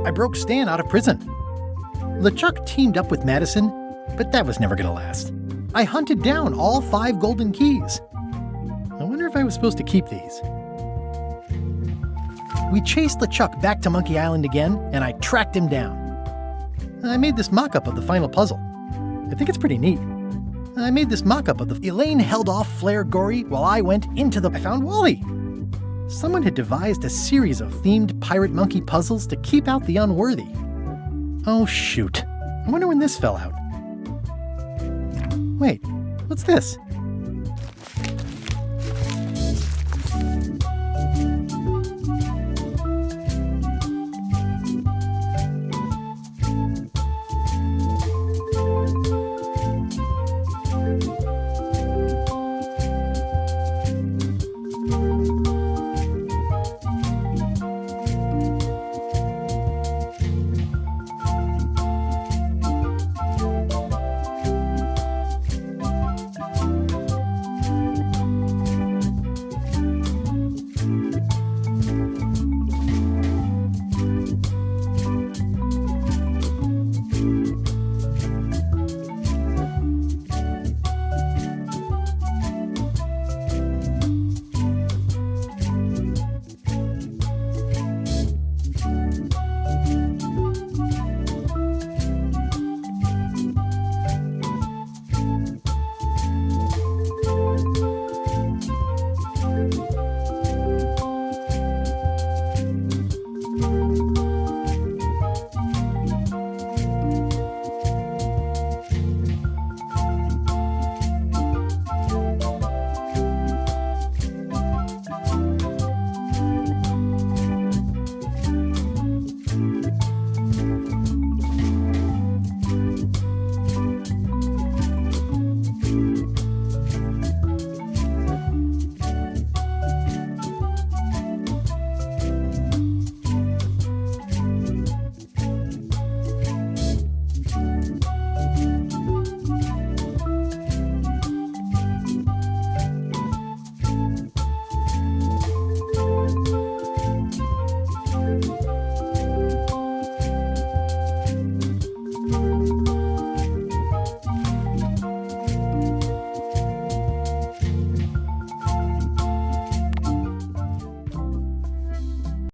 I broke Stan out of prison. LeChuck teamed up with Madison, but that was never gonna last. I hunted down all 5 golden keys. I wonder if I was supposed to keep these. We chased LeChuck back to Monkey Island again, and I tracked him down. I made this mock-up of the final puzzle. I think it's pretty neat. Elaine held off Flare Gory while I went into I found Wally! Someone had devised a series of themed pirate monkey puzzles to keep out the unworthy. Oh shoot. I wonder when this fell out. Wait, what's this?